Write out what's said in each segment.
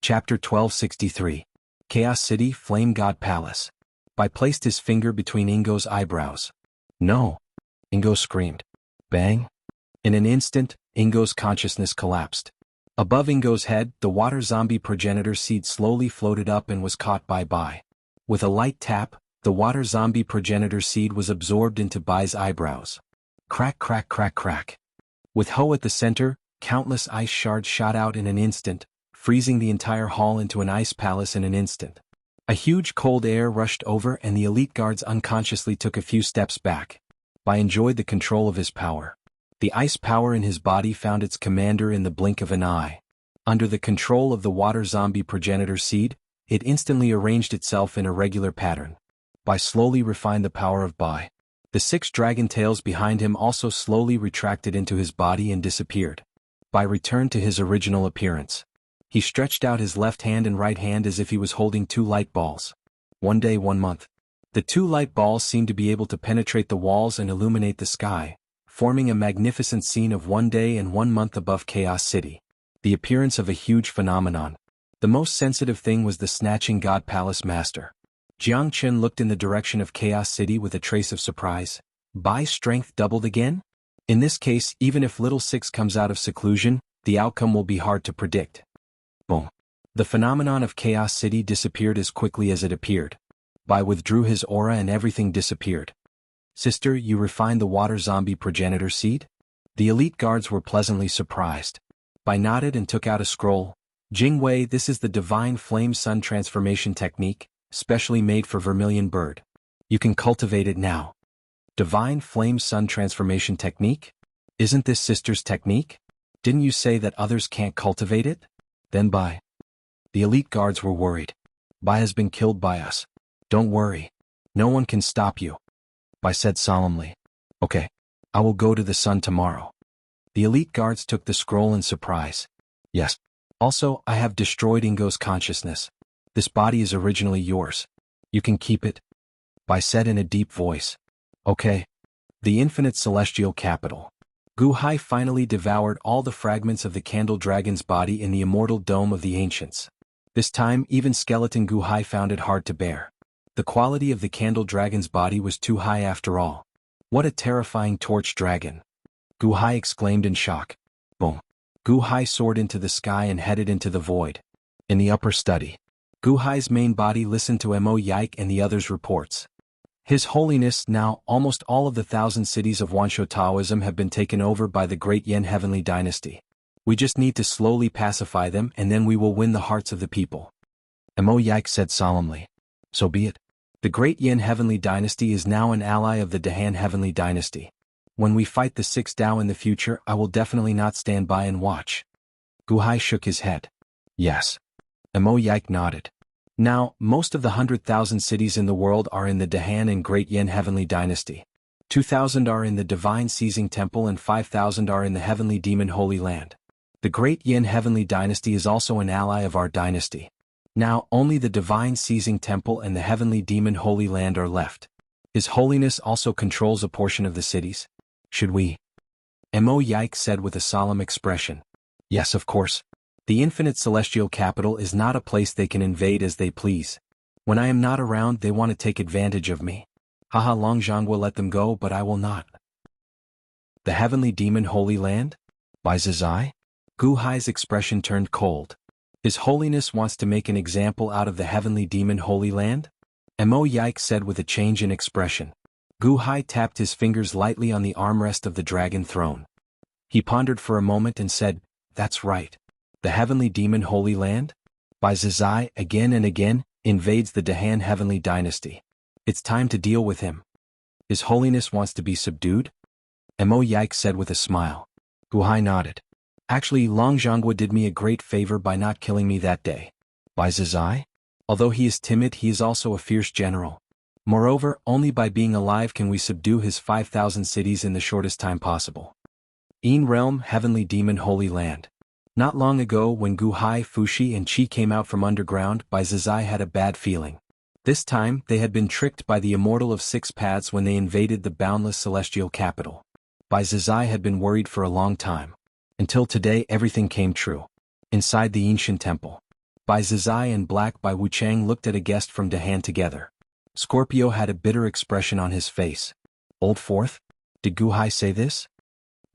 Chapter 1263. Chaos City Flame God Palace. Bai placed his finger between Ingo's eyebrows. No! Ingo screamed. Bang! In an instant, Ingo's consciousness collapsed. Above Ingo's head, the water zombie progenitor seed slowly floated up and was caught by Bai. With a light tap, the water zombie progenitor seed was absorbed into Bai's eyebrows. Crack, crack, crack, crack. With Ho at the center, countless ice shards shot out in an instant, freezing the entire hall into an ice palace in an instant. A huge cold air rushed over and the elite guards unconsciously took a few steps back. Bai enjoyed the control of his power. The ice power in his body found its commander in the blink of an eye. Under the control of the water zombie progenitor seed, it instantly arranged itself in a regular pattern. Bai slowly refined the power of Bai. The 6 dragon tails behind him also slowly retracted into his body and disappeared. Bai returned to his original appearance. He stretched out his left hand and right hand as if he was holding 2 light balls. 1 day, 1 month. The 2 light balls seemed to be able to penetrate the walls and illuminate the sky, forming a magnificent scene of 1 day and 1 month above Chaos City. The appearance of a huge phenomenon. The most sensitive thing was the Snatching God Palace Master. Jianghu looked in the direction of Chaos City with a trace of surprise. Bai's strength doubled again? In this case, even if Little Six comes out of seclusion, the outcome will be hard to predict. Boom. The phenomenon of Chaos City disappeared as quickly as it appeared. Bai withdrew his aura and everything disappeared. Sister, you refined the water zombie progenitor seed? The elite guards were pleasantly surprised. Bai nodded and took out a scroll. Jingwei, this is the Divine Flame Sun Transformation Technique, specially made for Vermilion Bird. You can cultivate it now. Divine Flame Sun Transformation Technique? Isn't this sister's technique? Didn't you say that others can't cultivate it? Then Bai. The elite guards were worried. Bai has been killed by us. Don't worry. No one can stop you. Bai said solemnly. Okay. I will go to the sun tomorrow. The elite guards took the scroll in surprise. Yes. Also, I have destroyed Ingo's consciousness. This body is originally yours. You can keep it. Bai said in a deep voice. Okay. The infinite celestial capital. Gu Hai finally devoured all the fragments of the candle dragon's body in the immortal dome of the ancients. This time, even skeleton Gu Hai found it hard to bear. The quality of the candle dragon's body was too high after all. What a terrifying torch dragon! Gu Hai exclaimed in shock. Boom. Gu Hai soared into the sky and headed into the void. In the upper study, Gu Hai's main body listened to Mo Yike and the others' reports. His Holiness, now, almost all of the 1,000 cities of Wansho Taoism have been taken over by the Great Yen Heavenly Dynasty. We just need to slowly pacify them and then we will win the hearts of the people. Mo Yike said solemnly. So be it. The Great Yen Heavenly Dynasty is now an ally of the Dahan Heavenly Dynasty. When we fight the 6 Dao in the future, I will definitely not stand by and watch. Gu Hai shook his head. Yes. Mo Yike nodded. Now, most of the 100,000 cities in the world are in the Dahan and Great Yen Heavenly Dynasty. 2,000 are in the Divine Seizing Temple and 5,000 are in the Heavenly Demon Holy Land. The Great Yen Heavenly Dynasty is also an ally of our dynasty. Now, only the Divine Seizing Temple and the Heavenly Demon Holy Land are left. His Holiness also controls a portion of the cities. Should we? Mo Yike said with a solemn expression. Yes, of course. The infinite celestial capital is not a place they can invade as they please. When I am not around, they want to take advantage of me. Haha, Longzhang will let them go, but I will not. The Heavenly Demon Holy Land? By Zizai? Gu Hai's expression turned cold. His Holiness wants to make an example out of the Heavenly Demon Holy Land? Mo Yike said with a change in expression. Gu Hai tapped his fingers lightly on the armrest of the dragon throne. He pondered for a moment and said, That's right. The Heavenly Demon Holy Land? By Zizai, again and again, invades the Dahan Heavenly Dynasty. It's time to deal with him. His Holiness wants to be subdued? Mo Yike said with a smile. Gu Hai nodded. Actually, Longzhang did me a great favor by not killing me that day. By Zizai? Although he is timid, he is also a fierce general. Moreover, only by being alive can we subdue his 5,000 cities in the shortest time possible. Een Realm, Heavenly Demon Holy Land. Not long ago when Gu Hai, Fushi and Qi came out from underground, Bai Zizai had a bad feeling. This time, they had been tricked by the Immortal of 6 Paths when they invaded the boundless celestial capital. Bai Zizai had been worried for a long time. Until today everything came true. Inside the ancient temple, Bai Zizai and Black Bai Wuchang looked at a guest from Dahan together. Scorpio had a bitter expression on his face. Old Fourth? Did Guhai say this?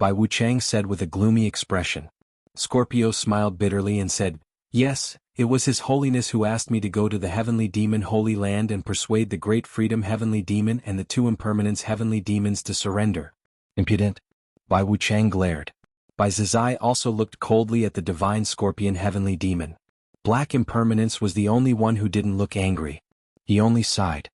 Bai Wuchang said with a gloomy expression. Scorpio smiled bitterly and said, yes, it was His Holiness who asked me to go to the Heavenly Demon Holy Land and persuade the Great Freedom Heavenly Demon and the two Impermanence Heavenly Demons to surrender. Impudent? Bai Wuchang glared. Bai Zizai also looked coldly at the Divine Scorpion Heavenly Demon. Black Impermanence was the only one who didn't look angry. He only sighed.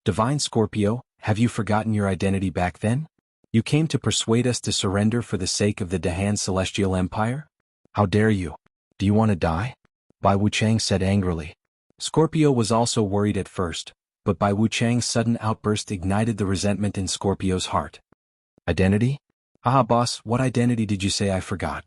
Divine Scorpio, have you forgotten your identity back then? You came to persuade us to surrender for the sake of the Dahan Celestial Empire? How dare you? Do you want to die? Bai Wuchang said angrily. Scorpio was also worried at first, but Bai Wuchang's sudden outburst ignited the resentment in Scorpio's heart. Identity? Ah, boss, what identity did you say I forgot?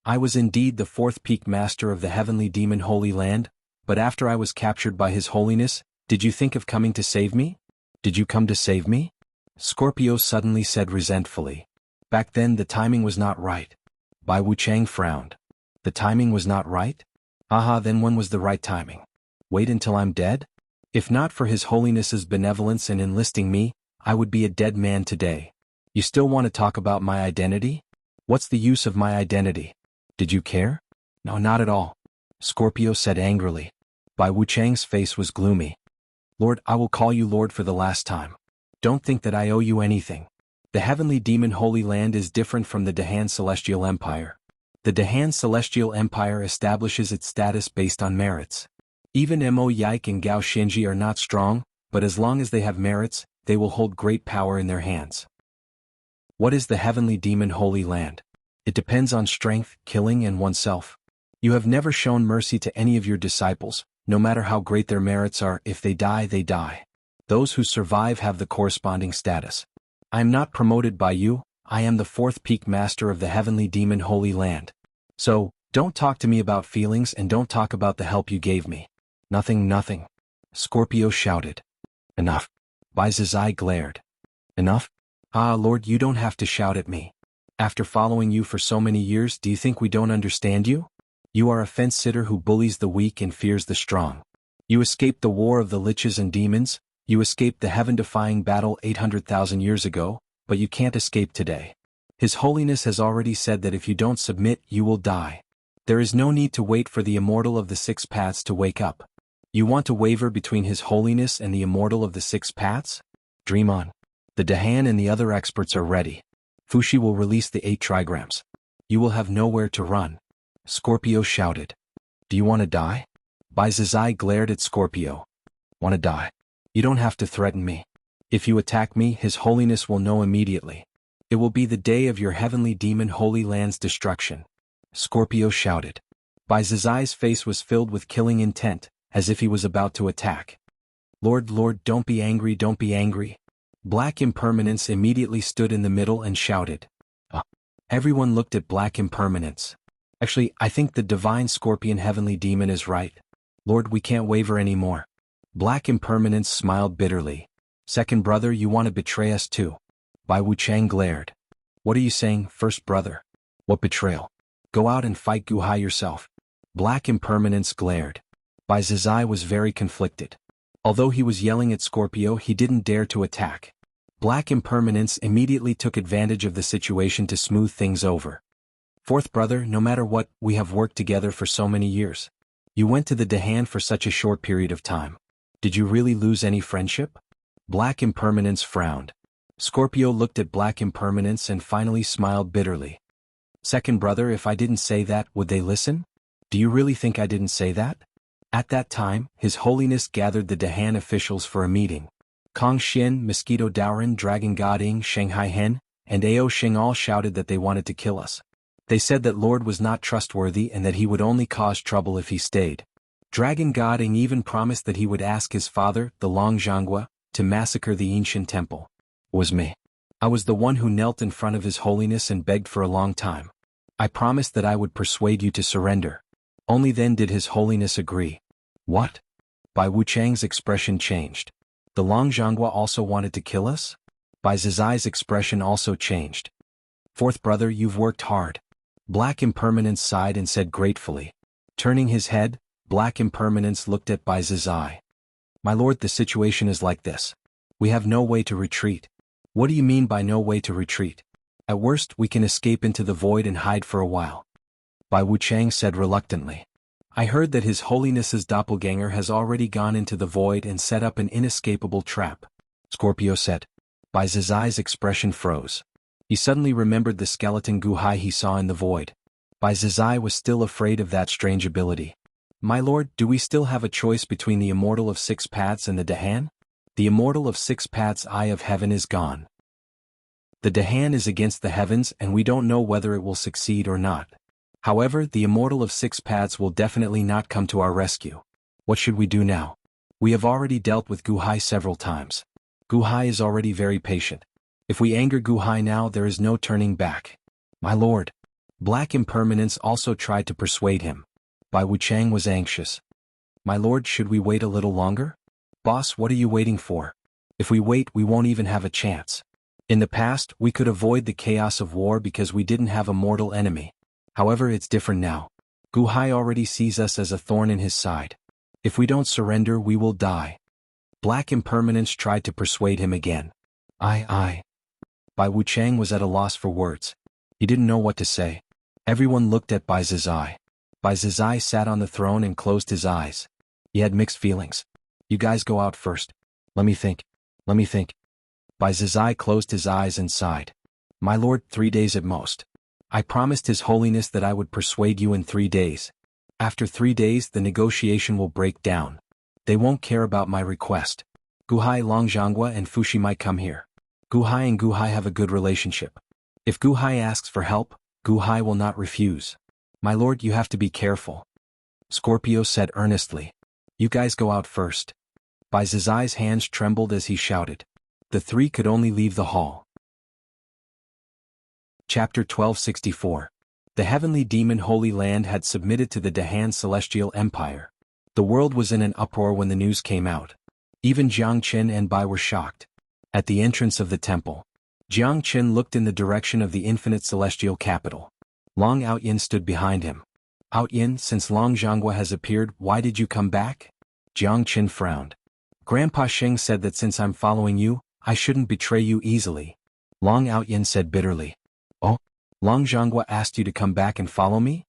I was indeed the fourth peak master of the Heavenly Demon Holy Land, but after I was captured by His Holiness, did you think of coming to save me? Did you come to save me? Scorpio suddenly said resentfully. Back then the timing was not right. Bai Wuchang frowned. The timing was not right? Aha, then when was the right timing? Wait until I'm dead? If not for His Holiness's benevolence in enlisting me, I would be a dead man today. You still want to talk about my identity? What's the use of my identity? Did you care? No, not at all. Scorpio said angrily. Bai Wuchang's face was gloomy. Lord, I will call you Lord for the last time. Don't think that I owe you anything. The Heavenly Demon Holy Land is different from the Dahan Celestial Empire. The Dahan Celestial Empire establishes its status based on merits. Even Mo Yike and Gao Shinji are not strong, but as long as they have merits, they will hold great power in their hands. What is the Heavenly Demon Holy Land? It depends on strength, killing, and oneself. You have never shown mercy to any of your disciples, no matter how great their merits are. If they die, they die. Those who survive have the corresponding status. I am not promoted by you, I am the fourth peak master of the Heavenly Demon Holy Land. So, don't talk to me about feelings and don't talk about the help you gave me. Nothing. Scorpio shouted. Enough. Bai Zizai glared. Enough? Ah, Lord, you don't have to shout at me. After following you for so many years, do you think we don't understand you? You are a fence-sitter who bullies the weak and fears the strong. You escaped the war of the liches and demons, you escaped the heaven-defying battle 800,000 years ago, but you can't escape today. His Holiness has already said that if you don't submit, you will die. There is no need to wait for the Immortal of the Six Paths to wake up. You want to waver between His Holiness and the Immortal of the Six Paths? Dream on. The Dahan and the other experts are ready. Fushi will release the 8 trigrams. You will have nowhere to run. Scorpio shouted. Do you want to die? Bai Zizai glared at Scorpio. Want to die? You don't have to threaten me. If you attack me, His Holiness will know immediately. It will be the day of your Heavenly Demon Holy Land's destruction. Scorpio shouted. Bai Zizai's face was filled with killing intent, as if he was about to attack. Lord, don't be angry, don't be angry. Black Impermanence immediately stood in the middle and shouted. Everyone looked at Black Impermanence. Actually, I think the Divine Scorpion Heavenly Demon is right. Lord, we can't waver anymore. Black Impermanence smiled bitterly. Second brother, you want to betray us too? Bai Wuchang glared. What are you saying, first brother? What betrayal? Go out and fight Guhai yourself. Black Impermanence glared. Bai Zizai was very conflicted. Although he was yelling at Scorpio, he didn't dare to attack. Black Impermanence immediately took advantage of the situation to smooth things over. Fourth brother, no matter what, we have worked together for so many years. You went to the Dahan for such a short period of time. Did you really lose any friendship? Black Impermanence frowned. Scorpio looked at Black Impermanence and finally smiled bitterly. Second brother, if I didn't say that, would they listen? Do you really think I didn't say that? At that time, His Holiness gathered the Dahan officials for a meeting. Kong Xin, Mosquito Daoran, Dragon God Ing, Shanghai Hen, and Ao Xing all shouted that they wanted to kill us. They said that Lord was not trustworthy and that he would only cause trouble if he stayed. Dragon God Ing even promised that he would ask his father, the Long Zhanghua, to massacre the ancient temple. Was me. I was the one who knelt in front of His Holiness and begged for a long time. I promised that I would persuade you to surrender. Only then did His Holiness agree. What? Bai Wuchang's expression changed. The Long Zhanghua also wanted to kill us? Bai Zizai's expression also changed. Fourth brother, you've worked hard. Black Impermanence sighed and said gratefully. Turning his head, Black Impermanence looked at Bai Zizai. My lord, the situation is like this. We have no way to retreat. What do you mean by no way to retreat? At worst, we can escape into the void and hide for a while. Bai Wuchang said reluctantly. I heard that His Holiness's doppelganger has already gone into the void and set up an inescapable trap. Scorpio said. Bai Zizai's expression froze. He suddenly remembered the skeleton Guhai he saw in the void. Bai Zizai was still afraid of that strange ability. My lord, do we still have a choice between the Immortal of Six Paths and the Dahan? The Immortal of Six Paths' Eye of Heaven is gone. The Dahan is against the heavens and we don't know whether it will succeed or not. However, the Immortal of Six Paths will definitely not come to our rescue. What should we do now? We have already dealt with Guhai several times. Guhai is already very patient. If we anger Guhai now, there is no turning back. My lord. Black Impermanence also tried to persuade him. Bai Wuchang was anxious. My lord, should we wait a little longer? Boss, what are you waiting for? If we wait, we won't even have a chance. In the past, we could avoid the chaos of war because we didn't have a mortal enemy. However, it's different now. Guhai already sees us as a thorn in his side. If we don't surrender, we will die. Black Impermanence tried to persuade him again. Bai Wuchang was at a loss for words. He didn't know what to say. Everyone looked at Bai Zizai. Bai Zizai sat on the throne and closed his eyes. He had mixed feelings. You guys go out first. Let me think. Bai Zizai closed his eyes and sighed. My lord, 3 days at most. I promised His Holiness that I would persuade you in 3 days. After 3 days, the negotiation will break down. They won't care about my request. Guhai, Longzhonghua and Fushi might come here. Guhai and Guhai have a good relationship. If Guhai asks for help, Guhai will not refuse. My lord, you have to be careful. Scorpio said earnestly. You guys go out first. Bai Zizai's hands trembled as he shouted. The three could only leave the hall. Chapter 1264. The heavenly demon Holy Land had submitted to the Dahan Celestial Empire. The world was in an uproar when the news came out. Even Jiang Qin and Bai were shocked. At the entrance of the temple, Jiang Qin looked in the direction of the infinite celestial capital. Long Outyin stood behind him. Outyin, since Long Zhonghua has appeared, why did you come back? Jiang Qin frowned. Grandpa Sheng said that since I'm following you, I shouldn't betray you easily. Long Outyin said bitterly. Oh? Long Zhonghua asked you to come back and follow me?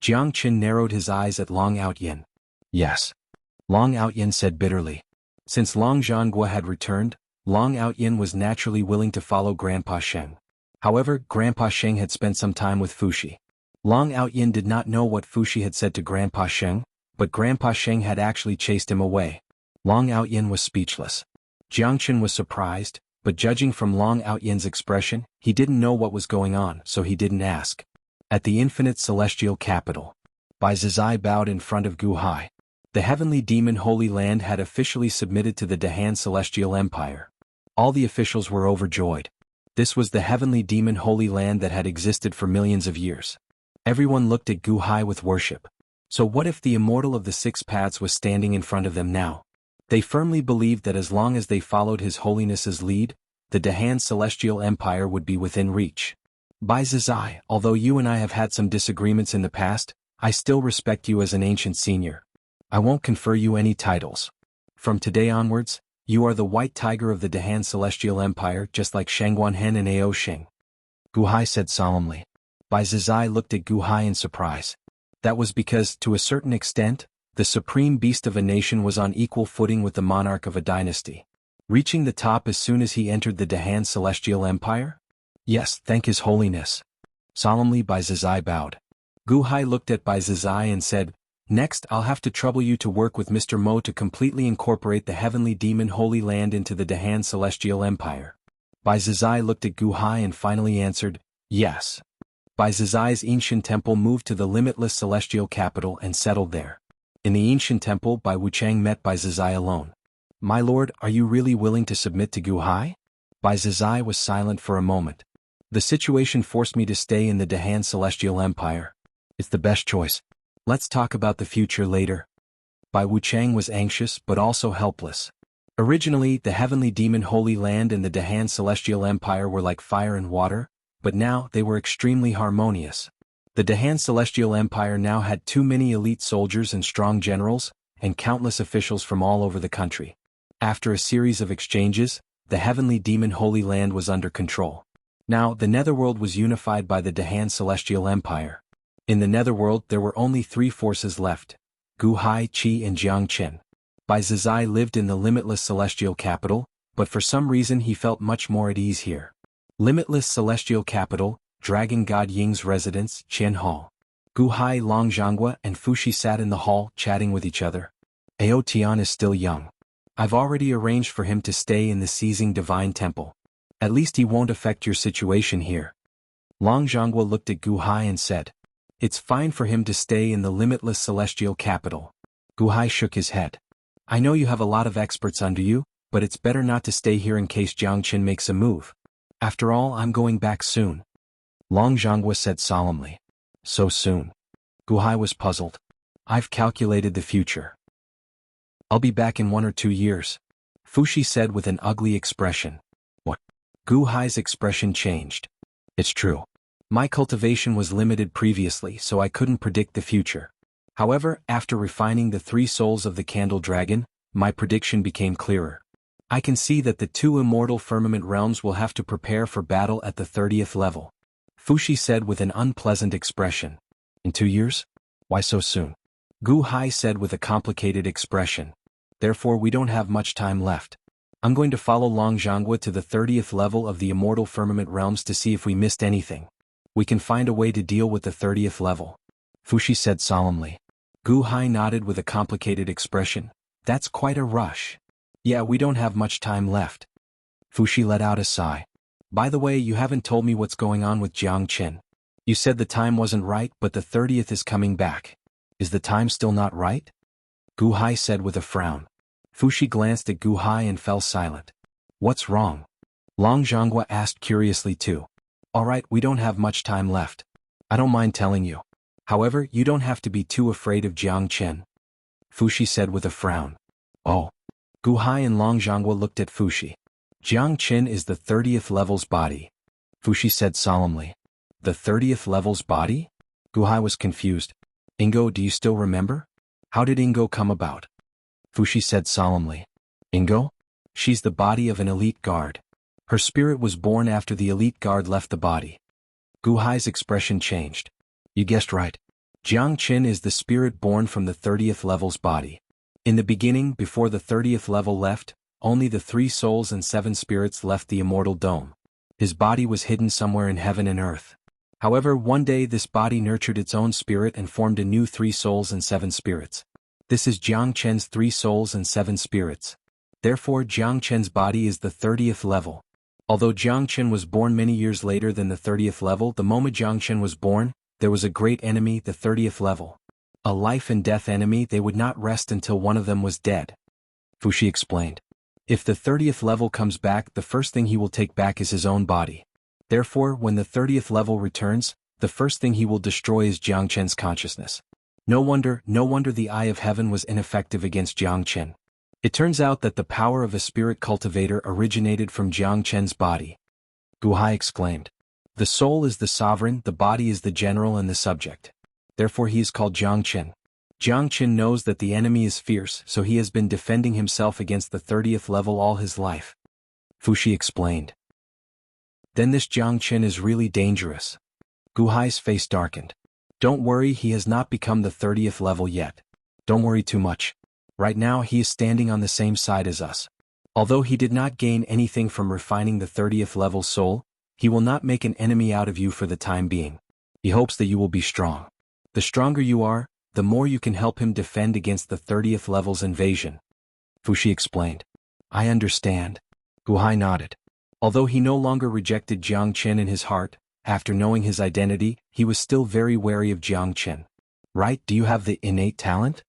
Jiang Qin narrowed his eyes at Long Outyin. Yes. Long Outyin said bitterly. Since Long Zhonghua had returned, Long Outyin was naturally willing to follow Grandpa Sheng. However, Grandpa Sheng had spent some time with Fushi. Long Outyin did not know what Fushi had said to Grandpa Sheng, but Grandpa Sheng had actually chased him away. Long Outyin was speechless. Jiang Qin was surprised, but judging from Long Outyin's expression, he didn't know what was going on, so he didn't ask. At the infinite celestial capital, Bai Zizai bowed in front of Guhai. The heavenly demon Holy Land had officially submitted to the Dahan Celestial Empire. All the officials were overjoyed. This was the heavenly demon Holy Land that had existed for millions of years. Everyone looked at Guhai with worship. So what if the Immortal of the Six Paths was standing in front of them now? They firmly believed that as long as they followed His Holiness's lead, the Dahan Celestial Empire would be within reach. Bai Zizai, although you and I have had some disagreements in the past, I still respect you as an ancient senior. I won't confer you any titles. From today onwards, you are the white tiger of the Dahan Celestial Empire, just like Shangguanhen and Ao Sheng. Guhai said solemnly. Bai Zizai looked at Guhai in surprise. That was because, to a certain extent, the supreme beast of a nation was on equal footing with the monarch of a dynasty. Reaching the top as soon as he entered the Dahan Celestial Empire? Yes, thank His Holiness. Solemnly Bai Zizai bowed. Guhai looked at Bai Zizai and said, Next I'll have to trouble you to work with Mr. Mo to completely incorporate the heavenly demon Holy Land into the Dahan Celestial Empire. Bai Zizai looked at Guhai and finally answered, Yes. Bai Zizai's ancient temple moved to the limitless celestial capital and settled there. In the ancient temple, Bai Wuchang met Bai Zizai alone. My lord, are you really willing to submit to Guhai? Bai Zizai was silent for a moment. The situation forced me to stay in the Dahan Celestial Empire. It's the best choice. Let's talk about the future later. Bai Wuchang was anxious but also helpless. Originally, the heavenly demon Holy Land and the Dahan Celestial Empire were like fire and water, but now they were extremely harmonious. The Dahan Celestial Empire now had too many elite soldiers and strong generals, and countless officials from all over the country. After a series of exchanges, the heavenly demon Holy Land was under control. Now, the Netherworld was unified by the Dahan Celestial Empire. In the Netherworld there were only 3 forces left: Gu Hai, Qi and Jiangchen. Bai Zizai lived in the limitless celestial capital, but for some reason he felt much more at ease here. Limitless celestial capital, Dragon God Ying's residence, Qian Hall. Gu Hai, Long Zhanghua and Fuxi sat in the hall chatting with each other. Ao Tian is still young. I've already arranged for him to stay in the Seizing Divine Temple. At least he won't affect your situation here. Long Zhanghua looked at Gu Hai and said, "It's fine for him to stay in the limitless celestial capital." Gu Hai shook his head. "I know you have a lot of experts under you, but it's better not to stay here in case Jiangchen makes a move. After all, I'm going back soon." Long Zhanghua said solemnly. "So soon?" Gu Hai was puzzled. "I've calculated the future. I'll be back in 1 or 2 years." Fuxi said with an ugly expression. "What?" Gu Hai's expression changed. "It's true. My cultivation was limited previously, so I couldn't predict the future. However, after refining the 3 souls of the Candle Dragon, my prediction became clearer. I can see that the 2 immortal firmament realms will have to prepare for battle at the 30th level." Fuxi said with an unpleasant expression. "In 2 years? Why so soon?" Gu Hai said with a complicated expression. "Therefore we don't have much time left. I'm going to follow Long Zhanghua to the 30th level of the immortal firmament realms to see if we missed anything. We can find a way to deal with the 30th level." Fuxi said solemnly. Gu Hai nodded with a complicated expression. "That's quite a rush. Yeah, we don't have much time left." Fuxi let out a sigh. "By the way, you haven't told me what's going on with Jiangchen. You said the time wasn't right, but the 30th is coming back. Is the time still not right?" Gu Hai said with a frown. Fuxi glanced at Gu Hai and fell silent. "What's wrong?" Long Zhanghua asked curiously too. "All right, we don't have much time left. I don't mind telling you. However, you don't have to be too afraid of Jiangchen." Fuxi said with a frown. "Oh." Gu Hai and Long Zhanghua looked at Fuxi. "Jiangchen is the 30th level's body." Fuxi said solemnly. "The 30th level's body?" Gu Hai was confused. "Ingo, do you still remember? How did Ingo come about?" Fuxi said solemnly. "Ingo? She's the body of an elite guard. Her spirit was born after the elite guard left the body." Gu Hai's expression changed. "You guessed right. Jiangchen is the spirit born from the 30th level's body. In the beginning, before the 30th level left, only the 3 souls and 7 spirits left the immortal dome. His body was hidden somewhere in heaven and earth. However, one day this body nurtured its own spirit and formed a new 3 souls and 7 spirits. This is Jiangchen's 3 souls and 7 spirits. Therefore Jiangchen's body is the 30th level. Although Jiangchen was born many years later than the 30th level, the moment Jiangchen was born, there was a great enemy, the 30th level. A life and death enemy. They would not rest until one of them was dead." Fuxi explained. "If the 30th level comes back, the first thing he will take back is his own body. Therefore, when the 30th level returns, the first thing he will destroy is Jiangchen's consciousness. No wonder the Eye of Heaven was ineffective against Jiangchen. It turns out that the power of a spirit cultivator originated from Jiangchen's body." Gu Hai exclaimed. "The soul is the sovereign, the body is the general and the subject. Therefore he is called Jiangchen. Jiangchen knows that the enemy is fierce, so he has been defending himself against the 30th level all his life." Fuxi explained. "Then this Jiangchen is really dangerous." Gu Hai's face darkened. "Don't worry, he has not become the 30th level yet. Don't worry too much. Right now he is standing on the same side as us. Although he did not gain anything from refining the 30th level soul, he will not make an enemy out of you for the time being. He hopes that you will be strong. The stronger you are, the more you can help him defend against the 30th level's invasion." Fuxi explained. "I understand." Gu Hai nodded. Although he no longer rejected Jiangchen in his heart, after knowing his identity, he was still very wary of Jiangchen. "Right, do you have the innate talent?"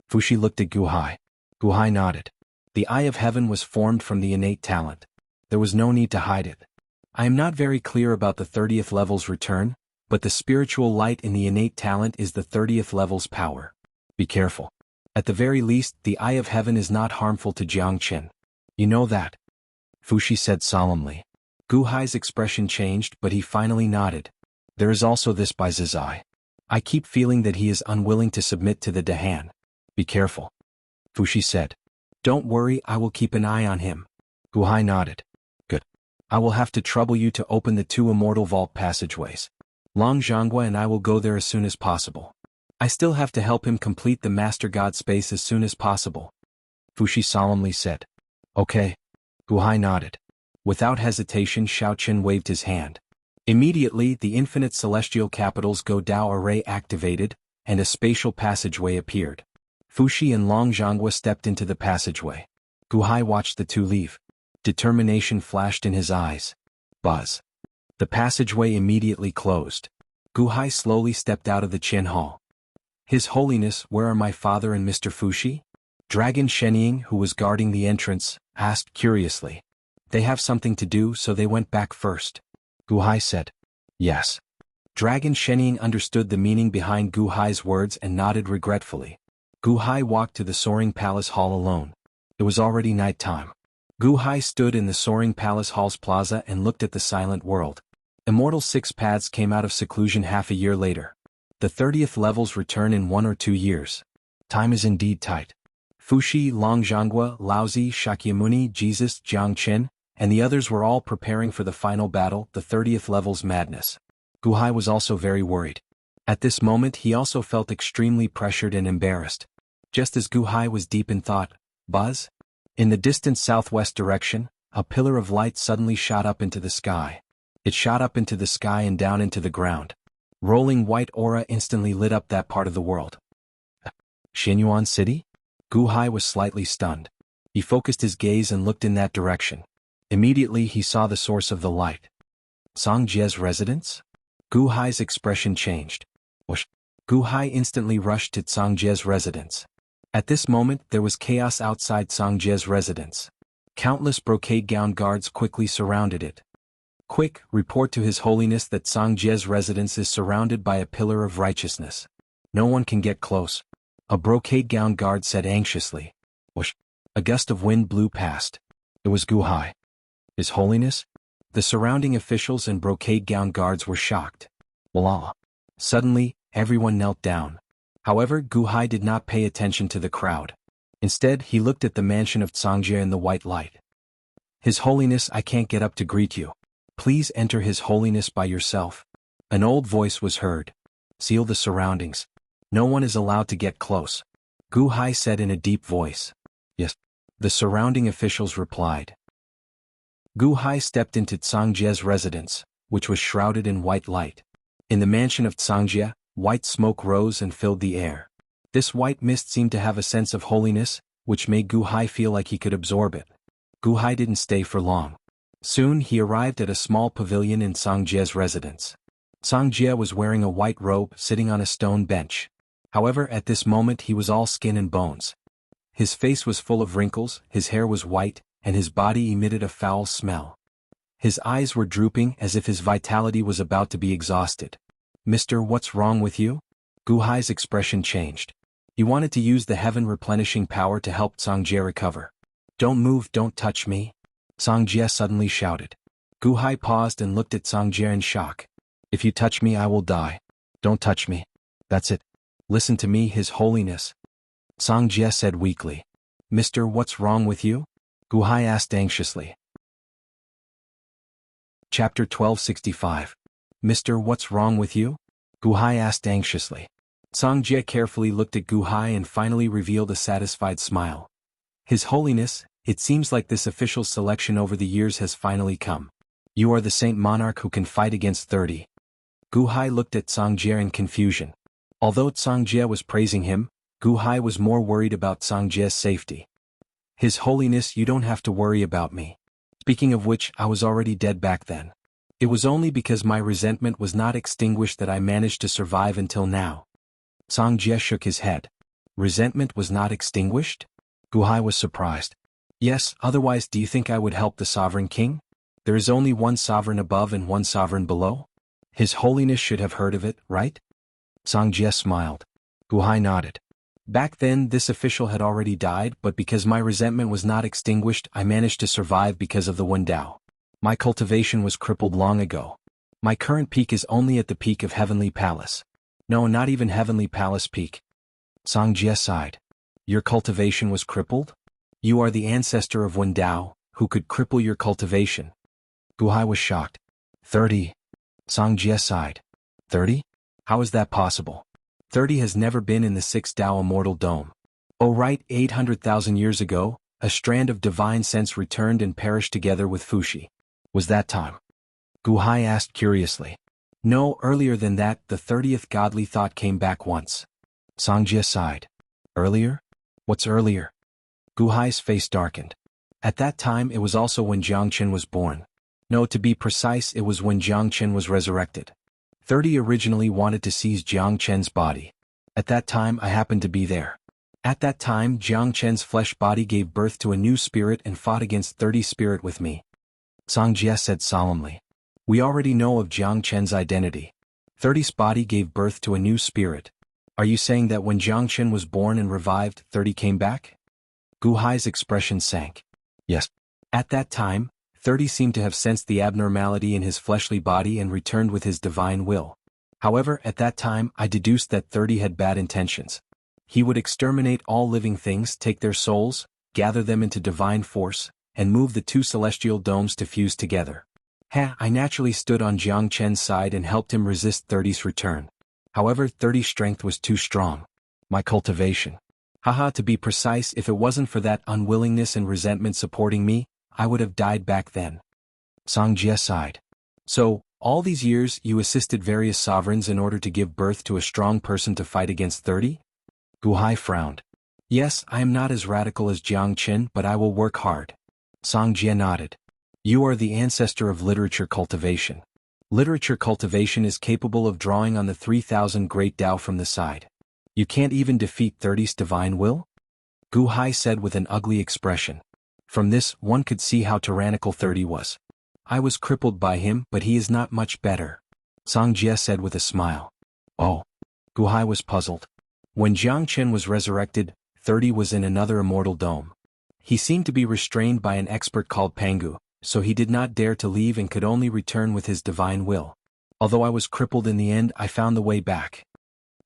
Fuxi looked at Gu Hai. Gu Hai nodded. "The Eye of Heaven was formed from the innate talent. There was no need to hide it. I am not very clear about the 30th level's return, but the spiritual light in the innate talent is the 30th level's power. Be careful. At the very least, the Eye of Heaven is not harmful to Jiangchen. You know that?" Fuxi said solemnly. Gu Hai's expression changed, but he finally nodded. There is also this by Zizai. I keep feeling that he is unwilling to submit to the Dahan. Be careful. Fushi said. Don't worry, I will keep an eye on him. Guhai nodded. Good. I will have to trouble you to open the 2 immortal vault passageways. Long Zhanghua and I will go there as soon as possible. I still have to help him complete the Master God space as soon as possible. Fushi solemnly said. Okay. Guhai nodded. Without hesitation, Xiaoqin waved his hand. Immediately, the infinite celestial capitals Go Dao array activated, and a spatial passageway appeared. Fushi and Long Zhanghua stepped into the passageway. Guhai watched the 2 leave. Determination flashed in his eyes. Buzz. The passageway immediately closed. Guhai slowly stepped out of the Qin Hall. His Holiness, where are my father and Mr. Fushi? Dragon Shenying, who was guarding the entrance, asked curiously. They have something to do, so they went back first. Guhai said. Yes. Dragon Shenying understood the meaning behind Guhai's words and nodded regretfully. Guhai walked to the Soaring Palace Hall alone. It was already night time. Guhai stood in the Soaring Palace Hall's plaza and looked at the silent world. Immortal 6 paths came out of seclusion half a year later. The 30th levels return in 1 or 2 years. Time is indeed tight. Fushi, Long Zhanghua, Laozi, Shakyamuni, Jesus, Jiangqin, and the others were all preparing for the final battle, the 30th level's madness. Guhai was also very worried. At this moment he also felt extremely pressured and embarrassed. Just as Guhai was deep in thought, buzz? In the distant southwest direction, a pillar of light suddenly shot up into the sky. It shot up into the sky and down into the ground. Rolling white aura instantly lit up that part of the world. Xinyuan City? Guhai was slightly stunned. He focused his gaze and looked in that direction. Immediately he saw the source of the light. Songjie's residence? Guhai's expression changed. Whoosh! Guhai instantly rushed to Songjie's residence. At this moment there was chaos outside Songjie's residence. Countless brocade-gowned guards quickly surrounded it. Quick, report to His Holiness that Songjie's residence is surrounded by a pillar of righteousness. No one can get close. A brocade-gowned guard said anxiously. Whoosh! A gust of wind blew past. It was Guhai. His Holiness? The surrounding officials and brocade-gowned guards were shocked. Voila! Suddenly, everyone knelt down. However, Guhai did not pay attention to the crowd. Instead, he looked at the mansion of Songjie in the white light. His Holiness, I can't get up to greet you. Please enter His Holiness by yourself. An old voice was heard. Seal the surroundings. No one is allowed to get close. Guhai said in a deep voice. Yes. The surrounding officials replied. Guhai stepped into Songjie's residence, which was shrouded in white light. In the mansion of Songjie, white smoke rose and filled the air. This white mist seemed to have a sense of holiness, which made Guhai feel like he could absorb it. Guhai didn't stay for long. Soon he arrived at a small pavilion in Songjie's residence. Songjie was wearing a white robe sitting on a stone bench. However, at this moment he was all skin and bones. His face was full of wrinkles, his hair was white, and his body emitted a foul smell. His eyes were drooping as if his vitality was about to be exhausted. Mister, what's wrong with you? Guhai's expression changed. He wanted to use the heaven replenishing power to help Songjie recover. Don't move, don't touch me. Songjie suddenly shouted. Guhai paused and looked at Songjie in shock. If you touch me I will die. Don't touch me. That's it. Listen to me, His Holiness. Songjie said weakly. Mister, what's wrong with you? Guhai asked anxiously. Chapter 1265. Mister, what's wrong with you? Guhai asked anxiously. Songjie carefully looked at Guhai and finally revealed a satisfied smile. His Holiness, it seems like this official selection over the years has finally come. You are the Saint Monarch who can fight against 30. Guhai looked at Songjie in confusion. Although Songjie was praising him, Guhai was more worried about Songjie's safety. His Holiness, you don't have to worry about me. Speaking of which, I was already dead back then. It was only because my resentment was not extinguished that I managed to survive until now. Songjie shook his head. Resentment was not extinguished? Guhai was surprised. Yes, otherwise do you think I would help the Sovereign King? There is only one sovereign above and one sovereign below? His Holiness should have heard of it, right? Songjie smiled. Guhai nodded. Back then this official had already died, but because my resentment was not extinguished I managed to survive because of the Wendao. My cultivation was crippled long ago. My current peak is only at the peak of Heavenly Palace. No, not even Heavenly Palace peak. Song Jie sighed. Your cultivation was crippled? You are the ancestor of Wen Dao, who could cripple your cultivation. Guhai was shocked. 30. Song Jie sighed. 30? How is that possible? 30 has never been in the 6th Dao Immortal Dome. Oh right, 800,000 years ago, a strand of divine sense returned and perished together with Fuxi. Was that time? Guhai asked curiously. No, earlier than that, the 30th godly thought came back once. Song Jie sighed. Earlier? What's earlier? Guhai's face darkened. At that time it was also when Jiang Chen was born. No, to be precise, it was when Jiang Chen was resurrected. 30 originally wanted to seize Jiang Chen's body. At that time I happened to be there. At that time Jiang Chen's flesh body gave birth to a new spirit and fought against 30's spirit with me. Song Jie said solemnly. We already know of Jiang Chen's identity. 30's body gave birth to a new spirit. Are you saying that when Jiang Chen was born and revived, 30 came back? Guhai's expression sank. Yes. At that time, 30 seemed to have sensed the abnormality in his fleshly body and returned with his divine will. However, at that time I deduced that 30 had bad intentions. He would exterminate all living things, take their souls, gather them into divine force, and move the two celestial domes to fuse together. I naturally stood on Jiang Chen's side and helped him resist 30's return. However, 30's strength was too strong. My cultivation. To be precise, if it wasn't for that unwillingness and resentment supporting me, I would have died back then. Song Jie sighed. So, all these years you assisted various sovereigns in order to give birth to a strong person to fight against 30? Guhai frowned. Yes, I am not as radical as Jiang Chen, but I will work hard. Song Jie nodded. You are the ancestor of literature cultivation. Literature cultivation is capable of drawing on the 3,000 great Dao from the side. You can't even defeat 30's divine will? Guhai said with an ugly expression. From this, one could see how tyrannical 30 was. I was crippled by him, but he is not much better. Song Jie said with a smile. Oh. Guhai was puzzled. When Jiang Chen was resurrected, 30 was in another immortal dome. He seemed to be restrained by an expert called Pangu, so he did not dare to leave and could only return with his divine will. Although I was crippled in the end, I found the way back.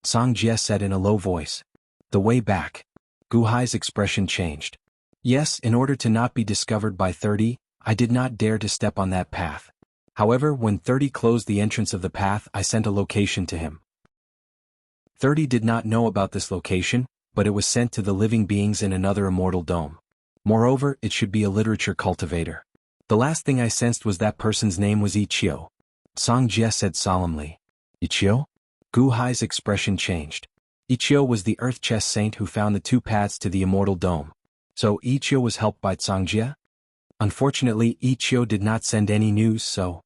Song Jie said in a low voice. The way back. Guhai's expression changed. Yes, in order to not be discovered by 30, I did not dare to step on that path. However, when 30 closed the entrance of the path, I sent a location to him. 30 did not know about this location, but it was sent to the living beings in another immortal dome. Moreover, it should be a literature cultivator. The last thing I sensed was that person's name was Ichio. Song Jie said solemnly. Ichio? Guhai's expression changed. Ichio was the earth chess saint who found the two paths to the immortal dome. So Ichio was helped by Song Jie? Unfortunately, Ichio did not send any news, so.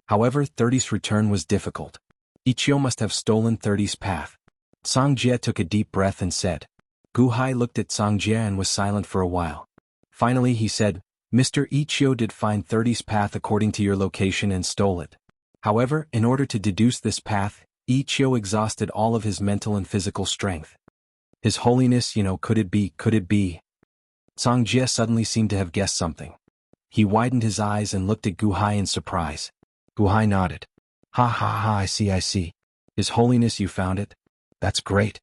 However, 30's return was difficult. Ichio must have stolen 30's path. Song Jie took a deep breath and said. Guhai looked at Song Jie and was silent for a while. Finally he said, Mr. Ichio did find 30's path according to your location and stole it. However, in order to deduce this path, Ichio exhausted all of his mental and physical strength. His Holiness, could it be? Song Jie suddenly seemed to have guessed something. He widened his eyes and looked at Guhai in surprise. Guhai nodded. I see. His Holiness, you found it? That's great.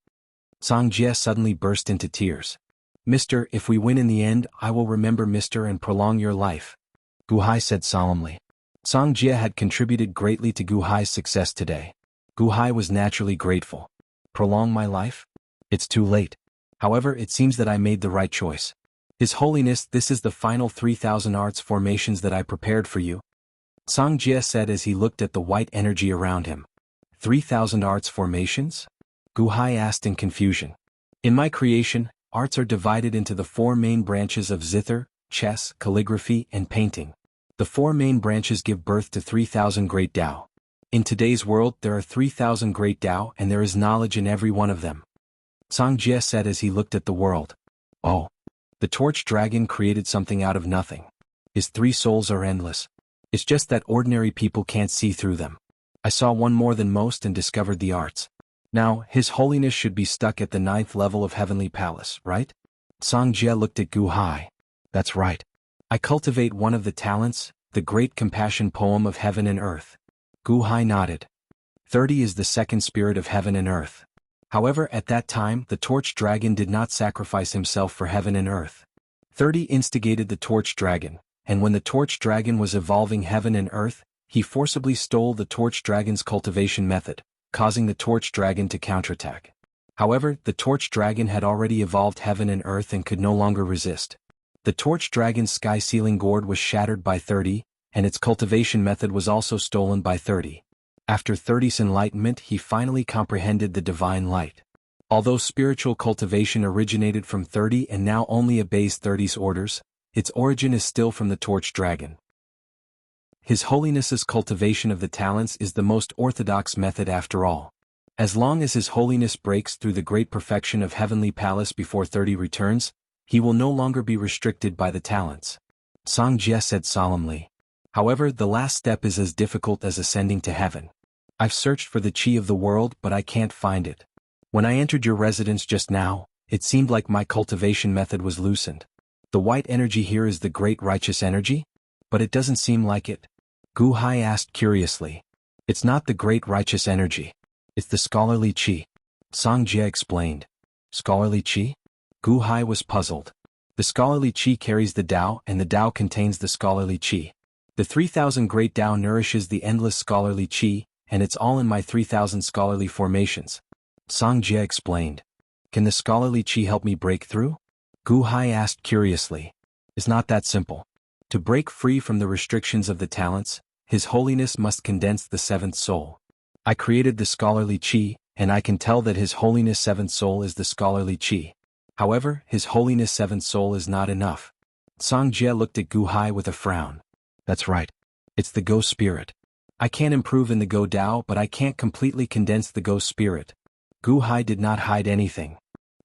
Song Jie suddenly burst into tears. Mister, if we win in the end, I will remember Mister and prolong your life. Guhai said solemnly. Song Jie had contributed greatly to Guhai's success today. Guhai was naturally grateful. Prolong my life? It's too late. However, it seems that I made the right choice. His Holiness, this is the final 3,000 arts formations that I prepared for you. Song Jie said as he looked at the white energy around him. 3,000 arts formations? Guhai asked in confusion. In my creation, arts are divided into the 4 main branches of zither, chess, calligraphy, and painting. The 4 main branches give birth to 3,000 great Dao. In today's world there are 3,000 great Dao and there is knowledge in every one of them. Song Jie said as he looked at the world. Oh. The torch dragon created something out of nothing. His 3 souls are endless. It's just that ordinary people can't see through them. I saw one more than most and discovered the arts. Now, His Holiness should be stuck at the 9th level of Heavenly Palace, right? Song Jie looked at Guhai. That's right. I cultivate one of the talents, the great compassion poem of heaven and earth. Gu Hai nodded. 30 is the second spirit of heaven and earth. However, at that time, the torch dragon did not sacrifice himself for heaven and earth. 30 instigated the torch dragon, and when the torch dragon was evolving heaven and earth, he forcibly stole the torch dragon's cultivation method, causing the torch dragon to counterattack. However, the torch dragon had already evolved heaven and earth and could no longer resist. The torch dragon's sky-sealing gourd was shattered by 30, and its cultivation method was also stolen by 30. After 30's enlightenment, he finally comprehended the divine light. Although spiritual cultivation originated from 30 and now only obeys 30's orders, its origin is still from the torch dragon. His Holiness's cultivation of the talents is the most orthodox method after all. As long as His Holiness breaks through the great perfection of Heavenly Palace before 30 returns, he will no longer be restricted by the talents. Song Jie said solemnly. However, the last step is as difficult as ascending to heaven. I've searched for the chi of the world, but I can't find it. When I entered your residence just now, it seemed like my cultivation method was loosened. The white energy here is the great righteous energy? But it doesn't seem like it. Gu Hai asked curiously. It's not the great righteous energy. It's the scholarly chi. Song Jie explained. Scholarly chi? Gu Hai was puzzled. The scholarly chi carries the Tao, and the Tao contains the scholarly chi. The 3,000 great Tao nourishes the endless scholarly chi, and it's all in my 3,000 scholarly formations. Song Jie explained. Can the scholarly chi help me break through? Gu Hai asked curiously. It's not that simple. To break free from the restrictions of the talents, His Holiness must condense the seventh soul. I created the scholarly chi, and I can tell that His Holiness' seventh soul is the scholarly chi. However, His Holiness' seventh soul is not enough. Song Jie looked at Gu Hai with a frown. That's right. It's the Go Spirit. I can't improve in the Go Tao, but I can't completely condense the Go Spirit. Gu Hai did not hide anything.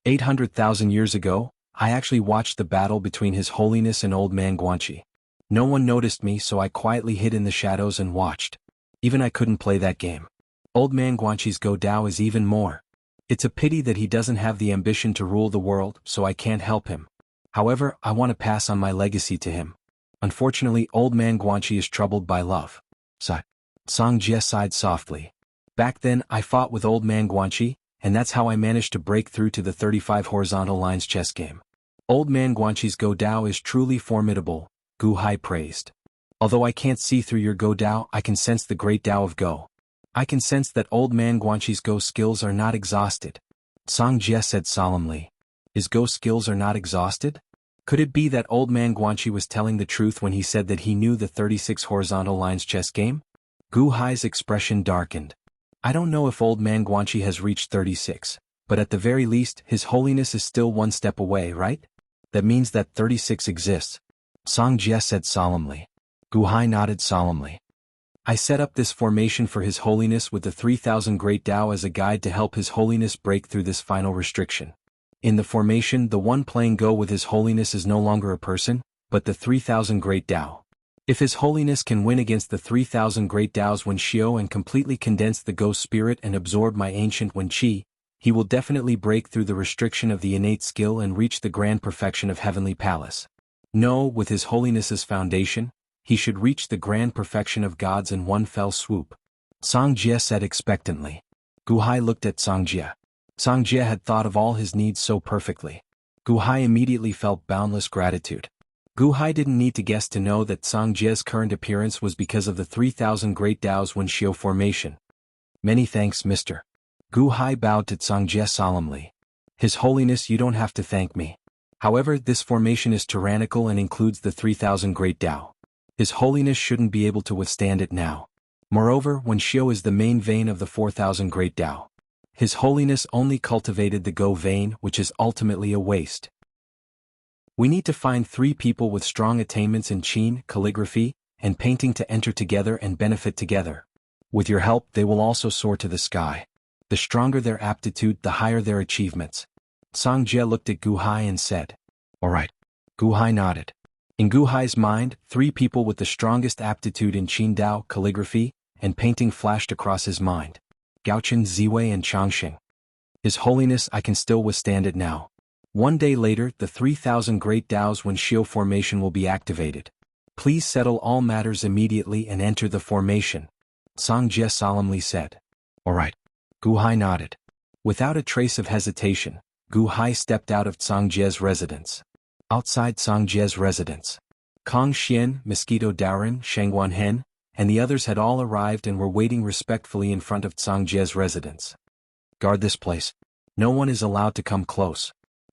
800,000 years ago, I actually watched the battle between His Holiness and Old Man Guanxi. No one noticed me, so I quietly hid in the shadows and watched. Even I couldn't play that game. Old Man Guanxi's Go Tao is even more. It's a pity that he doesn't have the ambition to rule the world, so I can't help him. However, I want to pass on my legacy to him. Unfortunately, Old Man Guanxi is troubled by love. Sigh. Song Jie sighed softly. Back then, I fought with Old Man Guanxi, and that's how I managed to break through to the 35 horizontal lines chess game. Old Man Guanxi's Go Tao is truly formidable, Gu Hai praised. Although I can't see through your Go Tao, I can sense the great Tao of Go. I can sense that Old Man Guanxi's Go skills are not exhausted. Song Jie said solemnly. His Go skills are not exhausted? Could it be that Old Man Guanxi was telling the truth when he said that he knew the 36 horizontal lines chess game? Gu Hai's expression darkened. I don't know if Old Man Guanxi has reached 36, but at the very least, His Holiness is still one step away, right? That means that 36 exists. Song Jie said solemnly. Gu Hai nodded solemnly. I set up this formation for His Holiness with the 3,000 Great Tao as a guide to help His Holiness break through this final restriction. In the formation, the one playing Go with His Holiness is no longer a person, but the 3,000 Great Tao. If His Holiness can win against the 3,000 Great Taos when Xiao and completely condense the Go Spirit and absorb my ancient Wen Qi, he will definitely break through the restriction of the innate skill and reach the grand perfection of Heavenly Palace. No, with His Holiness's foundation, he should reach the grand perfection of gods in one fell swoop. Song Jie said expectantly. Gu Hai looked at Song Jie. Song Jie had thought of all his needs so perfectly. Gu Hai immediately felt boundless gratitude. Gu Hai didn't need to guess to know that Song Jie's current appearance was because of the 3,000 Great Taos Wen Xiao formation. Many thanks, Mr. Gu Hai bowed to Song Jie solemnly. His Holiness, you don't have to thank me. However, this formation is tyrannical and includes the 3,000 Great Tao. His Holiness shouldn't be able to withstand it now. Moreover, Wen Xiao is the main vein of the 4,000 Great Tao. His Holiness only cultivated the Go vein, which is ultimately a waste. We need to find 3 people with strong attainments in Qin, calligraphy, and painting to enter together and benefit together. With your help, they will also soar to the sky. The stronger their aptitude, the higher their achievements. Song Jie looked at Gu Hai and said, All right. Gu Hai nodded. In Gu Hai's mind, 3 people with the strongest aptitude in Qin Dao, calligraphy, and painting flashed across his mind. Gaochen, Ziwei and Changxing. His Holiness, I can still withstand it now. One day later, the 3,000 Great Taos Wen Xiao formation will be activated. Please settle all matters immediately and enter the formation. Song Jie solemnly said. All right. Gu Hai nodded. Without a trace of hesitation, Gu Hai stepped out of Song Jie's residence. Outside Song Jie's residence, Kong Xian, Mosquito Daoren, Shangguan Hen, and the others had all arrived and were waiting respectfully in front of Song Jie's residence. Guard this place. No one is allowed to come close.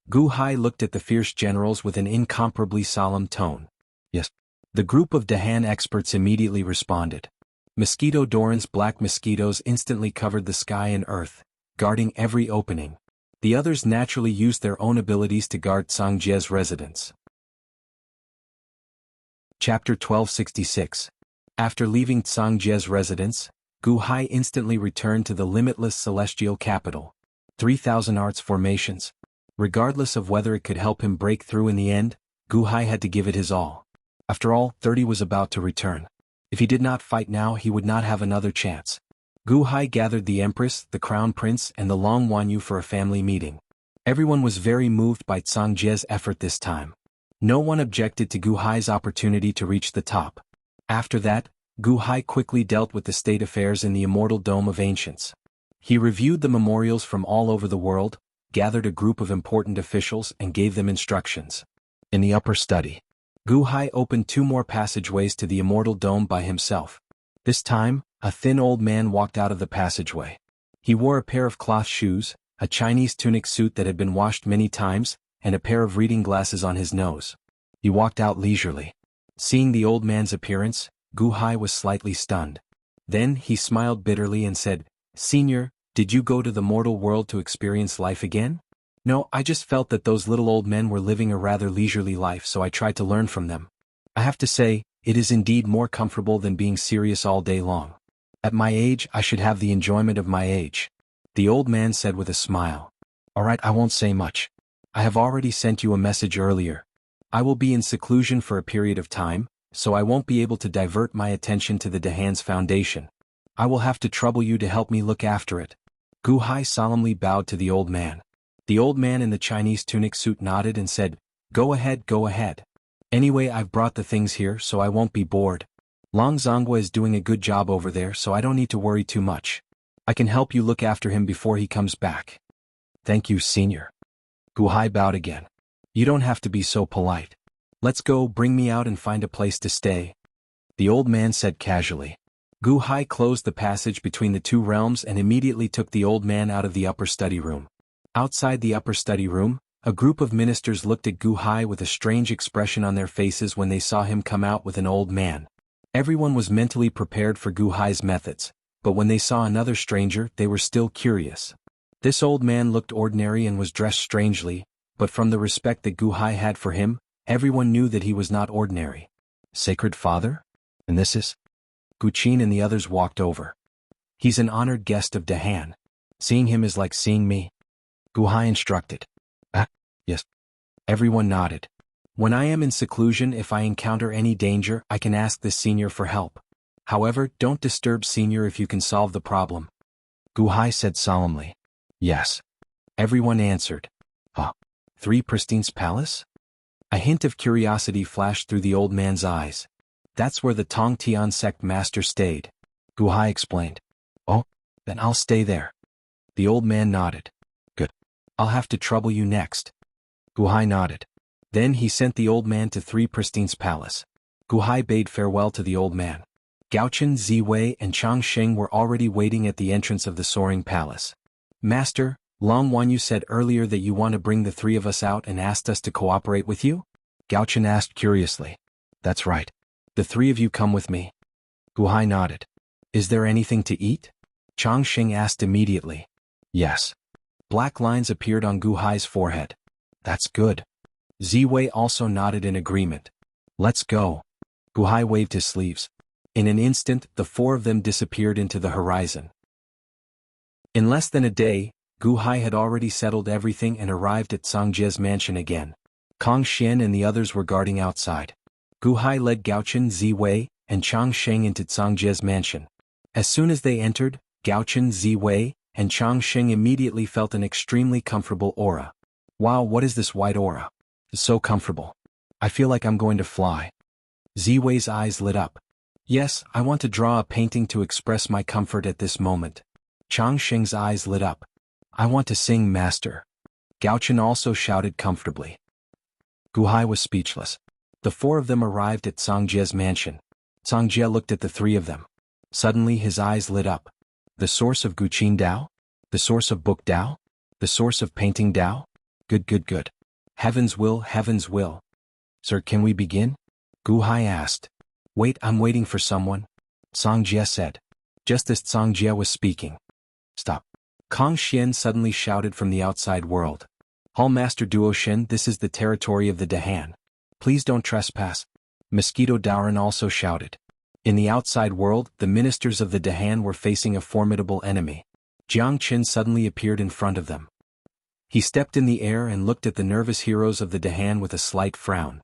Gu Hai looked at the fierce generals with an incomparably solemn tone. Yes. The group of Dahan experts immediately responded. Mosquito Daoren's black mosquitoes instantly covered the sky and earth, guarding every opening. The others naturally used their own abilities to guard Song Jie's residence. Chapter 1266. After leaving Song Jie's residence, Gu Hai instantly returned to the limitless celestial capital. 3,000 arts formations. Regardless of whether it could help him break through in the end, Gu Hai had to give it his all. After all, 30 was about to return. If he did not fight now, he would not have another chance. Gu Hai gathered the Empress, the Crown Prince, and the Long Wanyu for a family meeting. Everyone was very moved by Song Jie's effort this time. No one objected to Gu Hai's opportunity to reach the top. After that, Gu Hai quickly dealt with the state affairs in the Immortal Dome of Ancients. He reviewed the memorials from all over the world, gathered a group of important officials and gave them instructions. In the upper study, Gu Hai opened 2 more passageways to the Immortal Dome by himself. This time, a thin old man walked out of the passageway. He wore a pair of cloth shoes, a Chinese tunic suit that had been washed many times, and a pair of reading glasses on his nose. He walked out leisurely. Seeing the old man's appearance, Gu Hai was slightly stunned. Then he smiled bitterly and said, "Senior, did you go to the mortal world to experience life again?" "No, I just felt that those little old men were living a rather leisurely life, so I tried to learn from them. I have to say, it is indeed more comfortable than being serious all day long. At my age, I should have the enjoyment of my age," the old man said with a smile. "All right, I won't say much. I have already sent you a message earlier. I will be in seclusion for a period of time, so I won't be able to divert my attention to the Dahan's foundation. I will have to trouble you to help me look after it." Gu Hai solemnly bowed to the old man. The old man in the Chinese tunic suit nodded and said, Go ahead. Anyway, I've brought the things here so I won't be bored. Long Zongwa is doing a good job over there, so I don't need to worry too much. I can help you look after him before he comes back." "Thank you, Senior." Gu Hai bowed again. "You don't have to be so polite. Let's go, bring me out and find a place to stay," the old man said casually. Gu Hai closed the passage between the 2 realms and immediately took the old man out of the upper study room. Outside the upper study room, a group of ministers looked at Gu Hai with a strange expression on their faces when they saw him come out with an old man. Everyone was mentally prepared for Gu Hai's methods, but when they saw another stranger, they were still curious. This old man looked ordinary and was dressed strangely, but from the respect that Gu Hai had for him, everyone knew that he was not ordinary. "Sacred Father? And this is?" Gu Qin and the others walked over. "He's an honored guest of Dahan. Seeing him is like seeing me," Gu Hai instructed. "Ah, yes." Everyone nodded. "When I am in seclusion, if I encounter any danger, I can ask the Senior for help. However, don't disturb Senior if you can solve the problem," Gu Hai said solemnly. "Yes." Everyone answered. "Huh? 3 Pristine's palace?" A hint of curiosity flashed through the old man's eyes. "That's where the Tong Tian sect master stayed," Gu Hai explained. "Oh, then I'll stay there." The old man nodded. "Good. I'll have to trouble you next." Gu Hai nodded. Then he sent the old man to 3 Pristine's palace. Gu Hai bade farewell to the old man. Gaochen, Ziwei, and Chang Sheng were already waiting at the entrance of the soaring palace. "Master, Long Wanyu said earlier that you want to bring the 3 of us out and asked us to cooperate with you?" Gaochen asked curiously. "That's right. The 3 of you come with me." Gu Hai nodded. "Is there anything to eat?" Chang Sheng asked immediately. "Yes." Black lines appeared on Gu Hai's forehead. "That's good." Ziwei also nodded in agreement. "Let's go." Gu Hai waved his sleeves. In an instant, the 4 of them disappeared into the horizon. In less than a day, Gu Hai had already settled everything and arrived at Song Jie's mansion again. Kong Xian and the others were guarding outside. Gu Hai led Gaochen, Ziwei, and Chang Sheng into Song Jie's mansion. As soon as they entered, Gaochen, Ziwei, and Chang Sheng immediately felt an extremely comfortable aura. "Wow, what is this white aura? It's so comfortable. I feel like I'm going to fly." Ziwei's eyes lit up. Yes, I want to draw a painting to express my comfort at this moment. Chang Xing's eyes lit up. I want to sing, master. Gao Chen also shouted comfortably. Gu Hai was speechless. The four of them arrived at Song Jie's mansion. Song Jie looked at the three of them. Suddenly his eyes lit up. The source of Guqin Dao? The source of book Dao? The source of painting Dao? Good, good, good. Heaven's will, heaven's will. Sir, can we begin? Gu Hai asked. Wait, I'm waiting for someone. Song Jie said. Just as Song Jie was speaking. Stop. Kong Xian suddenly shouted from the outside world. Hall Master Duoshin, this is the territory of the Dahan. Please don't trespass. Mosquito Daoran also shouted. In the outside world, the ministers of the Dahan were facing a formidable enemy. Jiang Qin suddenly appeared in front of them. He stepped in the air and looked at the nervous heroes of the Dahan with a slight frown.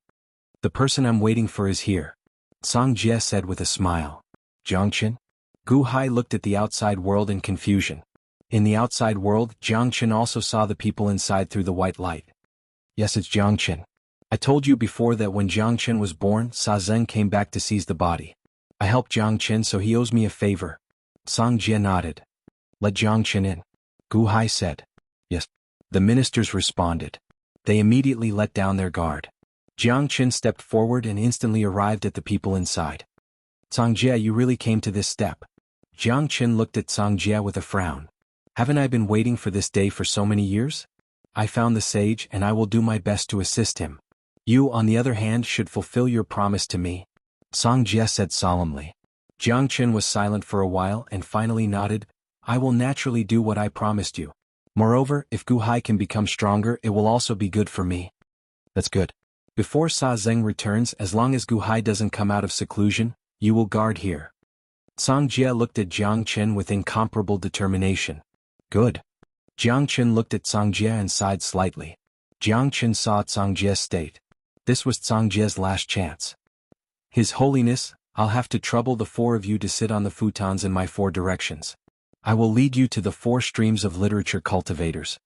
The person I'm waiting for is here. Song Jie said with a smile. Jiang Qin? Gu Hai looked at the outside world in confusion. In the outside world, Jiang Qin also saw the people inside through the white light. Yes, it's Jiang Qin. I told you before that when Jiang Qin was born, Sa Zeng came back to seize the body. I helped Jiang Qin, so he owes me a favor. Song Jie nodded. Let Jiang Qin in. Gu Hai said. Yes. The ministers responded. They immediately let down their guard. Jiang Qin stepped forward and instantly arrived at the people inside. Song Jie, you really came to this step. Jiang Qin looked at Song Jie with a frown. Haven't I been waiting for this day for so many years? I found the sage and I will do my best to assist him. You, on the other hand, should fulfill your promise to me. Song Jie said solemnly. Jiang Qin was silent for a while and finally nodded. I will naturally do what I promised you. Moreover, if Gu Hai can become stronger, it will also be good for me. That's good. Before Sa Zeng returns, as long as Gu Hai doesn't come out of seclusion, you will guard here. Song Jie looked at Jiang Qin with incomparable determination. Good. Jiang Qin looked at Song Jie and sighed slightly. Jiang Qin saw Song Jie's state. This was Song Jie's last chance. His Holiness, I'll have to trouble the four of you to sit on the futons in my four directions. I will lead you to the four streams of literature cultivators.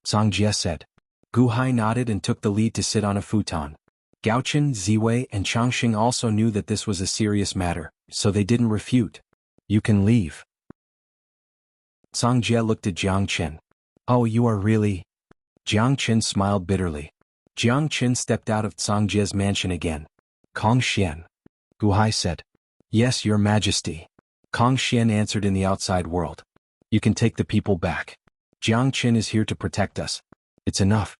Song Jie said. Gu Hai nodded and took the lead to sit on a futon. Gao Chen, Ziwei, and Changxing also knew that this was a serious matter, so they didn't refute. You can leave. Song Jie looked at Jiang Qin. Oh, you are really... Jiang Qin smiled bitterly. Jiang Qin stepped out of Song Jie's mansion again. Kong Xian. Gu Hai said. Yes, your majesty. Kong Xian answered in the outside world. You can take the people back. Jiang Qin is here to protect us. It's enough.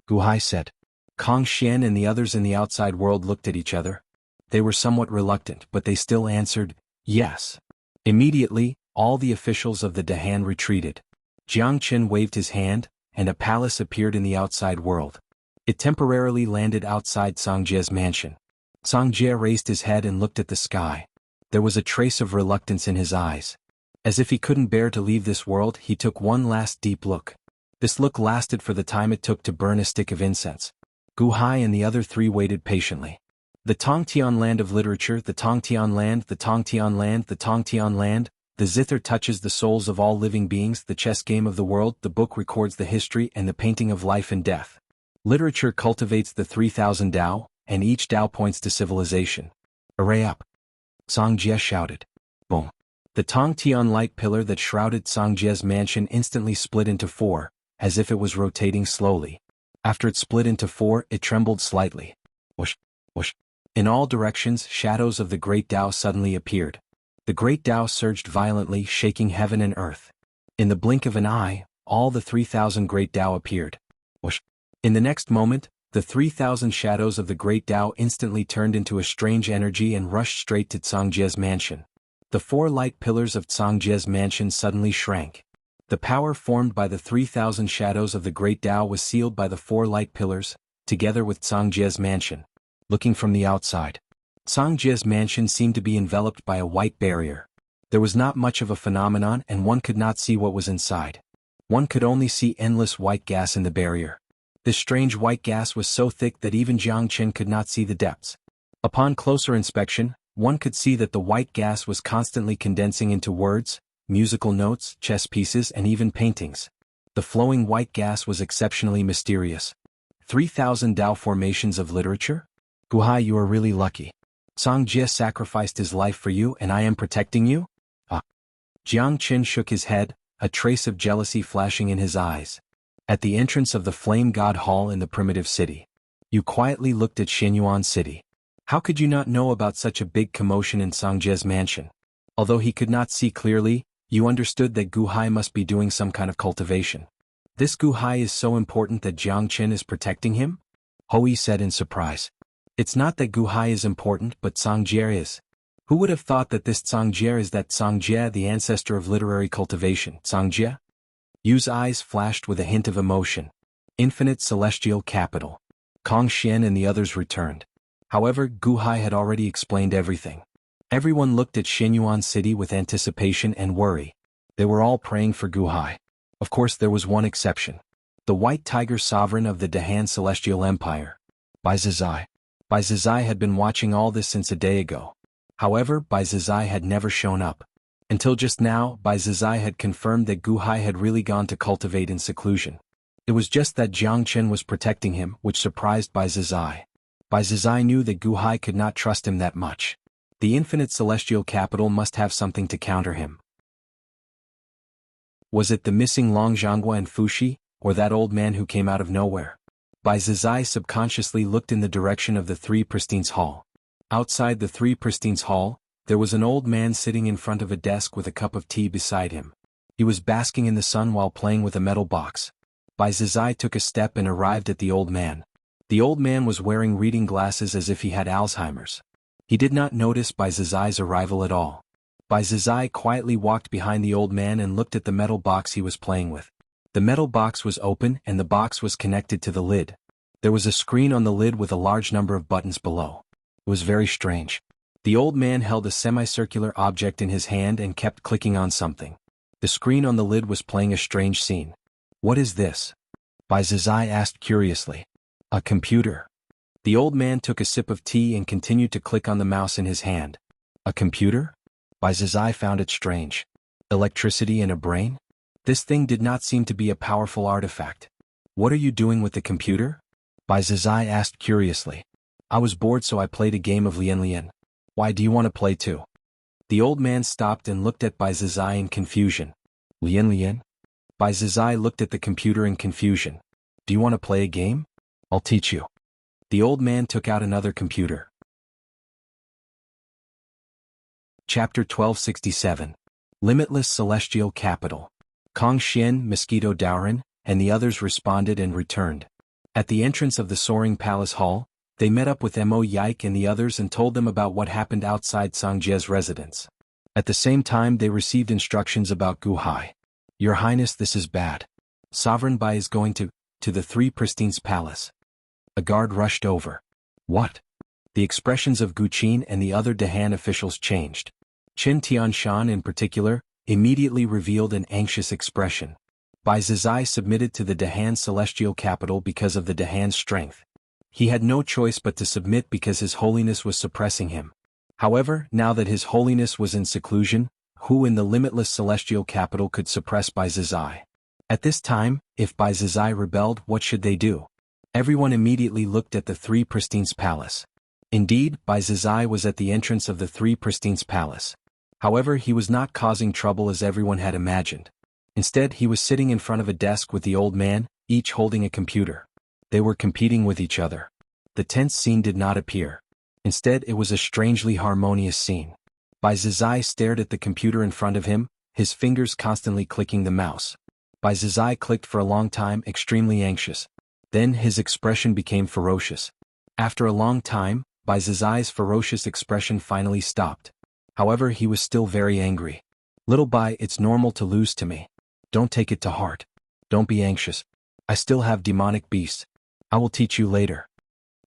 Gu Hai said. Kong Xian and the others in the outside world looked at each other. They were somewhat reluctant, but they still answered, yes. Immediately, all the officials of the Dahan retreated. Jiang Qin waved his hand, and a palace appeared in the outside world. It temporarily landed outside Song Jie's mansion. Song Jie raised his head and looked at the sky. There was a trace of reluctance in his eyes. As if he couldn't bear to leave this world, he took one last deep look. This look lasted for the time it took to burn a stick of incense. Gu Hai and the other three waited patiently. The Tongtian land of literature, the Tongtian land, the Tongtian land, the Tongtian land. The zither touches the souls of all living beings, the chess game of the world, the book records the history and the painting of life and death. Literature cultivates the 3,000 Dao, and each Dao points to civilization. Array up! Song Jie shouted. Boom! The Tongtian light pillar that shrouded Song Jie's mansion instantly split into four, as if it was rotating slowly. After it split into four, it trembled slightly. Whoosh! Whoosh! In all directions, shadows of the great Dao suddenly appeared. The great Dao surged violently, shaking heaven and earth. In the blink of an eye, all the 3,000 great Dao appeared. Whoosh! In the next moment, the 3,000 shadows of the great Dao instantly turned into a strange energy and rushed straight to Song Jie's mansion. The four light pillars of Song Jie's mansion suddenly shrank. The power formed by the 3,000 shadows of the great Dao was sealed by the four light pillars, together with Song Jie's mansion. Looking from the outside, Song Jie's mansion seemed to be enveloped by a white barrier. There was not much of a phenomenon and one could not see what was inside. One could only see endless white gas in the barrier. This strange white gas was so thick that even Jiang Qin could not see the depths. Upon closer inspection, one could see that the white gas was constantly condensing into words, musical notes, chess pieces and even paintings. The flowing white gas was exceptionally mysterious. 3,000 Dao formations of literature? Gu Hai, you are really lucky. Song Jie sacrificed his life for you and I am protecting you? Ah. Jiang Qin shook his head, a trace of jealousy flashing in his eyes. At the entrance of the Flame God Hall in the primitive city, you quietly looked at Xinyuan City. How could you not know about such a big commotion in Song Jie's mansion? Although he could not see clearly, you understood that Gu Hai must be doing some kind of cultivation. This Gu Hai is so important that Jiang Qin is protecting him? Hui said in surprise. It's not that Gu Hai is important but Song Jie is. Who would have thought that this Song Jie is that Song Jie, the ancestor of literary cultivation? Song Jie? Yu's eyes flashed with a hint of emotion. Infinite celestial capital. Kong Xian and the others returned. However, Gu Hai had already explained everything. Everyone looked at Xinyuan City with anticipation and worry. They were all praying for Gu Hai. Of course there was one exception. The White Tiger sovereign of the Dahan Celestial Empire. Bai Zizai. Bai Zizai had been watching all this since a day ago. However, Bai Zizai had never shown up. Until just now, Bai Zizai had confirmed that Gu Hai had really gone to cultivate in seclusion. It was just that Jiang Qin was protecting him, which surprised Bai Zizai. Bai Zizai knew that Gu Hai could not trust him that much. The infinite celestial capital must have something to counter him. Was it the missing Long Zhanghua and Fuxi, or that old man who came out of nowhere? Bai Zizai subconsciously looked in the direction of the Three Pristines Hall. Outside the Three Pristines Hall, there was an old man sitting in front of a desk with a cup of tea beside him. He was basking in the sun while playing with a metal box. Bai Zizai took a step and arrived at the old man. The old man was wearing reading glasses as if he had Alzheimer's. He did not notice Bai Zizai's arrival at all. Bai Zizai quietly walked behind the old man and looked at the metal box he was playing with. The metal box was open and the box was connected to the lid. There was a screen on the lid with a large number of buttons below. It was very strange. The old man held a semicircular object in his hand and kept clicking on something. The screen on the lid was playing a strange scene. What is this? Bai Zizai asked curiously. A computer. The old man took a sip of tea and continued to click on the mouse in his hand. A computer? Bai Zizai found it strange. Electricity in a brain? This thing did not seem to be a powerful artifact. What are you doing with the computer? Bai Zizai asked curiously. I was bored so I played a game of Lian Lian. Why do you want to play too? The old man stopped and looked at Bai Zizai in confusion. Lian Lian? Bai Zizai looked at the computer in confusion. Do you want to play a game? I'll teach you. The old man took out another computer. Chapter 1267. Limitless Celestial Capital. Kong Xian, Mosquito Daoran, and the others responded and returned. At the entrance of the Soaring Palace Hall, they met up with Mo Yike and the others and told them about what happened outside Song Jie's residence. At the same time they received instructions about Gu Hai. Your Highness, this is bad. Sovereign Bai is going to the Three Pristines Palace. A guard rushed over. What? The expressions of Gu Qin and the other Dahan officials changed. Qin Tianshan in particular, immediately revealed an anxious expression. Bai Zizai submitted to the Dahan celestial capital because of the Dahan's strength. He had no choice but to submit because His Holiness was suppressing him. However, now that His Holiness was in seclusion, who in the limitless celestial capital could suppress Bai Zizai? At this time, if Bai Zizai rebelled, what should they do? Everyone immediately looked at the Three Pristines Palace. Indeed, Bai Zizai was at the entrance of the Three Pristines Palace. However, he was not causing trouble as everyone had imagined. Instead, he was sitting in front of a desk with the old man, each holding a computer. They were competing with each other. The tense scene did not appear. Instead, it was a strangely harmonious scene. Bai Zizai stared at the computer in front of him, his fingers constantly clicking the mouse. Bai Zizai clicked for a long time, extremely anxious. Then his expression became ferocious. After a long time, Bai Zizai's ferocious expression finally stopped. However, he was still very angry. Little Bai, it's normal to lose to me. Don't take it to heart. Don't be anxious. I still have demonic beasts. I will teach you later.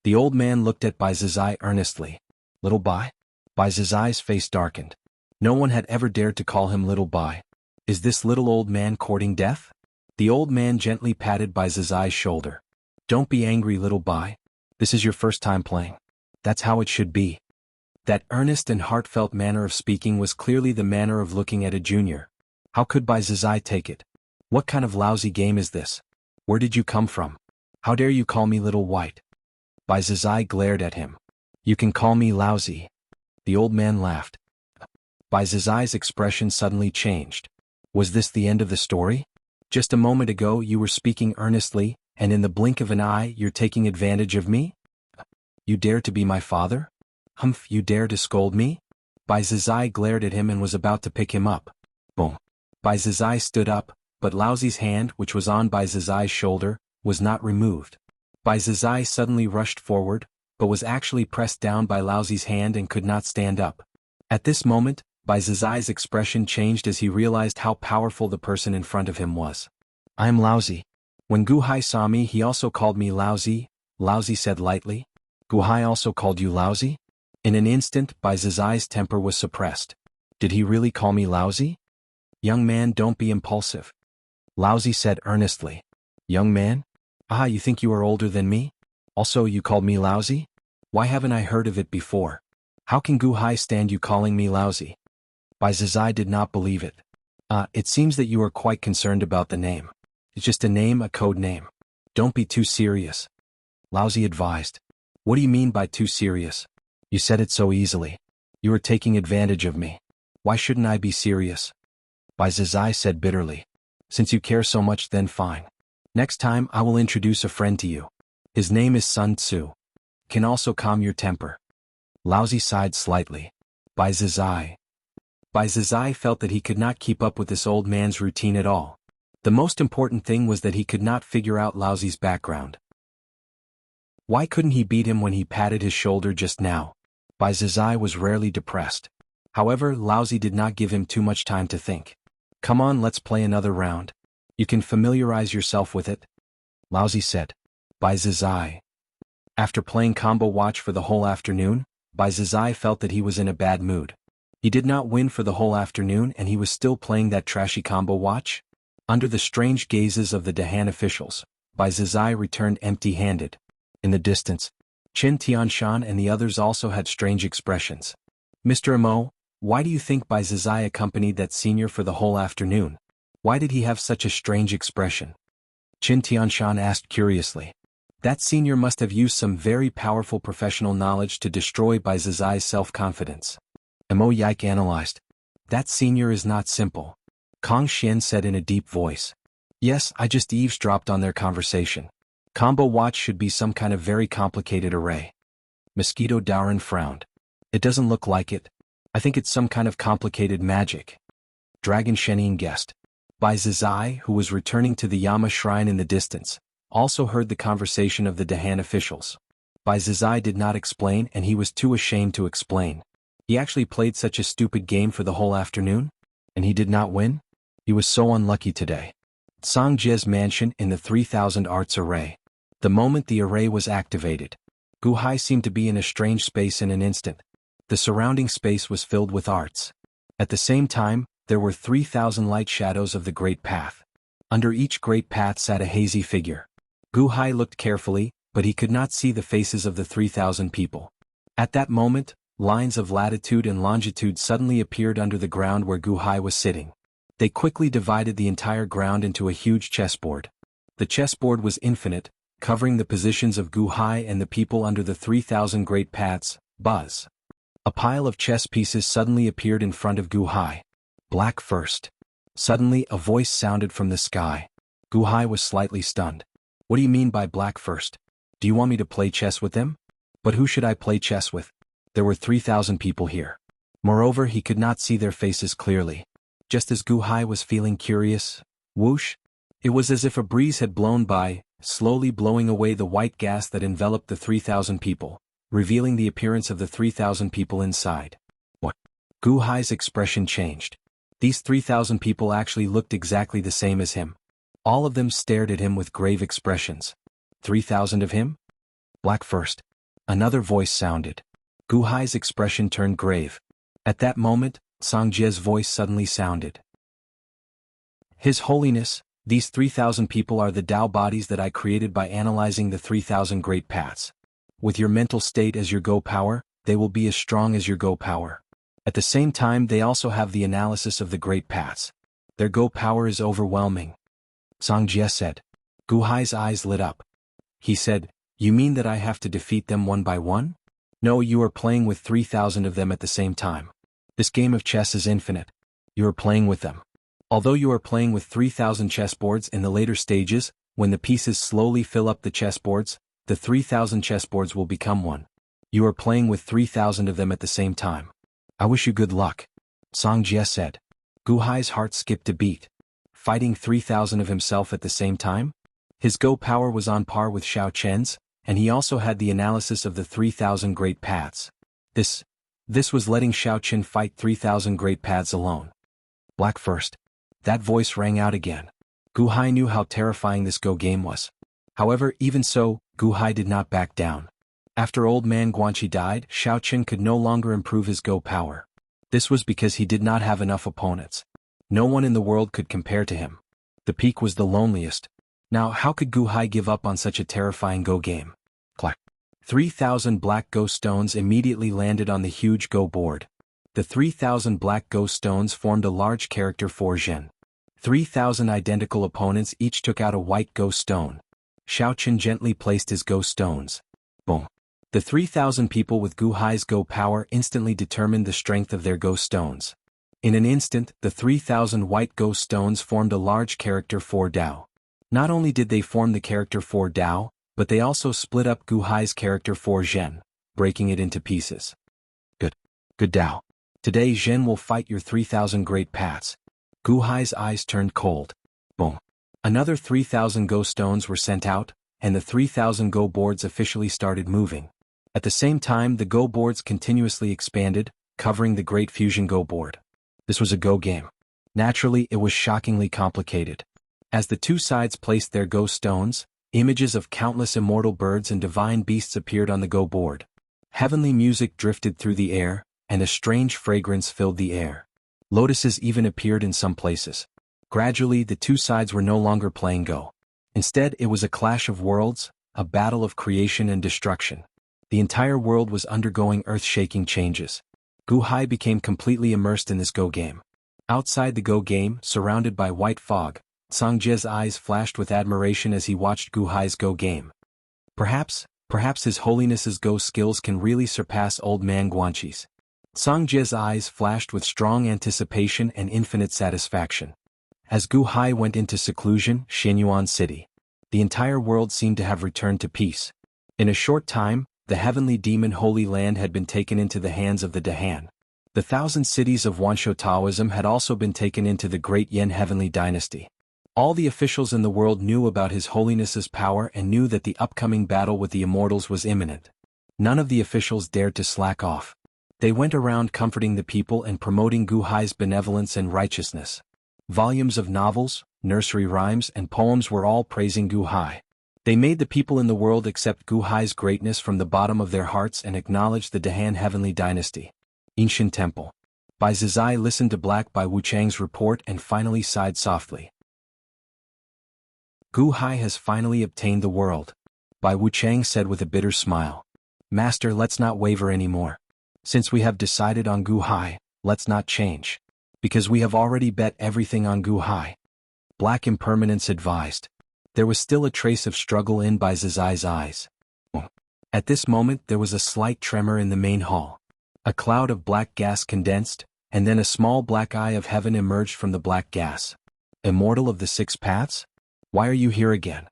The old man looked at Bai Zizai earnestly. Little Bai? Bai Zizai's face darkened. No one had ever dared to call him Little Bai. Is this little old man courting death? The old man gently patted Bai Zizai's shoulder. Don't be angry, Little Bai. This is your first time playing. That's how it should be. That earnest and heartfelt manner of speaking was clearly the manner of looking at a junior. How could Bai Zizai take it? What kind of lousy game is this? Where did you come from? How dare you call me Little White? Bai Zizai glared at him. You can call me lousy, The old man laughed. Bai Zizai's expression suddenly changed. Was this the end of the story? Just a moment ago you were speaking earnestly, and in the blink of an eye you're taking advantage of me? You dare to be my father? Humph, you dare to scold me? Bai Zizai glared at him and was about to pick him up. Boom. Bai Zizai stood up, but Laozi's hand, which was on Bai Zizai's shoulder, was not removed. Bai Zizai suddenly rushed forward, but was actually pressed down by Laozi's hand and could not stand up. At this moment, Bai Zizai's expression changed as he realized how powerful the person in front of him was. I am Laozi. When Gu Hai saw me he also called me Laozi, Laozi said lightly. Gu Hai also called you Laozi? In an instant Bai Zizai's temper was suppressed. Did he really call me Laozi? Young man, don't be impulsive. Laozi said earnestly. Young man? Ah, you think you are older than me? Also you called me Laozi? Why haven't I heard of it before? How can Gu Hai stand you calling me Laozi? Bai Zizai did not believe it. It seems that you are quite concerned about the name. It's just a name, a code name. Don't be too serious. Laozi advised. What do you mean by too serious? You said it so easily. You are taking advantage of me. Why shouldn't I be serious? Bai Zizai said bitterly. Since you care so much, then fine. Next time I will introduce a friend to you. His name is Sun Tzu. Can also calm your temper. Laozi sighed slightly. Bai Zizai felt that he could not keep up with this old man's routine at all. The most important thing was that he could not figure out Laozi's background. Why couldn't he beat him when he patted his shoulder just now? Bai Zizai was rarely depressed. However, Laozi did not give him too much time to think. Come on, let's play another round. You can familiarize yourself with it. Laozi said. Bai Zizai. After playing combo watch for the whole afternoon, Bai Zizai felt that he was in a bad mood. He did not win for the whole afternoon and he was still playing that trashy combo watch? Under the strange gazes of the Dahan officials, Bai Zizai returned empty-handed. In the distance, Qin Tianshan and the others also had strange expressions. Mr. Amo, why do you think Bai Zizai accompanied that senior for the whole afternoon? Why did he have such a strange expression? Qin Tianshan asked curiously. That senior must have used some very powerful professional knowledge to destroy Bai Zizai's self-confidence. Amo Yike analyzed. That senior is not simple. Kong Xian said in a deep voice. Yes, I just eavesdropped on their conversation. Combo watch should be some kind of very complicated array. Mosquito Daoran frowned. It doesn't look like it. I think it's some kind of complicated magic. Dragon Shenin guessed. Bai Zizai, who was returning to the Yama shrine in the distance, also heard the conversation of the Dahan officials. Bai Zizai did not explain and he was too ashamed to explain. He actually played such a stupid game for the whole afternoon? And he did not win? He was so unlucky today. Song Jie's mansion in the 3000 arts array. The moment the array was activated, Gu Hai seemed to be in a strange space in an instant. The surrounding space was filled with arts. At the same time, there were 3000 light shadows of the Great Path. Under each Great Path sat a hazy figure. Gu Hai looked carefully, but he could not see the faces of the 3000 people. At that moment, lines of latitude and longitude suddenly appeared under the ground where Gu Hai was sitting. They quickly divided the entire ground into a huge chessboard. The chessboard was infinite, covering the positions of Gu Hai and the people under the 3000 Great Paths. Buzz. A pile of chess pieces suddenly appeared in front of Gu Hai. Black first. Suddenly a voice sounded from the sky. Gu Hai was slightly stunned. What do you mean by black first? Do you want me to play chess with them? But who should I play chess with? There were 3000 people here. Moreover, he could not see their faces clearly. Just as Gu Hai was feeling curious, whoosh! It was as if a breeze had blown by, slowly blowing away the white gas that enveloped the 3000 people, revealing the appearance of the 3000 people inside. What? Gu Hai's expression changed. These 3000 people actually looked exactly the same as him. All of them stared at him with grave expressions. 3000 of him? Black first. Another voice sounded. Gu Hai's expression turned grave. At that moment, Song Jie's voice suddenly sounded. His Holiness, these 3000 people are the Tao bodies that I created by analyzing the 3000 Great Paths. With your mental state as your Go power, they will be as strong as your Go power. At the same time, they also have the analysis of the Great Paths. Their Go power is overwhelming. Song Jie said. Gu Hai's eyes lit up. He said, you mean that I have to defeat them one by one? No, you are playing with 3,000 of them at the same time. This game of chess is infinite. You are playing with them. Although you are playing with 3,000 chessboards in the later stages, when the pieces slowly fill up the chessboards, the 3,000 chessboards will become one. You are playing with 3,000 of them at the same time. I wish you good luck. Song Jie said. Gu Hai's heart skipped a beat. Fighting 3,000 of himself at the same time? His Go power was on par with Xiao Chen's, and he also had the analysis of the 3,000 great paths. This was letting Xiao Chen fight 3,000 great paths alone. Black first. That voice rang out again. Gu Hai knew how terrifying this Go game was. However, even so, Gu Hai did not back down. After old man Guanqi died, Xiao Chen could no longer improve his Go power. This was because he did not have enough opponents. No one in the world could compare to him. The peak was the loneliest. Now how could Gu Hai give up on such a terrifying Go game? Clack. 3,000 black Go stones immediately landed on the huge Go board. The 3,000 black Go stones formed a large character for Zhen. 3,000 identical opponents each took out a white Go stone. Xiao Chen gently placed his Go stones. Boom. The 3,000 people with Gu Hai's Go power instantly determined the strength of their Go stones. In an instant, the 3,000 white Go stones formed a large character for Dao. Not only did they form the character for Dao, but they also split up Gu Hai's character for Zhen, breaking it into pieces. Good Dao. Today Zhen will fight your 3,000 great paths. Gu Hai's eyes turned cold. Boom. Another 3,000 Go stones were sent out, and the 3,000 Go boards officially started moving. At the same time, the Go boards continuously expanded, covering the Great Fusion Go board. This was a Go game. Naturally, it was shockingly complicated. As the two sides placed their Go stones, images of countless immortal birds and divine beasts appeared on the Go board. Heavenly music drifted through the air, and a strange fragrance filled the air. Lotuses even appeared in some places. Gradually, the two sides were no longer playing Go. Instead, it was a clash of worlds, a battle of creation and destruction. The entire world was undergoing earth-shaking changes. Gu Hai became completely immersed in this Go game. Outside the Go game, surrounded by white fog, Song Jie's eyes flashed with admiration as he watched Gu Hai's Go game. Perhaps His Holiness's Go skills can really surpass old man Guanqi's. Song Jie's eyes flashed with strong anticipation and infinite satisfaction. As Gu Hai went into seclusion, Xianyuan City, the entire world seemed to have returned to peace. In a short time, the heavenly demon Holy Land had been taken into the hands of the Dahan. The 1,000 cities of Wanshou Taoism had also been taken into the Great Yan Heavenly Dynasty. All the officials in the world knew about His Holiness's power and knew that the upcoming battle with the Immortals was imminent. None of the officials dared to slack off. They went around comforting the people and promoting Gu Hai's benevolence and righteousness. Volumes of novels, nursery rhymes, and poems were all praising Gu Hai. They made the people in the world accept Gu Hai's greatness from the bottom of their hearts and acknowledge the Dahan Heavenly Dynasty. Ancient Temple. Bai Zizai listened to Black Bai Wuchang's report and finally sighed softly. Gu Hai has finally obtained the world. Bai Wuchang said with a bitter smile. Master, let's not waver anymore. Since we have decided on Gu Hai, let's not change. Because we have already bet everything on Gu Hai. Black Impermanence advised. There was still a trace of struggle in Bai Zizai's eyes. At this moment there was a slight tremor in the main hall. A cloud of black gas condensed, and then a small black eye of heaven emerged from the black gas. Immortal of the Six Paths? Why are you here again?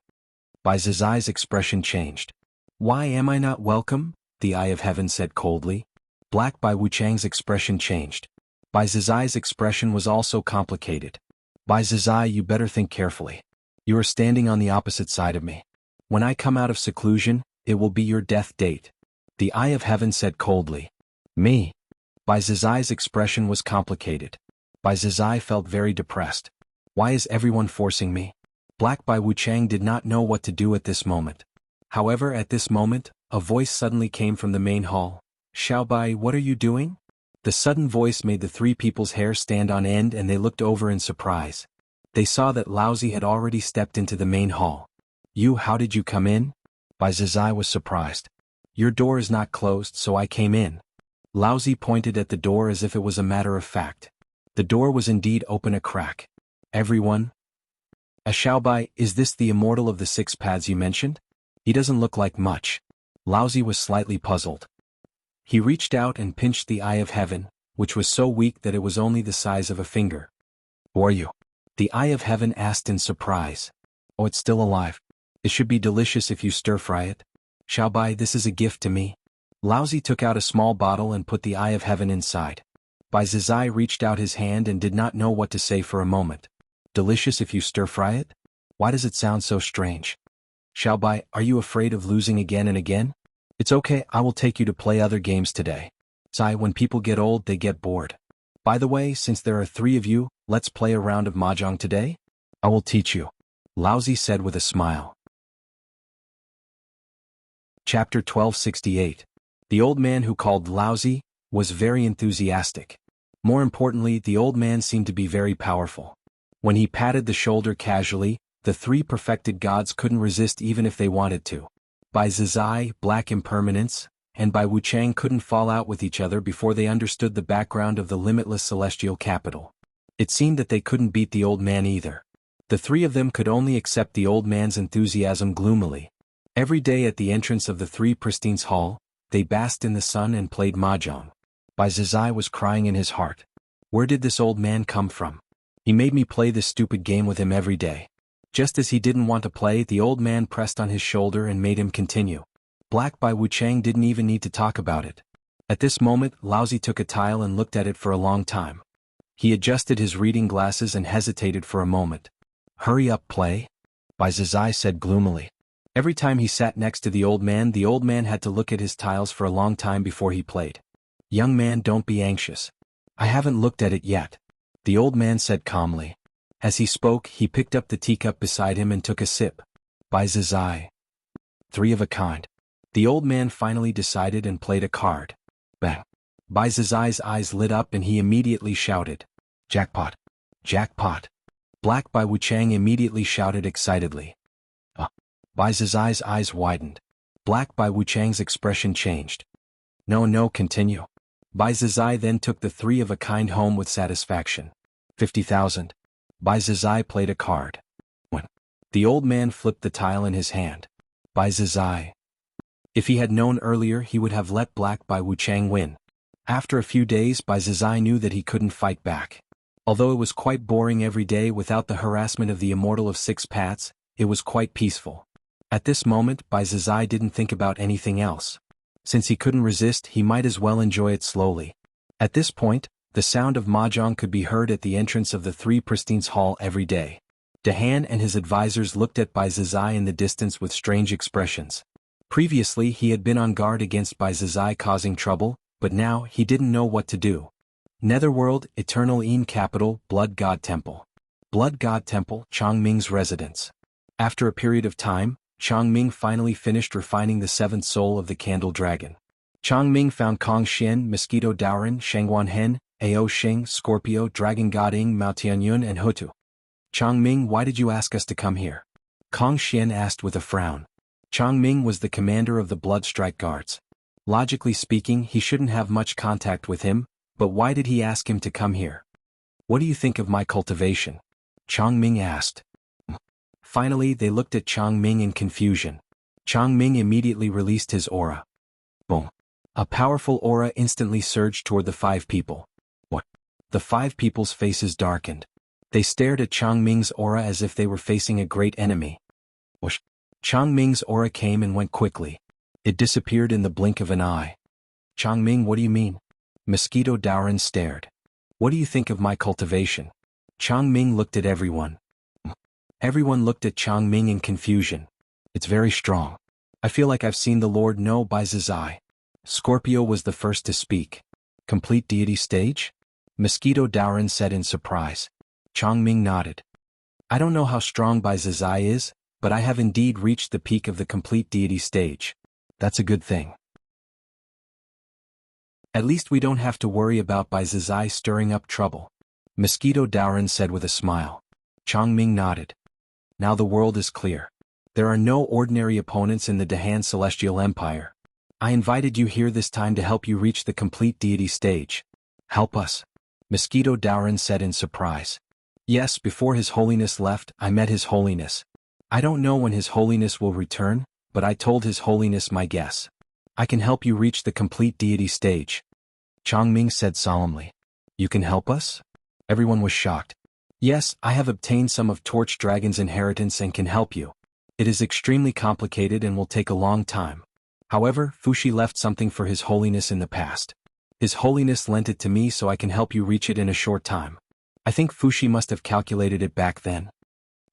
Bai Zizai's expression changed. Why am I not welcome? The eye of heaven said coldly. Black Bai Wuchang's expression changed. Bai Zizai's expression was also complicated. Bai Zizai, you better think carefully. You are standing on the opposite side of me. When I come out of seclusion, it will be your death date. The eye of heaven said coldly. Me? Bai Zizai's expression was complicated. Bai Zizai felt very depressed. Why is everyone forcing me? Black Bai Wuchang did not know what to do at this moment. However, at this moment, a voice suddenly came from the main hall. Xiao Bai, what are you doing? The sudden voice made the three people's hair stand on end and they looked over in surprise. They saw that Laozi had already stepped into the main hall. How did you come in? Bai Zizai was surprised. Your door is not closed, so I came in. Laozi pointed at the door as if it was a matter of fact. The door was indeed open a crack. Everyone? Xiao Bai, is this the immortal of the six paths you mentioned? He doesn't look like much. Laozi was slightly puzzled. He reached out and pinched the eye of heaven, which was so weak that it was only the size of a finger. Who are you? The eye of heaven asked in surprise. Oh, it's still alive. It should be delicious if you stir-fry it. Xiaobai, this is a gift to me. Laozi took out a small bottle and put the eye of heaven inside. Bai Zizai reached out his hand and did not know what to say for a moment. Delicious if you stir-fry it? Why does it sound so strange? Xiaobai, are you afraid of losing again and again? It's okay, I will take you to play other games today. Zai, when people get old they get bored. By the way, since there are 3 of you, let's play a round of mahjong today? I will teach you. Laozi said with a smile. Chapter 1268. The old man who called Laozi was very enthusiastic. More importantly, the old man seemed to be very powerful. When he patted the shoulder casually, the 3 perfected gods couldn't resist even if they wanted to. Bai Zizai, Black Impermanence, and Bai Wuchang couldn't fall out with each other before they understood the background of the limitless celestial capital. It seemed that they couldn't beat the old man either. The 3 of them could only accept the old man's enthusiasm gloomily. Every day at the entrance of the 3 Pristine's hall, they basked in the sun and played mahjong. Bai Zizai was crying in his heart. Where did this old man come from? He made me play this stupid game with him every day. Just as he didn't want to play, the old man pressed on his shoulder and made him continue. Black Bai Wuchang didn't even need to talk about it. At this moment, Laozi took a tile and looked at it for a long time. He adjusted his reading glasses and hesitated for a moment. Hurry up, play? Bai Zizai said gloomily. Every time he sat next to the old man had to look at his tiles for a long time before he played. Young man, don't be anxious. I haven't looked at it yet. The old man said calmly. As he spoke, he picked up the teacup beside him and took a sip. Bai Zizai. 3 of a kind. The old man finally decided and played a card. Bang. Bai Zizai's eyes lit up and he immediately shouted. Jackpot. Jackpot. Black Bai Wuchang immediately shouted excitedly. Bai Zizai's eyes widened. Black Bai Wuchang's expression changed. No, continue. Bai Zizai then took the 3 of a kind home with satisfaction. 50,000. Bai Zizai played a card. When the old man flipped the tile in his hand. Bai Zizai. If he had known earlier, he would have let Black Bai Wuchang win. After a few days, Bai Zizai knew that he couldn't fight back. Although it was quite boring every day without the harassment of the immortal of 6 paths, it was quite peaceful. At this moment, Bai Zizai didn't think about anything else. Since he couldn't resist, he might as well enjoy it slowly. At this point, the sound of mahjong could be heard at the entrance of the 3 Pristine's hall every day. Dahan and his advisors looked at Bai Zizai in the distance with strange expressions. Previously he had been on guard against Bai Zizai causing trouble, but now he didn't know what to do. Netherworld, Eternal Een Capital, Blood God Temple. Blood God Temple, Changming's residence. After a period of time, Changming finally finished refining the 7th soul of the Candle Dragon. Changming found Kong Xian, Mosquito Daoran, Shangwan Hen, Ao Xing, Scorpio, Dragon God Ing, Mao Tianyun and Hutu. Changming, why did you ask us to come here? Kong Xian asked with a frown. Changming was the commander of the Blood Strike Guards. Logically speaking, he shouldn't have much contact with him, but why did he ask him to come here? What do you think of my cultivation? Changming asked. Finally, they looked at Changming in confusion. Changming immediately released his aura. Boom. A powerful aura instantly surged toward the 5 people. What? The 5 people's faces darkened. They stared at Changming's aura as if they were facing a great enemy. Whoosh. Changming's aura came and went quickly. It disappeared in the blink of an eye. Changming, what do you mean? Mosquito Daoran stared. What do you think of my cultivation? Changming looked at everyone. Everyone looked at Changming in confusion. It's very strong. I feel like I've seen the Lord No Bai Zizai. Scorpio was the first to speak. Complete deity stage? Mosquito Daoran said in surprise. Changming nodded. I don't know how strong Bai Zizai is, but I have indeed reached the peak of the complete deity stage. That's a good thing. At least we don't have to worry about Bai Zizai stirring up trouble. Mosquito Daoran said with a smile. Changming nodded. Now the world is clear. There are no ordinary opponents in the Dahan Celestial Empire. I invited you here this time to help you reach the complete deity stage. Help us. Mosquito Daoran said in surprise. Yes, before His Holiness left, I met His Holiness. I don't know when His Holiness will return, but I told His Holiness my guess. I can help you reach the complete deity stage. Changming said solemnly. You can help us? Everyone was shocked. Yes, I have obtained some of Torch Dragon's inheritance and can help you. It is extremely complicated and will take a long time. However, Fuxi left something for His Holiness in the past. His Holiness lent it to me so I can help you reach it in a short time. I think Fuxi must have calculated it back then.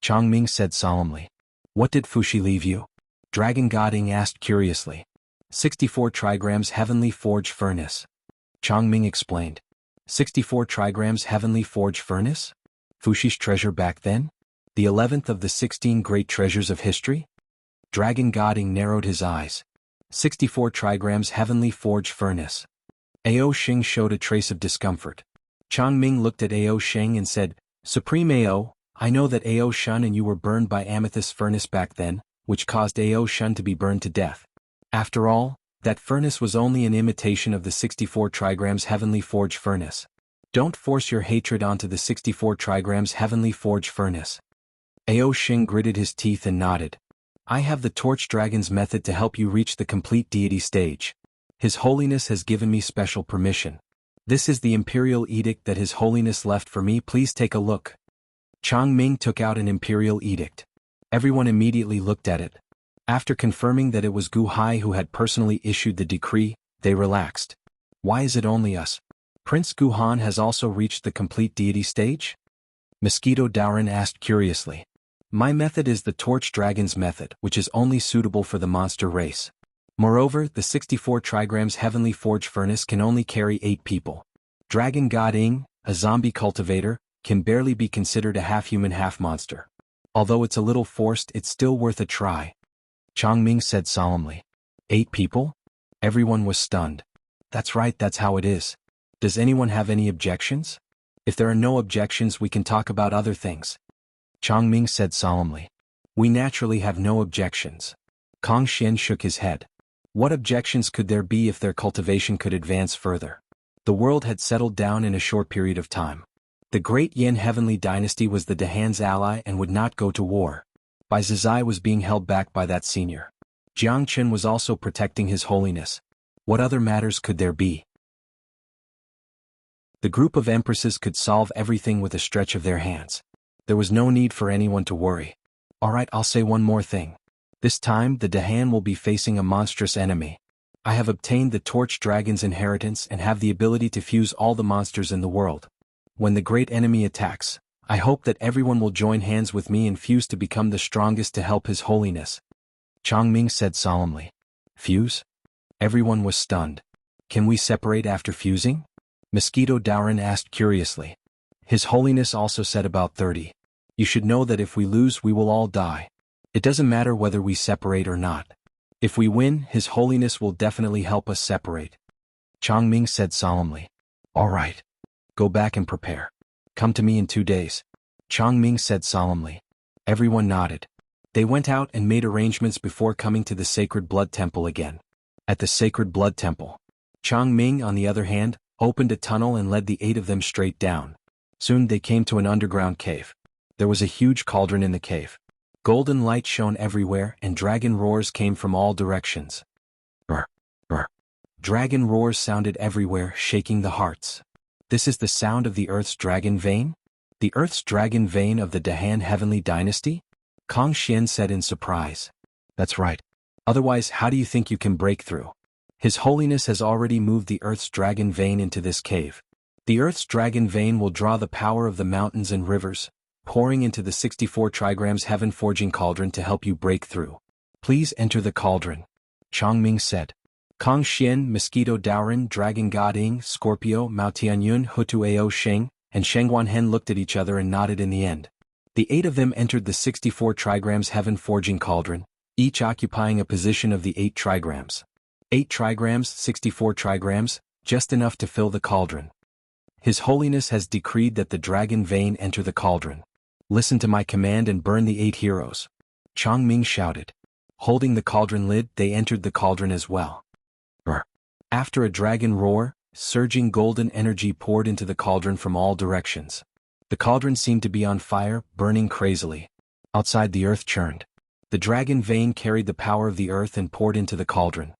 Changming said solemnly. What did Fuxi leave you? Dragon God Ing asked curiously. 64 trigrams Heavenly Forge Furnace. Changming explained. 64 trigrams Heavenly Forge Furnace? Fuxi's treasure back then? The 11th of the 16 great treasures of history? Dragon God Ing narrowed his eyes. 64 trigrams Heavenly Forge Furnace. Ao Sheng showed a trace of discomfort. Changming looked at Ao Sheng and said, Supreme Ao, I know that Ao Shun and you were burned by Amethyst Furnace back then, which caused Ao Shun to be burned to death. After all, that furnace was only an imitation of the 64 trigrams Heavenly Forge Furnace. Don't force your hatred onto the 64 trigrams Heavenly Forge Furnace. Ao Sheng gritted his teeth and nodded. I have the Torch Dragon's method to help you reach the complete deity stage. His Holiness has given me special permission. This is the Imperial Edict that His Holiness left for me. Please take a look. Changming took out an Imperial Edict. Everyone immediately looked at it. After confirming that it was Gu Hai who had personally issued the decree, they relaxed. Why is it only us? Prince Gu Han has also reached the complete deity stage? Mosquito Dauren asked curiously. My method is the Torch Dragon's method, which is only suitable for the monster race. Moreover, the 64 trigrams Heavenly Forge Furnace can only carry 8 people. Dragon God Ing, a zombie cultivator, can barely be considered a half-human half-monster. Although it's a little forced, it's still worth a try. Changming said solemnly. 8 people? Everyone was stunned. That's right, that's how it is. Does anyone have any objections? If there are no objections, we can talk about other things. Changming said solemnly. We naturally have no objections. Kong Xian shook his head. What objections could there be if their cultivation could advance further? The world had settled down in a short period of time. The great Yin Heavenly Dynasty was the Dahan's ally and would not go to war. Bai Zizai was being held back by that senior. Jiang Chen was also protecting His Holiness. What other matters could there be? The group of empresses could solve everything with a stretch of their hands. There was no need for anyone to worry. Alright, I'll say one more thing. This time, the Dahan will be facing a monstrous enemy. I have obtained the Torch Dragon's inheritance and have the ability to fuse all the monsters in the world. When the great enemy attacks, I hope that everyone will join hands with me and fuse to become the strongest to help His Holiness. Changming said solemnly. Fuse? Everyone was stunned. Can we separate after fusing? Mosquito Dauren asked curiously. His Holiness also said about 30. You should know that if we lose, we will all die. It doesn't matter whether we separate or not. If we win, His Holiness will definitely help us separate. Changming said solemnly. All right. Go back and prepare. Come to me in 2 days. Changming said solemnly. Everyone nodded. They went out and made arrangements before coming to the Sacred Blood Temple again. At the Sacred Blood Temple, Changming, on the other hand, opened a tunnel and led the 8 of them straight down. Soon they came to an underground cave. There was a huge cauldron in the cave. Golden light shone everywhere and dragon roars came from all directions. Brr, brr. Dragon roars sounded everywhere, shaking the hearts. This is the sound of the Earth's dragon vein? The Earth's dragon vein of the Dahan Heavenly Dynasty? Kong Xian said in surprise. That's right. Otherwise, how do you think you can break through? His Holiness has already moved the Earth's dragon vein into this cave. The Earth's dragon vein will draw the power of the mountains and rivers, pouring into the 64 trigrams heaven forging cauldron to help you break through. Please enter the cauldron. Changming said. Kong Xian, Mosquito Dauren, Dragon God Ing, Scorpio, Mao Tianyun, Hutu Ao Sheng, and Shengguan Hen looked at each other and nodded in the end. The 8 of them entered the 64 trigrams heaven forging cauldron, each occupying a position of the 8 trigrams. 8 trigrams, 64 trigrams, just enough to fill the cauldron. His Holiness has decreed that the dragon vein enter the cauldron. Listen to my command and burn the 8 heroes. Changming shouted. Holding the cauldron lid, they entered the cauldron as well. Brr. After a dragon roar, surging golden energy poured into the cauldron from all directions. The cauldron seemed to be on fire, burning crazily. Outside, the earth churned. The dragon vein carried the power of the earth and poured into the cauldron.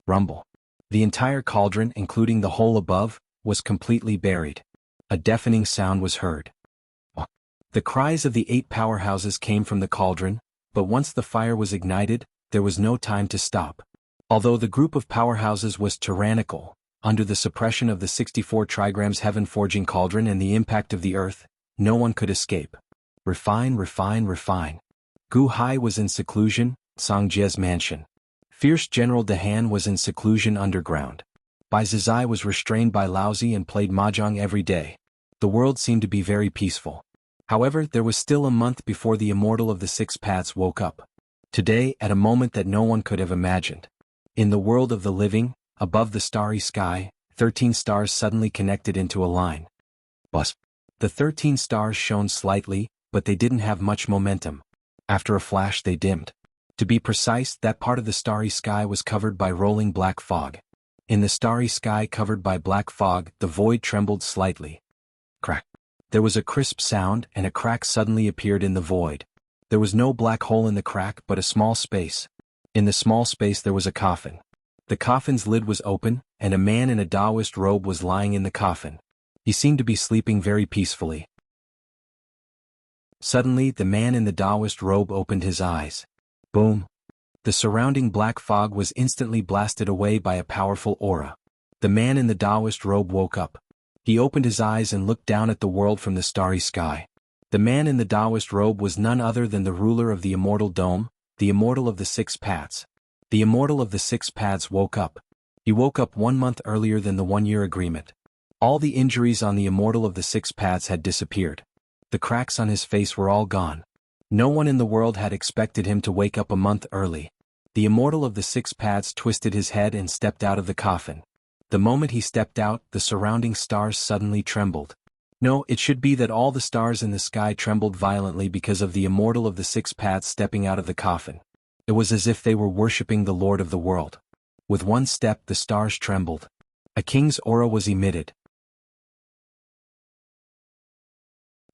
Rumble. The entire cauldron, including the hole above, was completely buried. A deafening sound was heard. The cries of the 8 powerhouses came from the cauldron, but once the fire was ignited, there was no time to stop. Although the group of powerhouses was tyrannical, under the suppression of the 64 trigrams heaven-forging cauldron and the impact of the earth, no one could escape. Refine. Gu Hai was in seclusion, Songjie's mansion. Fierce General Dahan was in seclusion underground. Bai Zizai was restrained by Laozi and played mahjong every day. The world seemed to be very peaceful. However, there was still a month before the Immortal of the 6 Paths woke up. Today, at a moment that no one could have imagined. In the world of the living, above the starry sky, 13 stars suddenly connected into a line. Bus. The 13 stars shone slightly, but they didn't have much momentum. After a flash they dimmed. To be precise, that part of the starry sky was covered by rolling black fog. In the starry sky covered by black fog, the void trembled slightly. Crack. There was a crisp sound, and a crack suddenly appeared in the void. There was no black hole in the crack but a small space. In the small space there was a coffin. The coffin's lid was open, and a man in a Taoist robe was lying in the coffin. He seemed to be sleeping very peacefully. Suddenly, the man in the Taoist robe opened his eyes. Boom! The surrounding black fog was instantly blasted away by a powerful aura. The man in the Taoist robe woke up. He opened his eyes and looked down at the world from the starry sky. The man in the Taoist robe was none other than the ruler of the Immortal Dome, the Immortal of the 6 Paths. The Immortal of the 6 Paths woke up. He woke up 1 month earlier than the 1-year agreement. All the injuries on the Immortal of the 6 Paths had disappeared. The cracks on his face were all gone. No one in the world had expected him to wake up a month early. The Immortal of the 6 Paths twisted his head and stepped out of the coffin. The moment he stepped out, the surrounding stars suddenly trembled. No, it should be that all the stars in the sky trembled violently because of the Immortal of the 6 Paths stepping out of the coffin. It was as if they were worshipping the Lord of the world. With one step the stars trembled. A king's aura was emitted.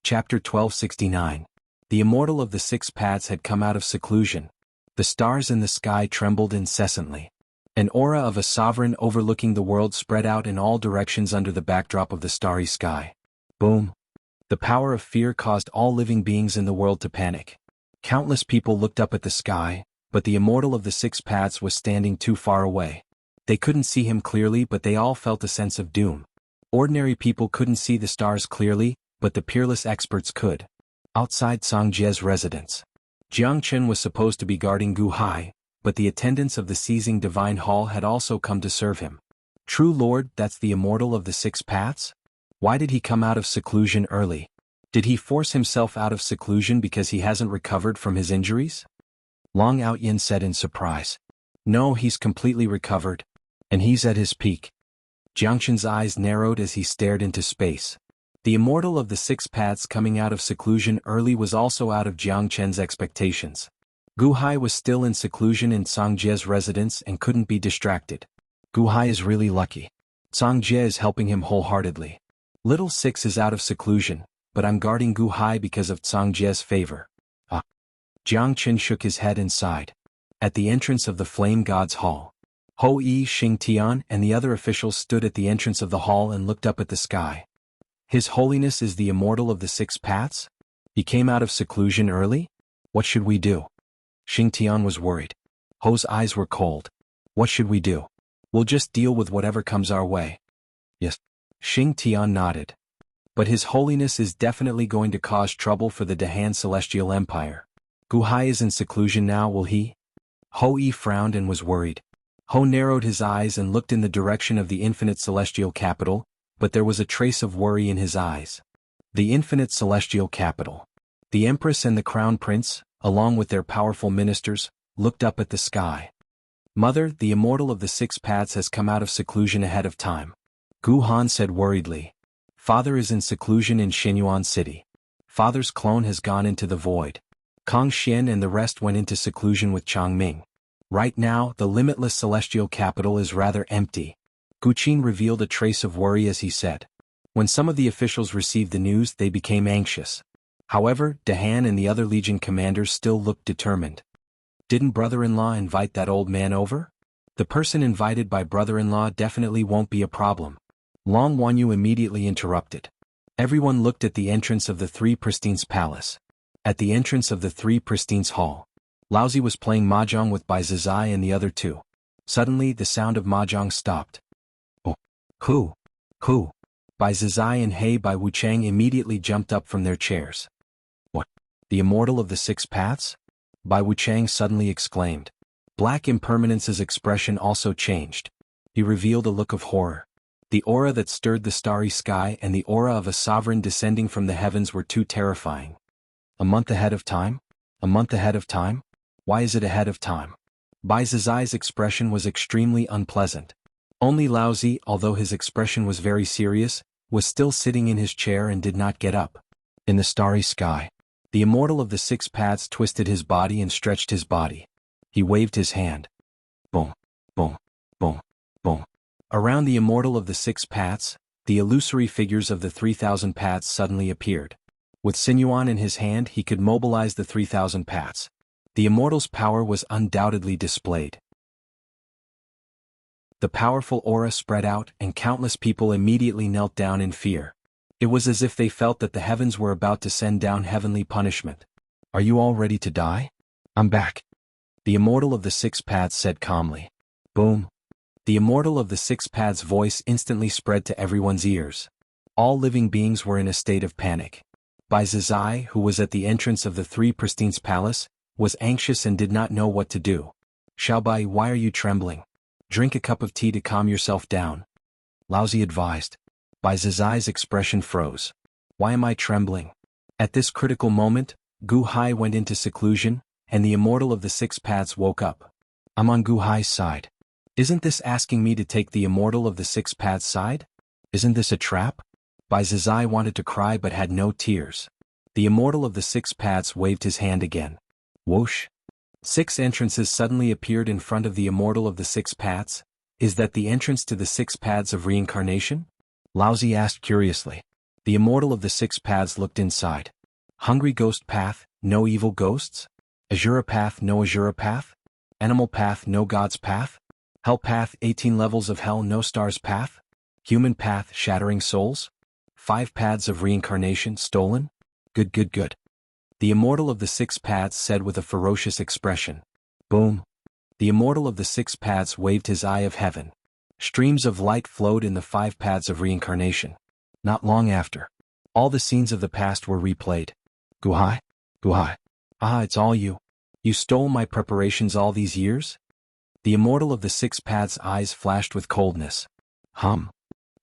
Chapter 1269. The Immortal of the 6 Paths had come out of seclusion. The stars in the sky trembled incessantly. An aura of a sovereign overlooking the world spread out in all directions under the backdrop of the starry sky. Boom! The power of fear caused all living beings in the world to panic. Countless people looked up at the sky, but the Immortal of the 6 Paths was standing too far away. They couldn't see him clearly, but they all felt a sense of doom. Ordinary people couldn't see the stars clearly, but the peerless experts could. Outside Songjie's residence, Jiangchen was supposed to be guarding Gu Hai, but the attendants of the seizing divine hall had also come to serve him. True Lord, that's the Immortal of the 6 Paths? Why did he come out of seclusion early? Did he force himself out of seclusion because he hasn't recovered from his injuries? Long Outyin said in surprise. No, he's completely recovered. And he's at his peak. Jiangchen's eyes narrowed as he stared into space. The Immortal of the 6 Paths coming out of seclusion early was also out of Jiangchen's expectations. Gu Hai was still in seclusion in Songjie's residence and couldn't be distracted. Gu Hai is really lucky. Songjie is helping him wholeheartedly. Little Six is out of seclusion, but I'm guarding Gu Hai because of Songjie's favor. Jiangchen shook his head and sighed. At the entrance of the Flame God's Hall, Ho Yi, Xing Tian and the other officials stood at the entrance of the hall and looked up at the sky. His Holiness is the Immortal of the 6 Paths? He came out of seclusion early? What should we do? Xing Tian was worried. Ho's eyes were cold. What should we do? We'll just deal with whatever comes our way. Yes. Xing Tian nodded. But His Holiness is definitely going to cause trouble for the Dahan Celestial Empire. Gu Hai is in seclusion now, will he? Ho Yi frowned and was worried. Ho narrowed his eyes and looked in the direction of the infinite celestial capital, but there was a trace of worry in his eyes. The infinite celestial capital. The Empress and the Crown Prince, along with their powerful ministers, looked up at the sky. Mother, the Immortal of the 6 Paths has come out of seclusion ahead of time. Gu Han said worriedly. Father is in seclusion in Xinyuan City. Father's clone has gone into the void. Kong Xian and the rest went into seclusion with Changming. Right now, the limitless celestial capital is rather empty. Gu Qin revealed a trace of worry as he said. When some of the officials received the news, they became anxious. However, Dahan and the other legion commanders still looked determined. Didn't brother-in-law invite that old man over? The person invited by brother-in-law definitely won't be a problem. Long Wanyu immediately interrupted. Everyone looked at the entrance of the Three Pristines Palace. At the entrance of the Three Pristines Hall, Laozi was playing mahjong with Bai Zizai and the other two. Suddenly the sound of mahjong stopped. Oh. Who? Who? Bai Zizai and Hei Bai Wuchang immediately jumped up from their chairs. What? The Immortal of the Six Paths? Bai Wuchang suddenly exclaimed. Black Impermanence's expression also changed. He revealed a look of horror. The aura that stirred the starry sky and the aura of a sovereign descending from the heavens were too terrifying. A month ahead of time? A month ahead of time? Why is it ahead of time? Bai Zizai's expression was extremely unpleasant. Only Laozi, although his expression was very serious, was still sitting in his chair and did not get up. In the starry sky, the Immortal of the Six Paths twisted his body and stretched his body. He waved his hand. Boom, boom, boom, boom. Around the Immortal of the Six Paths, the illusory figures of the 3,000 paths suddenly appeared. With Sinuan in his hand he could mobilize the 3,000 paths. The Immortal's power was undoubtedly displayed. The powerful aura spread out and countless people immediately knelt down in fear. It was as if they felt that the heavens were about to send down heavenly punishment. Are you all ready to die? I'm back. The Immortal of the Six Paths said calmly. Boom. The Immortal of the Six Paths' voice instantly spread to everyone's ears. All living beings were in a state of panic. Bai Zizai, who was at the entrance of the Three Pristines Palace, was anxious and did not know what to do. Xiaobai, why are you trembling? Drink a cup of tea to calm yourself down. Laozi advised. Bai Zizai's expression froze. Why am I trembling? At this critical moment, Gu Hai went into seclusion, and the Immortal of the Six Paths woke up. I'm on Gu Hai's side. Isn't this asking me to take the Immortal of the Six Paths' side? Isn't this a trap? Bai Zizai wanted to cry but had no tears. The Immortal of the Six Paths waved his hand again. Whoosh. 6 entrances suddenly appeared in front of the Immortal of the Six Paths. Is that the entrance to the 6 paths of reincarnation? Laozi asked curiously. The Immortal of the Six Paths looked inside. Hungry Ghost Path, no evil ghosts? Azura Path, no Azura Path? Animal Path, no God's Path? Hell Path, 18 levels of hell, no stars path? Human Path, shattering souls? 5 paths of reincarnation, stolen? Good, good, good. The Immortal of the Six Paths said with a ferocious expression. Boom. The Immortal of the Six Paths waved his eye of heaven. Streams of light flowed in the 5 paths of reincarnation. Not long after, all the scenes of the past were replayed. Gu Hai? Gu Hai. Ah, it's all you. You stole my preparations all these years? The Immortal of the Six Paths' eyes flashed with coldness.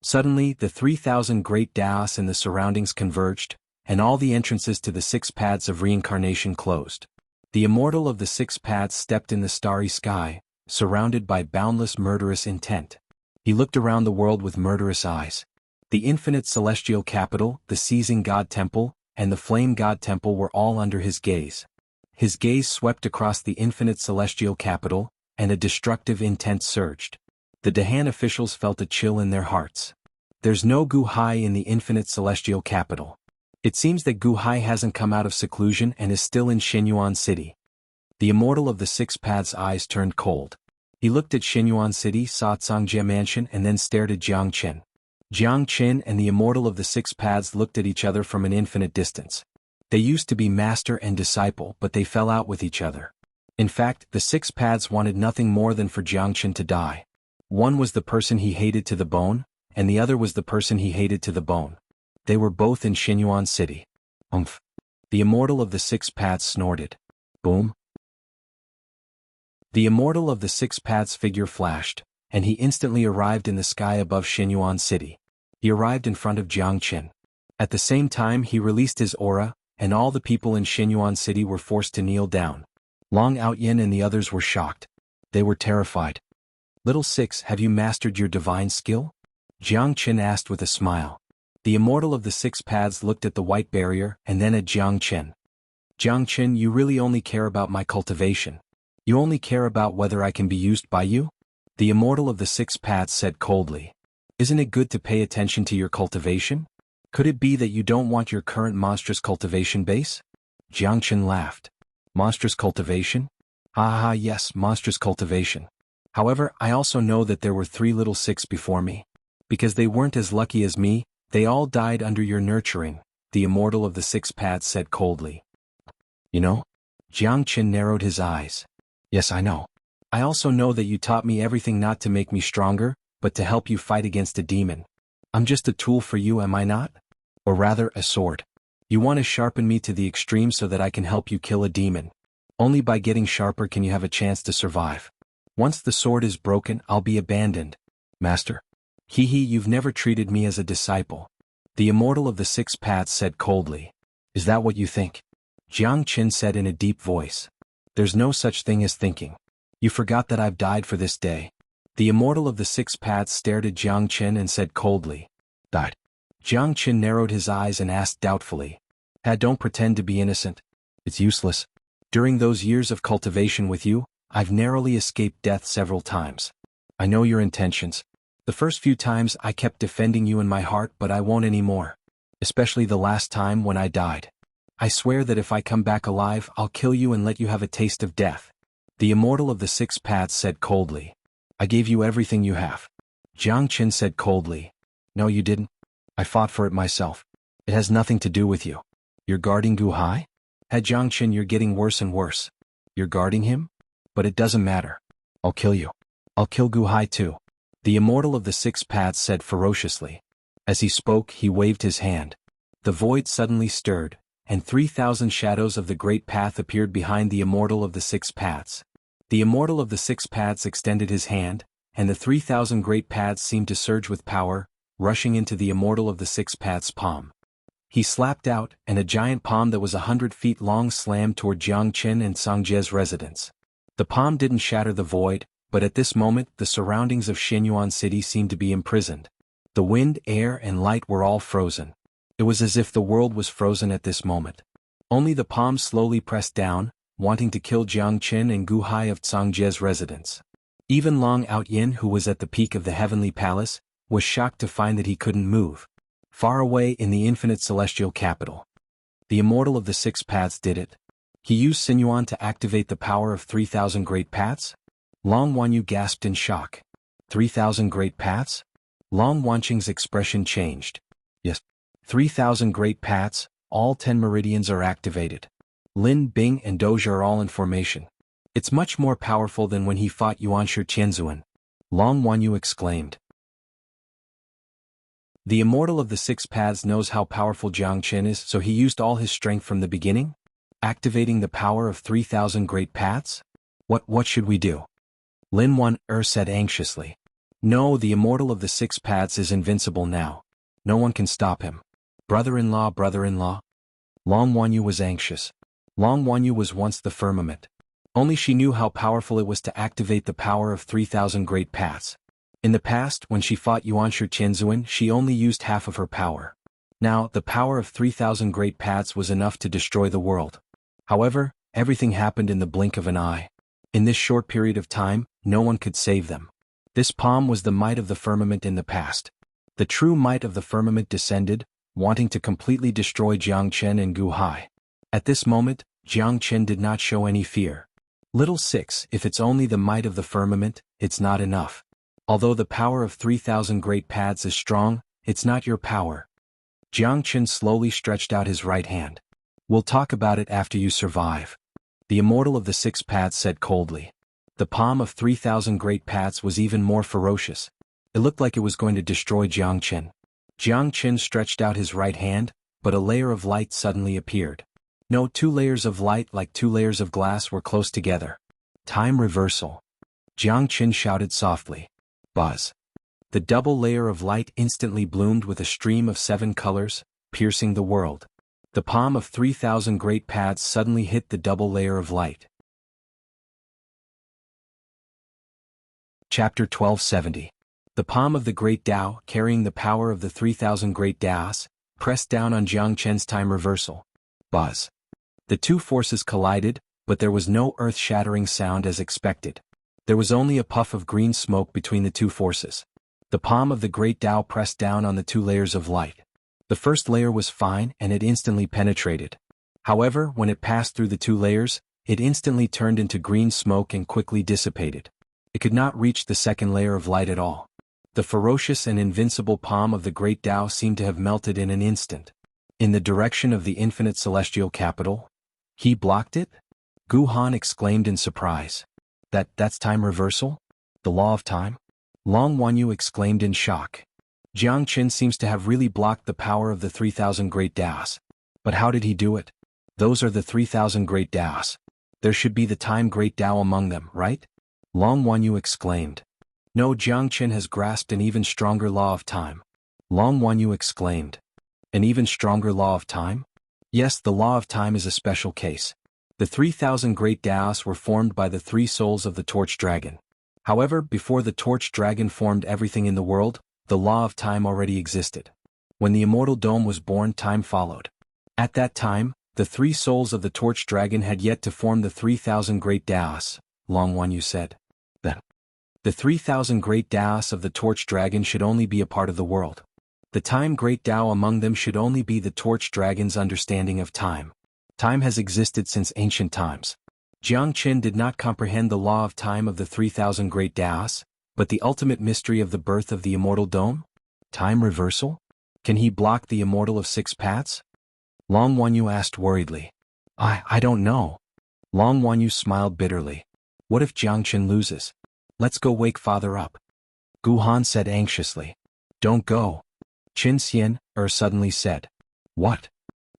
Suddenly, the 3,000 great Daos in the surroundings converged, and all the entrances to the 6 paths of reincarnation closed. The Immortal of the Six Paths stepped in the starry sky, surrounded by boundless murderous intent. He looked around the world with murderous eyes. The infinite celestial capital, the seizing God Temple, and the flame God Temple were all under his gaze. His gaze swept across the infinite celestial capital, and a destructive intent surged. The Dahan officials felt a chill in their hearts. There's no Gu Hai in the infinite celestial capital. It seems that Gu Hai hasn't come out of seclusion and is still in Xinyuan City. The Immortal of the Six Paths' eyes turned cold. He looked at Xinyuan City, saw Cangjie Mansion, and then stared at Jiang Qin. Jiang Qin and the Immortal of the Six Paths looked at each other from an infinite distance. They used to be master and disciple, but they fell out with each other. In fact, the 6 paths wanted nothing more than for Jiang Qin to die. One was the person he hated to the bone, and the other was the person he hated to the bone. They were both in Xinyuan City. Umph. The Immortal of the Six Paths snorted. Boom. The Immortal of the Six Paths figure flashed, and he instantly arrived in the sky above Xinyuan City. He arrived in front of Jiang Qin. At the same time he released his aura, and all the people in Xinyuan City were forced to kneel down. Long Outyin and the others were shocked. They were terrified. Little Six, have you mastered your divine skill? Jiang Qin asked with a smile. The Immortal of the Six Paths looked at the white barrier and then at Jiang Qin. Jiang Qin, you really only care about my cultivation. You only care about whether I can be used by you? The Immortal of the Six Paths said coldly. Isn't it good to pay attention to your cultivation? Could it be that you don't want your current monstrous cultivation base? Jiang Qin laughed. Monstrous cultivation? Ah, yes, monstrous cultivation. However, I also know that there were 3 little six before me. Because they weren't as lucky as me, they all died under your nurturing, the immortal of the 6 paths said coldly. You know? Jiang Qin narrowed his eyes. Yes, I know. I also know that you taught me everything not to make me stronger, but to help you fight against a demon. I'm just a tool for you, am I not? Or rather, a sword. You want to sharpen me to the extreme so that I can help you kill a demon. Only by getting sharper can you have a chance to survive. Once the sword is broken, I'll be abandoned. Master? You've never treated me as a disciple. The immortal of the 6 paths said coldly. Is that what you think? Jiang Qin said in a deep voice. There's no such thing as thinking. You forgot that I've died for this day. The immortal of the 6 paths stared at Jiang Qin and said coldly. Died. Jiang Qin narrowed his eyes and asked doubtfully. Don't pretend to be innocent. It's useless. During those years of cultivation with you, I've narrowly escaped death several times. I know your intentions. The first few times I kept defending you in my heart, but I won't anymore. Especially the last time when I died. I swear that if I come back alive, I'll kill you and let you have a taste of death. The immortal of the 6 paths said coldly. I gave you everything you have. Jiang Qin said coldly. No, you didn't. I fought for it myself. It has nothing to do with you. You're guarding Guhai? Jiang Qin, you're getting worse and worse. You're guarding him? But it doesn't matter. I'll kill you. I'll kill Guhai too. The immortal of the 6 paths said ferociously. As he spoke, he waved his hand. The void suddenly stirred, and 3,000 shadows of the great path appeared behind the immortal of the 6 paths. The immortal of the 6 paths extended his hand, and the 3,000 great paths seemed to surge with power, rushing into the immortal of the 6 paths' palm. He slapped out, and a giant palm that was 100 feet long slammed toward Jiang Qin and Sangje's residence. The palm didn't shatter the void, but at this moment the surroundings of Xinyuan City seemed to be imprisoned. The wind, air, and light were all frozen. It was as if the world was frozen at this moment. Only the palm slowly pressed down, wanting to kill Jiang Qin and Guhai of Sangje's residence. Even Long Outyin, who was at the peak of the heavenly palace, was shocked to find that he couldn't move. Far away in the infinite celestial capital. The immortal of the 6 paths did it. He used Sinyuan to activate the power of 3,000 great paths? Long Wanyu gasped in shock. 3,000 great paths? Long Wanqing's expression changed. Yes. 3,000 great paths, all 10 meridians are activated. Lin, Bing, and Doja are all in formation. It's much more powerful than when he fought Yuanshi Tianzuan. Long Wanyu exclaimed. The immortal of the 6 paths knows how powerful Jiang Qin is, so he used all his strength from the beginning? Activating the power of 3,000 great paths? What should we do? Lin Wan said anxiously. No, the immortal of the 6 paths is invincible now. No one can stop him. Brother-in-law. Long Wanyu was anxious. Long Wanyu was once the firmament. Only she knew how powerful it was to activate the power of 3,000 great paths. In the past, when she fought Yuanshi Tianzuan, she only used half of her power. Now, the power of 3,000 great paths was enough to destroy the world. However, everything happened in the blink of an eye. In this short period of time, no one could save them. This palm was the might of the firmament in the past. The true might of the firmament descended, wanting to completely destroy Jiang Qin and Guhai. At this moment, Jiang Qin did not show any fear. Little 6, if it's only the might of the firmament, it's not enough. Although the power of 3,000 great paths is strong, it's not your power. Jiang Qin slowly stretched out his right hand. We'll talk about it after you survive. The immortal of the 6 paths said coldly. The palm of 3,000 great paths was even more ferocious. It looked like it was going to destroy Jiang Qin. Jiang Qin stretched out his right hand, but a layer of light suddenly appeared. No, 2 layers of light like 2 layers of glass were close together. Time reversal. Jiang Qin shouted softly. Buzz. The double layer of light instantly bloomed with a stream of 7 colors, piercing the world. The palm of 3,000 great paths suddenly hit the double layer of light. Chapter 1270. The palm of the great Tao, carrying the power of the 3,000 great Taos, pressed down on Jiang Qin's time reversal. Buzz. The 2 forces collided, but there was no earth-shattering sound as expected. There was only a puff of green smoke between the 2 forces. The palm of the great Tao pressed down on the 2 layers of light. The first layer was fine and it instantly penetrated. However, when it passed through the 2 layers, it instantly turned into green smoke and quickly dissipated. It could not reach the second layer of light at all. The ferocious and invincible palm of the great Tao seemed to have melted in an instant. In the direction of the infinite celestial capital? He blocked it? Gu Han exclaimed in surprise. That's time reversal? The law of time? Long Wanyu exclaimed in shock. Jiang Qin seems to have really blocked the power of the 3,000 great Taos. But how did he do it? Those are the 3,000 great Taos. There should be the time great Tao among them, right? Long Wanyu exclaimed. No, Jiang Qin has grasped an even stronger law of time. Long Wanyu exclaimed. An even stronger law of time? Yes, the law of time is a special case. The 3,000 great Taos were formed by the 3 souls of the Torch Dragon. However, before the Torch Dragon formed everything in the world, the law of time already existed. When the Immortal Dome was born, time followed. At that time, the 3 souls of the Torch Dragon had yet to form the 3,000 great Taos, Long Wanyu said. Then, the 3,000 great Taos of the Torch Dragon should only be a part of the world. The time great Tao among them should only be the Torch Dragon's understanding of time. Time has existed since ancient times. Jiang Qin did not comprehend the law of time of the 3,000 great Taos, but the ultimate mystery of the birth of the Immortal Dome? Time reversal? Can he block the Immortal of 6 paths? Long Wanyu asked worriedly. I don't know. Long Wanyu smiled bitterly. What if Jiang Qin loses? Let's go wake father up. Gu Han said anxiously. Don't go. Qin Xian suddenly said. What?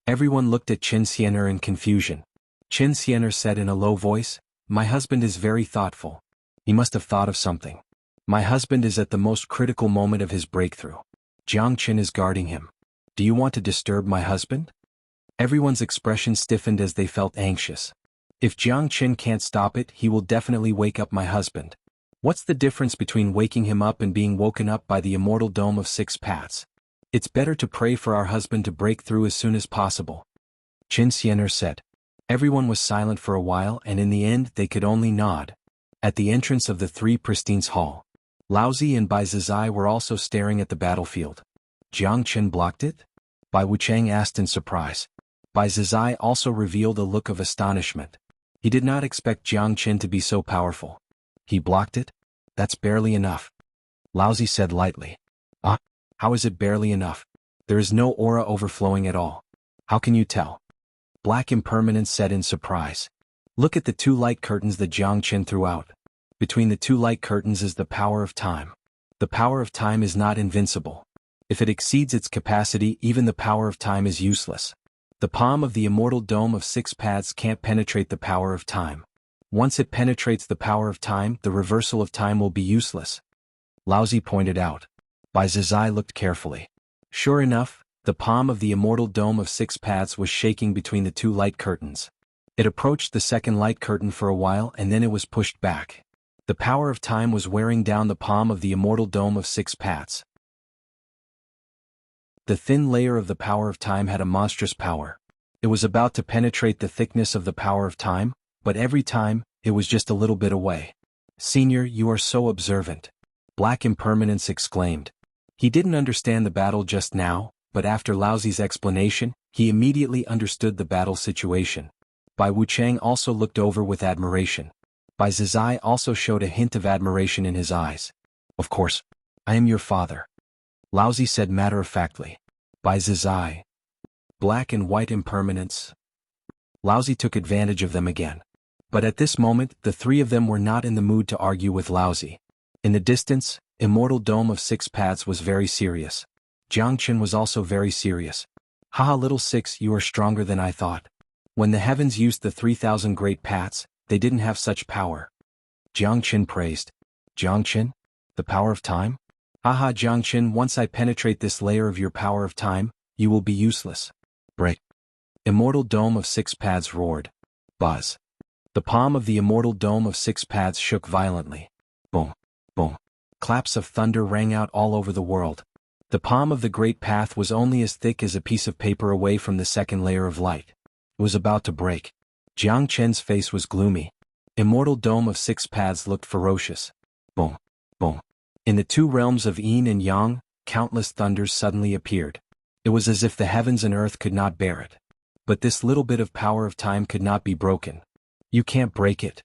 Everyone looked at Qin Xian in confusion. Qin Xian said in a low voice, My husband is very thoughtful. He must have thought of something. My husband is at the most critical moment of his breakthrough. Jiang Qin is guarding him. Do you want to disturb my husband? Everyone's expression stiffened as they felt anxious. If Jiang Qin can't stop it, he will definitely wake up my husband. What's the difference between waking him up and being woken up by the Immortal Dome of 6 paths? It's better to pray for our husband to break through as soon as possible. Qin Xian said. Everyone was silent for a while, and in the end they could only nod. At the entrance of the 3 Pristines Hall, Laozi and Bai Zizai were also staring at the battlefield. Jiang Qin blocked it? Bai Wuchang asked in surprise. Bai Zizai also revealed a look of astonishment. He did not expect Jiang Qin to be so powerful. He blocked it? That's barely enough. Laozi said lightly. How is it barely enough? There is no aura overflowing at all. How can you tell? Black Impermanence said in surprise. Look at the 2 light curtains that Jiang Qin threw out. Between the 2 light curtains is the power of time. The power of time is not invincible. If it exceeds its capacity, even the power of time is useless. The palm of the Immortal Dome of 6 paths can't penetrate the power of time. Once it penetrates the power of time, the reversal of time will be useless. Laozi pointed out. Bai Zizai looked carefully. Sure enough, the palm of the Immortal Dome of 6 paths was shaking between the 2 light curtains. It approached the second light curtain for a while and then it was pushed back. The power of time was wearing down the palm of the Immortal Dome of 6 paths. The thin layer of the power of time had a monstrous power. It was about to penetrate the thickness of the power of time, but every time, it was just a little bit away. Senior, you are so observant. Black Impermanence exclaimed. He didn't understand the battle just now, but after Laozi's explanation, he immediately understood the battle situation. Bai Wuchang also looked over with admiration. Bai Zizai also showed a hint of admiration in his eyes. Of course, I am your father. Laozi said matter-of-factly. Bai Zizai. Black and White Impermanence. Laozi took advantage of them again. But at this moment, the 3 of them were not in the mood to argue with Laozi. In the distance, Immortal Dome of 6 paths was very serious. Jiang Qin was also very serious. Haha, little 6, you are stronger than I thought. When the heavens used the 3,000 great paths, they didn't have such power. Jiang Qin praised. Jiang Qin? The power of time? Haha, Jiang Qin, once I penetrate this layer of your power of time, you will be useless. Break. Immortal Dome of 6 paths roared. Buzz. The palm of the Immortal Dome of 6 paths shook violently. Boom. Boom. Claps of thunder rang out all over the world. The palm of the great path was only as thick as a piece of paper away from the second layer of light. It was about to break. Jiang Qin's face was gloomy. Immortal Dome of 6 paths looked ferocious. Boom. Boom. In the 2 realms of yin and yang, countless thunders suddenly appeared. It was as if the heavens and earth could not bear it. But this little bit of power of time could not be broken. You can't break it.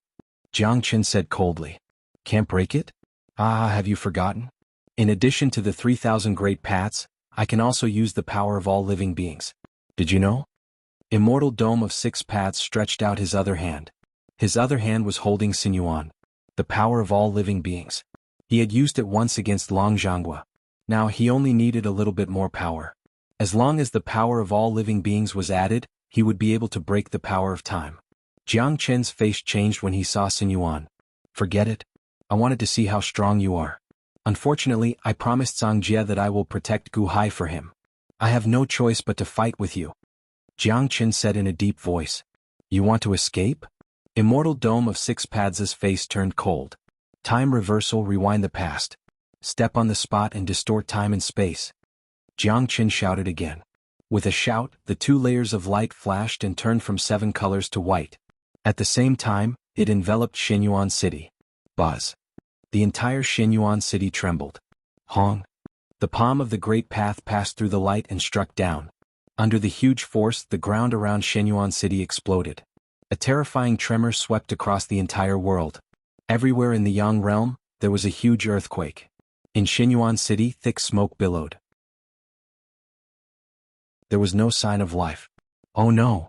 Jiang Qin said coldly. Can't break it? Ah, have you forgotten? In addition to the 3,000 great paths, I can also use the power of all living beings. Did you know? Immortal Dome of 6 paths stretched out his other hand. His other hand was holding Sinyuan, the power of all living beings. He had used it once against Long Jianghu. Now he only needed a little bit more power. As long as the power of all living beings was added, he would be able to break the power of time. Jiang Chen's face changed when he saw Sinyuan. Forget it. I wanted to see how strong you are. Unfortunately, I promised Songjie that I will protect Gu Hai for him. I have no choice but to fight with you. Jiang Chen said in a deep voice. You want to escape? Immortal Dome of 6 paths' face turned cold. Time reversal, rewind the past. Step on the spot and distort time and space. Jiang Chen shouted again. With a shout, the 2 layers of light flashed and turned from 7 colors to white. At the same time, it enveloped Shenyuan City. Buzz. The entire Shenyuan City trembled. Hong. The palm of the great path passed through the light and struck down. Under the huge force, the ground around Shenyuan City exploded. A terrifying tremor swept across the entire world. Everywhere in the Yang realm, there was a huge earthquake. In Shenyuan City, thick smoke billowed. There was no sign of life. Oh no!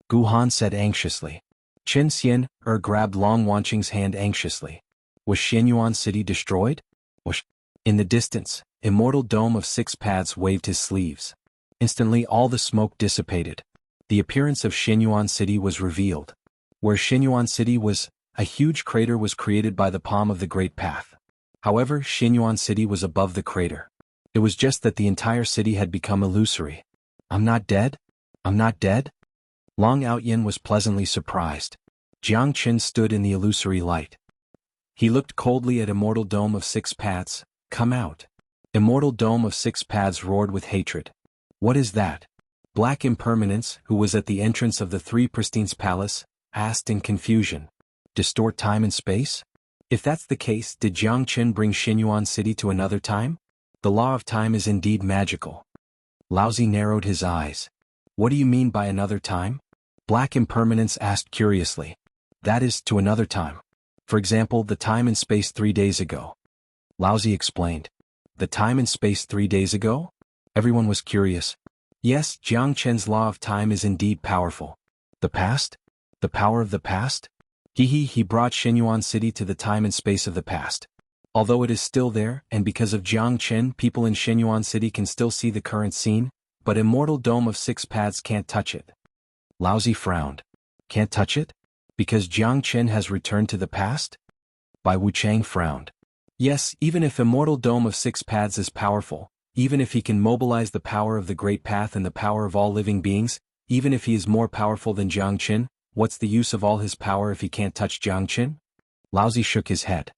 Gu Han said anxiously. Chen Xian grabbed Long Wanqing's hand anxiously. Was Shenyuan City destroyed? In the distance, Immortal Dome of 6 paths waved his sleeves. Instantly all the smoke dissipated. The appearance of Shenyuan City was revealed. Where Shenyuan City was, a huge crater was created by the palm of the Great Path. However, Shenyuan City was above the crater. It was just that the entire city had become illusory. I'm not dead? I'm not dead? Long Outyin was pleasantly surprised. Jiang Chen stood in the illusory light. He looked coldly at Immortal Dome of 6 paths. Come out. Immortal Dome of 6 paths roared with hatred. What is that? Black Impermanence, who was at the entrance of the 3 Pristine's palace, asked in confusion. Distort time and space? If that's the case, did Jiang Chen bring Shenyuan City to another time? The law of time is indeed magical. Laozi narrowed his eyes. What do you mean by another time? Black Impermanence asked curiously. That is, to another time. For example, the time and space 3 days ago. Laozi explained. The time and space 3 days ago? Everyone was curious. Yes, Jiang Chen's law of time is indeed powerful. The past? The power of the past? He brought Shenyuan City to the time and space of the past. Although it is still there, and because of Jiang Chen, people in Shenyuan City can still see the current scene, but Immortal Dome of 6 paths can't touch it. Laozi frowned. Can't touch it? Because Jiang Chen has returned to the past? Bai Wuchang frowned. Yes, even if Immortal Dome of 6 paths is powerful, even if he can mobilize the power of the Great Path and the power of all living beings, even if he is more powerful than Jiang Chen, what's the use of all his power if he can't touch Jiang Chen? Laozi shook his head.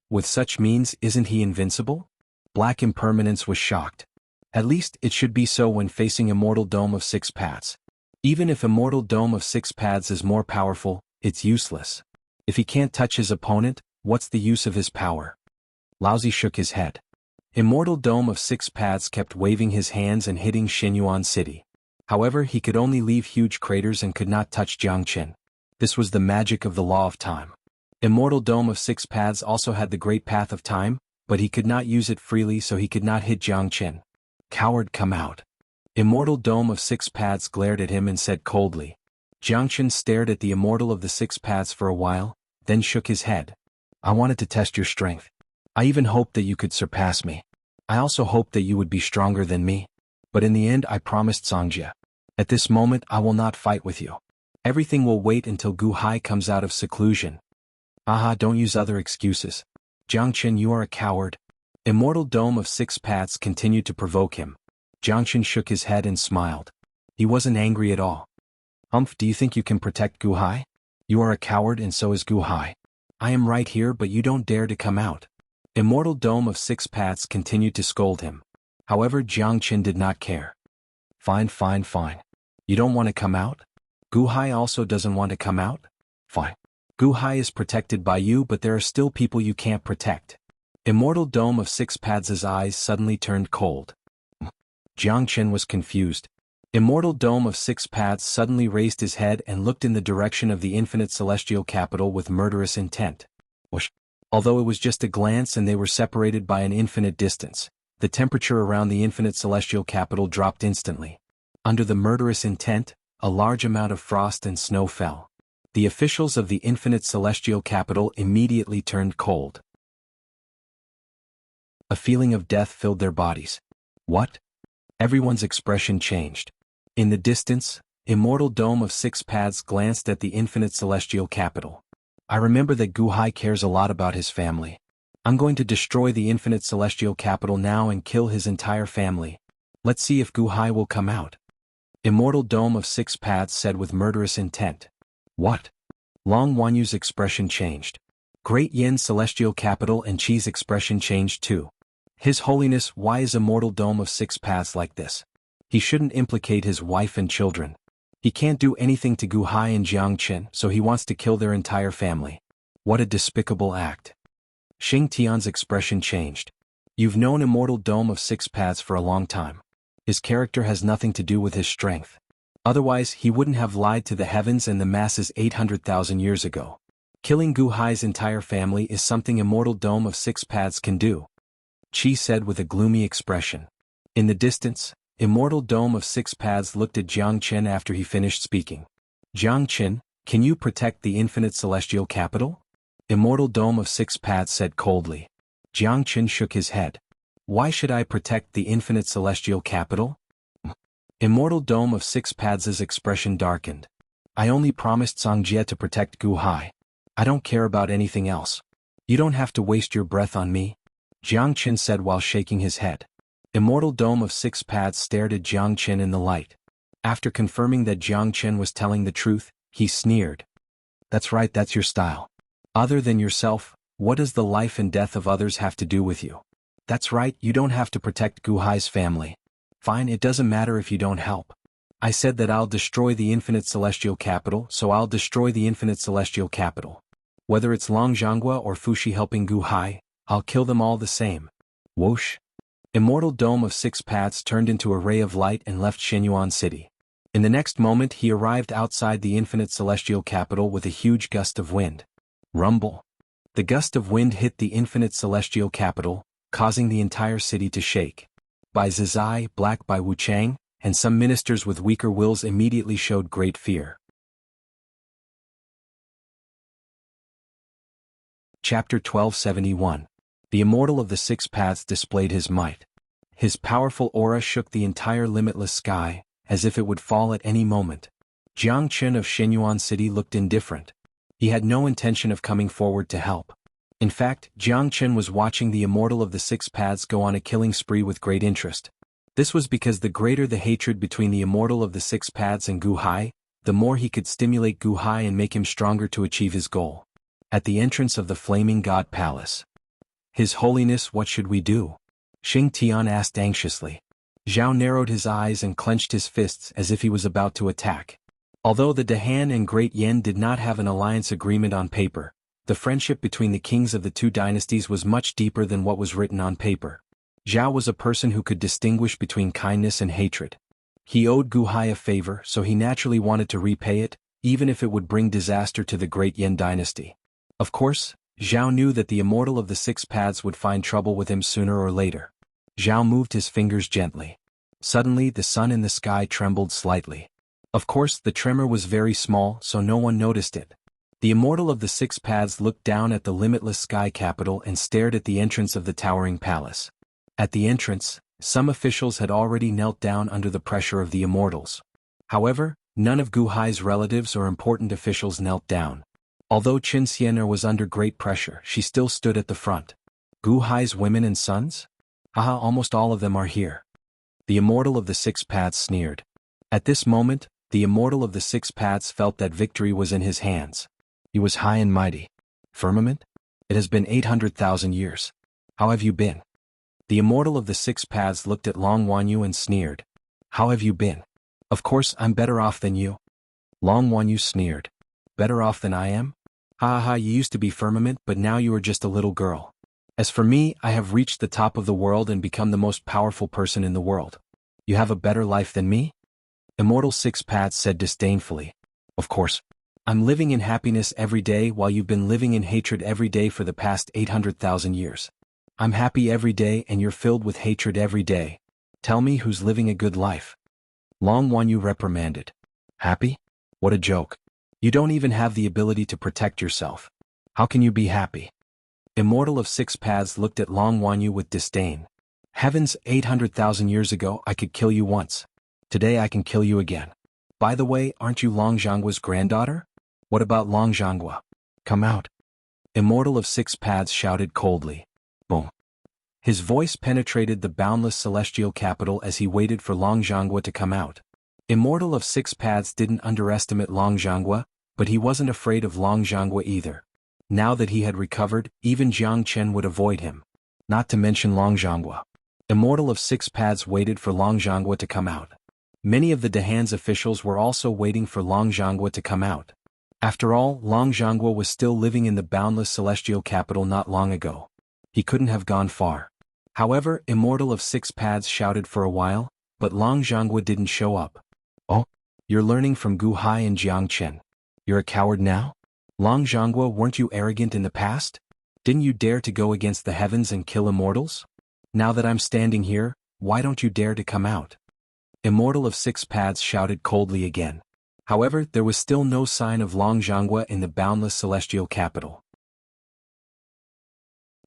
With such means, isn't he invincible? Black Impermanence was shocked. At least, it should be so when facing Immortal Dome of 6 paths. Even if Immortal Dome of 6 paths is more powerful, it's useless. If he can't touch his opponent, what's the use of his power? Laozi shook his head. Immortal Dome of 6 paths kept waving his hands and hitting Shenyuan City. However, he could only leave huge craters and could not touch Jiang Chen. This was the magic of the law of time. Immortal Dome of 6 paths also had the Great Path of Time, but he could not use it freely, so he could not hit Jiang Chen. Coward, come out. Immortal Dome of 6 paths glared at him and said coldly. Jiang Chen stared at the Immortal of the 6 paths for a while, then shook his head. I wanted to test your strength. I even hoped that you could surpass me. I also hoped that you would be stronger than me. But in the end I promised Songjie. At this moment I will not fight with you. Everything will wait until Gu Hai comes out of seclusion. Aha, don't use other excuses. Jiang Chen, you are a coward. Immortal Dome of 6 paths continued to provoke him. Jiang Chen shook his head and smiled. He wasn't angry at all. Do you think you can protect Gu Hai? You are a coward and so is Gu Hai. I am right here but you don't dare to come out. Immortal Dome of 6 paths continued to scold him. However, Jiang Chen did not care. Fine. You don't want to come out? Gu Hai also doesn't want to come out? Fine. Gu Hai is protected by you but there are still people you can't protect. Immortal Dome of 6 paths' eyes suddenly turned cold. Jiang Chen was confused. Immortal Dome of 6 paths suddenly raised his head and looked in the direction of the infinite celestial capital with murderous intent. Whoosh! Although it was just a glance and they were separated by an infinite distance, the temperature around the infinite celestial capital dropped instantly. Under the murderous intent, a large amount of frost and snow fell. The officials of the infinite celestial capital immediately turned cold. A feeling of death filled their bodies. What? Everyone's expression changed. In the distance, Immortal Dome of Six Paths glanced at the infinite celestial capital. I remember that Guhai cares a lot about his family. I'm going to destroy the infinite celestial capital now and kill his entire family. Let's see if Guhai will come out. Immortal Dome of Six Paths said with murderous intent. What? Long Wanyu's expression changed. Great Yen's celestial capital and Chi's expression changed too. His Holiness, why is Immortal Dome of Six Paths like this? He shouldn't implicate his wife and children. He can't do anything to Guhai and Jiangchen, so he wants to kill their entire family. What a despicable act. Xing Tian's expression changed. You've known Immortal Dome of Six Paths for a long time. His character has nothing to do with his strength. Otherwise, he wouldn't have lied to the heavens and the masses 800,000 years ago. Killing Guhai's entire family is something Immortal Dome of Six Paths can do. Qi said with a gloomy expression. In the distance, Immortal Dome of Six Paths looked at Jiangchen after he finished speaking. Jiangchen, can you protect the infinite celestial capital? Immortal Dome of Six Paths said coldly. Jiangchen shook his head. Why should I protect the infinite celestial capital? Immortal Dome of Six Paths' expression darkened. I only promised Songjie to protect Guhai. I don't care about anything else. You don't have to waste your breath on me, Jiangchen said while shaking his head. Immortal Dome of Six Paths stared at Jiangchen in the light. After confirming that Jiangchen was telling the truth, he sneered. That's right, that's your style. Other than yourself, what does the life and death of others have to do with you? That's right, you don't have to protect Guhai's family. Fine, it doesn't matter if you don't help. I said that I'll destroy the infinite celestial capital, so I'll destroy the infinite celestial capital. Whether it's Long Zhanghua or Fushi helping Guhai, I'll kill them all the same. Whoosh. Immortal Dome of Six Paths turned into a ray of light and left Shenyuan City. In the next moment he arrived outside the infinite celestial capital with a huge gust of wind. Rumble. The gust of wind hit the infinite celestial capital, causing the entire city to shake. Bai Zizai, Black Bai Wuchang, and some ministers with weaker wills immediately showed great fear. Chapter 1271. The Immortal of the Six Paths displayed his might. His powerful aura shook the entire limitless sky, as if it would fall at any moment. Jiangchen of Shenyuan City looked indifferent. He had no intention of coming forward to help. In fact, Jiangchen was watching the Immortal of the Six Paths go on a killing spree with great interest. This was because the greater the hatred between the Immortal of the Six Paths and Guhai, the more he could stimulate Guhai and make him stronger to achieve his goal. At the entrance of the Flaming God Palace. His Holiness, what should we do? Xing Tian asked anxiously. Zhao narrowed his eyes and clenched his fists as if he was about to attack. Although the Dahan and Great Yen did not have an alliance agreement on paper, the friendship between the kings of the two dynasties was much deeper than what was written on paper. Zhao was a person who could distinguish between kindness and hatred. He owed Guhai a favor, so he naturally wanted to repay it, even if it would bring disaster to the Great Yen dynasty. Of course, Zhao knew that the Immortal of the Six Paths would find trouble with him sooner or later. Zhao moved his fingers gently. Suddenly the sun in the sky trembled slightly. Of course, the tremor was very small, so no one noticed it. The Immortal of the Six Paths looked down at the limitless sky capital and stared at the entrance of the towering palace. At the entrance, some officials had already knelt down under the pressure of the Immortals. However, none of Guhai's relatives or important officials knelt down. Although Qin Xianer was under great pressure, she still stood at the front. Guhai's women and sons? Haha, almost all of them are here. The Immortal of the Six Paths sneered. At this moment, the Immortal of the Six Paths felt that victory was in his hands. He was high and mighty. Firmament? It has been 800,000 years. How have you been? The Immortal of the Six Paths looked at Long Wanyu and sneered. How have you been? Of course, I'm better off than you. Long Wanyu sneered. Better off than I am? Ha ha, you used to be Firmament, but now you are just a little girl. As for me, I have reached the top of the world and become the most powerful person in the world. You have a better life than me? Immortal Six Paths said disdainfully. Of course. I'm living in happiness every day while you've been living in hatred every day for the past 800,000 years. I'm happy every day and you're filled with hatred every day. Tell me who's living a good life. Long Wanyu reprimanded. Happy? What a joke. You don't even have the ability to protect yourself. How can you be happy? Immortal of Six Paths looked at Long Wanyu with disdain. Heavens, 800,000 years ago I could kill you once. Today I can kill you again. By the way, aren't you Long Zhanggua's granddaughter? What about Long Zhanggua? Come out. Immortal of Six Paths shouted coldly. Boom. His voice penetrated the boundless celestial capital as he waited for Long Zhanggua to come out. Immortal of Six Paths didn't underestimate Long Zhanggua, but he wasn't afraid of Long Zhanggua either. Now that he had recovered, even Jiang Chen would avoid him. Not to mention Long Zhanggua. Immortal of Six Paths waited for Long Zhanggua to come out. Many of the Dahan's officials were also waiting for Long Zhanggua to come out. After all, Long Zhanggua was still living in the boundless celestial capital not long ago. He couldn't have gone far. However, Immortal of Six Paths shouted for a while, but Long Zhanggua didn't show up. Oh? You're learning from Gu Hai and Jiang Chen. You're a coward now? Long Zhanggua, weren't you arrogant in the past? Didn't you dare to go against the heavens and kill immortals? Now that I'm standing here, why don't you dare to come out? Immortal of Six Paths shouted coldly again. However, there was still no sign of Long Zhanggua in the boundless celestial capital.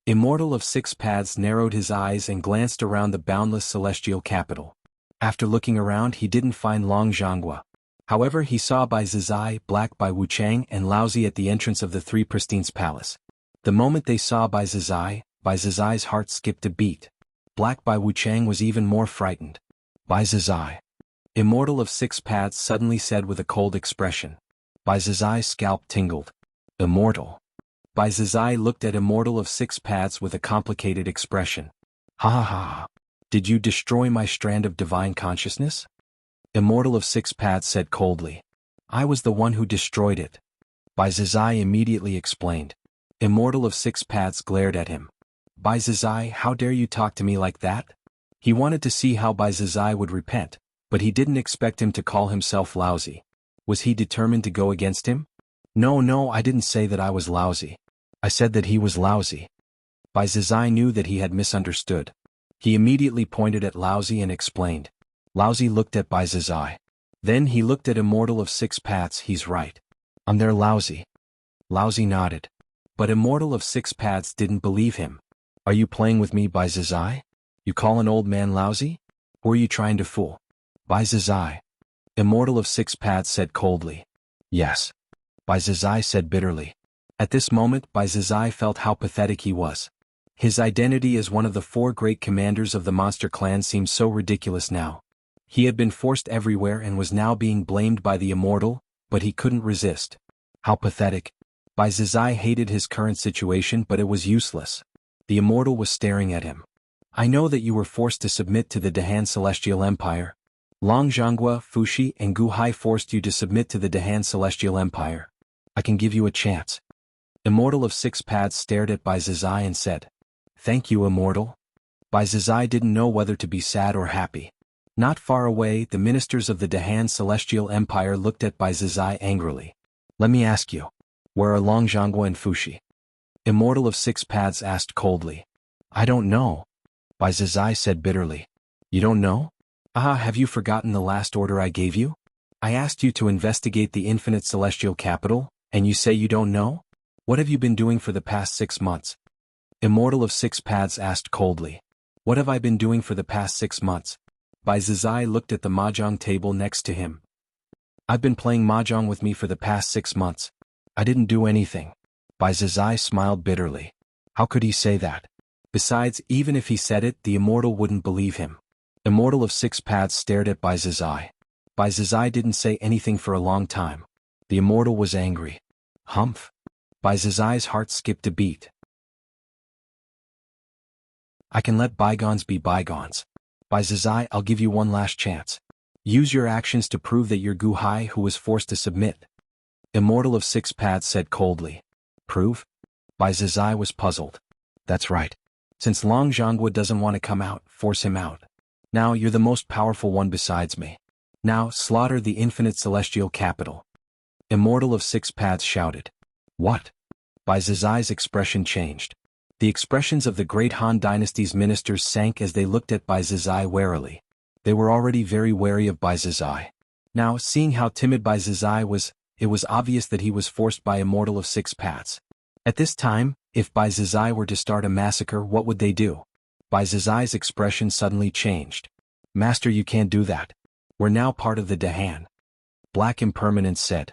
Immortal of Six Paths narrowed his eyes and glanced around the boundless celestial capital. After looking around, he didn't find Long Zhanggua. However, he saw Bai Zizai, Black Bai Wuchang and Laozi at the entrance of the Three Pristines Palace. The moment they saw Bai Zizai's heart skipped a beat. Black Bai Wuchang was even more frightened. Bai Zizai. Immortal of Six Paths suddenly said with a cold expression. Bai Zizai's scalp tingled. Immortal. Bai Zizai looked at Immortal of Six Paths with a complicated expression. Ha ha ha. Did you destroy my strand of divine consciousness? Immortal of Six Paths said coldly. I was the one who destroyed it. Bai Zizai immediately explained. Immortal of Six Paths glared at him. Bai Zizai, how dare you talk to me like that? He wanted to see how Bai Zizai would repent, but he didn't expect him to call himself lousy. Was he determined to go against him? No, I didn't say that I was lousy. I said that he was lousy. Bai Zizai knew that he had misunderstood. He immediately pointed at Lousy and explained. Lousy looked at Bai Zizai. Then he looked at Immortal of Six Paths. He's right. I'm there, Lousy. Lousy nodded. But Immortal of Six Paths didn't believe him. Are you playing with me, Bai Zizai? You call an old man lousy? Who are you trying to fool? Bai Zizai. Immortal of Six Paths said coldly. Yes. Bai Zizai said bitterly. At this moment, Bai Zizai felt how pathetic he was. His identity as one of the four great commanders of the monster clan seemed so ridiculous now. He had been forced everywhere and was now being blamed by the immortal, but he couldn't resist. How pathetic. Bai Zizai hated his current situation, but it was useless. The immortal was staring at him. I know that you were forced to submit to the Dahan Celestial Empire. Long Zhanggua, Fushi, and Gu Hai forced you to submit to the Dahan Celestial Empire. I can give you a chance. Immortal of Six Paths stared at Bai Zizai and said, Thank you, Immortal. Bai Zizai didn't know whether to be sad or happy. Not far away, the ministers of the Dahan Celestial Empire looked at Bai Zizai angrily. Let me ask you, where are Long Zhanggua and Fushi? Immortal of Six Paths asked coldly. I don't know. Bai Zizai said bitterly. You don't know? Have you forgotten the last order I gave you? I asked you to investigate the infinite celestial capital, and you say you don't know? What have you been doing for the past 6 months? Immortal of Six Paths asked coldly. What have I been doing for the past 6 months? Bai Zizai looked at the mahjong table next to him. I've been playing mahjong with me for the past 6 months. I didn't do anything. Bai Zizai smiled bitterly. How could he say that? Besides, even if he said it, the immortal wouldn't believe him. Immortal of Six Paths stared at Bai Zizai. Bai Zizai didn't say anything for a long time. The immortal was angry. Humph. Bai Zizai's heart skipped a beat. I can let bygones be bygones. Bai Zizai, I'll give you one last chance. Use your actions to prove that you're Gu Hai who was forced to submit. Immortal of Six Paths said coldly. Prove? Bai Zizai was puzzled. That's right. Since Long Zhanggua doesn't want to come out, force him out. Now you're the most powerful one besides me. Now slaughter the infinite celestial capital. Immortal of Six Paths shouted. What? Bai Zizai's expression changed. The expressions of the great Han dynasty's ministers sank as they looked at Bai Zizai warily. They were already very wary of Bai Zizai. Now, seeing how timid Bai Zizai was, it was obvious that he was forced by Immortal of Six Paths. At this time, if Bai Zizai were to start a massacre, what would they do? Bai Zizai's expression suddenly changed. Master, you can't do that. We're now part of the Dahan. Black Impermanence said.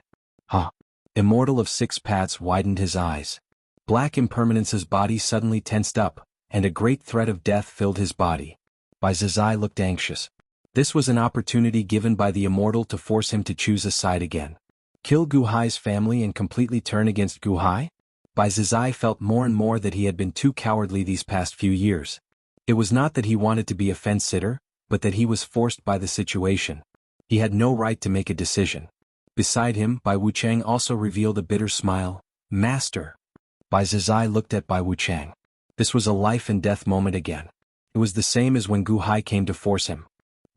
Huh. Immortal of Six Paths widened his eyes. Black Impermanence's body suddenly tensed up, and a great threat of death filled his body. Bai Zizai looked anxious. This was an opportunity given by the Immortal to force him to choose a side again. Kill Gu Hai's family and completely turn against Gu Hai? Bai Zizai felt more and more that he had been too cowardly these past few years. It was not that he wanted to be a fence-sitter, but that he was forced by the situation. He had no right to make a decision. Beside him, Bai Wuchang also revealed a bitter smile. Master. Bai Zizai looked at Bai Wuchang. This was a life-and-death moment again. It was the same as when Gu Hai came to force him.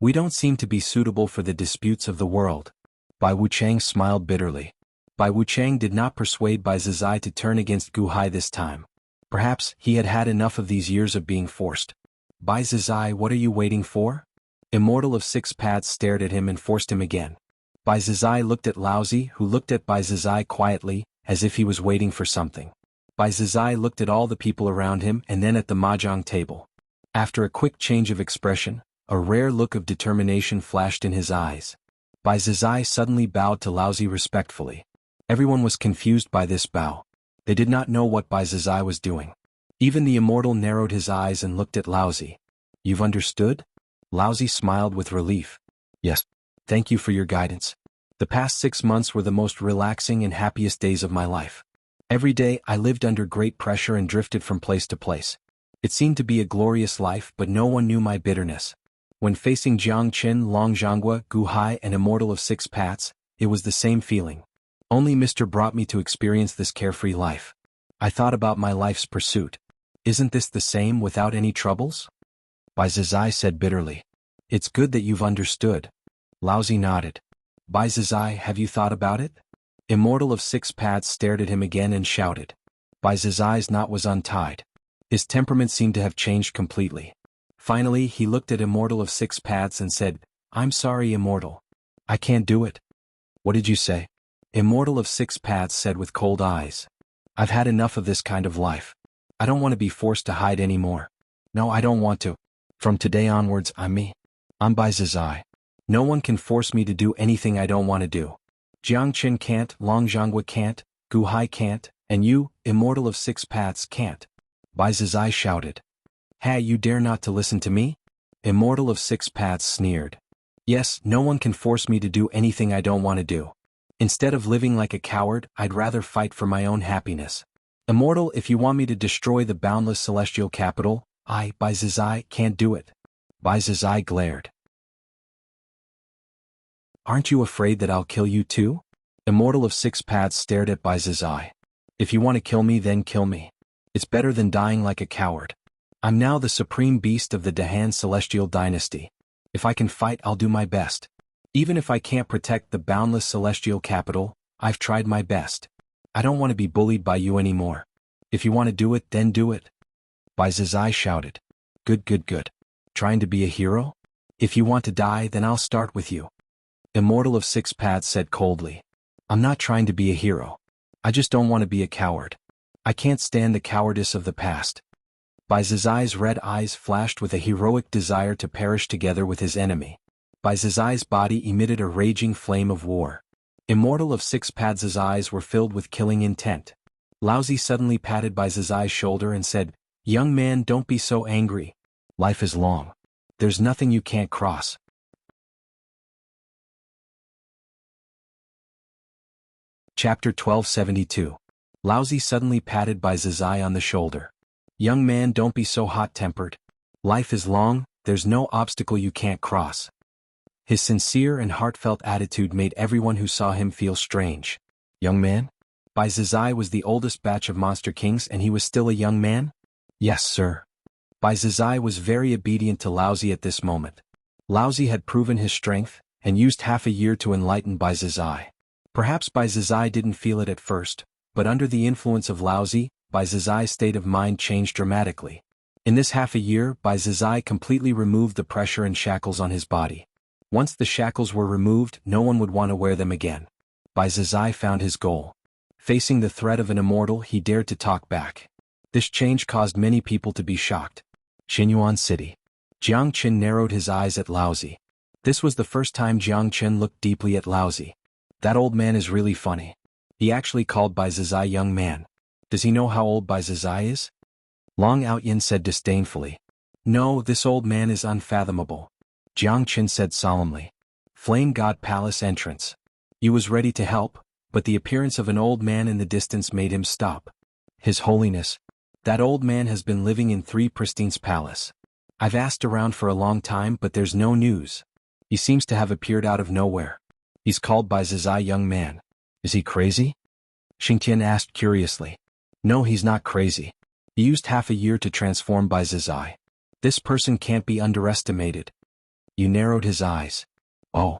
We don't seem to be suitable for the disputes of the world. Bai Wuchang smiled bitterly. Bai Wuchang did not persuade Bai Zizai to turn against Gu Hai this time. Perhaps he had had enough of these years of being forced. Bai Zizai, what are you waiting for? Immortal of Six Paths stared at him and forced him again. Bai Zizai looked at Laozi, who looked at Bai Zizai quietly, as if he was waiting for something. Bai Zizai looked at all the people around him and then at the mahjong table. After a quick change of expression, a rare look of determination flashed in his eyes. Bai Zizai suddenly bowed to Laozi respectfully. Everyone was confused by this bow. They did not know what Bai Zizai was doing. Even the Immortal narrowed his eyes and looked at Laozi. You've understood? Laozi smiled with relief. Yes. Thank you for your guidance. The past 6 months were the most relaxing and happiest days of my life. Every day I lived under great pressure and drifted from place to place. It seemed to be a glorious life, but no one knew my bitterness. When facing Jiang Qin, Long Zhanghua, Gu Hai and Immortal of Six Paths, it was the same feeling. Only Mr. brought me to experience this carefree life. I thought about my life's pursuit. Isn't this the same without any troubles? Bai Zizai said bitterly. It's good that you've understood. Laozi nodded. Bai Zizai, have you thought about it? Immortal of Six Paths stared at him again and shouted. Bai Zizai's knot was untied. His temperament seemed to have changed completely. Finally, he looked at Immortal of Six Paths and said, I'm sorry, Immortal. I can't do it. What did you say? Immortal of Six Paths said with cold eyes. I've had enough of this kind of life. I don't want to be forced to hide anymore. No, I don't want to. From today onwards, I'm me. I'm Bai Zizai. No one can force me to do anything I don't want to do. Jiang Qin can't, Long Zhanghua can't, Gu Hai can't, and you, Immortal of Six Paths, can't. Bai Zizai shouted. Hey, you dare not to listen to me? Immortal of Six Paths sneered. Yes, no one can force me to do anything I don't want to do. Instead of living like a coward, I'd rather fight for my own happiness. Immortal, if you want me to destroy the boundless celestial capital, I, Bai Zizai, can't do it. Bai Zizai glared. Aren't you afraid that I'll kill you too? Immortal of Six Paths stared at Bai Zizai. If you want to kill me, then kill me. It's better than dying like a coward. I'm now the supreme beast of the Dahan celestial dynasty. If I can fight, I'll do my best. Even if I can't protect the boundless celestial capital, I've tried my best. I don't want to be bullied by you anymore. If you want to do it, then do it. Bai Zizai shouted. Good, good, good. Trying to be a hero? If you want to die, then I'll start with you. Immortal of Six Paths said coldly. I'm not trying to be a hero. I just don't want to be a coward. I can't stand the cowardice of the past. Bai Zizai's red eyes flashed with a heroic desire to perish together with his enemy. Bai Zizai's body emitted a raging flame of war. Immortal of Six Paths' eyes were filled with killing intent. Laozi suddenly patted Bai Zizai's shoulder and said, Young man, don't be so angry. Life is long. There's nothing you can't cross. Chapter 1272. Laozi suddenly patted Bai Zizai on the shoulder. Young man, don't be so hot-tempered. Life is long, there's no obstacle you can't cross. His sincere and heartfelt attitude made everyone who saw him feel strange. Young man? Bai Zizai was the oldest batch of Monster Kings and he was still a young man? Yes, sir. Bai Zizai was very obedient to Laozi at this moment. Laozi had proven his strength, and used half a year to enlighten Bai Zizai. Perhaps Bai Zizai didn't feel it at first, but under the influence of Laozi, Bai Zizai's state of mind changed dramatically. In this half a year, Bai Zizai completely removed the pressure and shackles on his body. Once the shackles were removed, no one would want to wear them again. Bai Zizai found his goal. Facing the threat of an immortal, he dared to talk back. This change caused many people to be shocked. Xinyuan City. Jiang Qin narrowed his eyes at Laozi. This was the first time Jiang Qin looked deeply at Laozi. That old man is really funny. He actually called Bai Zizai young man. Does he know how old Bai Zizai is? Long Outyin said disdainfully. No, this old man is unfathomable. Jiang Qin said solemnly. Flame God Palace entrance. He was ready to help, but the appearance of an old man in the distance made him stop. His Holiness. That old man has been living in 3 Pristine's palace. I've asked around for a long time but there's no news. He seems to have appeared out of nowhere. He's called Bai Zizai young man. Is he crazy? Xingtian asked curiously. No, he's not crazy. He used half a year to transform Bai Zizai. This person can't be underestimated. You narrowed his eyes. Oh.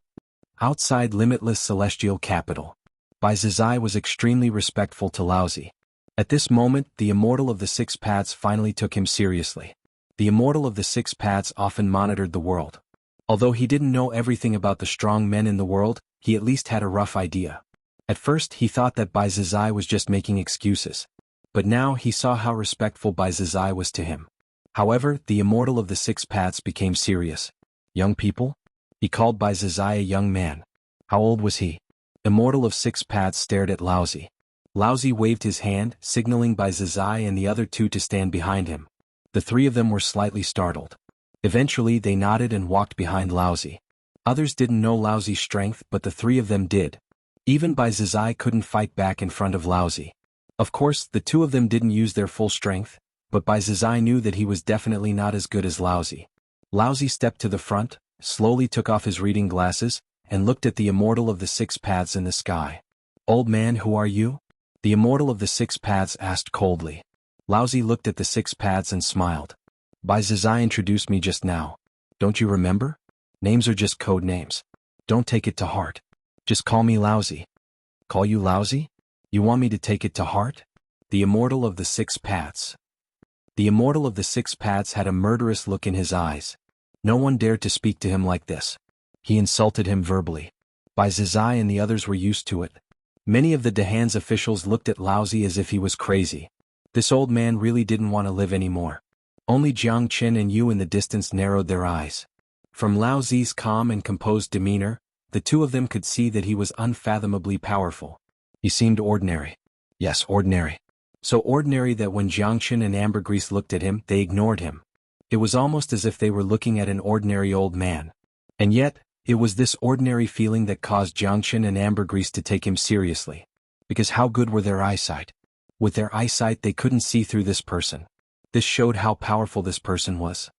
Outside limitless celestial capital. Bai Zizai was extremely respectful to Laozi. At this moment, the immortal of the 6 paths finally took him seriously. The immortal of the 6 paths often monitored the world. Although he didn't know everything about the strong men in the world, he at least had a rough idea. At first he thought that Bai Zizai was just making excuses. But now he saw how respectful Bai Zizai was to him. However, the immortal of the 6 paths became serious. Young people? He called Bai Zizai a young man. How old was he? Immortal of 6 paths stared at Laozi. Laozi waved his hand, signaling Bai Zizai and the other 2 to stand behind him. The 3 of them were slightly startled. Eventually they nodded and walked behind Laozi. Others didn't know Laozi's strength but the 3 of them did. Even Bai Zizai couldn't fight back in front of Laozi. Of course, the 2 of them didn't use their full strength, but Bai Zizai knew that he was definitely not as good as Laozi. Laozi stepped to the front, slowly took off his reading glasses, and looked at the immortal of the 6 paths in the sky. Old man, who are you? The immortal of the 6 paths asked coldly. Laozi looked at the 6 paths and smiled. Bai Zizai introduced me just now. Don't you remember? Names are just code names. Don't take it to heart. Just call me Laozi. Call you Laozi? You want me to take it to heart? The immortal of the 6 paths. The immortal of the 6 paths had a murderous look in his eyes. No one dared to speak to him like this. He insulted him verbally. Bai Zizai and the others were used to it. Many of the Dahan's officials looked at Laozi as if he was crazy. This old man really didn't want to live anymore. Only Jiang Qin and Yu in the distance narrowed their eyes. From Laozi's calm and composed demeanor, the 2 of them could see that he was unfathomably powerful. He seemed ordinary. Yes, ordinary. So ordinary that when Jiang Qin and Ambergris looked at him, they ignored him. It was almost as if they were looking at an ordinary old man. And yet, it was this ordinary feeling that caused Jiang Qin and Ambergris to take him seriously. Because how good were their eyesight? With their eyesight they couldn't see through this person. This showed how powerful this person was.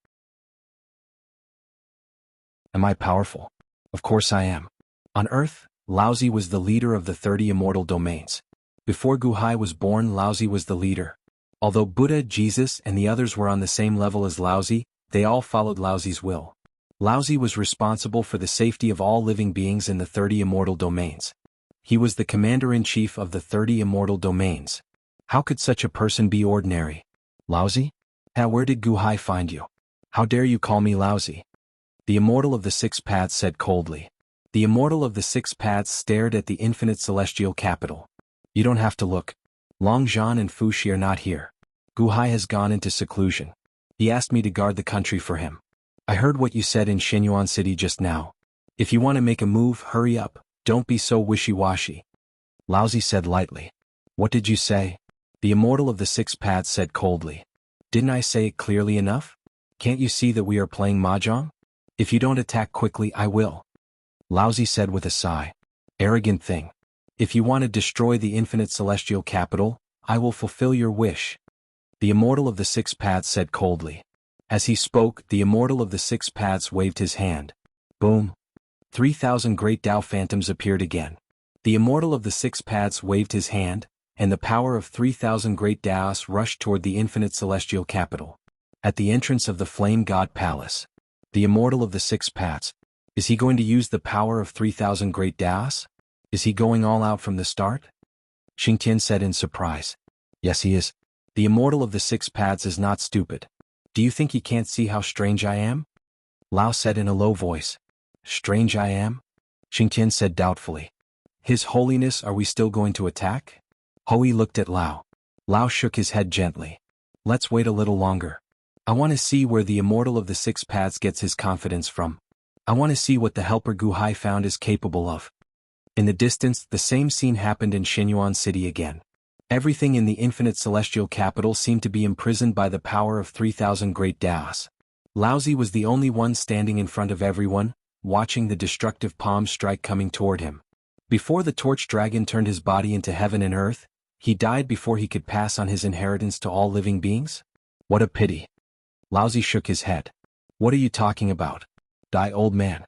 Am I powerful? Of course I am. On Earth, Laozi was the leader of the 30 immortal domains. Before Guhai was born, Laozi was the leader. Although Buddha, Jesus, and the others were on the same level as Laozi, they all followed Laozi's will. Laozi was responsible for the safety of all living beings in the 30 immortal domains. He was the commander-in-chief of the 30 immortal domains. How could such a person be ordinary? Laozi? Where did Guhai find you? How dare you call me Laozi? The immortal of the 6 paths said coldly. The immortal of the 6 paths stared at the infinite celestial capital. You don't have to look. Long Zhan and Fu Xi are not here. Guhai has gone into seclusion. He asked me to guard the country for him. I heard what you said in Xinyuan City just now. If you want to make a move, hurry up, don't be so wishy-washy. Laozi said lightly. What did you say? The immortal of the 6 paths said coldly. Didn't I say it clearly enough? Can't you see that we are playing mahjong? If you don't attack quickly, I will. Laozi said with a sigh. Arrogant thing. If you want to destroy the infinite celestial capital, I will fulfill your wish. The immortal of the 6 paths said coldly. As he spoke, the immortal of the 6 paths waved his hand. Boom. 3,000 great Tao phantoms appeared again. The immortal of the 6 paths waved his hand, and the power of 3,000 great Taos rushed toward the infinite celestial capital. At the entrance of the Flame God Palace. The immortal of the 6 paths. Is he going to use the power of 3,000 great Taos? Is he going all out from the start? Xingtian said in surprise. Yes, he is. The immortal of the 6 paths is not stupid. Do you think he can't see how strange I am? Lao said in a low voice. Strange I am? Xingtian said doubtfully. His Holiness, are we still going to attack? Hui looked at Lao. Lao shook his head gently. Let's wait a little longer. I want to see where the immortal of the 6 paths gets his confidence from. I want to see what the helper Guhai found is capable of. In the distance, the same scene happened in Xinyuan City again. Everything in the infinite celestial capital seemed to be imprisoned by the power of 3,000 great Daos. Laozi was the only one standing in front of everyone, watching the destructive palm strike coming toward him. Before the torch dragon turned his body into heaven and earth, he died before he could pass on his inheritance to all living beings? What a pity. Laozi shook his head. What are you talking about? Die, old man.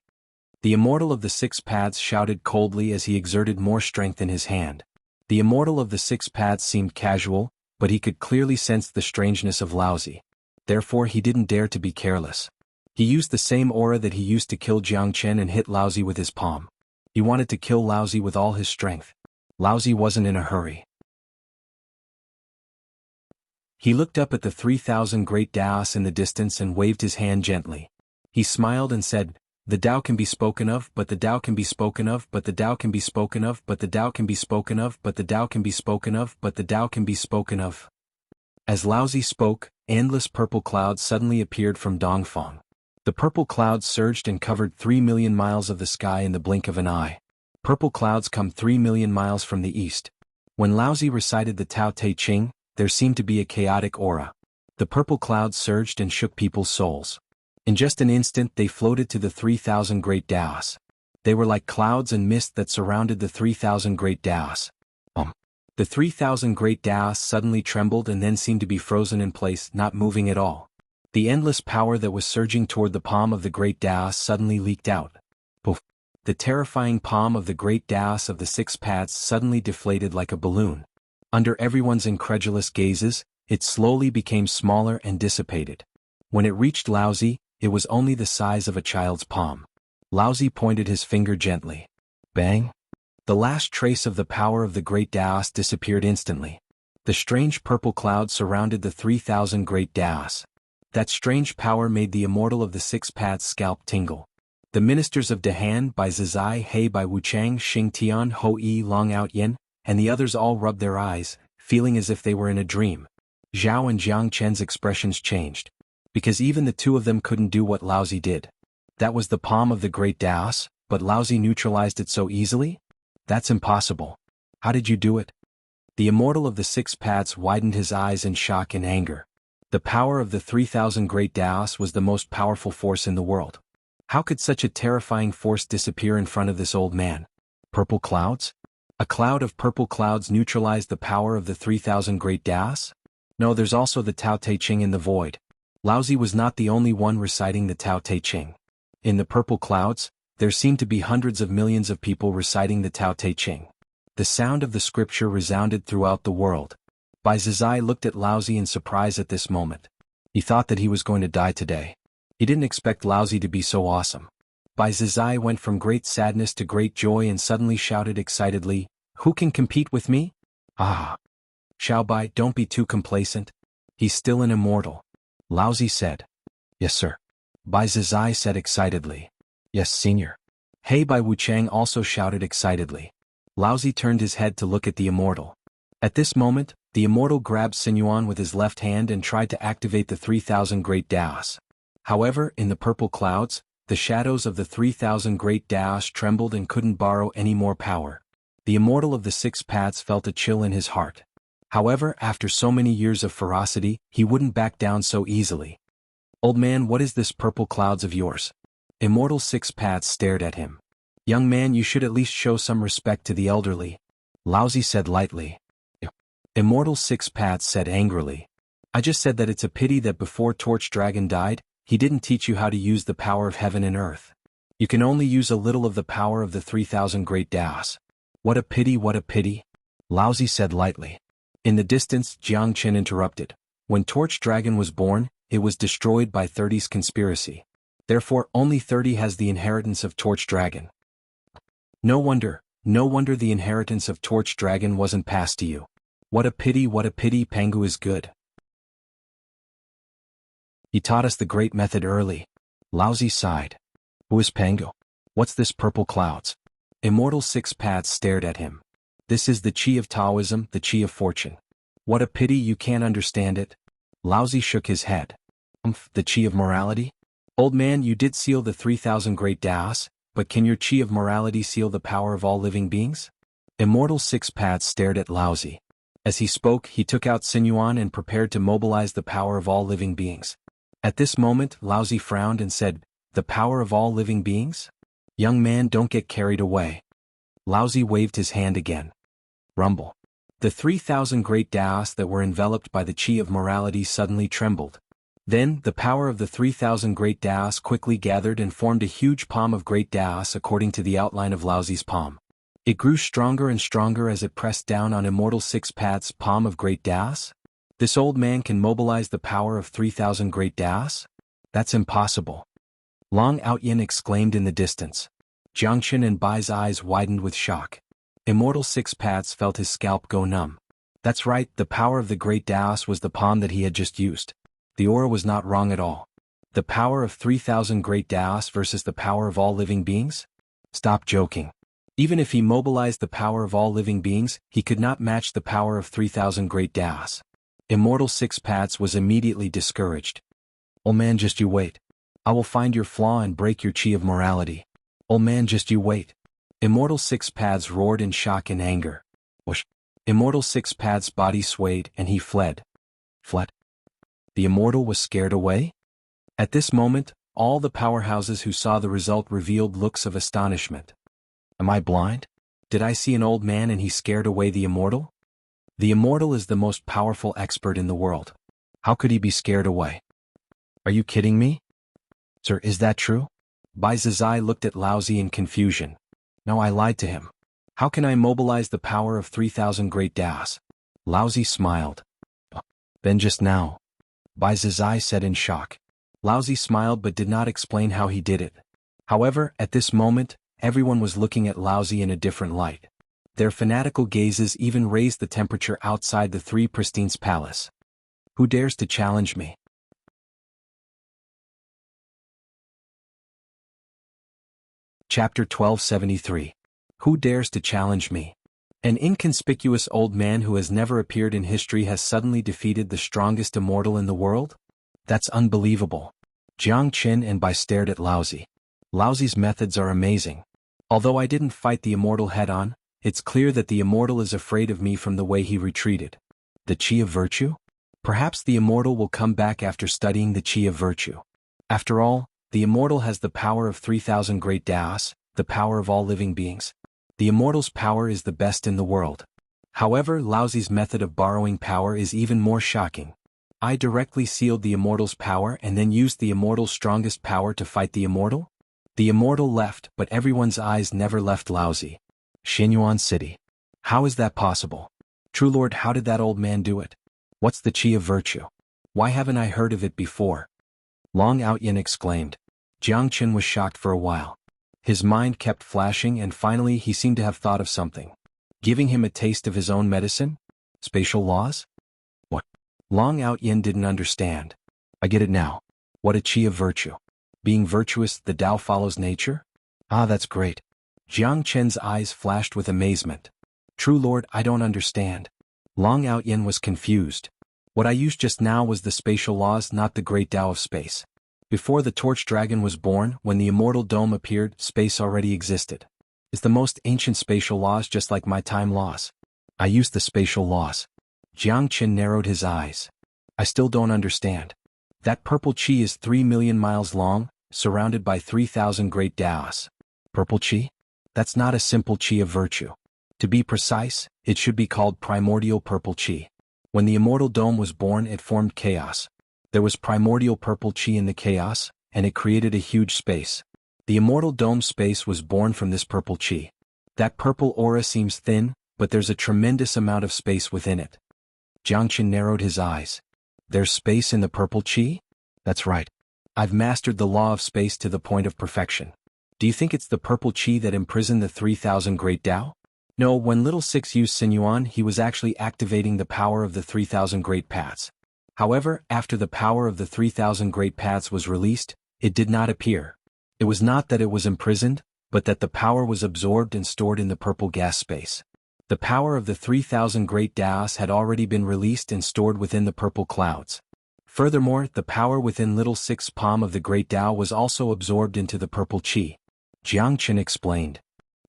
The immortal of the 6 paths shouted coldly as he exerted more strength in his hand. The immortal of the 6 paths seemed casual, but he could clearly sense the strangeness of Laozi. Therefore he didn't dare to be careless. He used the same aura that he used to kill Jiang Chen and hit Laozi with his palm. He wanted to kill Laozi with all his strength. Laozi wasn't in a hurry. He looked up at the 3,000 great Daos in the distance and waved his hand gently. He smiled and said, The Tao can be spoken of, but the Tao can be spoken of, but the Tao can be spoken of, but the Tao can be spoken of, but the Tao can be spoken of, but the Tao can be spoken of. As Laozi spoke, endless purple clouds suddenly appeared from Dongfang. The purple clouds surged and covered 3 million miles of the sky in the blink of an eye. Purple clouds come 3 million miles from the east. When Laozi recited the Tao Te Ching, there seemed to be a chaotic aura. The purple clouds surged and shook people's souls. In just an instant they floated to the 3,000 great Daos. They were like clouds and mist that surrounded the 3,000 great Daos. The 3,000 great Daos suddenly trembled and then seemed to be frozen in place, not moving at all. The endless power that was surging toward the palm of the great Daos suddenly leaked out. Poof! The terrifying palm of the great Daos of the 6 paths suddenly deflated like a balloon. Under everyone's incredulous gazes, it slowly became smaller and dissipated. When it reached Laozi, it was only the size of a child's palm. Laozi pointed his finger gently. Bang! The last trace of the power of the great Daos disappeared instantly. The strange purple cloud surrounded the 3,000 great Daos. That strange power made the immortal of the 6 paths scalp tingle. The ministers of Dehan by Zizai He by Wuchang Xing Tian Ho Yi Long Out Yin, and the others all rubbed their eyes, feeling as if they were in a dream. Zhao and Jiang Chen's expressions changed. Because even the two of them couldn't do what Laozi did. That was the palm of the great Daos, but Laozi neutralized it so easily? That's impossible. How did you do it? The immortal of the 6 paths widened his eyes in shock and anger. The power of the 3,000 great Daos was the most powerful force in the world. How could such a terrifying force disappear in front of this old man? Purple clouds? A cloud of purple clouds neutralized the power of the 3,000 great Daos? No, there's also the Tao Te Ching in the void. Laozi was not the only one reciting the Tao Te Ching. In the purple clouds, there seemed to be hundreds of millions of people reciting the Tao Te Ching. The sound of the scripture resounded throughout the world. Bai Zizai looked at Laozi in surprise at this moment. He thought that he was going to die today. He didn't expect Laozi to be so awesome. Bai Zizai went from great sadness to great joy and suddenly shouted excitedly, Who can compete with me? Ah! Xiaobai, don't be too complacent. He's still an immortal. Laozi said. Yes, sir. Bai Zizai said excitedly. Yes, senior. He Bai Wuchang also shouted excitedly. Laozi turned his head to look at the immortal. At this moment, the immortal grabbed Sinyuan with his left hand and tried to activate the 3,000 great Daos. However, in the purple clouds, the shadows of the 3,000 great Daos trembled and couldn't borrow any more power. The immortal of the 6 paths felt a chill in his heart. However, after so many years of ferocity, he wouldn't back down so easily. Old man, what is this purple clouds of yours? Immortal 6 paths stared at him. Young man, you should at least show some respect to the elderly. Laozi said lightly. Immortal 6 paths said angrily. I just said that it's a pity that before Torch Dragon died, he didn't teach you how to use the power of heaven and earth. You can only use a little of the power of the 3,000 great Daos. What a pity, what a pity. Laozi said lightly. In the distance, Jiang Chen interrupted. When Torch Dragon was born, it was destroyed by 30's conspiracy. Therefore, only 30 has the inheritance of Torch Dragon. No wonder No wonder the inheritance of Torch Dragon wasn't passed to you. What a pity, Pangu is good. He taught us the great method early. Laozi sighed. Who is Pangu? What's this purple clouds? Immortal Six Paths stared at him. This is the chi of Taoism, the chi of fortune. What a pity you can't understand it. Laozi shook his head. The chi of morality? Old man, you did seal the 3,000 great Taos, but can your chi of morality seal the power of all living beings? Immortal Six Paths stared at Laozi. As he spoke, he took out Sinuan and prepared to mobilize the power of all living beings. At this moment, Laozi frowned and said, "The power of all living beings? Young man, don't get carried away." Laozi waved his hand again. Rumble. The 3,000 great Taos that were enveloped by the chi of morality suddenly trembled. Then, the power of the 3,000 great Taos quickly gathered and formed a huge palm of great Taos according to the outline of Laozi's palm. It grew stronger and stronger as it pressed down on Immortal Six Paths' palm of great Taos. This old man can mobilize the power of 3,000 great Taos? That's impossible. Long Outyin exclaimed in the distance. Jiangchen and Bai's eyes widened with shock. Immortal Six Paths felt his scalp go numb. That's right, the power of the great Taos was the palm that he had just used. The aura was not wrong at all. The power of 3,000 great Taos versus the power of all living beings? Stop joking. Even if he mobilized the power of all living beings, he could not match the power of 3,000 great Taos. Immortal Six Paths was immediately discouraged. Old man, just you wait. I will find your flaw and break your chi of morality. Old man, just you wait. Immortal Six Paths roared in shock and anger. Whoosh. Immortal Six Paths' body swayed and he fled. Fled? The immortal was scared away? At this moment, all the powerhouses who saw the result revealed looks of astonishment. Am I blind? Did I see an old man and he scared away the immortal? The immortal is the most powerful expert in the world. How could he be scared away? Are you kidding me? Sir, is that true? Bai Zizai looked at Laozi in confusion. No, I lied to him. How can I mobilize the power of 3,000 great Taos? Laozi smiled. Then just now. Bai Zizai said in shock. Laozi smiled but did not explain how he did it. However, at this moment, everyone was looking at Laozi in a different light. Their fanatical gazes even raised the temperature outside the Three Pristines palace. Who dares to challenge me? Chapter 1273. Who dares to challenge me? An inconspicuous old man who has never appeared in history has suddenly defeated the strongest immortal in the world? That's unbelievable. Jiang Qin and Bai stared at Laozi. Laozi's methods are amazing. Although I didn't fight the immortal head-on, it's clear that the immortal is afraid of me from the way he retreated. The chi of virtue? Perhaps the immortal will come back after studying the chi of virtue. After all, the immortal has the power of 3,000 great Taos, the power of all living beings. The immortal's power is the best in the world. However, Laozi's method of borrowing power is even more shocking. I directly sealed the immortal's power and then used the immortal's strongest power to fight the immortal? The immortal left, but everyone's eyes never left Laozi. Xinyuan City. How is that possible? True Lord, how did that old man do it? What's the chi of virtue? Why haven't I heard of it before? Long Outyin exclaimed. Jiang Qin was shocked for a while. His mind kept flashing and finally he seemed to have thought of something. Giving him a taste of his own medicine? Spatial laws? What? Long Outyin didn't understand. I get it now. What a chi of virtue. Being virtuous, the Tao follows nature? Ah, that's great. Jiang Chen's eyes flashed with amazement. True Lord, I don't understand. Long Outyin was confused. What I used just now was the spatial laws, not the great Tao of space. Before the Torch Dragon was born, when the immortal dome appeared, space already existed. Is the most ancient spatial laws just like my time laws? I used the spatial laws. Jiang Qin narrowed his eyes. I still don't understand. That purple chi is 3 million miles long, surrounded by 3,000 great Taos. Purple chi? That's not a simple chi of virtue. To be precise, it should be called primordial purple chi. When the immortal dome was born, it formed chaos. There was primordial purple chi in the chaos, and it created a huge space. The immortal dome space was born from this purple chi. That purple aura seems thin, but there's a tremendous amount of space within it. Jiang Qin narrowed his eyes. There's space in the purple chi? That's right. I've mastered the law of space to the point of perfection. Do you think it's the purple chi that imprisoned the 3,000 great Tao? No, when Little Six used Sinyuan, he was actually activating the power of the 3,000 great paths. However, after the power of the 3,000 great paths was released, it did not appear. It was not that it was imprisoned, but that the power was absorbed and stored in the purple gas space. The power of the 3,000 great Taos had already been released and stored within the purple clouds. Furthermore, the power within Little Six palm of the great Tao was also absorbed into the purple chi. Jianghu explained.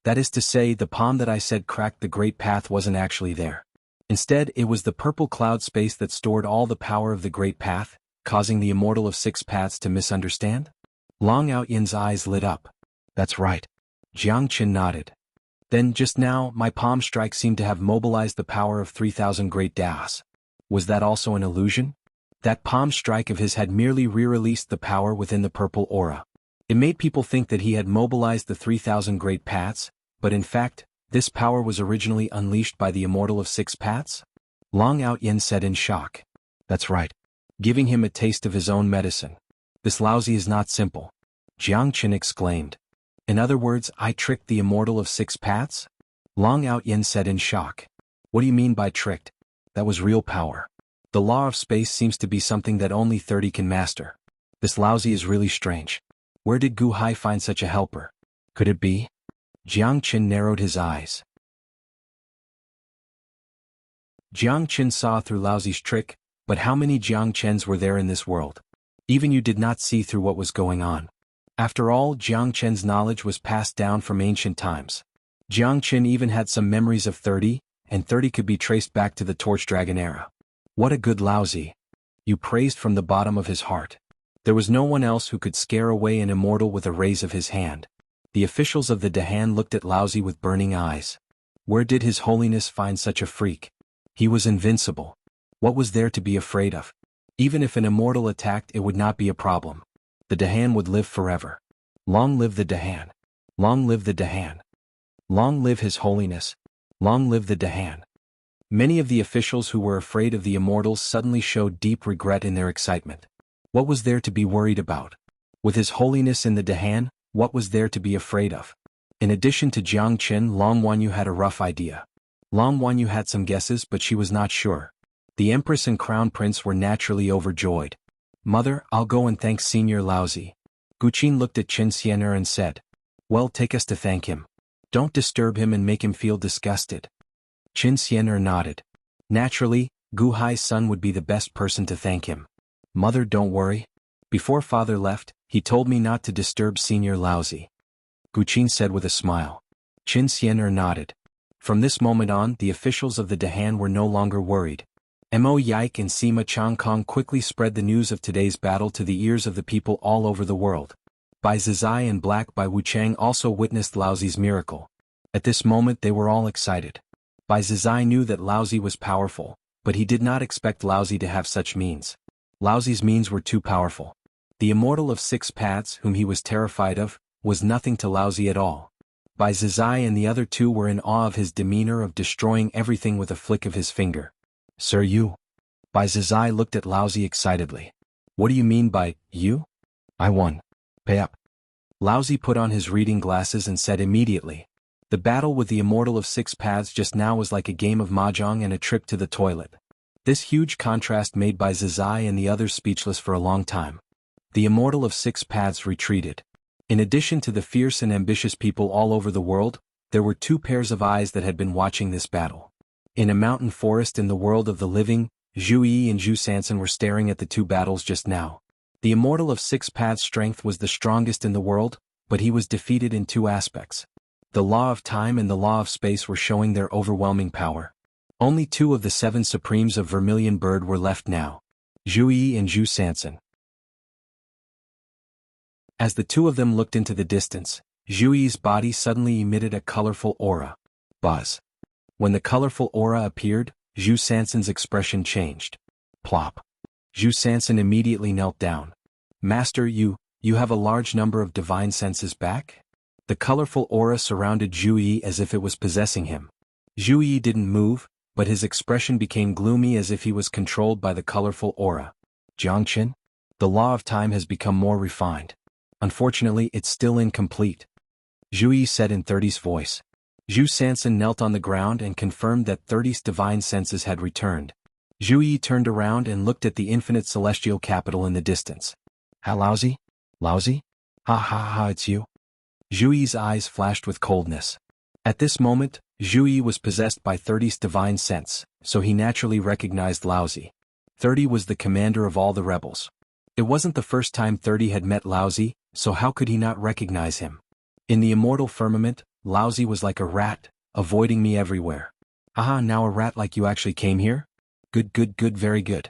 That is to say, the palm that I said cracked the great path wasn't actually there. Instead, it was the purple cloud space that stored all the power of the great path, causing the immortal of 6 paths to misunderstand? Long Out-Yin's eyes lit up. That's right. Jianghu nodded. Then, just now, my palm strike seemed to have mobilized the power of 3,000 great Taos. Was that also an illusion? That palm strike of his had merely re-released the power within the purple aura. It made people think that he had mobilized the 3,000 great paths, but in fact, this power was originally unleashed by the immortal of 6 paths? Long Out-Yin said in shock. That's right. Giving him a taste of his own medicine. This Laozi is not simple. Jianghu exclaimed. In other words, I tricked the immortal of 6 paths? Long Out-Yin said in shock. What do you mean by tricked? That was real power. The law of space seems to be something that only 30 can master. This Laozi is really strange. Where did Gu Hai find such a helper? Could it be? Jianghu narrowed his eyes. Jianghu saw through Laozi's trick, but how many Jiangchens were there in this world? Even you did not see through what was going on. After all, Jiangchen's knowledge was passed down from ancient times. Jiangchen even had some memories of 30, and 30 could be traced back to the Torch Dragon era. What a good Laozi! You praised from the bottom of his heart. There was no one else who could scare away an immortal with a raise of his hand. The officials of the Dahan looked at Laozi with burning eyes. Where did His Holiness find such a freak? He was invincible. What was there to be afraid of? Even if an immortal attacked, it would not be a problem. The Dahan would live forever. Long live the Dahan. Long live the Dahan. Long live His Holiness. Long live the Dahan. Many of the officials who were afraid of the immortals suddenly showed deep regret in their excitement. What was there to be worried about? With His Holiness in the Dahan, what was there to be afraid of? In addition to Jiangchen, Long Wanyu had a rough idea. Long Wanyu had some guesses, but she was not sure. The Empress and Crown Prince were naturally overjoyed. Mother, I'll go and thank Senior Laozi. Guqin looked at Qin Xian'er and said. Well, take us to thank him. Don't disturb him and make him feel disgusted. Qin Xian'er nodded. Naturally, Gu Hai's son would be the best person to thank him. Mother, don't worry. Before father left, he told me not to disturb Senior Laozi. Guqin said with a smile. Qin Xian'er nodded. From this moment on, the officials of the Dahan were no longer worried. Mo Yike and Sima Changkong quickly spread the news of today's battle to the ears of the people all over the world. Bai Zizai and Black Bai Wuchang also witnessed Laozi's miracle. At this moment they were all excited. Bai Zizai knew that Laozi was powerful, but he did not expect Laozi to have such means. Laozi's means were too powerful. The immortal of 6 paths, whom he was terrified of, was nothing to Laozi at all. Bai Zizai and the other two were in awe of his demeanor of destroying everything with a flick of his finger. Sir, you? Bai Zizai looked at Laozi excitedly. What do you mean by, you? I won. Pay up. Laozi put on his reading glasses and said immediately. The battle with the immortal of 6 paths just now was like a game of mahjong and a trip to the toilet. This huge contrast made Bai Zizai and the others speechless for a long time. The immortal of 6 paths retreated. In addition to the fierce and ambitious people all over the world, there were 2 pairs of eyes that had been watching this battle. In a mountain forest in the world of the living, Zhu Yi and Zhu Sansan were staring at the 2 battles just now. The immortal of 6 paths' strength was the strongest in the world, but he was defeated in 2 aspects. The law of time and the law of space were showing their overwhelming power. Only 2 of the 7 supremes of Vermilion Bird were left now. Zhu Yi and Zhu Sansan. As the 2 of them looked into the distance, Zhu Yi's body suddenly emitted a colorful aura. Buzz. When the colorful aura appeared, Zhu Sansan's expression changed. Plop. Zhu Sansan immediately knelt down. Master, you have a large number of divine senses back? The colorful aura surrounded Zhu Yi as if it was possessing him. Zhu Yi didn't move, but his expression became gloomy as if he was controlled by the colorful aura. Jiangchen? The law of time has become more refined. Unfortunately, it's still incomplete. Zhu said in 30's voice. Zhu Sanson knelt on the ground and confirmed that 30's divine senses had returned. Zhu turned around and looked at the infinite celestial capital in the distance. Ha, lousy? Lousy? Ha ha ha, it's you? Zhu's eyes flashed with coldness. At this moment, Zhu was possessed by 30's divine sense, so he naturally recognized Laozi. 30 was the commander of all the rebels. It wasn't the first time 30 had met Laozi, so how could he not recognize him? In the immortal firmament, Laozi was like a rat, avoiding me everywhere. Aha, now a rat like you actually came here? Good, very good.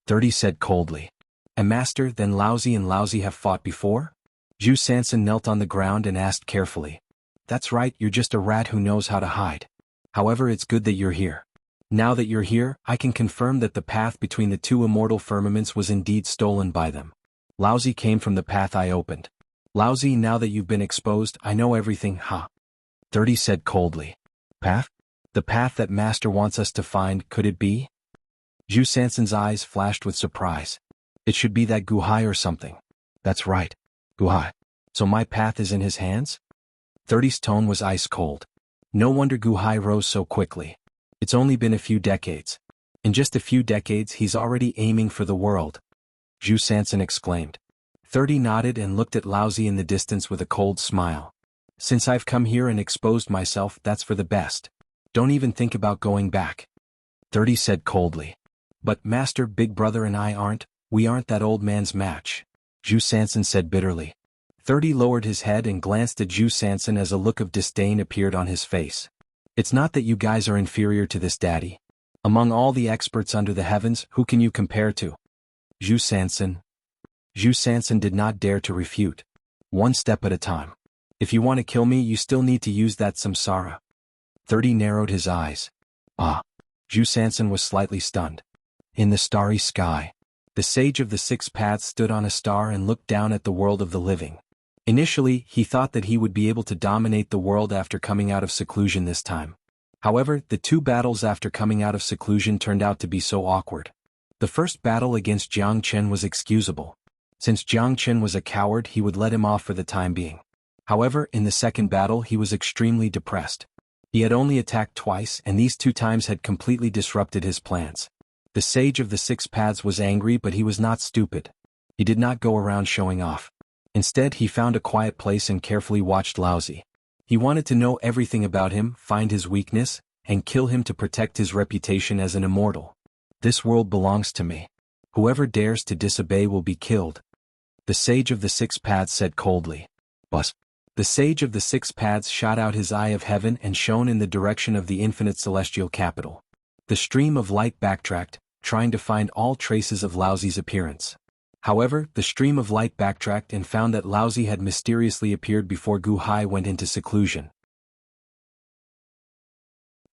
30 said coldly. A master, then Laozi and Laozi have fought before? Zhu Sanson knelt on the ground and asked carefully. That's right, you're just a rat who knows how to hide. However, it's good that you're here. Now that you're here, I can confirm that the path between the two immortal firmaments was indeed stolen by them. Laozi came from the path I opened. Laozi, now that you've been exposed, I know everything, ha. 30 said coldly. Path? The path that Master wants us to find, could it be? Zhu Sanson's eyes flashed with surprise. It should be that Guhai or something. That's right. Guhai. So my path is in his hands? 30's tone was ice cold. No wonder Guhai rose so quickly. It's only been a few decades. In just a few decades he's already aiming for the world. Zhu Sanson exclaimed. 30 nodded and looked at Laozi in the distance with a cold smile. Since I've come here and exposed myself, that's for the best. Don't even think about going back. 30 said coldly. But Master, Big Brother and we aren't that old man's match. Zhu Sanson said bitterly. 30 lowered his head and glanced at Zhu Sanson as a look of disdain appeared on his face. It's not that you guys are inferior to this daddy. Among all the experts under the heavens, who can you compare to? Zhu Sanson. Zhu Sanson did not dare to refute. One step at a time. If you want to kill me, you still need to use that samsara. 30 narrowed his eyes. Ah. Zhu Sanson was slightly stunned. In the starry sky, the sage of the six paths stood on a star and looked down at the world of the living. Initially, he thought that he would be able to dominate the world after coming out of seclusion this time. However, the two battles after coming out of seclusion turned out to be so awkward. The first battle against Jiang Chen was excusable. Since Jiang Chen was a coward, he would let him off for the time being. However, in the second battle he was extremely depressed. He had only attacked twice, and these 2 times had completely disrupted his plans. The sage of the six paths was angry, but he was not stupid. He did not go around showing off. Instead, he found a quiet place and carefully watched Laozi. He wanted to know everything about him, find his weakness, and kill him to protect his reputation as an immortal. This world belongs to me. Whoever dares to disobey will be killed. The sage of the six paths said coldly. Bus. The sage of the six paths shot out his eye of heaven and shone in the direction of the infinite celestial capital. The stream of light backtracked, trying to find all traces of Laozi's appearance. However, the stream of light backtracked and found that Laozi had mysteriously appeared before Guhai went into seclusion.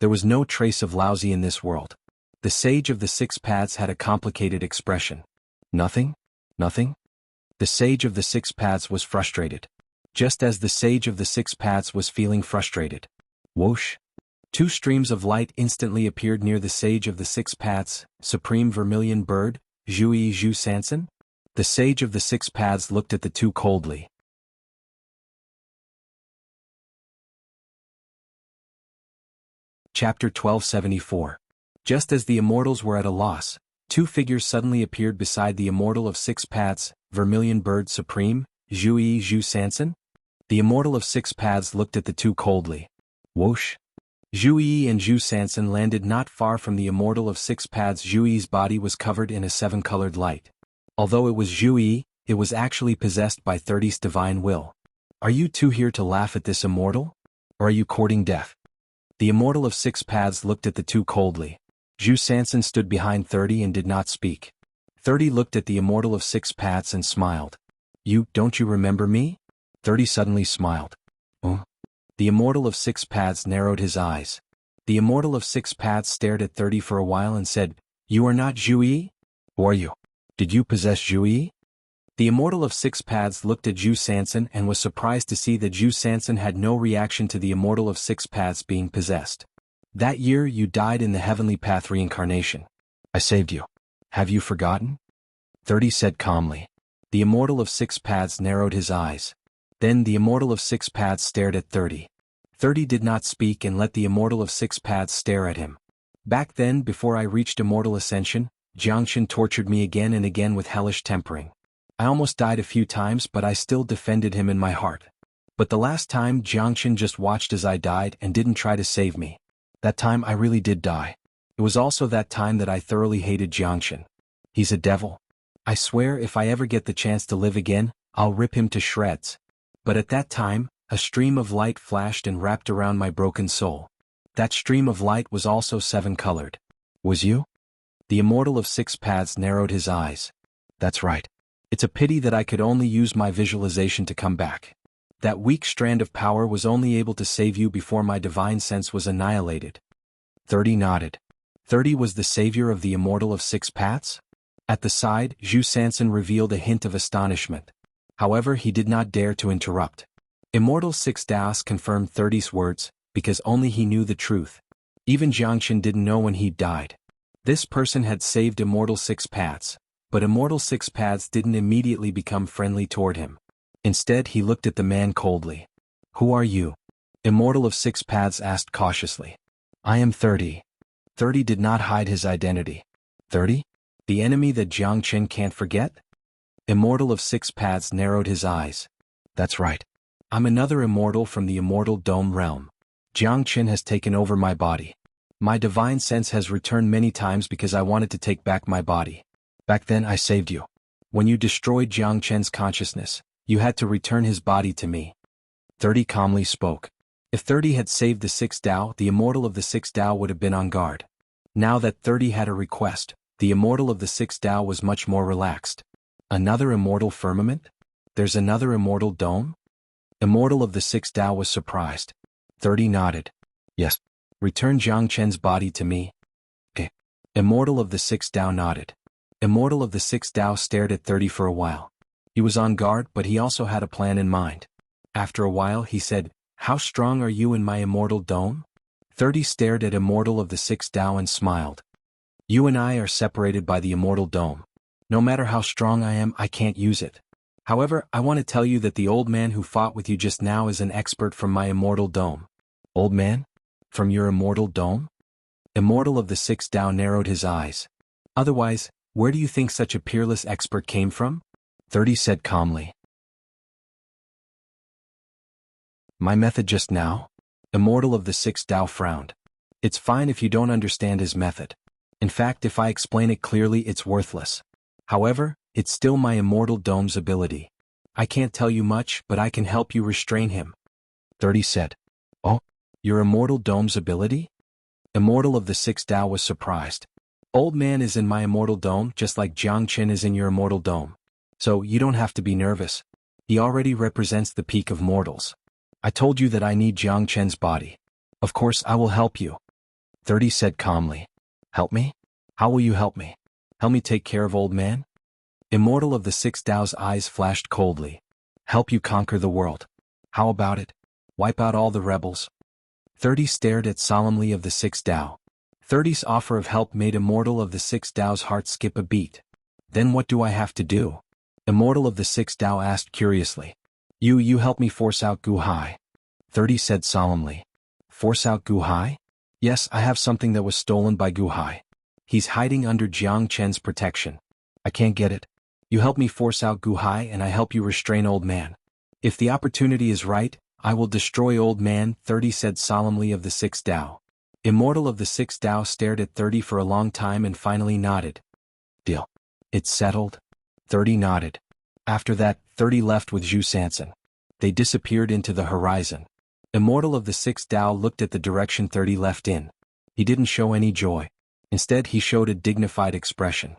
There was no trace of Laozi in this world. The sage of the six paths had a complicated expression. Nothing? Nothing? The sage of the six paths was frustrated. Just as the sage of the six paths was feeling frustrated. Whoosh! 2 streams of light instantly appeared near the sage of the six paths, Supreme Vermilion Bird, Zhu Sanson. The sage of the six paths looked at the 2 coldly. Chapter 1274. Just as the immortals were at a loss, 2 figures suddenly appeared beside the immortal of six paths, Vermilion Bird Supreme, Zhu Sanson. The immortal of six paths looked at the 2 coldly. Whoosh! Zhu and Zhu Sanson landed not far from the immortal of six paths. Zhu's body was covered in a 7-colored light. Although it was Zhu, it was actually possessed by 30's divine will. Are you 2 here to laugh at this immortal? Or are you courting death? The immortal of six paths looked at the 2 coldly. Zhu Sanson stood behind 30 and did not speak. 30 looked at the immortal of six paths and smiled. Don't you remember me? 30 suddenly smiled. Oh. The immortal of six paths narrowed his eyes. The immortal of six paths stared at 30 for a while and said, You are not Zhu? Who are you? Did you possess Zhu? The immortal of six paths looked at Zhu Sanson and was surprised to see that Zhu Sanson had no reaction to the immortal of six paths being possessed. That year you died in the heavenly path reincarnation. I saved you. Have you forgotten? 30 said calmly. The immortal of six paths narrowed his eyes. Then the Immortal of Six Paths stared at 30. 30 did not speak and let the Immortal of Six Paths stare at him. Back then, before I reached Immortal Ascension, Jianghu tortured me again and again with hellish tempering. I almost died a few times, but I still defended him in my heart. But the last time, Jianghu just watched as I died and didn't try to save me. That time I really did die. It was also that time that I thoroughly hated Jianghu. He's a devil. I swear if I ever get the chance to live again, I'll rip him to shreds. But at that time, a stream of light flashed and wrapped around my broken soul. That stream of light was also seven-colored. Was you? The Immortal of Six Paths narrowed his eyes. That's right. It's a pity that I could only use my visualization to come back. That weak strand of power was only able to save you before my divine sense was annihilated. 30 nodded. 30 was the savior of the Immortal of Six Paths? At the side, Zhu Sanson revealed a hint of astonishment. However, he did not dare to interrupt. Immortal Six Daos confirmed 30's words, because only he knew the truth. Even Jianghu didn't know when he died. This person had saved Immortal Six Paths, but Immortal Six Paths didn't immediately become friendly toward him. Instead, he looked at the man coldly. Who are you? Immortal of Six Paths asked cautiously. I am 30. 30 did not hide his identity. 30? The enemy that Jianghu can't forget? Immortal of Six Paths narrowed his eyes. That's right. I'm another immortal from the Immortal Dome realm. Jianghu has taken over my body. My divine sense has returned many times because I wanted to take back my body. Back then I saved you. When you destroyed Jianghu's consciousness, you had to return his body to me. 30 calmly spoke. If 30 had saved the Six Dao, the Immortal of the Six Dao would have been on guard. Now that 30 had a request, the Immortal of the Six Dao was much more relaxed. Another immortal firmament? There's another immortal dome? Immortal of the Six Dao was surprised. 30 nodded. Yes. Return Jianghu's body to me. Eh. Immortal of the Six Dao nodded. Immortal of the Six Dao stared at 30 for a while. He was on guard, but he also had a plan in mind. After a while he said, How strong are you in my immortal dome? 30 stared at Immortal of the Six Dao and smiled. You and I are separated by the immortal dome. No matter how strong I am, I can't use it. However, I want to tell you that the old man who fought with you just now is an expert from my immortal dome. Old man? From your immortal dome? Immortal of the Six Dao narrowed his eyes. Otherwise, where do you think such a peerless expert came from? 30 said calmly. My method just now? Immortal of the Six Dao frowned. It's fine if you don't understand his method. In fact, if I explain it clearly, it's worthless. However, it's still my immortal dome's ability. I can't tell you much, but I can help you restrain him. 30 said. Oh, your immortal dome's ability? Immortal of the Six Dao was surprised. Old man is in my immortal dome just like Jianghu is in your immortal dome. So you don't have to be nervous. He already represents the peak of mortals. I told you that I need Jianghu's body. Of course I will help you. 30 said calmly. Help me? How will you help me? Help me take care of old man? Immortal of the Six Dao's eyes flashed coldly. Help you conquer the world. How about it? Wipe out all the rebels. 30 stared at solemnly of the Six Dao. 30's offer of help made Immortal of the Six Dao's heart skip a beat. Then what do I have to do? Immortal of the Six Dao asked curiously. You help me force out Gu Hai. 30 said solemnly. Force out Gu Hai? Yes, I have something that was stolen by Gu Hai. He's hiding under Jianghu's protection. I can't get it. You help me force out Gu Hai and I help you restrain old man. If the opportunity is right, I will destroy old man, 30 said solemnly of the Six Dao. Immortal of the Six Dao stared at 30 for a long time and finally nodded. Deal. It's settled? 30 nodded. After that, 30 left with Zhu Sanson. They disappeared into the horizon. Immortal of the Six Dao looked at the direction 30 left in. He didn't show any joy. Instead, he showed a dignified expression.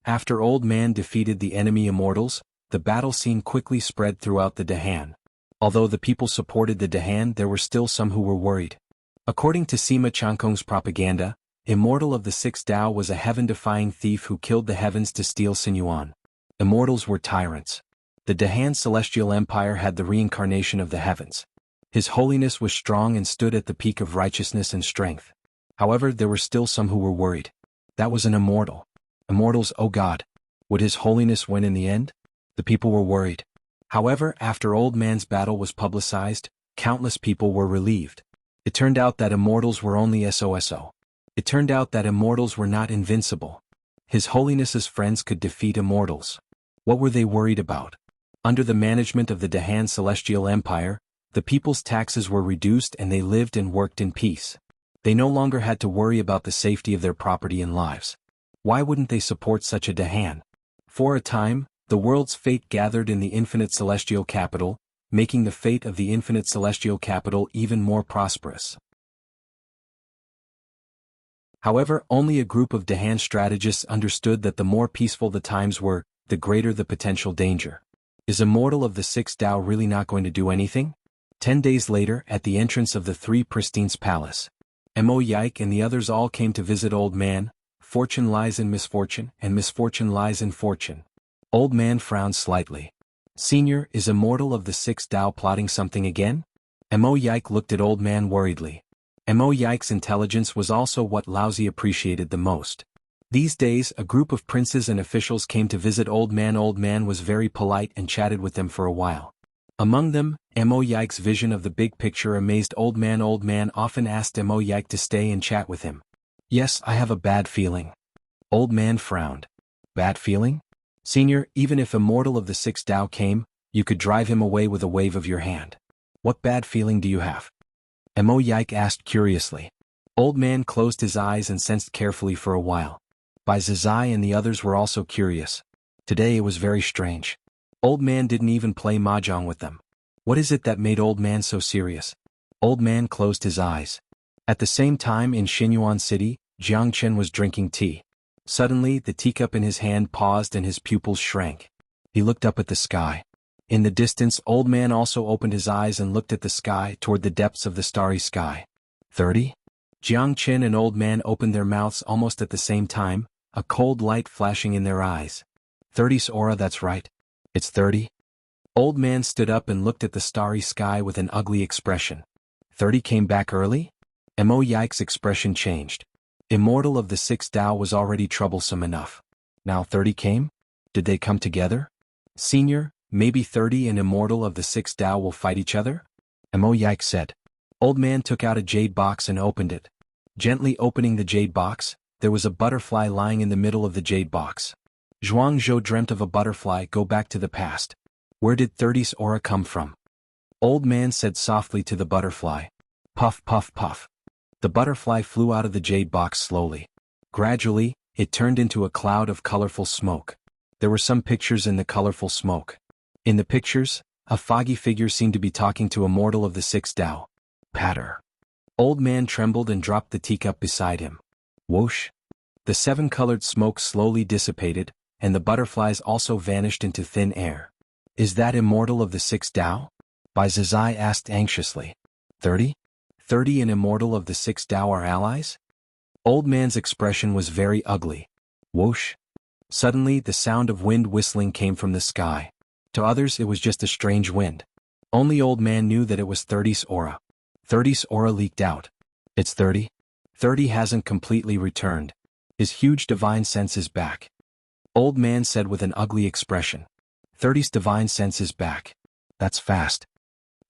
After old man defeated the enemy immortals, the battle scene quickly spread throughout the Dahan. Although the people supported the Dahan, there were still some who were worried. According to Sima Changkong's propaganda, Immortal of the Six Dao was a heaven-defying thief who killed the heavens to steal Sinyuan. Immortals were tyrants. The Dahan celestial empire had the reincarnation of the heavens. His holiness was strong and stood at the peak of righteousness and strength. However, there were still some who were worried. That was an immortal. Immortals, oh God. Would his holiness win in the end? The people were worried. However, after Old Man's battle was publicized, countless people were relieved. It turned out that Immortals were only SOSO. It turned out that Immortals were not invincible. His Holiness's friends could defeat Immortals. What were they worried about? Under the management of the Dahan Celestial Empire, the people's taxes were reduced and they lived and worked in peace. They no longer had to worry about the safety of their property and lives. Why wouldn't they support such a Dahan? For a time, the world's fate gathered in the Infinite Celestial Capital, making the fate of the Infinite Celestial Capital even more prosperous. However, only a group of Dahan strategists understood that the more peaceful the times were, the greater the potential danger. Is Immortal of the Six Tao really not going to do anything? 10 days later, at the entrance of the Three Pristine's palace, Mo Yike and the others all came to visit Old Man. Fortune lies in misfortune, and misfortune lies in fortune. Old Man frowned slightly. Senior, is Immortal of the Six Tao plotting something again? Mo Yike looked at Old Man worriedly. Mo Yike's intelligence was also what Laozi appreciated the most. These days, a group of princes and officials came to visit Old Man. Old Man was very polite and chatted with them for a while. Among them, Mo Yike's vision of the big picture amazed Old Man. Old Man often asked Mo Yike to stay and chat with him. Yes, I have a bad feeling. Old Man frowned. Bad feeling? Senior, even if Immortal of the Six Tao came, you could drive him away with a wave of your hand. What bad feeling do you have? Mo Yike asked curiously. Old Man closed his eyes and sensed carefully for a while. Bai Zizai and the others were also curious. Today it was very strange. Old Man didn't even play mahjong with them. What is it that made Old Man so serious? Old Man closed his eyes. At the same time in Xinyuan City, Jiang Chen was drinking tea. Suddenly, the teacup in his hand paused and his pupils shrank. He looked up at the sky. In the distance, Old Man also opened his eyes and looked at the sky toward the depths of the starry sky. 30? Jiang Chen and Old Man opened their mouths almost at the same time, a cold light flashing in their eyes. 30's aura, that's right. It's 30. Old Man stood up and looked at the starry sky with an ugly expression. 30 came back early? Mo Yike's expression changed. Immortal of the Six Tao was already troublesome enough. Now 30 came? Did they come together? Senior, maybe 30 and Immortal of the Six Tao will fight each other? Mo Yike said. Old Man took out a jade box and opened it. Gently opening the jade box, there was a butterfly lying in the middle of the jade box. Zhuangzhou dreamt of a butterfly. Go back to the past. Where did 30's aura come from? Old Man said softly to the butterfly. Puff, puff, puff. The butterfly flew out of the jade box slowly. Gradually, it turned into a cloud of colorful smoke. There were some pictures in the colorful smoke. In the pictures, a foggy figure seemed to be talking to Immortal of the Six Tao. Patter. Old Man trembled and dropped the teacup beside him. Whoosh. The seven-colored smoke slowly dissipated, and the butterflies also vanished into thin air. Is that Immortal of the Six Tao? Bai Zizai asked anxiously. 30? 30 and Immortal of the Six Tao are allies? Old Man's expression was very ugly. Whoosh. Suddenly the sound of wind whistling came from the sky. To others it was just a strange wind. Only Old Man knew that it was 30's aura. 30's aura leaked out. It's 30? 30 hasn't completely returned. His huge divine sense is back. Old Man said with an ugly expression. 30's divine sense is back. That's fast.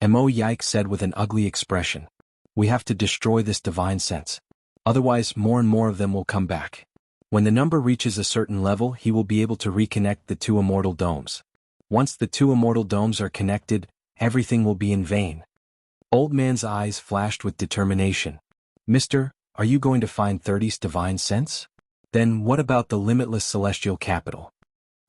Mo Yike said with an ugly expression. We have to destroy this divine sense. Otherwise more and more of them will come back. When the number reaches a certain level, he will be able to reconnect the two immortal domes. Once the two immortal domes are connected, everything will be in vain. Old Man's eyes flashed with determination. Mister, are you going to find 30's divine sense? Then what about the limitless celestial capital?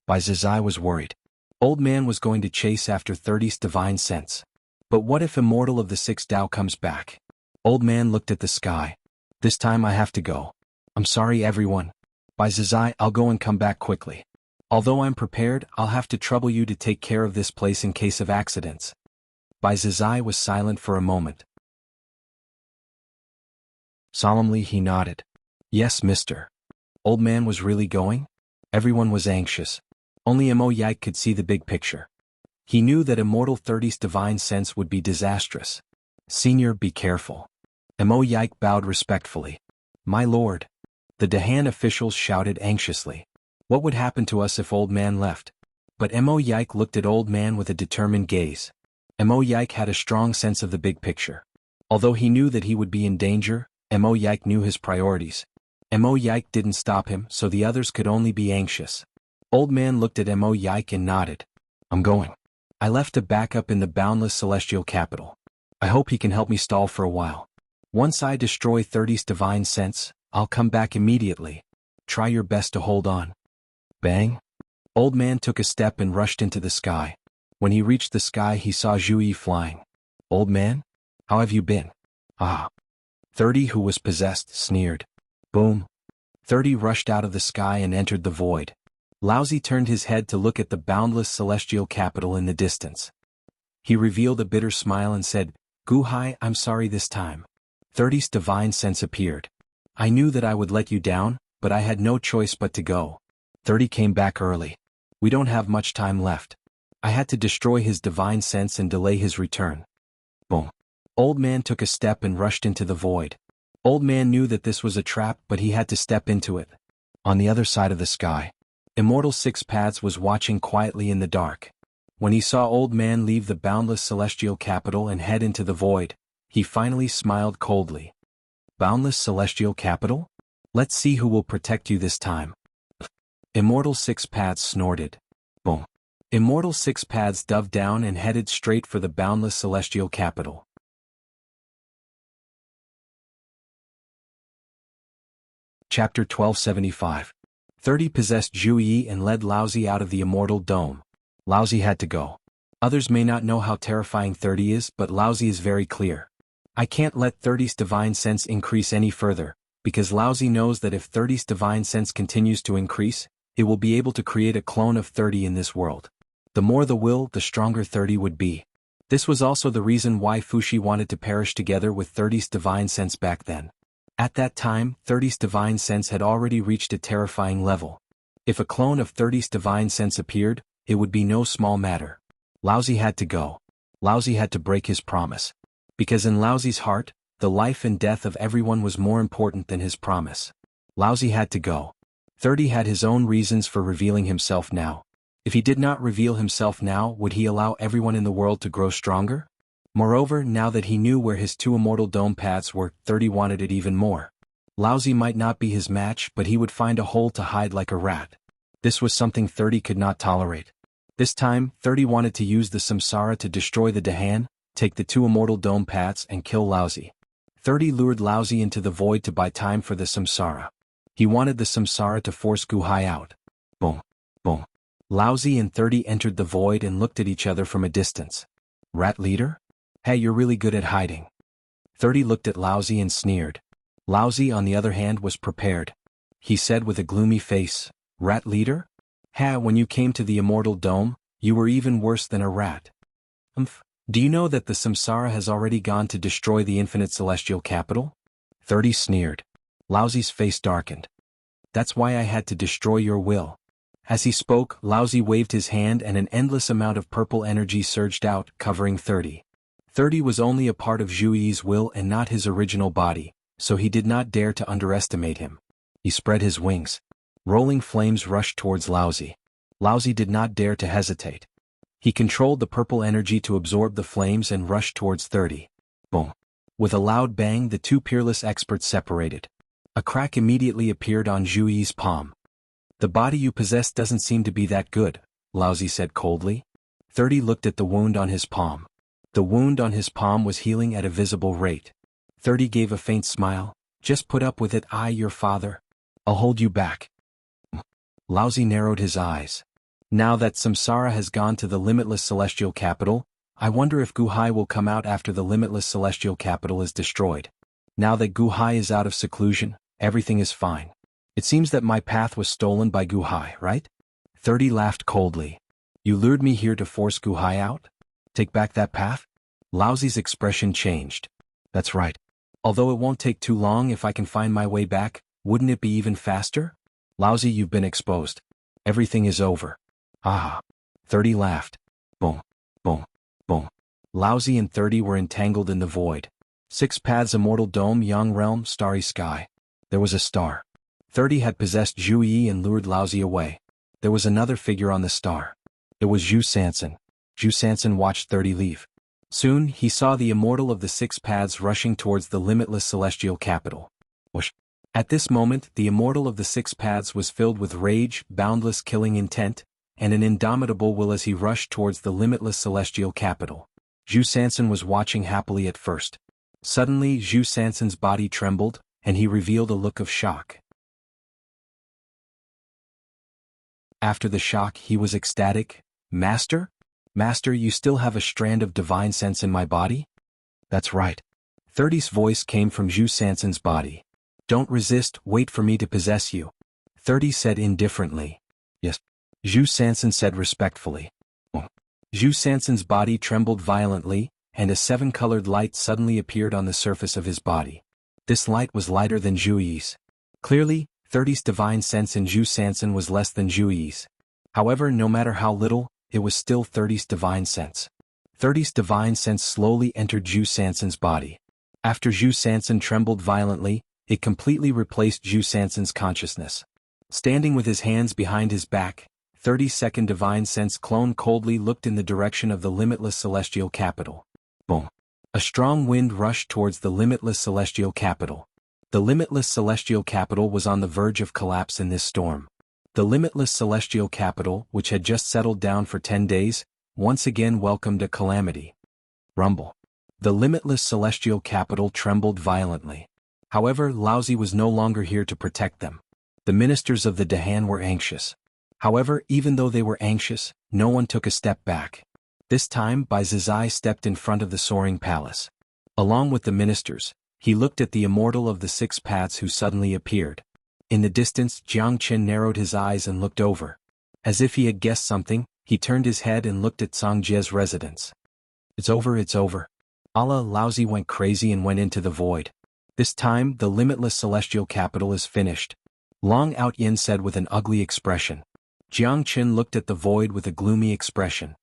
Bai Zizai was worried. Old Man was going to chase after 30's divine sense. But what if Immortal of the Six Tao comes back? Old Man looked at the sky. This time I have to go. I'm sorry everyone. Bai Zizai, I'll go and come back quickly. Although I'm prepared, I'll have to trouble you to take care of this place in case of accidents. Bai Zizai was silent for a moment. Solemnly he nodded. Yes, mister. Old Man was really going? Everyone was anxious. Only Mo Yike could see the big picture. He knew that Immortal 30's divine sense would be disastrous. Senior, be careful. Mo Yike bowed respectfully. My lord. The Dahan officials shouted anxiously. What would happen to us if Old Man left? But Mo Yike looked at Old Man with a determined gaze. Mo Yike had a strong sense of the big picture. Although he knew that he would be in danger, Mo Yike knew his priorities. Mo Yike didn't stop him, so the others could only be anxious. Old Man looked at Mo Yike and nodded. I'm going. I left a backup in the boundless celestial capital. I hope he can help me stall for a while. Once I destroy 30's divine sense, I'll come back immediately. Try your best to hold on. Bang! Old Man took a step and rushed into the sky. When he reached the sky, he saw Zhu Yi flying. Old Man? How have you been? Ah. 30, who was possessed, sneered. Boom. 30 rushed out of the sky and entered the void. Laozi turned his head to look at the boundless celestial capital in the distance. He revealed a bitter smile and said, Gu Hai, I'm sorry this time. 30's divine sense appeared. I knew that I would let you down, but I had no choice but to go. 30 came back early. We don't have much time left. I had to destroy his divine sense and delay his return. Boom. Old Man took a step and rushed into the void. Old Man knew that this was a trap, but he had to step into it. On the other side of the sky, Immortal Six Paths was watching quietly in the dark. When he saw Old Man leave the boundless celestial capital and head into the void, he finally smiled coldly. Boundless celestial capital? Let's see who will protect you this time. Immortal Six Paths snorted. Boom. Immortal Six Paths dove down and headed straight for the boundless celestial capital. Chapter 1275. 30 possessed Zhu Yi and led Laozi out of the immortal dome. Laozi had to go. Others may not know how terrifying 30 is, but Laozi is very clear. I can't let 30's divine sense increase any further, because Laozi knows that if 30's divine sense continues to increase, it will be able to create a clone of 30 in this world. The more the will, the stronger 30 would be. This was also the reason why Fushi wanted to perish together with 30's divine sense back then. At that time, 30's divine sense had already reached a terrifying level. If a clone of 30's divine sense appeared, it would be no small matter. Laozi had to go. Laozi had to break his promise. Because in Laozi's heart, the life and death of everyone was more important than his promise. Laozi had to go. 30 had his own reasons for revealing himself now. If he did not reveal himself now, would he allow everyone in the world to grow stronger? Moreover, now that he knew where his two immortal dome paths were, 30 wanted it even more. Laozi might not be his match, but he would find a hole to hide like a rat. This was something 30 could not tolerate. This time, 30 wanted to use the samsara to destroy the Dahan, take the two immortal dome paths and kill Laozi. 30 lured Laozi into the void to buy time for the samsara. He wanted the samsara to force Gu Hai out. Boom. Boom. Laozi and 30 entered the void and looked at each other from a distance. Rat leader? Hey, you're really good at hiding. 30 looked at Laozi and sneered. Laozi, on the other hand, was prepared. He said with a gloomy face, Rat leader? Ha, when you came to the immortal dome, you were even worse than a rat. Do you know that the samsara has already gone to destroy the infinite celestial capital? 30 sneered. Laozi's face darkened. That's why I had to destroy your will. As he spoke, Laozi waved his hand and an endless amount of purple energy surged out, covering 30. 30 was only a part of Zhu Yi's will and not his original body, so he did not dare to underestimate him. He spread his wings. Rolling flames rushed towards Laozi. Laozi did not dare to hesitate. He controlled the purple energy to absorb the flames and rushed towards 30. Boom. With a loud bang, the two peerless experts separated. A crack immediately appeared on Zhu Yi's palm. The body you possess doesn't seem to be that good, Laozi said coldly. 30 looked at the wound on his palm. The wound on his palm was healing at a visible rate. 30 gave a faint smile. Just put up with it, your father. I'll hold you back. Laozi narrowed his eyes. Now that samsara has gone to the limitless celestial capital, I wonder if Gu Hai will come out after the limitless celestial capital is destroyed. Now that Gu Hai is out of seclusion, everything is fine. It seems that my path was stolen by Gu Hai, right? 30 laughed coldly. You lured me here to force Gu Hai out? Take back that path? Laozi's expression changed. That's right. Although it won't take too long if I can find my way back, wouldn't it be even faster? Laozi, you've been exposed. Everything is over. Ah. 30 laughed. Boom. Boom. Boom. Laozi and 30 were entangled in the void. Six Paths Immortal Dome Yang Realm Starry Sky. There was a star. 30 had possessed Zhu Yi and lured Laozi away. There was another figure on the star. It was Zhu Sansan. Zhu Sansan watched 30 leave. Soon, he saw the immortal of the six paths rushing towards the limitless celestial capital. Whoosh. At this moment, the immortal of the six paths was filled with rage, boundless killing intent, and an indomitable will as he rushed towards the limitless celestial capital. Zhu Sansan was watching happily at first. Suddenly, Zhu Sansan's body trembled, and he revealed a look of shock. After the shock, he was ecstatic. Master? Master, you still have a strand of divine sense in my body? That's right. 30's voice came from Zhu Sansan's body. Don't resist, wait for me to possess you. 30 said indifferently. Yes. Zhu Sansan said respectfully. Oh. Zhu Sansan's body trembled violently, and a seven-colored light suddenly appeared on the surface of his body. This light was lighter than Zhu Yi's. Clearly, 30's divine sense in Zhu Sansan was less than Zhu Yi's. However, no matter how little, it was still 30's divine sense. 30's divine sense slowly entered Zhu Sansan's body. After Zhu Sansan trembled violently, it completely replaced Zhu Sansan's consciousness. Standing with his hands behind his back, 30's second divine sense clone coldly looked in the direction of the limitless celestial capital. Boom. A strong wind rushed towards the limitless celestial capital. The limitless celestial capital was on the verge of collapse in this storm. The limitless celestial capital, which had just settled down for 10 days, once again welcomed a calamity. Rumble. The limitless celestial capital trembled violently. However, Laozi was no longer here to protect them. The ministers of the Dahan were anxious. However, even though they were anxious, no one took a step back. This time, Bai Zizai stepped in front of the soaring palace. Along with the ministers, he looked at the immortal of the six paths who suddenly appeared. In the distance, Jiang Chen narrowed his eyes and looked over. As if he had guessed something, he turned his head and looked at Song Jie's residence. It's over, it's over. Allah Laozi went crazy and went into the void. This time, the limitless celestial capital is finished. Long Outyin said with an ugly expression. Jiang Chen looked at the void with a gloomy expression.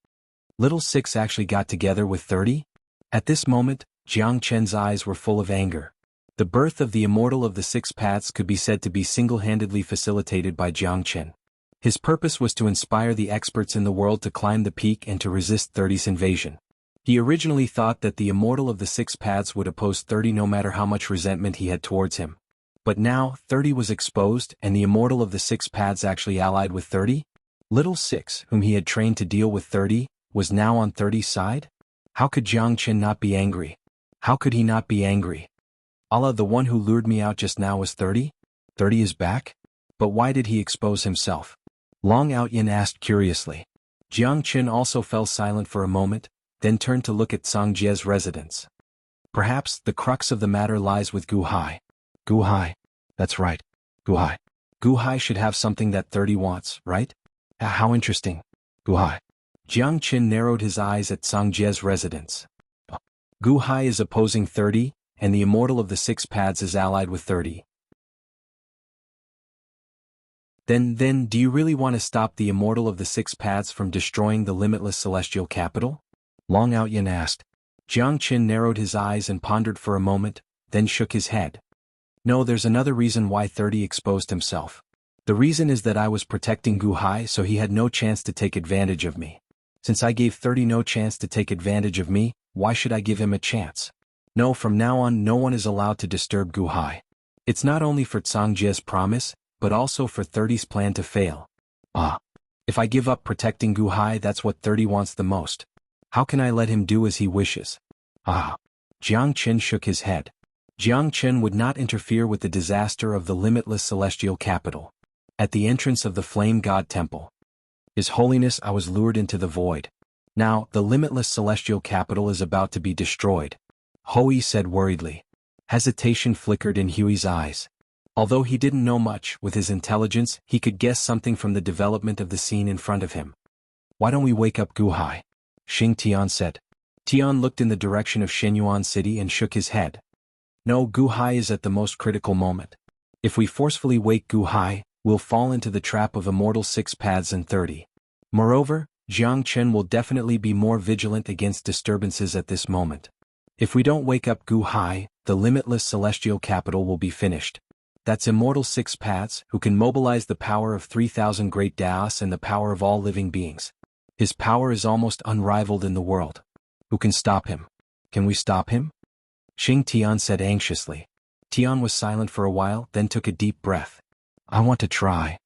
Little Six actually got together with 30? At this moment, Jiang Chen's eyes were full of anger. The birth of the immortal of the six paths could be said to be single-handedly facilitated by Jiang Chen. His purpose was to inspire the experts in the world to climb the peak and to resist 30's invasion. He originally thought that the immortal of the six paths would oppose 30 no matter how much resentment he had towards him. But now, 30 was exposed and the immortal of the six paths actually allied with 30? Little Six, whom he had trained to deal with 30, was now on 30's side? How could Jiang Chen not be angry? How could he not be angry? Allah, the one who lured me out just now was 30? 30 is back? But why did he expose himself? Long Outyin asked curiously. Jiang Chen also fell silent for a moment, then turned to look at Song Jie's residence. Perhaps the crux of the matter lies with Gu Hai. Gu Hai. That's right. Gu Hai. Gu Hai should have something that 30 wants, right? How interesting. Gu Hai. Jiang Chen narrowed his eyes at Song Jie's residence. Gu Hai is opposing 30, and the immortal of the six paths is allied with 30. Then do you really want to stop the immortal of the six paths from destroying the limitless celestial capital? Long Outyin asked. Jiang Chen narrowed his eyes and pondered for a moment, then shook his head. No, there's another reason why 30 exposed himself. The reason is that I was protecting Gu Hai, so he had no chance to take advantage of me. Since I gave 30 no chance to take advantage of me, why should I give him a chance? No, from now on no one is allowed to disturb Gu Hai. It's not only for Song Jie's promise, but also for 30's plan to fail. If I give up protecting Gu Hai, that's what 30 wants the most. How can I let him do as he wishes? Jiang Chen shook his head. Jiang Chen would not interfere with the disaster of the limitless celestial capital. At the entrance of the Flame God Temple. His Holiness, I was lured into the void. Now, the limitless celestial capital is about to be destroyed. Hui said worriedly. Hesitation flickered in Hui's eyes. Although he didn't know much, with his intelligence, he could guess something from the development of the scene in front of him. Why don't we wake up Gu Hai? Xing Tian said. Tian looked in the direction of Shenyuan City and shook his head. No, Gu Hai is at the most critical moment. If we forcefully wake Gu Hai, we'll fall into the trap of immortal six paths and 30. Moreover, Jiang Chen will definitely be more vigilant against disturbances at this moment. If we don't wake up Gu Hai, the limitless celestial capital will be finished. That's immortal six paths, who can mobilize the power of 3,000 great Daos and the power of all living beings. His power is almost unrivaled in the world. Who can stop him? Can we stop him? Xing Tian said anxiously. Tian was silent for a while, then took a deep breath. I want to try.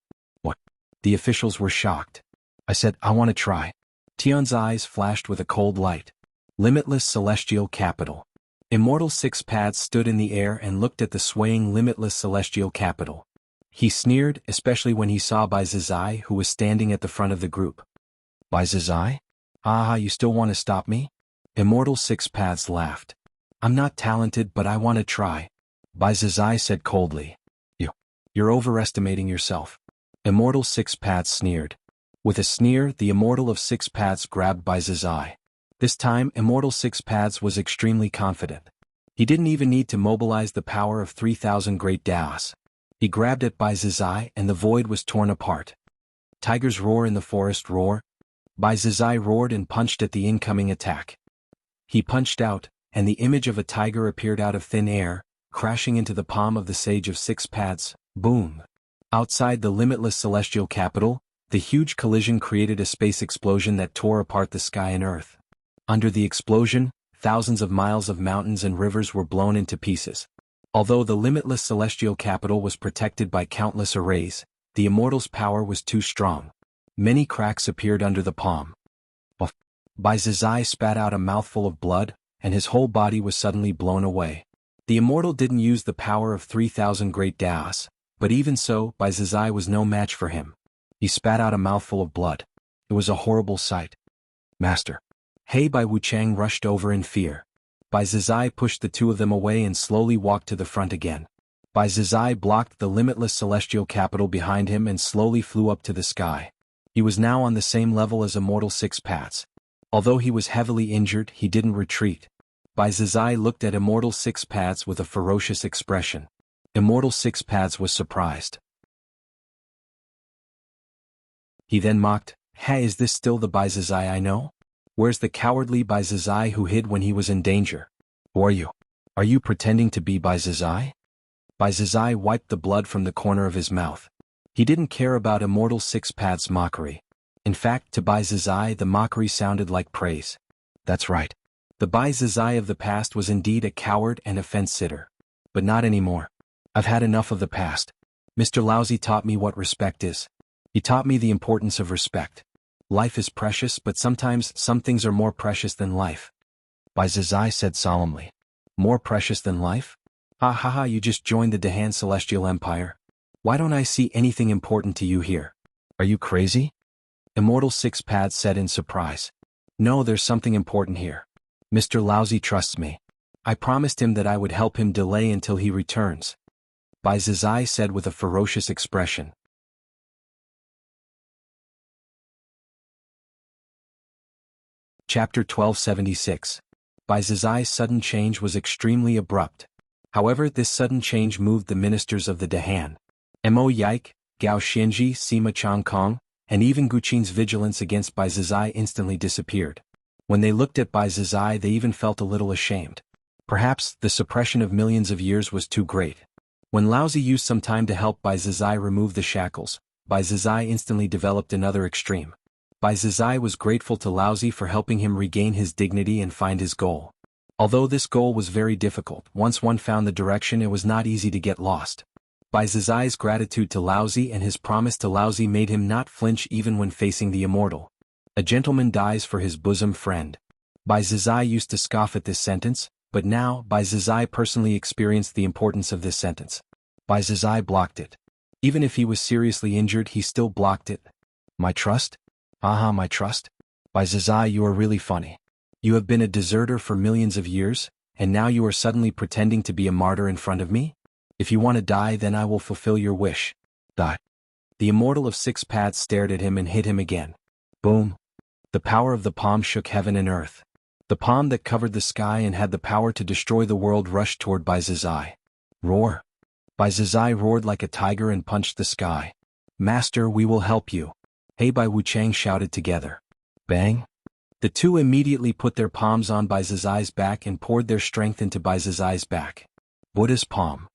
What? The officials were shocked. I said, I want to try. Tian's eyes flashed with a cold light. Limitless celestial capital. Immortal six paths stood in the air and looked at the swaying limitless celestial capital. He sneered, especially when he saw Bai Zizai, who was standing at the front of the group. Bai Zizai? Ah, you still want to stop me? Immortal six paths laughed. I'm not talented, but I want to try. Bai Zizai said coldly. You're overestimating yourself. Immortal six paths sneered. With a sneer, the Immortal of six paths grabbed Bai Zizai. This time, Immortal Six Paths was extremely confident. He didn't even need to mobilize the power of 3,000 great Daos. He grabbed at Bai Zizai and the void was torn apart. Tigers roar in the forest roar. Bai Zizai roared and punched at the incoming attack. He punched out, and the image of a tiger appeared out of thin air, crashing into the palm of the Sage of Six Paths. Boom! Outside the limitless celestial capital, the huge collision created a space explosion that tore apart the sky and earth. Under the explosion, thousands of miles of mountains and rivers were blown into pieces. Although the limitless celestial capital was protected by countless arrays, the Immortal's power was too strong. Many cracks appeared under the palm. Bai Zizai spat out a mouthful of blood, and his whole body was suddenly blown away. The Immortal didn't use the power of 3,000 great Daos, but even so, Bai Zizai was no match for him. He spat out a mouthful of blood. It was a horrible sight. Master. Hey, Bai Wuchang rushed over in fear. Bai Zizai pushed the two of them away and slowly walked to the front again. Bai Zizai blocked the limitless celestial capital behind him and slowly flew up to the sky. He was now on the same level as Immortal Six Paths. Although he was heavily injured, he didn't retreat. Bai Zizai looked at Immortal Six Paths with a ferocious expression. Immortal Six Paths was surprised. He then mocked, Hey, is this still the Bai Zizai I know? Where's the cowardly Bai Zizai who hid when he was in danger? Who are you? Are you pretending to be Bai Zizai? Bai Zizai wiped the blood from the corner of his mouth. He didn't care about Immortal Six Paths' mockery. In fact, to Bai Zizai the mockery sounded like praise. That's right. The Bai Zizai of the past was indeed a coward and a fence-sitter. But not anymore. I've had enough of the past. Mr. Lousy taught me what respect is. He taught me the importance of respect. Life is precious, but sometimes some things are more precious than life. Bai Zizai said solemnly. More precious than life? Ha ha ha, you just joined the Dahan Celestial Empire. Why don't I see anything important to you here? Are you crazy? Immortal Six Paths said in surprise. No, there's something important here. Mr. Lousy trusts me. I promised him that I would help him delay until he returns. Bai Zizai said with a ferocious expression. Chapter 1276. Bai Zizai's sudden change was extremely abrupt. However, this sudden change moved the ministers of the Dahan. Mo Yike, Gao Xianji, Sima Changkong, and even Guqin's vigilance against Bai Zizai instantly disappeared. When they looked at Bai Zizai, they even felt a little ashamed. Perhaps the suppression of millions of years was too great. When Laozi used some time to help Bai Zizai remove the shackles, Bai Zizai instantly developed another extreme. Bai Zizai was grateful to Laozi for helping him regain his dignity and find his goal. Although this goal was very difficult, once one found the direction it was not easy to get lost. Bai Zizai's gratitude to Laozi and his promise to Laozi made him not flinch even when facing the Immortal. A gentleman dies for his bosom friend. Bai Zizai used to scoff at this sentence, but now Bai Zizai personally experienced the importance of this sentence. Bai Zizai blocked it. Even if he was seriously injured, he still blocked it. My trust? Aha, my trust? Bai Zizai, you are really funny. You have been a deserter for millions of years, and now you are suddenly pretending to be a martyr in front of me? If you want to die, then I will fulfill your wish. Die. The Immortal of Six Paths stared at him and hit him again. Boom. The power of the palm shook heaven and earth. The palm that covered the sky and had the power to destroy the world rushed toward Bai Zizai. Roar. Bai Zizai roared like a tiger and punched the sky. Master, we will help you. Hey, Bai Wuchang shouted together. Bang. The two immediately put their palms on Bai Zizai's back and poured their strength into Bai Zizai's back. Buddha's palm.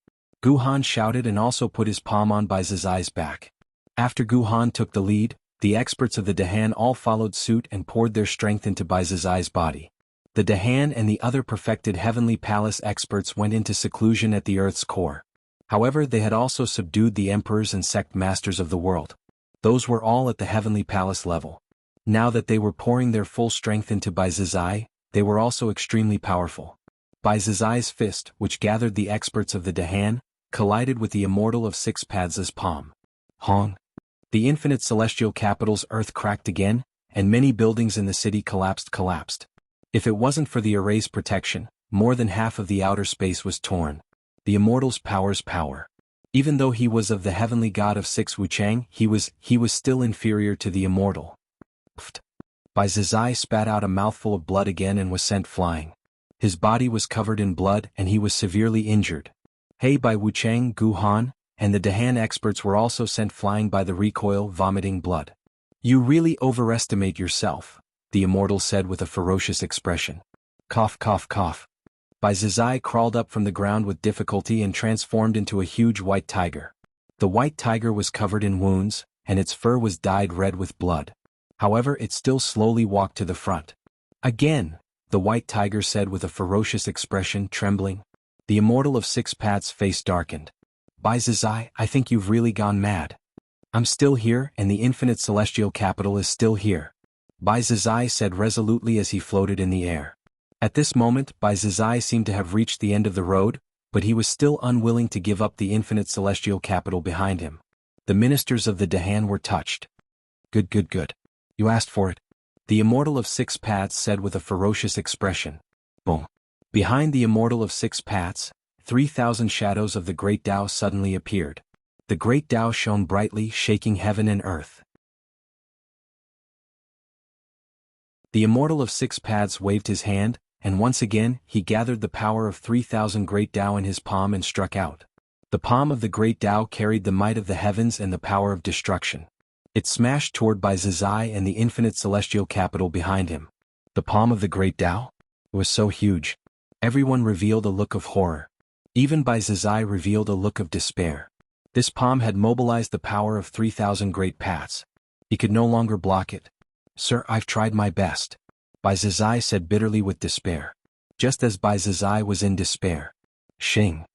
Guhan shouted and also put his palm on Bai Zizai's back. After Guhan took the lead, The experts of the Dahan all followed suit and poured their strength into Bai Zizai's body. The Dahan and the other perfected Heavenly Palace experts went into seclusion at the Earth's core. However, they had also subdued the emperors and sect masters of the world. Those were all at the Heavenly Palace level. Now that they were pouring their full strength into Bai Zizai, they were also extremely powerful. Bai Zizai's fist, which gathered the experts of the Dahan, collided with the Immortal of Six Paths' palm. Hong! The infinite celestial capital's earth cracked again, and many buildings in the city collapsed. If it wasn't for the array's protection, more than half of the outer space was torn. The Immortal's power. Even though he was of the heavenly god of six Wuchang, he was still inferior to the Immortal. Pfft. Bai Zizai spat out a mouthful of blood again and was sent flying. His body was covered in blood and he was severely injured. Hey, Bai Wuchang, Gu Han, and the Dahan experts were also sent flying by the recoil, vomiting blood. You really overestimate yourself, the Immortal said with a ferocious expression. Cough. Bai Zizai crawled up from the ground with difficulty and transformed into a huge white tiger. The white tiger was covered in wounds, and its fur was dyed red with blood. However, it still slowly walked to the front. Again, the white tiger said with a ferocious expression, trembling. The Immortal of Six Paths' face darkened. Bai Zizai, I think you've really gone mad. I'm still here, and the infinite celestial capital is still here. Bai Zizai said resolutely as he floated in the air. At this moment, Bai Zizai seemed to have reached the end of the road, but he was still unwilling to give up the infinite celestial capital behind him. The ministers of the Dahan were touched. Good. You asked for it. The Immortal of Six Paths said with a ferocious expression. Boom. Behind the Immortal of Six Paths, 3,000 shadows of the Great Tao suddenly appeared. The Great Tao shone brightly, shaking heaven and earth. The Immortal of Six Paths waved his hand, and once again, he gathered the power of 3,000 Great Tao in his palm and struck out. The palm of the Great Tao carried the might of the heavens and the power of destruction. It smashed toward Bai Zizai and the infinite celestial capital behind him. The palm of the Great Tao? It was so huge. Everyone revealed a look of horror. Even Bai Zizai revealed a look of despair. This palm had mobilized the power of 3,000 great paths. He could no longer block it. Sir, I've tried my best. Bai Zizai said bitterly with despair. Just as Bai Zizai was in despair. Shing.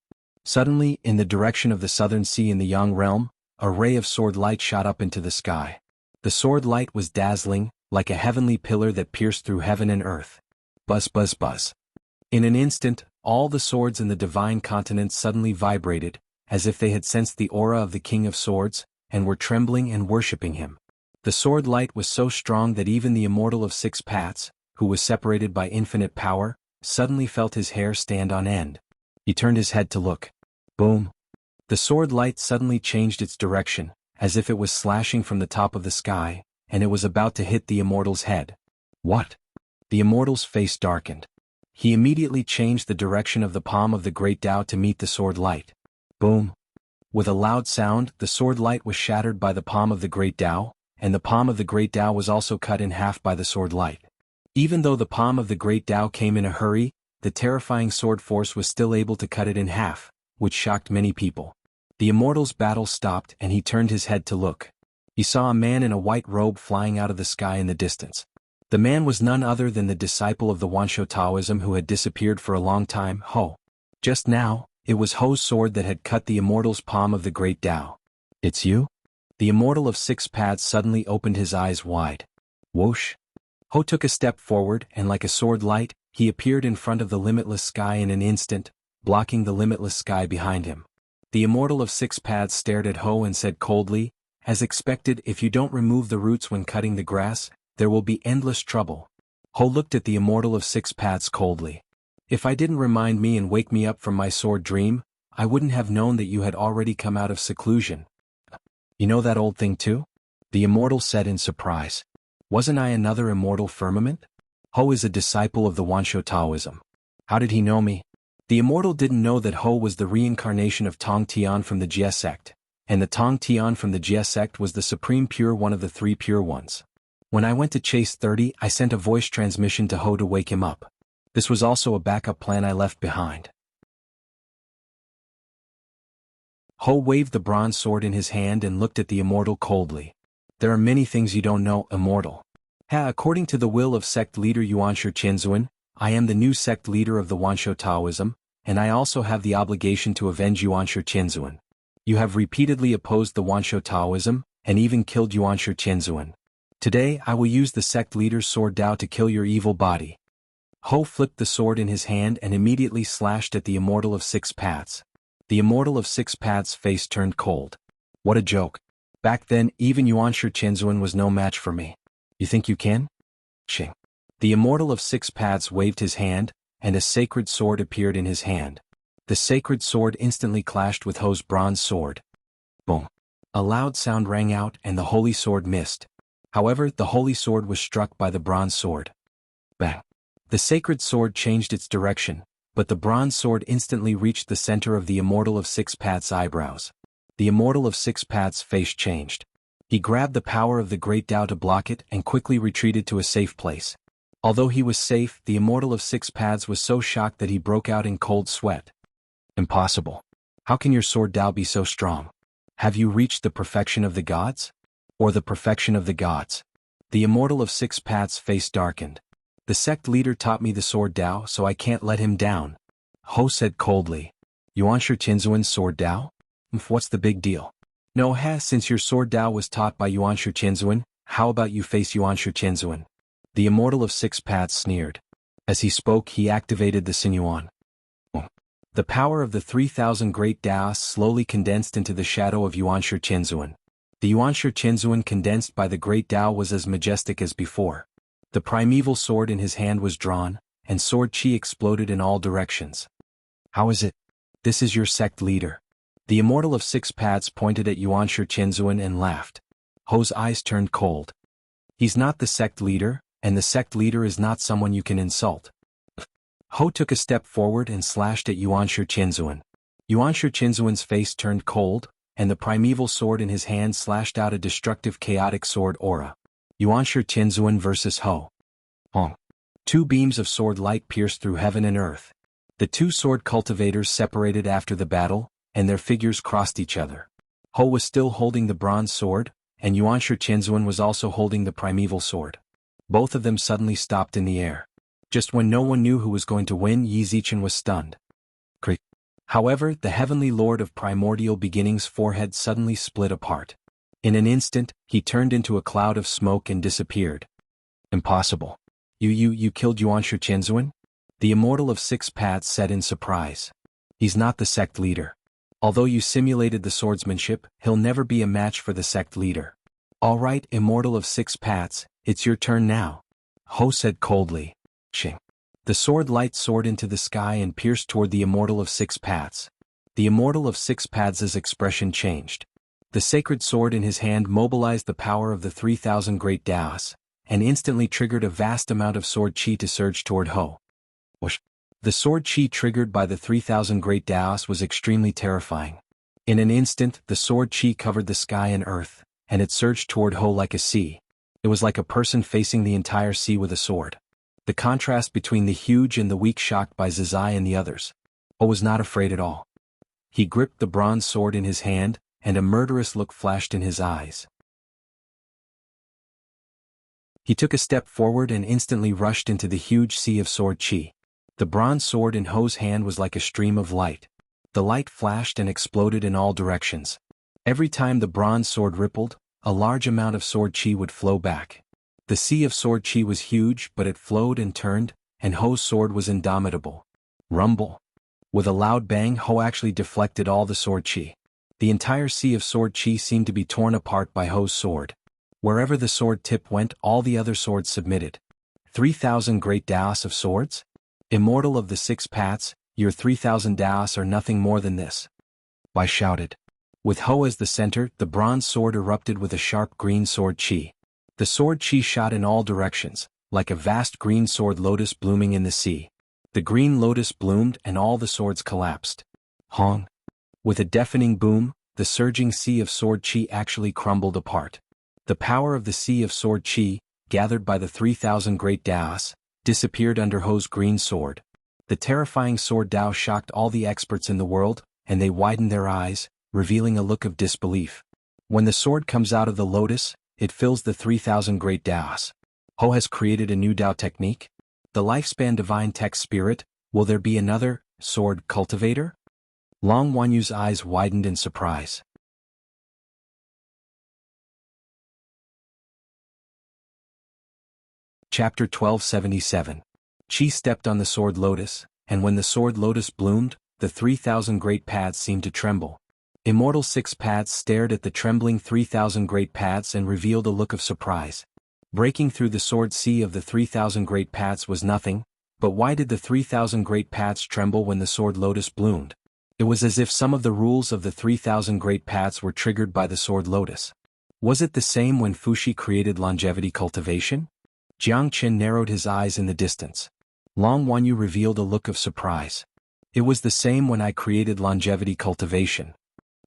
Suddenly, in the direction of the southern sea in the Yang realm, a ray of sword light shot up into the sky. The sword light was dazzling, like a heavenly pillar that pierced through heaven and earth. Buzz. In an instant, all the swords in the divine continent suddenly vibrated, as if they had sensed the aura of the King of Swords, and were trembling and worshipping him. The sword light was so strong that even the Immortal of Six Paths, who was separated by infinite power, suddenly felt his hair stand on end. He turned his head to look. Boom. The sword light suddenly changed its direction, as if it was slashing from the top of the sky, and it was about to hit the Immortal's head. What? The Immortal's face darkened. He immediately changed the direction of the palm of the Great Tao to meet the sword light. Boom. With a loud sound, the sword light was shattered by the palm of the Great Tao, and the palm of the Great Tao was also cut in half by the sword light. Even though the palm of the Great Tao came in a hurry, the terrifying sword force was still able to cut it in half, which shocked many people. The Immortal's battle stopped and he turned his head to look. He saw a man in a white robe flying out of the sky in the distance. The man was none other than the disciple of the Wansho Taoism who had disappeared for a long time, Ho. Just now, it was Ho's sword that had cut the Immortal's palm of the Great Tao. It's you? The Immortal of Six Paths suddenly opened his eyes wide. Whoosh. Ho took a step forward and like a sword light, he appeared in front of the limitless sky in an instant, blocking the limitless sky behind him. The Immortal of Six Paths stared at Ho and said coldly, as expected, if you don't remove the roots when cutting the grass, there will be endless trouble. Ho looked at the Immortal of Six Paths coldly. If I didn't remind me and wake me up from my sword dream, I wouldn't have known that you had already come out of seclusion. You know that old thing too? The Immortal said in surprise. Wasn't I another immortal firmament? Ho is a disciple of the Wansho Taoism. How did he know me? The Immortal didn't know that Ho was the reincarnation of Tong Tian from the Jie sect, and the Tong Tian from the Jie sect was the supreme pure one of the three pure ones. When I went to chase 30, I sent a voice transmission to Ho to wake him up. This was also a backup plan I left behind. Ho waved the bronze sword in his hand and looked at the Immortal coldly. There are many things you don't know, immortal. According to the will of sect leader Yuanshi Qinzuan, I am the new sect leader of the Wansho Taoism, and I also have the obligation to avenge Yuanshi Qinzuan. You have repeatedly opposed the Wansho Taoism, and even killed Yuanshi Qinzuan. Today I will use the sect leader's sword Dao to kill your evil body. Ho flipped the sword in his hand and immediately slashed at the Immortal of Six Paths. The Immortal of Six Paths' face turned cold. What a joke. Back then, even Yuanshi Qinzuan was no match for me. You think you can? Ching. The Immortal of Six Paths waved his hand, and a sacred sword appeared in his hand. The sacred sword instantly clashed with Ho's bronze sword. Boom. A loud sound rang out and the holy sword missed. However, the holy sword was struck by the bronze sword. Bang. The sacred sword changed its direction, but the bronze sword instantly reached the center of the Immortal of Six Paths' eyebrows. The Immortal of Six Paths' face changed. He grabbed the power of the Great Tao to block it and quickly retreated to a safe place. Although he was safe, the Immortal of Six Paths was so shocked that he broke out in cold sweat. Impossible. How can your sword Tao be so strong? Have you reached the perfection of the gods? Or the perfection of the gods? The Immortal of Six Paths' face darkened. The sect leader taught me the sword Tao, so I can't let him down. Ho said coldly. Yuanshi Qinzuan's sword Tao? What's the big deal? No, since your sword Tao was taught by Yuanshi Qinzuan, how about you face Yuanshi Qinzuan? The Immortal of Six Paths sneered. As he spoke, he activated the Sinuan. The power of the 3,000 great Taos slowly condensed into the shadow of Yuanshi Qinzuan. The Yuanshi Qinzuan condensed by the great Tao was as majestic as before. The primeval sword in his hand was drawn, and sword chi exploded in all directions. How is it? This is your sect leader. The Immortal of Six Paths pointed at Yuanshi Qinzuan and laughed. Ho's eyes turned cold. He's not the sect leader, and the sect leader is not someone you can insult. Ho took a step forward and slashed at Yuanshi Qinzuan. Yuanshi Qinzuan's face turned cold, and the primeval sword in his hand slashed out a destructive chaotic sword aura. Yuanshi Qinzuan versus Ho. Hong. Two beams of sword light pierced through heaven and earth. The two sword cultivators separated after the battle, and their figures crossed each other. Ho was still holding the bronze sword, and Yuanshi Qinzuan was also holding the primeval sword. Both of them suddenly stopped in the air. Just when no one knew who was going to win, Yi Zichen was stunned. Creak. However, the heavenly lord of primordial beginnings' forehead suddenly split apart. In an instant, he turned into a cloud of smoke and disappeared. Impossible. You killed Yuanshi Qinzuan? The Immortal of Six Paths said in surprise. He's not the sect leader. Although you simulated the swordsmanship, he'll never be a match for the sect leader. All right, Immortal of Six Paths, it's your turn now. Ho said coldly. Ching. The sword light soared into the sky and pierced toward the Immortal of Six Paths. The Immortal of Six Paths' expression changed. The sacred sword in his hand mobilized the power of the 3,000 great Taos, and instantly triggered a vast amount of sword chi to surge toward Ho. Whoosh. The sword chi triggered by the 3,000 great Taos was extremely terrifying. In an instant, the sword chi covered the sky and earth, and it surged toward Ho like a sea. It was like a person facing the entire sea with a sword. The contrast between the huge and the weak shocked by Zizai and the others. Ho was not afraid at all. He gripped the bronze sword in his hand, and a murderous look flashed in his eyes. He took a step forward and instantly rushed into the huge sea of sword chi. The bronze sword in Ho's hand was like a stream of light. The light flashed and exploded in all directions. Every time the bronze sword rippled, a large amount of sword chi would flow back. The sea of sword chi was huge, but it flowed and turned, and Ho's sword was indomitable. Rumble. With a loud bang, Ho actually deflected all the sword chi. The entire sea of sword chi seemed to be torn apart by Ho's sword. Wherever the sword tip went, all the other swords submitted. 3,000 great Taos of swords? Immortal of the Six Paths, your 3,000 Taos are nothing more than this. I shouted. With Ho as the center, the bronze sword erupted with a sharp green sword chi. The sword chi shot in all directions, like a vast green sword lotus blooming in the sea. The green lotus bloomed and all the swords collapsed. Hong. With a deafening boom, the surging sea of sword chi actually crumbled apart. The power of the sea of sword chi, gathered by the 3,000 great Taos, disappeared under Ho's green sword. The terrifying sword Tao shocked all the experts in the world, and they widened their eyes, revealing a look of disbelief. When the sword comes out of the lotus, it fills the 3,000 great Taos. Ho has created a new Tao technique? The lifespan divine text spirit, will there be another, sword cultivator? Long Wanyu's eyes widened in surprise. Chapter 1277. Qi stepped on the sword lotus, and when the sword lotus bloomed, the 3,000 great paths seemed to tremble. Immortal 6 paths stared at the trembling 3,000 great paths and revealed a look of surprise. Breaking through the sword sea of the 3,000 great paths was nothing, but why did the 3,000 great paths tremble when the sword lotus bloomed? It was as if some of the rules of the 3,000 great paths were triggered by the sword lotus. Was it the same when Fuxi created longevity cultivation? Jiang Qin narrowed his eyes in the distance. Long Wanyu revealed a look of surprise. It was the same when I created longevity cultivation.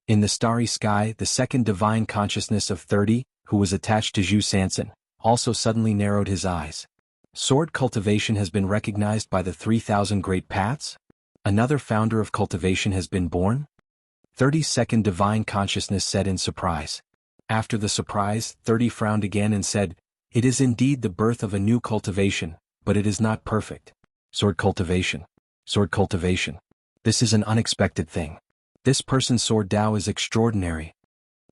In the starry sky, the second divine consciousness of 30, who was attached to Zhu Sansan, also suddenly narrowed his eyes. Sword cultivation has been recognized by the 3,000 great paths? Another founder of cultivation has been born? 30's second divine consciousness said in surprise. After the surprise, 30 frowned again and said, "It is indeed the birth of a new cultivation, but it is not perfect." Sword cultivation. Sword cultivation. This is an unexpected thing. This person's sword Tao is extraordinary.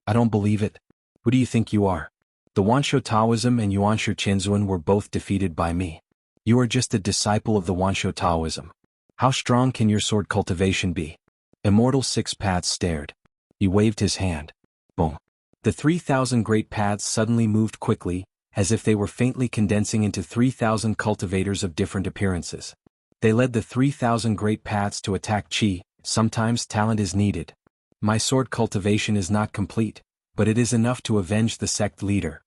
I don't believe it. Who do you think you are? The Wansho Taoism and Yuanshu Qinzuan were both defeated by me. You are just a disciple of the Wansho Taoism. How strong can your sword cultivation be? Immortal 6 paths stared. He waved his hand. Boom. The 3,000 great paths suddenly moved quickly, as if they were faintly condensing into 3,000 cultivators of different appearances. They led the 3,000 great paths to attack Qi. Sometimes talent is needed. My sword cultivation is not complete, but it is enough to avenge the sect leader.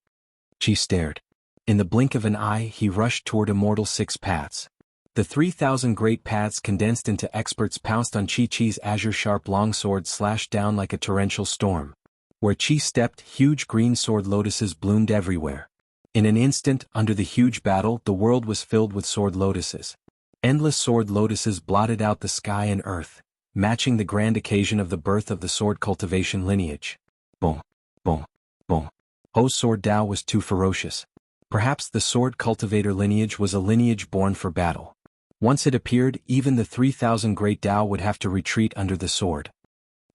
Qi stared. In the blink of an eye he rushed toward Immortal 6 paths. The 3,000 great paths condensed into experts pounced on Qi's azure sharp longsword slashed down like a torrential storm. Where Qi stepped, huge green sword lotuses bloomed everywhere. In an instant, under the huge battle, the world was filled with sword lotuses. Endless sword lotuses blotted out the sky and earth, matching the grand occasion of the birth of the sword cultivation lineage. Boom, boom, boom. Ho's sword Tao was too ferocious. Perhaps the sword cultivator lineage was a lineage born for battle. Once it appeared, even the 3,000 great Tao would have to retreat under the sword.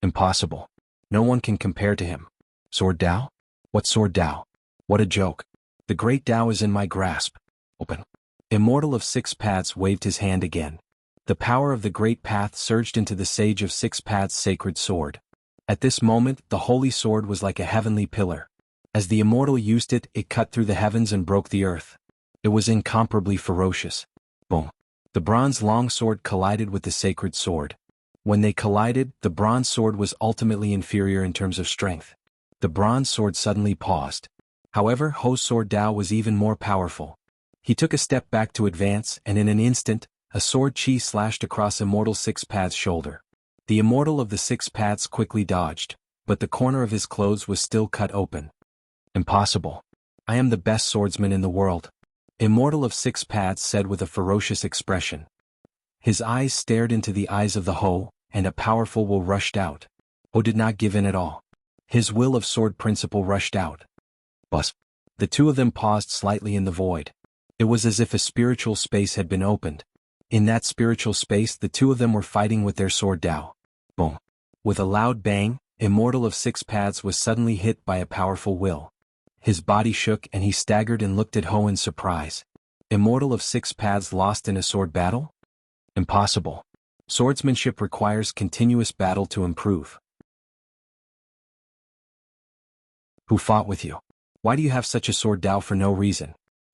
Impossible. No one can compare to him. Sword Tao? What sword Tao? What a joke. The great Tao is in my grasp. Open. Immortal of 6 paths waved his hand again. The power of the great path surged into the sage of 6 paths' sacred sword. At this moment, the holy sword was like a heavenly pillar. As the immortal used it, it cut through the heavens and broke the earth. It was incomparably ferocious. Boom. The bronze longsword collided with the sacred sword. When they collided, the bronze sword was ultimately inferior in terms of strength. The bronze sword suddenly paused. However, Ho's sword Tao was even more powerful. He took a step back to advance, and in an instant, a sword Qi slashed across Immortal 6 paths' shoulder. The immortal of the 6 paths quickly dodged, but the corner of his clothes was still cut open. Impossible. I am the best swordsman in the world. Immortal of 6 paths said with a ferocious expression. His eyes stared into the eyes of the Ho, and a powerful will rushed out. Ho did not give in at all. His will of sword principle rushed out. Buzz. The two of them paused slightly in the void. It was as if a spiritual space had been opened. In that spiritual space the two of them were fighting with their sword Tao. Boom. With a loud bang, Immortal of 6 paths was suddenly hit by a powerful will. His body shook and he staggered and looked at Ho in surprise. Immortal of 6 paths lost in a sword battle? Impossible. Swordsmanship requires continuous battle to improve. Who fought with you? Why do you have such a sword Tao for no reason?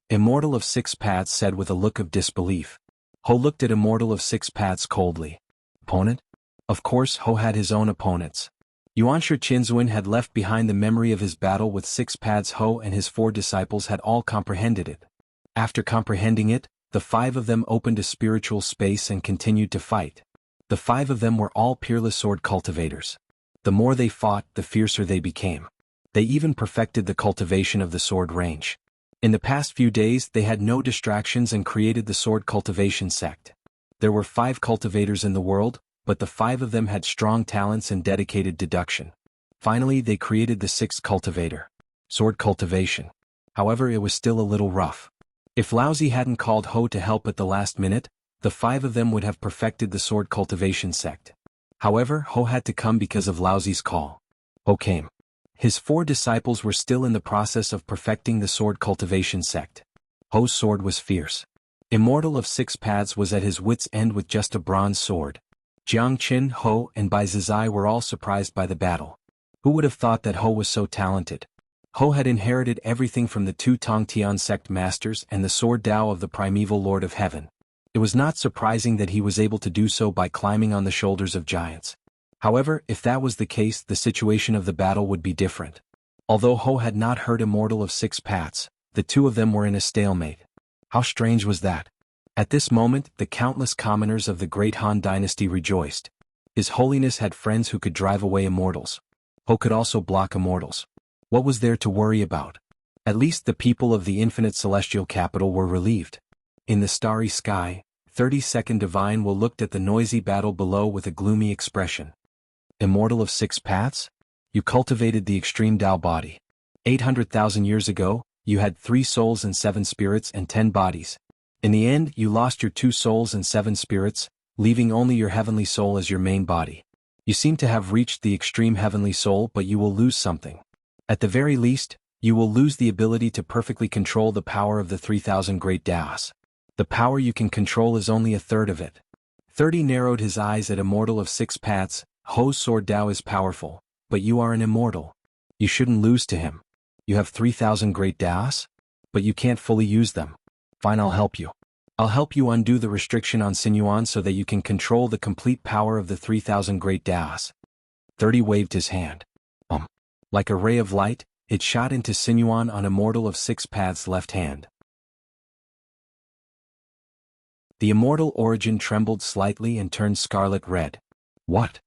Immortal of 6 paths said with a look of disbelief. Ho looked at Immortal of 6 paths coldly. Opponent? Of course Ho had his own opponents. Yuanshu Qinzuan had left behind the memory of his battle with 6 paths. Ho and his 4 disciples had all comprehended it. After comprehending it, the 5 of them opened a spiritual space and continued to fight. The 5 of them were all peerless sword cultivators. The more they fought, the fiercer they became. They even perfected the cultivation of the sword range. In the past few days they had no distractions and created the sword cultivation sect. There were 5 cultivators in the world, but the 5 of them had strong talents and dedicated deduction. Finally they created the 6th cultivator. sword cultivation. However, it was still a little rough. If Laozi hadn't called Ho to help at the last minute, the 5 of them would have perfected the sword cultivation sect. However, Ho had to come because of Laozi's call. Ho came. His 4 disciples were still in the process of perfecting the sword cultivation sect. Ho's sword was fierce. Immortal of 6 paths was at his wits' end with just a bronze sword. Jiang, Ho, and Bai Zizai were all surprised by the battle. Who would have thought that Ho was so talented? Ho had inherited everything from the 2 Tongtian sect masters and the sword Dao of the primeval Lord of Heaven. It was not surprising that he was able to do so by climbing on the shoulders of giants. However, if that was the case, the situation of the battle would be different. Although Ho had not heard Immortal of 6 paths, the 2 of them were in a stalemate. How strange was that? At this moment, the countless commoners of the great Han dynasty rejoiced. His Holiness had friends who could drive away Immortals. Ho could also block Immortals. What was there to worry about? At least the people of the infinite celestial capital were relieved. In the starry sky, 32nd Divine Will looked at the noisy battle below with a gloomy expression. Immortal of 6 paths? You cultivated the extreme Tao body. 800,000 years ago, you had 3 souls and 7 spirits and 10 bodies. In the end, you lost your 2 souls and 7 spirits, leaving only your heavenly soul as your main body. You seem to have reached the extreme heavenly soul, but you will lose something. At the very least, you will lose the ability to perfectly control the power of the 3,000 great Daos. The power you can control is only a third of it. 30 narrowed his eyes at Immortal of 6 paths. Ho's sword Dao is powerful, but you are an immortal. You shouldn't lose to him. You have 3,000 great Daos? But you can't fully use them. Fine, I'll help you. I'll help you undo the restriction on Sinuan so that you can control the complete power of the 3,000 great Daos. 30 waved his hand. Like a ray of light, it shot into Sinuan on Immortal of 6 paths' left hand. The immortal origin trembled slightly and turned scarlet red. What?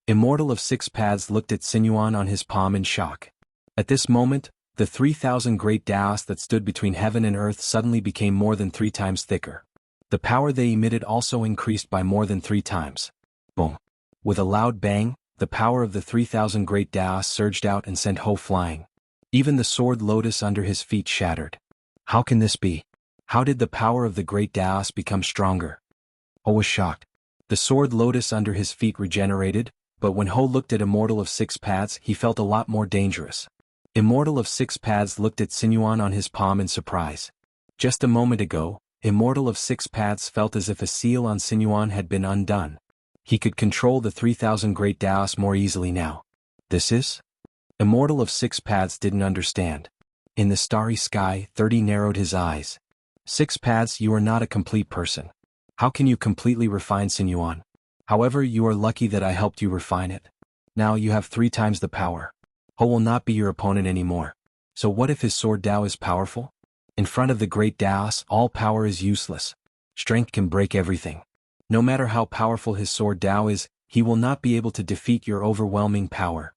Immortal of 6 paths looked at Sinuan on his palm in shock. At this moment, the 3,000 great Daos that stood between heaven and earth suddenly became more than 3 times thicker. The power they emitted also increased by more than 3 times. Boom. With a loud bang, the power of the 3,000 great Daos surged out and sent Ho flying. Even the sword lotus under his feet shattered. How can this be? How did the power of the great Daos become stronger? Ho was shocked. The sword lotus under his feet regenerated, but when Ho looked at Immortal of 6 paths, he felt a lot more dangerous. Immortal of 6 paths looked at Sinuan on his palm in surprise. Just a moment ago, Immortal of 6 paths felt as if a seal on Sinuan had been undone. He could control the 3,000 great Daos more easily now. This is? Immortal of 6 paths didn't understand. In the starry sky, 30 narrowed his eyes. 6 paths, you are not a complete person. How can you completely refine Sinuan? However, you are lucky that I helped you refine it. Now you have 3 times the power. Ho will not be your opponent anymore. So what if his sword Dao is powerful? In front of the great Daos, all power is useless. Strength can break everything. No matter how powerful his sword Dao is, he will not be able to defeat your overwhelming power.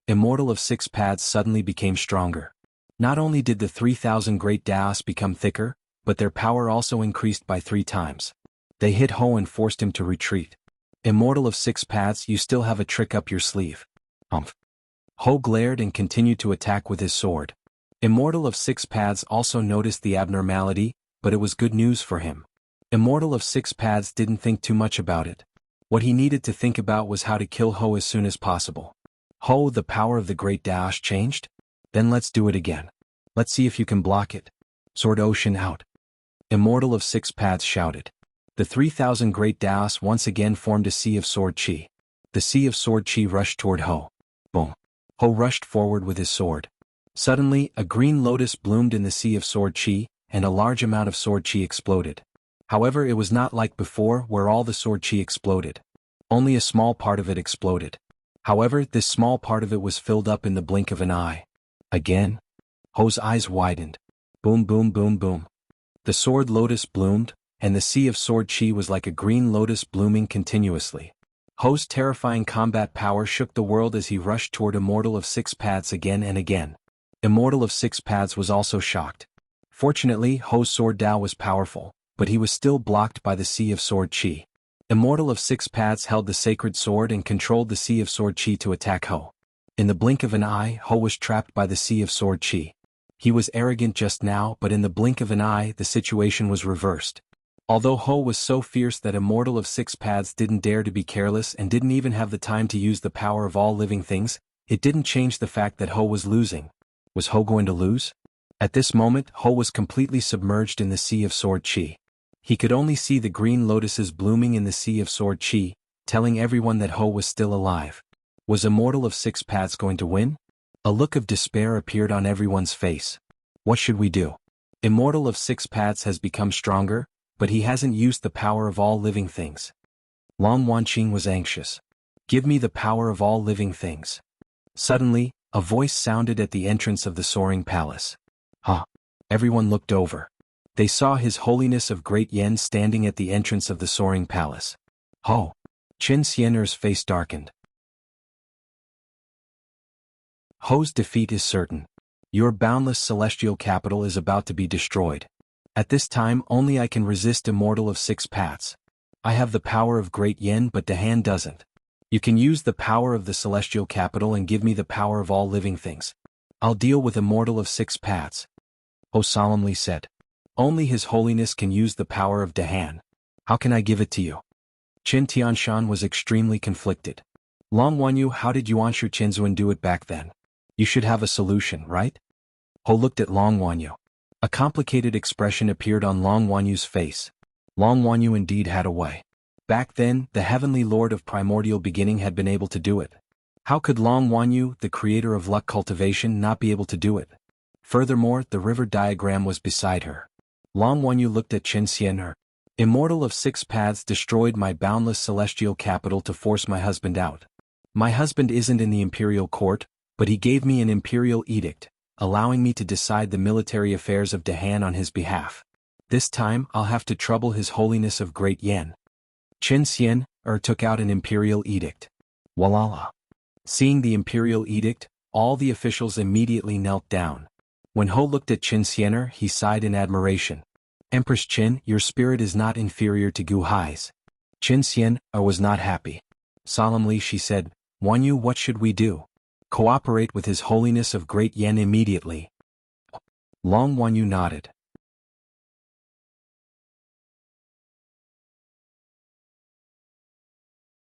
Immortal of 6 paths suddenly became stronger. Not only did the 3,000 great Daos become thicker, but their power also increased by 3 times. They hit Ho and forced him to retreat. Immortal of 6 paths, you still have a trick up your sleeve. Ho glared and continued to attack with his sword. Immortal of 6 paths also noticed the abnormality, but it was good news for him. Immortal of 6 paths didn't think too much about it. What he needed to think about was how to kill Ho as soon as possible. Ho, the power of the great Daos changed? Then let's do it again. Let's see if you can block it. Sword Ocean out. Immortal of 6 paths shouted. The 3,000 great Daos once again formed a sea of sword chi. The sea of sword chi rushed toward Ho. Boom. Ho rushed forward with his sword. Suddenly, a green lotus bloomed in the sea of sword chi, and a large amount of sword chi exploded. However, it was not like before where all the sword chi exploded. Only a small part of it exploded. However, this small part of it was filled up in the blink of an eye. Again? Ho's eyes widened. Boom, boom, boom, boom. The sword lotus bloomed, and the sea of sword chi was like a green lotus blooming continuously. Ho's terrifying combat power shook the world as he rushed toward Immortal of 6 paths again and again. Immortal of 6 paths was also shocked. Fortunately, Ho's sword Dao was powerful, but he was still blocked by the sea of sword chi. Immortal of 6 paths held the sacred sword and controlled the sea of sword chi to attack Ho. In the blink of an eye, Ho was trapped by the sea of sword chi. He was arrogant just now, but in the blink of an eye, the situation was reversed. Although Ho was so fierce that Immortal of Six Paths didn't dare to be careless and didn't even have the time to use the power of all living things, it didn't change the fact that Ho was losing. Was Ho going to lose? At this moment, Ho was completely submerged in the sea of sword chi. He could only see the green lotuses blooming in the sea of sword chi, telling everyone that Ho was still alive. Was Immortal of Six Paths going to win? A look of despair appeared on everyone's face. What should we do? Immortal of Six Paths has become stronger, but he hasn't used the power of all living things. Long Wanqing was anxious. Give me the power of all living things. Suddenly, a voice sounded at the entrance of the soaring palace. Huh. Everyone looked over. They saw His Holiness of Great Yen standing at the entrance of the soaring palace. Ho! Qin Xianer's face darkened. Ho's defeat is certain. Your boundless celestial capital is about to be destroyed. At this time only I can resist Immortal of Six Paths. I have the power of Great Yen, but Dahan doesn't. You can use the power of the celestial capital and give me the power of all living things. I'll deal with Immortal of Six Paths. Ho solemnly said. Only His Holiness can use the power of Dahan. How can I give it to you? Qin Tianshan was extremely conflicted. Long Wanyu, how did Yuanshu Qinzuan do it back then? You should have a solution, right? Ho looked at Long Wanyu. A complicated expression appeared on Long Wanyu's face. Long Wanyu indeed had a way. Back then, the Heavenly Lord of Primordial Beginning had been able to do it. How could Long Wanyu, the creator of luck cultivation, not be able to do it? Furthermore, the river diagram was beside her. Long Wanyu looked at Qin Xianer. Immortal of Six Paths destroyed my boundless celestial capital to force my husband out. My husband isn't in the imperial court, but he gave me an imperial edict, allowing me to decide the military affairs of Dahan on his behalf. This time, I'll have to trouble His Holiness of Great Yen. Qin Xianer took out an imperial edict. Walala. Seeing the imperial edict, all the officials immediately knelt down. When Ho looked at Qin Xianer, he sighed in admiration. Empress Qin, your spirit is not inferior to Gu Hai's. Qin Xianer was not happy. Solemnly she said, Wanyu, what should we do? Cooperate with His Holiness of Great Yen immediately. Long Wanyu nodded.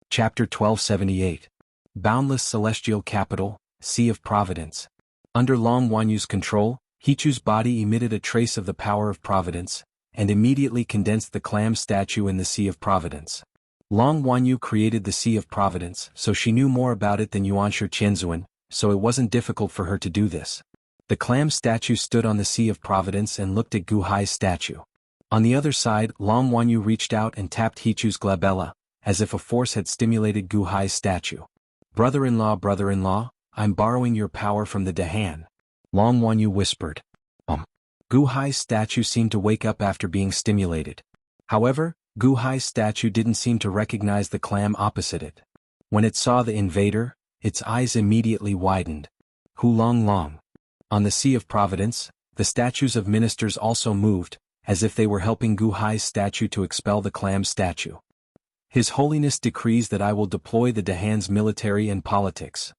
Chapter 1278. Boundless Celestial Capital, Sea of Providence. Under Long Wanyu's control, Hichu's body emitted a trace of the power of Providence, and immediately condensed the clam statue in the Sea of Providence. Long Wanyu created the Sea of Providence, so she knew more about it than Yuanshu Qianzuan, so it wasn't difficult for her to do this. The clam statue stood on the Sea of Providence and looked at Gu Hai's statue. On the other side, Long Wanyu reached out and tapped Hichu's glabella, as if a force had stimulated Gu Hai's statue. Brother-in-law, I'm borrowing your power from the Dahan. Long Wanyu whispered. Gu Hai's statue seemed to wake up after being stimulated. However, Gu Hai's statue didn't seem to recognize the clam opposite it. When it saw the invader, its eyes immediately widened. Long. On the Sea of Providence, the statues of ministers also moved, as if they were helping Gu Hai's statue to expel the clam statue. His Holiness decrees that I will deploy the Dahan's military and politics.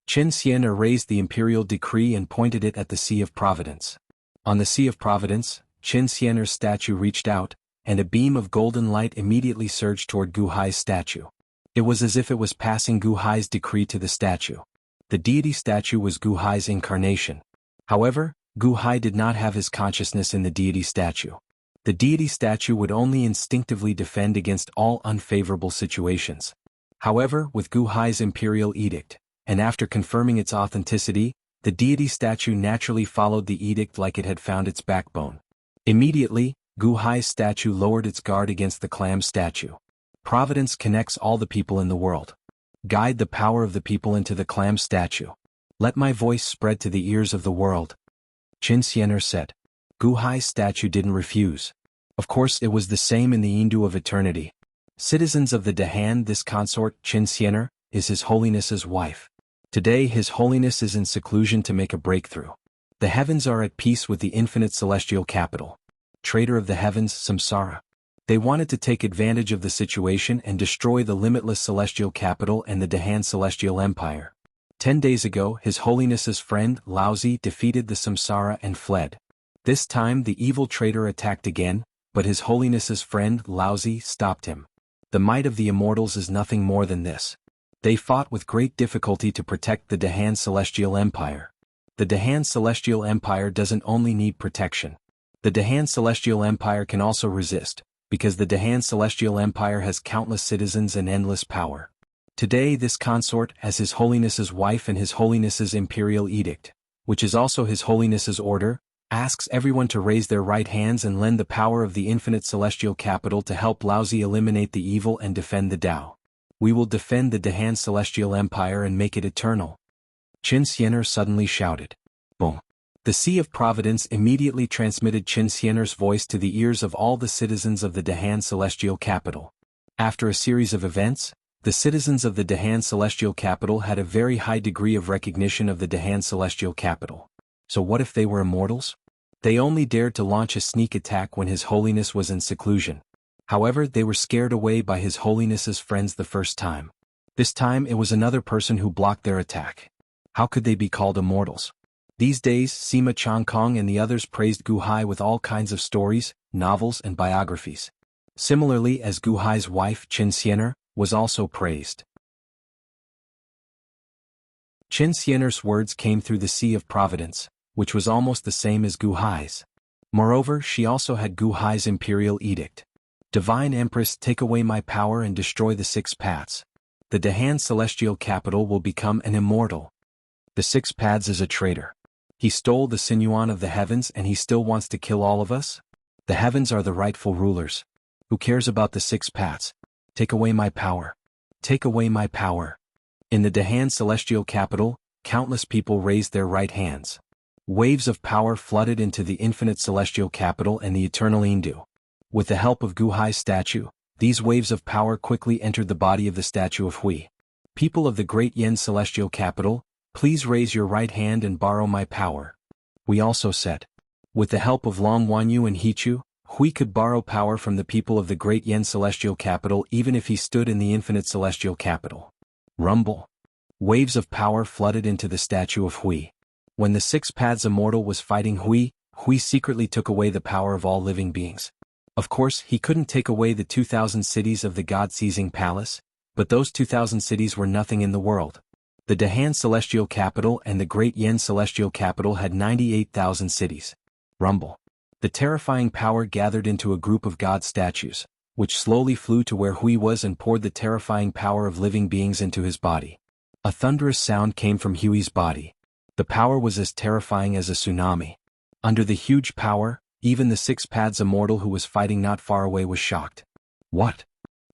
Qin Xianer raised the imperial decree and pointed it at the Sea of Providence. On the Sea of Providence, Qin Xianer's statue reached out, and a beam of golden light immediately surged toward Gu Hai's statue. It was as if it was passing Gu Hai's decree to the statue. The deity statue was Gu Hai's incarnation. However, Gu Hai did not have his consciousness in the deity statue. The deity statue would only instinctively defend against all unfavorable situations. However, with Gu Hai's imperial edict, and after confirming its authenticity, the deity statue naturally followed the edict like it had found its backbone. Immediately, Gu Hai's statue lowered its guard against the clam statue. Providence connects all the people in the world. Guide the power of the people into the clam statue. Let my voice spread to the ears of the world. Qin Xianer said. Gu Hai's statue didn't refuse. Of course it was the same in the Indu of Eternity. Citizens of the Dahan, this consort, Qin Xianer, is His Holiness's wife. Today His Holiness is in seclusion to make a breakthrough. The heavens are at peace with the infinite celestial capital. Traitor of the heavens, Samsara. They wanted to take advantage of the situation and destroy the limitless celestial capital and the Dahan celestial empire. 10 days ago, His Holiness's friend, Laozi, defeated the Samsara and fled. This time the evil traitor attacked again, but His Holiness's friend, Laozi, stopped him. The might of the Immortals is nothing more than this. They fought with great difficulty to protect the Dahan Celestial Empire. The Dahan Celestial Empire doesn't only need protection. The Dahan Celestial Empire can also resist, because the Dahan Celestial Empire has countless citizens and endless power. Today this consort has His Holiness's wife, and His Holiness's imperial edict, which is also His Holiness's order, asks everyone to raise their right hands and lend the power of the infinite celestial capital to help Laozi eliminate the evil and defend the Tao. We will defend the Dahan Celestial Empire and make it eternal. Qin Xiener suddenly shouted. Boom. The Sea of Providence immediately transmitted Qin Xiener's voice to the ears of all the citizens of the Dahan Celestial Capital. After a series of events, the citizens of the Dahan Celestial Capital had a very high degree of recognition of the Dahan Celestial Capital. So what if they were immortals? They only dared to launch a sneak attack when His Holiness was in seclusion. However, they were scared away by His Holiness's friends the first time. This time it was another person who blocked their attack. How could they be called immortals? These days, Sima Changkong and the others praised Gu Hai with all kinds of stories, novels and biographies. Similarly as Gu Hai's wife, Qin Xiener, was also praised. Qin Xiener's words came through the Sea of Providence, which was almost the same as Gu Hai's. Moreover, she also had Gu Hai's imperial edict. Divine Empress, take away my power and destroy the 6 paths. The Dahan Celestial Capital will become an immortal. The 6 paths is a traitor. He stole the Sinuan of the heavens and he still wants to kill all of us? The heavens are the rightful rulers. Who cares about the 6 paths? Take away my power. Take away my power. In the Dahan Celestial Capital, countless people raised their right hands. Waves of power flooded into the infinite celestial capital and the eternal Indu. With the help of Gu Hai's statue, these waves of power quickly entered the body of the statue of Hui. People of the great Yen celestial capital, please raise your right hand and borrow my power. We also said. With the help of Long Wanyu and Hichu, Hui could borrow power from the people of the great Yen celestial capital even if he stood in the infinite celestial capital. Rumble. Waves of power flooded into the statue of Hui. When the 6 paths immortal was fighting Hui, Hui secretly took away the power of all living beings. Of course, he couldn't take away the 2,000 cities of the God-seizing palace, but those 2,000 cities were nothing in the world. The Dahan Celestial Capital and the Great Yen Celestial Capital had 98,000 cities. Rumble. The terrifying power gathered into a group of God statues, which slowly flew to where Hui was and poured the terrifying power of living beings into his body. A thunderous sound came from Hui's body. The power was as terrifying as a tsunami. Under the huge power, even the 6 paths immortal who was fighting not far away was shocked. What?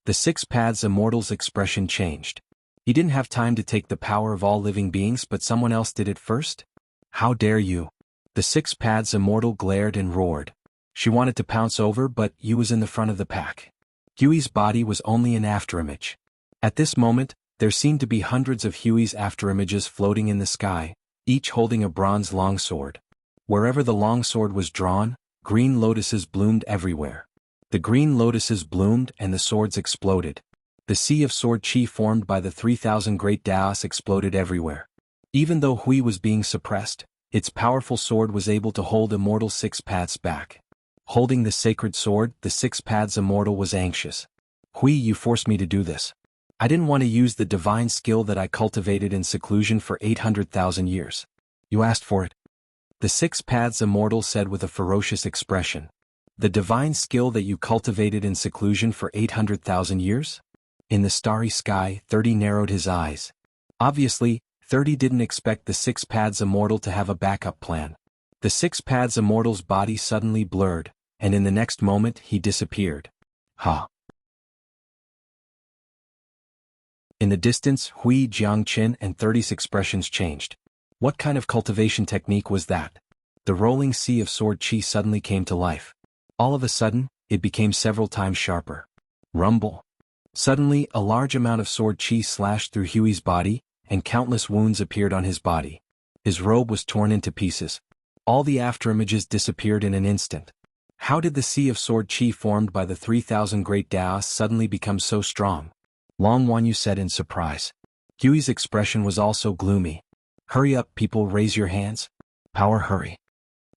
The 6 paths immortal's expression changed. He didn't have time to take the power of all living beings, but someone else did it first? How dare you? The 6 paths immortal glared and roared. She wanted to pounce over, but Yu was in the front of the pack. Hui's body was only an afterimage. At this moment, there seemed to be hundreds of Hui's afterimages floating in the sky, each holding a bronze longsword. Wherever the longsword was drawn, green lotuses bloomed everywhere. The green lotuses bloomed and the swords exploded. The sea of sword chi formed by the 3,000 great Daos exploded everywhere. Even though Hui was being suppressed, its powerful sword was able to hold immortal 6 paths back. Holding the sacred sword, the 6 paths immortal was anxious. Hui, you forced me to do this. I didn't want to use the divine skill that I cultivated in seclusion for 800,000 years. You asked for it. The 6 paths immortal said with a ferocious expression. The divine skill that you cultivated in seclusion for 800,000 years? In the starry sky, 30 narrowed his eyes. Obviously, 30 didn't expect the 6 paths immortal to have a backup plan. The 6 paths immortal's body suddenly blurred, and in the next moment he disappeared. Ha! In the distance, Hui, Jiangqin and 30's expressions changed. What kind of cultivation technique was that? The rolling sea of sword chi suddenly came to life. All of a sudden, it became several times sharper. Rumble. Suddenly, a large amount of sword chi slashed through Hui's body, and countless wounds appeared on his body. His robe was torn into pieces. All the afterimages disappeared in an instant. How did the sea of sword chi formed by the 3,000 great Daos suddenly become so strong? Long Wanyu said in surprise. Huey's expression was also gloomy. Hurry up, people, raise your hands. Power, hurry.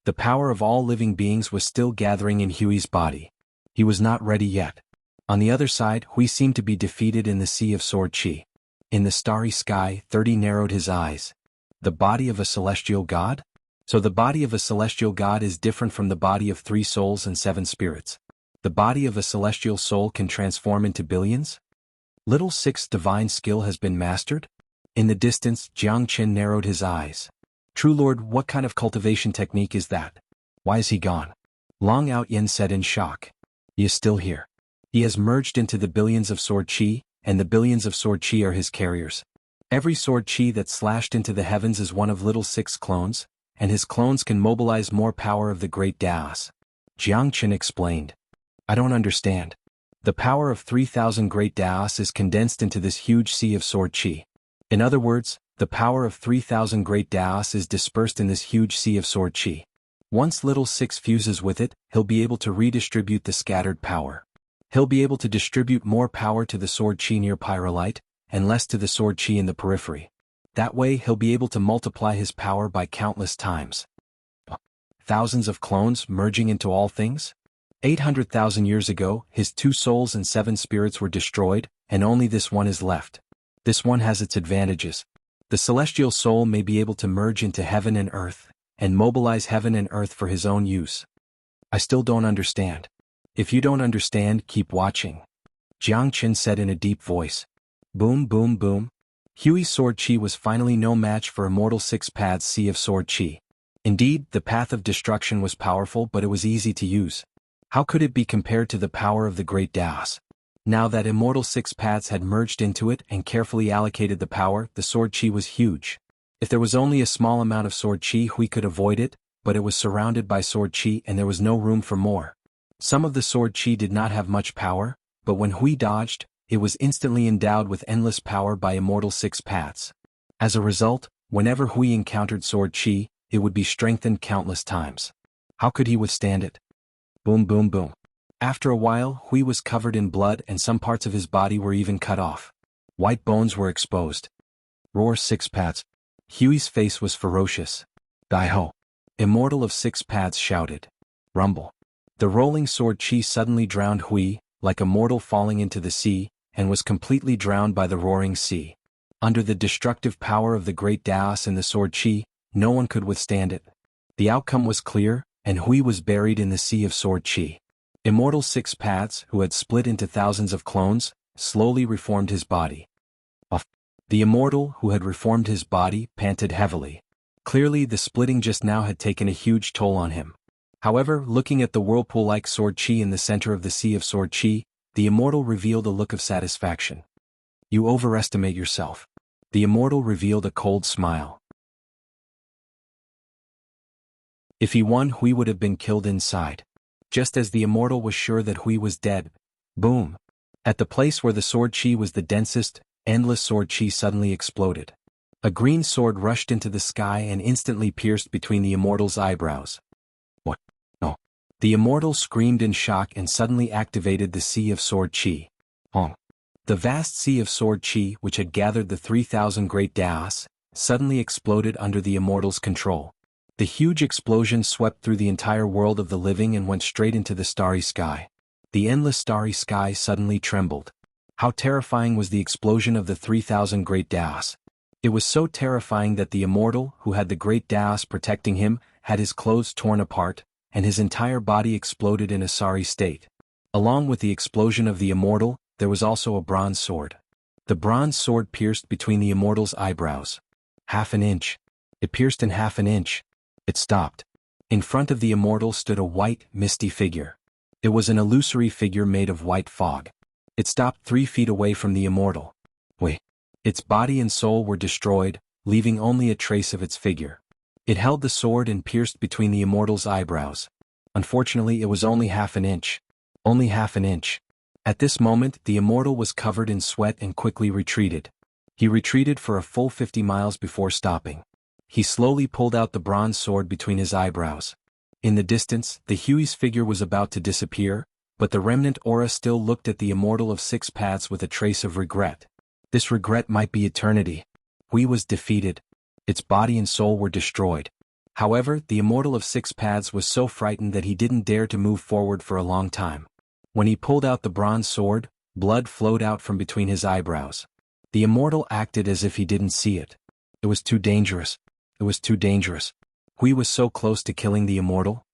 The power of all living beings was still gathering in Huey's body. He was not ready yet. On the other side, Hui seemed to be defeated in the sea of sword chi. In the starry sky, 30 narrowed his eyes. The body of a celestial god? So the body of a celestial god is different from the body of 3 souls and 7 spirits. The body of a celestial soul can transform into billions? Little 6 divine skill has been mastered? In the distance, Jiang Qin narrowed his eyes. True Lord, what kind of cultivation technique is that? Why is he gone? Long Out Yin said in shock. He is still here. He has merged into the billions of sword chi, and the billions of sword chi are his carriers. Every sword chi that slashed into the heavens is one of Little 6 clones, and his clones can mobilize more power of the great Daos. Jiang Qin explained. I don't understand. The power of 3,000 great Daos is condensed into this huge sea of sword chi. In other words, the power of 3,000 great Daos is dispersed in this huge sea of sword chi. Once Little 6 fuses with it, he'll be able to redistribute the scattered power. He'll be able to distribute more power to the sword chi near Pyrolite, and less to the sword chi in the periphery. That way he'll be able to multiply his power by countless times. Thousands of clones merging into all things? 800,000 years ago, his 2 souls and 7 spirits were destroyed, and only this one is left. This one has its advantages. The celestial soul may be able to merge into heaven and earth, and mobilize heaven and earth for his own use. I still don't understand. If you don't understand, keep watching. Jiang Qin said in a deep voice. Boom, boom, boom. Huey's sword chi was finally no match for Immortal 6 Path's sea of sword chi. Indeed, the path of destruction was powerful, but it was easy to use. How could it be compared to the power of the great Daos? Now that Immortal 6 Paths had merged into it and carefully allocated the power, the sword chi was huge. If there was only a small amount of sword chi, Hui could avoid it, but it was surrounded by sword chi and there was no room for more. Some of the sword chi did not have much power, but when Hui dodged, it was instantly endowed with endless power by Immortal 6 Paths. As a result, whenever Hui encountered sword chi, it would be strengthened countless times. How could he withstand it? Boom, boom, boom. After a while, Hui was covered in blood and some parts of his body were even cut off. White bones were exposed. Roar 6 Paths. Huey's face was ferocious. Dai Ho. Immortal of 6 Paths shouted. Rumble. The rolling sword chi suddenly drowned Hui, like a mortal falling into the sea, and was completely drowned by the roaring sea. Under the destructive power of the great Daos and the sword chi, no one could withstand it. The outcome was clear, and Hui was buried in the sea of sword chi. Immortal 6 Paths, who had split into thousands of clones, slowly reformed his body. The immortal, who had reformed his body, panted heavily. Clearly the splitting just now had taken a huge toll on him. However, looking at the whirlpool-like sword chi in the center of the sea of sword chi, the immortal revealed a look of satisfaction. You overestimate yourself. The immortal revealed a cold smile. If he won, Hui would have been killed inside. Just as the immortal was sure that Hui was dead. Boom! At the place where the sword chi was the densest, endless sword chi suddenly exploded. A green sword rushed into the sky and instantly pierced between the immortal's eyebrows. What? No. The immortal screamed in shock and suddenly activated the sea of sword chi. Hong. The vast sea of sword chi, which had gathered the 3,000 great Daos, suddenly exploded under the immortal's control. The huge explosion swept through the entire world of the living and went straight into the starry sky. The endless starry sky suddenly trembled. How terrifying was the explosion of the 3,000 great Daos. It was so terrifying that the immortal, who had the great Daos protecting him, had his clothes torn apart, and his entire body exploded in a sorry state. Along with the explosion of the immortal, there was also a bronze sword. The bronze sword pierced between the immortal's eyebrows. Half an inch. It pierced in half an inch. It stopped. In front of the immortal stood a white, misty figure. It was an illusory figure made of white fog. It stopped 3 feet away from the immortal. Wait. Its body and soul were destroyed, leaving only a trace of its figure. It held the sword and pierced between the immortal's eyebrows. Unfortunately, it was only half an inch. Only half an inch. At this moment, the immortal was covered in sweat and quickly retreated. He retreated for a full 50 miles before stopping. He slowly pulled out the bronze sword between his eyebrows. In the distance, the Huey's figure was about to disappear, but the remnant aura still looked at the immortal of 6 Paths with a trace of regret. This regret might be eternity. Hui was defeated. Its body and soul were destroyed. However, the Immortal of Six Paths was so frightened that he didn't dare to move forward for a long time. When he pulled out the bronze sword, blood flowed out from between his eyebrows. The Immortal acted as if he didn't see it. It was too dangerous. It was too dangerous. Hui was so close to killing the Immortal.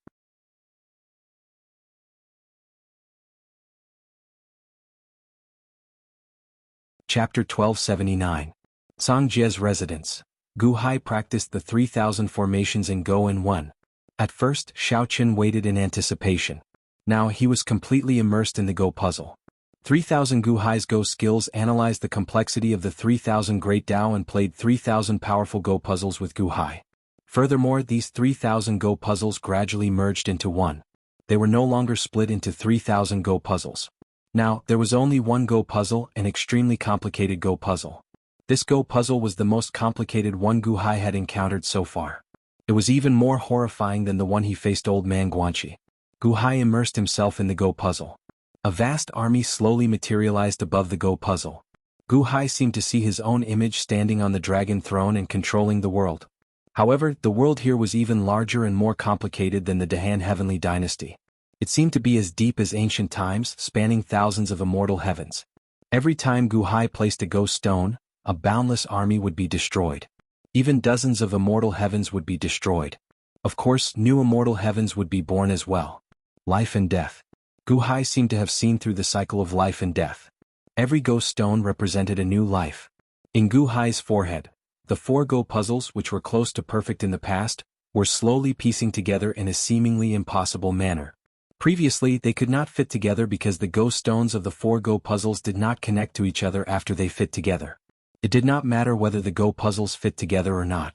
Chapter 1279. Songjie's Residence. Gu Hai practiced the 3,000 formations in Go in 1. At first, Xiaoqin waited in anticipation. Now he was completely immersed in the Go puzzle. 3,000 Gu Hai's Go skills analyzed the complexity of the 3,000 Great Tao and played 3,000 powerful Go puzzles with Gu Hai. Furthermore, these 3,000 Go puzzles gradually merged into one. They were no longer split into 3,000 Go puzzles. Now, there was only one Go puzzle, an extremely complicated Go puzzle. This Go puzzle was the most complicated one Gu Hai had encountered so far. It was even more horrifying than the one he faced Old Man Guanxi. Gu Hai immersed himself in the Go puzzle. A vast army slowly materialized above the Go puzzle. Gu Hai seemed to see his own image standing on the dragon throne and controlling the world. However, the world here was even larger and more complicated than the Dahan Heavenly Dynasty. It seemed to be as deep as ancient times, spanning thousands of immortal heavens. Every time Gu Hai placed a Go stone, a boundless army would be destroyed. Even dozens of immortal heavens would be destroyed. Of course, new immortal heavens would be born as well. Life and death. Gu Hai seemed to have seen through the cycle of life and death. Every Go stone represented a new life. In Gu Hai's forehead, the 4 Go puzzles, which were close to perfect in the past, were slowly piecing together in a seemingly impossible manner. Previously, they could not fit together because the Go stones of the 4 Go puzzles did not connect to each other after they fit together. It did not matter whether the Go puzzles fit together or not.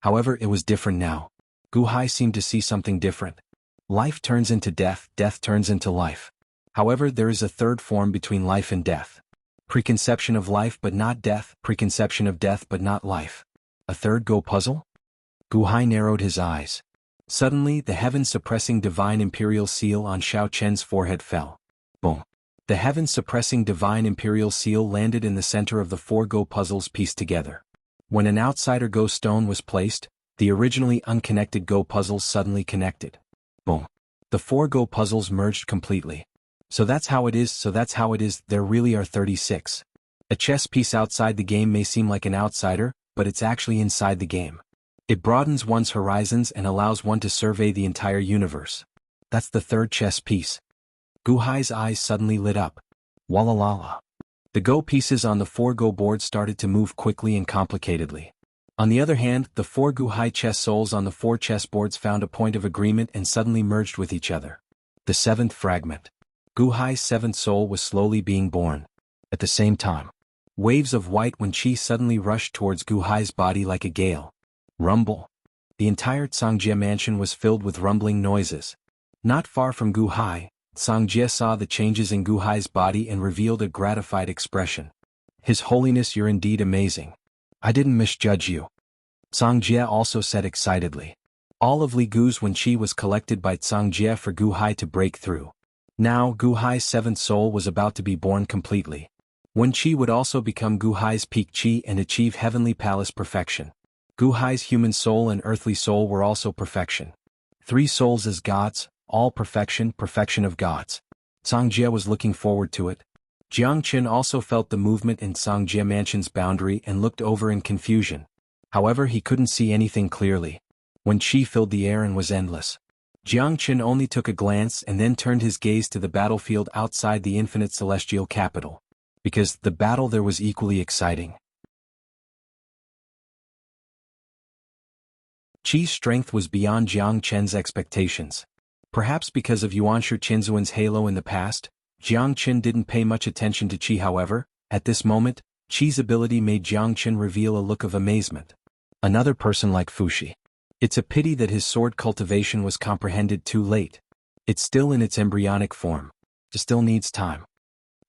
However, it was different now. Gu Hai seemed to see something different. Life turns into death, death turns into life. However, there is a third form between life and death. Preconception of life but not death, preconception of death but not life. A third Go puzzle? Gu Hai narrowed his eyes. Suddenly, the heaven-suppressing divine imperial seal on Xiaoqian's forehead fell. Boom. The heaven-suppressing divine imperial seal landed in the center of the 4 Go puzzles pieced together. When an outsider Go stone was placed, the originally unconnected Go puzzles suddenly connected. Boom. The 4 Go puzzles merged completely. So that's how it is, there really are 36. A chess piece outside the game may seem like an outsider, but it's actually inside the game. It broadens one's horizons and allows one to survey the entire universe. That's the third chess piece. Gu Hai's eyes suddenly lit up. Wallalala. The Go pieces on the 4 Go boards started to move quickly and complicatedly. On the other hand, the 4 Gu Hai chess souls on the 4 chessboards found a point of agreement and suddenly merged with each other. The 7th fragment. Gu Hai's 7th soul was slowly being born. At the same time, waves of white Wenqi suddenly rushed towards Gu Hai's body like a gale. Rumble. The entire Songjie mansion was filled with rumbling noises. Not far from Gu Hai, Songjie saw the changes in Gu Hai's body and revealed a gratified expression. His Holiness, you're indeed amazing. I didn't misjudge you. Songjie also said excitedly. All of Li Gu's Wenqi was collected by Songjie for Gu Hai to break through. Now Gu Hai's 7th soul was about to be born completely. Wenqi would also become Gu Hai's peak Qi and achieve heavenly palace perfection. Gu Hai's human soul and earthly soul were also perfection. 3 souls as gods, all perfection, perfection of gods. Songjie was looking forward to it. Jiangqin also felt the movement in Songjie mansion's boundary and looked over in confusion. However, he couldn't see anything clearly. Wenqi filled the air and was endless. Jiangqin only took a glance and then turned his gaze to the battlefield outside the infinite celestial capital. Because the battle there was equally exciting. Qi's strength was beyond Jiang Chen's expectations. Perhaps because of Yuanshi Qinzuan's halo in the past, Jiang Qin didn't pay much attention to Qi. However, at this moment, Qi's ability made Jiang Qin reveal a look of amazement. Another person like Fuxi. It's a pity that his sword cultivation was comprehended too late. It's still in its embryonic form. It still needs time.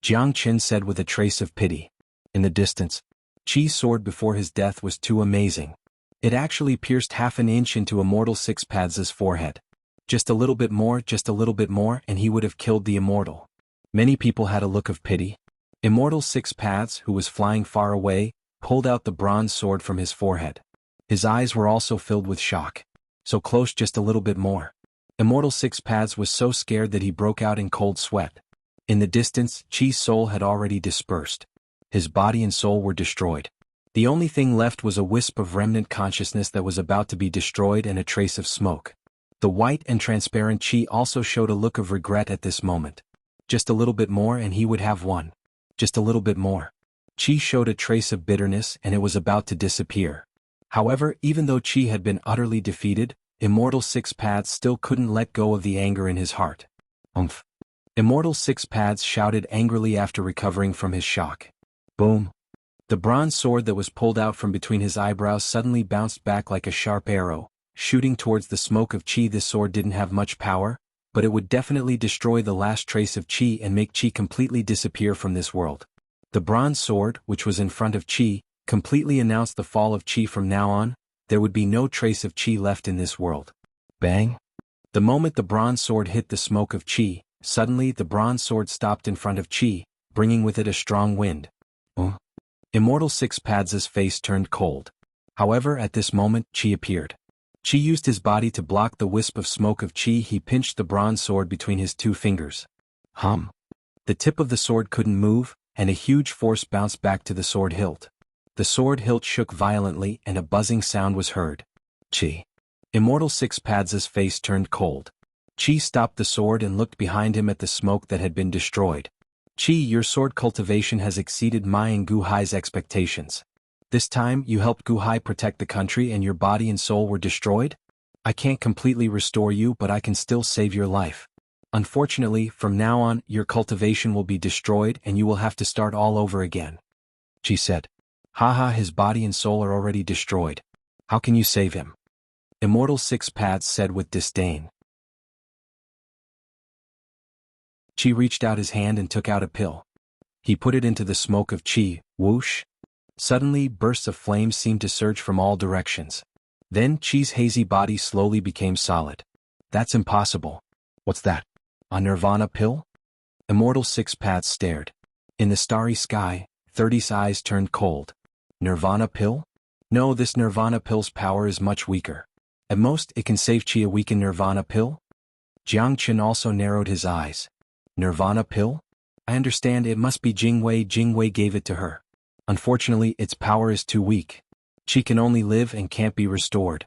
Jiang Qin said with a trace of pity. In the distance, Qi's sword before his death was too amazing. It actually pierced half an inch into Immortal Six Paths' forehead. Just a little bit more, and he would have killed the Immortal. Many people had a look of pity. Immortal Six Paths, who was flying far away, pulled out the bronze sword from his forehead. His eyes were also filled with shock. So close, just a little bit more. Immortal Six Paths was so scared that he broke out in cold sweat. In the distance, Chi's soul had already dispersed. His body and soul were destroyed. The only thing left was a wisp of remnant consciousness that was about to be destroyed and a trace of smoke. The white and transparent Chi also showed a look of regret at this moment. Just a little bit more and he would have won. Just a little bit more. Chi showed a trace of bitterness and it was about to disappear. However, even though Chi had been utterly defeated, Immortal Six Paths still couldn't let go of the anger in his heart. Umph. Immortal Six Paths shouted angrily after recovering from his shock. Boom. The bronze sword that was pulled out from between his eyebrows suddenly bounced back like a sharp arrow, shooting towards the smoke of Chi. This sword didn't have much power, but it would definitely destroy the last trace of Chi and make Chi completely disappear from this world. The bronze sword, which was in front of Chi, completely announced the fall of Chi. From now on, there would be no trace of Chi left in this world. Bang! The moment the bronze sword hit the smoke of Chi, suddenly the bronze sword stopped in front of Chi, bringing with it a strong wind. Immortal Six Paths' face turned cold. However, at this moment, Chi appeared. Chi used his body to block the wisp of smoke of Chi. He pinched the bronze sword between his two fingers. The tip of the sword couldn't move, and a huge force bounced back to the sword hilt. The sword hilt shook violently and a buzzing sound was heard. Chi. Immortal Six Paths' face turned cold. Chi stopped the sword and looked behind him at the smoke that had been destroyed. Chi, your sword cultivation has exceeded my and Gu Hai's expectations. This time, you helped Gu Hai protect the country and your body and soul were destroyed? I can't completely restore you, but I can still save your life. Unfortunately, from now on, your cultivation will be destroyed and you will have to start all over again. Chi said. Haha, his body and soul are already destroyed. How can you save him? Immortal Six Paths said with disdain. Chi reached out his hand and took out a pill. He put it into the smoke of Chi, whoosh. Suddenly, bursts of flames seemed to surge from all directions. Then Chi's hazy body slowly became solid. That's impossible. What's that? A nirvana pill? Immortal Six Paths stared. In the starry sky, 30's eyes turned cold. Nirvana pill? No, this nirvana pill's power is much weaker. At most, it can save Chi. A weakened nirvana pill? Jianghu also narrowed his eyes. Nirvana pill? I understand, it must be Jingwei. Jingwei gave it to her. Unfortunately, its power is too weak. Chi can only live and can't be restored.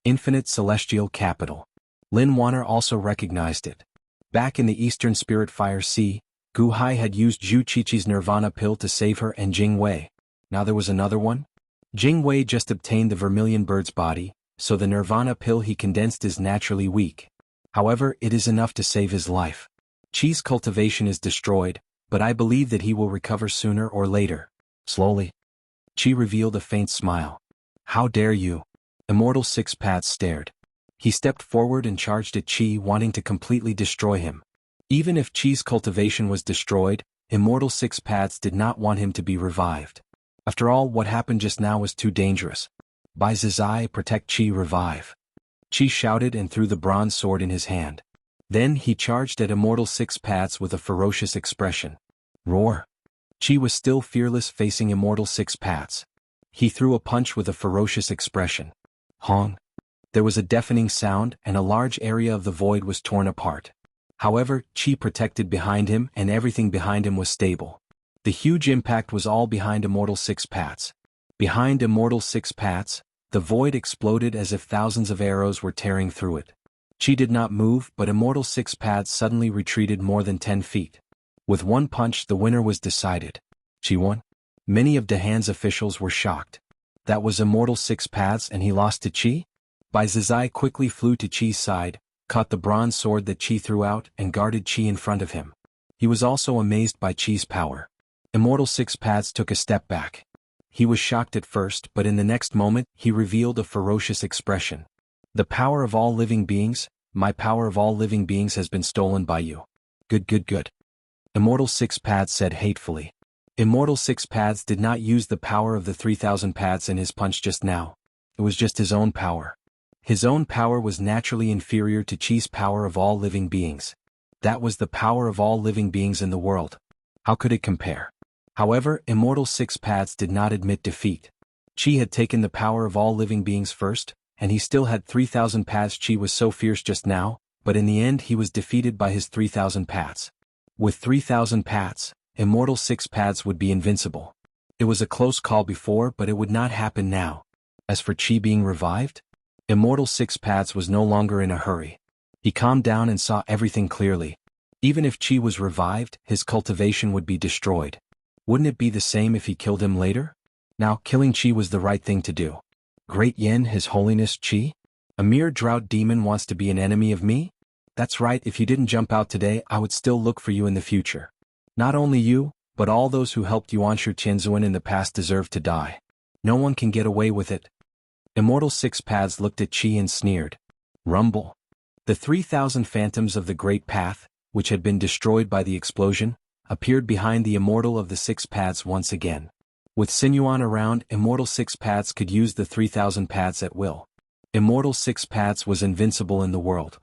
Infinite Celestial Capital. Lin Wanner also recognized it. Back in the Eastern Spirit Fire Sea, Gu Hai had used Zhu Qiqi's Nirvana pill to save her and Jingwei. Now there was another one? Jingwei just obtained the vermilion bird's body, so the Nirvana pill he condensed is naturally weak. However, it is enough to save his life. Chi's cultivation is destroyed, but I believe that he will recover sooner or later. Slowly. Chi revealed a faint smile. How dare you? Immortal Six Paths stared. He stepped forward and charged at Chi, wanting to completely destroy him. Even if Chi's cultivation was destroyed, Immortal Six Paths did not want him to be revived. After all, what happened just now was too dangerous. By Zizai, protect Chi, revive. Chi shouted and threw the bronze sword in his hand. Then he charged at Immortal Six Paths with a ferocious expression. Roar. Chi was still fearless facing Immortal Six Paths. He threw a punch with a ferocious expression. Hong. There was a deafening sound and a large area of the void was torn apart. However, Chi protected behind him and everything behind him was stable. The huge impact was all behind Immortal Six Paths. Behind Immortal Six Paths, the void exploded as if thousands of arrows were tearing through it. Chi did not move, but Immortal Six Paths suddenly retreated more than 10 feet. With one punch, the winner was decided. Chi won? Many of Dahan's officials were shocked. That was Immortal Six Paths and he lost to Chi? Bai Zizai quickly flew to Chi's side, caught the bronze sword that Chi threw out and guarded Chi in front of him. He was also amazed by Chi's power. Immortal Six Paths took a step back. He was shocked at first, but in the next moment, he revealed a ferocious expression. The power of all living beings, my power of all living beings has been stolen by you. Good. Immortal Six Paths said hatefully. Immortal Six Paths did not use the power of the 3,000 paths in his punch just now. It was just his own power. His own power was naturally inferior to Chi's power of all living beings. That was the power of all living beings in the world. How could it compare? However, Immortal Six Paths did not admit defeat. Qi had taken the power of all living beings first, and he still had 3,000 paths. Qi was so fierce just now, but in the end he was defeated by his 3,000 paths. With 3,000 paths, Immortal Six Paths would be invincible. It was a close call before, but it would not happen now. As for Qi being revived, Immortal Six Paths was no longer in a hurry. He calmed down and saw everything clearly. Even if Qi was revived, his cultivation would be destroyed. Wouldn't it be the same if he killed him later? Now, killing Qi was the right thing to do. Great Yin, His Holiness Qi? A mere drought demon wants to be an enemy of me? That's right, if you didn't jump out today, I would still look for you in the future. Not only you, but all those who helped Yuanshu Qianzuan in the past deserve to die. No one can get away with it. Immortal Six Paths looked at Qi and sneered. Rumble. The 3,000 phantoms of the Great Path, which had been destroyed by the explosion, appeared behind the Immortal of the Six Paths once again. With Sinuan around, Immortal Six Paths could use the 3,000 paths at will. Immortal Six Paths was invincible in the world.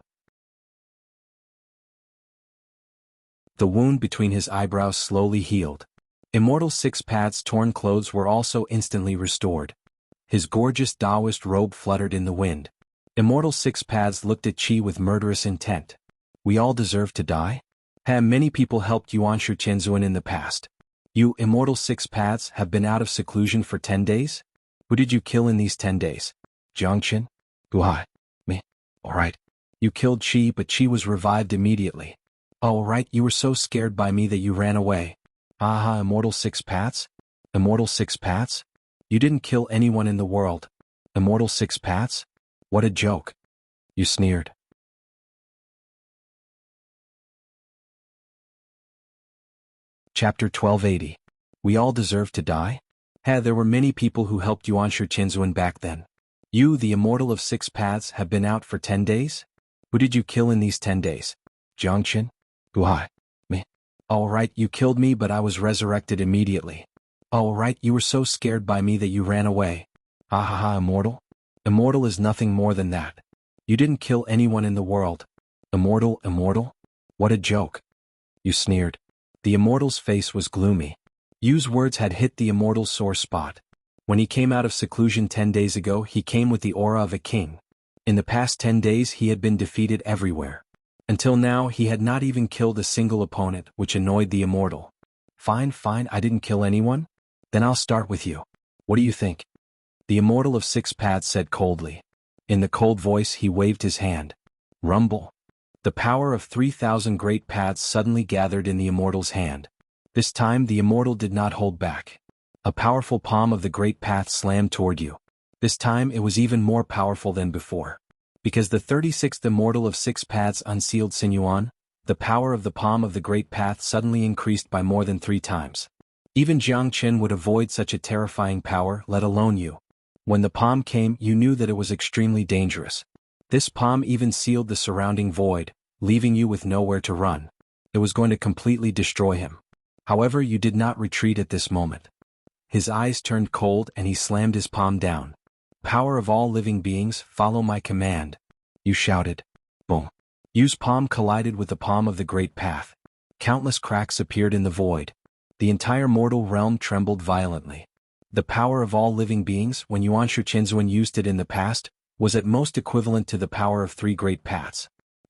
The wound between his eyebrows slowly healed. Immortal Six Paths' torn clothes were also instantly restored. His gorgeous Taoist robe fluttered in the wind. Immortal Six Paths looked at Qi with murderous intent. We all deserve to die? Many people helped Yuanshu Qianzuan in the past. You, Immortal Six Paths, have been out of seclusion for 10 days? Who did you kill in these 10 days? Jiangchen? Why? Me. Alright. You killed Qi, but Qi was revived immediately. Alright, you were so scared by me that you ran away. Aha, Immortal Six Paths? Immortal Six Paths? You didn't kill anyone in the world. Immortal Six Paths? What a joke. You sneered. Chapter 1280. We all deserve to die? There were many people who helped Yuanshu Qianzuan back then. You, the Immortal of Six Paths, have been out for 10 days? Who did you kill in these 10 days? Jiangchen? Why? Me. Alright, you killed me, but I was resurrected immediately. Alright, you were so scared by me that you ran away. Ahaha, Immortal? Immortal is nothing more than that. You didn't kill anyone in the world. Immortal? What a joke. You sneered. The Immortal's face was gloomy. Yu's words had hit the Immortal's sore spot. When he came out of seclusion 10 days ago, he came with the aura of a king. In the past 10 days he had been defeated everywhere. Until now he had not even killed a single opponent, which annoyed the Immortal. Fine, I didn't kill anyone? Then I'll start with you. What do you think? The Immortal of Six Paths said coldly. In the cold voice he waved his hand. Rumble. The power of 3,000 great paths suddenly gathered in the Immortal's hand. This time the Immortal did not hold back. A powerful palm of the great path slammed toward you. This time it was even more powerful than before. Because the 36th Immortal of Six Paths unsealed Sinuan, the power of the palm of the great path suddenly increased by more than 3 times. Even Jiangchen would avoid such a terrifying power, let alone you. When the palm came, you knew that it was extremely dangerous. This palm even sealed the surrounding void, leaving you with nowhere to run. It was going to completely destroy him. However, you did not retreat at this moment. His eyes turned cold and he slammed his palm down. Power of all living beings, follow my command. You shouted. Boom. Yu's palm collided with the palm of the great path. Countless cracks appeared in the void. The entire mortal realm trembled violently. The power of all living beings, when Yuanshu Qianzuan used it in the past, was at most equivalent to the power of 3 great paths.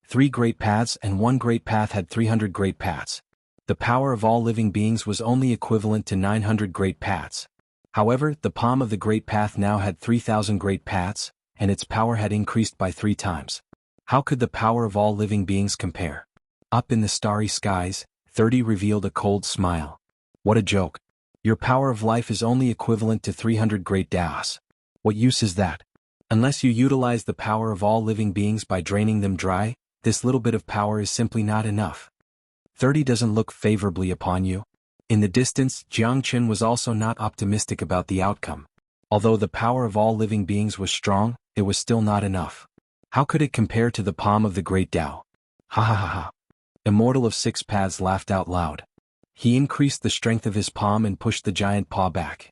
3 great paths and 1 great path had 300 great paths. The power of all living beings was only equivalent to 900 great paths. However, the palm of the great path now had 3,000 great paths, and its power had increased by 3 times. How could the power of all living beings compare? Up in the starry skies, 30 revealed a cold smile. What a joke. Your power of life is only equivalent to 300 great Daos. What use is that? Unless you utilize the power of all living beings by draining them dry, this little bit of power is simply not enough. 30 doesn't look favorably upon you. In the distance, Jiangchen was also not optimistic about the outcome. Although the power of all living beings was strong, it was still not enough. How could it compare to the palm of the great Tao? Ha ha ha ha. Immortal of Six Paths laughed out loud. He increased the strength of his palm and pushed the giant paw back.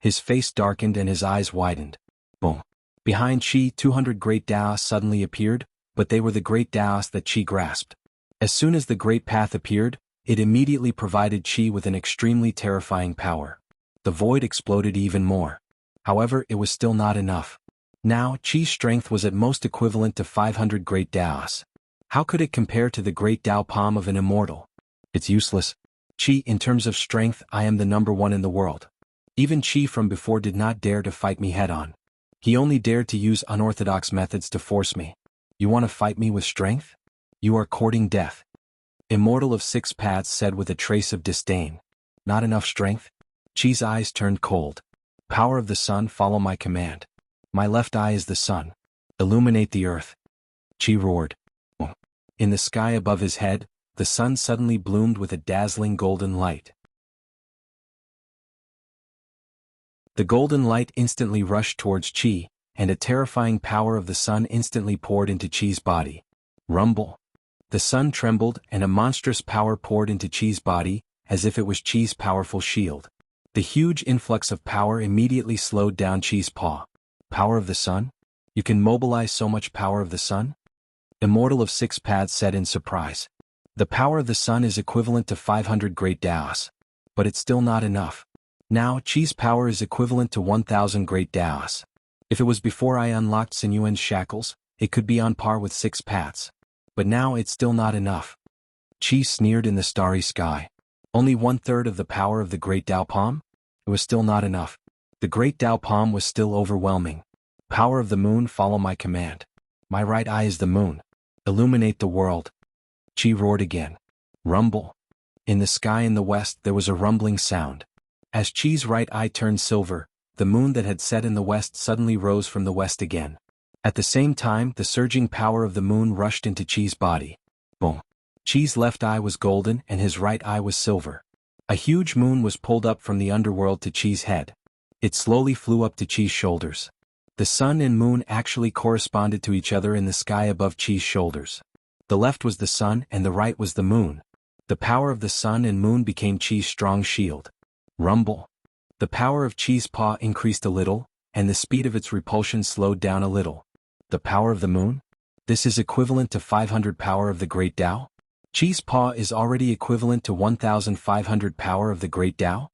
His face darkened and his eyes widened. Boom. Behind Qi, 200 great Daos suddenly appeared, but they were the great Daos that Qi grasped. As soon as the great path appeared, It immediately provided Qi with an extremely terrifying power. The void exploded even more. However, it was still not enough. Now, Qi's strength was at most equivalent to 500 great Daos. How could it compare to the great Dao palm of an immortal? It's useless. Qi, in terms of strength, I am the #1 in the world. Even Qi from before did not dare to fight me head-on. He only dared to use unorthodox methods to force me. You want to fight me with strength? You are courting death. Immortal of 6 paths said with a trace of disdain. Not enough strength? Qi's eyes turned cold. Power of the sun, follow my command. My left eye is the sun. Illuminate the earth. Qi roared. In the sky above his head, the sun suddenly bloomed with a dazzling golden light. The golden light instantly rushed towards Qi, and a terrifying power of the sun instantly poured into Qi's body. Rumble. The sun trembled and a monstrous power poured into Qi's body, as if it was Qi's powerful shield. The huge influx of power immediately slowed down Qi's paw. Power of the sun? You can mobilize so much power of the sun? Immortal of 6 paths said in surprise. The power of the sun is equivalent to 500 great Daos. But it's still not enough. Now, Qi's power is equivalent to 1,000 great Daos. If it was before I unlocked Sinyuan's shackles, it could be on par with 6 paths. But now it's still not enough. Qi sneered in the starry sky. Only 1/3 of the power of the great Dao palm? It was still not enough. The great Dao palm was still overwhelming. Power of the moon, follow my command. My right eye is the moon. Illuminate the world. Qi roared again. Rumble. In the sky in the west there was a rumbling sound. As Qi's right eye turned silver, the moon that had set in the west suddenly rose from the west again. At the same time, the surging power of the moon rushed into Qi's body. Boom. Qi's left eye was golden and his right eye was silver. A huge moon was pulled up from the underworld to Qi's head. It slowly flew up to Qi's shoulders. The sun and moon actually corresponded to each other in the sky above Qi's shoulders. The left was the sun and the right was the moon. The power of the sun and moon became Qi's strong shield. Rumble. The power of Qi's paw increased a little, and the speed of its repulsion slowed down a little. The power of the moon? This is equivalent to 500 power of the great Dao? Qi's paw is already equivalent to 1,500 power of the great Dao?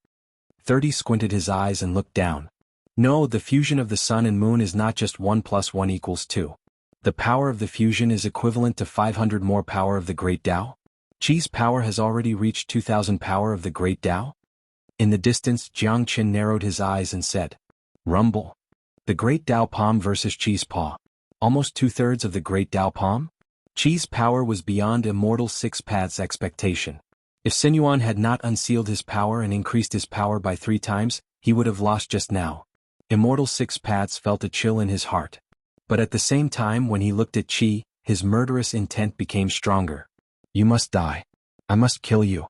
30 squinted his eyes and looked down. No, the fusion of the sun and moon is not just 1 + 1 = 2. The power of the fusion is equivalent to 500 more power of the great Dao? Qi's power has already reached 2,000 power of the great Dao? In the distance, Jianghu narrowed his eyes and said, Rumble. The great Dao palm versus Qi's paw. Almost 2/3 of the great Dao palm? Qi's power was beyond Immortal 6 paths' expectation. If Sinyuan had not unsealed his power and increased his power by 3 times, he would have lost just now. Immortal 6 paths felt a chill in his heart. But at the same time when he looked at Qi, his murderous intent became stronger. You must die. I must kill you.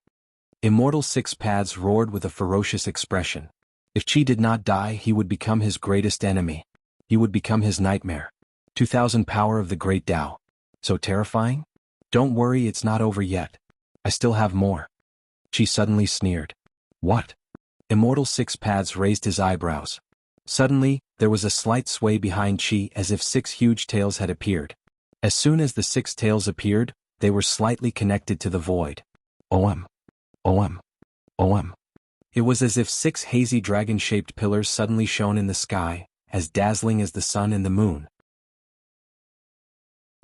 Immortal 6 paths roared with a ferocious expression. If Qi did not die, he would become his greatest enemy. He would become his nightmare. 2,000 power of the great Dao. So terrifying? Don't worry, it's not over yet. I still have more. Qi suddenly sneered. What? Immortal 6 paths raised his eyebrows. Suddenly, there was a slight sway behind Qi as if 6 huge tails had appeared. As soon as the 6 tails appeared, they were slightly connected to the void. Om. Om. Om. It was as if 6 hazy dragon-shaped pillars suddenly shone in the sky, as dazzling as the sun and the moon.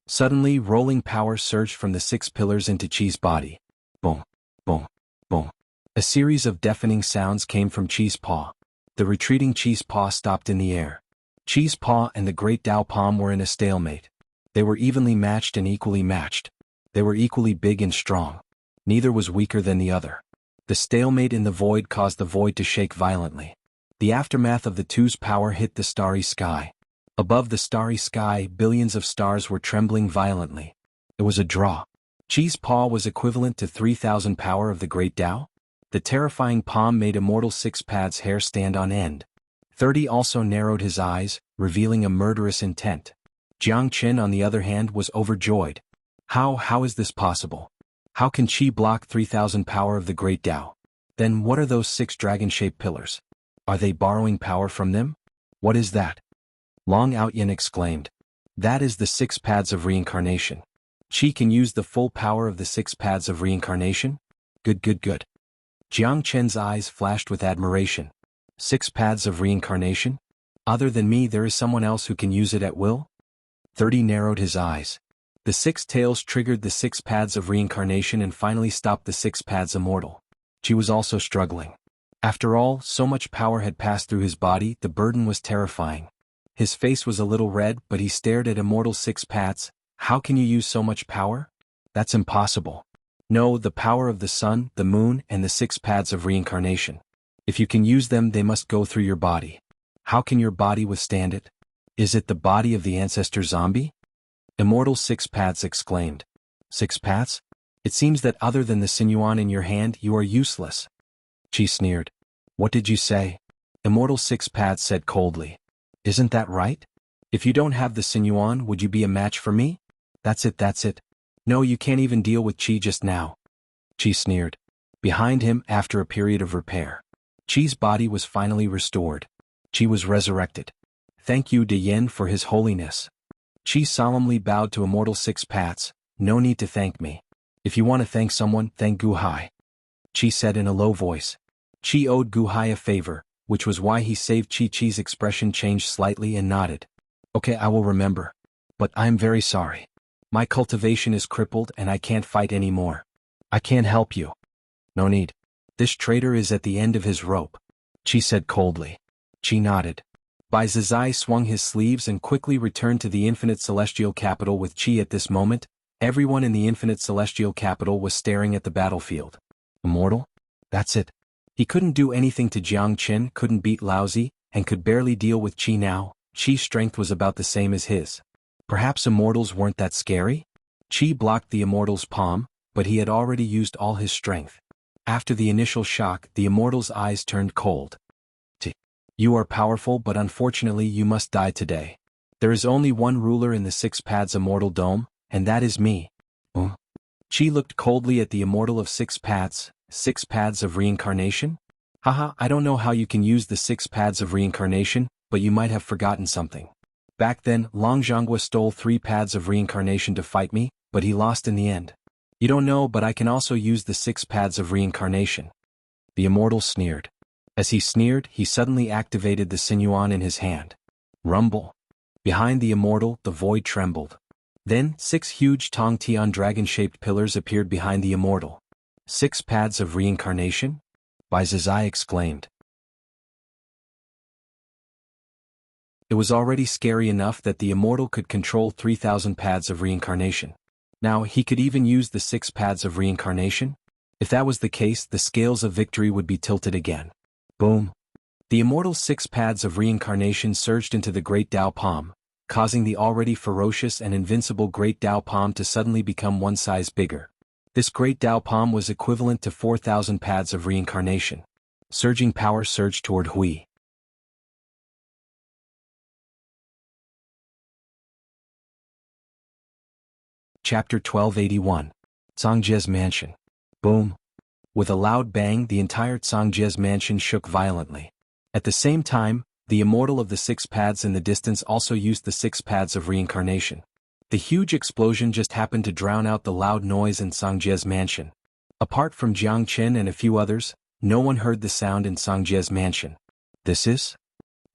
Suddenly, rolling power surged from the 6 pillars into Qi's body. Boom. Boom. Boom. A series of deafening sounds came from Qi's paw. The retreating Qi's paw stopped in the air. Qi's paw and the great Dao palm were in a stalemate. They were evenly matched and equally matched. They were equally big and strong. Neither was weaker than the other. The stalemate in the void caused the void to shake violently. The aftermath of the two's power hit the starry sky. Above the starry sky, billions of stars were trembling violently. It was a draw. Qi's paw was equivalent to 3,000 power of the great Dao. The terrifying palm made Immortal 6 paths' hair stand on end. 30 also narrowed his eyes, revealing a murderous intent. Jianghu, on the other hand, was overjoyed. How is this possible? How can Qi block 3,000 power of the great Dao? Then what are those 6 dragon-shaped pillars? Are they borrowing power from them? What is that? Long Outyan exclaimed. That is the 6 paths of reincarnation. Qi can use the full power of the 6 paths of reincarnation? Good, good, good. Jiang Chen's eyes flashed with admiration. 6 paths of reincarnation? Other than me there is someone else who can use it at will? 30 narrowed his eyes. The 6 tails triggered the 6 paths of reincarnation and finally stopped the 6 paths immortal. She was also struggling. After all, so much power had passed through his body, the burden was terrifying. His face was a little red, but he stared at immortal 6 paths. How can you use so much power? That's impossible. No, the power of the sun, the moon, and the 6 paths of reincarnation. If you can use them, they must go through your body. How can your body withstand it? Is it the body of the ancestor zombie? Immortal 6 paths exclaimed. 6 paths? It seems that other than the sinuan in your hand, you are useless. She sneered. What did you say? Immortal 6 paths said coldly. Isn't that right? If you don't have the sinuan, would you be a match for me? That's it, that's it. No, you can't even deal with Qi just now. Qi sneered. Behind him, after a period of repair, Qi's body was finally restored. Qi was resurrected. Thank you, De Yen, for his holiness. Qi solemnly bowed to Immortal 6 paths. No need to thank me. If you want to thank someone, thank Gu Hai. Qi said in a low voice. Qi owed Gu Hai a favor, which was why he saved Qi. Qi's expression changed slightly and nodded. Okay, I will remember. But I'm very sorry. My cultivation is crippled and I can't fight anymore. I can't help you. No need. This traitor is at the end of his rope. Qi said coldly. Qi nodded. Bai Zizai swung his sleeves and quickly returned to the infinite celestial capital with Qi. At this moment, everyone in the infinite celestial capital was staring at the battlefield. Immortal? That's it. He couldn't do anything to Jiang Chen, couldn't beat Laozi, and could barely deal with Qi now. Qi's strength was about the same as his. Perhaps immortals weren't that scary? Qi blocked the immortal's palm, but he had already used all his strength. After the initial shock, the immortal's eyes turned cold. You are powerful, but unfortunately you must die today. There is only one ruler in the 6 paths immortal dome, and that is me. Qi looked coldly at the immortal of 6 paths. 6 paths of reincarnation? Haha, I don't know how you can use the 6 paths of reincarnation, but you might have forgotten something. Back then, Long Zhonghua stole 3 paths of reincarnation to fight me, but he lost in the end. You don't know, but I can also use the 6 paths of reincarnation. The immortal sneered. As he sneered, he suddenly activated the sinuan in his hand. Rumble. Behind the immortal, the void trembled. Then, 6 huge Tong Tian dragon-shaped pillars appeared behind the immortal. 6 paths of reincarnation? Bai Zizai exclaimed. It was already scary enough that the immortal could control 3,000 paths of reincarnation. Now, he could even use the 6 paths of reincarnation? If that was the case, the scales of victory would be tilted again. Boom. The immortal 6 paths of reincarnation surged into the Great Dao Palm, causing the already ferocious and invincible Great Dao Palm to suddenly become 1 size bigger. This Great Dao Palm was equivalent to 4,000 paths of reincarnation. Surging power surged toward Hui. Chapter 1281. Cangzhe's Mansion. Boom. With a loud bang, the entire Cangzhe's mansion shook violently. At the same time, the immortal of the 6 paths in the distance also used the 6 paths of reincarnation. The huge explosion just happened to drown out the loud noise in Cangzhe's mansion. Apart from Jiang Chen and a few others, no one heard the sound in Cangzhe's mansion. This is?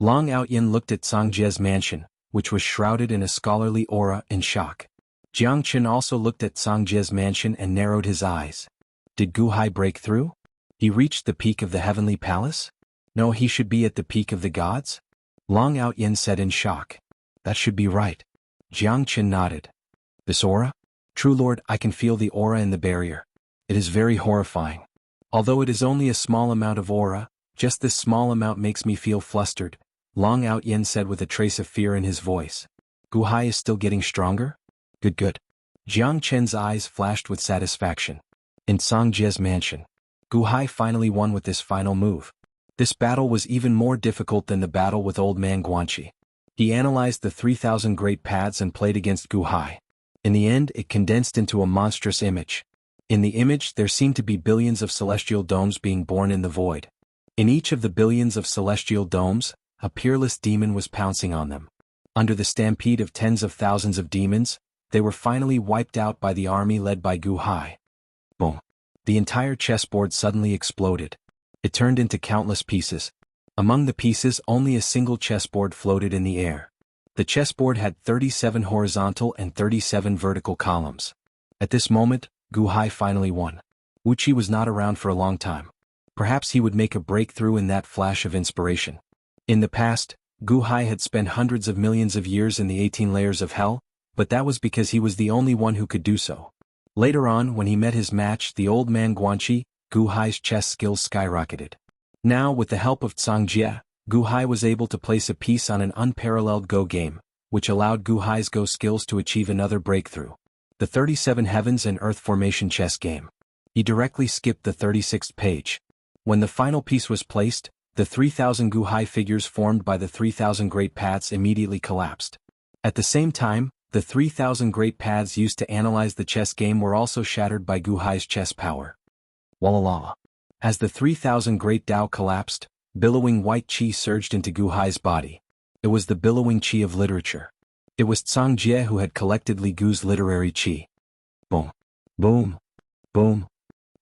Long Outyin looked at Cangzhe's mansion, which was shrouded in a scholarly aura, in shock. Jiang Chen also looked at Cangzhe's mansion and narrowed his eyes. Did Gu Hai break through? He reached the peak of the heavenly palace? No, he should be at the peak of the gods? Long Outyin said in shock. That should be right. Jiang Chen nodded. This aura? True Lord, I can feel the aura in the barrier. It is very horrifying. Although it is only a small amount of aura, just this small amount makes me feel flustered, Long Outyin said with a trace of fear in his voice. Gu Hai is still getting stronger? Good, good. Jiang Chen's eyes flashed with satisfaction. In Cangzhe's mansion, Gu Hai finally won with this final move. This battle was even more difficult than the battle with Old Man Guanxi. He analyzed the 3,000 great paths and played against Gu Hai. In the end, it condensed into a monstrous image. In the image, there seemed to be billions of celestial domes being born in the void. In each of the billions of celestial domes, a peerless demon was pouncing on them. Under the stampede of tens of thousands of demons, they were finally wiped out by the army led by Gu Hai. Boom. The entire chessboard suddenly exploded. It turned into countless pieces. Among the pieces, only a single chessboard floated in the air. The chessboard had 37 horizontal and 37 vertical columns. At this moment, Gu Hai finally won. Wuxia was not around for a long time. Perhaps he would make a breakthrough in that flash of inspiration. In the past, Gu Hai had spent hundreds of millions of years in the 18 layers of hell, but that was because he was the only one who could do so. Later on, when he met his match, the old man Guanxi, Gu Hai's chess skills skyrocketed. Now, with the help of Zhang Jie, Gu Hai was able to place a piece on an unparalleled Go game, which allowed Gu Hai's Go skills to achieve another breakthrough. The 37 Heavens and Earth Formation chess game. He directly skipped the 36th page. When the final piece was placed, the 3,000 Gu Hai figures formed by the 3,000 great paths immediately collapsed. At the same time, the 3,000 great paths used to analyze the chess game were also shattered by Gu Hai's chess power. Walala. As the 3,000 great Dao collapsed, billowing white qi surged into Gu Hai's body. It was the billowing qi of literature. It was Zhang Jie who had collected Li Gu's literary qi. Boom. Boom. Boom.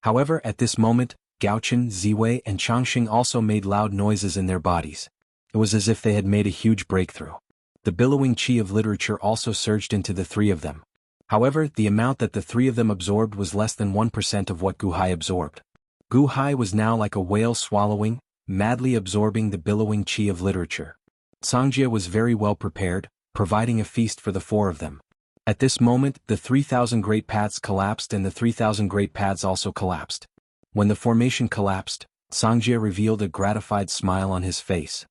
However, at this moment, Gaochen, Ziwei and Changxing also made loud noises in their bodies. It was as if they had made a huge breakthrough. The billowing qi of literature also surged into the three of them. However, the amount that the three of them absorbed was less than 1% of what Gu Hai absorbed. Gu Hai was now like a whale swallowing, madly absorbing the billowing qi of literature. Zhang Jie was very well prepared, providing a feast for the four of them. At this moment, the 3,000 great paths collapsed and the 3,000 great paths also collapsed. When the formation collapsed, Zhang Jie revealed a gratified smile on his face.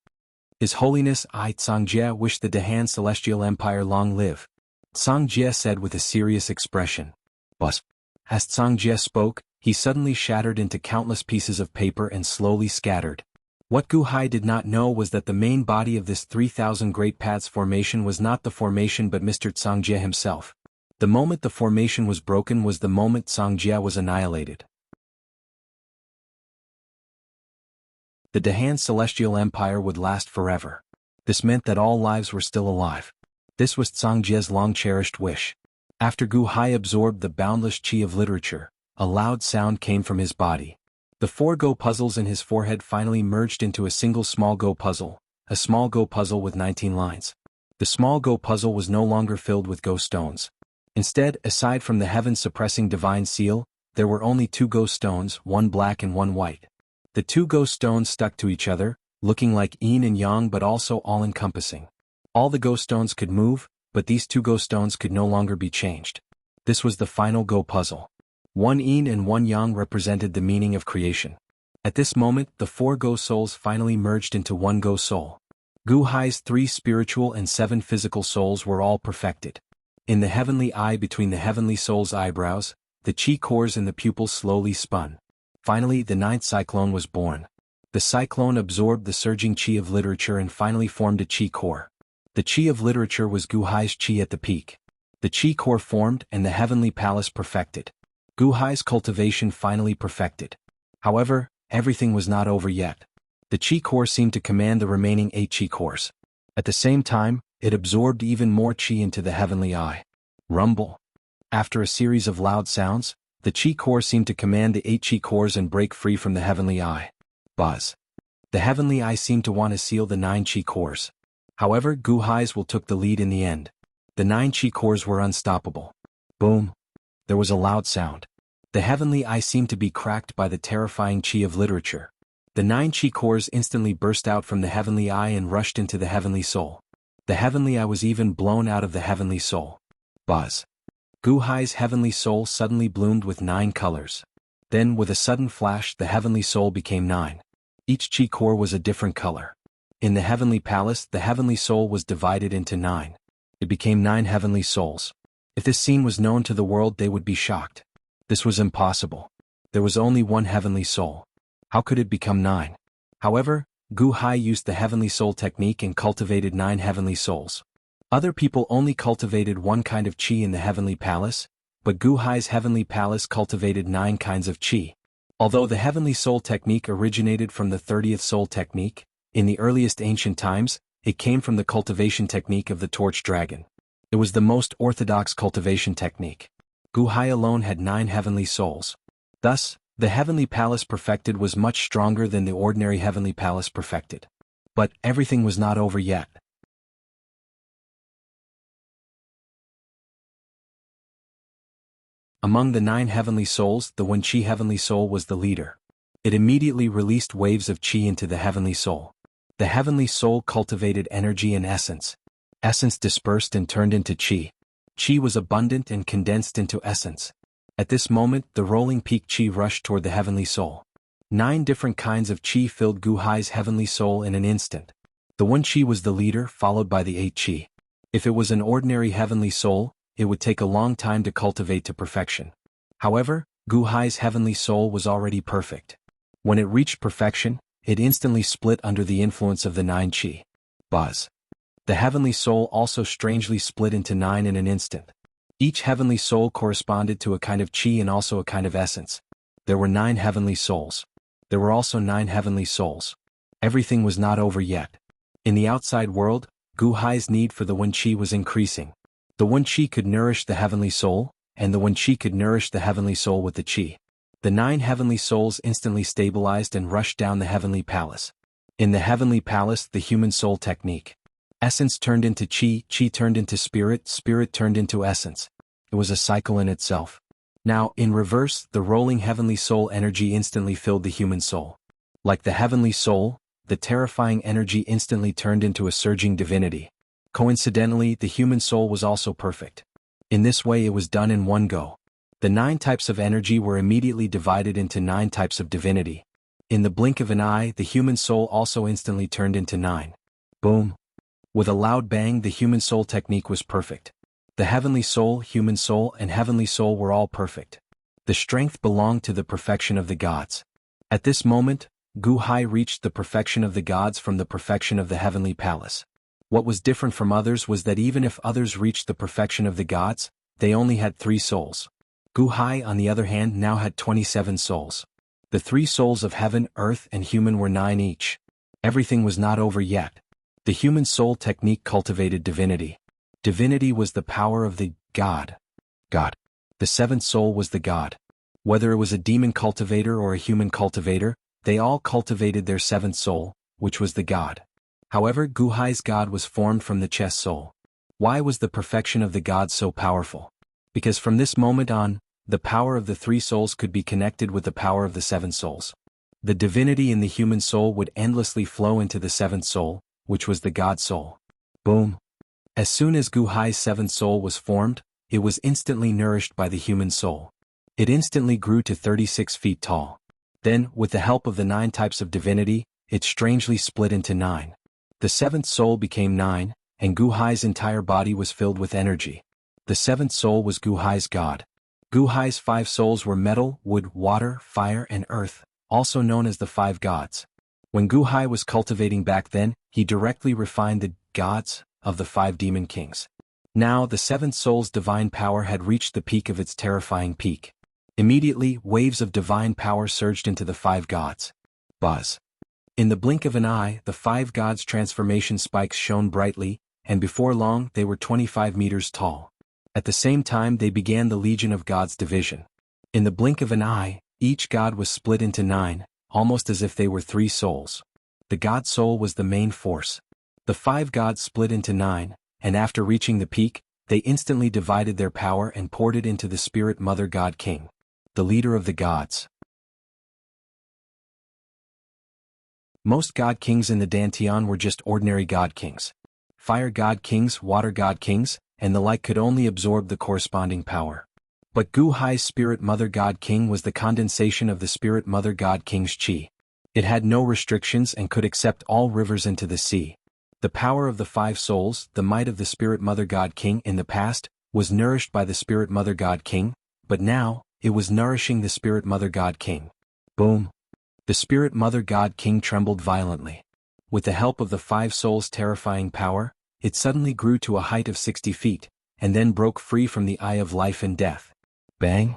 His Holiness I Zhang Jie wish the Dehan Celestial Empire long live. Zhang Jie said with a serious expression. But, as Zhang Jie spoke, he suddenly shattered into countless pieces of paper and slowly scattered. What Gu Hai did not know was that the main body of this 3,000 great paths formation was not the formation but Mr. Zhang Jie himself. The moment the formation was broken was the moment Zhang Jie was annihilated. The Dehan Celestial Empire would last forever. This meant that all lives were still alive. This was Zhang Jie's long-cherished wish. After Gu Hai absorbed the boundless qi of literature, a loud sound came from his body. The 4 Go puzzles in his forehead finally merged into a single small Go puzzle, a small Go puzzle with 19 lines. The small Go puzzle was no longer filled with Go stones. Instead, aside from the heaven-suppressing divine seal, there were only 2 Go stones, one black and one white. The 2 Go stones stuck to each other, looking like yin and yang but also all-encompassing. All the Go stones could move, but these 2 Go stones could no longer be changed. This was the final Go puzzle. 1 yin and 1 yang represented the meaning of creation. At this moment, the 4 Go souls finally merged into 1 Go soul. Gu Hai's 3 spiritual and 7 physical souls were all perfected. In the heavenly eye between the heavenly soul's eyebrows, the qi cores in the pupils slowly spun. Finally, the 9th cyclone was born. The cyclone absorbed the surging qi of literature and finally formed a qi core. The qi of literature was Gu Hai's qi at the peak. The qi core formed and the heavenly palace perfected. Gu Hai's cultivation finally perfected. However, everything was not over yet. The qi core seemed to command the remaining 8 qi cores. At the same time, it absorbed even more qi into the heavenly eye. Rumble. After a series of loud sounds, the qi core seemed to command the 8 qi cores and break free from the heavenly eye. Buzz. The heavenly eye seemed to want to seal the 9 qi cores. However, Gu Hai's will took the lead in the end. The 9 qi cores were unstoppable. Boom. There was a loud sound. The heavenly eye seemed to be cracked by the terrifying qi of literature. The 9 qi cores instantly burst out from the heavenly eye and rushed into the heavenly soul. The heavenly eye was even blown out of the heavenly soul. Buzz. Gu Hai's heavenly soul suddenly bloomed with 9 colors. Then, with a sudden flash, the heavenly soul became 9. Each qi core was a different color. In the heavenly palace, the heavenly soul was divided into 9. It became 9 heavenly souls. If this scene was known to the world, they would be shocked. This was impossible. There was only 1 heavenly soul. How could it become 9? However, Gu Hai used the heavenly soul technique and cultivated 9 heavenly souls. Other people only cultivated 1 kind of qi in the heavenly palace, but Gu Hai's heavenly palace cultivated 9 kinds of qi. Although the heavenly soul technique originated from the 30th soul technique, in the earliest ancient times, it came from the cultivation technique of the torch dragon. It was the most orthodox cultivation technique. Gu Hai alone had 9 heavenly souls. Thus, the heavenly palace perfected was much stronger than the ordinary heavenly palace perfected. But everything was not over yet. Among the 9 heavenly souls, the Wuxia heavenly soul was the leader. It immediately released waves of qi into the heavenly soul. The heavenly soul cultivated energy and essence. Essence dispersed and turned into qi. Qi was abundant and condensed into essence. At this moment, the rolling peak qi rushed toward the heavenly soul. 9 different kinds of qi filled Gu Hai's heavenly soul in an instant. The Wuxia was the leader, followed by the 8 qi. If it was an ordinary heavenly soul, it would take a long time to cultivate to perfection. However, Gu Hai's heavenly soul was already perfect. When it reached perfection, it instantly split under the influence of the 9 qi. Buzz. The heavenly soul also strangely split into 9 in an instant. Each heavenly soul corresponded to a kind of qi and also a kind of essence. There were 9 heavenly souls. There were also 9 heavenly souls. Everything was not over yet. In the outside world, Gu Hai's need for the Wuxia was increasing. The Wuxia could nourish the heavenly soul, and the Wuxia could nourish the heavenly soul with the qi. The 9 heavenly souls instantly stabilized and rushed down the heavenly palace. In the heavenly palace, the human soul technique. Essence turned into qi, qi turned into spirit, spirit turned into essence. It was a cycle in itself. Now, in reverse, the rolling heavenly soul energy instantly filled the human soul. Like the heavenly soul, the terrifying energy instantly turned into a surging divinity. Coincidentally, the human soul was also perfect. In this way it was done in one go. The 9 types of energy were immediately divided into 9 types of divinity. In the blink of an eye, the human soul also instantly turned into 9. Boom. With a loud bang, the human soul technique was perfect. The heavenly soul, human soul, and heavenly soul were all perfect. The strength belonged to the perfection of the gods. At this moment, Gu Hai reached the perfection of the gods from the perfection of the heavenly palace. What was different from others was that even if others reached the perfection of the gods, they only had 3 souls. Gu Hai, on the other hand, now had 27 souls. The 3 souls of heaven, earth, and human were 9 each. Everything was not over yet. The human soul technique cultivated divinity. Divinity was the power of the God. God. The 7th soul was the God. Whether it was a demon cultivator or a human cultivator, they all cultivated their 7th soul, which was the God. However, Gu Hai's God was formed from the chess soul. Why was the perfection of the God so powerful? Because from this moment on, the power of the 3 souls could be connected with the power of the 7 souls. The divinity in the human soul would endlessly flow into the 7th soul, which was the God soul. Boom. As soon as Gu Hai's 7th soul was formed, it was instantly nourished by the human soul. It instantly grew to 36 feet tall. Then, with the help of the 9 types of divinity, it strangely split into 9. The 7th soul became 9, and Gu Hai's entire body was filled with energy. The 7th soul was Gu Hai's God. Gu Hai's 5 souls were metal, wood, water, fire, and earth, also known as the 5 gods. When Gu Hai was cultivating back then, he directly refined the gods of the 5 demon kings. Now the 7th soul's divine power had reached the peak of its terrifying peak. Immediately, waves of divine power surged into the 5 gods. Buzz. In the blink of an eye, the 5 gods' transformation spikes shone brightly, and before long they were 25 meters tall. At the same time they began the Legion of Gods division. In the blink of an eye, each god was split into 9, almost as if they were 3 souls. The God soul was the main force. The 5 gods split into 9, and after reaching the peak, they instantly divided their power and poured it into the Spirit Mother God King, the leader of the gods. Most god kings in the Dantian were just ordinary god kings. Fire god kings, water god kings, and the like could only absorb the corresponding power. But Gu Hai's Spirit Mother God King was the condensation of the Spirit Mother God King's qi. It had no restrictions and could accept all rivers into the sea. The power of the 5 souls, the might of the Spirit Mother God King in the past, was nourished by the Spirit Mother God King, but now, it was nourishing the Spirit Mother God King. Boom. The Spirit Mother God King trembled violently. With the help of the 5 souls' terrifying power, it suddenly grew to a height of 60 feet, and then broke free from the Eye of Life and Death. Bang!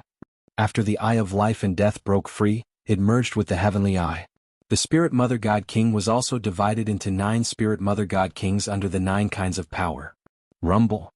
After the Eye of Life and Death broke free, it merged with the Heavenly Eye. The Spirit Mother God King was also divided into 9 Spirit Mother God Kings under the 9 kinds of power. Rumble.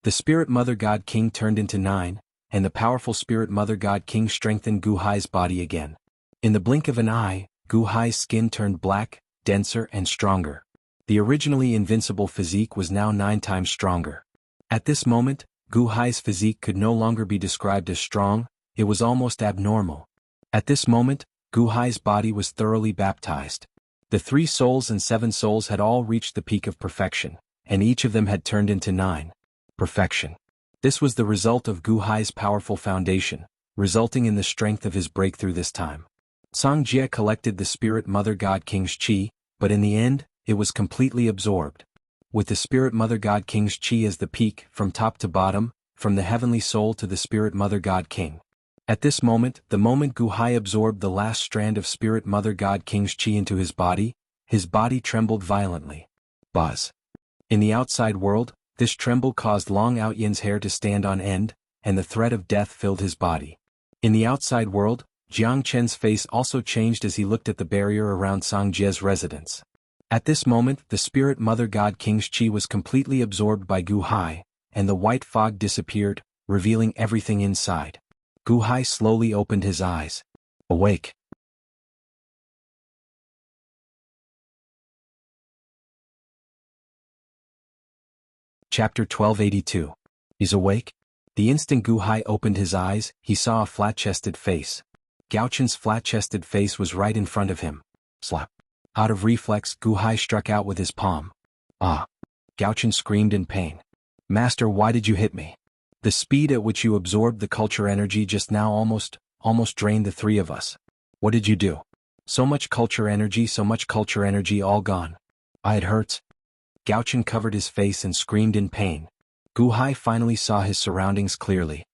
The Spirit Mother God King turned into 9, and the powerful spirit mother god king strengthened Gu Hai's body again. In the blink of an eye, Gu Hai's skin turned black, denser and stronger. The originally invincible physique was now 9 times stronger. At this moment, Gu Hai's physique could no longer be described as strong, it was almost abnormal. At this moment, Gu Hai's body was thoroughly baptized. The 3 souls and 7 souls had all reached the peak of perfection, and each of them had turned into 9. Perfection. This was the result of Gu Hai's powerful foundation, resulting in the strength of his breakthrough this time. Songjie collected the Spirit Mother God King's Qi, but in the end, it was completely absorbed. With the Spirit Mother God King's Qi as the peak, from top to bottom, from the heavenly soul to the Spirit Mother God King. At this moment, the moment Gu Hai absorbed the last strand of Spirit Mother God King's Qi into his body trembled violently. Buzz. In the outside world, this tremble caused Long Out Yin's hair to stand on end, and the threat of death filled his body. In the outside world, Jiang Chen's face also changed as he looked at the barrier around Songjie's residence. At this moment, the Spirit Mother God King's Qi was completely absorbed by Gu Hai, and the white fog disappeared, revealing everything inside. Gu Hai slowly opened his eyes. Awake. Chapter 1282. He's awake? The instant Gu Hai opened his eyes, he saw a flat-chested face. Gao Chen's flat-chested face was right in front of him. Slap. Out of reflex, Gu Hai struck out with his palm. Ah! Gao Chen screamed in pain. Master, why did you hit me? The speed at which you absorbed the culture energy just now almost drained the 3 of us. What did you do? So much culture energy all gone. It hurts. Gao Chen covered his face and screamed in pain. Gu Hai finally saw his surroundings clearly.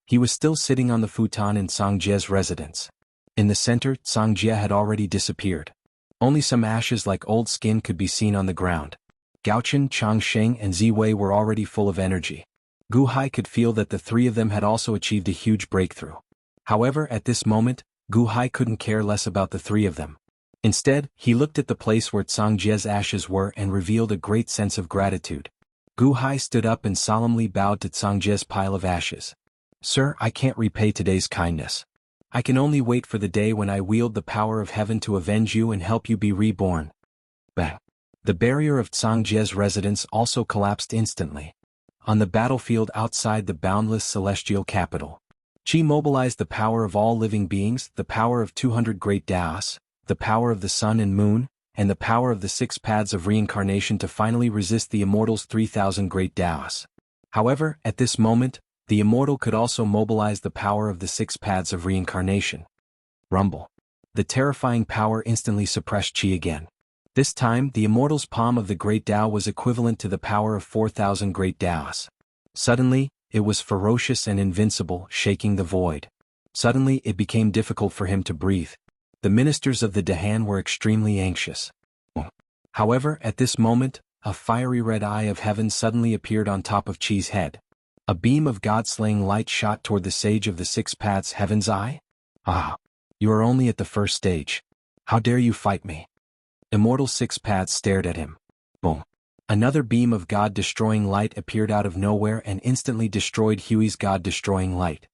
He was still sitting on the futon in Songjie's residence. In the center, Songjie had already disappeared. Only some ashes like old skin could be seen on the ground. Gao Chen, Changsheng and Ziwei were already full of energy. Gu Hai could feel that the 3 of them had also achieved a huge breakthrough. However, at this moment, Gu Hai couldn't care less about the 3 of them. Instead, he looked at the place where Songjie's ashes were and revealed a great sense of gratitude. Gu Hai stood up and solemnly bowed to Songjie's pile of ashes. Sir, I can't repay today's kindness. I can only wait for the day when I wield the power of heaven to avenge you and help you be reborn. Bang. The barrier of Songjie's residence also collapsed instantly. On the battlefield outside the boundless celestial capital, Qi mobilized the power of all living beings, the power of 200 great Daos, the power of the sun and moon, and the power of the 6 paths of reincarnation to finally resist the Immortals' 3,000 great Daos. However, at this moment, the Immortal could also mobilize the power of the 6 paths of reincarnation. Rumble. The terrifying power instantly suppressed Qi again. This time, the Immortal's palm of the Great Tao was equivalent to the power of 4,000 great Daos. Suddenly, it was ferocious and invincible, shaking the void. Suddenly, it became difficult for him to breathe. The ministers of the Dahan were extremely anxious. However, at this moment, a fiery red eye of heaven suddenly appeared on top of Qi's head. A beam of God-slaying light shot toward the sage of the 6 paths heaven's eye? Ah! You are only at the first stage. How dare you fight me? Immortal 6 paths stared at him. Boom. Another beam of God-destroying light appeared out of nowhere and instantly destroyed Hui's God-destroying light.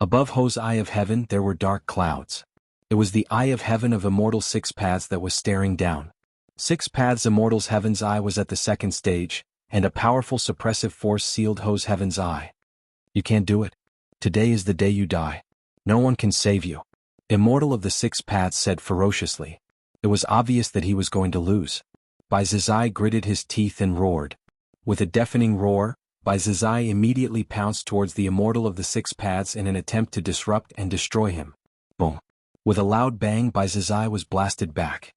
Above Ho's eye of heaven there were dark clouds. It was the eye of heaven of Immortal 6 paths that was staring down. 6 paths Immortal's heaven's eye was at the second stage, and a powerful suppressive force sealed Ho's heaven's eye. You can't do it. Today is the day you die. No one can save you. Immortal of the 6 paths said ferociously. It was obvious that he was going to lose. Bai Zizai gritted his teeth and roared. With a deafening roar, Bai Zizai immediately pounced towards the Immortal of the 6 paths in an attempt to disrupt and destroy him. Boom. With a loud bang, Bai Zizai was blasted back.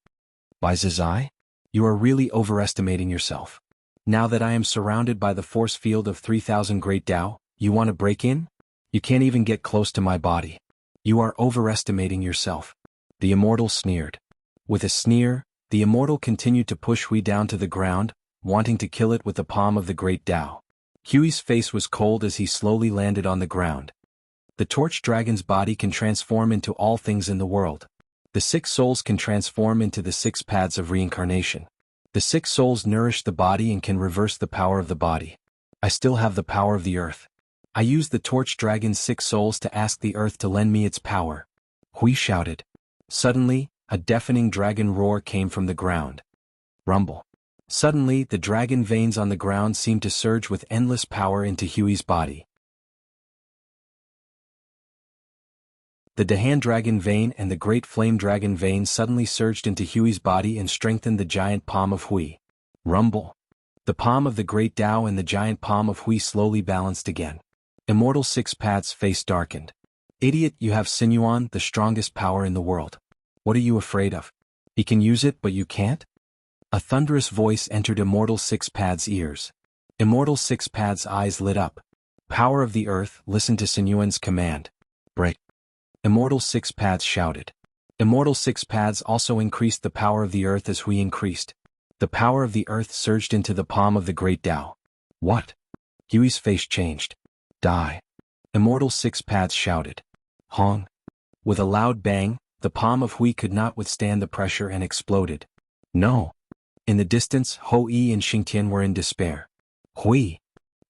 Bai Zizai? You are really overestimating yourself. Now that I am surrounded by the force field of 3,000 great Tao, you want to break in? You can't even get close to my body. You are overestimating yourself. The Immortal sneered. With a sneer, the Immortal continued to push Hui down to the ground, wanting to kill it with the palm of the great Tao. Hui's face was cold as he slowly landed on the ground. The Torch Dragon's body can transform into all things in the world. The 6 souls can transform into the 6 paths of reincarnation. The 6 souls nourish the body and can reverse the power of the body. I still have the power of the earth. I used the torch dragon's 6 souls to ask the earth to lend me its power. Hui shouted. Suddenly, a deafening dragon roar came from the ground. Rumble. Suddenly, the dragon veins on the ground seemed to surge with endless power into Hui's body. The Dahan dragon vein and the great flame dragon vein suddenly surged into Hui's body and strengthened the giant palm of Hui. Rumble. The palm of the great Tao and the giant palm of Hui slowly balanced again. Immortal Six Path's face darkened. Idiot, you have Sinuan, the strongest power in the world. What are you afraid of? He can use it but you can't? A thunderous voice entered Immortal Six Path's ears. Immortal Six Path's eyes lit up. Power of the earth, listen to Sinuan's command. Break. Immortal Six Paths shouted. Immortal Six Paths also increased the power of the earth as Hui increased. The power of the earth surged into the palm of the great Tao. What? Hui's face changed. Die. Immortal Six Paths shouted. Hong. With a loud bang, the palm of Hui could not withstand the pressure and exploded. No. In the distance, Ho Yi and Xingtian were in despair. Hui.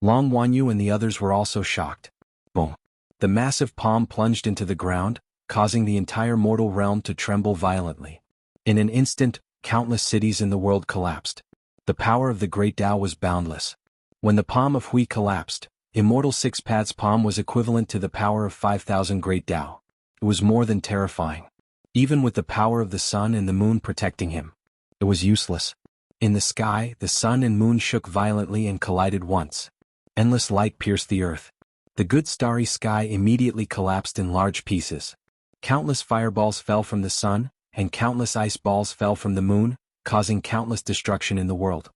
Long Wanyu and the others were also shocked. Boom. The massive palm plunged into the ground, causing the entire mortal realm to tremble violently. In an instant, countless cities in the world collapsed. The power of the great Tao was boundless. When the palm of Hui collapsed, Immortal Six Paths' palm was equivalent to the power of 5,000 great Tao. It was more than terrifying. Even with the power of the sun and the moon protecting him, it was useless. In the sky, the sun and moon shook violently and collided once. Endless light pierced the earth. The good starry sky immediately collapsed in large pieces. Countless fireballs fell from the sun, and countless ice balls fell from the moon, causing countless destruction in the world.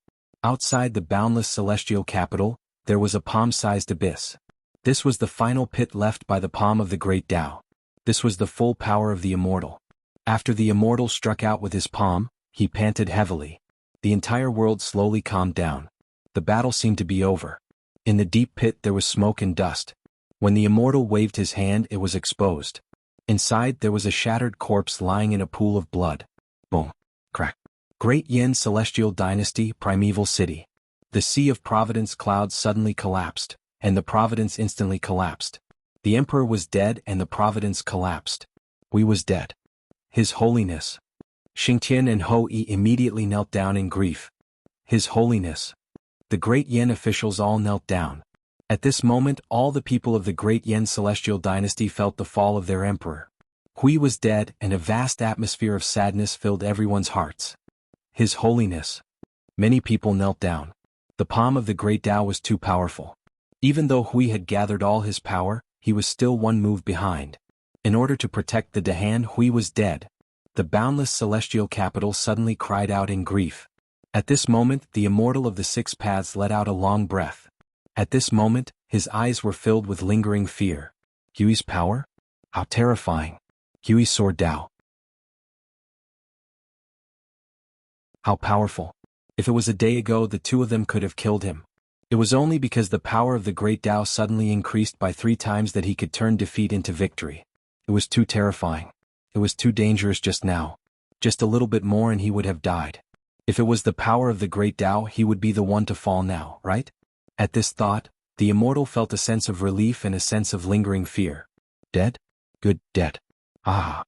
Outside the boundless celestial capital, there was a palm-sized abyss. This was the final pit left by the palm of the great Tao. This was the full power of the immortal. After the immortal struck out with his palm, he panted heavily. The entire world slowly calmed down. The battle seemed to be over. In the deep pit there was smoke and dust. When the immortal waved his hand, it was exposed. Inside there was a shattered corpse lying in a pool of blood. Boom. Crack. Great Yin Celestial Dynasty, Primeval City. The Sea of Providence clouds suddenly collapsed, and the Providence instantly collapsed. The Emperor was dead and the Providence collapsed. Hui was dead. His Holiness. Xingtian and Ho Yi immediately knelt down in grief. His Holiness. The great Yen officials all knelt down. At this moment all the people of the great Yen Celestial Dynasty felt the fall of their emperor. Hui was dead and a vast atmosphere of sadness filled everyone's hearts. His Holiness. Many people knelt down. The palm of the great Tao was too powerful. Even though Hui had gathered all his power, he was still one move behind. In order to protect the Dahan, Hui was dead. The boundless celestial capital suddenly cried out in grief. At this moment, the immortal of the Six Paths let out a long breath. At this moment, his eyes were filled with lingering fear. Hui's power? How terrifying. Hui's sword Tao. How powerful. If it was a day ago, the two of them could have killed him. It was only because the power of the great Tao suddenly increased by 3 times that he could turn defeat into victory. It was too terrifying. It was too dangerous just now. Just a little bit more and he would have died. If it was the power of the great Tao, he would be the one to fall now, right? At this thought, the immortal felt a sense of relief and a sense of lingering fear. Dead? Good, dead. Ah.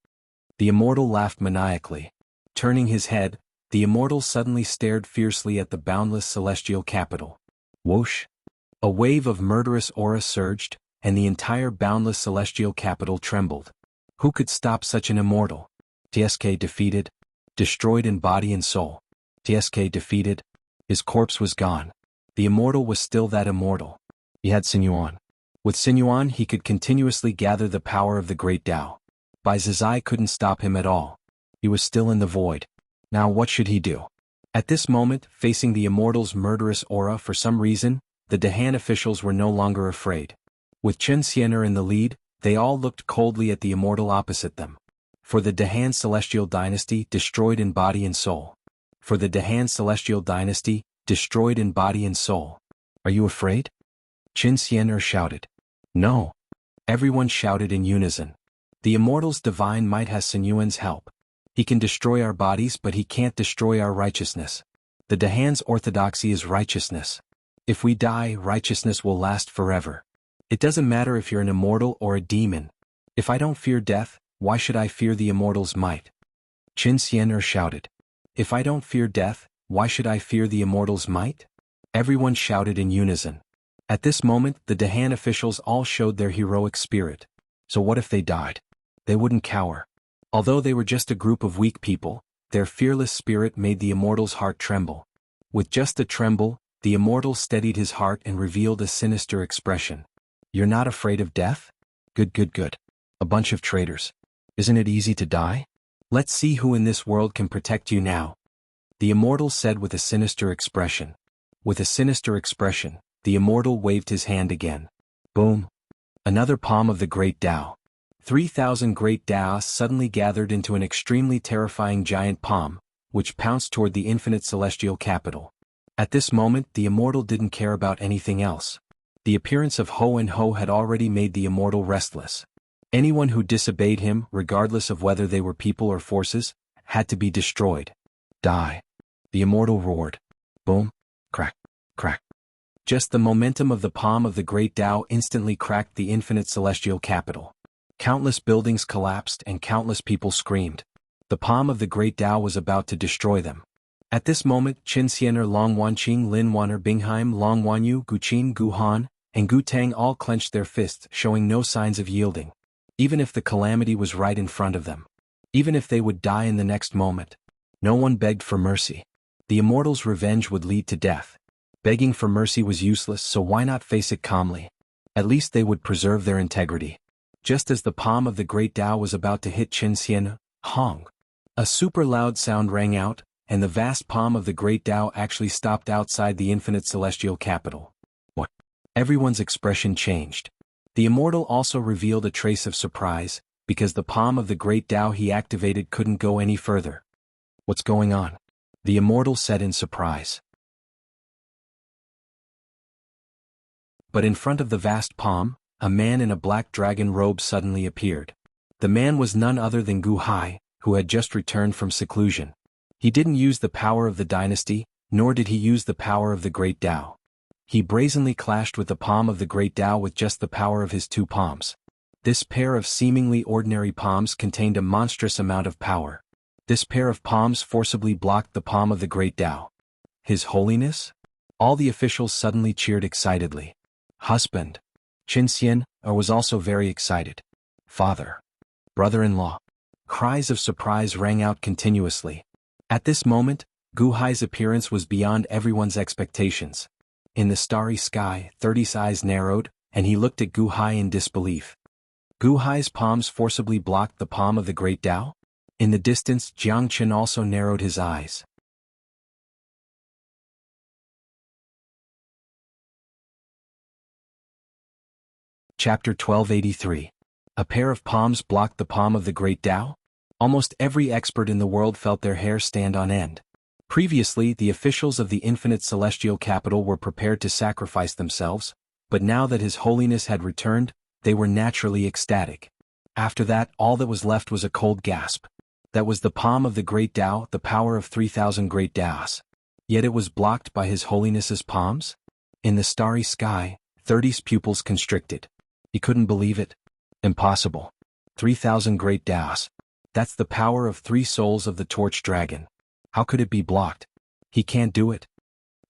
The immortal laughed maniacally. Turning his head, the immortal suddenly stared fiercely at the boundless celestial capital. Whoosh! A wave of murderous aura surged, and the entire boundless celestial capital trembled. Who could stop such an immortal? TSK defeated. Destroyed in body and soul. TSK defeated. His corpse was gone. The immortal was still that immortal. He had Sinuan. With Sinuan he could continuously gather the power of the great Tao. Bai Zizai couldn't stop him at all. He was still in the void. Now what should he do? At this moment, facing the immortal's murderous aura for some reason, the Dahan officials were no longer afraid. With Chen Xianer in the lead, they all looked coldly at the immortal opposite them. For the Dahan Celestial Dynasty, destroyed in body and soul. For the Dahan Celestial Dynasty, destroyed in body and soul. Are you afraid? Chen Xianer shouted. No. Everyone shouted in unison. The immortal's divine might has Sinuan's help. He can destroy our bodies but he can't destroy our righteousness. The Dahan's orthodoxy is righteousness. If we die, righteousness will last forever. It doesn't matter if you're an immortal or a demon. If I don't fear death, why should I fear the immortal's might? Qin Xian'er shouted. If I don't fear death, why should I fear the immortal's might? Everyone shouted in unison. At this moment, the Dahan officials all showed their heroic spirit. So what if they died? They wouldn't cower. Although they were just a group of weak people, their fearless spirit made the immortal's heart tremble. With just a tremble, the immortal steadied his heart and revealed a sinister expression. You're not afraid of death? Good, good, good. A bunch of traitors. Isn't it easy to die? Let's see who in this world can protect you now. The immortal said with a sinister expression. With a sinister expression, the immortal waved his hand again. Boom. Another palm of the great Tao. 3,000 great Taos suddenly gathered into an extremely terrifying giant palm, which pounced toward the infinite celestial capital. At this moment, the immortal didn't care about anything else. The appearance of Ho and Ho had already made the immortal restless. Anyone who disobeyed him, regardless of whether they were people or forces, had to be destroyed. Die. The immortal roared. Boom. Crack. Crack. Just the momentum of the palm of the great Tao instantly cracked the infinite celestial capital. Countless buildings collapsed and countless people screamed. The palm of the great Tao was about to destroy them. At this moment, Qin Xian'er, Long Wanqing, Lin Wan'er, Bingheim, Long Wanyu, Guqin, Gu Han, and Gu Tang all clenched their fists, showing no signs of yielding. Even if the calamity was right in front of them. Even if they would die in the next moment. No one begged for mercy. The immortal's revenge would lead to death. Begging for mercy was useless, so why not face it calmly? At least they would preserve their integrity. Just as the palm of the great Tao was about to hit Qin Xian'er, Hong. A super loud sound rang out, and the vast palm of the great Tao actually stopped outside the infinite celestial capital. What? Everyone's expression changed. The immortal also revealed a trace of surprise, because the palm of the great Tao he activated couldn't go any further. What's going on? The immortal said in surprise. But in front of the vast palm, a man in a black dragon robe suddenly appeared. The man was none other than Gu Hai, who had just returned from seclusion. He didn't use the power of the dynasty, nor did he use the power of the great Tao. He brazenly clashed with the palm of the great Tao with just the power of his two palms. This pair of seemingly ordinary palms contained a monstrous amount of power. This pair of palms forcibly blocked the palm of the great Tao. His Holiness? All the officials suddenly cheered excitedly. Husband. Qin Xian'er was also very excited. Father. Brother-in-law. Cries of surprise rang out continuously. At this moment, Gu Hai's appearance was beyond everyone's expectations. In the starry sky, 30's eyes narrowed, and he looked at Gu Hai in disbelief. Gu Hai's palms forcibly blocked the palm of the great Tao? In the distance, Jianghu also narrowed his eyes. Chapter 1283. A pair of palms blocked the palm of the great Tao? Almost every expert in the world felt their hair stand on end. Previously, the officials of the infinite celestial capital were prepared to sacrifice themselves, but now that His Holiness had returned, they were naturally ecstatic. After that, all that was left was a cold gasp. That was the palm of the great Tao, the power of 3,000 great Taos. Yet it was blocked by His Holiness's palms? In the starry sky, 30's pupils constricted. He couldn't believe it. Impossible. 3,000 great Taos. That's the power of 3 souls of the torch dragon. How could it be blocked? He can't do it.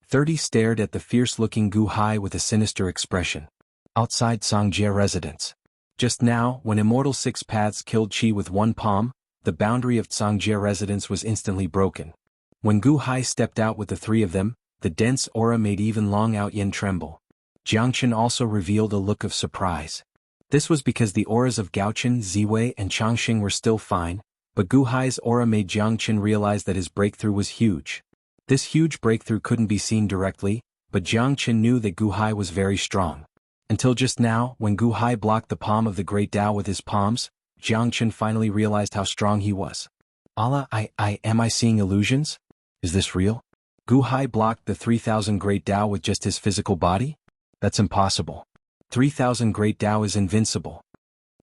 30 stared at the fierce-looking Gu Hai with a sinister expression. Outside Songjie residence. Just now, when Immortal Six Paths killed Qi with one palm, the boundary of Songjie residence was instantly broken. When Gu Hai stepped out with the 3 of them, the dense aura made even Long Outyin tremble. Jiangchen also revealed a look of surprise. This was because the auras of Gaochen, Ziwei, and Changxing were still fine, but Gu Hai's aura made Jiangchen realize that his breakthrough was huge. This huge breakthrough couldn't be seen directly, but Jiangchen knew that Gu Hai was very strong. Until just now, when Gu Hai blocked the palm of the great Tao with his palms, Jiangchen finally realized how strong he was. Allah, am I seeing illusions? Is this real? Gu Hai blocked the 3,000 great Tao with just his physical body? That's impossible. 3,000 great Tao is invincible.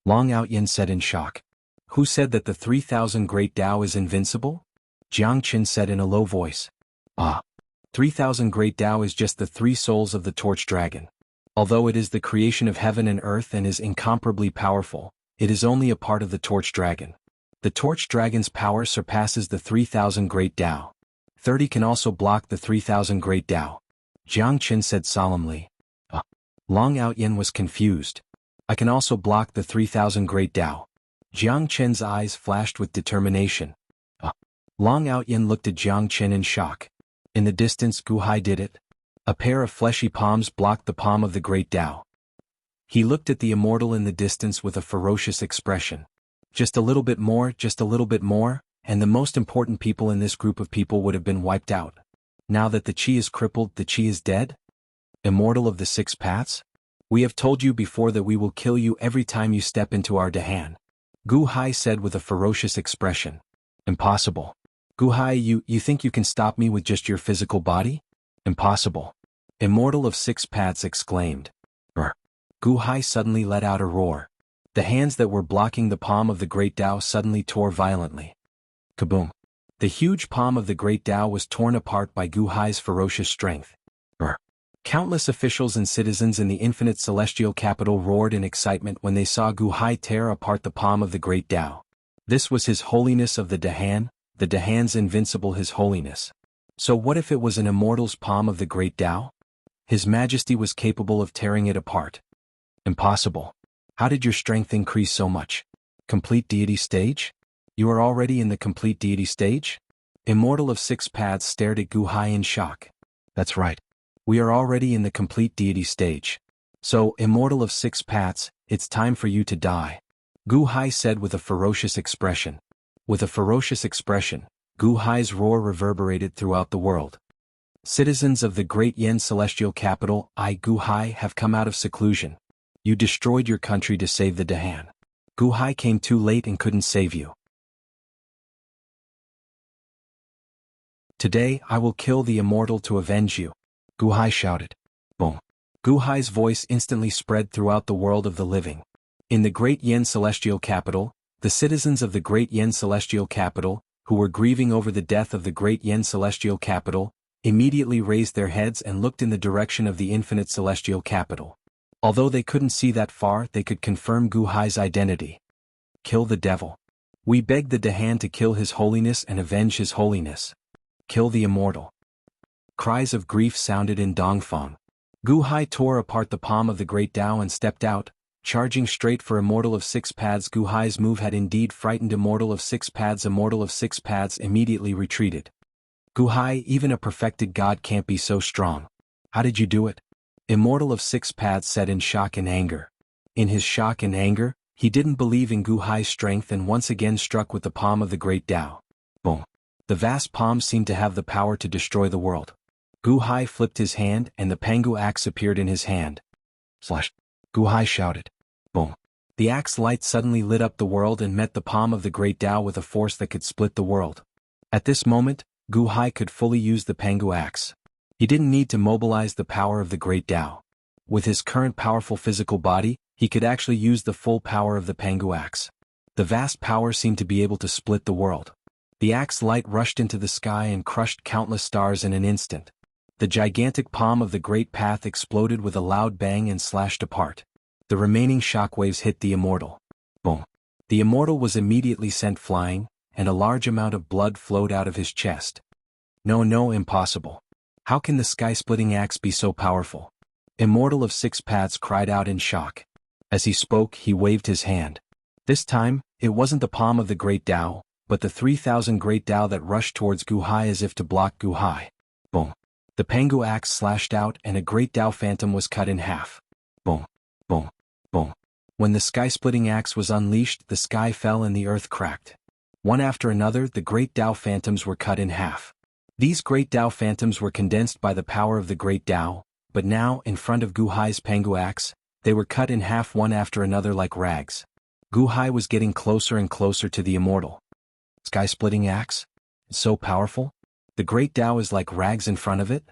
Long Outyin said in shock. Who said that the 3,000 great Tao is invincible? Jiangchen said in a low voice. 3,000 great Tao is just the 3 souls of the torch dragon. Although it is the creation of heaven and earth and is incomparably powerful, it is only a part of the Torch Dragon. The Torch Dragon's power surpasses the 3,000 Great Tao. 30 can also block the 3,000 Great Tao. Jiang Qin said solemnly. Long Outyen was confused. I can also block the 3,000 Great Tao. Jiang Qin's eyes flashed with determination. Long Outyen looked at Jiang Qin in shock. In the distance, Gu Hai did it. A pair of fleshy palms blocked the palm of the Great Tao. He looked at the immortal in the distance with a ferocious expression. Just a little bit more, and the most important people in this group of people would have been wiped out. Now that the Qi is crippled, the Qi is dead? Immortal of the Six Paths? We have told you before that we will kill you every time you step into our Dahan. Gu Hai said with a ferocious expression. Impossible. Gu Hai, you think you can stop me with just your physical body? Impossible. Immortal of Six Paths exclaimed. Gu Hai suddenly let out a roar. The hands that were blocking the palm of the Great Tao suddenly tore violently. Kaboom. The huge palm of the Great Tao was torn apart by Gu Hai's ferocious strength. Countless officials and citizens in the infinite celestial capital roared in excitement when they saw Gu Hai tear apart the palm of the Great Tao. This was His Holiness of the Dahan's invincible His Holiness. So what if it was an immortal's palm of the Great Tao? His Majesty was capable of tearing it apart. Impossible. How did your strength increase so much? Complete deity stage? You are already in the complete deity stage? Immortal of Six Paths stared at Gu Hai in shock. That's right. We are already in the complete deity stage. So, Immortal of Six Paths, it's time for you to die. Gu Hai said with a ferocious expression. With a ferocious expression, Gu Hai's roar reverberated throughout the world. Citizens of the great Yen celestial capital, I, Gu Hai, have come out of seclusion. You destroyed your country to save the Dahan. Gu Hai came too late and couldn't save you. Today, I will kill the immortal to avenge you. Gu Hai shouted. Boom. Gu Hai's voice instantly spread throughout the world of the living. In the great Yen celestial capital, the citizens of the great Yen celestial capital, who were grieving over the death of the great Yen celestial capital, immediately raised their heads and looked in the direction of the infinite celestial capital. Although they couldn't see that far, they could confirm Gu Hai's identity. Kill the devil. We beg the Dahan to kill His Holiness and avenge His Holiness. Kill the immortal. Cries of grief sounded in Dongfang. Gu Hai tore apart the palm of the Great Tao and stepped out, charging straight for Immortal of Six Paths. Gu Hai's move had indeed frightened Immortal of Six Paths. Immortal of Six Paths immediately retreated. Gu Hai, even a perfected god can't be so strong. How did you do it? Immortal of Six Paths said in shock and anger. In his shock and anger, he didn't believe in Gu Hai's strength and once again struck with the palm of the Great Tao. Boom. The vast palm seemed to have the power to destroy the world. Gu Hai flipped his hand and the Pangu axe appeared in his hand. Slash. Gu Hai shouted. Boom. The axe light suddenly lit up the world and met the palm of the Great Tao with a force that could split the world. At this moment, Gu Hai could fully use the Pangu axe. He didn't need to mobilize the power of the Great Tao. With his current powerful physical body, he could actually use the full power of the Pangu axe. The vast power seemed to be able to split the world. The axe light rushed into the sky and crushed countless stars in an instant. The gigantic palm of the Great Path exploded with a loud bang and slashed apart. The remaining shockwaves hit the immortal. Boom. The immortal was immediately sent flying, and a large amount of blood flowed out of his chest. No, impossible. How can the sky-splitting axe be so powerful? Immortal of Six Paths cried out in shock. As he spoke, he waved his hand. This time, it wasn't the palm of the Great Tao, but the 3,000 Great Tao that rushed towards Gu Hai as if to block Gu Hai. Boom. The Pangu axe slashed out and a Great Tao phantom was cut in half. Boom. Boom. Boom. When the sky-splitting axe was unleashed, the sky fell and the earth cracked. One after another, the Great Tao phantoms were cut in half. These Great Tao phantoms were condensed by the power of the Great Tao, but now, in front of Gu Hai's Pangu axe, they were cut in half one after another like rags. Gu Hai was getting closer and closer to the immortal. Sky-splitting axe? It's so powerful? The Great Tao is like rags in front of it?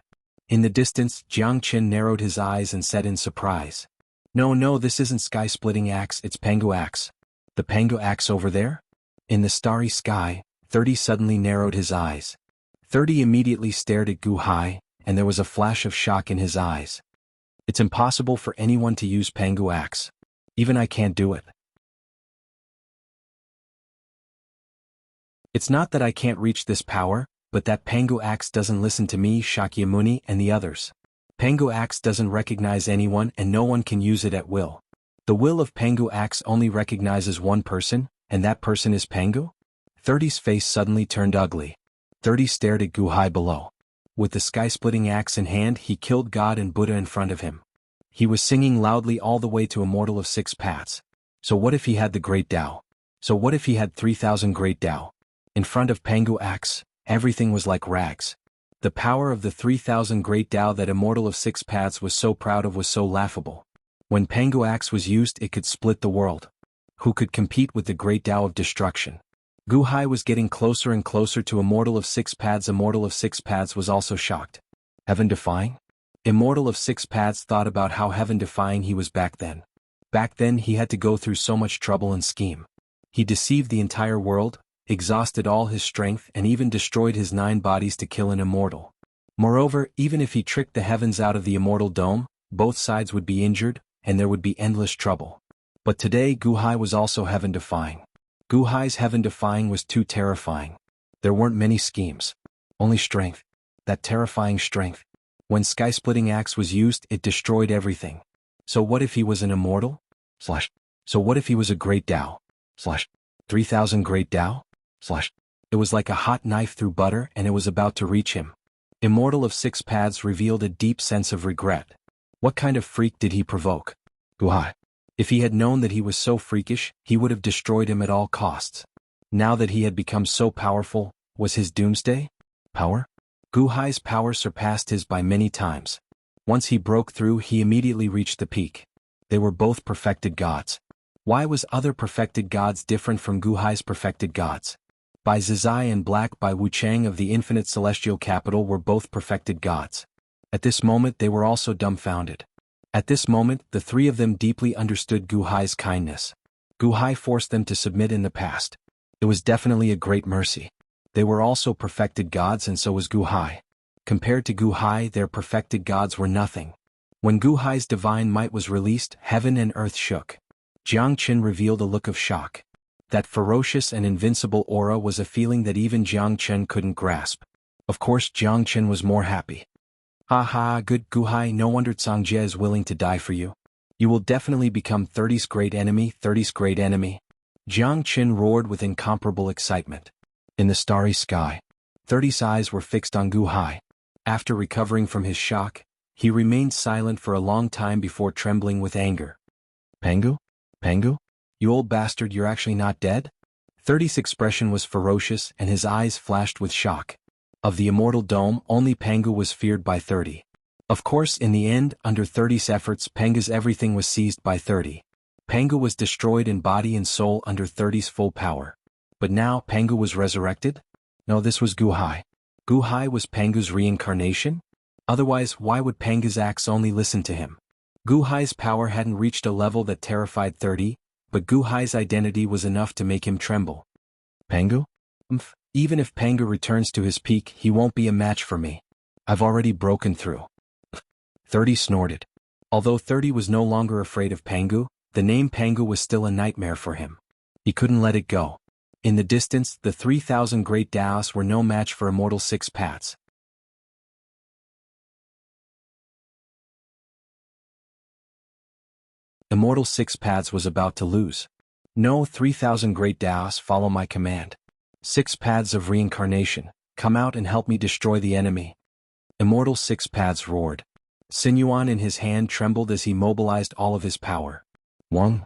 In the distance, Jiang Qin narrowed his eyes and said in surprise. No, this isn't sky-splitting axe, it's Pangu axe. The Pangu axe over there? In the starry sky, 30 suddenly narrowed his eyes. 30 immediately stared at Gu Hai, and there was a flash of shock in his eyes. It's impossible for anyone to use Pangu axe. Even I can't do it. It's not that I can't reach this power, but that Pangu axe doesn't listen to me, Shakyamuni and the others. Pangu axe doesn't recognize anyone and no one can use it at will. The will of Pangu axe only recognizes one person, and that person is Pangu? 30's face suddenly turned ugly. 30 stared at Guhai below. With the sky-splitting axe in hand, he killed God and Buddha in front of him. He was singing loudly all the way to Immortal of 6 paths. So what if he had the Great Tao? So what if he had 3,000 Great Tao? In front of Pangu axe, everything was like rags. The power of the 3,000 Great Tao that Immortal of 6 paths was so proud of was so laughable. When Pangu axe was used, it could split the world. Who could compete with the Great Tao of destruction? Guhai was getting closer and closer to Immortal of 6 paths. Immortal of 6 paths was also shocked. Heaven-defying? Immortal of 6 paths thought about how heaven-defying he was back then. Back then he had to go through so much trouble and scheme. He deceived the entire world, exhausted all his strength and even destroyed his 9 bodies to kill an immortal. Moreover, even if he tricked the heavens out of the immortal dome, both sides would be injured, and there would be endless trouble. But today Guhai was also heaven-defying. Guhai's heaven-defying was too terrifying. There weren't many schemes. Only strength. That terrifying strength. When sky-splitting axe was used, it destroyed everything. So what if he was an immortal? So what if he was a Great Tao? 3,000 Great Tao? It was like a hot knife through butter and it was about to reach him. Immortal of 6 paths revealed a deep sense of regret. What kind of freak did he provoke? Guhai. If he had known that he was so freakish, he would have destroyed him at all costs. Now that he had become so powerful, was his doomsday? Power? Guhai's power surpassed his by many times. Once he broke through, he immediately reached the peak. They were both perfected gods. Why was other perfected gods different from Guhai's perfected gods? Bai Zizai and Black Bai Wuchang of the infinite celestial capital were both perfected gods. At this moment they were also dumbfounded. At this moment, the 3 of them deeply understood Guhai's kindness. Guhai forced them to submit in the past. It was definitely a great mercy. They were also perfected gods and so was Guhai. Compared to Guhai, their perfected gods were nothing. When Guhai's divine might was released, heaven and earth shook. Jiang Qin revealed a look of shock. That ferocious and invincible aura was a feeling that even Jiang Qin couldn't grasp. Of course Jiang Qin was more happy. Ha ha, good Guhai, no wonder Zhang is willing to die for you. You will definitely become 30's great enemy, 30's great enemy. Jiang Qin roared with incomparable excitement. In the starry sky, 30's eyes were fixed on Guhai. After recovering from his shock, he remained silent for a long time before trembling with anger. Pangu? Pangu? You old bastard, you're actually not dead? 30's expression was ferocious and his eyes flashed with shock. Of the immortal dome, only Pangu was feared by 30. Of course, in the end, under 30's efforts, Pangu's everything was seized by 30. Pangu was destroyed in body and soul under 30's full power. But now, Pangu was resurrected? No, this was Guhai. Guhai was Pangu's reincarnation? Otherwise, why would Pangu's axe only listen to him? Guhai's power hadn't reached a level that terrified 30, but Guhai's identity was enough to make him tremble. Pangu? Even if Pangu returns to his peak, he won't be a match for me. I've already broken through. 30 snorted. Although 30 was no longer afraid of Pangu, the name Pangu was still a nightmare for him. He couldn't let it go. In the distance, the 3,000 great Taoists were no match for Immortal 6 paths. Immortal 6 paths was about to lose. No, 3,000 great Taoists, follow my command. 6 paths of reincarnation, come out and help me destroy the enemy. Immortal 6 paths roared. Sinuan in his hand trembled as he mobilized all of his power. Wang.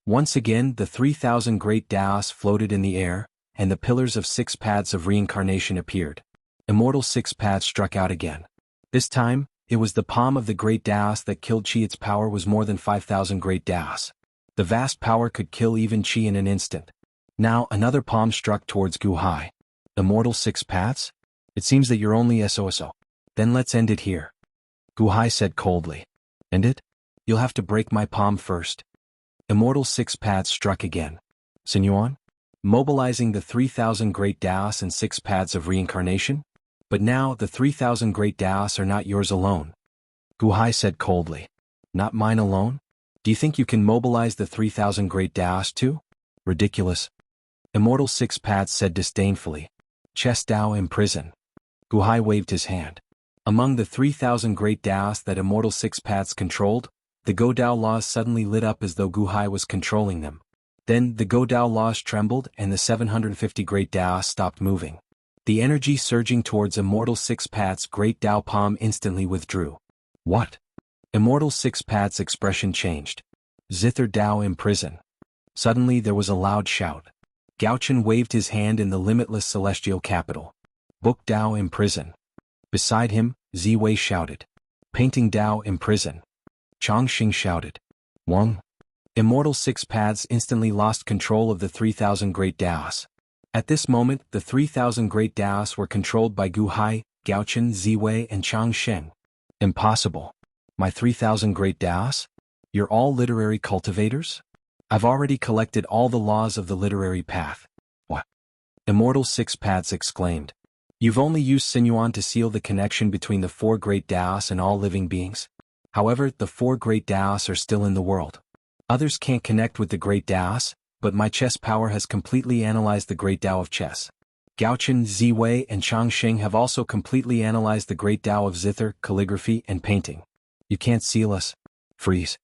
Once again, the 3,000 great Taoists floated in the air, and the pillars of 6 paths of reincarnation appeared. Immortal 6 paths struck out again. This time, it was the palm of the great Taoist that killed Qi. Its power was more than 5,000 great Taoists. The vast power could kill even Qi in an instant. Now another palm struck towards Guhai. Immortal 6 paths? It seems that you're only SOSO. Then let's end it here. Guhai said coldly. End it? You'll have to break my palm first. Immortal 6 paths struck again. Sinuan? Mobilizing the 3,000 great Taoists and 6 paths of reincarnation? But now the 3,000 great Taoists are not yours alone. Guhai said coldly. Not mine alone? Do you think you can mobilize the 3,000 great Daos too? Ridiculous. Immortal Six Paths said disdainfully. Chess Dao in prison. Guhai waved his hand. Among the 3,000 great Daos that Immortal Six Paths controlled, the Go Dao laws suddenly lit up as though Guhai was controlling them. Then the Go Dao laws trembled and the 750 great Daos stopped moving. The energy surging towards Immortal Six Paths' great Dao palm instantly withdrew. What? Immortal Six Paths' expression changed. Zither Dao in prison. Suddenly there was a loud shout. Gaochen waved his hand in the limitless celestial capital. Book Dao in prison. Beside him, Ziwei shouted. Painting Dao in prison. Chongqing shouted. Wang. Immortal Six Paths instantly lost control of the 3,000 great Daos. At this moment, the 3,000 great Daos were controlled by Guhai, Gaochen, Ziwei, and Chongqing. Impossible. My 3,000 great Daos? You're all literary cultivators? I've already collected all the laws of the literary path. What? Immortal Six Paths exclaimed. You've only used Sinuan to seal the connection between the 4 great Daos and all living beings. However, the 4 great Daos are still in the world. Others can't connect with the great Daos, but my chess power has completely analyzed the great Dao of chess. Gaochen, Ziwei, and Chongqing have also completely analyzed the great Dao of zither, calligraphy, and painting. You can't seal us. Freeze.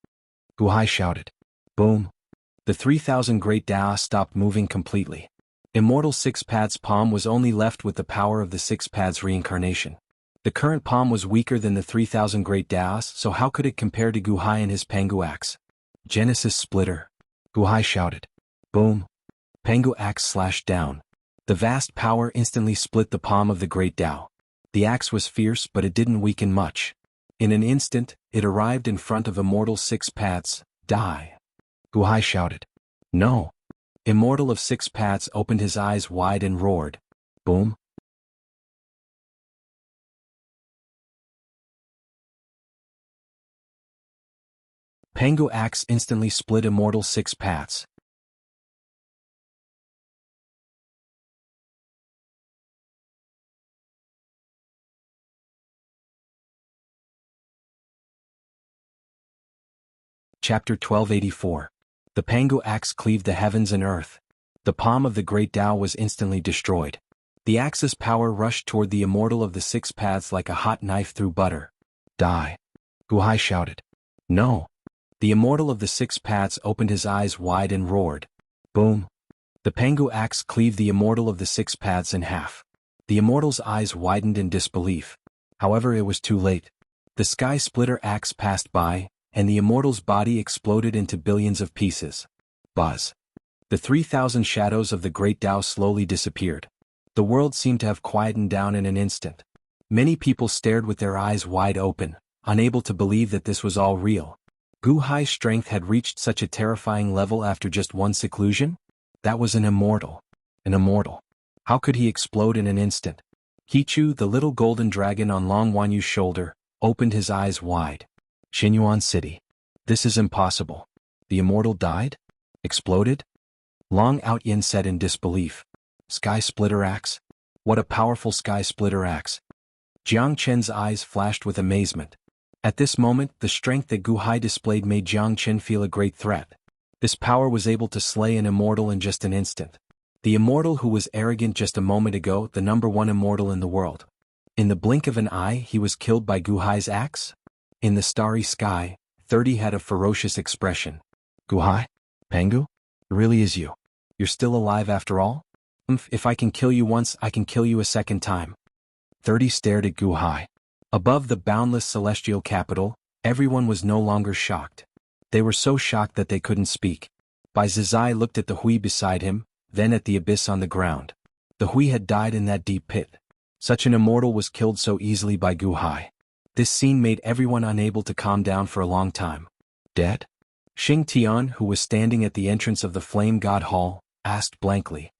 Guhai shouted. Boom. The 3,000 great Daos stopped moving completely. Immortal Six Paths' palm was only left with the power of the Six Paths reincarnation. The current palm was weaker than the 3,000 great Daos, so how could it compare to Guhai and his Pengu axe? Genesis splitter. Guhai shouted. Boom. Pengu axe slashed down. The vast power instantly split the palm of the great Dao. The axe was fierce, but it didn't weaken much. In an instant, it arrived in front of Immortal Six Paths. Die. Guhai shouted. No. Immortal of Six Paths opened his eyes wide and roared. Boom. Pengu axe instantly split Immortal Six Paths. Chapter 1284. The Pengu axe cleaved the heavens and earth. The palm of the great Dao was instantly destroyed. The axe's power rushed toward the Immortal of the Six Paths like a hot knife through butter. Die. Guhai shouted. No. The Immortal of the Six Paths opened his eyes wide and roared. Boom. The Pengu axe cleaved the Immortal of the Six Paths in half. The Immortal's eyes widened in disbelief. However, it was too late. The Sky Splitter axe passed by, and the Immortal's body exploded into billions of pieces. Buzz. The 3,000 shadows of the great Dao slowly disappeared. The world seemed to have quietened down in an instant. Many people stared with their eyes wide open, unable to believe that this was all real. Guhai's strength had reached such a terrifying level after just one seclusion? That was an immortal. An immortal. How could he explode in an instant? Kichu, the little golden dragon on Long Wanyu's shoulder, opened his eyes wide. Xinyuan City. This is impossible. The immortal died? Exploded? Long Outyen said in disbelief. Sky Splitter axe? What a powerful Sky Splitter axe. Jiang Chen's eyes flashed with amazement. At this moment, the strength that Guhai displayed made Jiang Chen feel a great threat. This power was able to slay an immortal in just an instant. The immortal who was arrogant just a moment ago, the #1 immortal in the world. In the blink of an eye, he was killed by Guhai's axe? In the starry sky, 30 had a ferocious expression. Guhai? Pengu? It really is you. You're still alive after all? If I can kill you once, I can kill you a second time. 30 stared at Guhai. Above the boundless celestial capital, everyone was no longer shocked. They were so shocked that they couldn't speak. Bai Zizai looked at the Hui beside him, then at the abyss on the ground. The Hui had died in that deep pit. Such an immortal was killed so easily by Guhai. This scene made everyone unable to calm down for a long time. Dead? Xing Tian, who was standing at the entrance of the Flame God Hall, asked blankly.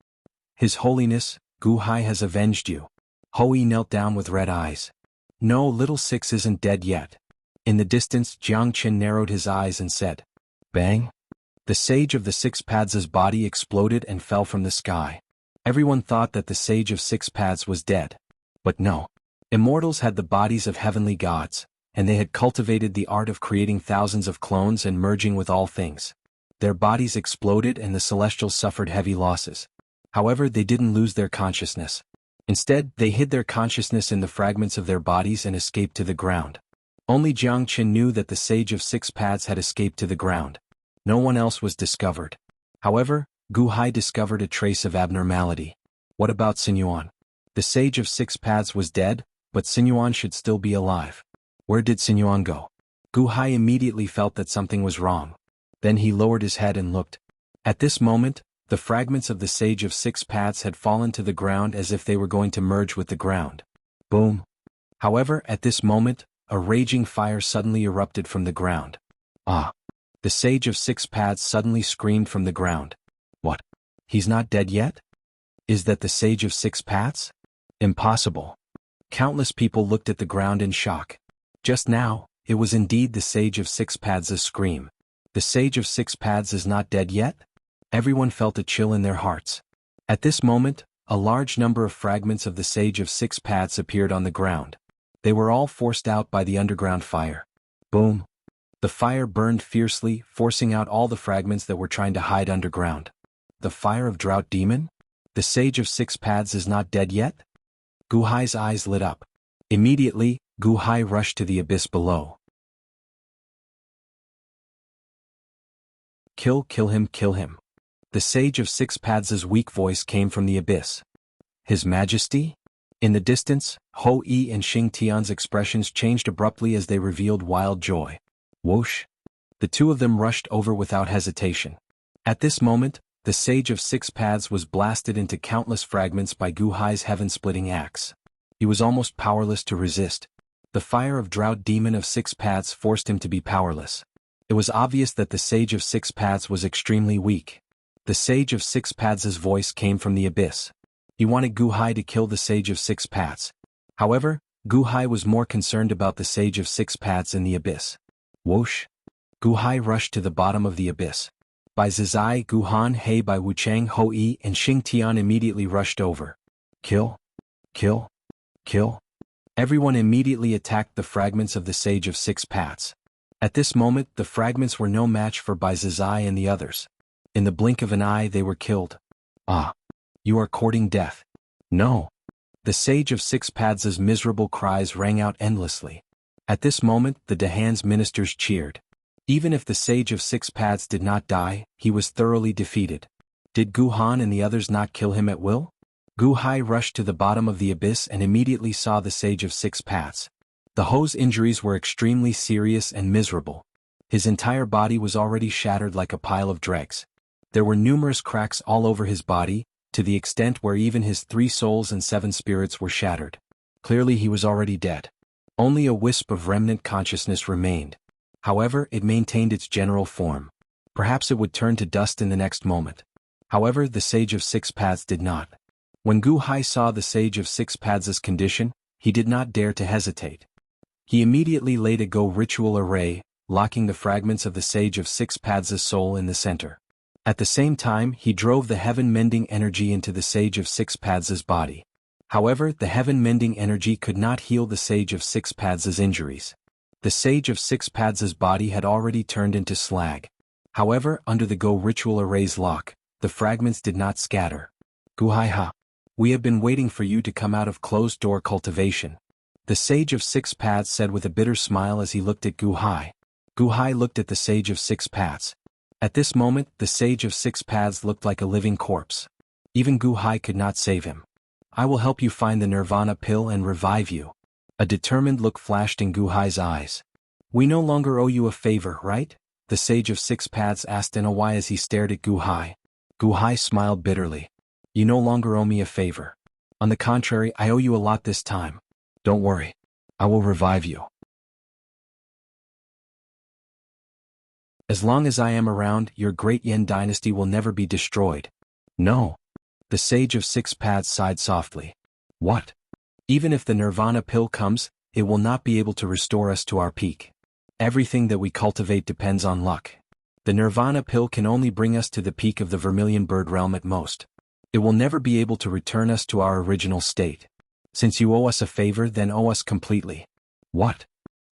His Holiness, Guhai has avenged you. Hui knelt down with red eyes. No, little Six isn't dead yet. In the distance, Jiang Chen narrowed his eyes and said, Bang! The Sage of the Six Paths' body exploded and fell from the sky. Everyone thought that the Sage of Six Paths was dead. But no. Immortals had the bodies of heavenly gods, and they had cultivated the art of creating thousands of clones and merging with all things. Their bodies exploded and the Celestials suffered heavy losses. However, they didn't lose their consciousness. Instead, they hid their consciousness in the fragments of their bodies and escaped to the ground. Only Jiang Qin knew that the Sage of Six Paths had escaped to the ground. No one else was discovered. However, Gu Hai discovered a trace of abnormality. What about Sinyuan? The Sage of Six Paths was dead, but Sinyuan should still be alive. Where did Sinyuan go? Gu Hai immediately felt that something was wrong. Then he lowered his head and looked. At this moment, the fragments of the Sage of Six Paths had fallen to the ground as if they were going to merge with the ground. Boom. However, at this moment, a raging fire suddenly erupted from the ground. Ah! The Sage of Six Paths suddenly screamed from the ground. What? He's not dead yet? Is that the Sage of Six Paths? Impossible. Countless people looked at the ground in shock. Just now, it was indeed the Sage of Six Paths' scream. The Sage of Six Paths is not dead yet? Everyone felt a chill in their hearts. At this moment, a large number of fragments of the Sage of Six Paths appeared on the ground. They were all forced out by the underground fire. Boom. The fire burned fiercely, forcing out all the fragments that were trying to hide underground. The fire of Drought Demon? The Sage of Six Paths is not dead yet? Gu Hai's eyes lit up. Immediately, Gu Hai rushed to the abyss below. Kill him, kill him. The Sage of Six Paths' weak voice came from the abyss. His Majesty? In the distance, Ho Yi and Xing Tian's expressions changed abruptly as they revealed wild joy. Whoosh! The two of them rushed over without hesitation. At this moment, the Sage of Six Paths was blasted into countless fragments by Gu Hai's heaven-splitting axe. He was almost powerless to resist. The fire of Drought Demon of Six Paths forced him to be powerless. It was obvious that the Sage of Six Paths was extremely weak. The Sage of Six Paths' voice came from the abyss. He wanted Gu Hai to kill the Sage of Six Paths. However, Gu Hai was more concerned about the Sage of Six Paths in the abyss. Whoosh! Gu Hai rushed to the bottom of the abyss. Bai Zizai, Gu Han Hei, Bai Wuchang, Ho Yi, and Xing Tian immediately rushed over. Kill! Kill! Kill! Everyone immediately attacked the fragments of the Sage of Six Paths. At this moment, the fragments were no match for Bai Zizai and the others. In the blink of an eye, they were killed. Ah! You are courting death. No! The Sage of Six Paths' miserable cries rang out endlessly. At this moment, the Dahan's ministers cheered. Even if the Sage of Six Paths did not die, he was thoroughly defeated. Did Gu Han and the others not kill him at will? Gu Hai rushed to the bottom of the abyss and immediately saw the Sage of Six Paths. The Ho's injuries were extremely serious and miserable. His entire body was already shattered like a pile of dregs. There were numerous cracks all over his body, to the extent where even his 3 souls and 7 spirits were shattered. Clearly he was already dead. Only a wisp of remnant consciousness remained. However, it maintained its general form. Perhaps it would turn to dust in the next moment. However, the Sage of Six Paths did not. When Gu Hai saw the Sage of Six Paths' condition, he did not dare to hesitate. He immediately laid a Go ritual array, locking the fragments of the Sage of Six Paths' soul in the center. At the same time, he drove the heaven-mending energy into the Sage of Six Paths' body. However, the heaven-mending energy could not heal the Sage of Six Paths' injuries. The Sage of Six Paths' body had already turned into slag. However, under the Go ritual array's lock, the fragments did not scatter. Gu Hai Ha! We have been waiting for you to come out of closed-door cultivation. The Sage of Six Paths said with a bitter smile as he looked at Gu Hai. Gu Hai looked at the Sage of Six Paths. At this moment, the Sage of Six Paths looked like a living corpse. Even Gu Hai could not save him. I will help you find the Nirvana pill and revive you. A determined look flashed in Gu Hai's eyes. We no longer owe you a favor, right? The Sage of Six Paths asked in a why as he stared at Gu Hai. Gu Hai smiled bitterly. You no longer owe me a favor. On the contrary, I owe you a lot this time. Don't worry. I will revive you. As long as I am around, your great Yan dynasty will never be destroyed. No. The Sage of Six Paths sighed softly. What? Even if the Nirvana pill comes, it will not be able to restore us to our peak. Everything that we cultivate depends on luck. The Nirvana pill can only bring us to the peak of the Vermilion Bird realm at most. It will never be able to return us to our original state. Since you owe us a favor, then owe us completely. What?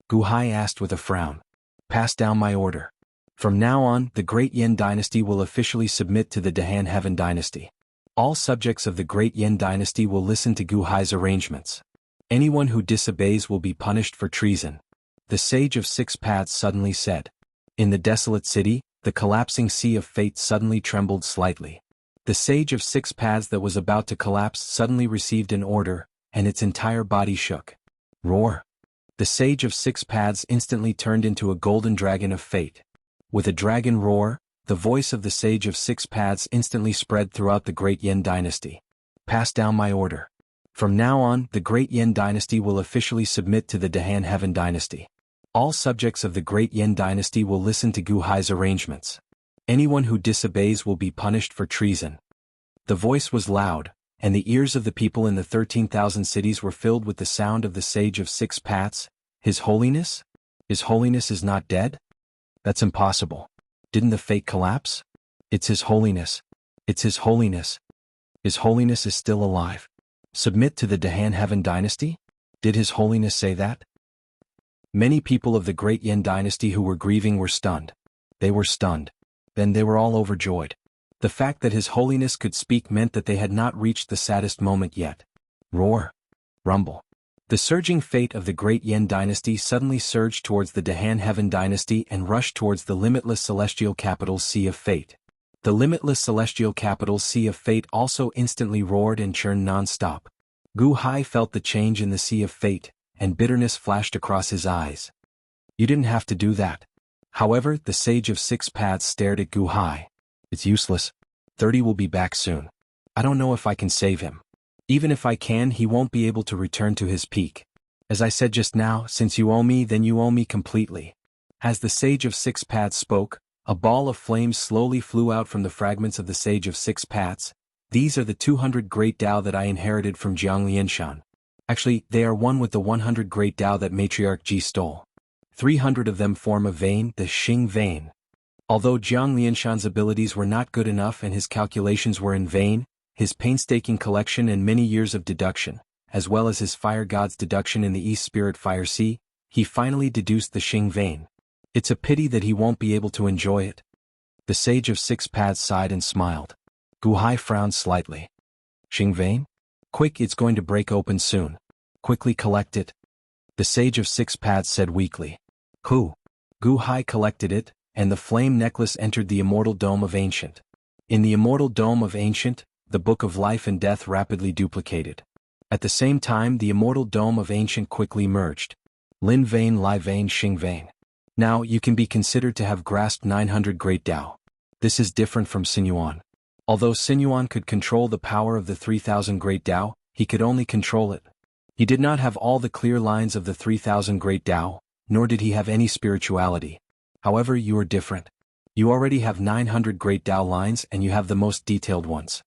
Gu Hai asked with a frown. Pass down my order. From now on, the Great Yin Dynasty will officially submit to the Dahan Heaven Dynasty. All subjects of the Great Yin Dynasty will listen to Gu Hai's arrangements. Anyone who disobeys will be punished for treason. The Sage of Six Paths suddenly said. In the desolate city, the collapsing sea of fate suddenly trembled slightly. The Sage of Six Paths that was about to collapse suddenly received an order, and its entire body shook. Roar! The Sage of Six Paths instantly turned into a golden dragon of fate. With a dragon roar, the voice of the Sage of Six Paths instantly spread throughout the Great Yin Dynasty. Pass down my order. From now on, the Great Yin Dynasty will officially submit to the Dahan Heaven Dynasty. All subjects of the Great Yin Dynasty will listen to Gu Hai's arrangements. Anyone who disobeys will be punished for treason. The voice was loud, and the ears of the people in the 13,000 cities were filled with the sound of the Sage of Six Paths. His Holiness? His Holiness is not dead? That's impossible. Didn't the fate collapse? It's His Holiness. It's His Holiness. His Holiness is still alive. Submit to the Dahan Heaven Dynasty? Did His Holiness say that? Many people of the Great Yin Dynasty who were grieving were stunned. They were stunned. Then they were all overjoyed. The fact that His Holiness could speak meant that they had not reached the saddest moment yet. Roar. Rumble. The surging fate of the Great Yin Dynasty suddenly surged towards the Dahan Heaven Dynasty and rushed towards the limitless celestial capital Sea of Fate. The limitless celestial capital Sea of Fate also instantly roared and churned non-stop. Gu Hai felt the change in the Sea of Fate, and bitterness flashed across his eyes. You didn't have to do that. However, the Sage of Six Paths stared at Gu Hai. It's useless. 30 will be back soon. I don't know if I can save him. Even if I can, he won't be able to return to his peak. As I said just now, since you owe me, then you owe me completely. As the Sage of Six Paths spoke, a ball of flames slowly flew out from the fragments of the Sage of Six Paths. These are the 200 Great Tao that I inherited from Jiang Lianshan. Actually, they are one with the 100 Great Tao that Matriarch Ji stole. 300 of them form a vein, the Xing vein. Although Jiang Lianshan's abilities were not good enough and his calculations were in vain, his painstaking collection and many years of deduction, as well as his fire god's deduction in the East Spirit Fire Sea, he finally deduced the Xing vein. It's a pity that he won't be able to enjoy it. The Sage of Six Paths sighed and smiled. Gu Hai frowned slightly. Xing vein? Quick, it's going to break open soon. Quickly collect it. The Sage of Six Paths said weakly. Who? Gu Hai collected it, and the flame necklace entered the immortal dome of Ancient. In the immortal dome of Ancient, the Book of Life and Death rapidly duplicated. At the same time, the immortal dome of Ancient quickly merged. Lin vein, Lai vein, Xing vein. Now, you can be considered to have grasped 900 Great Tao. This is different from Sinuan. Although Sinuan could control the power of the 3,000 Great Tao, he could only control it. He did not have all the clear lines of the 3,000 Great Tao, nor did he have any spirituality. However, you are different. You already have 900 Great Tao lines and you have the most detailed ones.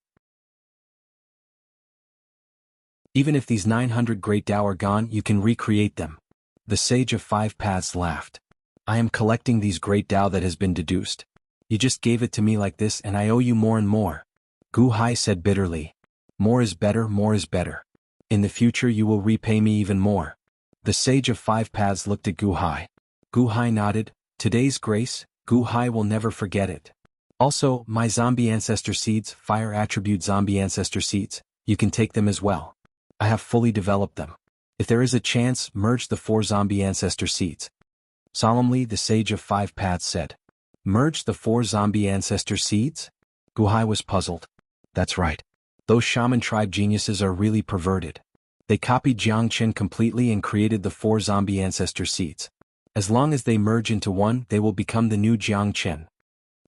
Even if these 900 Great Tao are gone, you can recreate them. The Sage of Five Paths laughed. I am collecting these Great Tao that has been deduced. You just gave it to me like this and I owe you more and more. Gu Hai said bitterly. More is better, more is better. In the future you will repay me even more. The Sage of Five Paths looked at Gu Hai. Gu Hai nodded. Today's grace, Gu Hai will never forget it. Also, my zombie ancestor seeds, fire attribute zombie ancestor seeds, you can take them as well. I have fully developed them. If there is a chance, merge the 4 zombie ancestor seeds. Solemnly, the Sage of Five Paths said. Merge the 4 zombie ancestor seeds? Gu Hai was puzzled. That's right. Those shaman tribe geniuses are really perverted. They copied Jiang Qin completely and created the 4 zombie ancestor seeds. As long as they merge into one, they will become the new Jiang Qin.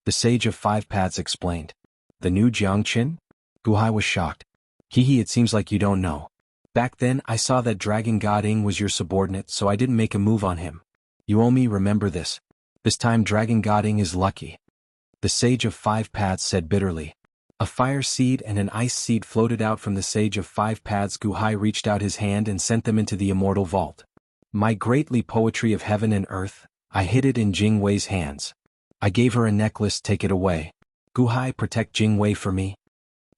The Sage of Five Paths explained. The new Jiang Qin? Gu Hai was shocked. Hehe, it seems like you don't know. Back then, I saw that Dragon God Ing was your subordinate, so I didn't make a move on him. You owe me, remember this. This time Dragon God Ing is lucky. The Sage of Five Paths said bitterly. A fire seed and an ice seed floated out from the Sage of Five Paths. Gu Hai reached out his hand and sent them into the immortal vault. My greatly poetry of heaven and earth, I hid it in Jing Wei's hands. I gave her a necklace, take it away. Gu Hai, protect Jing Wei for me.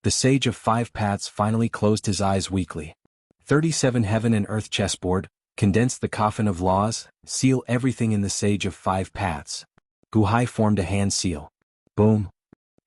The Sage of Five Paths finally closed his eyes weakly. 37 Heaven and Earth chessboard, Condense the coffin of laws, seal everything in the Sage of Five Paths. Gu Hai formed a hand seal. Boom.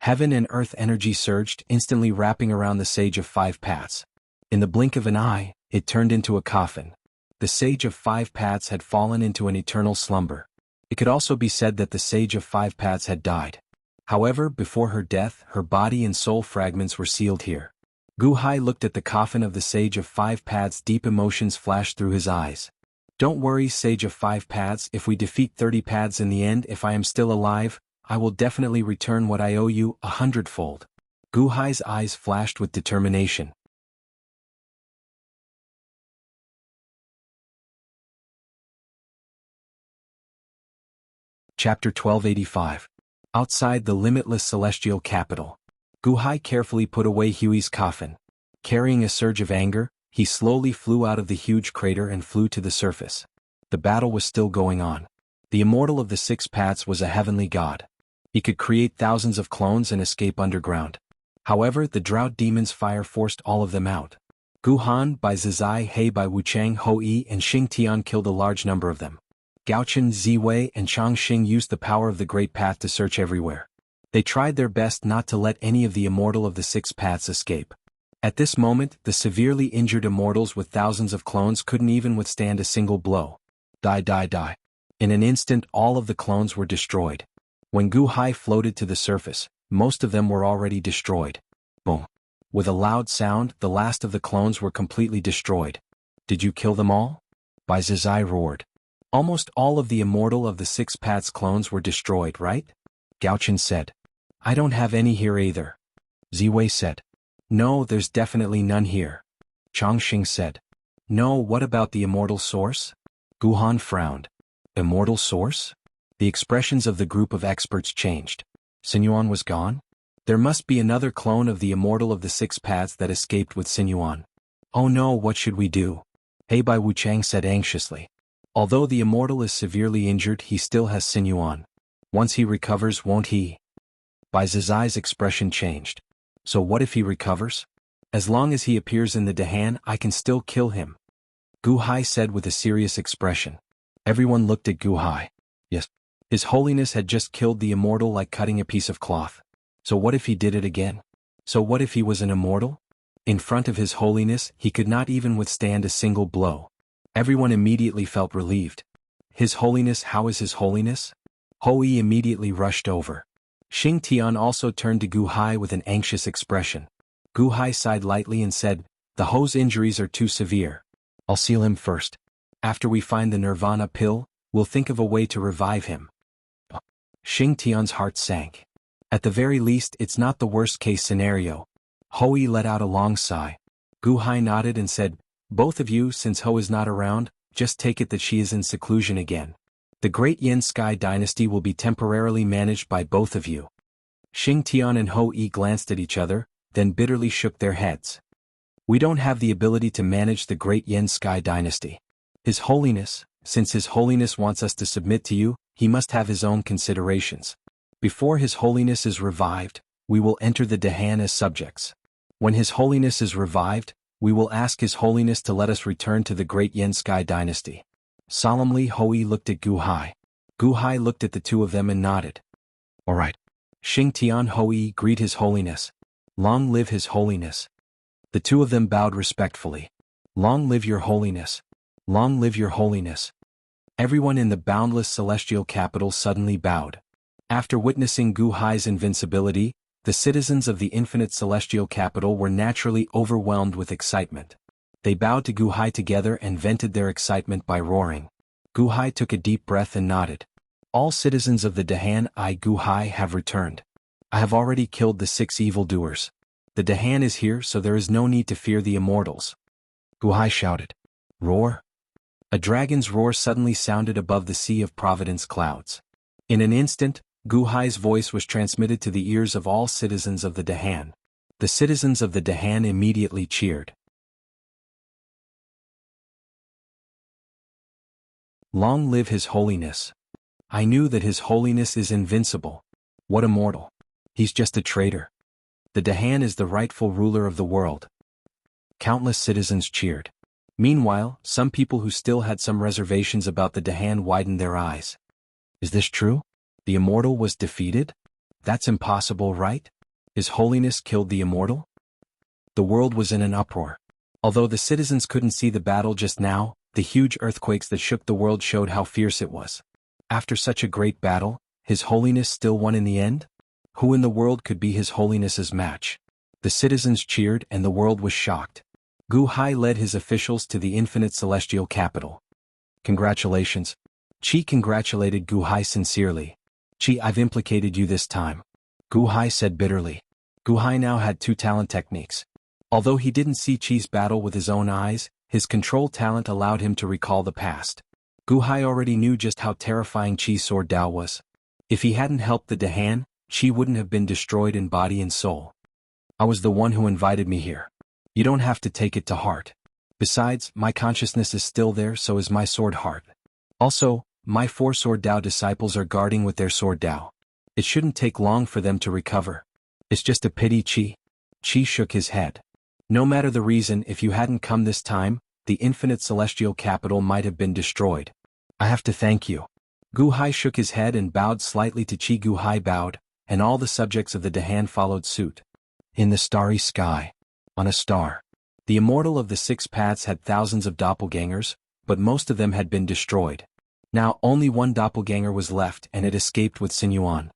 Heaven and earth energy surged, instantly wrapping around the Sage of Five Paths. In the blink of an eye, it turned into a coffin. The Sage of Five Paths had fallen into an eternal slumber. It could also be said that the Sage of Five Paths had died. However, before her death, her body and soul fragments were sealed here. Gu Hai looked at the coffin of the Sage of Five Paths. Deep emotions flashed through his eyes. Don't worry, Sage of Five Paths, if we defeat 30 paths in the end, if I am still alive, I will definitely return what I owe you 100-fold. Gu Hai's eyes flashed with determination. Chapter 1285. Outside the limitless celestial capital. Gu Hai carefully put away Hui's coffin. Carrying a surge of anger, he slowly flew out of the huge crater and flew to the surface. The battle was still going on. The immortal of the Six Paths was a heavenly god. He could create thousands of clones and escape underground. However, the drought demon's fire forced all of them out. Gu Han by Zizai He by Wuchang Hou and Xing Tian killed a large number of them. Gaochen Ziwei and Changxing used the power of the Great Path to search everywhere. They tried their best not to let any of the immortal of the Six Paths escape. At this moment, the severely injured immortals with thousands of clones couldn't even withstand a single blow. Die, die, die. In an instant, all of the clones were destroyed. When Gu Hai floated to the surface, most of them were already destroyed. Boom. With a loud sound, the last of the clones were completely destroyed. Did you kill them all? Bai Zizai roared. Almost all of the immortal of the Six Paths clones were destroyed, right? Gaochen said. I don't have any here either. Ziwei said. No, there's definitely none here. Changxing said. No, what about the immortal source? Gu Han frowned. Immortal source? The expressions of the group of experts changed. Sinyuan was gone? There must be another clone of the immortal of the Six Paths that escaped with Sinyuan. Oh no, what should we do? He Bai Wuchang said anxiously. Although the immortal is severely injured, he still has Sinyuan. Once he recovers, won't he? Bai Zizai's expression changed. So what if he recovers? As long as he appears in the Dahan, I can still kill him. Gu Hai said with a serious expression. Everyone looked at Gu Hai. Yes. His Holiness had just killed the immortal like cutting a piece of cloth. So what if he did it again? So what if he was an immortal? In front of His Holiness, he could not even withstand a single blow. Everyone immediately felt relieved. His Holiness, how is His Holiness? Hou immediately rushed over. Xing Tian also turned to Gu Hai with an anxious expression. Gu Hai sighed lightly and said, the Hou's injuries are too severe. I'll seal him first. After we find the Nirvana pill, we'll think of a way to revive him. Xing Tian's heart sank. At the very least, it's not the worst-case scenario. Hou let out a long sigh. Gu Hai nodded and said, both of you, since Hou is not around, just take it that she is in seclusion again. The Great Yin Sky Dynasty will be temporarily managed by both of you. Xing Tian and Hou glanced at each other, then bitterly shook their heads. We don't have the ability to manage the Great Yin Sky Dynasty. His Holiness, since His Holiness wants us to submit to you, he must have his own considerations. Before His Holiness is revived, we will enter the Dahan as subjects. When His Holiness is revived, we will ask His Holiness to let us return to the Great Yin Sky Dynasty. Solemnly, Hou looked at Gu Hai. Gu Hai looked at the two of them and nodded. All right. Xing Tian Hou greet His Holiness. Long live His Holiness. The two of them bowed respectfully. Long live your Holiness. Long live your Holiness. Everyone in the boundless celestial capital suddenly bowed. After witnessing Gu Hai's invincibility, the citizens of the infinite celestial capital were naturally overwhelmed with excitement. They bowed to Gu Hai together and vented their excitement by roaring. Gu Hai took a deep breath and nodded. All citizens of the Dahan I Gu Hai have returned. I have already killed the 6 evildoers. The Dahan is here, so there is no need to fear the immortals. Gu Hai shouted. Roar. A dragon's roar suddenly sounded above the sea of Providence clouds. In an instant, Gu Hai's voice was transmitted to the ears of all citizens of the Dahan. The citizens of the Dahan immediately cheered. Long live His Holiness. I knew that His Holiness is invincible. What a mortal. He's just a traitor. The Dahan is the rightful ruler of the world. Countless citizens cheered. Meanwhile, some people who still had some reservations about the Dahan widened their eyes. Is this true? The immortal was defeated? That's impossible, right? His Holiness killed the immortal? The world was in an uproar. Although the citizens couldn't see the battle just now, the huge earthquakes that shook the world showed how fierce it was. After such a great battle, His Holiness still won in the end? Who in the world could be His Holiness's match? The citizens cheered and the world was shocked. Gu Hai led his officials to the infinite celestial capital. Congratulations. Qi congratulated Gu Hai sincerely. Qi, I've implicated you this time. Gu Hai said bitterly. Gu Hai now had two talent techniques. Although he didn't see Qi's battle with his own eyes, his control talent allowed him to recall the past. Gu Hai already knew just how terrifying Qi's sword Dao was. If he hadn't helped the Dahan, Qi wouldn't have been destroyed in body and soul. I was the one who invited me here. You don't have to take it to heart. Besides, my consciousness is still there, so is my sword heart. Also, my 4 sword Dao disciples are guarding with their sword Dao. It shouldn't take long for them to recover. It's just a pity, Qi. Qi shook his head. No matter the reason, if you hadn't come this time, the infinite celestial capital might have been destroyed. I have to thank you. Gu Hai shook his head and bowed slightly to Qi. Gu Hai bowed, and all the subjects of the Dahan followed suit. In the starry sky. On a star. The immortal of the 6 paths had thousands of doppelgangers, but most of them had been destroyed. Now only one doppelganger was left and it escaped with Sinuan.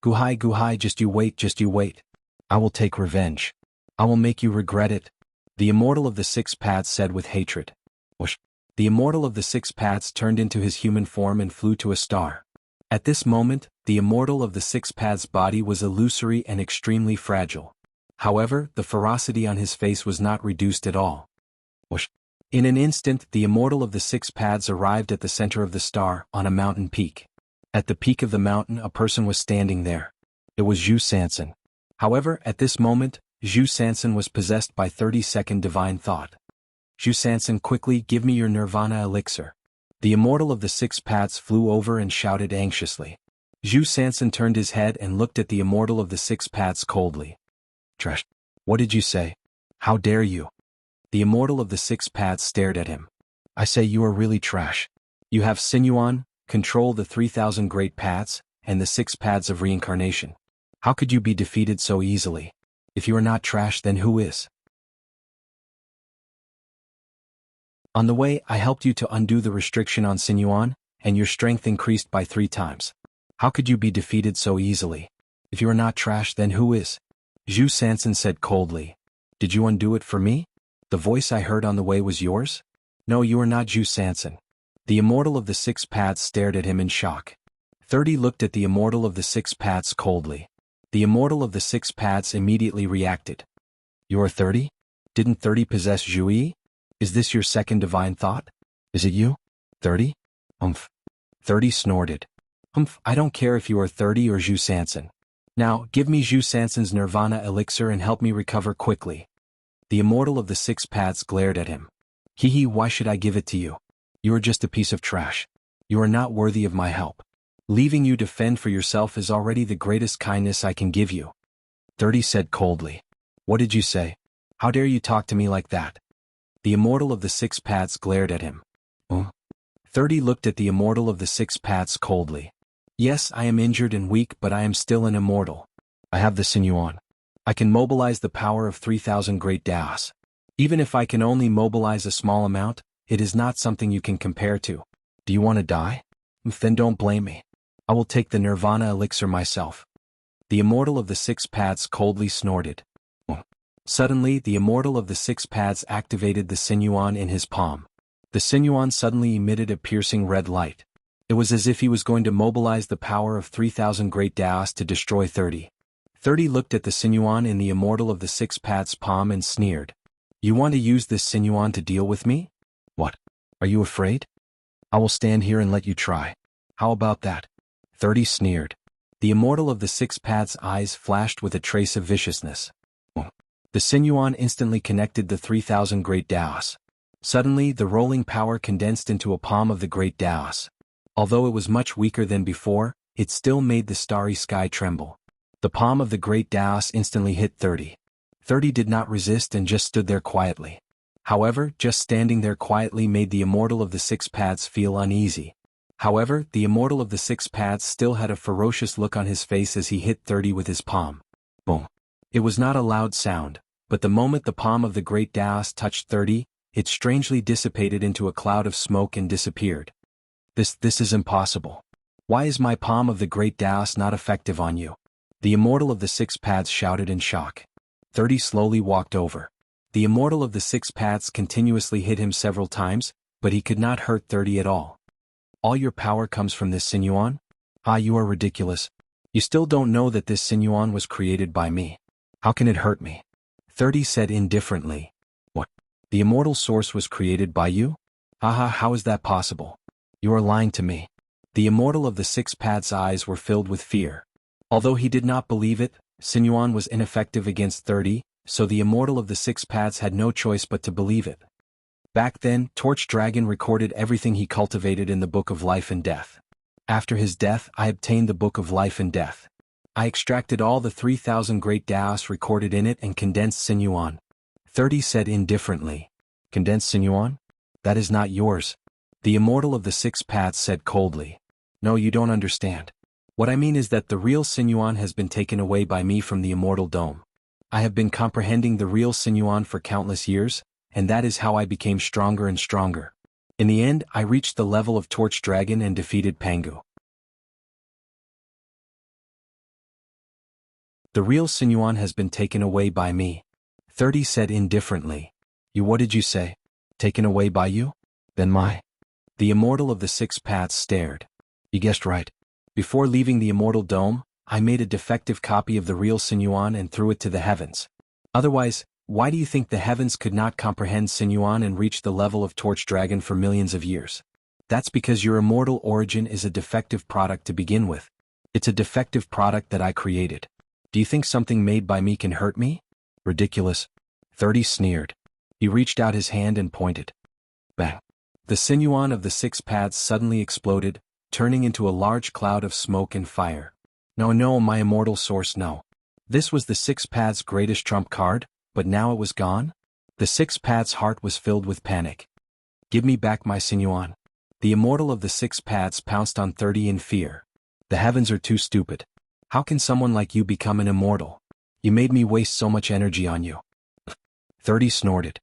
Gu Hai, just you wait. I will take revenge. I will make you regret it. The immortal of the 6 paths said with hatred. Whoosh. The immortal of the 6 paths turned into his human form and flew to a star. At this moment, the immortal of the 6 paths' body was illusory and extremely fragile. However, the ferocity on his face was not reduced at all. Whoosh. In an instant, the immortal of the 6 paths arrived at the center of the star, on a mountain peak. At the peak of the mountain, a person was standing there. It was Zhu Sansan. However, at this moment, Zhu Sansan was possessed by 30-second divine thought. Zhu Sansan, quickly, give me your nirvana elixir. The immortal of the 6 paths flew over and shouted anxiously. Zhu Sansan turned his head and looked at the immortal of the 6 paths coldly. Trash. What did you say? How dare you? The immortal of the 6 paths stared at him. I say you are really trash. You have Sinuan, control the 3,000 great paths, and the 6 paths of reincarnation. How could you be defeated so easily? If you are not trash, then who is? On the way, I helped you to undo the restriction on Sinuan, and your strength increased by 3 times. How could you be defeated so easily? If you are not trash, then who is? Zhu Sansan said coldly. Did you undo it for me? The voice I heard on the way was yours? No, you are not Zhu Sansan. The immortal of the 6 paths stared at him in shock. 30 looked at the immortal of the 6 paths coldly. The immortal of the 6 paths immediately reacted. You are 30? Didn't 30 possess Zhui? Is this your second divine thought? Is it you? 30? 30 snorted. I don't care if you are 30 or Zhu Sansan. Now, give me Zhu Sansan's nirvana elixir and help me recover quickly. The immortal of the 6 paths glared at him. Why should I give it to you? You are just a piece of trash. You are not worthy of my help. Leaving you to fend for yourself is already the greatest kindness I can give you. 30 said coldly. What did you say? How dare you talk to me like that? The immortal of the 6 paths glared at him. 30 looked at the immortal of the 6 paths coldly. Yes, I am injured and weak, but I am still an immortal. I have the Sinuan. I can mobilize the power of 3,000 great Daos. Even if I can only mobilize a small amount, it is not something you can compare to. Do you want to die? Then don't blame me. I will take the nirvana elixir myself. The immortal of the 6 paths coldly snorted. Suddenly, the immortal of the 6 paths activated the Sinuan in his palm. The Sinuan suddenly emitted a piercing red light. It was as if he was going to mobilize the power of 3,000 great Daos to destroy 30. 30 looked at the Sinuan in the immortal of the 6 paths palm and sneered. You want to use this Sinuan to deal with me? What? Are you afraid? I will stand here and let you try. How about that? 30 sneered. The immortal of the 6 paths eyes flashed with a trace of viciousness. The Sinuan instantly connected the 3,000 great Daos. Suddenly, the rolling power condensed into a palm of the great Daos. Although it was much weaker than before, it still made the starry sky tremble. The palm of the great Daos instantly hit 30. 30 did not resist and just stood there quietly. However, just standing there quietly made the Immortal of the Six Paths feel uneasy. However, the Immortal of the Six Paths still had a ferocious look on his face as he hit 30 with his palm. Boom. It was not a loud sound, but the moment the palm of the great Daos touched 30, it strangely dissipated into a cloud of smoke and disappeared. This is impossible. Why is my palm of the great Daos not effective on you? The Immortal of the Six Paths shouted in shock. 30 slowly walked over. The Immortal of the Six Paths continuously hit him several times, but he could not hurt 30 at all. All your power comes from this Sinuan? Ah, you are ridiculous. You still don't know that this Sinuan was created by me. How can it hurt me? 30 said indifferently. What? The immortal source was created by you? Haha, how is that possible? You are lying to me. The Immortal of the Six Paths' eyes were filled with fear. Although he did not believe it, Sinuan was ineffective against 30, so the Immortal of the Six Paths had no choice but to believe it. Back then, Torch Dragon recorded everything he cultivated in the Book of Life and Death. After his death, I obtained the Book of Life and Death. I extracted all the 3,000 great Daos recorded in it and condensed Sinuan. 30 said indifferently. Condensed Sinuan? That is not yours. The Immortal of the Six Paths said coldly. No, you don't understand. What I mean is that the real Sinuan has been taken away by me from the Immortal Dome. I have been comprehending the real Sinuan for countless years, and that is how I became stronger and stronger. In the end, I reached the level of Torch Dragon and defeated Pangu. The real Sinuan has been taken away by me. 30 said indifferently. What did you say? Taken away by you? Then The Immortal of the Six Paths stared. You guessed right. Before leaving the Immortal Dome, I made a defective copy of the real Sinuan and threw it to the heavens. Otherwise, why do you think the heavens could not comprehend Sinuan and reach the level of Torch Dragon for millions of years? That's because your immortal origin is a defective product to begin with. It's a defective product that I created. Do you think something made by me can hurt me? Ridiculous. 30 sneered. He reached out his hand and pointed. Bang. The Sinuan of the Six Paths suddenly exploded, turning into a large cloud of smoke and fire. No, my immortal source, no. This was the Six Paths' greatest trump card, but now it was gone? The Six Paths' heart was filled with panic. Give me back my Sinuan. The Immortal of the Six Paths pounced on 30 in fear. The heavens are too stupid. How can someone like you become an immortal? You made me waste so much energy on you. 30 snorted.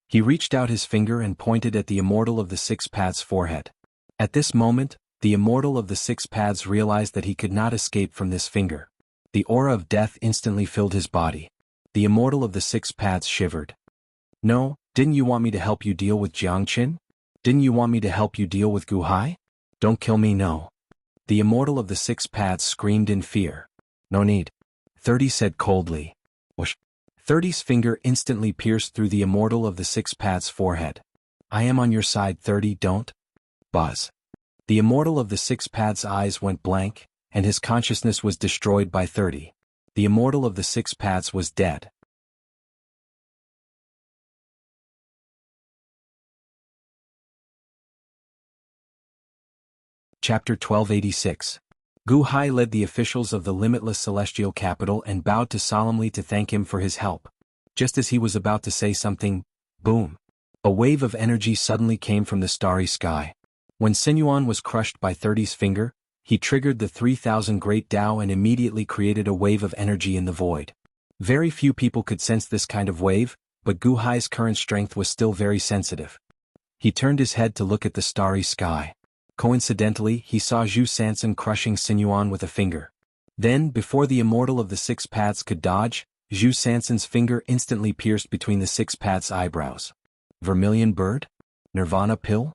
He reached out his finger and pointed at the Immortal of the Six Paths' forehead. At this moment, the Immortal of the Six Paths realized that he could not escape from this finger. The aura of death instantly filled his body. The Immortal of the Six Paths shivered. No, didn't you want me to help you deal with Jianghu? Didn't you want me to help you deal with Guhai? Don't kill me, no. The Immortal of the Six Paths screamed in fear. No need. 30 said coldly. Whoosh. 30's finger instantly pierced through the Immortal of the Six Paths' forehead. I am on your side, 30, don't. Buzz. The Immortal of the Six Paths' eyes went blank, and his consciousness was destroyed by 30. The Immortal of the Six Paths was dead. Chapter 1286. Guhai led the officials of the limitless celestial capital and bowed solemnly to thank him for his help. Just as he was about to say something, boom! A wave of energy suddenly came from the starry sky. When Sinuan was crushed by 30's finger, he triggered the 3,000 Great Tao and immediately created a wave of energy in the void. Very few people could sense this kind of wave, but Guhai's current strength was still very sensitive. He turned his head to look at the starry sky. Coincidentally, he saw Zhu Sansan crushing Sinuan with a finger. Then, before the Immortal of the Six Paths could dodge, Zhu Sansan's finger instantly pierced between the Six Paths' eyebrows. Vermilion bird? Nirvana pill?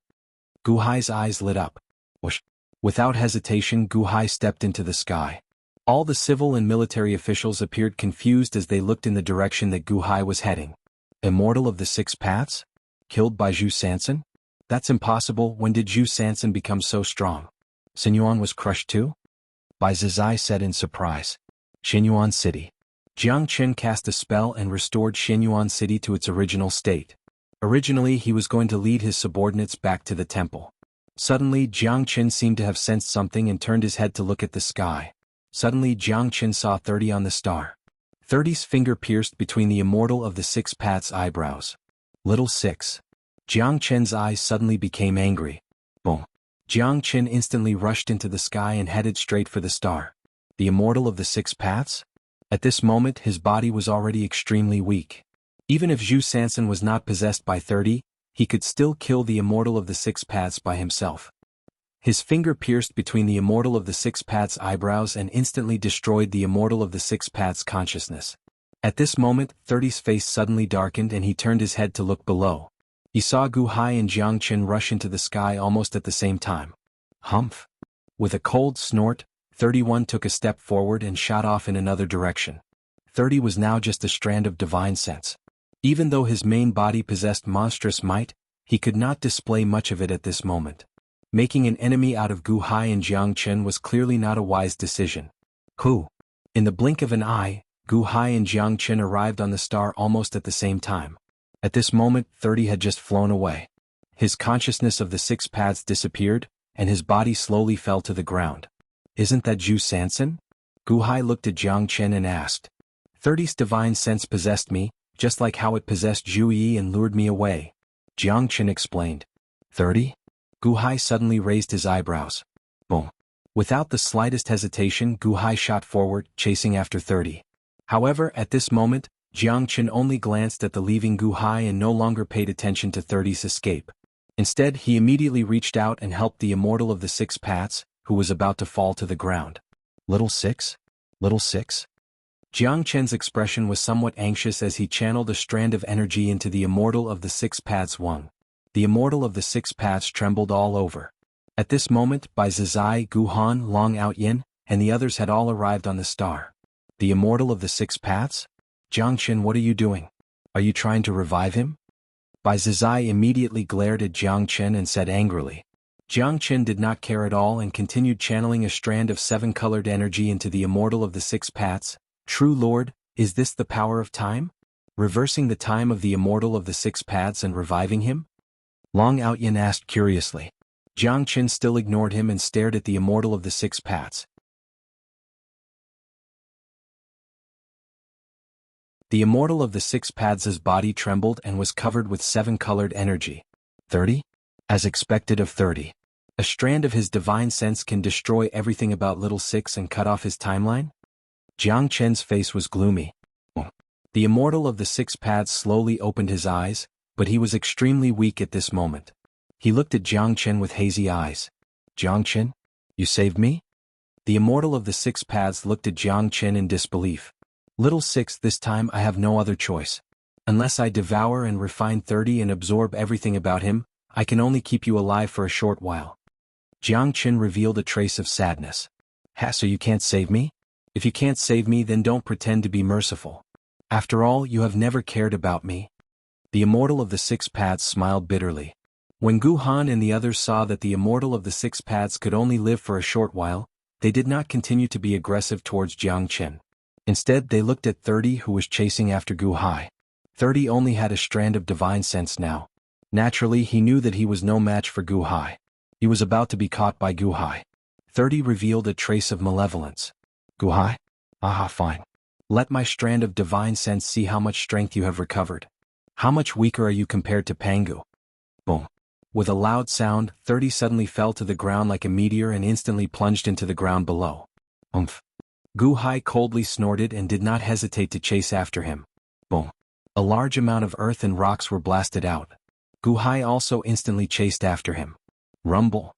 Guhai's eyes lit up. Whoosh. Without hesitation, Guhai stepped into the sky. All the civil and military officials appeared confused as they looked in the direction that Guhai was heading. Immortal of the Six Paths? Killed by Zhu Sansan? That's impossible. When did Zhu Sansan become so strong? Sinuan was crushed too? Bai Zizai said in surprise. Xinyuan City. Jiang Qin cast a spell and restored Xinyuan City to its original state. Originally, he was going to lead his subordinates back to the temple. Suddenly, Jiang Qin seemed to have sensed something and turned his head to look at the sky. Suddenly, Jiang Qin saw 30 on the star. 30's finger pierced between the Immortal of the Six Paths' eyebrows. Little 6. Jiang Chen's eyes suddenly became angry. Boom. Jiang Chen instantly rushed into the sky and headed straight for the star. The immortal of the 6 paths? At this moment his body was already extremely weak. Even if Zhu Sanson was not possessed by 30, he could still kill the immortal of the 6 paths by himself. His finger pierced between the immortal of the 6 paths' eyebrows and instantly destroyed the immortal of the 6 paths' consciousness. At this moment, 30's face suddenly darkened and he turned his head to look below. He saw Gu Hai and Jiang Chen rush into the sky almost at the same time. Humph! With a cold snort, 31 took a step forward and shot off in another direction. 30 was now just a strand of divine sense. Even though his main body possessed monstrous might, he could not display much of it at this moment. Making an enemy out of Gu Hai and Jiang Chen was clearly not a wise decision. In the blink of an eye, Gu Hai and Jiang Chen arrived on the star almost at the same time. At this moment, 30 had just flown away. His consciousness of the 6 paths disappeared, and his body slowly fell to the ground. Isn't that Zhu Sanson? Gu Hai looked at Jiang Chen and asked. 30's divine sense possessed me, just like how it possessed Zhu Yi and lured me away. Jiang Chen explained. 30? Gu Hai suddenly raised his eyebrows. Boom. Without the slightest hesitation, Gu Hai shot forward, chasing after 30. However, at this moment, Jiang Chen only glanced at the leaving Gu Hai and no longer paid attention to 30's escape. Instead, he immediately reached out and helped the immortal of the 6 paths, who was about to fall to the ground. Little 6? Little 6? Jiang Chen's expression was somewhat anxious as he channeled a strand of energy into the immortal of the 6 paths Wang. The immortal of the 6 paths trembled all over. At this moment, Bai Zizai, Gu Han, Long Outyin, and the others had all arrived on the star. The immortal of the 6 paths? Jiang Chen, what are you doing? Are you trying to revive him? Bai Zizai immediately glared at Jiang Chen and said angrily. Jiang Chen did not care at all and continued channeling a strand of 7-colored energy into the immortal of the 6 paths. True Lord, is this the power of time? Reversing the time of the immortal of the 6 paths and reviving him? Long Outyin asked curiously. Jiang Chen still ignored him and stared at the immortal of the 6 paths. The immortal of the 6 paths' body trembled and was covered with 7-colored energy. 30? As expected of 30. A strand of his divine sense can destroy everything about little 6 and cut off his timeline? Jiang Chen's face was gloomy. The immortal of the 6 paths slowly opened his eyes, but he was extremely weak at this moment. He looked at Jiang Chen with hazy eyes. Jiang Chen? You saved me? The immortal of the 6 paths looked at Jiang Chen in disbelief. Little 6, this time I have no other choice. Unless I devour and refine 30 and absorb everything about him, I can only keep you alive for a short while. Jiang Chen revealed a trace of sadness. So you can't save me? If you can't save me, then don't pretend to be merciful. After all, you have never cared about me. The immortal of the 6 paths smiled bitterly. When Gu Han and the others saw that the immortal of the 6 paths could only live for a short while, they did not continue to be aggressive towards Jiang Chen. Instead, they looked at 30, who was chasing after Gu Hai. 30 only had a strand of divine sense now. Naturally, he knew that he was no match for Gu Hai. He was about to be caught by Gu Hai. 30 revealed a trace of malevolence. Gu Hai? Fine. Let my strand of divine sense see how much strength you have recovered. How much weaker are you compared to Pangu? Boom. With a loud sound, 30 suddenly fell to the ground like a meteor and instantly plunged into the ground below. Gu Hai coldly snorted and did not hesitate to chase after him. Boom. A large amount of earth and rocks were blasted out. Gu Hai also instantly chased after him. Rumble.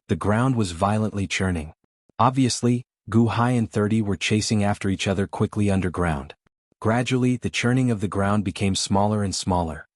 The ground was violently churning. Obviously, Gu Hai and 30 were chasing after each other quickly underground. Gradually, the churning of the ground became smaller and smaller.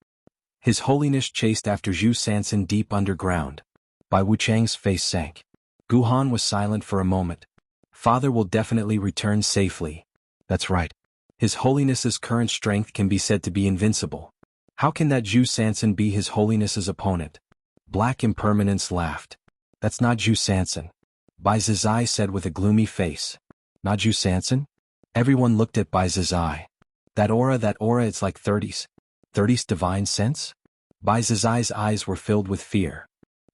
His Holiness chased after Zhu Sanson deep underground. Bai Wuchang's face sank. Gu Han was silent for a moment. Father will definitely return safely. That's right. His Holiness's current strength can be said to be invincible. How can that Zhu Sanson be His Holiness's opponent? Black Impermanence laughed. That's not Zhu Sanson. Bai Zizai said with a gloomy face. Not Zhu Sanson? Everyone looked at Bai Zizai. That aura, it's like 30's. 30's divine sense? Bai Zizai's eyes were filled with fear.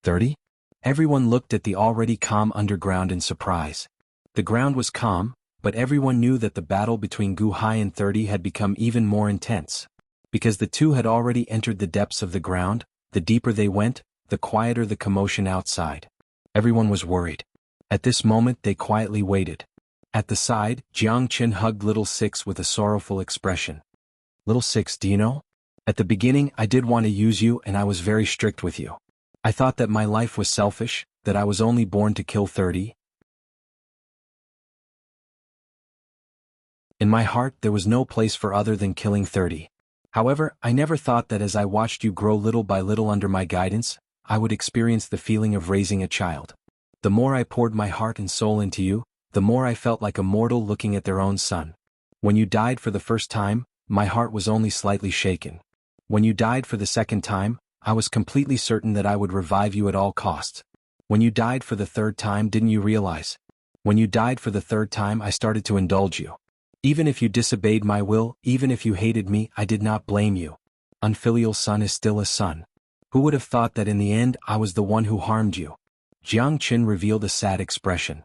30? Everyone looked at the already calm underground in surprise. The ground was calm, but everyone knew that the battle between Gu Hai and 30 had become even more intense. Because the two had already entered the depths of the ground, the deeper they went, the quieter the commotion outside. Everyone was worried. At this moment they quietly waited. At the side, Jiang Qin hugged Little Six with a sorrowful expression. Little Six, do you know? At the beginning I did want to use you and I was very strict with you. I thought that my life was selfish, that I was only born to kill 30. In my heart there was no place for other than killing 30. However, I never thought that as I watched you grow little by little under my guidance, I would experience the feeling of raising a child. The more I poured my heart and soul into you, the more I felt like a mortal looking at their own son. When you died for the first time, my heart was only slightly shaken. When you died for the second time, I was completely certain that I would revive you at all costs. When you died for the third time, didn't you realize? When you died for the third time, I started to indulge you. Even if you disobeyed my will, even if you hated me, I did not blame you. Unfilial son is still a son. Who would have thought that in the end I was the one who harmed you? Jiang Qin revealed a sad expression.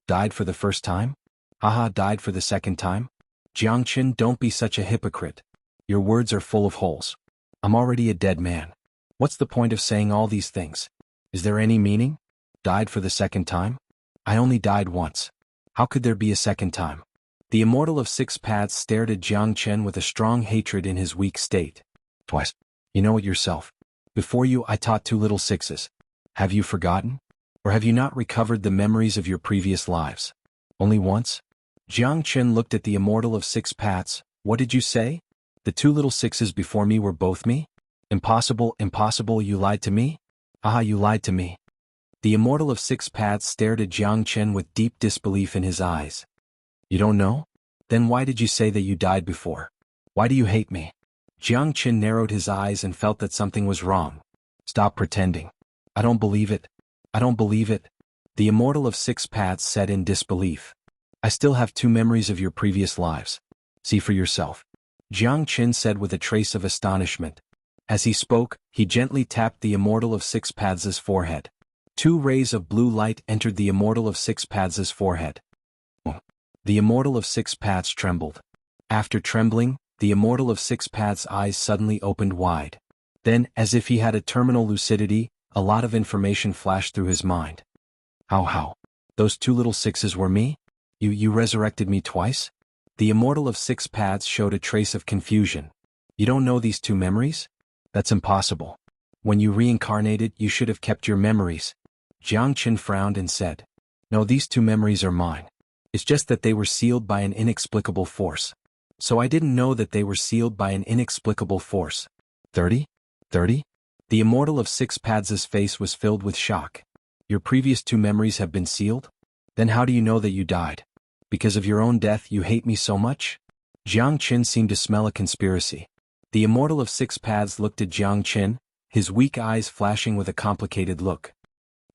Died for the first time? Haha, died for the second time? Jiang Qin, don't be such a hypocrite. Your words are full of holes. I'm already a dead man. What's the point of saying all these things? Is there any meaning? Died for the second time? I only died once. How could there be a second time? The Immortal of Six Paths stared at Jiang Qin with a strong hatred in his weak state. Twice. You know it yourself. Before you I taught two little sixes. Have you forgotten? Or have you not recovered the memories of your previous lives? Only once? Jiang Qin looked at the Immortal of Six Paths. What did you say? The two little sixes before me were both me? Impossible, impossible, you lied to me? Aha, you lied to me. The Immortal of Six Paths stared at Jiang Qin with deep disbelief in his eyes. You don't know? Then why did you say that you died before? Why do you hate me? Jiang Qin narrowed his eyes and felt that something was wrong. Stop pretending. I don't believe it. I don't believe it. The Immortal of Six Paths said in disbelief. I still have two memories of your previous lives. See for yourself. Jiang Qin said with a trace of astonishment. As he spoke, he gently tapped the Immortal of Six Paths' forehead. Two rays of blue light entered the Immortal of Six Paths' forehead. The Immortal of Six Paths trembled. After trembling, the Immortal of Six Paths' eyes suddenly opened wide. Then, as if he had a terminal lucidity, a lot of information flashed through his mind. How? Those two little sixes were me? You resurrected me twice? The Immortal of Six Paths showed a trace of confusion. You don't know these two memories? That's impossible. When you reincarnated, you should have kept your memories. Jiang Qin frowned and said. No, these two memories are mine. It's just that they were sealed by an inexplicable force. So I didn't know that they were sealed by an inexplicable force. 30? 30? The Immortal of Six Paths' face was filled with shock. Your previous two memories have been sealed? Then how do you know that you died? Because of your own death you hate me so much? Jiang Qin seemed to smell a conspiracy. The Immortal of Six Paths looked at Jiang Qin, his weak eyes flashing with a complicated look.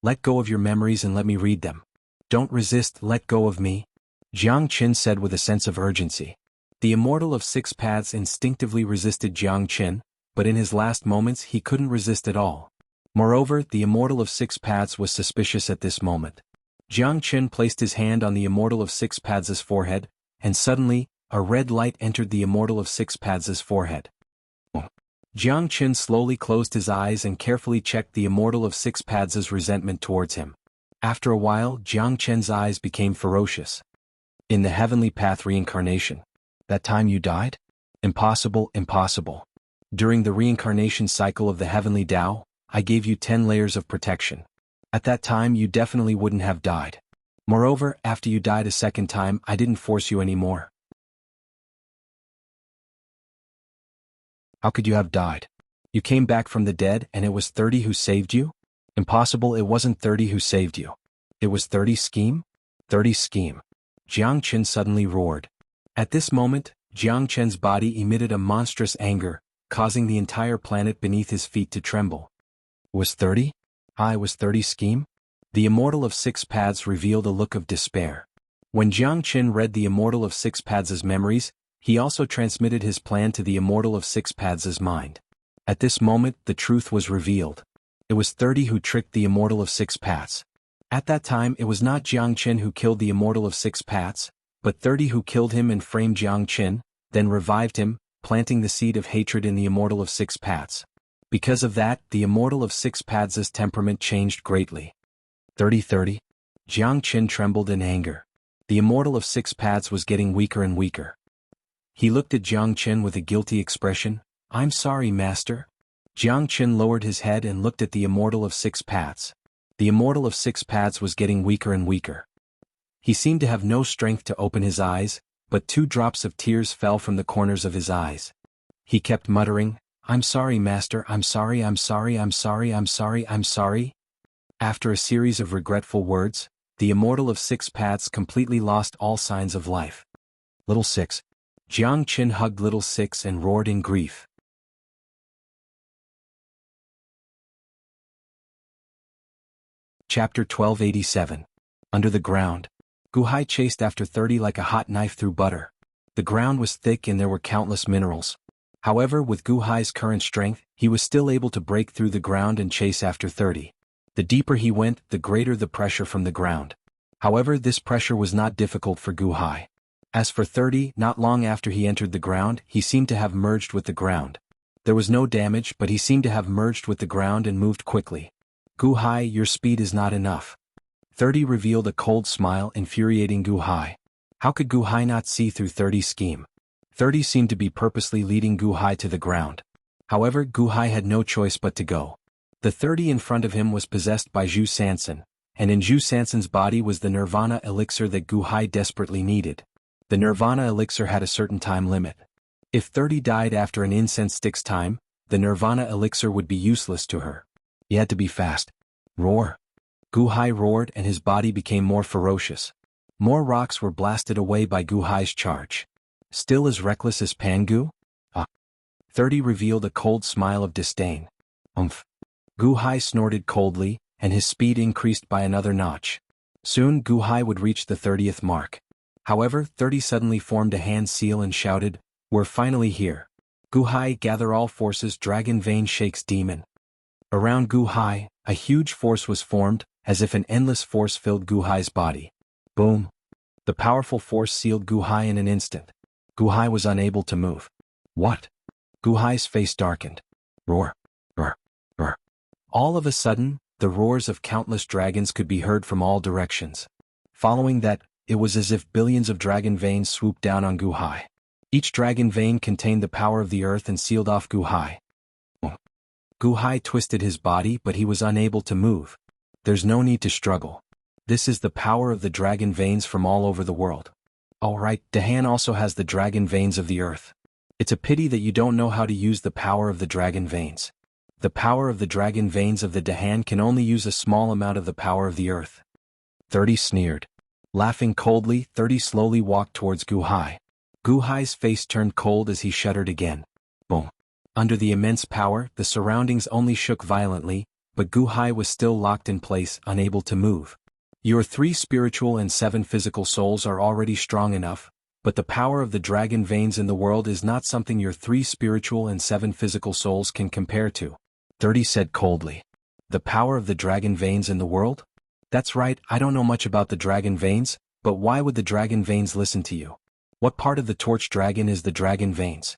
Let go of your memories and let me read them. Don't resist, let go of me. Jiang Qin said with a sense of urgency. The Immortal of Six Paths instinctively resisted Jiang Qin, but in his last moments he couldn't resist at all. Moreover, the Immortal of Six Paths was suspicious at this moment. Jiang Qin placed his hand on the Immortal of Six Paths' forehead, and suddenly, a red light entered the Immortal of Six Paths' forehead. Jiang Qin slowly closed his eyes and carefully checked the Immortal of Six Paths' resentment towards him. After a while, Jiang Qin's eyes became ferocious. In the Heavenly Path reincarnation. That time you died? Impossible, impossible. During the reincarnation cycle of the Heavenly Tao, I gave you 10 layers of protection. At that time you definitely wouldn't have died. Moreover, after you died a second time, I didn't force you anymore. How could you have died? You came back from the dead and it was 30 who saved you? Impossible, it wasn't 30 who saved you. It was 30 scheme? 30 scheme. Jiang Qin suddenly roared. At this moment, Jiang Qin's body emitted a monstrous anger, causing the entire planet beneath his feet to tremble. Was 30? I was 30 scheme? The Immortal of Six Paths revealed a look of despair. When Jiang Qin read the Immortal of Six Paths' memories, he also transmitted his plan to the Immortal of Six Paths' mind. At this moment, the truth was revealed. It was 30 who tricked the Immortal of Six Paths. At that time it was not Jiang Qin who killed the Immortal of Six Paths, but 30 who killed him and framed Jiang Qin, then revived him, planting the seed of hatred in the Immortal of Six Paths. Because of that, the Immortal of Six Paths' temperament changed greatly. 30:30. Jiang Qin trembled in anger. The Immortal of Six Paths was getting weaker and weaker. He looked at Jiang Qin with a guilty expression. "I'm sorry, master." Jiang Qin lowered his head and looked at the Immortal of Six Paths. The Immortal of Six Paths was getting weaker and weaker. He seemed to have no strength to open his eyes, but 2 drops of tears fell from the corners of his eyes. He kept muttering, "I'm sorry, master, I'm sorry, I'm sorry, I'm sorry, I'm sorry, I'm sorry." After a series of regretful words, the Immortal of Six Paths completely lost all signs of life. Little Six. Jiang Qin hugged Little Six and roared in grief. Chapter 1287. Under the ground. Gu Hai chased after 30 like a hot knife through butter. The ground was thick and there were countless minerals. However, with Gu Hai's current strength, he was still able to break through the ground and chase after 30. The deeper he went, the greater the pressure from the ground. However, this pressure was not difficult for Gu Hai. As for 30, not long after he entered the ground, he seemed to have merged with the ground. There was no damage, but he seemed to have merged with the ground and moved quickly. "Gu Hai, your speed is not enough." 30 revealed a cold smile, infuriating Gu Hai. How could Gu Hai not see through 30's scheme? 30 seemed to be purposely leading Gu Hai to the ground. However, Gu Hai had no choice but to go. The 30 in front of him was possessed by Zhu Sansan, and in Zhu Sansan's body was the Nirvana elixir that Gu Hai desperately needed. The Nirvana elixir had a certain time limit. If 30 died after an incense stick's time, the Nirvana elixir would be useless to her. He had to be fast. Roar. Gu Hai roared and his body became more ferocious. More rocks were blasted away by Gu Hai's charge. Still as reckless as Pangu? 30 revealed a cold smile of disdain. Umph. Gu Hai snorted coldly, and his speed increased by another notch. Soon Gu Hai would reach the 30th mark. However, 30 suddenly formed a hand seal and shouted, "We're finally here. Gu Hai, gather all forces, Dragon Vein shakes demon." Around Gu Hai, a huge force was formed, as if an endless force filled Gu Hai's body. Boom. The powerful force sealed Gu Hai in an instant. Gu Hai was unable to move. What? Gu Hai's face darkened. Roar. Roar. Roar. All of a sudden, the roars of countless dragons could be heard from all directions. Following that, it was as if billions of dragon veins swooped down on Gu Hai. Each dragon vein contained the power of the earth and sealed off Gu Hai. Gu Hai twisted his body, but he was unable to move. There's no need to struggle. This is the power of the dragon veins from all over the world. Alright, Dahan also has the dragon veins of the earth. It's a pity that you don't know how to use the power of the dragon veins. The power of the dragon veins of the Dahan can only use a small amount of the power of the earth. 30 sneered. Laughing coldly, 30 slowly walked towards Gu Hai. Gu Hai's face turned cold as he shuddered again. Boom. Under the immense power, the surroundings only shook violently, but Gu Hai was still locked in place, unable to move. Your 3 spiritual and 7 physical souls are already strong enough, but the power of the dragon veins in the world is not something your 3 spiritual and 7 physical souls can compare to. 30 said coldly. The power of the dragon veins in the world? That's right, I don't know much about the dragon veins, but why would the dragon veins listen to you? What part of the torch dragon is the dragon veins?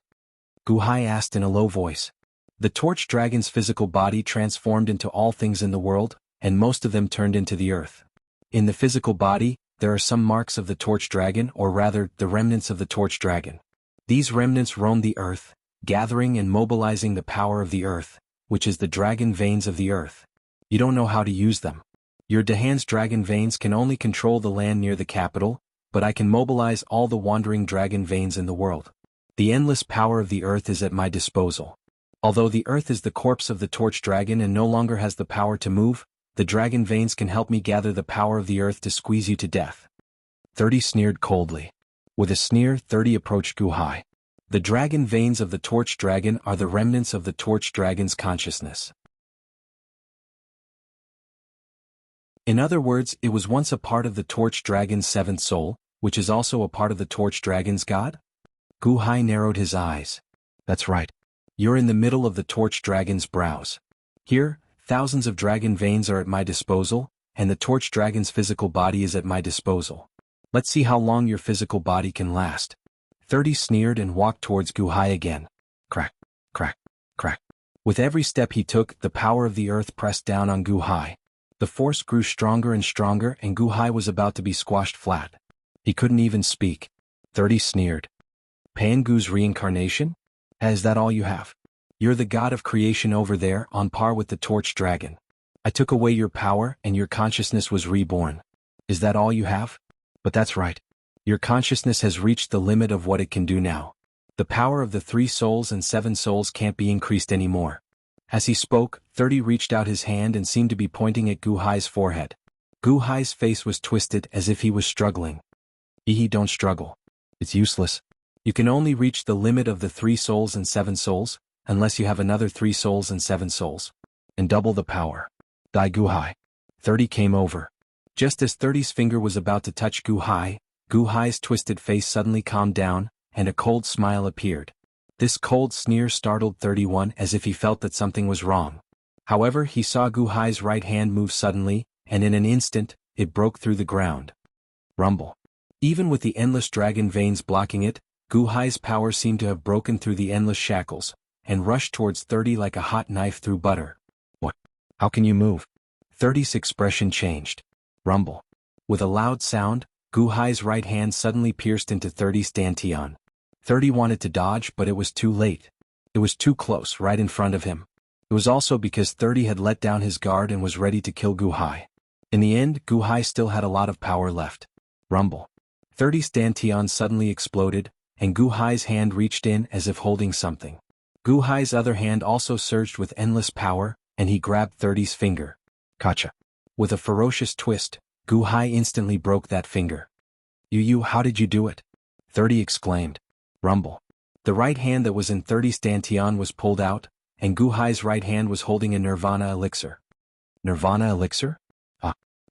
Gu Hai asked in a low voice. The torch dragon's physical body transformed into all things in the world, and most of them turned into the earth. In the physical body, there are some marks of the torch dragon, or rather, the remnants of the torch dragon. These remnants roam the earth, gathering and mobilizing the power of the earth, which is the dragon veins of the earth. You don't know how to use them. Your Dahan's dragon veins can only control the land near the capital, but I can mobilize all the wandering dragon veins in the world. The endless power of the earth is at my disposal. Although the earth is the corpse of the torch dragon and no longer has the power to move, the dragon veins can help me gather the power of the earth to squeeze you to death. 30 sneered coldly. With a sneer, 30 approached Gu Hai. The dragon veins of the torch dragon are the remnants of the torch dragon's consciousness. In other words, it was once a part of the torch dragon's 7th soul, which is also a part of the torch dragon's god? Gu Hai narrowed his eyes. That's right. You're in the middle of the torch dragon's brows. Here, thousands of dragon veins are at my disposal, and the torch dragon's physical body is at my disposal. Let's see how long your physical body can last. 30 sneered and walked towards Gu Hai again. Crack, crack, crack. With every step he took, the power of the earth pressed down on Gu Hai. The force grew stronger and stronger, and Gu Hai was about to be squashed flat. He couldn't even speak. 30 sneered. Pangu's reincarnation? Is that all you have? You're the god of creation over there, on par with the torch dragon. I took away your power, and your consciousness was reborn. Is that all you have? But that's right. Your consciousness has reached the limit of what it can do now. The power of the 3 souls and 7 souls can't be increased anymore. As he spoke, 30 reached out his hand and seemed to be pointing at Gu Hai's forehead. Gu Hai's face was twisted as if he was struggling. Don't struggle. It's useless. You can only reach the limit of the 3 souls and 7 souls, unless you have another 3 souls and 7 souls. And double the power. Die Gu Hai. 30 came over. Just as 30's finger was about to touch Gu Hai's twisted face suddenly calmed down, and a cold smile appeared. This cold sneer startled 31 as if he felt that something was wrong. However, he saw Gu Hai's right hand move suddenly, and in an instant, it broke through the ground. Rumble. Even with the endless dragon veins blocking it, Gu Hai's power seemed to have broken through the endless shackles, and rushed towards 30 like a hot knife through butter. What? How can you move? 30's expression changed. Rumble. With a loud sound, Gu Hai's right hand suddenly pierced into 30's dantian. 30 wanted to dodge, but it was too late. It was too close, right in front of him. It was also because 30 had let down his guard and was ready to kill Gu Hai. In the end, Gu Hai still had a lot of power left. Rumble. 30's dantian suddenly exploded, and Gu Hai's hand reached in as if holding something. Gu Hai's other hand also surged with endless power, and he grabbed 30's finger. Gotcha. With a ferocious twist, Gu Hai instantly broke that finger. How did you do it? 30 exclaimed. Rumble. The right hand that was in 30's dantian was pulled out, and Gu Hai's right hand was holding a nirvana elixir. Nirvana elixir?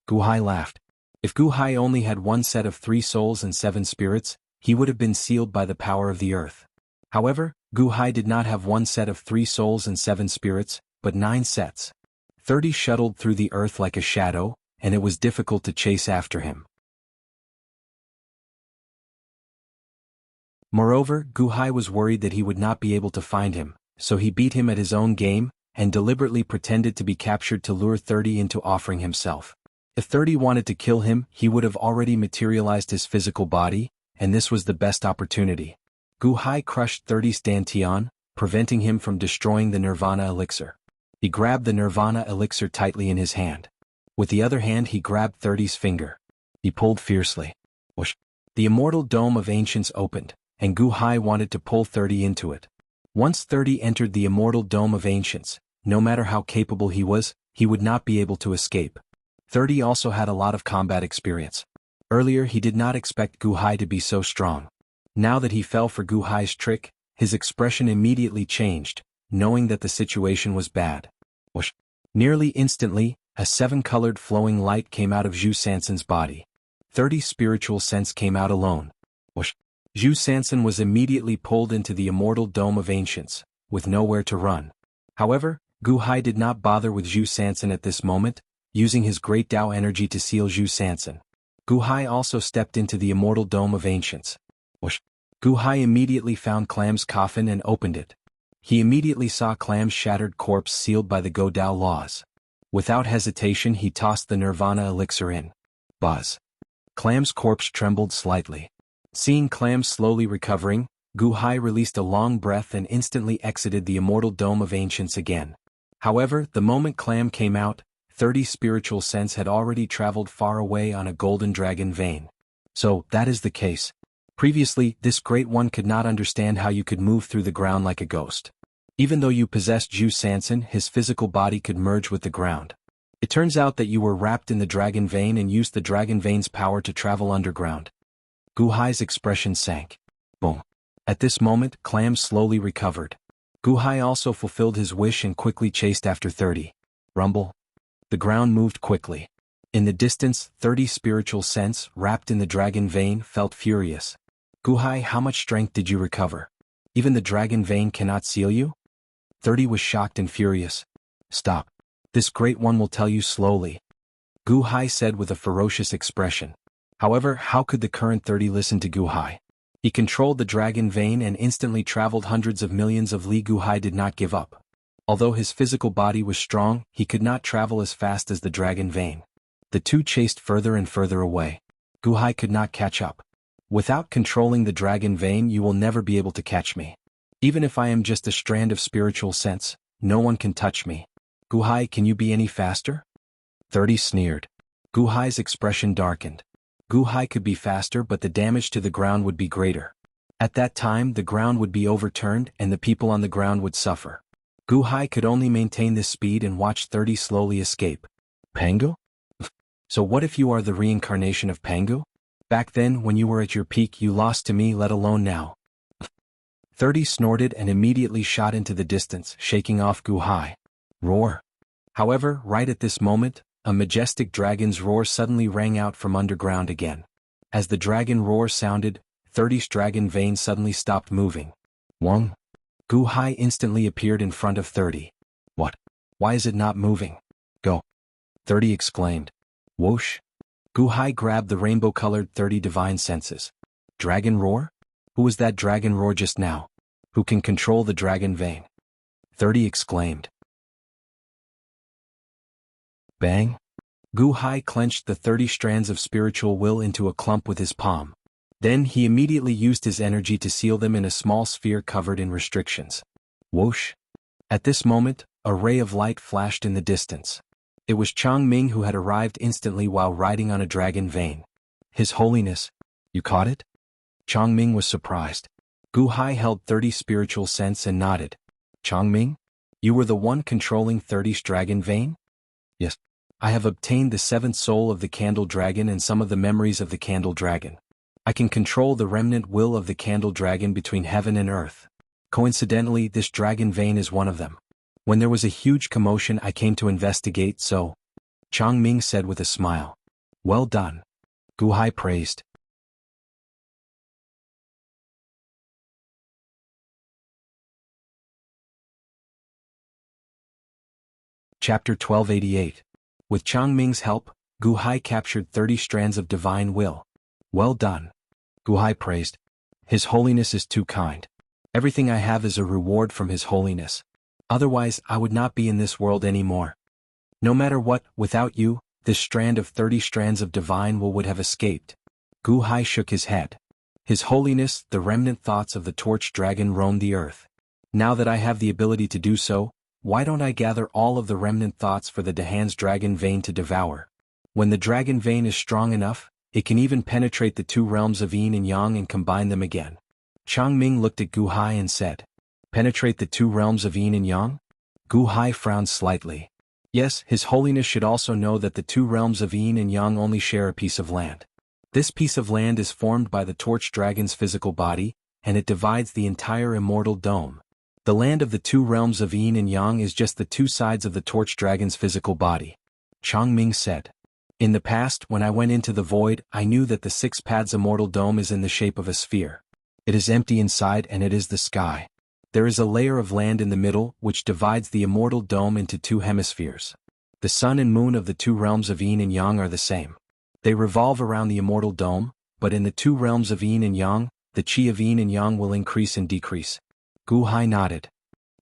Gu Hai laughed. If Gu Hai only had 1 set of 3 souls and 7 spirits, he would have been sealed by the power of the earth. However, Gu Hai did not have 1 set of 3 souls and 7 spirits, but 9 sets. 30 shuttled through the earth like a shadow, and it was difficult to chase after him. Moreover, Gu Hai was worried that he would not be able to find him, so he beat him at his own game, and deliberately pretended to be captured to lure 30 into offering himself. If 30 wanted to kill him, he would have already materialized his physical body, and this was the best opportunity. Gu Hai crushed 30's dantian, preventing him from destroying the nirvana elixir. He grabbed the nirvana elixir tightly in his hand. With the other hand he grabbed 30's finger. He pulled fiercely. Whoosh. The immortal dome of ancients opened, and Gu Hai wanted to pull 30 into it. Once 30 entered the immortal dome of ancients, no matter how capable he was, he would not be able to escape. 30 also had a lot of combat experience. Earlier he did not expect Gu Hai to be so strong. Now that he fell for Gu Hai's trick, his expression immediately changed, knowing that the situation was bad. Whoosh. Nearly instantly, a 7-colored flowing light came out of Zhu Sansan's body. 30's spiritual sense came out alone. Whoosh. Zhu Sansan was immediately pulled into the immortal dome of ancients, with nowhere to run. However, Gu Hai did not bother with Zhu Sansan at this moment, using his great Tao energy to seal Zhu Sansan. Gu Hai also stepped into the immortal dome of ancients. Whoosh. Gu Hai immediately found Clam's coffin and opened it. He immediately saw Clam's shattered corpse sealed by the Go Dao laws. Without hesitation he tossed the nirvana elixir in. Buzz. Clam's corpse trembled slightly. Seeing Clam slowly recovering, Gu Hai released a long breath and instantly exited the immortal dome of ancients again. However, the moment Clam came out, 30's spiritual sense had already traveled far away on a golden dragon vein. So, that is the case. Previously, this Great One could not understand how you could move through the ground like a ghost. Even though you possessed Zhu Sansan, his physical body could merge with the ground. It turns out that you were wrapped in the dragon vein and used the dragon vein's power to travel underground. Gu Hai's expression sank. Boom. At this moment, Clam slowly recovered. Gu Hai also fulfilled his wish and quickly chased after 30. Rumble. The ground moved quickly. In the distance, 30's spiritual sense, wrapped in the dragon vein, felt furious. Gu Hai, how much strength did you recover? Even the dragon vein cannot seal you? 30 was shocked and furious. Stop. This Great One will tell you slowly. Gu Hai said with a ferocious expression. However, how could the current 30 listen to Gu Hai? He controlled the dragon vein and instantly traveled hundreds of millions of li. Gu Hai did not give up. Although his physical body was strong, he could not travel as fast as the dragon vein. The two chased further and further away. Gu Hai could not catch up. Without controlling the dragon vein, you will never be able to catch me. Even if I am just a strand of spiritual sense, no one can touch me. Gu Hai, can you be any faster? 30 sneered. Gu Hai's expression darkened. Gu Hai could be faster, but the damage to the ground would be greater. At that time, the ground would be overturned and the people on the ground would suffer. Gu Hai could only maintain this speed and watch 30 slowly escape. Pangu? So what if you are the reincarnation of Pangu? Back then, when you were at your peak, you lost to me, let alone now. 30 snorted and immediately shot into the distance, shaking off Gu Hai. Roar. However, right at this moment, a majestic dragon's roar suddenly rang out from underground again. As the dragon roar sounded, 30's dragon vein suddenly stopped moving. Wong. Gu Hai instantly appeared in front of 30. What? Why is it not moving? Go. 30 exclaimed. Whoosh. Gu Hai grabbed the rainbow-colored 30 divine senses. Dragon roar? Who was that dragon roar just now? Who can control the dragon vein? 30 exclaimed. Bang. Gu Hai clenched the 30 strands of spiritual will into a clump with his palm. Then he immediately used his energy to seal them in a small sphere covered in restrictions. Whoosh. At this moment, a ray of light flashed in the distance. It was Changming, who had arrived instantly while riding on a dragon vein. His Holiness, you caught it? Changming was surprised. Gu Hai held 30 spiritual sense and nodded. Changming? You were the one controlling 30's dragon vein? Yes. I have obtained the 7th soul of the candle dragon and some of the memories of the candle dragon. I can control the remnant will of the candle dragon between heaven and earth. Coincidentally, this dragon vein is one of them. When there was a huge commotion, I came to investigate, so. Changming said with a smile. Well done. Gu Hai praised. Chapter 1288. With Changming's help, Gu Hai captured 30 strands of divine will. Well done. Gu Hai praised. His Holiness is too kind. Everything I have is a reward from His Holiness. Otherwise, I would not be in this world anymore. No matter what, without you, this strand of 30 strands of divine will would have escaped. Gu Hai shook his head. His Holiness, the remnant thoughts of the torch dragon roam the earth. Now that I have the ability to do so, why don't I gather all of the remnant thoughts for the Dahan's dragon vein to devour? When the dragon vein is strong enough, it can even penetrate the 2 realms of yin and yang and combine them again. Changming looked at Gu Hai and said, Penetrate the 2 realms of yin and yang? Gu Hai frowned slightly. Yes, His Holiness should also know that the 2 realms of yin and yang only share a piece of land. This piece of land is formed by the torch dragon's physical body, and it divides the entire immortal dome. The land of the 2 realms of yin and yang is just the 2 sides of the torch dragon's physical body. Changming said. In the past, when I went into the void, I knew that the 6 paths immortal dome is in the shape of a sphere. It is empty inside and it is the sky. There is a layer of land in the middle, which divides the immortal dome into 2 hemispheres. The sun and moon of the 2 realms of yin and yang are the same. They revolve around the immortal dome, but in the 2 realms of yin and yang, the chi of yin and yang will increase and decrease. Gu Hai nodded.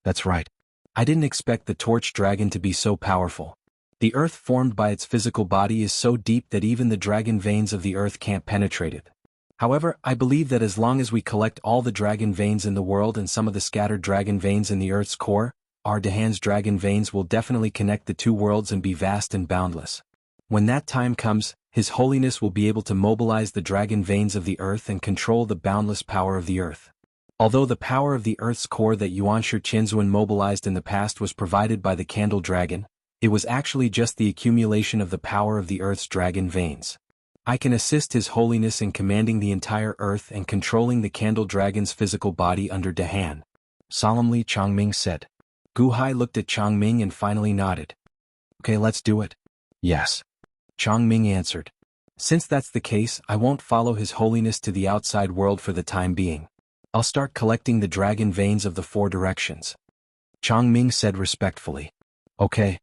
That's right. I didn't expect the torch dragon to be so powerful. The earth formed by its physical body is so deep that even the dragon veins of the earth can't penetrate it. However, I believe that as long as we collect all the dragon veins in the world and some of the scattered dragon veins in the earth's core, our Dahan's dragon veins will definitely connect the 2 worlds and be vast and boundless. When that time comes, His Holiness will be able to mobilize the dragon veins of the earth and control the boundless power of the earth. Although the power of the earth's core that Yuanshi Qinzuan mobilized in the past was provided by the candle dragon, it was actually just the accumulation of the power of the earth's dragon veins. I can assist His Holiness in commanding the entire earth and controlling the candle dragon's physical body under Dahan. Solemnly, Changming said. Gu Hai looked at Changming and finally nodded. Okay, let's do it. Yes. Changming answered. Since that's the case, I won't follow His Holiness to the outside world for the time being. I'll start collecting the dragon veins of the 4 directions. Changming said respectfully. Okay.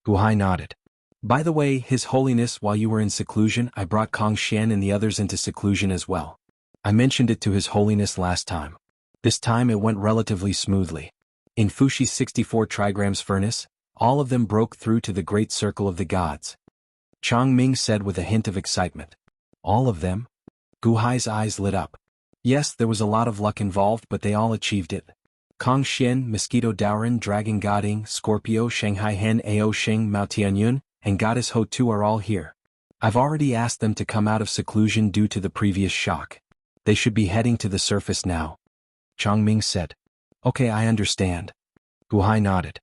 Gu Hai nodded. By the way, His Holiness, while you were in seclusion, I brought Kong Shen and the others into seclusion as well. I mentioned it to His Holiness last time. This time it went relatively smoothly. In Fushi's 64 trigrams furnace, all of them broke through to the great circle of the gods. Chang Ming said with a hint of excitement. All of them? Gu Hai's eyes lit up. Yes, there was a lot of luck involved, but they all achieved it. Kong Xian, Mosquito Daoran, Dragon Goding, Scorpio, Shanghai Hen, Ao Sheng, Mao Tianyun, and Goddess Ho Tu are all here. I've already asked them to come out of seclusion due to the previous shock. They should be heading to the surface now. Chang Ming said. Okay, I understand. Gu Hai nodded.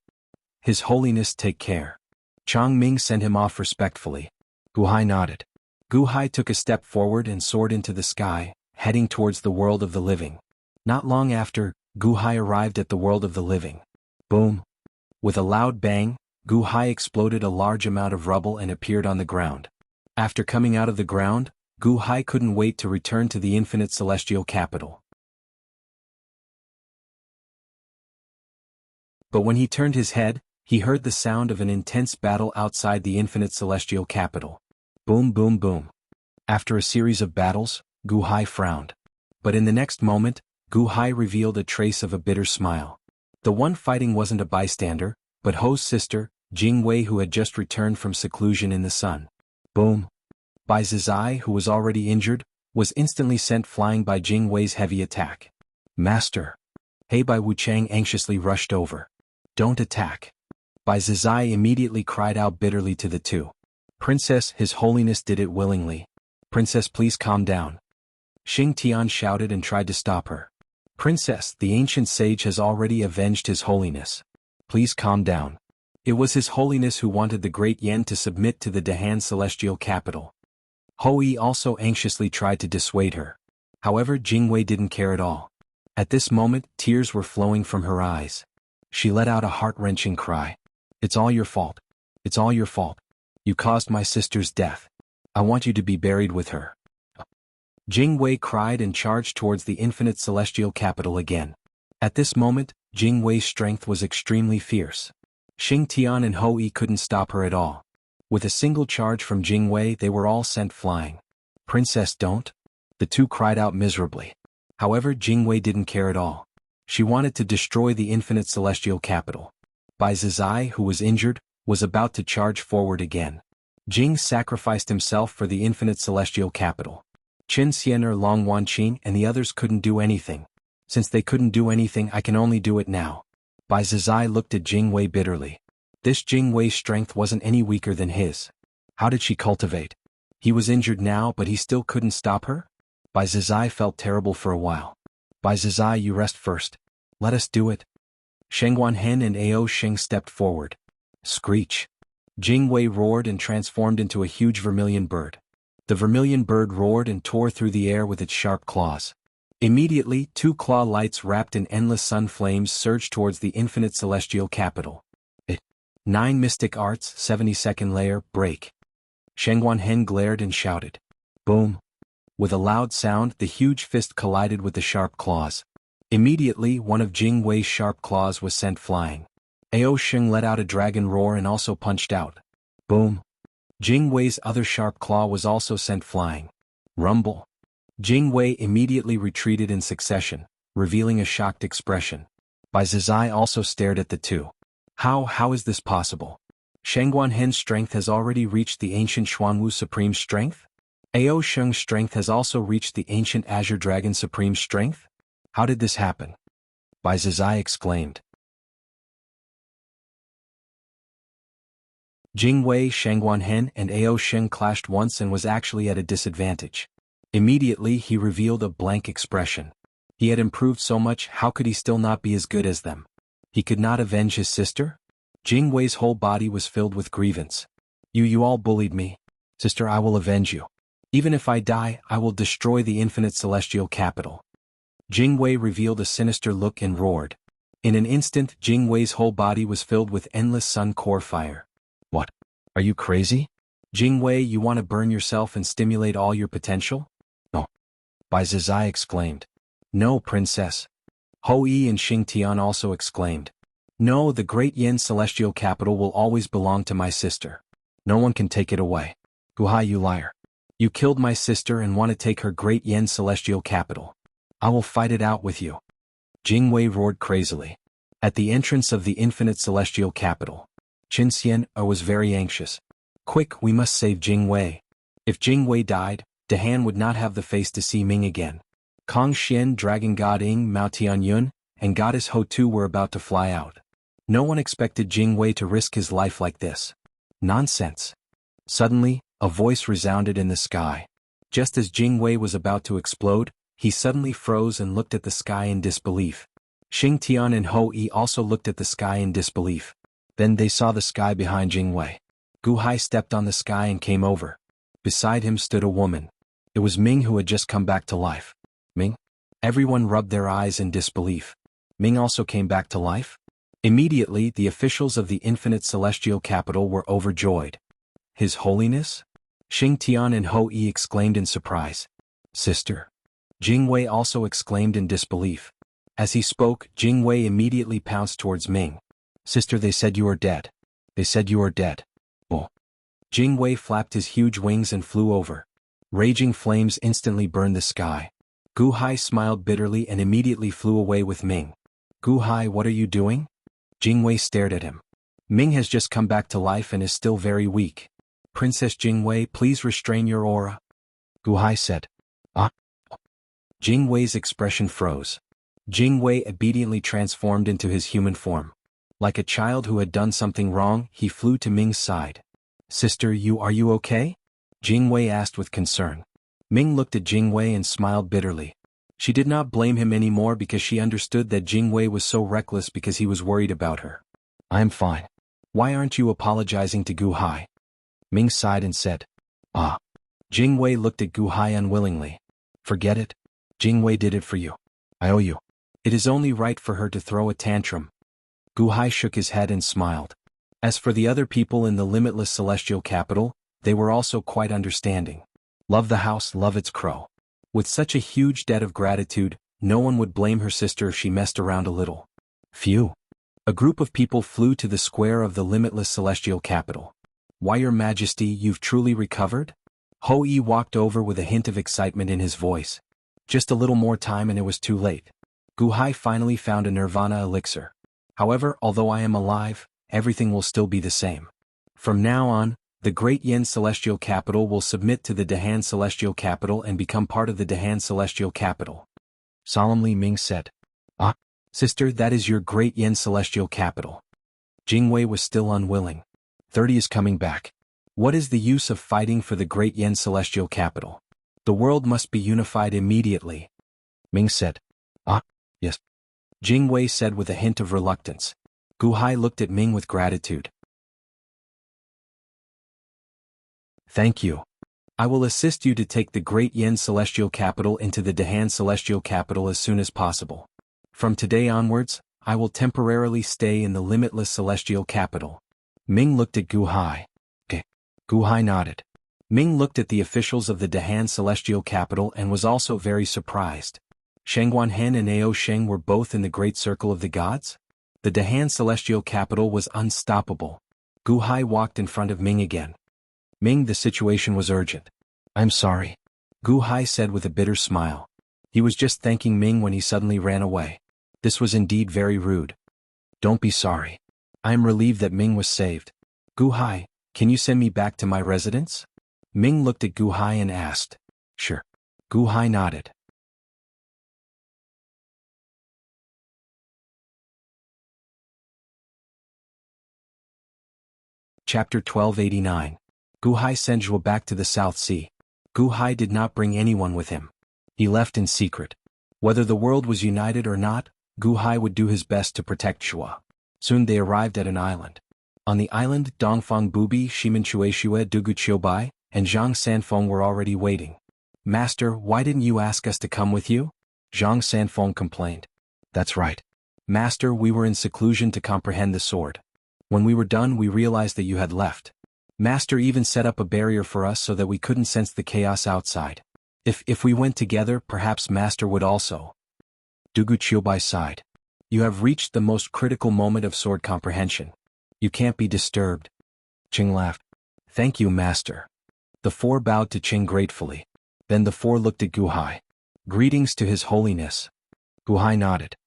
His Holiness, take care. Chang Ming sent him off respectfully. Gu Hai nodded. Gu Hai took a step forward and soared into the sky, heading towards the world of the living. Not long after, Gu Hai arrived at the world of the living. Boom. With a loud bang, Gu Hai exploded a large amount of rubble and appeared on the ground. After coming out of the ground, Gu Hai couldn't wait to return to the infinite celestial capital. But when he turned his head, he heard the sound of an intense battle outside the infinite celestial capital. Boom, boom, boom. After a series of battles, Gu Hai frowned. But in the next moment, Gu Hai revealed a trace of a bitter smile. The one fighting wasn't a bystander, but Ho's sister, Jing Wei, who had just returned from seclusion in the sun. Boom. Bai Zizai, who was already injured, was instantly sent flying by Jing Wei's heavy attack. Master. Bai Wuchang anxiously rushed over. Don't attack. Bai Zizai immediately cried out bitterly to the two. Princess, His Holiness did it willingly. Princess, please calm down. Xing Tian shouted and tried to stop her. Princess, the ancient sage has already avenged His Holiness. Please calm down. It was His Holiness who wanted the Great Yen to submit to the Dahan celestial capital. Hoi also anxiously tried to dissuade her. However, Jingwei didn't care at all. At this moment, tears were flowing from her eyes. She let out a heart-wrenching cry. It's all your fault. It's all your fault. You caused my sister's death. I want you to be buried with her. Jingwei cried and charged towards the infinite celestial capital again. At this moment, Jingwei's strength was extremely fierce. Xing Tian and Hoi couldn't stop her at all. With a single charge from Jingwei, they were all sent flying. Princess, don't. The two cried out miserably. However, Jingwei didn't care at all. She wanted to destroy the infinite celestial capital. Bai Zizai, who was injured, was about to charge forward again. Jing sacrificed himself for the infinite celestial capital. Qin Xianer, Long Wanqin, and the others couldn't do anything. Since they couldn't do anything, I can only do it now. Bai Zizai looked at Jingwei bitterly. This Jingwei's strength wasn't any weaker than his. How did she cultivate? He was injured now, but he still couldn't stop her? Bai Zizai felt terrible for a while. Bai Zizai, you rest first. Let us do it. Shengguan Hen and Ao Sheng stepped forward. Screech. Jingwei roared and transformed into a huge vermilion bird. The vermilion bird roared and tore through the air with its sharp claws. Immediately, two claw lights wrapped in endless sun flames surged towards the infinite celestial capital. 9 Mystic Arts, 72nd Layer, break. Shengguan Hen glared and shouted. Boom. With a loud sound, the huge fist collided with the sharp claws. Immediately, one of Jingwei's sharp claws was sent flying. Ao Sheng let out a dragon roar and also punched out. Boom. Jingwei's other sharp claw was also sent flying. Rumble. Jingwei immediately retreated in succession, revealing a shocked expression. Bai Zizai also stared at the two. How is this possible? Shengguan Hen's strength has already reached the ancient Xuanwu Supreme Strength? Ao Sheng's strength has also reached the ancient Azure Dragon Supreme Strength? How did this happen? Bai Zizai exclaimed. Jingwei, Shengguan Hen, and Ao Sheng clashed once and was actually at a disadvantage. Immediately he revealed a blank expression. He had improved so much, how could he still not be as good as them? He could not avenge his sister? Jingwei's whole body was filled with grievance. You all bullied me. Sister, I will avenge you. Even if I die, I will destroy the infinite celestial capital. Jingwei revealed a sinister look and roared. In an instant, Jingwei's whole body was filled with endless sun core fire. What? Are you crazy? Jingwei, you want to burn yourself and stimulate all your potential? No. Bai Zizai exclaimed. No, princess. Hoi and Xing Tian also exclaimed. No, the great Yen celestial capital will always belong to my sister. No one can take it away. Gu Hai, you liar. You killed my sister and want to take her great Yen celestial capital. I will fight it out with you. Jingwei roared crazily. At the entrance of the infinite celestial capital, Qin Xian was very anxious. Quick, we must save Jingwei. If Jingwei died, Dehan would not have the face to see Ming again. Kong Xian, Dragon God Ing, Mao Tianyun, and Goddess Ho Tu were about to fly out. No one expected Jingwei to risk his life like this. Nonsense. Suddenly, a voice resounded in the sky. Just as Jingwei was about to explode, he suddenly froze and looked at the sky in disbelief. Xing Tian and Ho Yi also looked at the sky in disbelief. Then they saw the sky behind Jingwei. Gu Hai stepped on the sky and came over. Beside him stood a woman. It was Ming, who had just come back to life. Ming? Everyone rubbed their eyes in disbelief. Ming also came back to life? Immediately, the officials of the infinite celestial capital were overjoyed. His Holiness? Xing Tian and Ho Yi exclaimed in surprise. Sister. Jingwei also exclaimed in disbelief. As he spoke, Jingwei immediately pounced towards Ming. Sister, they said you are dead. They said you are dead. Oh. Jingwei flapped his huge wings and flew over. Raging flames instantly burned the sky. Gu Hai smiled bitterly and immediately flew away with Ming. Gu Hai, what are you doing? Jingwei stared at him. Ming has just come back to life and is still very weak. Princess Jingwei, please restrain your aura. Gu Hai said. Ah. Jingwei's expression froze. Jingwei obediently transformed into his human form. Like a child who had done something wrong, he flew to Ming's side. Sister, are you okay? Jingwei asked with concern. Ming looked at Jingwei and smiled bitterly. She did not blame him anymore because she understood that Jingwei was so reckless because he was worried about her. I am fine. Why aren't you apologizing to Gu Hai? Ming sighed and said. Ah. Jingwei looked at Gu Hai unwillingly. Forget it. Jingwei did it for you. I owe you. It is only right for her to throw a tantrum. Gu Hai shook his head and smiled. As for the other people in the limitless celestial capital, they were also quite understanding. Love the house, love its crow. With such a huge debt of gratitude, no one would blame her sister if she messed around a little. Phew. A group of people flew to the square of the limitless celestial capital. Why, Your Majesty, you've truly recovered? Ho Yi walked over with a hint of excitement in his voice. Just a little more time and it was too late. Gu Hai finally found a nirvana elixir. However, although I am alive, everything will still be the same. From now on, the Great Yen Celestial Capital will submit to the Dehan Celestial Capital and become part of the Dehan Celestial Capital. Solemnly Ming said. Ah, sister, that is your Great Yen Celestial Capital. Jingwei was still unwilling. 30 is coming back. What is the use of fighting for the Great Yen Celestial Capital? The world must be unified immediately. Ming said. Ah, yes. Jingwei said with a hint of reluctance. Gu Hai looked at Ming with gratitude. Thank you. I will assist you to take the Great Yen Celestial Capital into the Dehan Celestial Capital as soon as possible. From today onwards, I will temporarily stay in the limitless Celestial Capital. Ming looked at Gu Hai. Gu Hai nodded. Ming looked at the officials of the Dehan Celestial Capital and was also very surprised. Shengguan Hen and Ao Sheng were both in the Great Circle of the Gods? The Dehan Celestial Capital was unstoppable. Gu Hai walked in front of Ming again. Ming, the situation was urgent. I'm sorry. Gu Hai said with a bitter smile. He was just thanking Ming when he suddenly ran away. This was indeed very rude. Don't be sorry. I am relieved that Ming was saved. Gu Hai, can you send me back to my residence? Ming looked at Gu Hai and asked. Sure. Gu Hai nodded. Chapter 1289. Gu Hai sent Zhuo back to the South Sea. Gu Hai did not bring anyone with him. He left in secret. Whether the world was united or not, Gu Hai would do his best to protect Zhuo. Soon they arrived at an island. On the island, Dongfang Bubi, Shimen Chueshue, Dugu Qiubai, and Zhang Sanfeng were already waiting. Master, why didn't you ask us to come with you? Zhang Sanfeng complained. That's right. Master, we were in seclusion to comprehend the sword. When we were done, we realized that you had left. Master even set up a barrier for us so that we couldn't sense the chaos outside. If we went together, perhaps Master would also. Dugu Qiubai sighed. You have reached the most critical moment of sword comprehension. You can't be disturbed. Qing laughed. Thank you, Master. The four bowed to Qing gratefully. Then the four looked at Gu Hai. Greetings to His Holiness. Gu Hai nodded.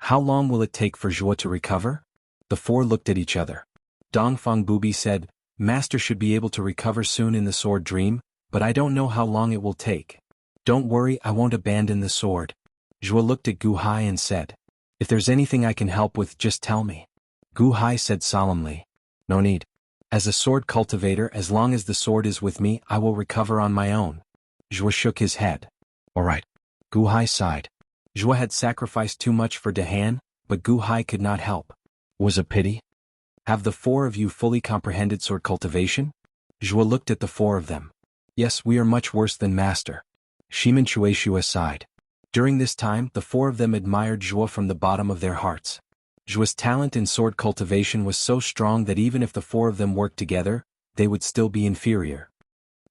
How long will it take for Zhuo to recover? The four looked at each other. Dongfang Bubi said, Master should be able to recover soon in the sword dream, but I don't know how long it will take. Don't worry, I won't abandon the sword. Zhuo looked at Gu Hai and said, If there's anything I can help with, just tell me. Gu Hai said solemnly, No need. As a sword cultivator, as long as the sword is with me, I will recover on my own. Zhuo shook his head. All right. Gu Hai sighed. Zhuo had sacrificed too much for Dehan, but Gu Hai could not help. Was a pity? Have the four of you fully comprehended sword cultivation? Zhuo looked at the four of them. Yes, we are much worse than Master. Shimin Shueishua sighed. During this time, the four of them admired Zhuo from the bottom of their hearts. Zhuo's talent in sword cultivation was so strong that even if the four of them worked together, they would still be inferior.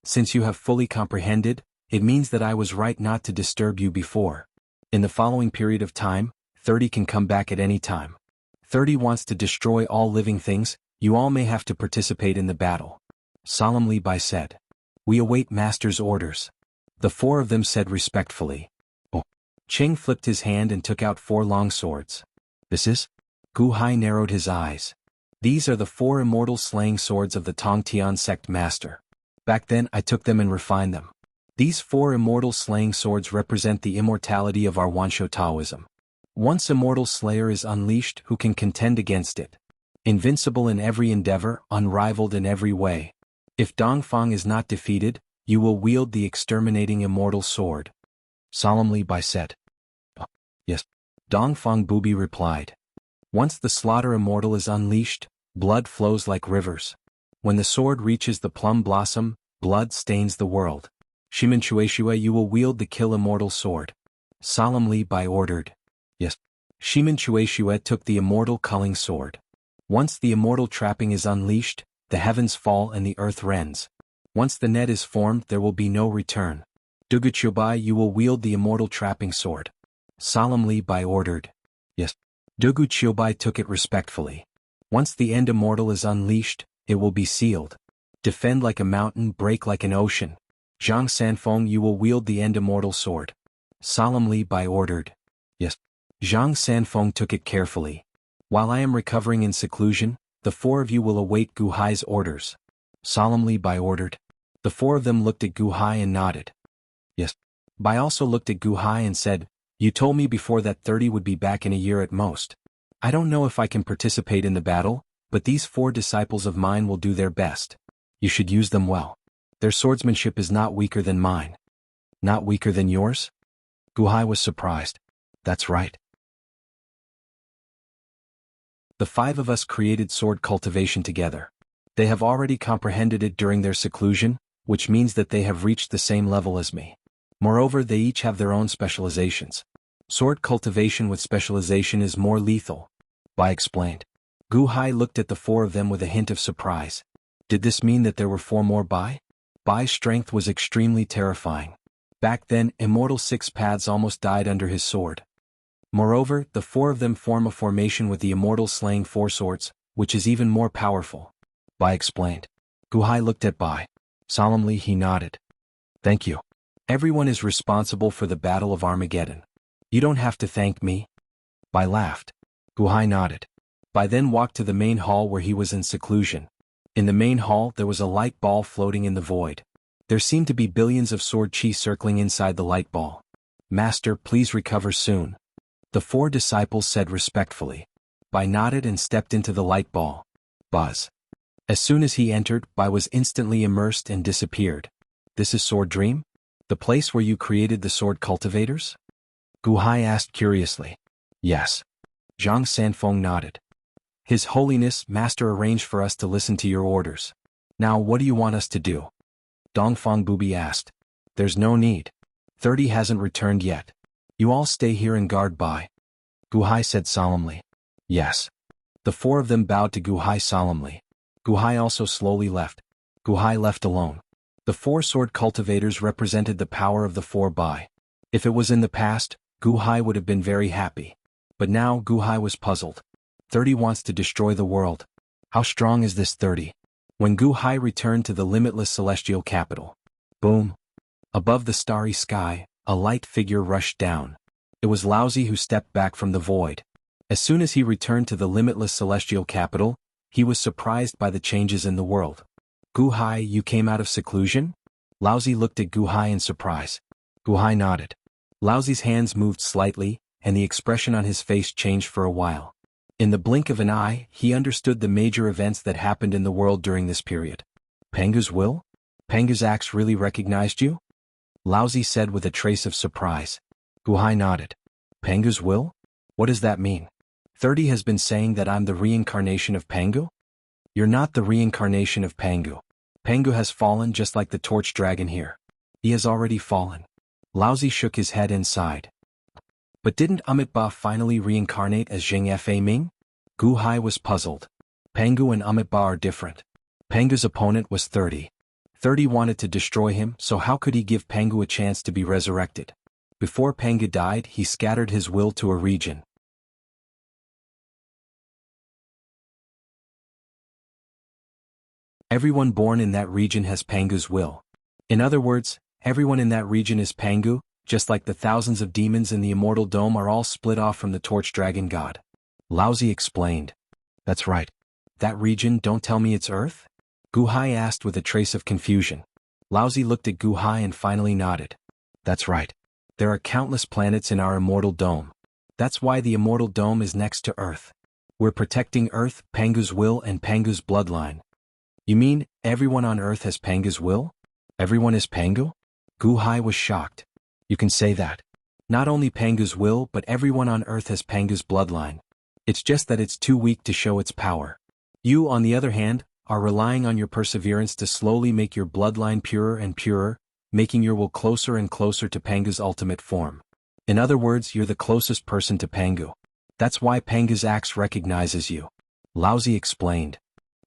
Since you have fully comprehended, it means that I was right not to disturb you before. In the following period of time, 30 can come back at any time. 30 wants to destroy all living things, you all may have to participate in the battle. Solemnly Bai said. We await Master's orders. The four of them said respectfully. Oh. Qing flipped his hand and took out 4 long swords. This is? Gu Hai narrowed his eyes. These are the 4 immortal slaying swords of the Tongtian sect master. Back then I took them and refined them. These 4 immortal slaying swords represent the immortality of our Wansho Taoism. Once immortal slayer is unleashed, who can contend against it? Invincible in every endeavor, unrivaled in every way. If Dongfang is not defeated, you will wield the exterminating immortal sword. Solemnly Bai said. Oh, yes. Dongfang Bubi replied. Once the slaughter immortal is unleashed, blood flows like rivers. When the sword reaches the plum blossom, blood stains the world. Shimin Shueishua, you will wield the kill immortal sword. Solemnly Bai ordered. Yes. Shimin Shueishua took the immortal culling sword. Once the immortal trapping is unleashed, the heavens fall and the earth rends. Once the net is formed, there will be no return. Dugu Chubai, you will wield the immortal trapping sword. Solemnly Bai ordered. Yes. Dugu Chubai took it respectfully. Once the end immortal is unleashed, it will be sealed. Defend like a mountain, break like an ocean. Zhang Sanfeng, you will wield the end immortal sword. Solemnly Bai ordered. Yes. Zhang Sanfeng took it carefully. While I am recovering in seclusion, the 4 of you will await Gu Hai's orders. Solemnly Bai ordered. The 4 of them looked at Gu Hai and nodded. Yes. Bai also looked at Gu Hai and said, You told me before that 30 would be back in a year at most. I don't know if I can participate in the battle, but these 4 disciples of mine will do their best. You should use them well. Their swordsmanship is not weaker than mine. Not weaker than yours? Gu Hai was surprised. That's right. The 5 of us created sword cultivation together. They have already comprehended it during their seclusion, which means that they have reached the same level as me. Moreover, they each have their own specializations. Sword cultivation with specialization is more lethal. Bai explained. Gu Hai looked at the 4 of them with a hint of surprise. Did this mean that there were 4 more Bai? Bai's strength was extremely terrifying. Back then, Immortal 6 Paths almost died under his sword. Moreover, the 4 of them form a formation with the immortal slaying 4 swords, which is even more powerful. Bai explained. Gu Hai looked at Bai. Solemnly he nodded. Thank you. Everyone is responsible for the Battle of Armageddon. You don't have to thank me. Bai laughed. Gu Hai nodded. Bai then walked to the main hall where he was in seclusion. In the main hall there was a light ball floating in the void. There seemed to be billions of sword chi circling inside the light ball. Master, please recover soon. The 4 disciples said respectfully. Bai nodded and stepped into the light ball. Buzz. As soon as he entered, Bai was instantly immersed and disappeared. This is Sword Dream? The place where you created the sword cultivators? Gu Hai asked curiously. Yes. Zhang Sanfeng nodded. His Holiness, Master arranged for us to listen to your orders. Now what do you want us to do? Dongfang Bubi asked. There's no need. 30 hasn't returned yet. You all stay here and guard Bai. Gu Hai said solemnly. Yes. The 4 of them bowed to Gu Hai solemnly. Gu Hai also slowly left. Gu Hai left alone. The 4 sword cultivators represented the power of the 4 Bai. If it was in the past, Gu Hai would have been very happy. But now Gu Hai was puzzled. 30 wants to destroy the world. How strong is this 30? When Gu Hai returned to the limitless celestial capital, Boom. Above the starry sky, a light figure rushed down. It was Laozi who stepped back from the void. As soon as he returned to the limitless celestial capital, he was surprised by the changes in the world. Gu Hai, you came out of seclusion? Laozi looked at Gu Hai in surprise. Gu Hai nodded. Laozi's hands moved slightly, and the expression on his face changed for a while. In the blink of an eye, he understood the major events that happened in the world during this period. Pengu's will? Pengu's axe really recognized you? Laozi said with a trace of surprise. Gu Hai nodded. Pengu's will? What does that mean? 30 has been saying that I'm the reincarnation of Pengu? You're not the reincarnation of Pengu. Pengu has fallen just like the torch dragon here. He has already fallen. Laozi shook his head and sighed. But didn't Amitabha finally reincarnate as Zheng Fa Ming? Gu Hai was puzzled. Pengu and Amitabha are different. Pengu's opponent was 30. 30 wanted to destroy him, so how could he give Pengu a chance to be resurrected? Before Pengu died, he scattered his will to a region. Everyone born in that region has Pengu's will. In other words, everyone in that region is Pengu, just like the thousands of demons in the Immortal Dome are all split off from the Torch Dragon God. Laozi explained. That's right. That region, don't tell me it's Earth? Gu Hai asked with a trace of confusion. Laozi looked at Gu Hai and finally nodded. That's right. There are countless planets in our Immortal Dome. That's why the Immortal Dome is next to Earth. We're protecting Earth, Pengu's will and Pengu's bloodline. You mean, everyone on Earth has Pengu's will? Everyone is Pengu? Gu Hai was shocked. You can say that. Not only Pengu's will but everyone on Earth has Pengu's bloodline. It's just that it's too weak to show its power. You, on the other hand, are relying on your perseverance to slowly make your bloodline purer and purer, making your will closer and closer to Pengu's ultimate form. In other words, you're the closest person to Pengu. That's why Pengu's axe recognizes you. Laozi explained.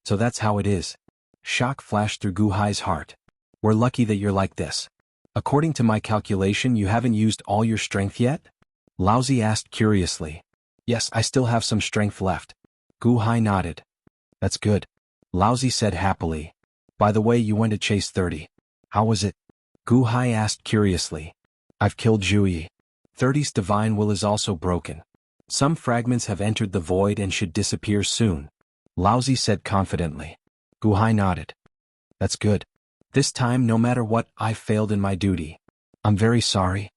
So that's how it is. Shock flashed through Gu Hai's heart. We're lucky that you're like this. According to my calculation, you haven't used all your strength yet? Laozi asked curiously. Yes, I still have some strength left. Gu Hai nodded. That's good. Laozi said happily. By the way, you went to chase 30. How was it? Gu Hai asked curiously. I've killed Zhuyi. 30's divine will is also broken. Some fragments have entered the void and should disappear soon. Laozi said confidently. Gu Hai nodded. That's good. This time, no matter what, I failed in my duty. I'm very sorry.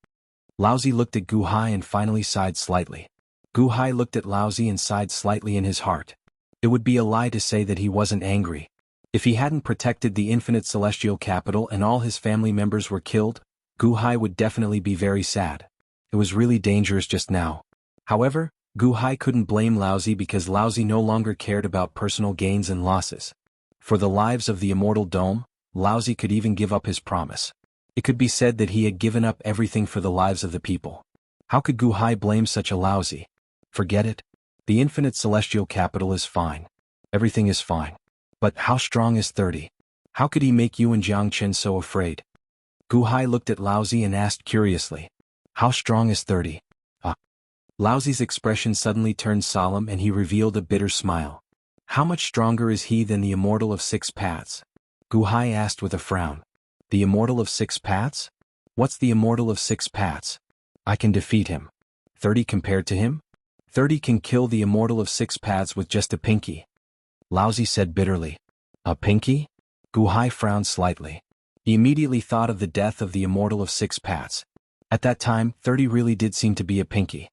Laozi looked at Gu Hai and finally sighed slightly. Gu Hai looked at Laozi and sighed slightly in his heart. It would be a lie to say that he wasn't angry. If he hadn't protected the infinite celestial capital and all his family members were killed, Gu Hai would definitely be very sad. It was really dangerous just now. However, Gu Hai couldn't blame Laozi because Laozi no longer cared about personal gains and losses. For the lives of the Immortal Dome, Laozi could even give up his promise. It could be said that he had given up everything for the lives of the people. How could Gu Hai blame such a Laozi? Forget it. The infinite celestial capital is fine. Everything is fine. But how strong is 30? How could he make you and Jiangchen so afraid? Gu Hai looked at Laozi and asked curiously. How strong is 30? Laozi's expression suddenly turned solemn and he revealed a bitter smile. How much stronger is he than the Immortal of 6 Paths? Gu Hai asked with a frown. The Immortal of 6 Paths? What's the Immortal of 6 Paths? I can defeat him. 30 compared to him? 30 can kill the Immortal of 6 Paths with just a pinky. Laozi said bitterly. A pinky? Gu Hai frowned slightly. He immediately thought of the death of the Immortal of 6 Paths. At that time, 30 really did seem to be a pinky.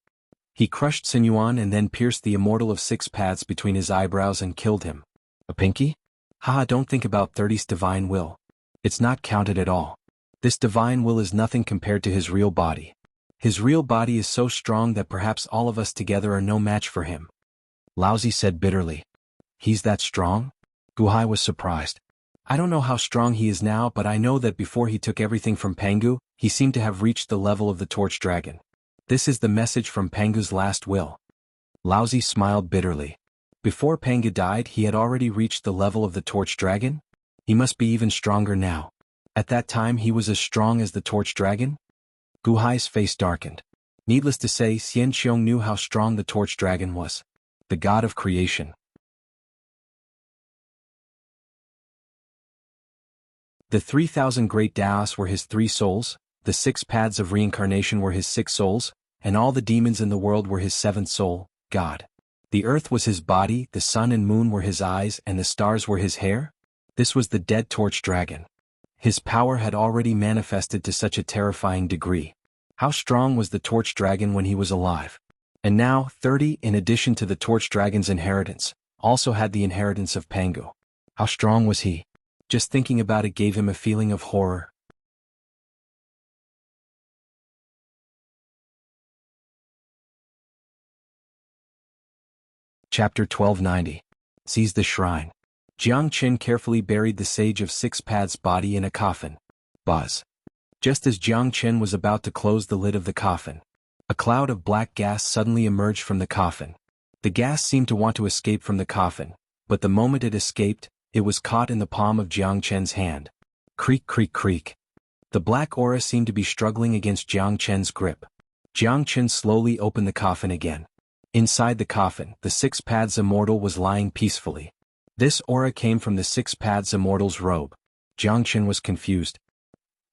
He crushed Sinyuan and then pierced the Immortal of 6 Paths between his eyebrows and killed him. A pinky? Haha, don't think about 30's divine will. It's not counted at all. This divine will is nothing compared to his real body. His real body is so strong that perhaps all of us together are no match for him. Laozi said bitterly. He's that strong? Gu Hai was surprised. I don't know how strong he is now, but I know that before he took everything from Pengu, he seemed to have reached the level of the Torch Dragon. This is the message from Pengu's last will. Laozi smiled bitterly. Before Pengu died, he had already reached the level of the Torch Dragon? He must be even stronger now. At that time he was as strong as the Torch Dragon? Gu Hai's face darkened. Needless to say, Xian Qiong knew how strong the Torch Dragon was. The god of creation. The 3,000 great Daos were his 3 souls, the 6 paths of reincarnation were his 6 souls, and all the demons in the world were his 7th soul, God. The earth was his body, the sun and moon were his eyes, and the stars were his hair? This was the dead torch dragon. His power had already manifested to such a terrifying degree. How strong was the torch dragon when he was alive? And now, 30, in addition to the torch dragon's inheritance, also had the inheritance of Pangu. How strong was he? Just thinking about it gave him a feeling of horror. Chapter 1290. Seize the Shrine. Jiang Qin carefully buried the Sage of 6 Paths' body in a coffin. Buzz. Just as Jiang Qin was about to close the lid of the coffin, a cloud of black gas suddenly emerged from the coffin. The gas seemed to want to escape from the coffin, but the moment it escaped, it was caught in the palm of Jiang Qin's hand. Creak, creak, creak. The black aura seemed to be struggling against Jiang Qin's grip. Jiang Qin slowly opened the coffin again. Inside the coffin, the 6 Paths Immortal was lying peacefully. This aura came from the 6 Paths Immortal's robe. Jiang Qin was confused.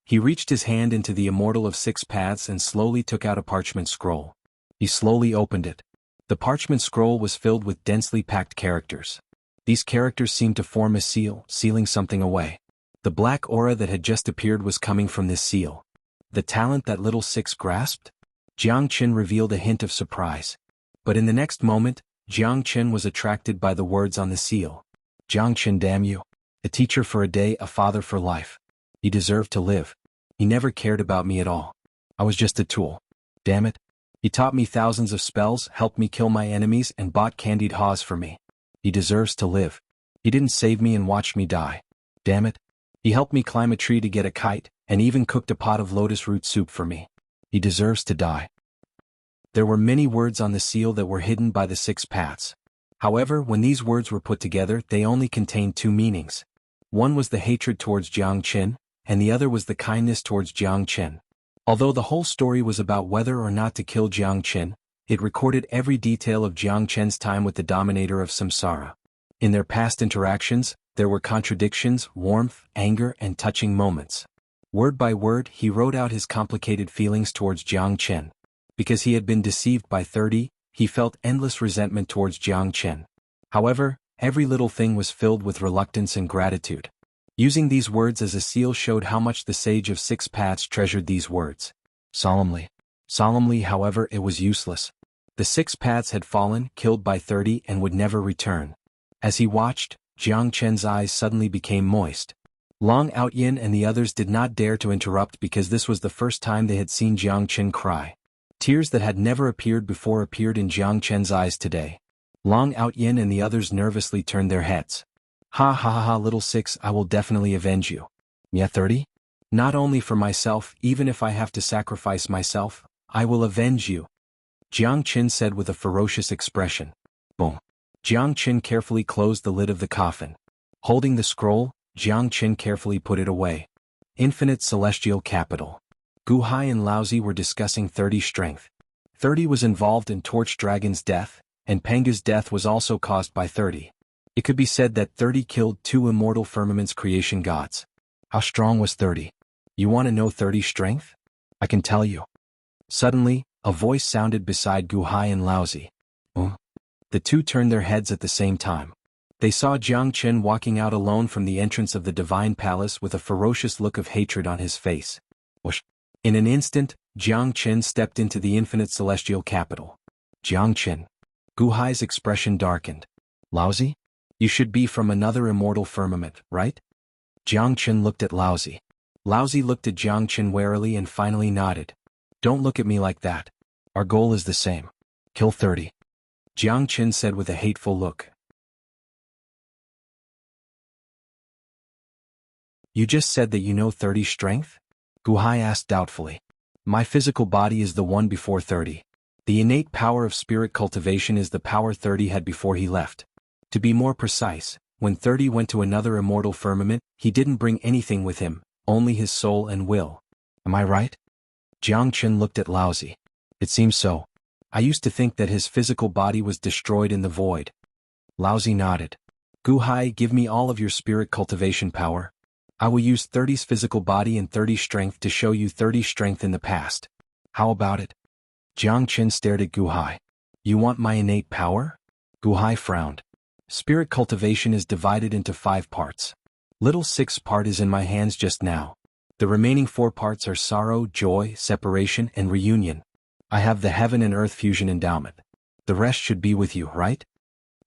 He reached his hand into the Immortal of 6 Paths and slowly took out a parchment scroll. He slowly opened it. The parchment scroll was filled with densely packed characters. These characters seemed to form a seal, sealing something away. The black aura that had just appeared was coming from this seal. The talent that little 6 grasped? Jiang Qin revealed a hint of surprise. But in the next moment, Jiang Qin was attracted by the words on the seal. Jiang Qin, damn you. A teacher for a day, a father for life. He deserved to live. He never cared about me at all. I was just a tool. Damn it. He taught me thousands of spells, helped me kill my enemies, and bought candied haws for me. He deserves to live. He didn't save me and watched me die. Damn it. He helped me climb a tree to get a kite, and even cooked a pot of lotus root soup for me. He deserves to die. There were many words on the seal that were hidden by the 6 paths. However, when these words were put together, they only contained 2 meanings. One was the hatred towards Jiang Qin, and the other was the kindness towards Jiang Qin. Although the whole story was about whether or not to kill Jiang Qin, it recorded every detail of Jiang Qin's time with the dominator of Samsara. In their past interactions, there were contradictions, warmth, anger, and touching moments. Word by word, he wrote out his complicated feelings towards Jiang Qin. Because he had been deceived by 30, he felt endless resentment towards Jiang Qin. However, every little thing was filled with reluctance and gratitude. Using these words as a seal showed how much the Sage of 6 Paths treasured these words. Solemnly, however, it was useless. The 6 Paths had fallen, killed by 30, and would never return. As he watched, Jiang Qin's eyes suddenly became moist. Long Outyin and the others did not dare to interrupt because this was the first time they had seen Jiang Qin cry. Tears that had never appeared before appeared in Jiang Qin's eyes today. Long Outyin and the others nervously turned their heads. Ha ha ha ha, little 6, I will definitely avenge you. Yeah, 30? Not only for myself, even if I have to sacrifice myself, I will avenge you. Jiang Qin said with a ferocious expression. Boom. Jiang Qin carefully closed the lid of the coffin. Holding the scroll, Jiang Qin carefully put it away. Infinite Celestial Capital. Gu Hai and Laozi were discussing 30's strength. 30 was involved in Torch Dragon's death, and Pangu's death was also caused by 30. It could be said that 30 killed 2 immortal firmament's creation gods. How strong was 30? You want to know 30's strength? I can tell you. Suddenly, a voice sounded beside Gu Hai and Laozi. The two turned their heads at the same time. They saw Jiang Qin walking out alone from the entrance of the divine palace with a ferocious look of hatred on his face. Whoosh. In an instant, Jiang Qin stepped into the infinite celestial capital. Jiang Qin. Gu Hai's expression darkened. Laozi? You should be from another immortal firmament, right? Jiang Qin looked at Laozi. Laozi looked at Jiang Qin warily and finally nodded. Don't look at me like that. Our goal is the same. Kill 30. Jiang Qin said with a hateful look. You just said that you know 30's strength? Gu Hai asked doubtfully. My physical body is the one before 30. The innate power of spirit cultivation is the power 30 had before he left. To be more precise, when 30 went to another immortal firmament, he didn't bring anything with him, only his soul and will. Am I right? Jiang Qin looked at Laozi. It seems so. I used to think that his physical body was destroyed in the void. Laozi nodded. Gu Hai, give me all of your spirit cultivation power. I will use 30's physical body and 30 strength to show you 30 strength in the past. How about it? Jiang Chen stared at Gu Hai. You want my innate power? Gu Hai frowned. Spirit cultivation is divided into 5 parts. Little 6th part is in my hands just now. The remaining 4 parts are sorrow, joy, separation, and reunion. I have the heaven and earth fusion endowment. The rest should be with you, right?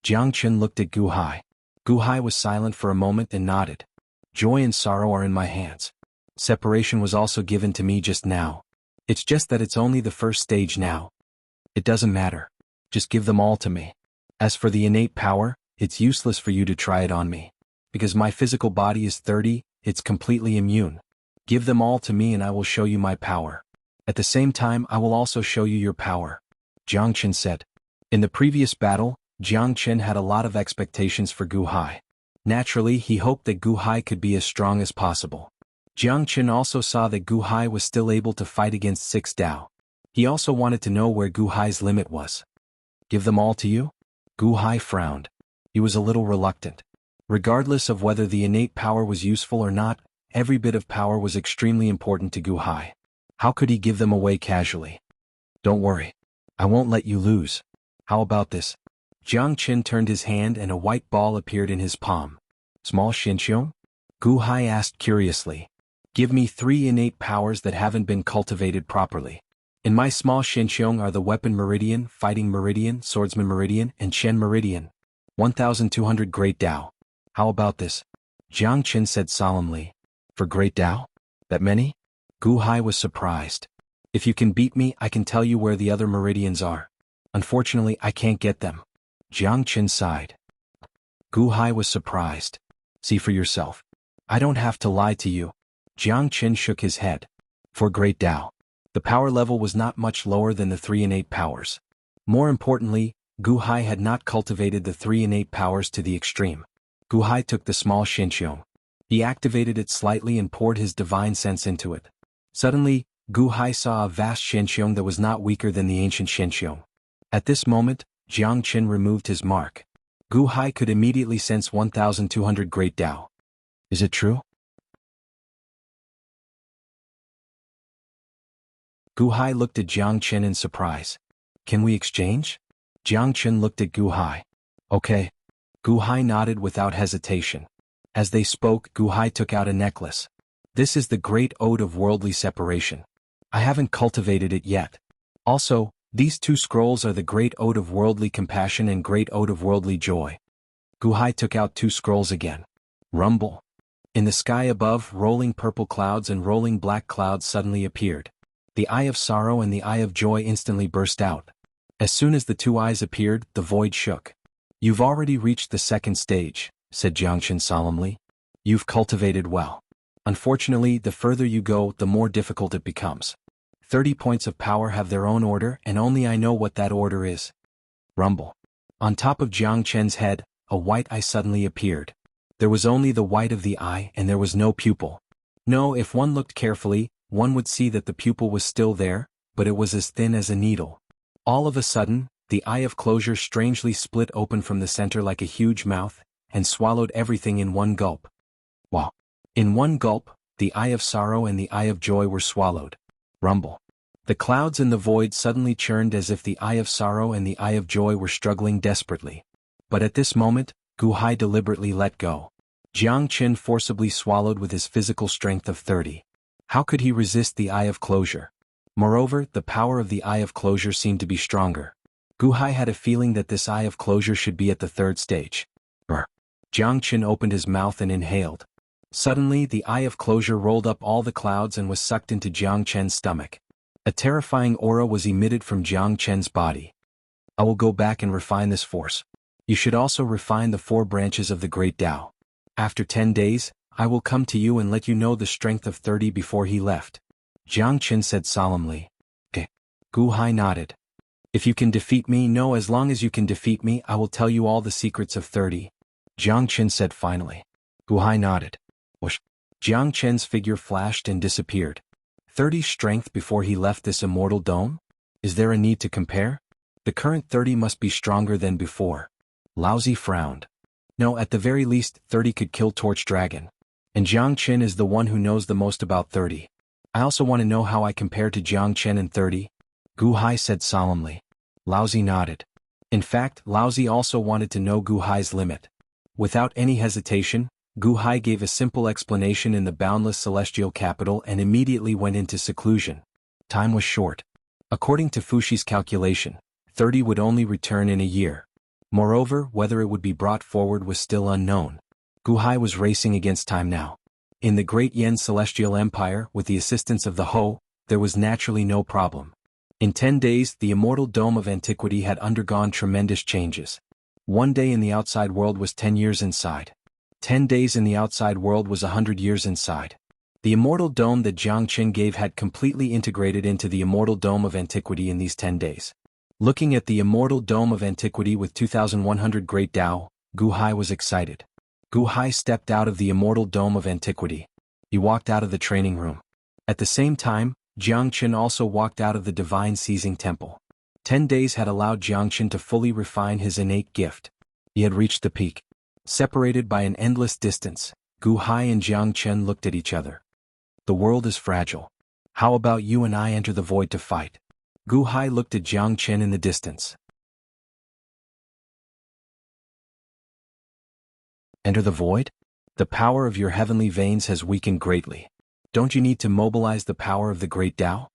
Jiang Chen looked at Gu Hai. Gu Hai was silent for a moment and nodded. Joy and sorrow are in my hands. Separation was also given to me just now. It's just that it's only the first stage now. It doesn't matter. Just give them all to me. As for the innate power, it's useless for you to try it on me. Because my physical body is 30, it's completely immune. Give them all to me and I will show you my power. At the same time I will also show you your power. Jiang Chen said. In the previous battle, Jiang Chen had a lot of expectations for Gu Hai. Naturally, he hoped that Gu Hai could be as strong as possible. Jiang Chen also saw that Gu Hai was still able to fight against 6 Dao. He also wanted to know where Gu Hai's limit was. Give them all to you? Gu Hai frowned. He was a little reluctant. Regardless of whether the innate power was useful or not, every bit of power was extremely important to Gu Hai. How could he give them away casually? Don't worry. I won't let you lose. How about this? Jiang Chen turned his hand and a white ball appeared in his palm. Small Xinqiong? Gu Hai asked curiously. Give me 3 innate powers that haven't been cultivated properly. In my small Xinqiong are the Weapon Meridian, Fighting Meridian, Swordsman Meridian, and Chen Meridian. 1,200 Great Dao. How about this? Jiang Chen said solemnly. For Great Dao? That many? Gu Hai was surprised. If you can beat me, I can tell you where the other meridians are. Unfortunately, I can't get them. Jiang Chen sighed. Gu Hai was surprised. See for yourself. I don't have to lie to you. Jiang Chen shook his head. For Great Dao, the power level was not much lower than the 3 innate powers. More importantly, Gu Hai had not cultivated the 3 innate powers to the extreme. Gu Hai took the small Xinqiong. He activated it slightly and poured his divine sense into it. Suddenly, Gu Hai saw a vast Xinqiong that was not weaker than the ancient Xinqiong. At this moment, Jiang Chen removed his mark. Gu Hai could immediately sense 1,200 Great Dao. Is it true? Gu Hai looked at Jiang Chen in surprise. Can we exchange? Jiang Chen looked at Gu Hai. Okay. Gu Hai nodded without hesitation. As they spoke, Gu Hai took out a necklace. This is the Great Ode of Worldly Separation. I haven't cultivated it yet. Also, these 2 scrolls are the Great Ode of Worldly Compassion and Great Ode of Worldly Joy. Gu Hai took out 2 scrolls again. Rumble. In the sky above, rolling purple clouds and rolling black clouds suddenly appeared. The Eye of Sorrow and the Eye of Joy instantly burst out. As soon as the 2 eyes appeared, the void shook. You've already reached the 2nd stage, said Jiang Chen solemnly. You've cultivated well. Unfortunately, the further you go, the more difficult it becomes. 30 points of power have their own order and only I know what that order is. Rumble. On top of Jiang Chen's head, a white eye suddenly appeared. There was only the white of the eye and there was no pupil. No, if one looked carefully, one would see that the pupil was still there, but it was as thin as a needle. All of a sudden, the Eye of Closure strangely split open from the center like a huge mouth, and swallowed everything in one gulp. Wow. In one gulp, the Eye of Sorrow and the Eye of Joy were swallowed. Rumble. The clouds in the void suddenly churned as if the Eye of Sorrow and the Eye of Joy were struggling desperately. But at this moment, Gu Hai deliberately let go. Jiang Chen forcibly swallowed with his physical strength of 30. How could he resist the Eye of Closure? Moreover, the power of the Eye of Closure seemed to be stronger. Gu Hai had a feeling that this Eye of Closure should be at the 3rd stage. Brr. Jiang Chen opened his mouth and inhaled. Suddenly, the Eye of Closure rolled up all the clouds and was sucked into Jiang Chen's stomach. A terrifying aura was emitted from Jiang Chen's body. I will go back and refine this force. You should also refine the 4 branches of the Great Tao. After 10 days, I will come to you and let you know the strength of 30 before he left. Jiang Chen said solemnly. Okay. Gu Hai nodded. If you can defeat me, no, as long as you can defeat me, I will tell you all the secrets of 30. Jiang Chen said finally. Gu Hai nodded. Whoosh. Jiang Chen's figure flashed and disappeared. 30 strength before he left this immortal dome? Is there a need to compare? The current 30 must be stronger than before. Laozi frowned. No, at the very least, 30 could kill Torch Dragon. And Jiang Chen is the one who knows the most about 30. I also want to know how I compare to Jiang Chen in 30. Gu Hai said solemnly. Laozi nodded. In fact, Laozi also wanted to know Gu Hai's limit. Without any hesitation, Gu Hai gave a simple explanation in the boundless celestial capital and immediately went into seclusion. Time was short. According to Fushi's calculation, 30 would only return in a year. Moreover, whether it would be brought forward was still unknown. Gu Hai was racing against time now. In the Great Yen Celestial Empire, with the assistance of the Ho, there was naturally no problem. In 10 days, the immortal dome of antiquity had undergone tremendous changes. 1 day in the outside world was 10 years inside. 10 days in the outside world was 100 years inside. The immortal dome that Jiang Chen gave had completely integrated into the immortal dome of antiquity in these 10 days. Looking at the immortal dome of antiquity with 2,100 great Tao, Gu Hai was excited. Gu Hai stepped out of the immortal dome of antiquity. He walked out of the training room. At the same time, Jiang Chen also walked out of the divine seizing temple. 10 days had allowed Jiang Chen to fully refine his innate gift. He had reached the peak. Separated by an endless distance, Gu Hai and Jiang Chen looked at each other. The world is fragile. How about you and I enter the void to fight? Gu Hai looked at Jiang Chen in the distance. Enter the void? The power of your heavenly veins has weakened greatly. Don't you need to mobilize the power of the great Tao?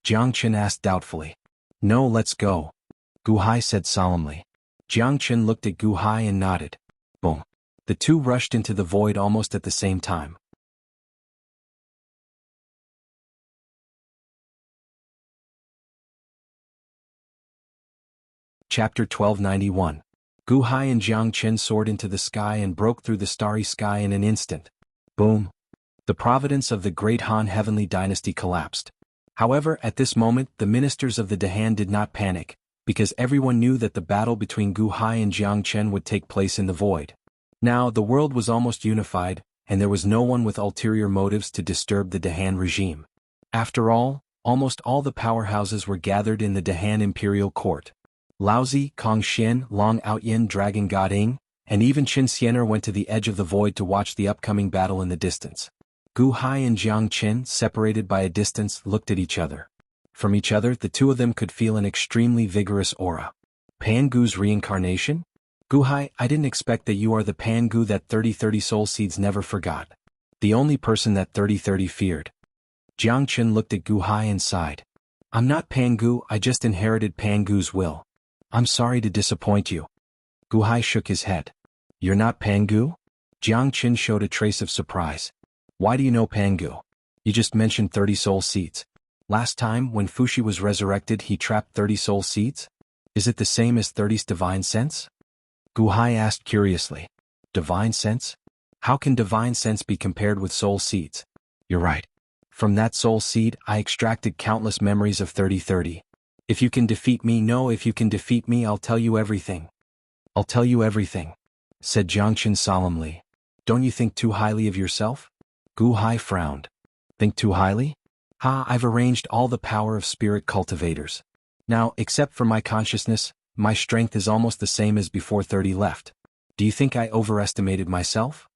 Jiang Chen asked doubtfully. No, let's go. Gu Hai said solemnly. Jiang Chen looked at Gu Hai and nodded. Boom. The two rushed into the void almost at the same time. Chapter 1291. Gu Hai and Jiang Chen soared into the sky and broke through the starry sky in an instant. Boom. The providence of the great Han heavenly dynasty collapsed. However, at this moment, the ministers of the Dahan did not panic, because everyone knew that the battle between Gu Hai and Jiang Chen would take place in the void. Now, the world was almost unified, and there was no one with ulterior motives to disturb the Dahan regime. After all, almost all the powerhouses were gathered in the Dahan imperial court. Laozi, Kong Xian, Long Outyin, Dragon God Ing, and even Qin Xiener went to the edge of the void to watch the upcoming battle in the distance. Gu Hai and Jiang Chen, separated by a distance, looked at each other. From each other, the two of them could feel an extremely vigorous aura. Pan Gu's reincarnation? Gu Hai, I didn't expect that you are the Pan Gu that 3030 soul seeds never forgot. The only person that 3030 feared. Jiang Chen looked at Gu Hai and sighed. I'm not Pan Gu, I just inherited Pan Gu's will. I'm sorry to disappoint you. Gu Hai shook his head. You're not Pan Gu? Jiang Chen showed a trace of surprise. Why do you know Pan Gu? You just mentioned 30 soul seeds. Last time, when Fushi was resurrected, he trapped 30 soul seeds? Is it the same as 30's divine sense? Gu Hai asked curiously. Divine sense? How can divine sense be compared with soul seeds? You're right. From that soul seed, I extracted countless memories of 3030. If you can defeat me, if you can defeat me, I'll tell you everything. I'll tell you everything, said Jiang Chen solemnly. Don't you think too highly of yourself? Gu Hai frowned. Think too highly? I've arranged all the power of spirit cultivators. Now, except for my consciousness, my strength is almost the same as before 30 left. Do you think I overestimated myself?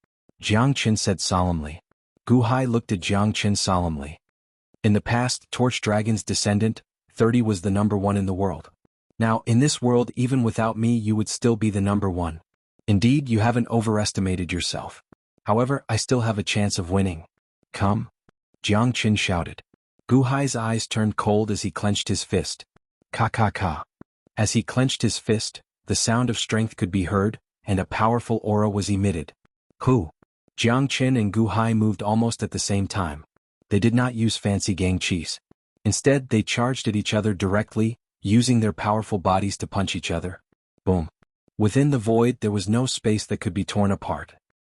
Jiang Chen said solemnly. Gu Hai looked at Jiang Chen solemnly. In the past, Torch Dragon's descendant, 30 was the number one in the world. Now, in this world, even without me, you would still be the number one. Indeed, you haven't overestimated yourself. However, I still have a chance of winning. Come. Jiang Chen shouted. Gu Hai's eyes turned cold as he clenched his fist. Ka ka ka. As he clenched his fist, the sound of strength could be heard, and a powerful aura was emitted. Hu. Jiang Chen and Gu Hai moved almost at the same time. They did not use fancy gang cheese. Instead, they charged at each other directly, using their powerful bodies to punch each other. Boom. Within the void, there was no space that could be torn apart.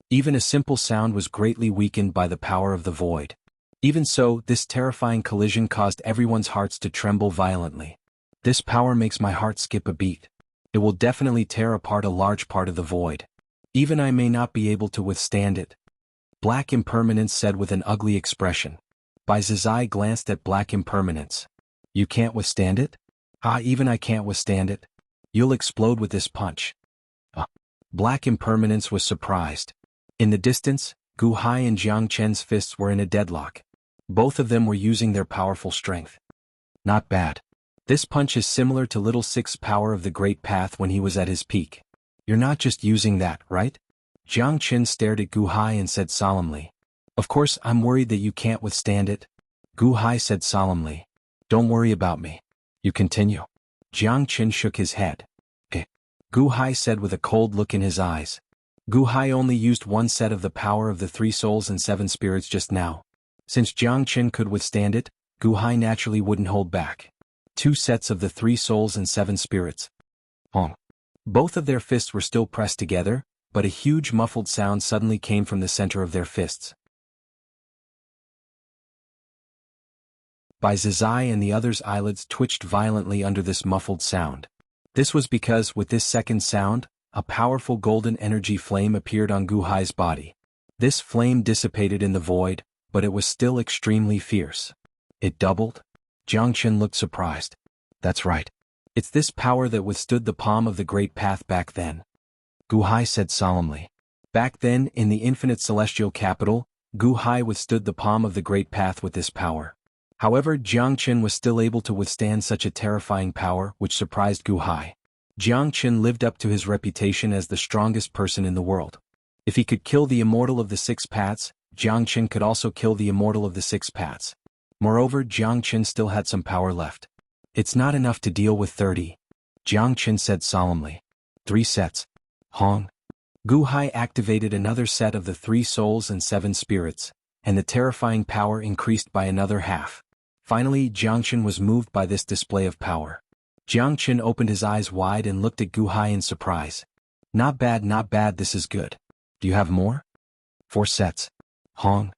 Even a simple sound was greatly weakened by the power of the void. Even so, this terrifying collision caused everyone's hearts to tremble violently. This power makes my heart skip a beat. It will definitely tear apart a large part of the void. Even I may not be able to withstand it. Black Impermanence said with an ugly expression. Bai Zizai glanced at Black Impermanence. You can't withstand it? Even I can't withstand it. You'll explode with this punch. Black Impermanence was surprised. In the distance, Gu Hai and Jiang Chen's fists were in a deadlock. Both of them were using their powerful strength. Not bad. This punch is similar to Little Six's power of the Great Path when he was at his peak. You're not just using that, right? Jiang Chen stared at Gu Hai and said solemnly. Of course, I'm worried that you can't withstand it. Gu Hai said solemnly. Don't worry about me. You continue. Jiang Chen shook his head. Gu Hai said with a cold look in his eyes. Gu Hai only used one set of the power of the 3 souls and 7 spirits just now. Since Jiang Chen could withstand it, Gu Hai naturally wouldn't hold back. 2 sets of the 3 souls and 7 spirits. Hong. Both of their fists were still pressed together, but a huge muffled sound suddenly came from the center of their fists. Bai Zizai and the others' eyelids twitched violently under this muffled sound. This was because, with this second sound, a powerful golden energy flame appeared on Gu Hai's body. This flame dissipated in the void, but it was still extremely fierce. It doubled? Jiang Chen looked surprised. That's right. It's this power that withstood the palm of the Great Path back then. Gu Hai said solemnly. Back then, in the infinite celestial capital, Gu Hai withstood the palm of the Great Path with this power. However, Jiang Chen was still able to withstand such a terrifying power, which surprised Gu Hai. Jiang Chen lived up to his reputation as the strongest person in the world. If he could kill the immortal of the 6 paths, Jiang Chen could also kill the immortal of the 6 paths. Moreover, Jiang Chen still had some power left. It's not enough to deal with 30. Jiang Chen said solemnly. 3 sets. Hong. Gu Hai activated another set of the 3 souls and 7 spirits, and the terrifying power increased by another half. Finally, Jiang Chen was moved by this display of power. Jiang Chen opened his eyes wide and looked at Gu Hai in surprise. Not bad, this is good. Do you have more? 4 sets. Hong.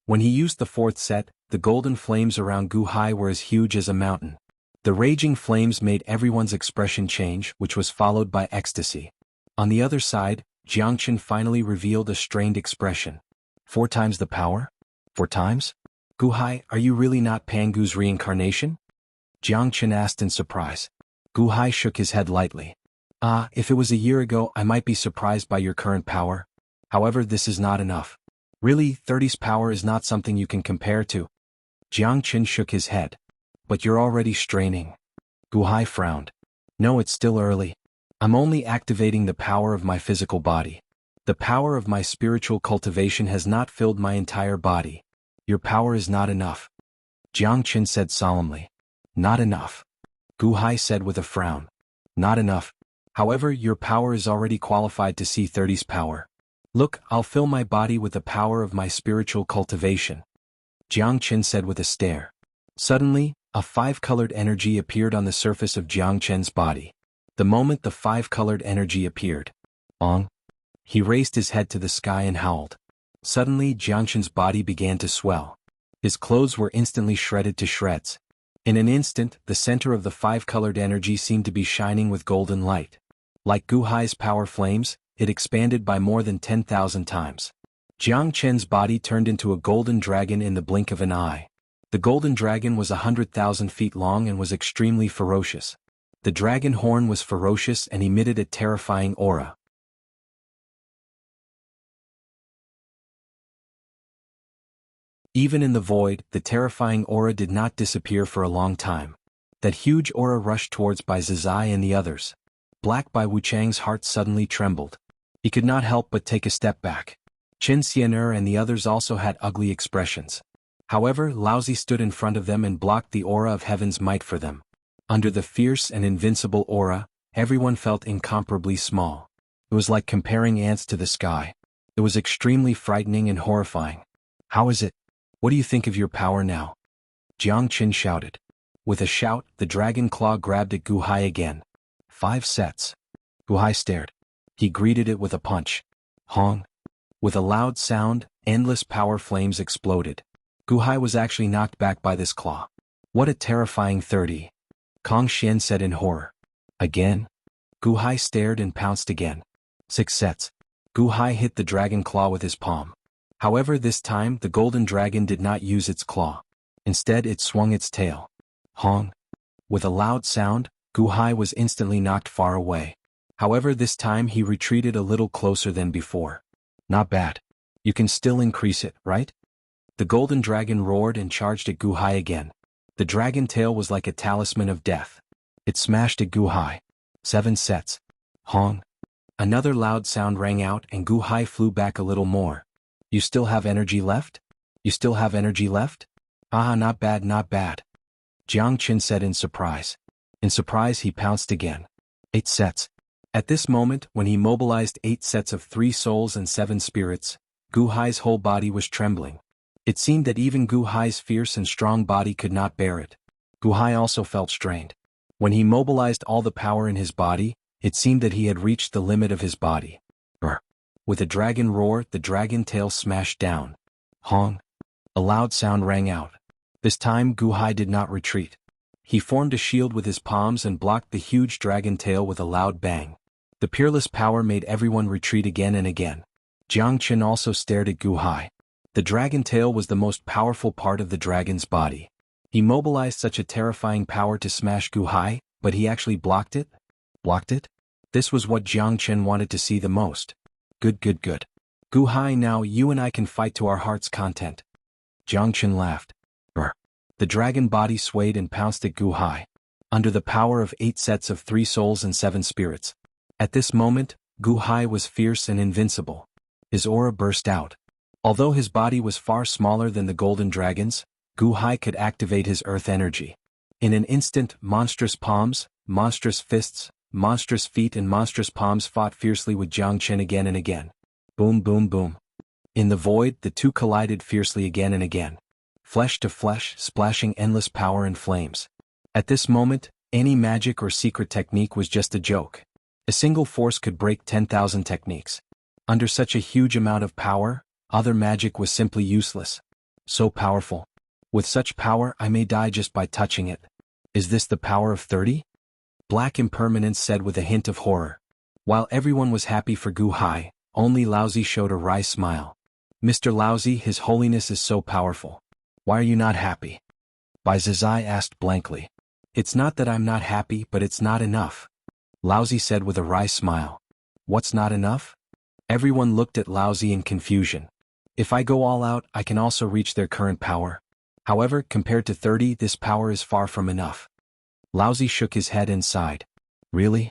When he used the 4th set, the golden flames around Gu Hai were as huge as a mountain. The raging flames made everyone's expression change, which was followed by ecstasy. On the other side, Jiang Chen finally revealed a strained expression. 4 times the power? 4 times? Gu Hai, are you really not Pangu's reincarnation? Jiang Chen asked in surprise. Gu Hai shook his head lightly. If it was a year ago, I might be surprised by your current power. However, this is not enough. Really, 30's power is not something you can compare to. Jiang Chen shook his head. But you're already straining. Gu Hai frowned. No, it's still early. I'm only activating the power of my physical body. The power of my spiritual cultivation has not filled my entire body. Your power is not enough. Jiang Chen said solemnly. Not enough. Gu Hai said with a frown. Not enough. However, your power is already qualified to see 30's power. Look, I'll fill my body with the power of my spiritual cultivation. Jiang Chen said with a stare. Suddenly, a 5-colored energy appeared on the surface of Jiang Chen's body. The moment the 5-colored energy appeared, Ong. He raised his head to the sky and howled. Suddenly, Jiang Chen's body began to swell. His clothes were instantly shredded to shreds. In an instant, the center of the 5-colored energy seemed to be shining with golden light. Like Gu Hai's power flames, it expanded by more than 10,000 times. Jiang Chen's body turned into a golden dragon in the blink of an eye. The golden dragon was 100,000 feet long and was extremely ferocious. The dragon horn was ferocious and emitted a terrifying aura. Even in the void, the terrifying aura did not disappear for a long time. That huge aura rushed towards Bai Zizai and the others. Black Bai Wuchang's heart suddenly trembled. He could not help but take a step back. Chen Xian'er and the others also had ugly expressions. However, Laozi stood in front of them and blocked the aura of heaven's might for them. Under the fierce and invincible aura, everyone felt incomparably small. It was like comparing ants to the sky. It was extremely frightening and horrifying. How is it? What do you think of your power now? Jiang Chen shouted. With a shout, the dragon claw grabbed at Gu Hai again. 5 sets. Gu Hai stared. He greeted it with a punch. Hong. With a loud sound, endless power flames exploded. Gu Hai was actually knocked back by this claw. What a terrifying 30. Kong Xian said in horror. Again? Gu Hai stared and pounced again. 6 sets. Gu Hai hit the dragon claw with his palm. However, this time, the golden dragon did not use its claw. Instead, it swung its tail. Hong. With a loud sound, Gu Hai was instantly knocked far away. However, this time he retreated a little closer than before. Not bad. You can still increase it, right? The golden dragon roared and charged at Gu Hai again. The dragon tail was like a talisman of death. It smashed at Gu Hai. 7 sets. Hong. Another loud sound rang out and Gu Hai flew back a little more. You still have energy left? You still have energy left? Ah, not bad, not bad. Jiang Qin said in surprise. In surprise he pounced again. 8 sets. At this moment, when he mobilized 8 sets of 3 souls and 7 spirits, Gu Hai's whole body was trembling. It seemed that even Gu Hai's fierce and strong body could not bear it. Gu Hai also felt strained. When he mobilized all the power in his body, it seemed that he had reached the limit of his body. With a dragon roar, the dragon tail smashed down. Hong. A loud sound rang out. This time Gu Hai did not retreat. He formed a shield with his palms and blocked the huge dragon tail with a loud bang. The peerless power made everyone retreat again and again. Jiang Qin also stared at Gu Hai. The dragon tail was the most powerful part of the dragon's body. He mobilized such a terrifying power to smash Gu Hai, but he actually blocked it? Blocked it? This was what Jiang Qin wanted to see the most. Good, good, good. Gu Hai, now you and I can fight to our heart's content. Jiang Qin laughed. The dragon body swayed and pounced at Gu Hai. Under the power of 8 sets of 3 souls and 7 spirits. At this moment, Gu Hai was fierce and invincible. His aura burst out. Although his body was far smaller than the golden dragon's, Gu Hai could activate his earth energy. In an instant, monstrous palms, monstrous fists, monstrous feet and monstrous palms fought fiercely with Jiang Qin again and again. Boom, boom, boom. In the void, the two collided fiercely again and again. Flesh to flesh, splashing endless power and flames. At this moment, any magic or secret technique was just a joke. A single force could break 10,000 techniques. Under such a huge amount of power, other magic was simply useless. So powerful. With such power I may die just by touching it. Is this the power of 30? Black Impermanence said with a hint of horror. While everyone was happy for Gu Hai, only Laozi showed a wry smile. Mr. Laozi, His Holiness is so powerful. Why are you not happy? Bai Zizai asked blankly. It's not that I'm not happy, but it's not enough. Laozi said with a wry smile. What's not enough? Everyone looked at Laozi in confusion. If I go all out, I can also reach their current power. However, compared to 30, this power is far from enough. Laozi shook his head and sighed. Really?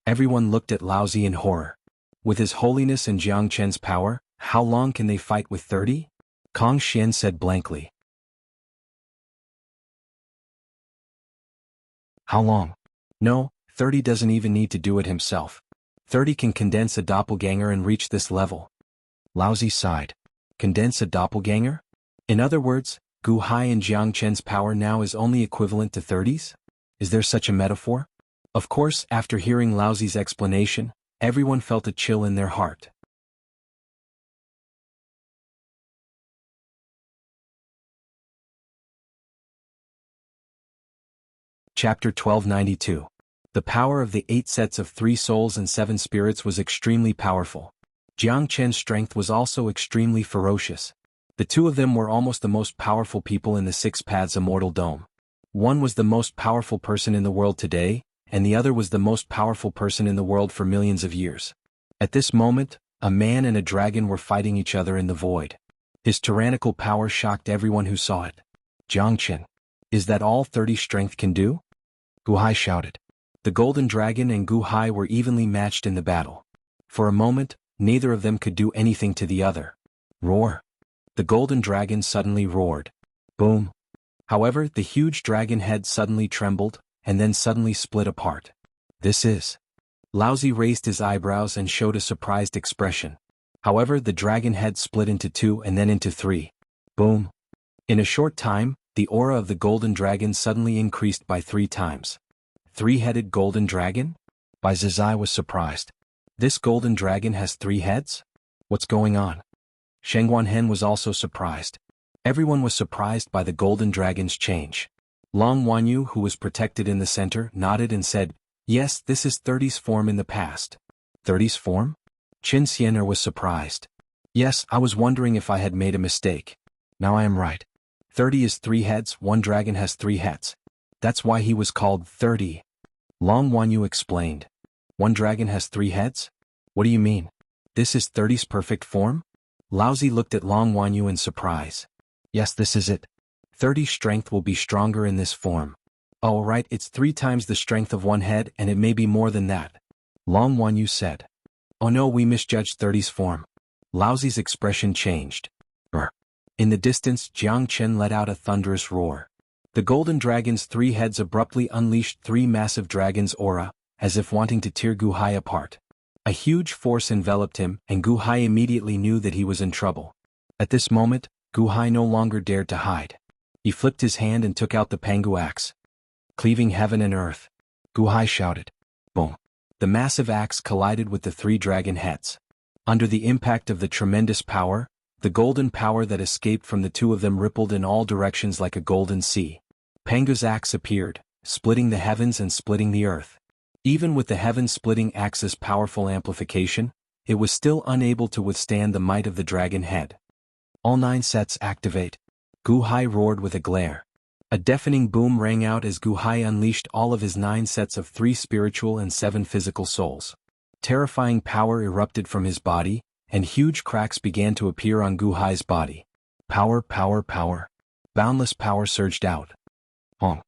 Everyone looked at Laozi in horror. With His Holiness and Jiang Qin's power, how long can they fight with 30? Kong Xian said blankly. How long? No, 30 doesn't even need to do it himself. 30 can condense a doppelganger and reach this level. Laozi sighed. Condense a doppelganger? In other words, Gu Hai and Jiang Qin's power now is only equivalent to 30's? Is there such a metaphor? Of course, after hearing Laozi's explanation, everyone felt a chill in their heart. Chapter 1292. The power of the 8 sets of 3 souls and 7 spirits was extremely powerful. Jiang Qin's strength was also extremely ferocious. The two of them were almost the most powerful people in the 6 Paths Immortal Dome. One was the most powerful person in the world today, and the other was the most powerful person in the world for millions of years. At this moment, a man and a dragon were fighting each other in the void. His tyrannical power shocked everyone who saw it. Jiang Qin. Is that all 30 strength can do? Gu Hai shouted. The golden dragon and Gu Hai were evenly matched in the battle. For a moment, neither of them could do anything to the other. Roar. The golden dragon suddenly roared. Boom. However, the huge dragon head suddenly trembled, and then suddenly split apart. This is. Laozi raised his eyebrows and showed a surprised expression. However, the dragon head split into 2 and then into 3. Boom. In a short time, the aura of the golden dragon suddenly increased by 3 times. 3-headed golden dragon? Bai Zizai was surprised. This golden dragon has 3 heads? What's going on? Sheng Guanhen was also surprised. Everyone was surprised by the golden dragon's change. Long Wanyu, who was protected in the center, nodded and said, Yes, this is 30's form in the past. 30's form? Qin Xianer was surprised. Yes, I was wondering if I had made a mistake. Now I am right. 30 is 3 heads, one dragon has 3 heads. That's why he was called 30. Long Wanyu explained. One dragon has 3 heads? What do you mean? This is 30's perfect form? Laozi looked at Long Wanyu in surprise. Yes, this is it. 30 strength will be stronger in this form. Oh right, it's 3 times the strength of one head and it may be more than that. Long Wanyu said. Oh no, we misjudged 30's form. Laozi's expression changed. In the distance, Jiang Chen let out a thunderous roar. The golden dragon's 3 heads abruptly unleashed 3 massive dragons' aura, as if wanting to tear Gu Hai apart. A huge force enveloped him, and Gu Hai immediately knew that he was in trouble. At this moment, Gu Hai no longer dared to hide. He flipped his hand and took out the Pangu axe. Cleaving heaven and earth. Gu Hai shouted. Boom. The massive axe collided with the 3 dragon heads. Under the impact of the tremendous power, the golden power that escaped from the 2 of them rippled in all directions like a golden sea. Pangu's axe appeared, splitting the heavens and splitting the earth. Even with the heaven-splitting axe's powerful amplification, it was still unable to withstand the might of the dragon head. All 9 sets activate. Gu Hai roared with a glare. A deafening boom rang out as Gu Hai unleashed all of his 9 sets of 3 spiritual and 7 physical souls. Terrifying power erupted from his body, and huge cracks began to appear on Gu Hai's body. Power, power, power. Boundless power surged out. Hong.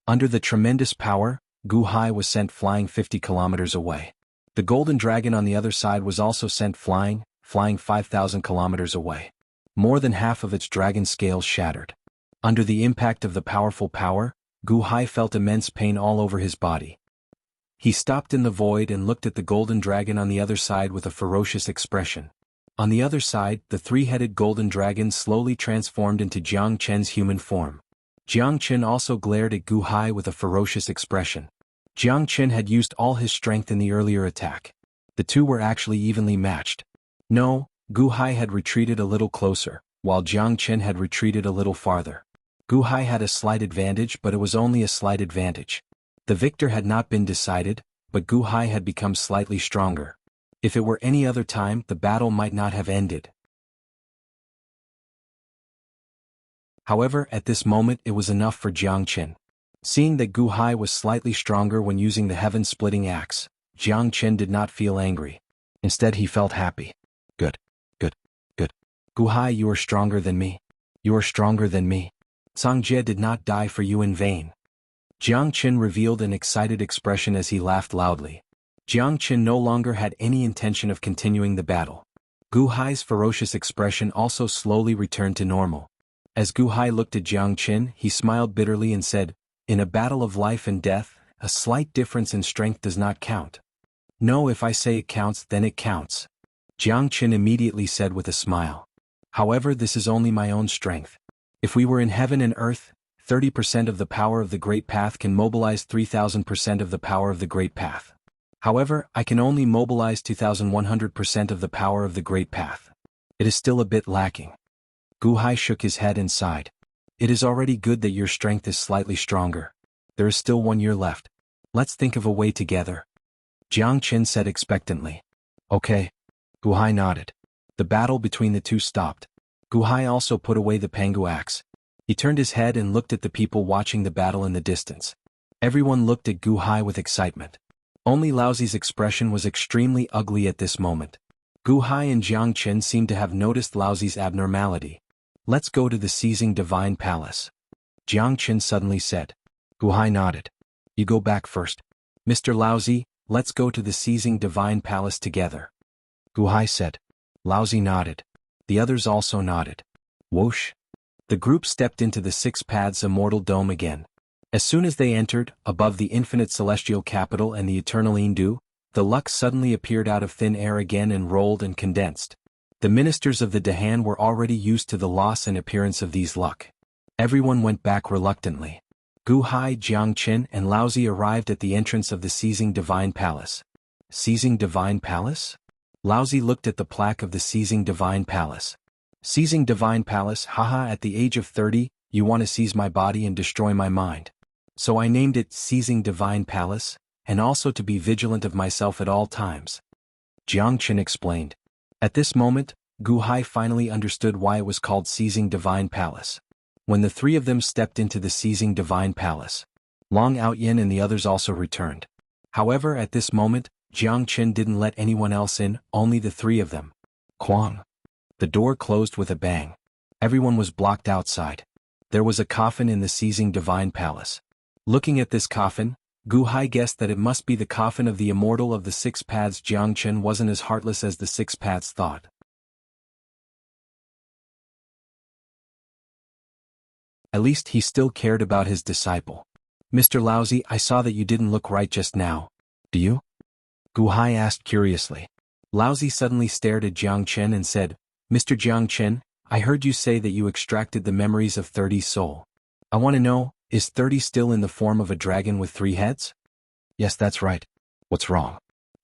Under the tremendous power, Gu Hai was sent flying 50 kilometers away. The golden dragon on the other side was also sent flying 5,000 kilometers away. More than half of its dragon scales shattered. Under the impact of the powerful power, Gu Hai felt immense pain all over his body. He stopped in the void and looked at the golden dragon on the other side with a ferocious expression. On the other side, the 3-headed golden dragon slowly transformed into Jiang Chen's human form. Jiang Chen also glared at Gu Hai with a ferocious expression. Jiang Chen had used all his strength in the earlier attack. The 2 were actually evenly matched. No, Gu Hai had retreated a little closer, while Jiang Chen had retreated a little farther. Gu Hai had a slight advantage, but it was only a slight advantage. The victor had not been decided, but Gu Hai had become slightly stronger. If it were any other time, the battle might not have ended. However, at this moment it was enough for Jiang Chen. Seeing that Gu Hai was slightly stronger when using the heaven-splitting axe, Jiang Chen did not feel angry. Instead he felt happy. Good. Good. Good. Gu Hai, you are stronger than me. You are stronger than me. Songjie did not die for you in vain. Jiang Chen revealed an excited expression as he laughed loudly. Jiang Chen no longer had any intention of continuing the battle. Gu Hai's ferocious expression also slowly returned to normal. As Gu Hai looked at Jiang Chen, he smiled bitterly and said, "In a battle of life and death, a slight difference in strength does not count. No, if I say it counts, then it counts." Jiang Chen immediately said with a smile. "However, this is only my own strength. If we were in heaven and earth, 30% of the power of the Great Path can mobilize 3,000% of the power of the Great Path. However, I can only mobilize 2,100% of the power of the Great Path. It is still a bit lacking." Gu Hai shook his head and sighed. "It is already good that your strength is slightly stronger. There is still 1 year left. Let's think of a way together." Jiang Chen said expectantly. "Okay." Gu Hai nodded. The battle between the 2 stopped. Gu Hai also put away the Pangu axe. He turned his head and looked at the people watching the battle in the distance. Everyone looked at Gu Hai with excitement. Only Laozi's expression was extremely ugly at this moment. Gu Hai and Jiang Chen seemed to have noticed Laozi's abnormality. "Let's go to the Seizing Divine Palace," Jiang Chen suddenly said. Gu Hai nodded. "You go back first. Mr. Laozi, let's go to the Seizing Divine Palace together," Gu Hai said. Laozi nodded. The others also nodded. Whoosh. The group stepped into the 6 Paths Immortal Dome again. As soon as they entered, above the infinite celestial capital and the eternal Indu, the Lux suddenly appeared out of thin air again and rolled and condensed. The ministers of the Dahan were already used to the loss and appearance of these Lux. Everyone went back reluctantly. Gu Hai, Jiang Chen, and Laozi arrived at the entrance of the Seizing Divine Palace. Seizing Divine Palace? Laozi looked at the plaque of the Seizing Divine Palace. Seizing Divine Palace, haha, at the age of 30, you want to seize my body and destroy my mind. So I named it Seizing Divine Palace, and also to be vigilant of myself at all times. Jiang Chen explained. At this moment, Gu Hai finally understood why it was called Seizing Divine Palace. When the 3 of them stepped into the Seizing Divine Palace, Long Outyin and the others also returned. However, at this moment, Jiang Chen didn't let anyone else in, only the 3 of them. Quang. The door closed with a bang. Everyone was blocked outside. There was a coffin in the seizing divine palace. Looking at this coffin, Gu Hai guessed that it must be the coffin of the immortal of the six paths. Jiang Chen wasn't as heartless as the six paths thought. At least he still cared about his disciple. Mr. Lousy, I saw that you didn't look right just now. Do you? Gu Hai asked curiously. Lousy suddenly stared at Jiang Chen and said, Mr. Jiang Chen, I heard you say that you extracted the memories of 30's soul. I want to know, is 30 still in the form of a dragon with 3 heads? Yes, that's right. What's wrong?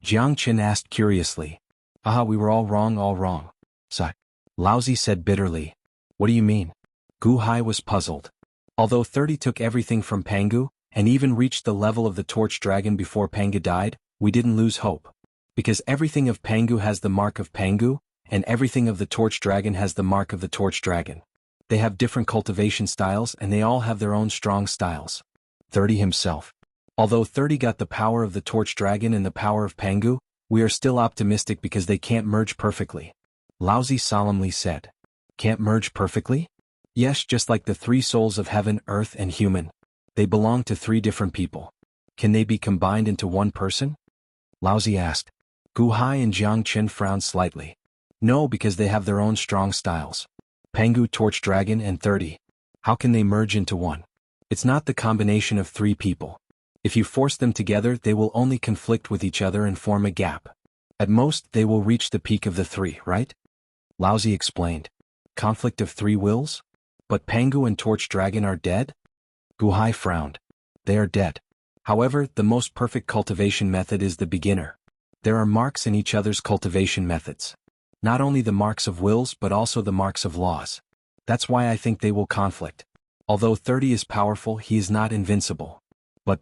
Jiang Chen asked curiously. Aha, we were all wrong. Sigh. Lousy said bitterly. What do you mean? Gu Hai was puzzled. Although 30 took everything from Pangu, and even reached the level of the torch dragon before Pangu died, we didn't lose hope. Because everything of Pangu has the mark of Pangu, and everything of the torch dragon has the mark of the torch dragon. They have different cultivation styles and they all have their own strong styles. 30 himself. Although 30 got the power of the torch dragon and the power of Pangu, we are still optimistic because they can't merge perfectly. Lousy solemnly said. Can't merge perfectly? Yes, just like the 3 souls of heaven, earth and human. They belong to 3 different people. Can they be combined into one person? Lousy asked. Gu Hai and Jiang Chen frowned slightly. No, because they have their own strong styles. Pangu, torch dragon and 30. How can they merge into one? It's not the combination of 3 people. If you force them together, they will only conflict with each other and form a gap. At most, they will reach the peak of the 3, right? Lousy explained. Conflict of 3 wills? But Pangu and torch dragon are dead? Gu Hai frowned. They are dead. However, the most perfect cultivation method is the beginner. There are marks in each other's cultivation methods. Not only the marks of wills but also the marks of laws. That's why I think they will conflict. Although 30 is powerful, he is not invincible. But.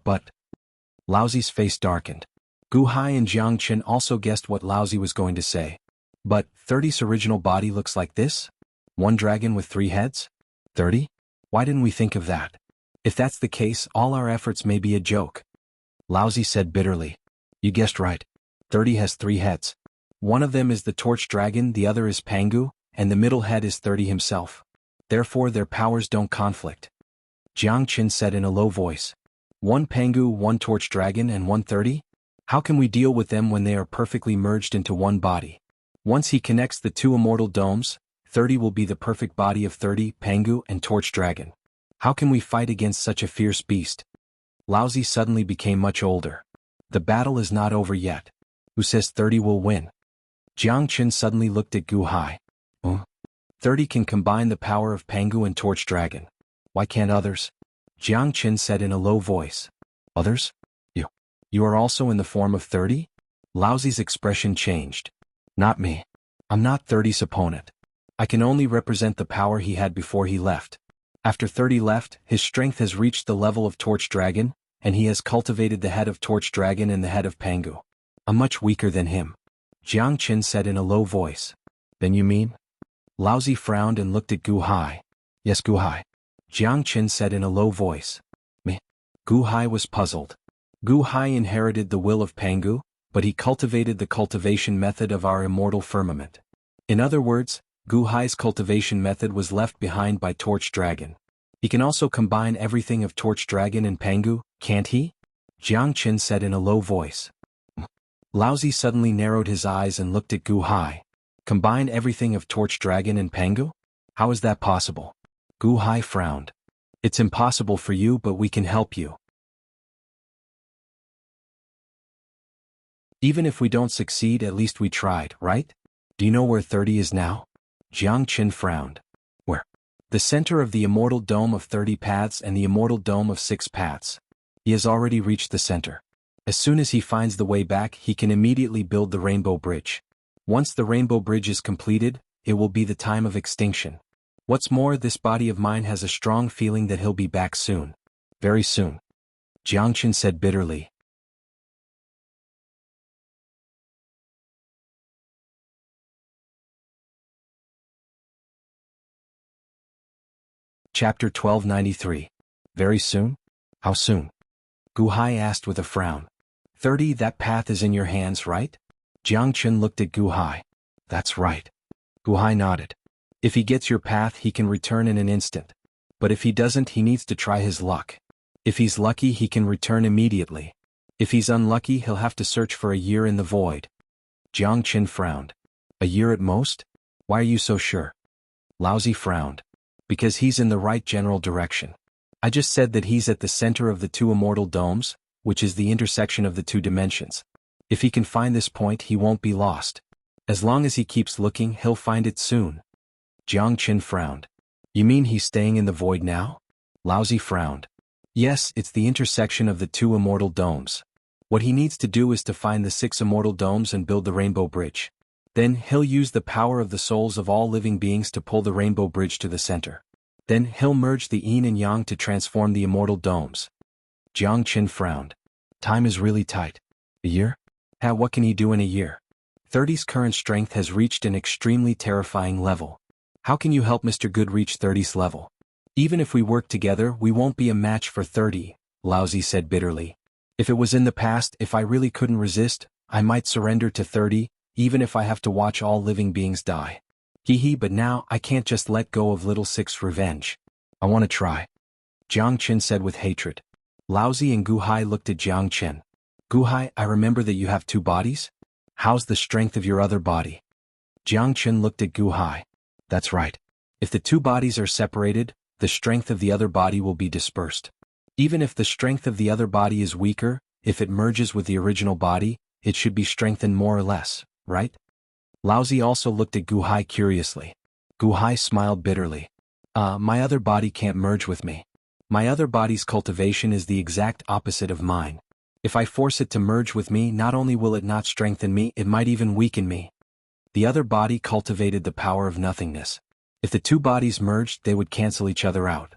Lousy's face darkened. Gu Hai and Jiang Chen also guessed what Lousy was going to say. But 30's original body looks like this? 1 dragon with 3 heads? 30? Why didn't we think of that? If that's the case, all our efforts may be a joke. Lousy said bitterly. You guessed right. 30 has 3 heads. One of them is the torch dragon, the other is Pangu, and the middle head is 30 himself. Therefore their powers don't conflict. Jiang Chen said in a low voice. 1 Pangu, 1 torch dragon and 1 30? How can we deal with them when they are perfectly merged into one body? Once he connects the 2 immortal domes, 30 will be the perfect body of 30, Pangu and torch dragon. How can we fight against such a fierce beast? Lousy suddenly became much older. The battle is not over yet. Who says 30 will win? Jiang Chen suddenly looked at Gu Hai. 30 can combine the power of Pangu and torch dragon. Why can't others? Jiang Chen said in a low voice. Others? You are also in the form of 30? Lousy's expression changed. Not me. I'm not 30's opponent. I can only represent the power he had before he left. After 30 left, his strength has reached the level of torch dragon, and he has cultivated the head of torch dragon and the head of Pangu. I'm much weaker than him. Jiang Chen said in a low voice. Then you mean? Lousy frowned and looked at Gu Hai. Yes, Gu Hai. Jiang Chen said in a low voice. Me. Gu Hai was puzzled. Gu Hai inherited the will of Pangu, but he cultivated the cultivation method of our immortal firmament. In other words, Gu Hai's cultivation method was left behind by torch dragon. He can also combine everything of torch dragon and Pangu, can't he? Jiang Chen said in a low voice. Lousy suddenly narrowed his eyes and looked at Gu Hai. Combine everything of torch dragon and Pangu? How is that possible? Gu Hai frowned. It's impossible for you, but we can help you. Even if we don't succeed, at least we tried, right? Do you know where 30 is now? Jiang Chen frowned. Where? The center of the immortal dome of 30 paths and the immortal dome of 6 paths. He has already reached the center. As soon as he finds the way back, he can immediately build the Rainbow Bridge. Once the Rainbow Bridge is completed, it will be the time of extinction. What's more, this body of mine has a strong feeling that he'll be back soon. Very soon. Jiang Chen said bitterly. Chapter 1293. Very soon? How soon? Gu Hai asked with a frown. 30, that path is in your hands, right? Jiang Chen looked at Gu Hai. That's right. Guhai nodded. If he gets your path he can return in an instant. But if he doesn't he needs to try his luck. If he's lucky he can return immediately. If he's unlucky he'll have to search for a year in the void. Jiang Qin frowned. A year at most? Why are you so sure? Laozi frowned. Because he's in the right general direction. I just said that he's at the center of the two immortal domes, which is the intersection of the two dimensions. If he can find this point he won't be lost. As long as he keeps looking he'll find it soon. Jiang Qin frowned. You mean he's staying in the void now? Laozi frowned. Yes, it's the intersection of the two immortal domes. What he needs to do is to find the 6 immortal domes and build the Rainbow Bridge. Then he'll use the power of the souls of all living beings to pull the Rainbow Bridge to the center. Then he'll merge the yin and yang to transform the immortal domes. Jiang Qin frowned. Time is really tight. A year? What can he do in a year? 30's current strength has reached an extremely terrifying level. How can you help Mr. Good reach 30's level? Even if we work together we won't be a match for 30, Laozi said bitterly. If it was in the past, if I really couldn't resist, I might surrender to 30, even if I have to watch all living beings die. But now I can't just let go of little 6's revenge. I want to try. Jiang Qin said with hatred. Laozi and Guhai looked at Jiang Qin. Guhai, I remember that you have 2 bodies? How's the strength of your other body? Jiang Qin looked at Guhai. That's right. If the 2 bodies are separated, the strength of the other body will be dispersed. Even if the strength of the other body is weaker, if it merges with the original body, it should be strengthened more or less, right? Laozi also looked at Guhai curiously. Guhai smiled bitterly. My other body can't merge with me. My other body's cultivation is the exact opposite of mine. If I force it to merge with me, not only will it not strengthen me, it might even weaken me. The other body cultivated the power of nothingness. If the 2 bodies merged, they would cancel each other out.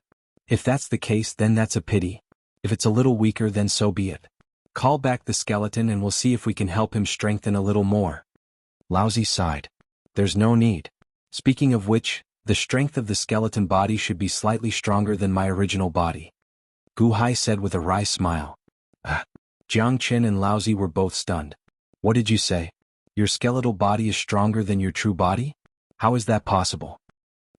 If that's the case, then that's a pity. If it's a little weaker, then so be it. Call back the skeleton and we'll see if we can help him strengthen a little more. Laozi sighed. There's no need. Speaking of which, the strength of the skeleton body should be slightly stronger than my original body. Guhai said with a wry smile. Jiang Qin and Laozi were both stunned. What did you say? Your skeletal body is stronger than your true body? How is that possible?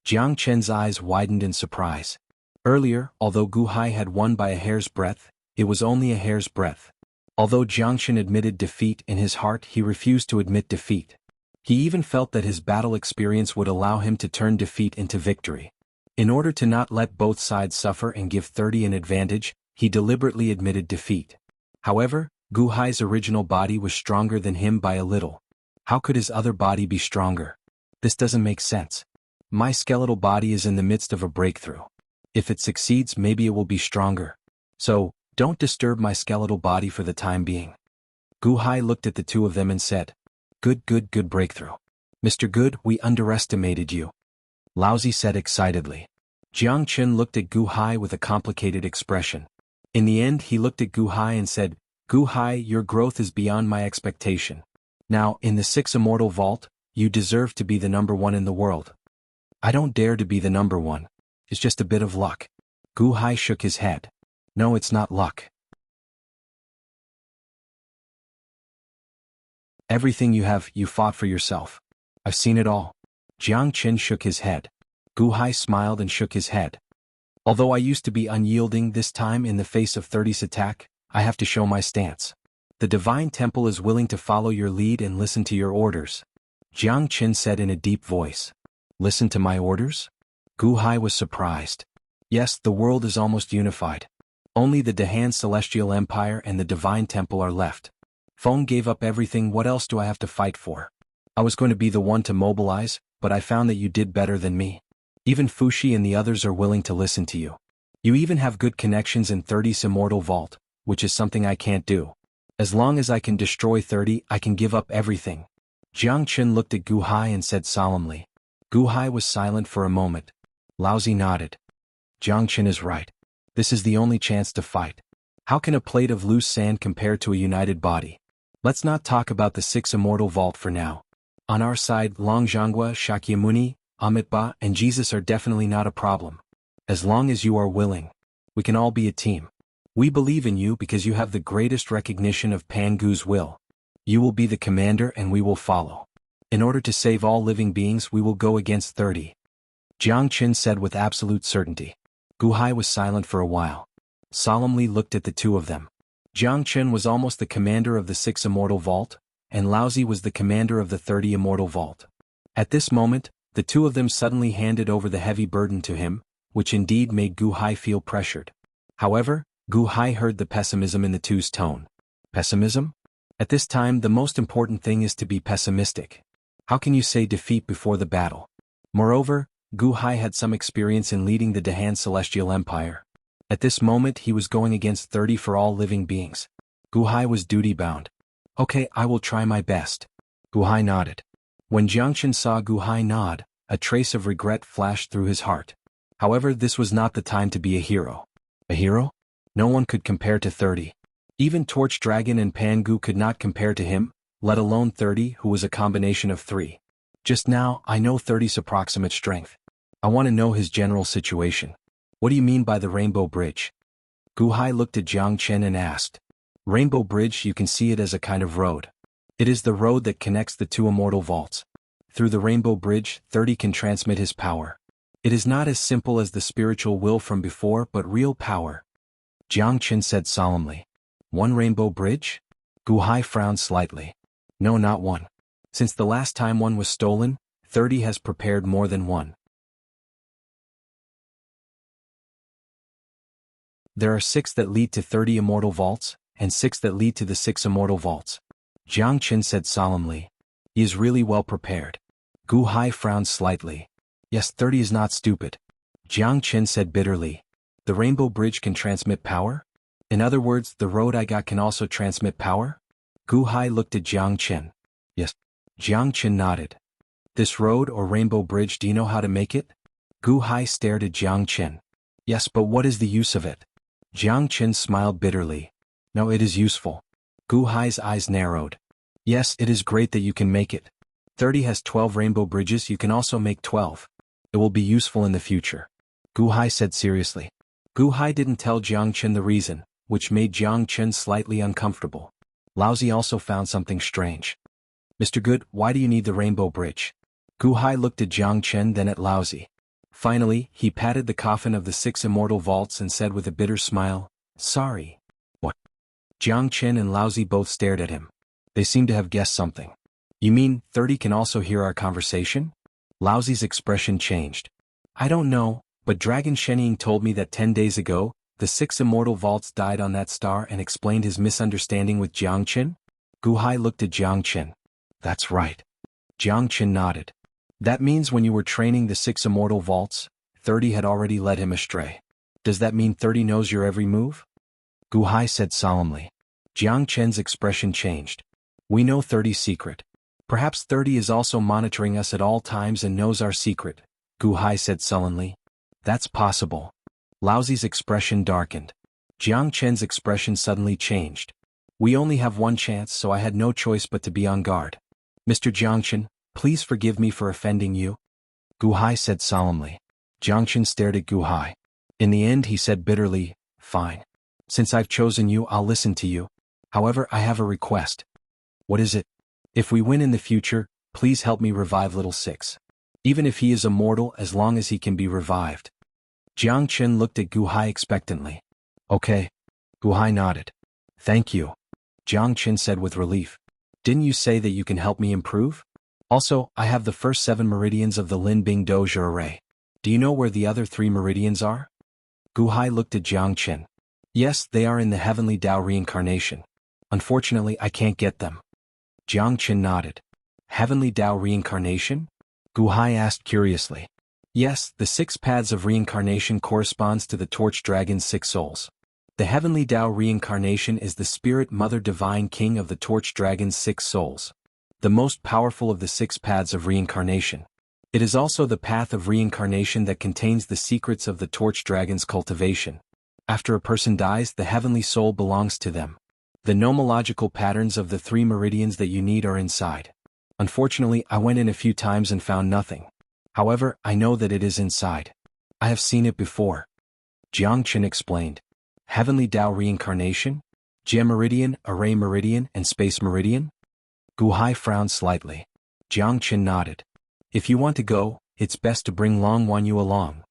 Jiang Qin's eyes widened in surprise. Earlier, although Guhai had won by a hair's breadth, it was only a hair's breadth. Although Jiang Qin admitted defeat in his heart, he refused to admit defeat. He even felt that his battle experience would allow him to turn defeat into victory. In order to not let both sides suffer and give 30 an advantage, he deliberately admitted defeat. However, Guhai's original body was stronger than him by a little. How could his other body be stronger? This doesn't make sense. My skeletal body is in the midst of a breakthrough. If it succeeds, maybe it will be stronger. So, don't disturb my skeletal body for the time being. Guhai looked at the 2 of them and said, Good breakthrough. Mr. Good, we underestimated you. Laozi said excitedly. Jiang Qin looked at Guhai with a complicated expression. In the end he looked at Guhai and said, Guhai, your growth is beyond my expectation. Now, in the 6 Immortal Vault, you deserve to be the number 1 in the world. I don't dare to be the number 1. It's just a bit of luck. Guhai shook his head. No, it's not luck. Everything you have, you fought for yourself. I've seen it all. Jiang Qin shook his head. Guhai smiled and shook his head. Although I used to be unyielding, this time in the face of 30's attack, I have to show my stance. The Divine Temple is willing to follow your lead and listen to your orders. Jiang Qin said in a deep voice. Listen to my orders? Guhai was surprised. Yes, the world is almost unified. Only the Dahan Celestial Empire and the Divine Temple are left. Feng gave up everything. What else do I have to fight for? I was going to be the one to mobilize, but I found that you did better than me. Even Fushi and the others are willing to listen to you. You even have good connections in 30's Immortal Vault, which is something I can't do. As long as I can destroy 30, I can give up everything. Jiang Qin looked at Guhai and said solemnly. Guhai was silent for a moment. Laozi nodded. Jiang Qin is right. This is the only chance to fight. How can a plate of loose sand compare to a united body? Let's not talk about the 6 Immortal Vault for now. On our side, Longzhonghua, Shakyamuni, Amitabha, and Jesus are definitely not a problem. As long as you are willing, we can all be a team. We believe in you because you have the greatest recognition of Pangu's will. You will be the commander and we will follow. In order to save all living beings, we will go against 30. Jiang Qin said with absolute certainty. Gu Hai was silent for a while. Solemnly looked at the two of them. Jiang Qin was almost the commander of the 6 Immortal Vault, and Laozi was the commander of the 30 Immortal Vault. At this moment, the two of them suddenly handed over the heavy burden to him, which indeed made Gu Hai feel pressured. However, Gu Hai heard the pessimism in the two's tone. Pessimism? At this time, the most important thing is to be pessimistic. How can you say defeat before the battle? Moreover, Gu Hai had some experience in leading the Dahan Celestial Empire. At this moment he was going against 30 for all living beings. Gu Hai was duty-bound. Okay, I will try my best. Gu Hai nodded. When Jiang Qin saw Gu Hai nod, a trace of regret flashed through his heart. However, this was not the time to be a hero. A hero? No one could compare to 30. Even Torch Dragon and Pangu could not compare to him, let alone 30, who was a combination of 3. Just now, I know 30's approximate strength. I want to know his general situation. What do you mean by the Rainbow Bridge? Gu Hai looked at Jiang Qin and asked. Rainbow Bridge, you can see it as a kind of road. It is the road that connects the 2 Immortal Vaults. Through the Rainbow Bridge, 30 can transmit his power. It is not as simple as the spiritual will from before, but real power. Jiang Qin said solemnly. One Rainbow Bridge? Gu Hai frowned slightly. No, not one. Since the last time one was stolen, 30 has prepared more than one. There are 6 that lead to 30 Immortal Vaults, and 6 that lead to the 6 Immortal Vaults. Jiang Qin said solemnly. He is really well prepared. Gu Hai frowned slightly. Yes, 30 is not stupid. Jiang Qin said bitterly. The Rainbow Bridge can transmit power? In other words, the road I got can also transmit power? Gu Hai looked at Jiang Qin. Yes. Jiang Qin nodded. This road or Rainbow Bridge, do you know how to make it? Gu Hai stared at Jiang Qin. Yes, but what is the use of it? Jiang Qin smiled bitterly. No, it is useful. Gu Hai's eyes narrowed. Yes, it is great that you can make it. 30 has 12 Rainbow Bridges, you can also make 12. It will be useful in the future. Gu Hai said seriously. Gu Hai didn't tell Jiang Qin the reason, which made Jiang Qin slightly uncomfortable. Laozi also found something strange. Mr. Good, why do you need the Rainbow Bridge? Gu Hai looked at Jiang Qin, then at Laozi. Finally, he patted the coffin of the 6 Immortal Vaults and said with a bitter smile, Sorry. What? Jiang Qin and Laozi both stared at him. They seemed to have guessed something. You mean, 30 can also hear our conversation? Laozi's expression changed. I don't know, but Dragon Shenying told me that 10 days ago, the 6 Immortal Vaults died on that star and explained his misunderstanding with Jiang Qin? Gu Hai looked at Jiang Qin. That's right. Jiang Qin nodded. That means when you were training the 6 Immortal Vaults, 30 had already led him astray. Does that mean 30 knows your every move? Gu Hai said solemnly. Jiang Qin's expression changed. We know 30's secret. Perhaps 30 is also monitoring us at all times and knows our secret, Gu Hai said sullenly. That's possible. Laozi's expression darkened. Jiang Qin's expression suddenly changed. We only have one chance, so I had no choice but to be on guard. Mr. Jiang Qin, please forgive me for offending you. Gu Hai said solemnly. Jiang Qin stared at Gu Hai. In the end he said bitterly, Fine. Since I've chosen you, I'll listen to you. However, I have a request. What is it? If we win in the future, please help me revive Little Six. Even if he is immortal, as long as he can be revived. Jiang Qin looked at Gu Hai expectantly. Okay. Gu Hai nodded. Thank you. Jiang Qin said with relief. Didn't you say that you can help me improve? Also, I have the first 7 meridians of the Lin Bing Doja array. Do you know where the other 3 meridians are? Gu Hai looked at Jiang Qin. Yes, they are in the Heavenly Tao Reincarnation. Unfortunately, I can't get them. Jiang Qin nodded. Heavenly Tao Reincarnation? Gu Hai asked curiously. Yes, the 6 paths of reincarnation corresponds to the Torch Dragon's 6 souls. The Heavenly Tao Reincarnation is the Spirit Mother Divine King of the Torch Dragon's 6 souls. The most powerful of the 6 paths of reincarnation. It is also the path of reincarnation that contains the secrets of the Torch Dragon's cultivation. After a person dies, the heavenly soul belongs to them. The nomological patterns of the 3 meridians that you need are inside. Unfortunately, I went in a few times and found nothing. However, I know that it is inside. I have seen it before. Jiang Qin explained. Heavenly Tao Reincarnation? Gem Meridian, Array Meridian, and Space Meridian? Gu Hai frowned slightly. Jiang Qin nodded. If you want to go, it's best to bring Long Wanyu along.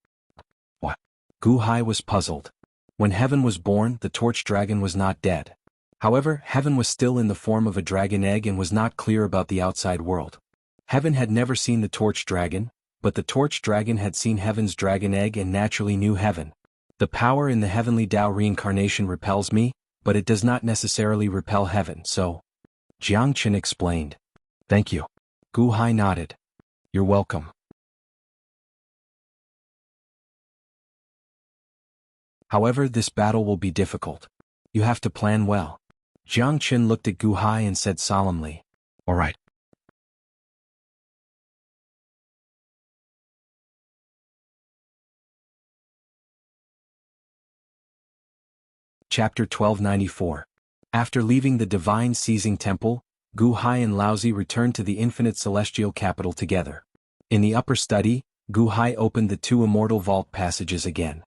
What? Gu Hai was puzzled. When Heaven was born, the torch dragon was not dead. However, Heaven was still in the form of a dragon egg and was not clear about the outside world. Heaven had never seen the torch dragon, but the torch dragon had seen Heaven's dragon egg and naturally knew Heaven. The power in the heavenly Tao reincarnation repels me, but it does not necessarily repel Heaven, so. Jiang Qin explained. Thank you. Gu Hai nodded. You're welcome. However, this battle will be difficult. You have to plan well. Jiang Qin looked at Gu Hai and said solemnly. All right. Chapter 1294. After leaving the Divine Seizing Temple, Gu Hai and Laozi returned to the infinite celestial capital together. In the upper study, Gu Hai opened the two immortal vault passages again.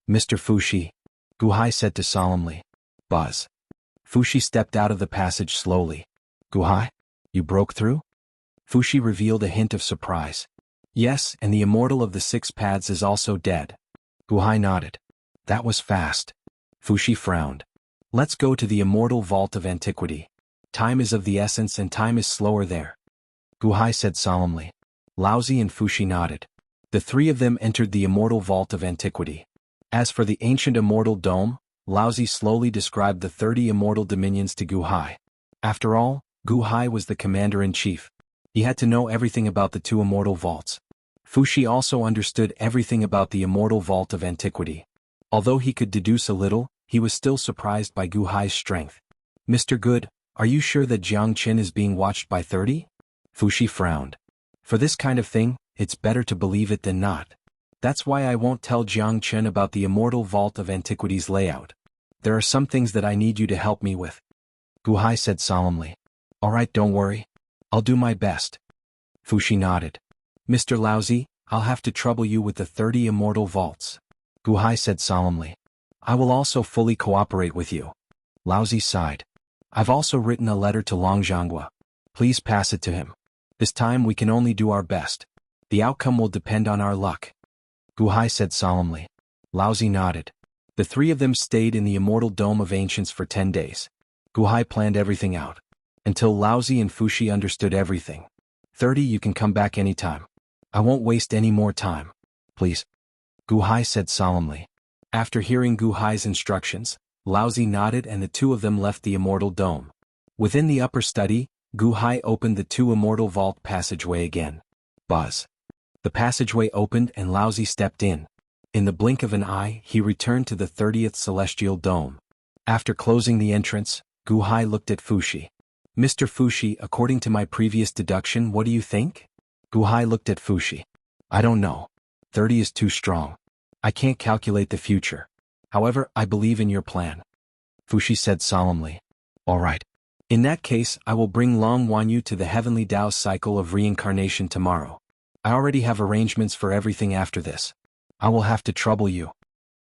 Mr. Fuxi, Gu Hai said to solemnly. Buzz. Fuxi stepped out of the passage slowly. Gu Hai, you broke through? Fuxi revealed a hint of surprise. Yes, and the immortal of the six paths is also dead. Gu Hai nodded. That was fast. Fuxi frowned. Let's go to the immortal vault of antiquity. Time is of the essence and time is slower there. Gu Hai said solemnly. Laozi and Fuxi nodded. The three of them entered the immortal vault of antiquity. As for the ancient immortal dome, Laozi slowly described the 30 immortal dominions to Gu Hai. After all, Gu Hai was the commander-in-chief. He had to know everything about the two immortal vaults. Fuxi also understood everything about the immortal vault of antiquity. Although he could deduce a little, he was still surprised by Gu Hai's strength. Mr. Good, are you sure that Jiang Qin is being watched by 30? Fuxi frowned. For this kind of thing, it's better to believe it than not. That's why I won't tell Jiang Qin about the immortal vault of antiquity's layout. There are some things that I need you to help me with. Gu Hai said solemnly. All right, don't worry. I'll do my best. Fuxi nodded. Mr. Laozi, I'll have to trouble you with the 30 immortal vaults. Gu Hai said solemnly. I will also fully cooperate with you. Laozi sighed. I've also written a letter to Long Jianghu. Please pass it to him. This time we can only do our best. The outcome will depend on our luck. Gu Hai said solemnly. Laozi nodded. The three of them stayed in the immortal dome of ancients for 10 days. Gu Hai planned everything out. Until Laozi and Fuxi understood everything. 30, you can come back anytime. I won't waste any more time. Please. Gu Hai said solemnly. After hearing Gu Hai's instructions, Laozi nodded and the two of them left the immortal dome. Within the upper study, Gu Hai opened the two immortal vault passageway again. Buzz. The passageway opened and Laozi stepped in. In the blink of an eye, he returned to the 30th celestial dome. After closing the entrance, Gu Hai looked at Fuxi. Mr. Fuxi, according to my previous deduction, what do you think? Gu Hai looked at Fuxi. I don't know. 30 is too strong. I can't calculate the future. However, I believe in your plan. Fuxi said solemnly. All right. In that case, I will bring Long Wanyu to the heavenly Tao cycle of reincarnation tomorrow. I already have arrangements for everything after this. I will have to trouble you.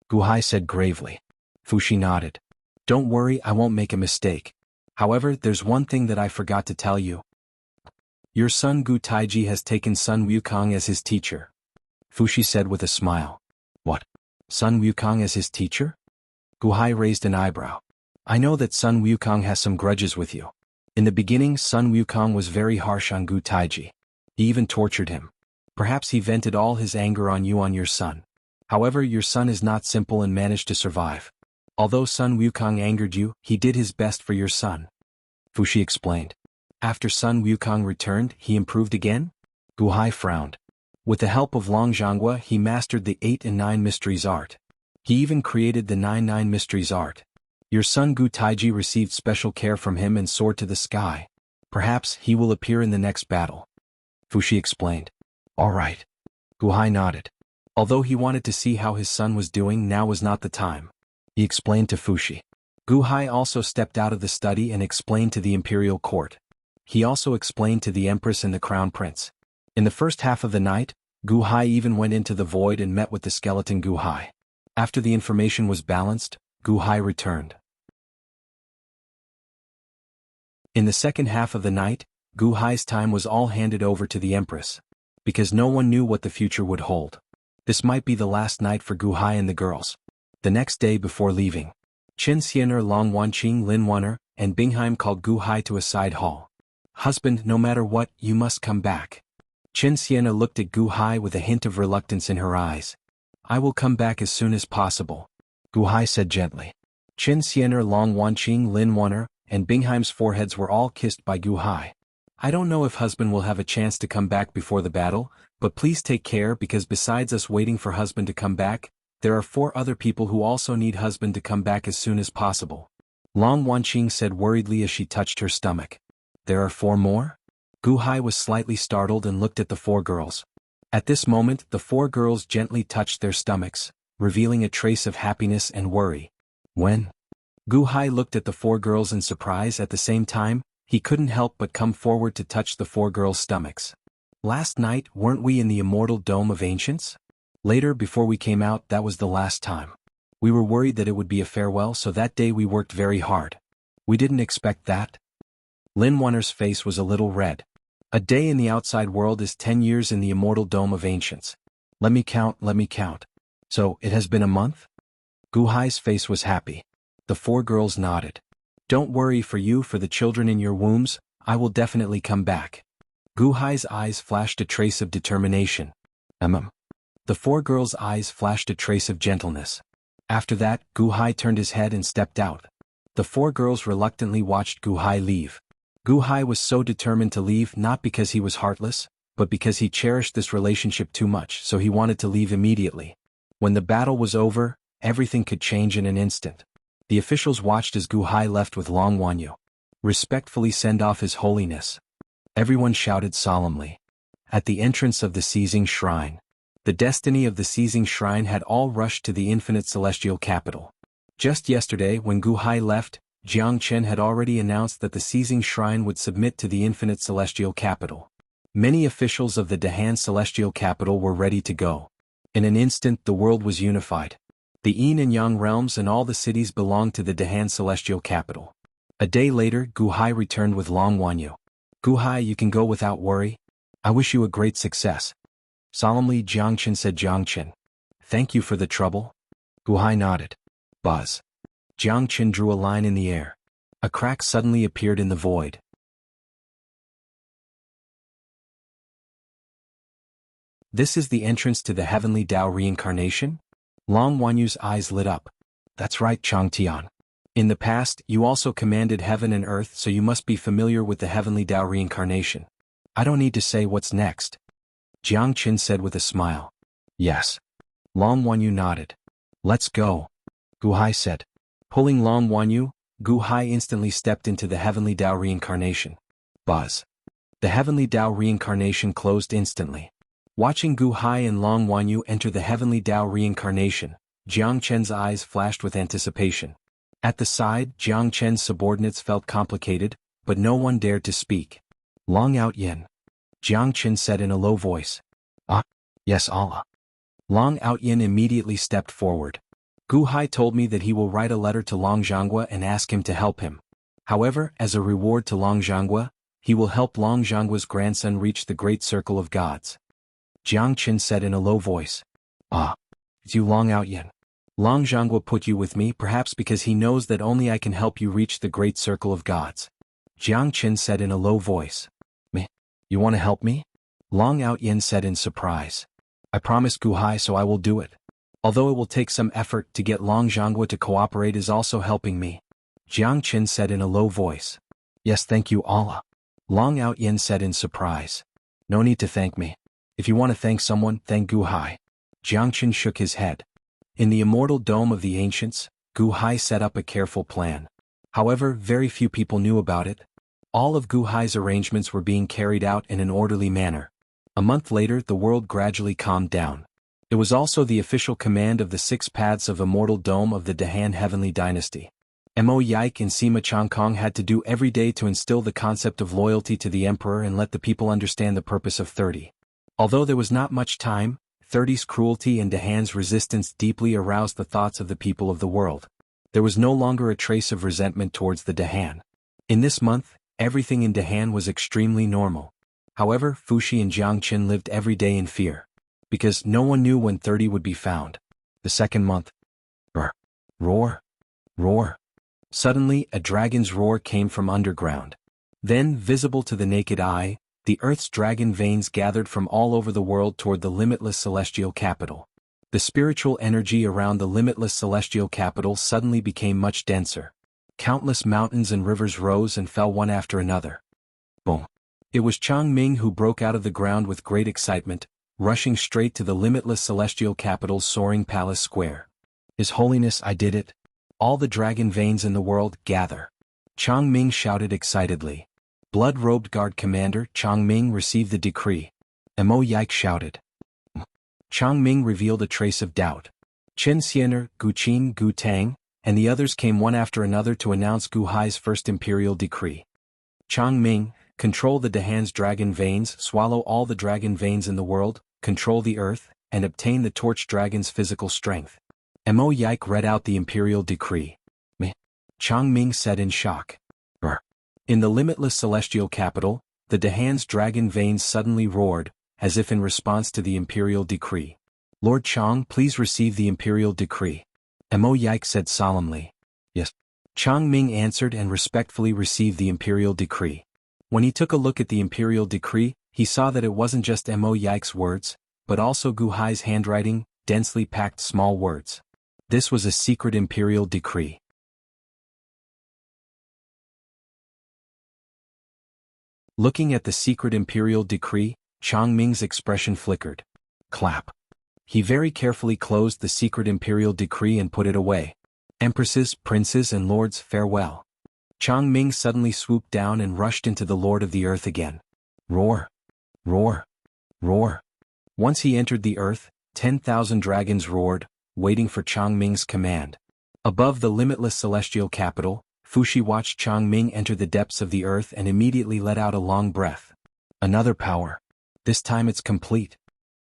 Gu Hai said gravely. Fuxi nodded. Don't worry, I won't make a mistake. However, there's one thing that I forgot to tell you. Your son Gu Taiji has taken Sun Wukong as his teacher. Fuxi said with a smile. What? Sun Wukong as his teacher? Gu Hai raised an eyebrow. I know that Sun Wukong has some grudges with you. In the beginning, Sun Wukong was very harsh on Gu Taiji. He even tortured him. Perhaps he vented all his anger on you on your son. However, your son is not simple and managed to survive. Although Sun Wukong angered you, he did his best for your son. Fuxi explained. After Sun Wukong returned, he improved again? Gu Hai frowned. With the help of Long Jianghu, he mastered the 8 and 9 mysteries art. He even created the 9 mysteries art. Your son Gu Taiji received special care from him and soared to the sky. Perhaps he will appear in the next battle. Fuxi explained. All right. Gu Hai nodded. Although he wanted to see how his son was doing, now was not the time. He explained to Fuxi. Gu Hai also stepped out of the study and explained to the imperial court. He also explained to the empress and the crown prince. In the first half of the night, Gu Hai even went into the void and met with the skeleton Gu Hai. After the information was balanced, Gu Hai returned. In the second half of the night, Gu Hai's time was all handed over to the Empress. Because no one knew what the future would hold. This might be the last night for Gu Hai and the girls. The next day before leaving, Chen Xianer, Long Wanqing, Lin Wanner, and Bingheim called Gu Hai to a side hall. Husband, no matter what, you must come back. Chen Xianer looked at Gu Hai with a hint of reluctance in her eyes. I will come back as soon as possible, Gu Hai said gently. Chen Xianer, Long Wanqing, Lin Wanner, and Bingheim's foreheads were all kissed by Gu Hai. I don't know if husband will have a chance to come back before the battle, but please take care because besides us waiting for husband to come back, there are 4 other people who also need husband to come back as soon as possible. Long Wanqing said worriedly as she touched her stomach. There are 4 more? Gu Hai was slightly startled and looked at the 4 girls. At this moment, the 4 girls gently touched their stomachs, revealing a trace of happiness and worry. When? Gu Hai looked at the 4 girls in surprise at the same time. He couldn't help but come forward to touch the 4 girls' stomachs. Last night, weren't we in the Immortal Dome of Ancients? Later, before we came out, that was the last time. We were worried that it would be a farewell, so that day we worked very hard. We didn't expect that. Lin Wanner's face was a little red. A day in the outside world is 10 years in the Immortal Dome of Ancients. Let me count. So, it has been a month? Gu Hai's face was happy. The 4 girls nodded. Don't worry for the children in your wombs, I will definitely come back. Gu Hai's eyes flashed a trace of determination. The 4 girls' eyes flashed a trace of gentleness. After that, Gu Hai turned his head and stepped out. The 4 girls reluctantly watched Gu Hai leave. Gu Hai was so determined to leave not because he was heartless, but because he cherished this relationship too much, so he wanted to leave immediately. When the battle was over, everything could change in an instant. The officials watched as Gu Hai left with Long Wanyu. Respectfully send off His Holiness. Everyone shouted solemnly. At the entrance of the Seizing Shrine. The destiny of the Seizing Shrine had all rushed to the infinite celestial capital. Just yesterday when Gu Hai left, Jiang Chen had already announced that the Seizing Shrine would submit to the infinite celestial capital. Many officials of the Dahan celestial capital were ready to go. In an instant the world was unified. The Yin and Yang realms and all the cities belonged to the Dahan celestial capital. A day later, Gu Hai returned with Long Wanyu. Gu Hai, you can go without worry. I wish you a great success. Solemnly, Jiang Chen said. Jiang Chen. Thank you for the trouble. Gu Hai nodded. Buzz. Jiang Chen drew a line in the air. A crack suddenly appeared in the void. This is the entrance to the heavenly Tao reincarnation? Long Wanyu's eyes lit up. That's right, Chang Tian. In the past, you also commanded heaven and earth, so you must be familiar with the heavenly Tao reincarnation. I don't need to say what's next. Jiang Qin said with a smile. Yes. Long Wanyu nodded. Let's go. Gu Hai said. Pulling Long Wanyu, Gu Hai instantly stepped into the heavenly Tao reincarnation. Buzz. The heavenly Tao reincarnation closed instantly. Watching Gu Hai and Long Wanyu enter the heavenly Tao reincarnation, Jiang Chen's eyes flashed with anticipation. At the side, Jiang Chen's subordinates felt complicated, but no one dared to speak. Long Out Yin. Jiang Chen said in a low voice. Ah, yes Allah. Long Out Yin immediately stepped forward. Gu Hai told me that he will write a letter to Long Zhanghua and ask him to help him. However, as a reward to Long Zhanghua, he will help Long Zhanghua's grandson reach the great circle of gods. Jiang Chen said in a low voice. Ah, it's you Long Out Yin. Long Zhanghua put you with me perhaps because he knows that only I can help you reach the great circle of gods. Jiang Chen said in a low voice. Me? You want to help me? Long Out Yin said in surprise. I promised Gu Hai, so I will do it. Although it will take some effort to get Long Zhanghua to cooperate is also helping me. Jiang Chen said in a low voice. Yes, thank you Allah. Long Out Yin said in surprise. No need to thank me. If you want to thank someone, thank Gu Hai. Jiang Chen shook his head. In the immortal dome of the ancients, Gu Hai set up a careful plan. However, very few people knew about it. All of Gu Hai's arrangements were being carried out in an orderly manner. A month later, the world gradually calmed down. It was also the official command of the 6 paths of immortal dome of the Dahan heavenly dynasty. Mo Yike and Sima Changkong had to do every day to instill the concept of loyalty to the emperor and let the people understand the purpose of 30. Although there was not much time, 30's cruelty and Dahan's resistance deeply aroused the thoughts of the people of the world. There was no longer a trace of resentment towards the Dahan. In this month, Everything in Dahan was extremely normal. However, Fuxi and Jiangchen lived every day in fear. Because no one knew when 30 would be found. The second month. Roar. Roar. Roar. Suddenly, a dragon's roar came from underground. Then, visible to the naked eye, the Earth's dragon veins gathered from all over the world toward the limitless celestial capital. The spiritual energy around the limitless celestial capital suddenly became much denser. Countless mountains and rivers rose and fell one after another. Boom. It was Changming who broke out of the ground with great excitement, rushing straight to the limitless celestial capital's soaring palace square. His Holiness, I did it. All the dragon veins in the world, gather. Changming shouted excitedly. Blood-robed guard commander Changming received the decree. Mo Yike shouted. Changming revealed a trace of doubt. Chen Xiener, Gu Qin, Gu Tang, and the others came one after another to announce Gu Hai's first imperial decree. Changming, control the Dahan's dragon veins, swallow all the dragon veins in the world, control the earth, and obtain the torch dragon's physical strength. Mo Yike read out the imperial decree. Meh. Changming said in shock. In the limitless celestial capital, the Dahan's dragon veins suddenly roared, as if in response to the imperial decree. Lord Chang, please receive the imperial decree. Mo Yike said solemnly. Yes. Changming answered and respectfully received the imperial decree. When he took a look at the imperial decree, he saw that it wasn't just Mo Yike's words, but also Gu Hai's handwriting, densely packed small words. This was a secret imperial decree. Looking at the secret imperial decree, Changming's expression flickered. Clap. He very carefully closed the secret imperial decree and put it away. Empresses, princes and lords, farewell. Changming suddenly swooped down and rushed into the Lord of the Earth again. Roar. Roar. Roar. Once he entered the earth, 10,000 dragons roared, waiting for Changming's command. Above the limitless celestial capital, Fuxi watched Changming enter the depths of the earth and immediately let out a long breath. Another power. This time it's complete.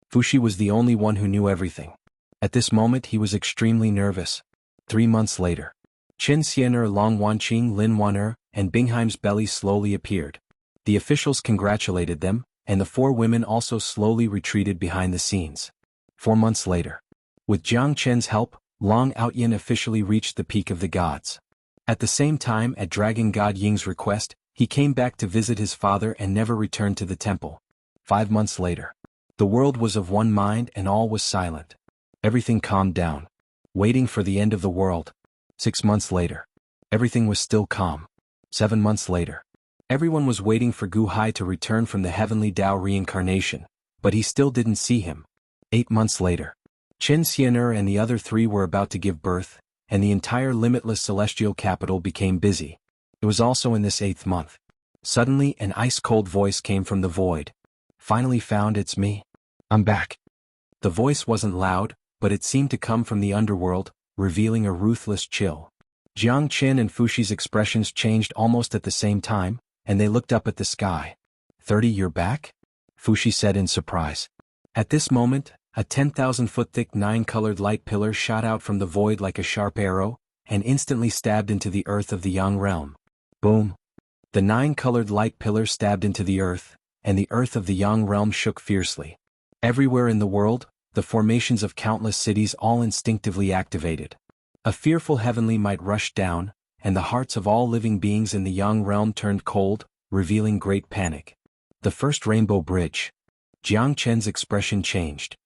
Fuxi was the only one who knew everything. At this moment he was extremely nervous. 3 months later. Chen Xiener, Long Wanqing, Lin Waner, and Bingheim's belly slowly appeared. The officials congratulated them, and the 4 women also slowly retreated behind the scenes. 4 months later. With Jiang Chen's help, Long Outyin officially reached the peak of the gods. At the same time, at Dragon God Ying's request, he came back to visit his father and never returned to the temple. 5 months later. The world was of one mind and all was silent. Everything calmed down. Waiting for the end of the world. 6 months later. Everything was still calm. 7 months later. Everyone was waiting for Gu Hai to return from the heavenly Tao reincarnation, but he still didn't see him. 8 months later. Chen Xiener and the other 3 were about to give birth, and the entire limitless celestial capital became busy. It was also in this 8th month. Suddenly an ice-cold voice came from the void. Finally found, it's me. I'm back. The voice wasn't loud, but it seemed to come from the underworld, revealing a ruthless chill. Jiang Qin and Fuxi's expressions changed almost at the same time, and they looked up at the sky. 30, you're back? Fuxi said in surprise. At this moment, a 10,000-foot thick 9-colored light pillar shot out from the void like a sharp arrow, and instantly stabbed into the earth of the Yang realm. Boom! The 9-colored light pillar stabbed into the earth, and the earth of the Yang realm shook fiercely. Everywhere in the world, the formations of countless cities all instinctively activated. A fearful heavenly might rushed down, and the hearts of all living beings in the Yang realm turned cold, revealing great panic. The first rainbow bridge. Jiang Chen's expression changed.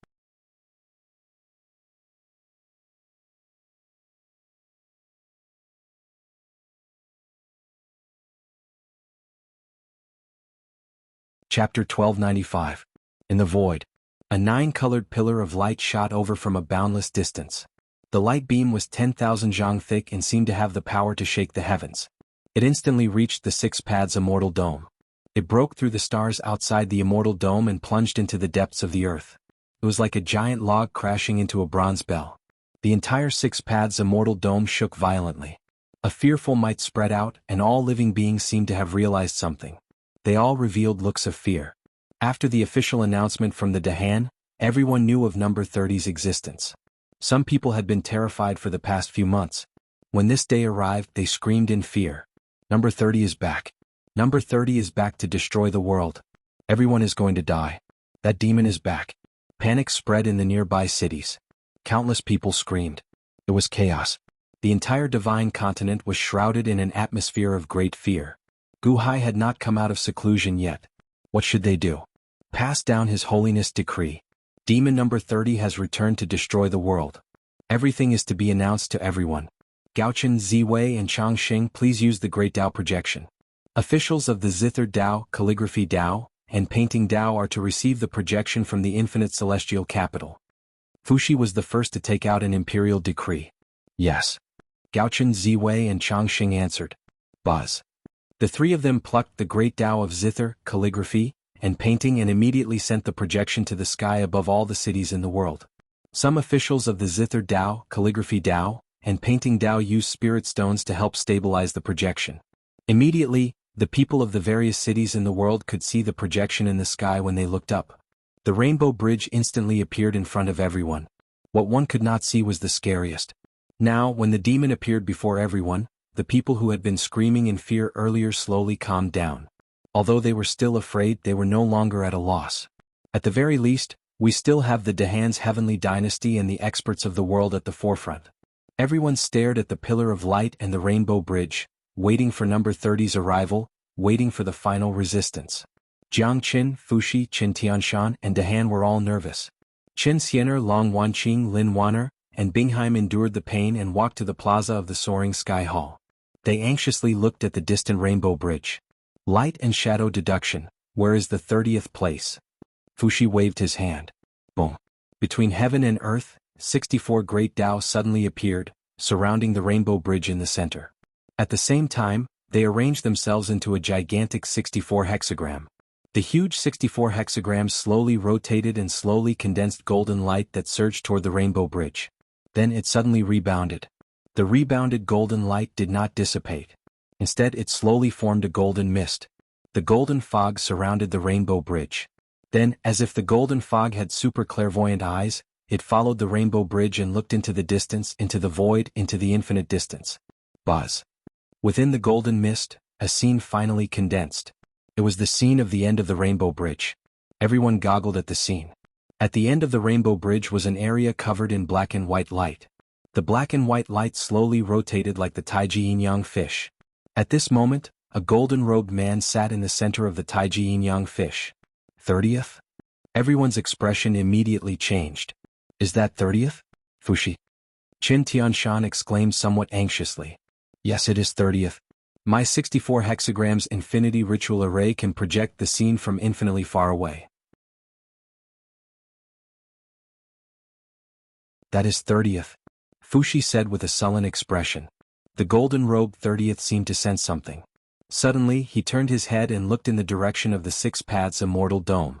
Chapter 1295. In the void. A 9-colored pillar of light shot over from a boundless distance. The light beam was 10,000 zhang thick and seemed to have the power to shake the heavens. It instantly reached the 6 paths immortal dome. It broke through the stars outside the immortal dome and plunged into the depths of the earth. It was like a giant log crashing into a bronze bell. The entire 6 paths immortal dome shook violently. A fearful might spread out, and all living beings seemed to have realized something. They all revealed looks of fear. After the official announcement from the Dahan, everyone knew of number 30's existence. Some people had been terrified for the past few months. When this day arrived, they screamed in fear. Number 30 is back. Number 30 is back to destroy the world. Everyone is going to die. That demon is back. Panic spread in the nearby cities. Countless people screamed. It was chaos. The entire divine continent was shrouded in an atmosphere of great fear. Guhai had not come out of seclusion yet. What should they do? Pass down His Holiness' decree. Demon number 30 has returned to destroy the world. Everything is to be announced to everyone. Gaochen Ziwei and Changxing, please use the Great Dao projection. Officials of the Zither Dao, Calligraphy Dao, and Painting Dao are to receive the projection from the infinite celestial capital. Fuxi was the first to take out an imperial decree. Yes. Gaochen Ziwei and Changxing answered. Buzz. The three of them plucked the Great Dao of Zither, Calligraphy, and Painting and immediately sent the projection to the sky above all the cities in the world. Some officials of the Zither Dao, Calligraphy Dao, and Painting Dao used spirit stones to help stabilize the projection. Immediately, the people of the various cities in the world could see the projection in the sky when they looked up. The rainbow bridge instantly appeared in front of everyone. What one could not see was the scariest. Now, when the demon appeared before everyone, the people who had been screaming in fear earlier slowly calmed down. Although they were still afraid, they were no longer at a loss. At the very least, we still have the Dahan's heavenly dynasty and the experts of the world at the forefront. Everyone stared at the pillar of light and the rainbow bridge, waiting for number 30's arrival, waiting for the final resistance. Jiang Qin, Fuxi, Qin Tianshan, and Dahan were all nervous. Qin Xiener, Long Wanqing, Lin Wan'er, and Bingheim endured the pain and walked to the plaza of the soaring sky hall. They anxiously looked at the distant rainbow bridge. Light and shadow deduction, where is the 30th place? Fuxi waved his hand. Boom. Between heaven and earth, 64 great Dao suddenly appeared, surrounding the rainbow bridge in the center. At the same time, they arranged themselves into a gigantic 64 hexagram. The huge 64 hexagrams slowly rotated and slowly condensed golden light that surged toward the rainbow bridge. Then it suddenly rebounded. The rebounded golden light did not dissipate. Instead, it slowly formed a golden mist. The golden fog surrounded the rainbow bridge. Then, as if the golden fog had super clairvoyant eyes, it followed the rainbow bridge and looked into the distance, into the void, into the infinite distance. Buzz. Within the golden mist, a scene finally condensed. It was the scene of the end of the rainbow bridge. Everyone goggled at the scene. At the end of the rainbow bridge was an area covered in black and white light. The black and white light slowly rotated like the Taiji Yin-Yang fish. At this moment, a golden-robed man sat in the center of the Taiji Yin-Yang fish. 30th? Everyone's expression immediately changed. Is that 30th? Fuxi. Qin Tianshan exclaimed somewhat anxiously. Yes, it is 30th. My 64 hexagrams infinity ritual array can project the scene from infinitely far away. That is 30th. Fuxi said with a sullen expression. The golden-robed 30th seemed to sense something. Suddenly, he turned his head and looked in the direction of the Six Paths Immortal Dome.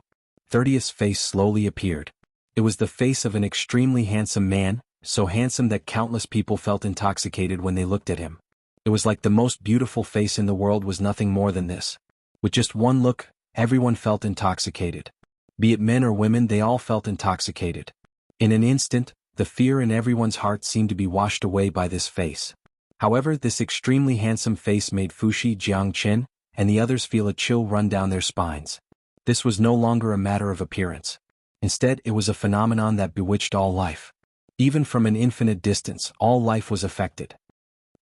30th's face slowly appeared. It was the face of an extremely handsome man, so handsome that countless people felt intoxicated when they looked at him. It was like the most beautiful face in the world was nothing more than this. With just one look, everyone felt intoxicated. Be it men or women, they all felt intoxicated. In an instant, the fear in everyone's heart seemed to be washed away by this face. However, this extremely handsome face made Fuxi, Jiang Qin, and the others feel a chill run down their spines. This was no longer a matter of appearance. Instead, it was a phenomenon that bewitched all life. Even from an infinite distance, all life was affected.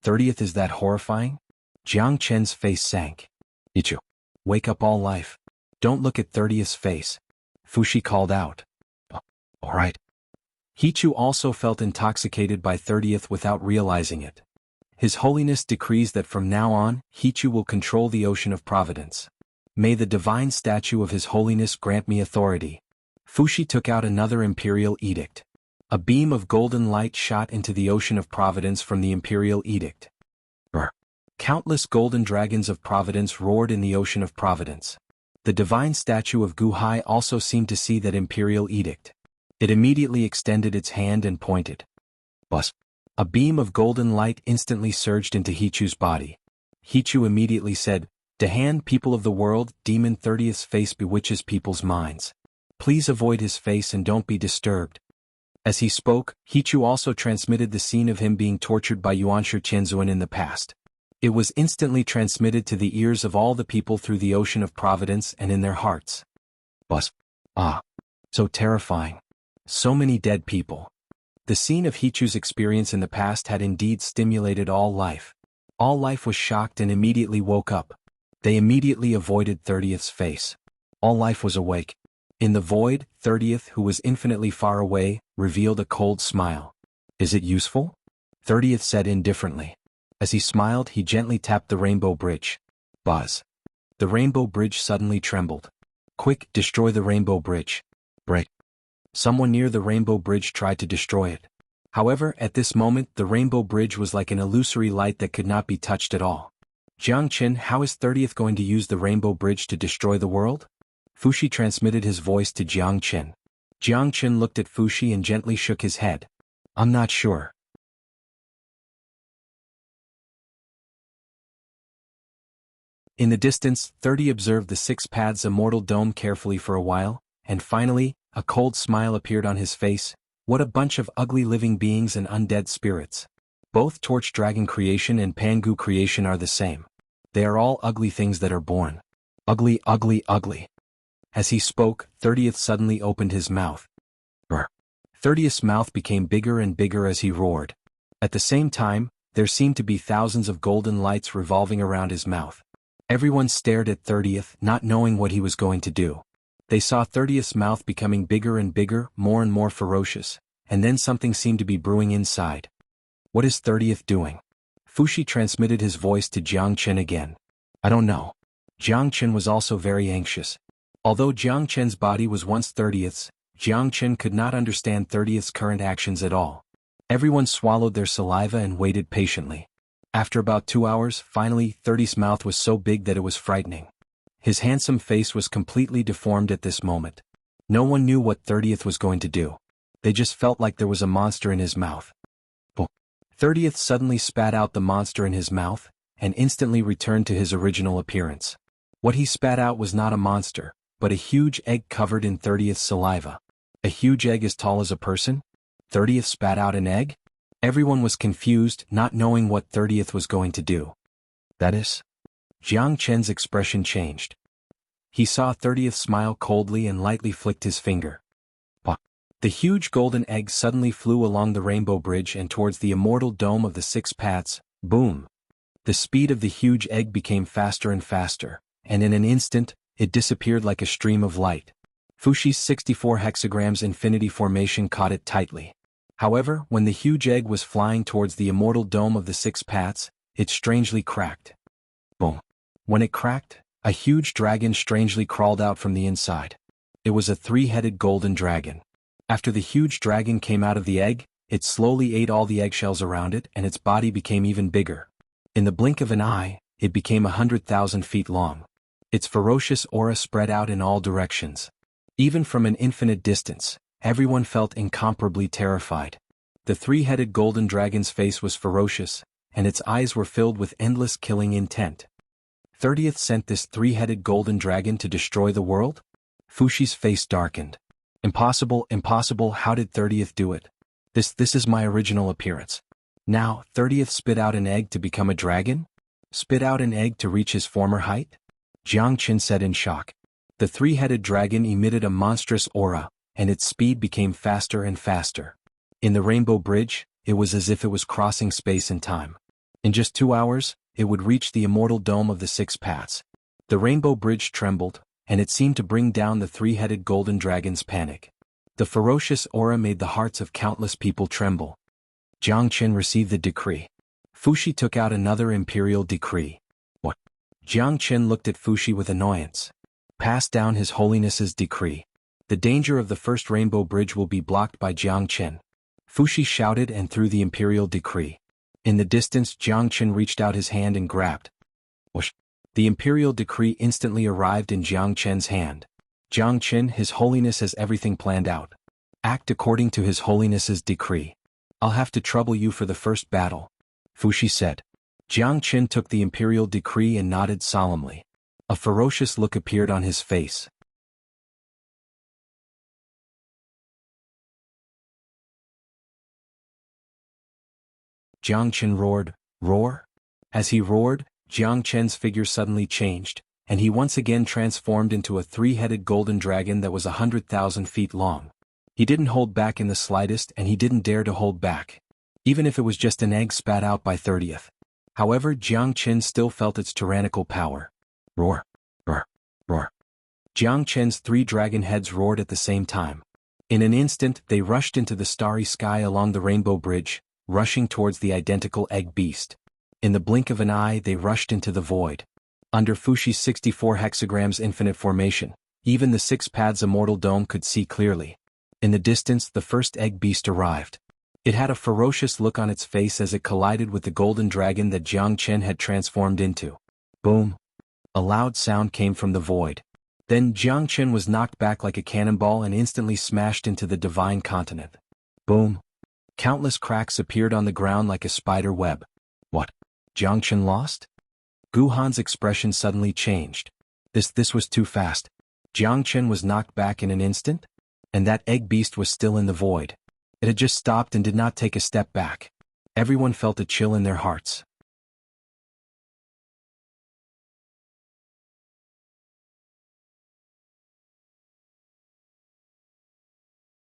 30th, is that horrifying? Jiang Chen's face sank. Ichu. Wake up all life. Don't look at 30th's face. Fuxi called out. All right. Hichu also felt intoxicated by 30th without realizing it. His Holiness decrees that from now on, Hichu will control the ocean of providence. May the divine statue of His Holiness grant me authority. Fuxi took out another imperial edict. A beam of golden light shot into the ocean of providence from the imperial edict. Countless golden dragons of providence roared in the ocean of providence. The divine statue of Guhai also seemed to see that imperial edict. It immediately extended its hand and pointed. Buzz. A beam of golden light instantly surged into Hichu's body. Hichu immediately said, Dahan, people of the world, Demon 30th's face bewitches people's minds. Please avoid his face and don't be disturbed. As he spoke, Hichu also transmitted the scene of him being tortured by Yuanshu Qianzuan in the past. It was instantly transmitted to the ears of all the people through the ocean of providence and in their hearts. Bus. Ah. So terrifying. So many dead people. The scene of Hichu's experience in the past had indeed stimulated all life. All life was shocked and immediately woke up. They immediately avoided 30th's face. All life was awake. In the void, 30th, who was infinitely far away, revealed a cold smile. Is it useful? 30th said indifferently. As he smiled, he gently tapped the rainbow bridge. Buzz. The rainbow bridge suddenly trembled. Quick, destroy the rainbow bridge. Break. Someone near the rainbow bridge tried to destroy it. However, at this moment, the rainbow bridge was like an illusory light that could not be touched at all. Jiangchen, how is 30th going to use the rainbow bridge to destroy the world? Fushi transmitted his voice to Jiangchen. Jiangchen looked at Fushi and gently shook his head. I'm not sure. In the distance, 30 observed the Six Paths Immortal Dome carefully for a while, and finally, a cold smile appeared on his face. What a bunch of ugly living beings and undead spirits. Both Torch Dragon creation and Pangu creation are the same. They are all ugly things that are born. Ugly, ugly, ugly. As he spoke, 30th suddenly opened his mouth. Brr. 30th's mouth became bigger and bigger as he roared. At the same time, there seemed to be thousands of golden lights revolving around his mouth. Everyone stared at 30th, not knowing what he was going to do. They saw 30th's mouth becoming bigger and bigger, more and more ferocious, and then something seemed to be brewing inside. What is 30th doing? Fushi transmitted his voice to Jiangchen again. I don't know. Jiangchen was also very anxious. Although Jiangchen's body was once 30th's, Jiangchen could not understand 30th's current actions at all. Everyone swallowed their saliva and waited patiently. After about 2 hours, finally, 30th's mouth was so big that it was frightening. His handsome face was completely deformed at this moment. No one knew what 30th was going to do. They just felt like there was a monster in his mouth. 30th suddenly spat out the monster in his mouth, and instantly returned to his original appearance. What he spat out was not a monster, but a huge egg covered in 30th's saliva. A huge egg as tall as a person? 30th spat out an egg? Everyone was confused, not knowing what 30th was going to do. That is? Jiang Chen's expression changed. He saw 30th smile coldly and lightly flicked his finger. Pah. The huge golden egg suddenly flew along the rainbow bridge and towards the immortal dome of the Six Paths. Boom! The speed of the huge egg became faster and faster, and in an instant, it disappeared like a stream of light. Fushi's 64 hexagrams infinity formation caught it tightly. However, when the huge egg was flying towards the immortal dome of the Six Paths, it strangely cracked. Boom! When it cracked, a huge dragon strangely crawled out from the inside. It was a three-headed golden dragon. After the huge dragon came out of the egg, it slowly ate all the eggshells around it and its body became even bigger. In the blink of an eye, it became 100,000 feet long. Its ferocious aura spread out in all directions. Even from an infinite distance, everyone felt incomparably terrified. The three-headed golden dragon's face was ferocious, and its eyes were filled with endless killing intent. 30th sent this three-headed golden dragon to destroy the world? Fushi's face darkened. Impossible, impossible, how did 30th do it? This is my original appearance. Now, 30th spit out an egg to become a dragon? Spit out an egg to reach his former height? Jiang Qin said in shock. The three-headed dragon emitted a monstrous aura, and its speed became faster and faster. In the Rainbow Bridge, it was as if it was crossing space and time. In just 2 hours, it would reach the immortal dome of the Six Paths. The Rainbow Bridge trembled, and it seemed to bring down the three-headed golden dragon's panic. The ferocious aura made the hearts of countless people tremble. Jiang Qin received the decree. Fushi took out another imperial decree. What? Jiang Qin looked at Fushi with annoyance. Pass down His Holiness's decree. The danger of the first Rainbow Bridge will be blocked by Jiang Qin. Fushi shouted and threw the imperial decree. In the distance, Jiang Qin reached out his hand and grabbed. Whoosh! The imperial decree instantly arrived in Jiang Qin's hand. Jiang Qin, His Holiness has everything planned out. Act according to His Holiness's decree. I'll have to trouble you for the first battle, Fushi said. Jiang Qin took the imperial decree and nodded solemnly. A ferocious look appeared on his face. Jiang Qin roared, roar? As he roared, Jiang Chen's figure suddenly changed, and he once again transformed into a three-headed golden dragon that was 100,000 feet long. He didn't hold back in the slightest, and he didn't dare to hold back, even if it was just an egg spat out by 30th. However, Jiang Chen still felt its tyrannical power. Roar, roar, roar. Jiang Chen's three dragon heads roared at the same time. In an instant, they rushed into the starry sky along the Rainbow Bridge, rushing towards the identical egg beast. In the blink of an eye, they rushed into the void. Under Fushi's 64 hexagrams infinite formation, even the 6 paths immortal dome could see clearly. In the distance, the first egg beast arrived. It had a ferocious look on its face as it collided with the golden dragon that Jiang Chen had transformed into. Boom! A loud sound came from the void. Then Jiang Chen was knocked back like a cannonball and instantly smashed into the divine continent. Boom! Countless cracks appeared on the ground like a spider web. What? Jiang Chen lost? Gu Han's expression suddenly changed. This was too fast. Jiang Chen was knocked back in an instant? And that egg beast was still in the void. It had just stopped and did not take a step back. Everyone felt a chill in their hearts.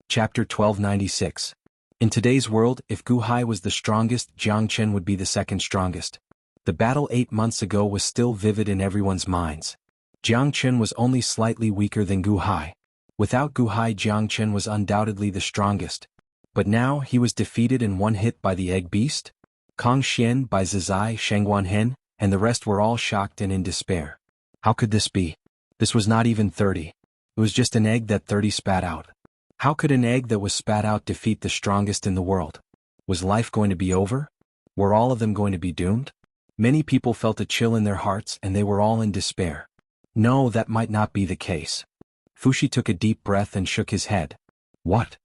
Chapter 1296. In today's world, if Gu Hai was the strongest, Jiang Chen would be the second strongest. The battle 8 months ago was still vivid in everyone's minds. Jiang Chen was only slightly weaker than Gu Hai. Without Gu Hai, Jiang Chen was undoubtedly the strongest. But now he was defeated in one hit by the egg beast? Kong Xian by Zizai Shengguanhen, and the rest were all shocked and in despair. How could this be? This was not even 30. It was just an egg that 30 spat out. How could an egg that was spat out defeat the strongest in the world? Was life going to be over? Were all of them going to be doomed? Many people felt a chill in their hearts and they were all in despair. No, that might not be the case. Fushi took a deep breath and shook his head. What?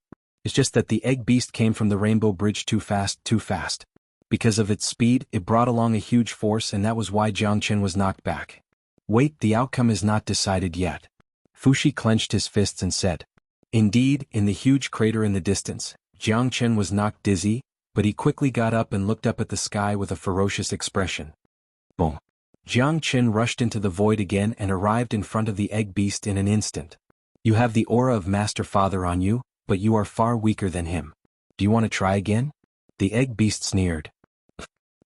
It's just that the egg beast came from the Rainbow Bridge too fast. Because of its speed, it brought along a huge force, and that was why Jiang Chen was knocked back. Wait, the outcome is not decided yet. Fushi clenched his fists and said. Indeed, in the huge crater in the distance, Jiang Chen was knocked dizzy, but he quickly got up and looked up at the sky with a ferocious expression. Boom! Jiang Chen rushed into the void again and arrived in front of the egg beast in an instant. You have the aura of Master Father on you, but you are far weaker than him. Do you want to try again? The egg beast sneered.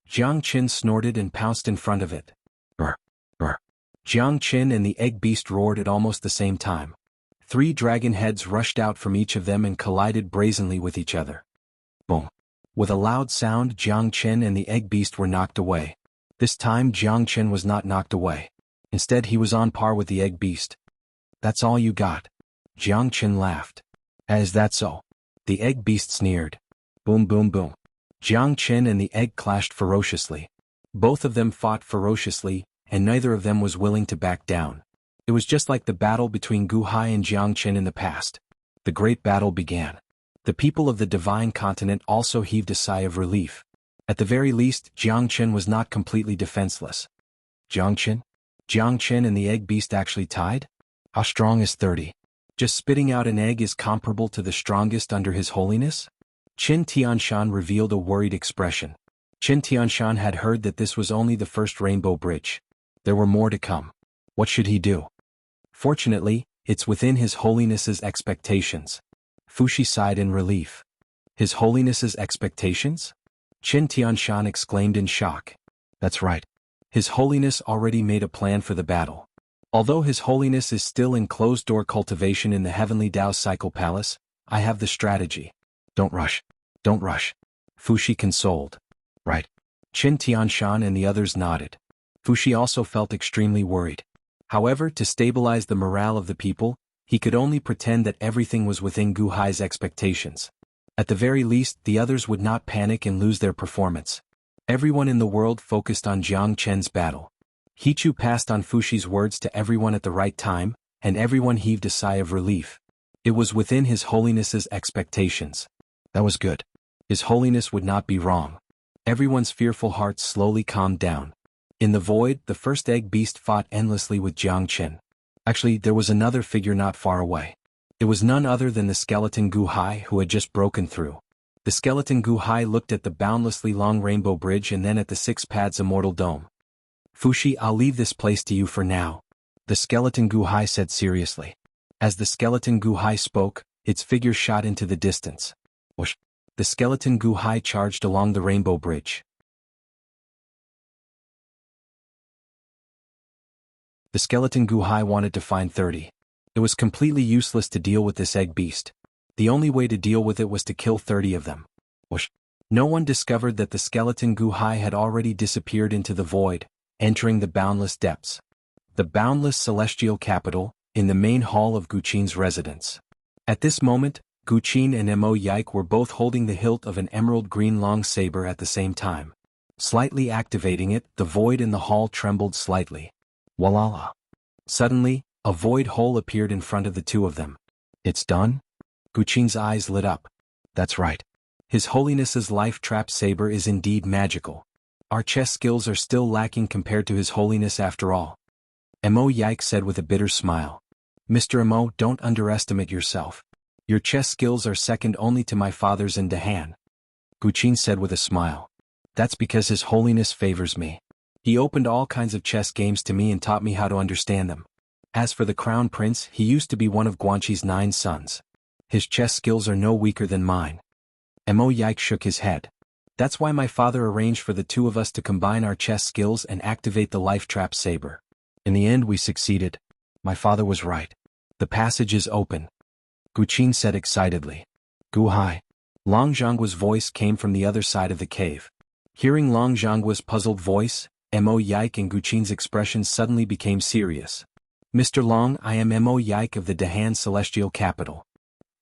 Jiang Chen snorted and pounced in front of it. Brr, brr. Jiang Chen and the egg beast roared at almost the same time. 3 dragon heads rushed out from each of them and collided brazenly with each other. Boom. With a loud sound, Jiang Chen and the egg beast were knocked away. This time Jiang Chen was not knocked away. Instead, he was on par with the egg beast. That's all you got? Jiang Chen laughed. Is that so? The egg beast sneered. Boom boom boom. Jiang Chen and the egg clashed ferociously. Both of them fought ferociously, and neither of them was willing to back down. It was just like the battle between Gu Hai and Jiang Chen in the past. The great battle began. The people of the divine continent also heaved a sigh of relief. At the very least, Jiang Chen was not completely defenseless. Jiang Chen and the egg beast actually tied? How strong is 30? Just spitting out an egg is comparable to the strongest under His Holiness? Qin Tianshan revealed a worried expression. Qin Tianshan had heard that this was only the first Rainbow Bridge. There were more to come. What should he do? Fortunately, it's within His Holiness's expectations. Fushi sighed in relief. His Holiness's expectations? Qin Tianshan exclaimed in shock. That's right. His Holiness already made a plan for the battle. Although His Holiness is still in closed-door cultivation in the Heavenly Tao Cycle Palace, I have the strategy. Don't rush. Fushi consoled. Right. Qin Tianshan and the others nodded. Fushi also felt extremely worried. However, to stabilize the morale of the people, he could only pretend that everything was within Gu Hai's expectations. At the very least, the others would not panic and lose their performance. Everyone in the world focused on Jiang Chen's battle. Hichu passed on Fushi's words to everyone at the right time, and everyone heaved a sigh of relief. It was within His Holiness's expectations. That was good. His Holiness would not be wrong. Everyone's fearful hearts slowly calmed down. In the void, the first egg beast fought endlessly with Jiang Chen. Actually, there was another figure not far away. It was none other than the skeleton Gu Hai who had just broken through. The skeleton Guhai looked at the boundlessly long rainbow bridge and then at the six pads immortal dome. Fushi, I'll leave this place to you for now, the skeleton Guhai said seriously. As the skeleton Guhai spoke, its figure shot into the distance. Whoosh! The skeleton Guhai charged along the rainbow bridge. The skeleton Guhai wanted to find 30. It was completely useless to deal with this egg beast. The only way to deal with it was to kill 30 of them. Whoosh! No one discovered that the skeleton Guhai had already disappeared into the void, entering the boundless depths. The boundless celestial capital, in the main hall of Guqin's residence. At this moment, Guqin and Mo Yike were both holding the hilt of an emerald green long saber at the same time. Slightly activating it, the void in the hall trembled slightly. Walala. Suddenly, a void hole appeared in front of the two of them. It's done? Guqin's eyes lit up. That's right. His Holiness's life trap saber is indeed magical. Our chess skills are still lacking compared to His Holiness after all. Mo Yike said with a bitter smile. Mr. Mo, don't underestimate yourself. Your chess skills are second only to my father's and Dahan. Guqin said with a smile. That's because His Holiness favors me. He opened all kinds of chess games to me and taught me how to understand them. As for the Crown Prince, he used to be one of Guanqi's 9 sons. His chess skills are no weaker than mine. Mo Yike shook his head. That's why my father arranged for the two of us to combine our chess skills and activate the life trap saber. In the end we succeeded. My father was right. The passage is open. Guqin said excitedly. Guhai. Long Zhanggua's voice came from the other side of the cave. Hearing Long Zhanggua's puzzled voice, Mo Yike and Guqin's expressions suddenly became serious. Mr. Long, I am Mo Yike of the Dahan Celestial Capital.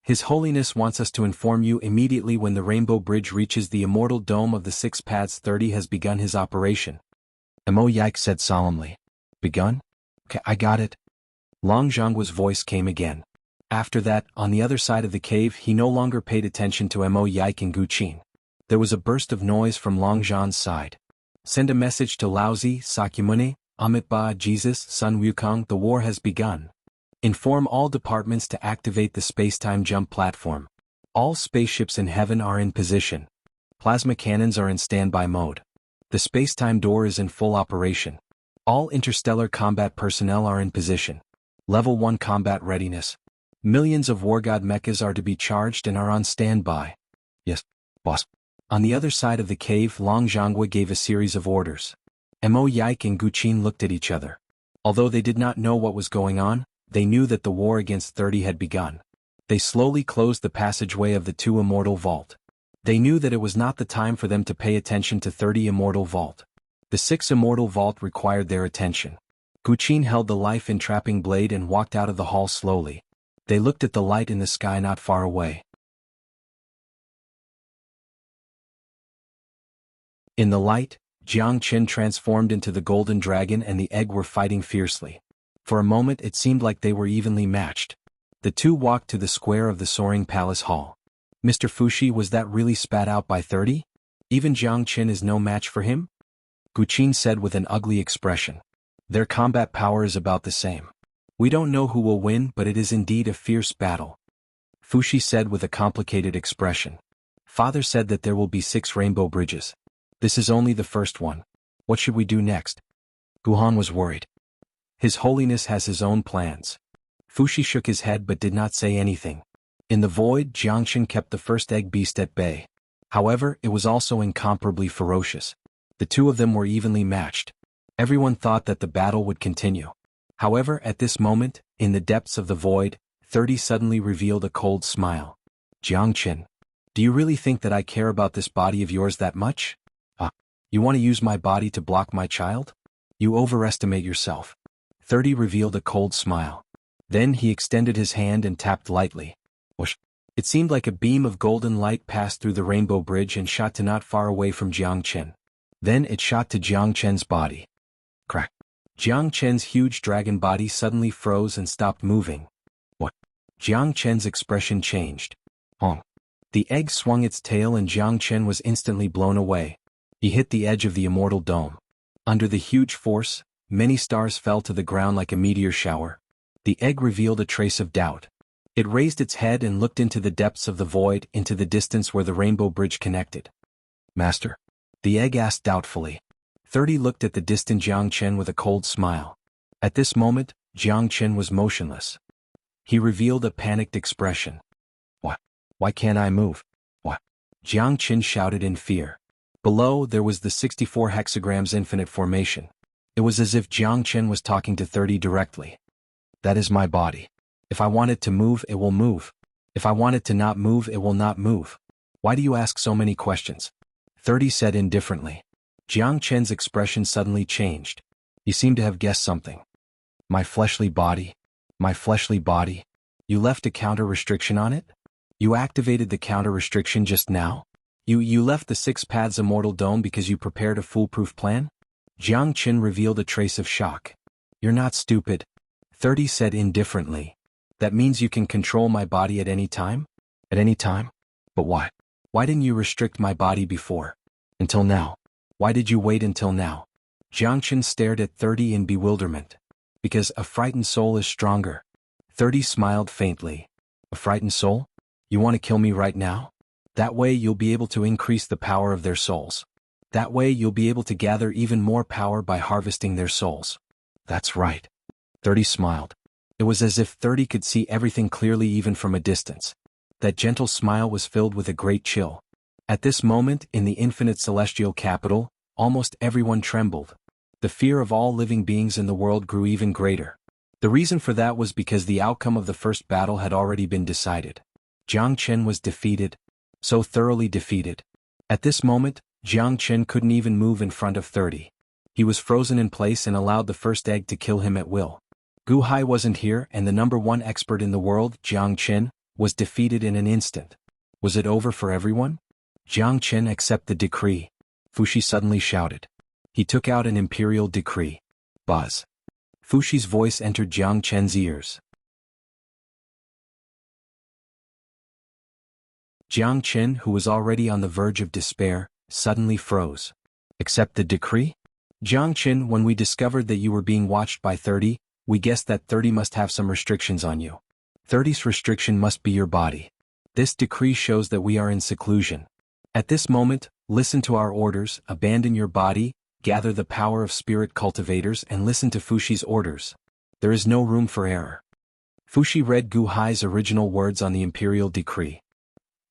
His Holiness wants us to inform you immediately when the Rainbow Bridge reaches the immortal dome of the Six Paths 30 has begun his operation. Mo Yike said solemnly. Begun? Okay, I got it. Long Zhanggua's voice came again. After that, on the other side of the cave he no longer paid attention to Mo Yike and Guqin. There was a burst of noise from Long Zhan's side. Send a message to Laozi, Sakyamuni, Amitba, Jesus, Sun Wukong, the war has begun. Inform all departments to activate the spacetime jump platform. All spaceships in heaven are in position. Plasma cannons are in standby mode. The spacetime door is in full operation. All interstellar combat personnel are in position. Level 1 combat readiness. Millions of War God mechas are to be charged and are on standby. Yes, boss. On the other side of the cave, Long Zhanggua gave a series of orders. Mo Yike and Guqin looked at each other. Although they did not know what was going on, they knew that the war against 30 had begun. They slowly closed the passageway of the 2 immortal vault. They knew that it was not the time for them to pay attention to 30 immortal vault. The 6 immortal vault required their attention. Guqin held the life-entrapping blade and walked out of the hall slowly. They looked at the light in the sky not far away. In the light, Jiang Qin transformed into the golden dragon and the egg were fighting fiercely. For a moment it seemed like they were evenly matched. The two walked to the square of the soaring palace hall. Mr. Fushi, was that really spat out by 30? Even Jiang Qin is no match for him? Guqin said with an ugly expression. Their combat power is about the same. We don't know who will win, but it is indeed a fierce battle. Fushi said with a complicated expression. Father said that there will be 6 rainbow bridges. This is only the first one. What should we do next? Guhan was worried. His Holiness has his own plans. Fushi shook his head but did not say anything. In the void, Jiangxin kept the first egg beast at bay. However, it was also incomparably ferocious. The two of them were evenly matched. Everyone thought that the battle would continue. However, at this moment, in the depths of the void, 30 suddenly revealed a cold smile. Jiangqin, do you really think that I care about this body of yours that much? You want to use my body to block my child? You overestimate yourself. 30 revealed a cold smile. Then he extended his hand and tapped lightly. Whoosh. It seemed like a beam of golden light passed through the rainbow bridge and shot to not far away from Jiangqin. Then it shot to Jiangqin's body. Crack. Jiangqin's huge dragon body suddenly froze and stopped moving. What? Jiangqin's expression changed. Hong. The egg swung its tail and Jiangqin was instantly blown away. He hit the edge of the immortal dome. Under the huge force, many stars fell to the ground like a meteor shower. The egg revealed a trace of doubt. It raised its head and looked into the depths of the void, into the distance where the rainbow bridge connected. Master? The egg asked doubtfully. 30 looked at the distant Jiang Chen with a cold smile. At this moment, Jiang Chen was motionless. He revealed a panicked expression. What? Why can't I move? What? Jiang Chen shouted in fear. Below, there was the 64 hexagrams infinite formation. It was as if Jiang Chen was talking to 30 directly. That is my body. If I want it to move, it will move. If I want it to not move, it will not move. Why do you ask so many questions? 30 said indifferently. Jiang Chen's expression suddenly changed. He seemed to have guessed something. My fleshly body? My fleshly body? You left a counter restriction on it? You activated the counter restriction just now? You left the 6 paths immortal dome because you prepared a foolproof plan? Jiang Chen revealed a trace of shock. You're not stupid. 30 said indifferently. That means you can control my body at any time? At any time? But why? Why didn't you restrict my body before? Until now. Why did you wait until now? Jiang Chen stared at 30 in bewilderment. Because a frightened soul is stronger. 30 smiled faintly. A frightened soul? You want to kill me right now? That way you'll be able to increase the power of their souls. That way you'll be able to gather even more power by harvesting their souls. That's right. 30 smiled. It was as if 30 could see everything clearly even from a distance. That gentle smile was filled with a great chill. At this moment, in the infinite celestial capital, almost everyone trembled. The fear of all living beings in the world grew even greater. The reason for that was because the outcome of the first battle had already been decided. Jiang Chen was defeated. So thoroughly defeated. At this moment, Jiang Chen couldn't even move in front of 30. He was frozen in place and allowed the first egg to kill him at will. Gu Hai wasn't here, and the #1 expert in the world, Jiang Chen, was defeated in an instant. Was it over for everyone? Jiang Chen, accept the decree. Fushi suddenly shouted. He took out an imperial decree. Buzz. Fushi's voice entered Jiang Chen's ears. Jiang Chen, who was already on the verge of despair, suddenly froze. Accept the decree? Jiang Chen, when we discovered that you were being watched by 30, we guessed that 30 must have some restrictions on you. 30's restriction must be your body. This decree shows that we are in seclusion. At this moment, listen to our orders, abandon your body, gather the power of spirit cultivators and listen to Fushi's orders. There is no room for error. Fushi read Gu Hai's original words on the imperial decree.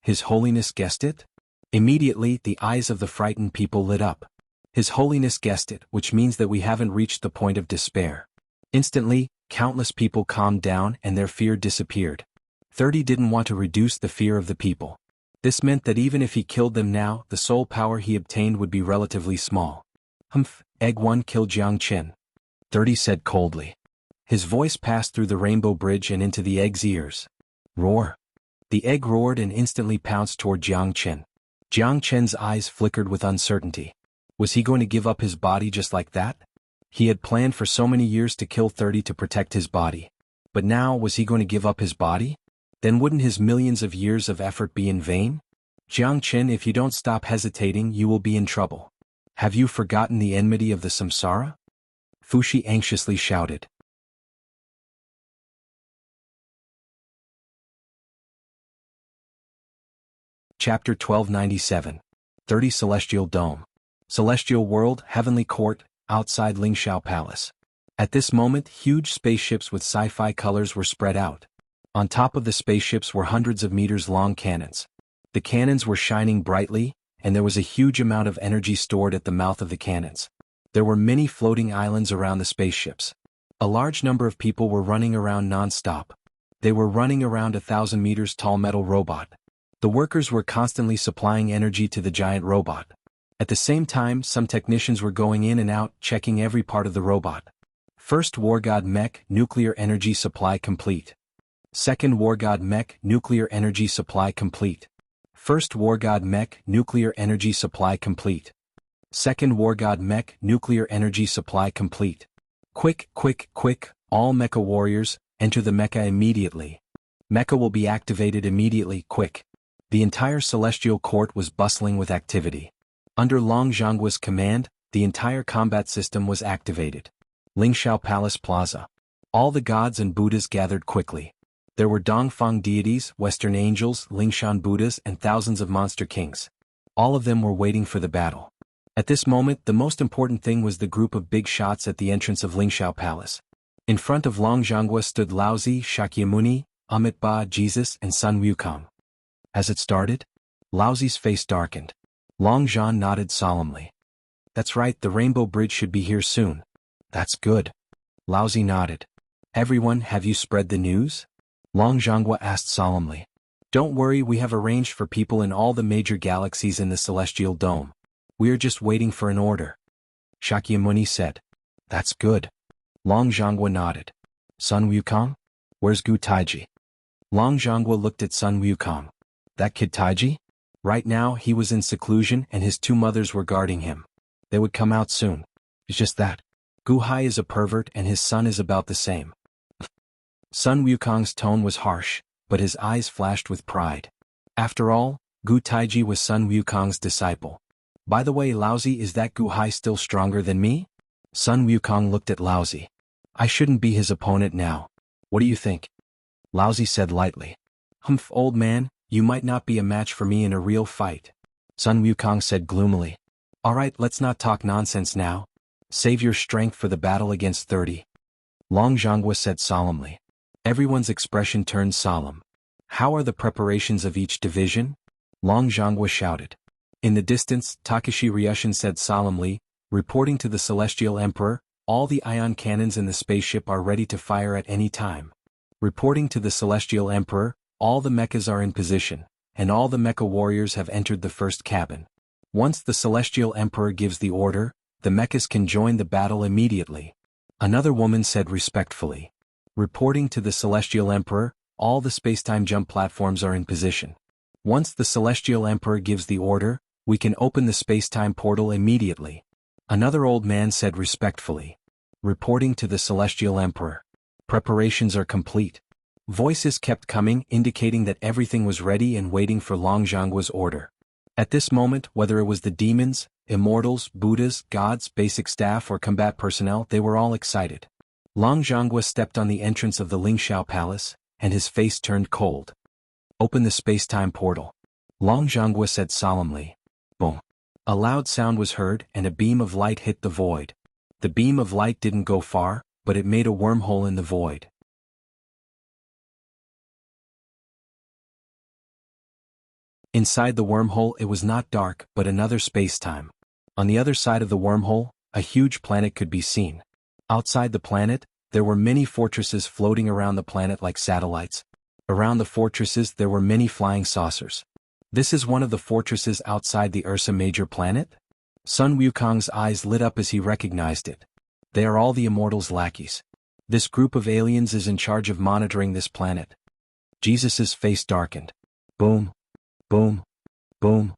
His Holiness guessed it? Immediately, the eyes of the frightened people lit up. His Holiness guessed it, which means that we haven't reached the point of despair. Instantly, countless people calmed down and their fear disappeared. 30 didn't want to reduce the fear of the people. This meant that even if he killed them now, the soul power he obtained would be relatively small. Humph, Egg 1 killed Jiang Chen. 30 said coldly. His voice passed through the rainbow bridge and into the egg's ears. Roar. The egg roared and instantly pounced toward Jiang Chen. Jiang Chen's eyes flickered with uncertainty. Was he going to give up his body just like that? He had planned for so many years to kill 30 to protect his body. But now, was he going to give up his body? Then wouldn't his millions of years of effort be in vain? Jiang Chen, if you don't stop hesitating, you will be in trouble. Have you forgotten the enmity of the samsara? Fushi anxiously shouted. Chapter 1297. 30 Celestial Dome. Celestial World, Heavenly Court, outside Lingxiao Palace. At this moment, huge spaceships with sci-fi colors were spread out. On top of the spaceships were hundreds of meters-long cannons. The cannons were shining brightly, and there was a huge amount of energy stored at the mouth of the cannons. There were many floating islands around the spaceships. A large number of people were running around non-stop. They were running around a 1,000 meters tall metal robot. The workers were constantly supplying energy to the giant robot. At the same time, some technicians were going in and out, checking every part of the robot. First War God Mech, nuclear energy supply complete. Second War God Mech, nuclear energy supply complete. First War God Mech, nuclear energy supply complete. Second War God Mech, nuclear energy supply complete. Quick, quick, quick, all mecha warriors, enter the mecha immediately. Mecha will be activated immediately, quick. The entire celestial court was bustling with activity. Under Long Zhangguo's command, the entire combat system was activated. Lingxiao Palace Plaza. All the gods and Buddhas gathered quickly. There were Dongfang deities, Western angels, Lingshan Buddhas, and thousands of monster kings. All of them were waiting for the battle. At this moment, the most important thing was the group of big shots at the entrance of Lingxiao Palace. In front of Long Zhanghua stood Laozi, Shakyamuni, Amitabha, Jesus, and Sun Wukong. As it started, Laozi's face darkened. Long Zhan nodded solemnly. That's right, the Rainbow Bridge should be here soon. That's good. Laozi nodded. Everyone, have you spread the news? Long Zhanghua asked solemnly. Don't worry, we have arranged for people in all the major galaxies in the Celestial Dome. We are just waiting for an order. Shakyamuni said. That's good. Long Zhanghua nodded. Sun Wukong? Where's Gu Taiji? Long Zhanghua looked at Sun Wukong. That kid Taiji? Right now he was in seclusion and his two mothers were guarding him. They would come out soon. It's just that. Gu Hai is a pervert and his son is about the same. Sun Wukong's tone was harsh, but his eyes flashed with pride. After all, Gu Taiji was Sun Wukong's disciple. By the way, Laozi, is that Gu Hai still stronger than me? Sun Wukong looked at Laozi. I shouldn't be his opponent now. What do you think? Laozi said lightly. Humph, old man, you might not be a match for me in a real fight. Sun Wukong said gloomily. Alright, let's not talk nonsense now. Save your strength for the battle against 30. Long Zhanghua said solemnly. Everyone's expression turned solemn. How are the preparations of each division? Long Zhanghua shouted. In the distance, Takashi Ryushin said solemnly, reporting to the Celestial Emperor, all the ion cannons in the spaceship are ready to fire at any time. Reporting to the Celestial Emperor, all the mechas are in position, and all the mecha warriors have entered the first cabin. Once the Celestial Emperor gives the order, the mechas can join the battle immediately. Another woman said respectfully. Reporting to the Celestial Emperor, all the spacetime jump platforms are in position. Once the Celestial Emperor gives the order, we can open the spacetime portal immediately. Another old man said respectfully. Reporting to the Celestial Emperor. Preparations are complete. Voices kept coming, indicating that everything was ready and waiting for Long Zhanghua's order. At this moment, whether it was the demons, immortals, Buddhas, gods, basic staff or combat personnel, they were all excited. Long Zhanghua stepped on the entrance of the Lingxiao Palace, and his face turned cold. Open the space-time portal. Long Zhanghua said solemnly. Boom. A loud sound was heard and a beam of light hit the void. The beam of light didn't go far, but it made a wormhole in the void. Inside the wormhole it was not dark but another space-time. On the other side of the wormhole, a huge planet could be seen. Outside the planet, there were many fortresses floating around the planet like satellites. Around the fortresses there were many flying saucers. This is one of the fortresses outside the Ursa Major planet? Sun Wukong's eyes lit up as he recognized it. They are all the Immortals' lackeys. This group of aliens is in charge of monitoring this planet. Jesus's face darkened. Boom. Boom. Boom.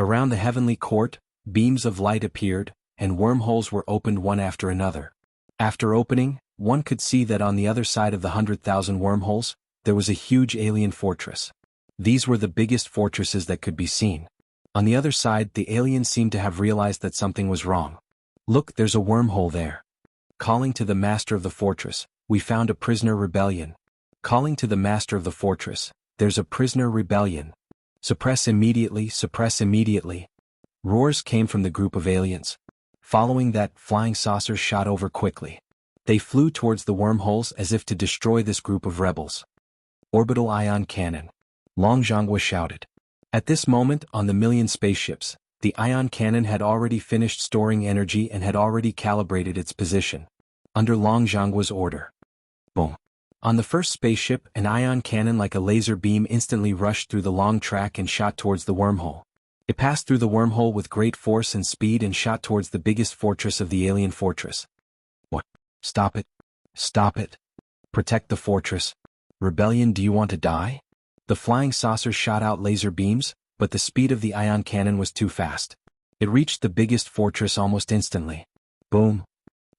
Around the heavenly court, beams of light appeared, and wormholes were opened one after another. After opening, one could see that on the other side of the 100,000 wormholes, there was a huge alien fortress. These were the biggest fortresses that could be seen. On the other side, the aliens seemed to have realized that something was wrong. Look, there's a wormhole there. Calling to the master of the fortress, we found a prisoner rebellion. Calling to the master of the fortress, there's a prisoner rebellion. Suppress immediately, suppress immediately. Roars came from the group of aliens. Following that, flying saucers shot over quickly. They flew towards the wormholes as if to destroy this group of rebels. Orbital ion cannon. Long Zhanghua shouted. At this moment, on the million spaceships, the ion cannon had already finished storing energy and had already calibrated its position. Under Long Zhanghua's order. Boom. On the first spaceship, an ion cannon like a laser beam instantly rushed through the long track and shot towards the wormhole. It passed through the wormhole with great force and speed and shot towards the biggest fortress of the alien fortress. What? Stop it. Stop it. Protect the fortress. Rebellion, do you want to die? The flying saucer shot out laser beams, but the speed of the ion cannon was too fast. It reached the biggest fortress almost instantly. Boom.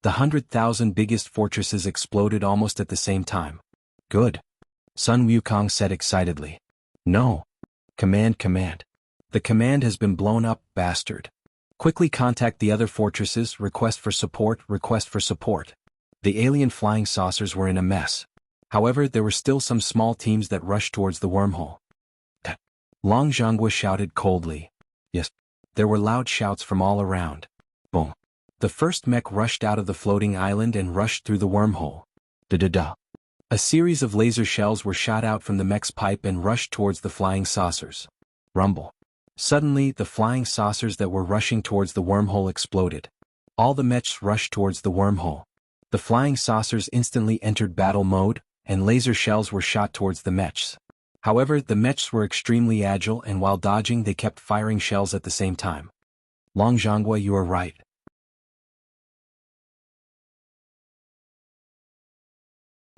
The 100,000 biggest fortresses exploded almost at the same time. Good. Sun Wukong said excitedly. No. Command, command. The command has been blown up, bastard. Quickly contact the other fortresses, request for support, request for support. The alien flying saucers were in a mess. However, there were still some small teams that rushed towards the wormhole. Long Jianghu shouted coldly. Yes. There were loud shouts from all around. Boom. The first mech rushed out of the floating island and rushed through the wormhole. Da-da-da. A series of laser shells were shot out from the mech's pipe and rushed towards the flying saucers. Rumble. Suddenly, the flying saucers that were rushing towards the wormhole exploded. All the mechs rushed towards the wormhole. The flying saucers instantly entered battle mode, and laser shells were shot towards the mechs. However, the mechs were extremely agile, and while dodging they kept firing shells at the same time. Long Jianghu, you are right.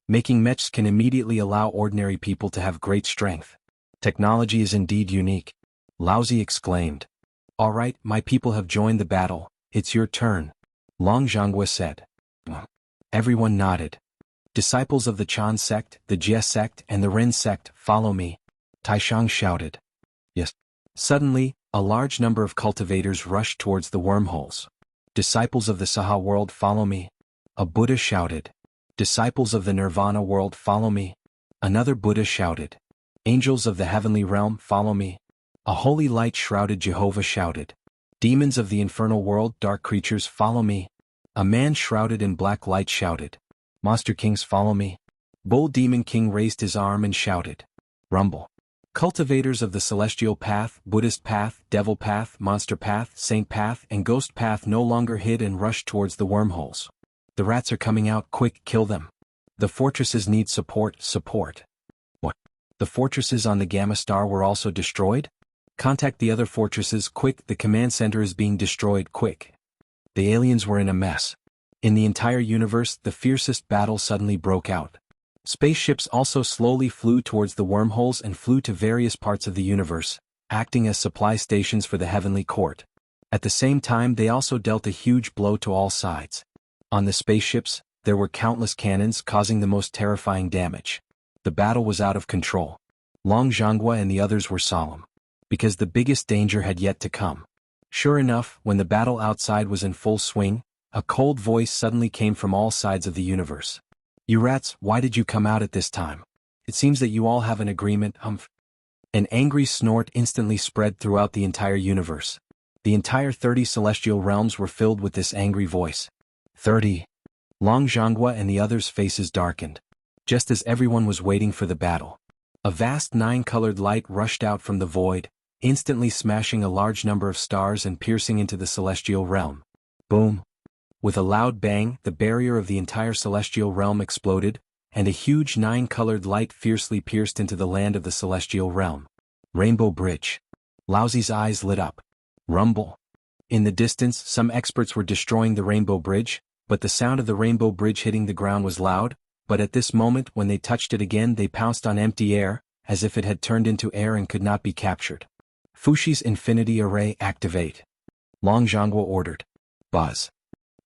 Making mechs can immediately allow ordinary people to have great strength. Technology is indeed unique. Laozi exclaimed. All right, my people have joined the battle, it's your turn. Long Jianghu said. Everyone nodded. Disciples of the Chan sect, the Jie sect, and the Ren sect, follow me. Taishang shouted. Yes. Suddenly, a large number of cultivators rushed towards the wormholes. Disciples of the Saha world, follow me. A Buddha shouted. Disciples of the Nirvana world, follow me. Another Buddha shouted. Angels of the heavenly realm, follow me. A holy light-shrouded Jehovah shouted. Demons of the infernal world, dark creatures, follow me. A man shrouded in black light shouted. Monster kings, follow me. Bull Demon King raised his arm and shouted. Rumble. Cultivators of the celestial path, Buddhist path, devil path, monster path, saint path, and ghost path no longer hid and rushed towards the wormholes. The rats are coming out, quick, kill them. The fortresses need support. What? The fortresses on the Gamma Star were also destroyed? Contact the other fortresses, quick, the command center is being destroyed, quick. The aliens were in a mess. In the entire universe, the fiercest battle suddenly broke out. Spaceships also slowly flew towards the wormholes and flew to various parts of the universe, acting as supply stations for the heavenly court. At the same time, they also dealt a huge blow to all sides. On the spaceships, there were countless cannons causing the most terrifying damage. The battle was out of control. Long Jianghu and the others were solemn. Because the biggest danger had yet to come. Sure enough, when the battle outside was in full swing, a cold voice suddenly came from all sides of the universe. You rats, why did you come out at this time? It seems that you all have an agreement, humph. An angry snort instantly spread throughout the entire universe. The entire 30 celestial realms were filled with this angry voice. 30. Long Jianghu and the others' faces darkened. Just as everyone was waiting for the battle. A vast 9-colored light rushed out from the void, instantly smashing a large number of stars and piercing into the celestial realm. Boom. With a loud bang, the barrier of the entire celestial realm exploded, and a huge 9-colored light fiercely pierced into the land of the celestial realm. Rainbow Bridge. Laozi's eyes lit up. Rumble. In the distance, some experts were destroying the Rainbow Bridge, but the sound of the Rainbow Bridge hitting the ground was loud, but at this moment when they touched it again they pounced on empty air, as if it had turned into air and could not be captured. Fushi's Infinity Array activate. Long Jianghu ordered. Buzz.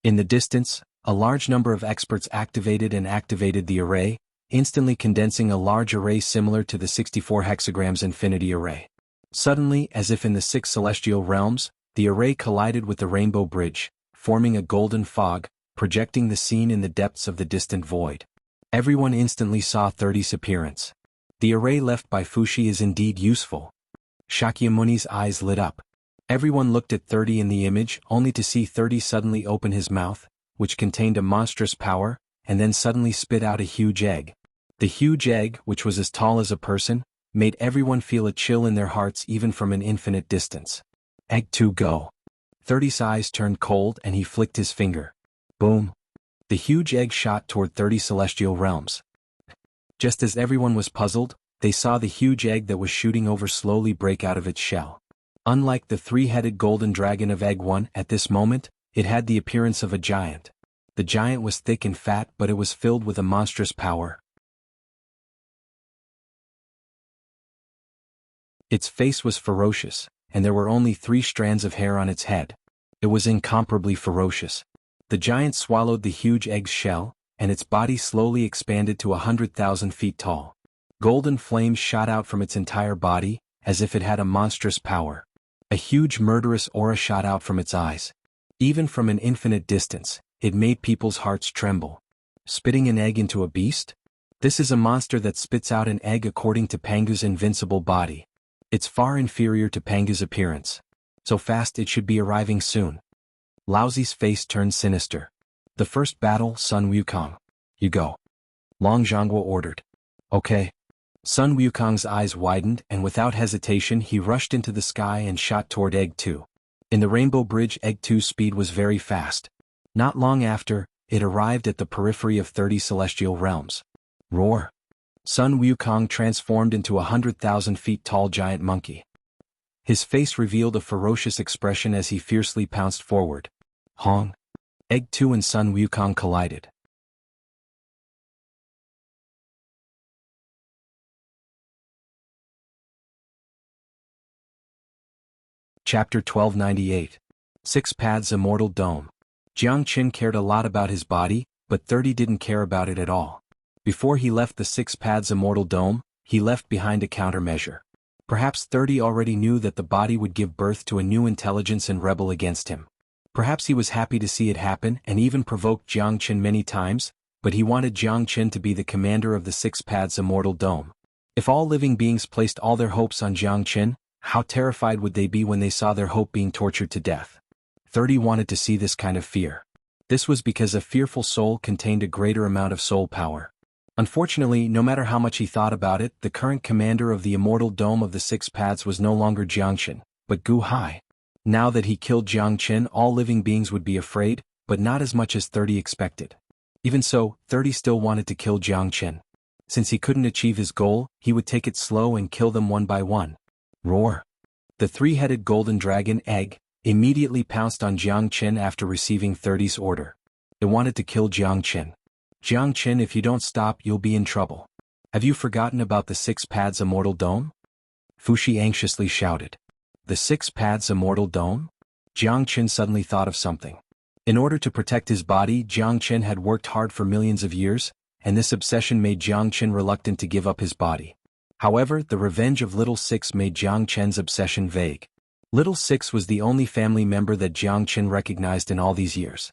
In the distance, a large number of experts activated the array, instantly condensing a large array similar to the 64 hexagrams Infinity Array. Suddenly, as if in the 6 celestial realms, the array collided with the Rainbow Bridge, forming a golden fog, projecting the scene in the depths of the distant void. Everyone instantly saw 30's appearance. The array left by Fushi is indeed useful. Shakyamuni's eyes lit up. Everyone looked at 30 in the image only to see 30 suddenly open his mouth, which contained a monstrous power, and then suddenly spit out a huge egg. The huge egg, which was as tall as a person, made everyone feel a chill in their hearts even from an infinite distance. Egg 2 go. 30's eyes turned cold and he flicked his finger. Boom. The huge egg shot toward 30 celestial realms. Just as everyone was puzzled, they saw the huge egg that was shooting over slowly break out of its shell. Unlike the 3-headed golden dragon of Egg 1 at this moment, it had the appearance of a giant. The giant was thick and fat, but it was filled with a monstrous power. Its face was ferocious, and there were only 3 strands of hair on its head. It was incomparably ferocious. The giant swallowed the huge egg's shell, and its body slowly expanded to 100,000 feet tall. Golden flames shot out from its entire body, as if it had a monstrous power. A huge murderous aura shot out from its eyes. Even from an infinite distance, it made people's hearts tremble. Spitting an egg into a beast? This is a monster that spits out an egg according to Pangu's invincible body. It's far inferior to Pangu's appearance. So fast it should be arriving soon. Laozi's face turned sinister. The first battle, Sun Wukong. You go. Long Zhangguo ordered. Okay. Sun Wukong's eyes widened and without hesitation he rushed into the sky and shot toward Egg 2. In the Rainbow Bridge, Egg 2's speed was very fast. Not long after, it arrived at the periphery of 30 celestial realms. Roar. Sun Wukong transformed into 100,000 feet tall giant monkey. His face revealed a ferocious expression as he fiercely pounced forward. Hong. Egg 2 and Sun Wukong collided. Chapter 1298. Six Paths Immortal Dome. Jiang Qin cared a lot about his body, but 30 didn't care about it at all. Before he left the Six Paths Immortal Dome, he left behind a countermeasure. Perhaps 30 already knew that the body would give birth to a new intelligence and rebel against him. Perhaps he was happy to see it happen and even provoked Jiang Qin many times, but he wanted Jiang Qin to be the commander of the Six Paths Immortal Dome. If all living beings placed all their hopes on Jiang Qin, how terrified would they be when they saw their hope being tortured to death? 30 wanted to see this kind of fear. This was because a fearful soul contained a greater amount of soul power. Unfortunately, no matter how much he thought about it, the current commander of the Immortal Dome of the Six Paths was no longer Jiang Qin, but Gu Hai. Now that he killed Jiang Qin, all living beings would be afraid, but not as much as 30 expected. Even so, 30 still wanted to kill Jiang Qin. Since he couldn't achieve his goal, he would take it slow and kill them one by one. Roar. The three-headed golden dragon egg immediately pounced on Jiang Qin after receiving 30's order. It wanted to kill Jiang Qin. Jiang Qin, if you don't stop, you'll be in trouble. Have you forgotten about the Six Paths Immortal Dome? Fushi anxiously shouted. The Six Paths Immortal Dome? Jiang Qin suddenly thought of something. In order to protect his body, Jiang Qin had worked hard for millions of years, and this obsession made Jiang Qin reluctant to give up his body. However, the revenge of Little Six made Jiang Qin's obsession vague. Little Six was the only family member that Jiang Qin recognized in all these years.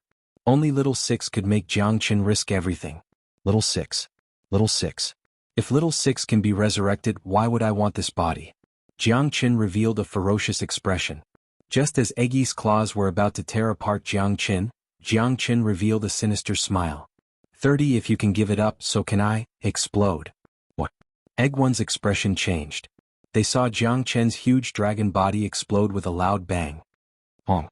Only Little Six could make Jiang Qin risk everything. Little Six. Little Six. If Little Six can be resurrected, why would I want this body? Jiang Qin revealed a ferocious expression. Just as Eggy's claws were about to tear apart Jiang Qin revealed a sinister smile. 30, if you can give it up, so can I. Explode. What? Egg One's expression changed. They saw Jiang Qin's huge dragon body explode with a loud bang. Honk.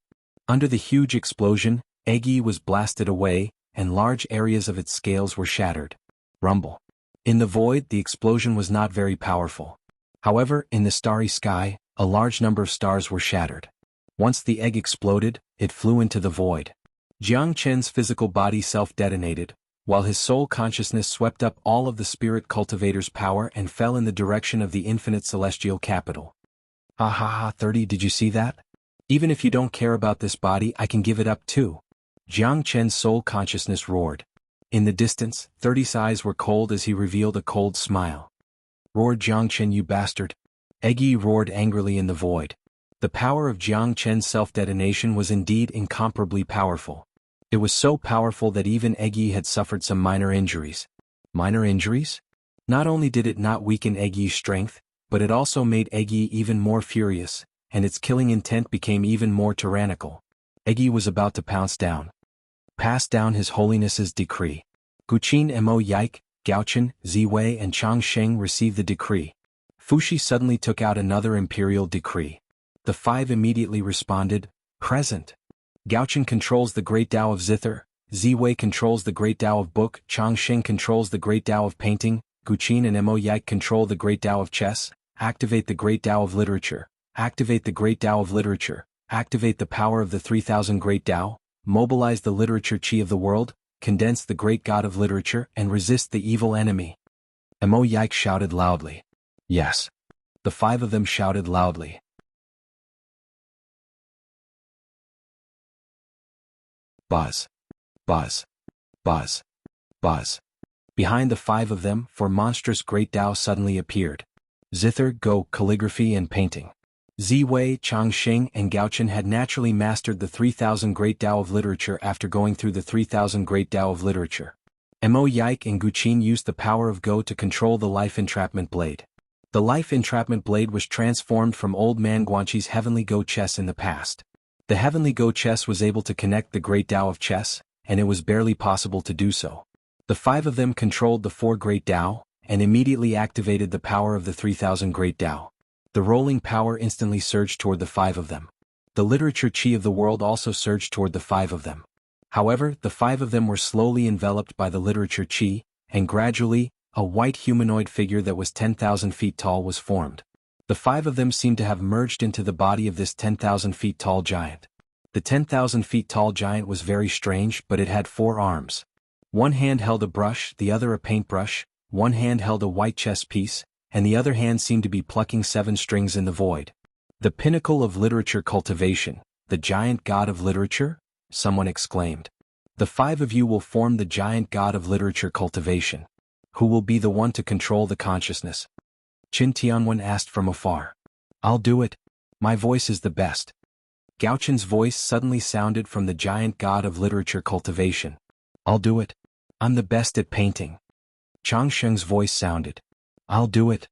Under the huge explosion, Eggy was blasted away, and large areas of its scales were shattered. Rumble. In the void, the explosion was not very powerful. However, in the starry sky, a large number of stars were shattered. Once the egg exploded, it flew into the void. Jiang Qin's physical body self-detonated, while his soul consciousness swept up all of the spirit cultivator's power and fell in the direction of the infinite celestial capital. Ha ha ha, 30, did you see that? Even if you don't care about this body, I can give it up too. Jiang Qin's soul consciousness roared. In the distance, 30's eyes were cold as he revealed a cold smile. Roared Jiang Qin, you bastard. Eggy roared angrily in the void. The power of Jiang Qin's self-detonation was indeed incomparably powerful. It was so powerful that even Eggy had suffered some minor injuries. Minor injuries? Not only did it not weaken Eggy's strength, but it also made Eggy even more furious, and its killing intent became even more tyrannical. Eggy was about to pounce down. Pass down His Holiness's decree. Guqin Mo Yike, Gaochen, Ziwei and Changsheng received the decree. Fushi suddenly took out another imperial decree. The five immediately responded, present. Gaochen controls the great Tao of Zither, Ziwei controls the great Tao of book, Changsheng controls the great Tao of painting, Guqin and Mo Yike control the great Tao of chess, activate the great Tao of literature, activate the great Tao of literature, activate the power of the 3000 great Tao, mobilize the literature chi of the world, condense the great god of literature and resist the evil enemy. Mo Yike shouted loudly. Yes. The five of them shouted loudly. Buzz. Buzz. Buzz. Buzz. Behind the five of them, four monstrous great Tao suddenly appeared. Zither, Go, calligraphy and painting. Ziwei, Changsheng and Gaochen had naturally mastered the 3000 great Tao of literature after going through the 3000 great Tao of literature. Mo Yike and Guqin used the power of Go to control the life entrapment blade. The life entrapment blade was transformed from Old Man Guanqi's heavenly Go chess in the past. The heavenly Go chess was able to connect the great Tao of chess, and it was barely possible to do so. The 5 of them controlled the 4 great Tao, and immediately activated the power of the 3,000 great Tao. The rolling power instantly surged toward the 5 of them. The literature chi of the world also surged toward the 5 of them. However, the 5 of them were slowly enveloped by the literature chi, and gradually, a white humanoid figure that was 10,000 feet tall was formed. The 5 of them seemed to have merged into the body of this 10,000 feet tall giant. The 10,000 feet tall giant was very strange, but it had 4 arms. One hand held a brush, the other a paintbrush, one hand held a white chess piece, and the other hand seemed to be plucking 7 strings in the void. The pinnacle of literature cultivation, the giant god of literature? Someone exclaimed. The 5 of you will form the giant god of literature cultivation. Who will be the one to control the consciousness? Qin Tianwen asked from afar. I'll do it. My voice is the best. Gaoqin's voice suddenly sounded from the giant god of literature cultivation. I'll do it. I'm the best at painting. Chang Sheng's voice sounded. I'll do it.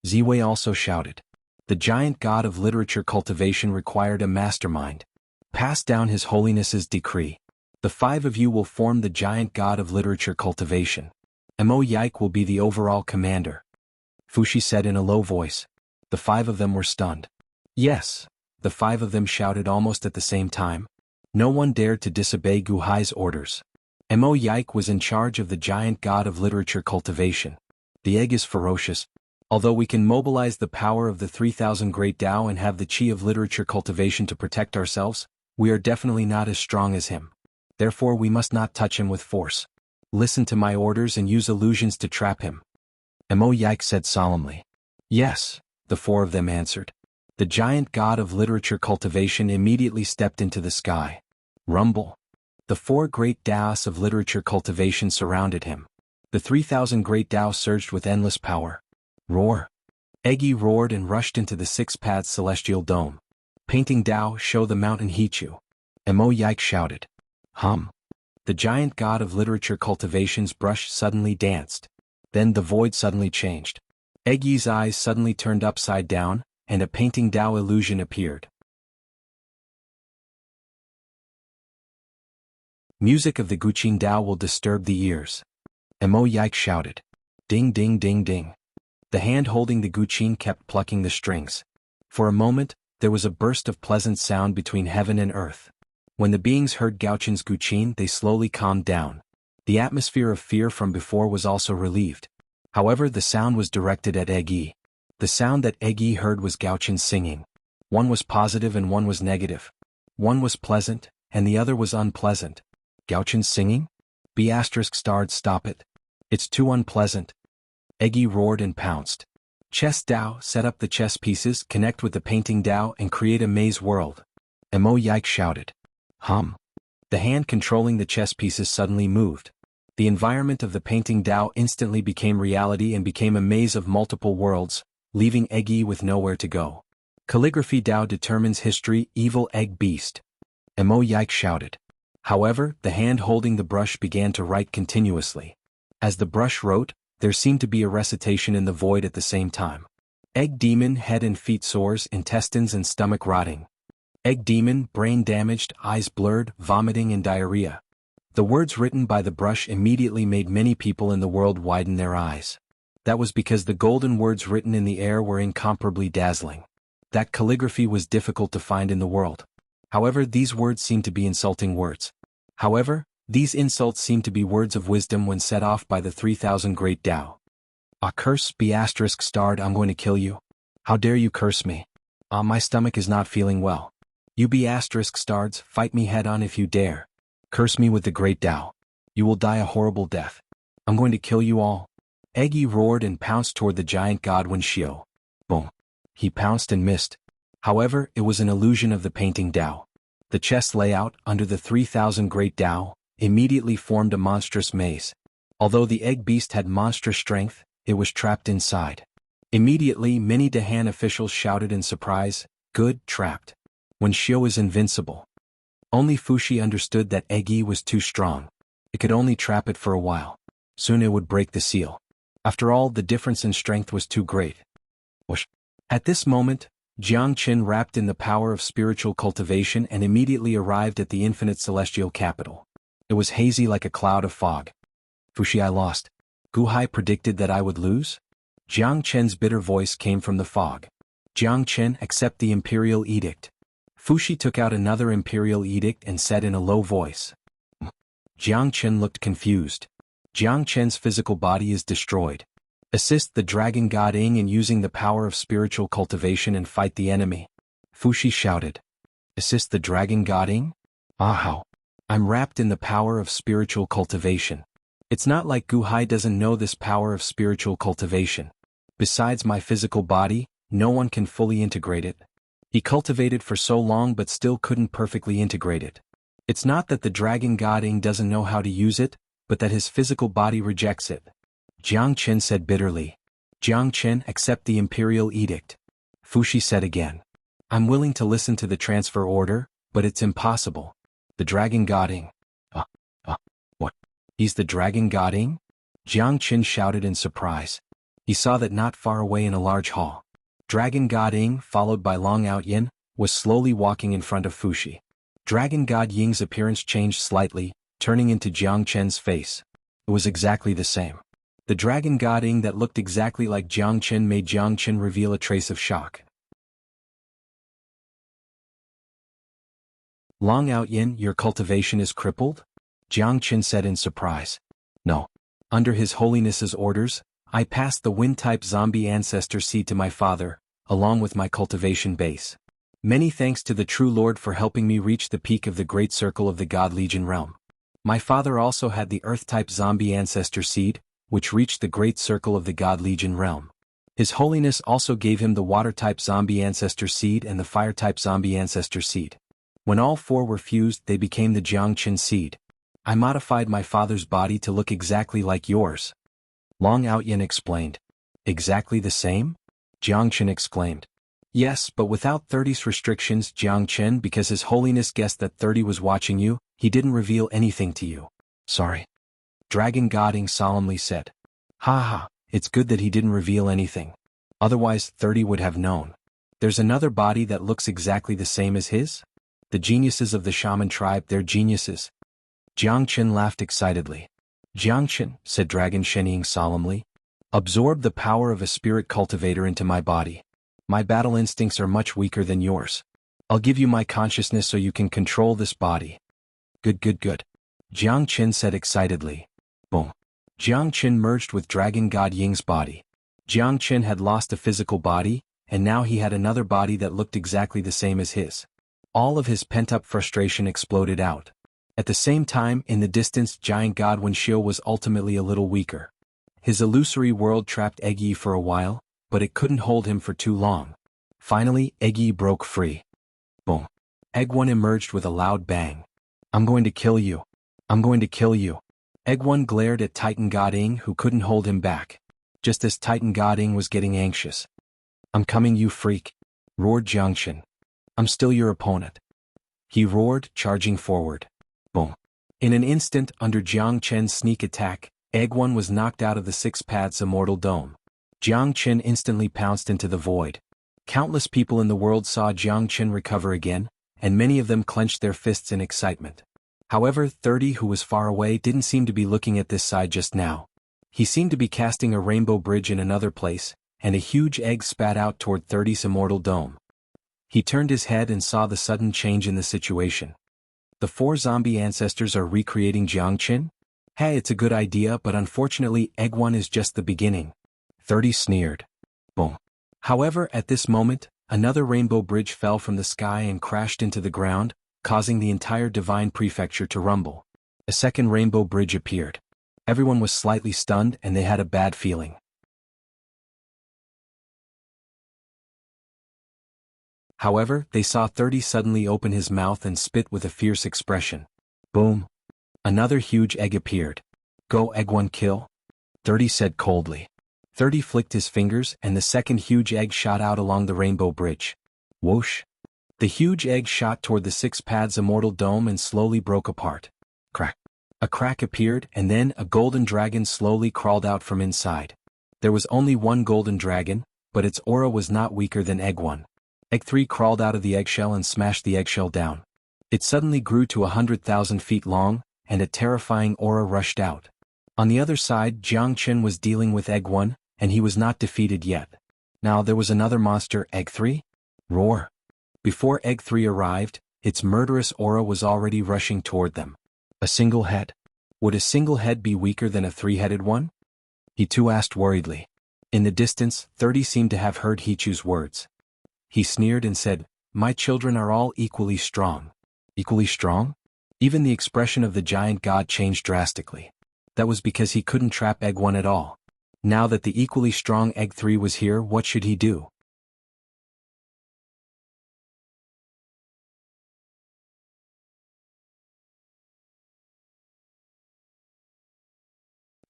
Ziwei also shouted. The giant god of literature cultivation required a mastermind. Pass down His Holiness's decree. The 5 of you will form the giant god of literature cultivation. Mo Yike will be the overall commander. Fushi said in a low voice. The 5 of them were stunned. Yes, the 5 of them shouted almost at the same time. No one dared to disobey Gu Hai's orders. Mo Yike was in charge of the giant god of literature cultivation. The egg is ferocious. Although we can mobilize the power of the 3,000 great Tao and have the chi of literature cultivation to protect ourselves, we are definitely not as strong as him. Therefore we must not touch him with force. Listen to my orders and use illusions to trap him. Mo Yike said solemnly. Yes, the 4 of them answered. The giant god of literature cultivation immediately stepped into the sky. Rumble. The 4 great Taos of literature cultivation surrounded him. The 3,000 great Tao surged with endless power. Roar. Eggy roared and rushed into the 6-path celestial dome. Painting Tao, show the mountain Hichu. Mo Yike shouted. Hum. The giant god of literature cultivation's brush suddenly danced. Then the void suddenly changed. Eggy's eyes suddenly turned upside down, and a painting Tao illusion appeared. Music of the Guqin Tao will disturb the ears. Mo Yike shouted. Ding ding ding ding. The hand holding the Guqin kept plucking the strings. For a moment, there was a burst of pleasant sound between heaven and earth. When the beings heard Gaoqin's Guqin, they slowly calmed down. The atmosphere of fear from before was also relieved. However, the sound was directed at Eggy. The sound that Eggy heard was Gaoqin singing. One was positive and one was negative. One was pleasant, and the other was unpleasant. Gaoqin singing? B** stop it. It's too unpleasant. Eggy roared and pounced. Chess Tao, set up the chess pieces, connect with the painting Tao and create a maze world. Mo Yike shouted. Hum. The hand controlling the chess pieces suddenly moved. The environment of the painting Tao instantly became reality and became a maze of multiple worlds, leaving Eggy with nowhere to go. Calligraphy Tao determines history, evil egg beast. Mo Yike shouted. However, the hand holding the brush began to write continuously. As the brush wrote, there seemed to be a recitation in the void at the same time. Egg demon, head and feet sores, intestines and stomach rotting. Egg demon, brain damaged, eyes blurred, vomiting and diarrhea. The words written by the brush immediately made many people in the world widen their eyes. That was because the golden words written in the air were incomparably dazzling. That calligraphy was difficult to find in the world. However, these words seemed to be insulting words. However, these insults seemed to be words of wisdom when set off by the 3,000 great Tao. Ah, curse, B** I'm going to kill you. How dare you curse me? Ah, my stomach is not feeling well. You B** fight me head on if you dare. Curse me with the great Tao. You will die a horrible death. I'm going to kill you all. Eggy roared and pounced toward the giant god Wen Xiu. Boom. He pounced and missed. However, it was an illusion of the painting Tao. The chess layout, under the 3,000 great Tao, immediately formed a monstrous maze. Although the egg beast had monstrous strength, it was trapped inside. Immediately, many Dahan officials shouted in surprise, "Good, trapped. Wen Xiu is invincible." Only Fushi understood that Eggy was too strong. It could only trap it for a while. Soon it would break the seal. After all, the difference in strength was too great. Whoosh. At this moment, Jiang Qin wrapped in the power of spiritual cultivation and immediately arrived at the infinite celestial capital. It was hazy like a cloud of fog. Fushi, I lost. Guhai predicted that I would lose? Jiang Chen's bitter voice came from the fog. Jiang Chen, accept the imperial edict. Fushi took out another imperial edict and said in a low voice. Jiang Chen looked confused. Jiang Chen's physical body is destroyed. Assist the dragon god Ing in using the power of spiritual cultivation and fight the enemy. Fushi shouted. Assist the dragon god Ing? Ah how. I'm wrapped in the power of spiritual cultivation. It's not like Guhai doesn't know this power of spiritual cultivation. Besides my physical body, no one can fully integrate it. He cultivated for so long but still couldn't perfectly integrate it. It's not that the dragon god Ing doesn't know how to use it, but that his physical body rejects it. Jiang Chen said bitterly. Jiang Chen, accept the imperial edict. Fushi said again. I'm willing to listen to the transfer order, but it's impossible. The dragon god Ing. What? He's the dragon god Ing? Jiang Chen shouted in surprise. He saw that not far away in a large hall, Dragon God Ing, followed by Long Out Yin, was slowly walking in front of Fushi. Dragon God Ying's appearance changed slightly, turning into Jiang Chen's face. It was exactly the same. The dragon god Ing that looked exactly like Jiang Chen made Jiang Chen reveal a trace of shock. Long Out Yin, your cultivation is crippled? Jiang Chen said in surprise. No. Under His Holiness's orders, I passed the wind-type zombie ancestor seed to my father, along with my cultivation base. Many thanks to the true Lord for helping me reach the peak of the great circle of the God Legion realm. My father also had the earth-type zombie ancestor seed, which reached the great circle of the God Legion realm. His Holiness also gave him the water-type zombie ancestor seed and the fire-type zombie ancestor seed. When all four were fused, they became the Jiang Chen seed. I modified my father's body to look exactly like yours. Long Out Yin explained. Exactly the same? Jiang Chen exclaimed. Yes, but without 30's restrictions, Jiang Chen, because His Holiness guessed that 30 was watching you, he didn't reveal anything to you. Sorry. Dragon God Ing solemnly said. Ha ha, it's good that he didn't reveal anything. Otherwise 30 would have known. There's another body that looks exactly the same as his? The geniuses of the shaman tribe, they're geniuses. Jiang Chen laughed excitedly. Jiang Chen, said Dragon Shenying solemnly, absorb the power of a spirit cultivator into my body. My battle instincts are much weaker than yours. I'll give you my consciousness so you can control this body. Good. Jiang Chen said excitedly. Boom. Jiang Chen merged with Dragon God Ying's body. Jiang Chen had lost a physical body, and now he had another body that looked exactly the same as his. All of his pent-up frustration exploded out. At the same time, in the distance, giant God Wuxia was ultimately a little weaker. His illusory world trapped Egg for a while, but it couldn't hold him for too long. Finally, Egg broke free. Boom. Egg One emerged with a loud bang. I'm going to kill you. I'm going to kill you. Egg One glared at Titan God Ing, who couldn't hold him back. Just as Titan God Ing was getting anxious. I'm coming, you freak, roared Jiang Chen. I'm still your opponent. He roared, charging forward. Boom. In an instant, under Jiang Chen's sneak attack, Egg One was knocked out of the Six Paths Immortal Dome. Jiang Chen instantly pounced into the void. Countless people in the world saw Jiang Chen recover again, and many of them clenched their fists in excitement. However, 30, who was far away, didn't seem to be looking at this side just now. He seemed to be casting a rainbow bridge in another place, and a huge egg spat out toward 30's immortal dome. He turned his head and saw the sudden change in the situation. The four zombie ancestors are recreating Jiang Chen? Hey, it's a good idea, but unfortunately Egg One is just the beginning. 30 sneered. Boom. However, at this moment, another rainbow bridge fell from the sky and crashed into the ground, causing the entire divine prefecture to rumble. A second rainbow bridge appeared. Everyone was slightly stunned and they had a bad feeling. However, they saw 30 suddenly open his mouth and spit with a fierce expression. Boom. Another huge egg appeared. Go Egg One, kill. 30 said coldly. 30 flicked his fingers and the second huge egg shot out along the rainbow bridge. Whoosh. The huge egg shot toward the Six Paths Immortal Dome and slowly broke apart. Crack. A crack appeared and then a golden dragon slowly crawled out from inside. There was only one golden dragon, but its aura was not weaker than Egg 1. Egg 3 crawled out of the eggshell and smashed the eggshell down. It suddenly grew to 100,000 feet long, and a terrifying aura rushed out. On the other side, Jianghu was dealing with Egg 1, and he was not defeated yet. Now there was another monster, Egg 3? Roar! Before Egg 3 arrived, its murderous aura was already rushing toward them. A single head? Would a single head be weaker than a three-headed one? He too asked worriedly. In the distance, 30 seemed to have heard Hichu's words. He sneered and said, "My children are all equally strong." Equally strong? Even the expression of the giant god changed drastically. That was because he couldn't trap Egg 1 at all. Now that the equally strong Egg 3 was here, what should he do?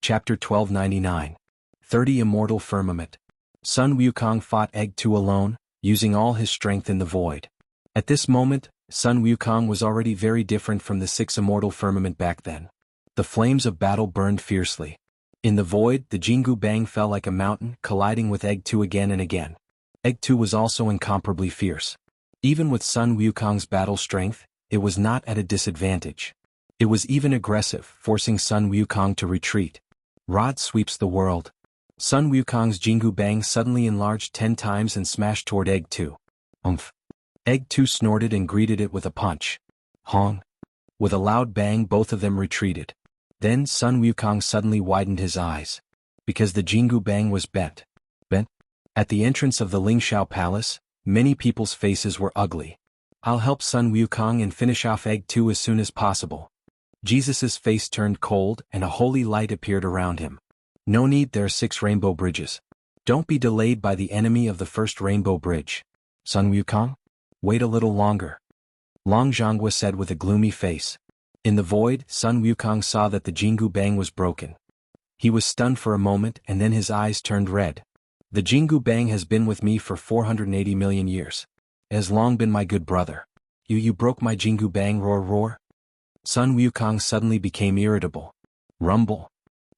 Chapter 1299. 30 Immortal Firmament. Sun Wukong fought Egg 2 alone, using all his strength in the void. At this moment, Sun Wukong was already very different from the 6 Immortal Firmament back then. The flames of battle burned fiercely. In the void, the Jianghu bang fell like a mountain, colliding with Egg 2 again and again. Egg 2 was also incomparably fierce. Even with Sun Wukong's battle strength, it was not at a disadvantage. It was even aggressive, forcing Sun Wukong to retreat. Rod sweeps the world. Sun Wukong's Jianghu bang suddenly enlarged 10 times and smashed toward Egg 2. Umph. Egg 2 snorted and greeted it with a punch. Hong. With a loud bang, both of them retreated. Then Sun Wukong suddenly widened his eyes. Because the Jianghu bang was bent. At the entrance of the Lingxiao Palace, many people's faces were ugly. "I'll help Sun Wukong and finish off Egg 2 as soon as possible." Jesus's face turned cold and a holy light appeared around him. "No need, there are 6 rainbow bridges. Don't be delayed by the enemy of the first rainbow bridge. Sun Wukong? Wait a little longer." Long Jianghu said with a gloomy face. In the void, Sun Wukong saw that the Jianghu bang was broken. He was stunned for a moment and then his eyes turned red. "The Jianghu bang has been with me for 480 million years. It has long been my good brother. You broke my Jianghu bang, roar roar." Sun Wukong suddenly became irritable. Rumble.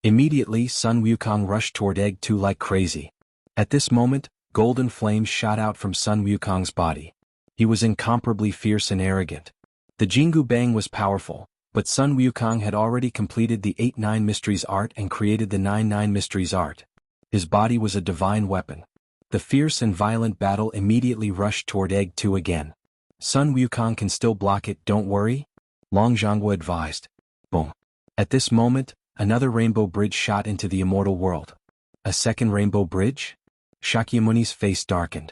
Immediately Sun Wukong rushed toward Egg 2 like crazy. At this moment, golden flames shot out from Sun Wukong's body. He was incomparably fierce and arrogant. The Jianghu bang was powerful, but Sun Wukong had already completed the 8-9 Mysteries art and created the 9-9 Mysteries art. His body was a divine weapon. The fierce and violent battle immediately rushed toward Egg 2 again. "Sun Wukong can still block it, don't worry," Long Jianghu advised. Boom. At this moment, another rainbow bridge shot into the immortal world. A second rainbow bridge? Shakyamuni's face darkened.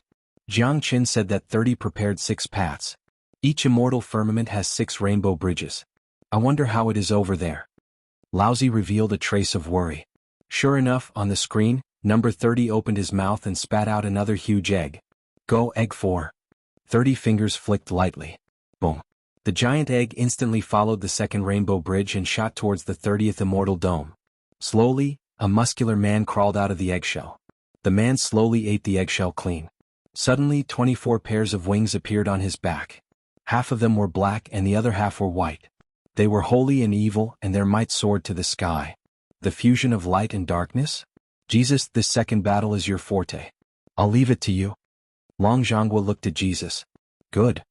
Jianghu said that 30 prepared 6 paths. Each immortal firmament has 6 rainbow bridges. I wonder how it is over there. Laozi revealed a trace of worry. Sure enough, on the screen, number 30 opened his mouth and spat out another huge egg. "Go, Egg 4. 30 fingers flicked lightly. Boom. The giant egg instantly followed the second rainbow bridge and shot towards the 30th immortal dome. Slowly, a muscular man crawled out of the eggshell. The man slowly ate the eggshell clean. Suddenly 24 pairs of wings appeared on his back. Half of them were black and the other half were white. They were holy and evil and their might soared to the sky. The fusion of light and darkness? Jesus, this second battle is your forte. I'll leave it to you. Long Jianghu looked at Jesus. Good.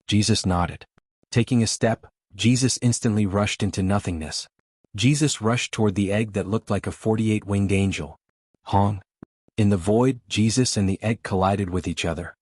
Jesus nodded. Taking a step, Jesus instantly rushed into nothingness. Jesus rushed toward the egg that looked like a 48-winged angel. Hong. In the void, Jesus and the egg collided with each other.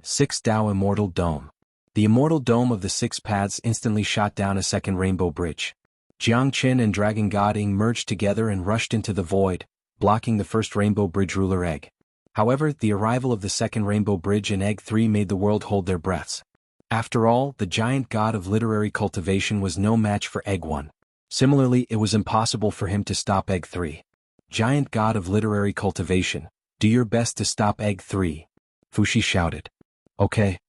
6 Tao Immortal Dome. The immortal dome of the 6 paths instantly shot down a second rainbow bridge. Jianghu and Dragon God Ing merged together and rushed into the void, blocking the first rainbow bridge ruler egg. However, the arrival of the second rainbow bridge and Egg 3 made the world hold their breaths. After all, the giant god of literary cultivation was no match for Egg 1. Similarly, it was impossible for him to stop Egg 3. Giant god of literary cultivation, do your best to stop Egg 3. Fushi shouted. Okay.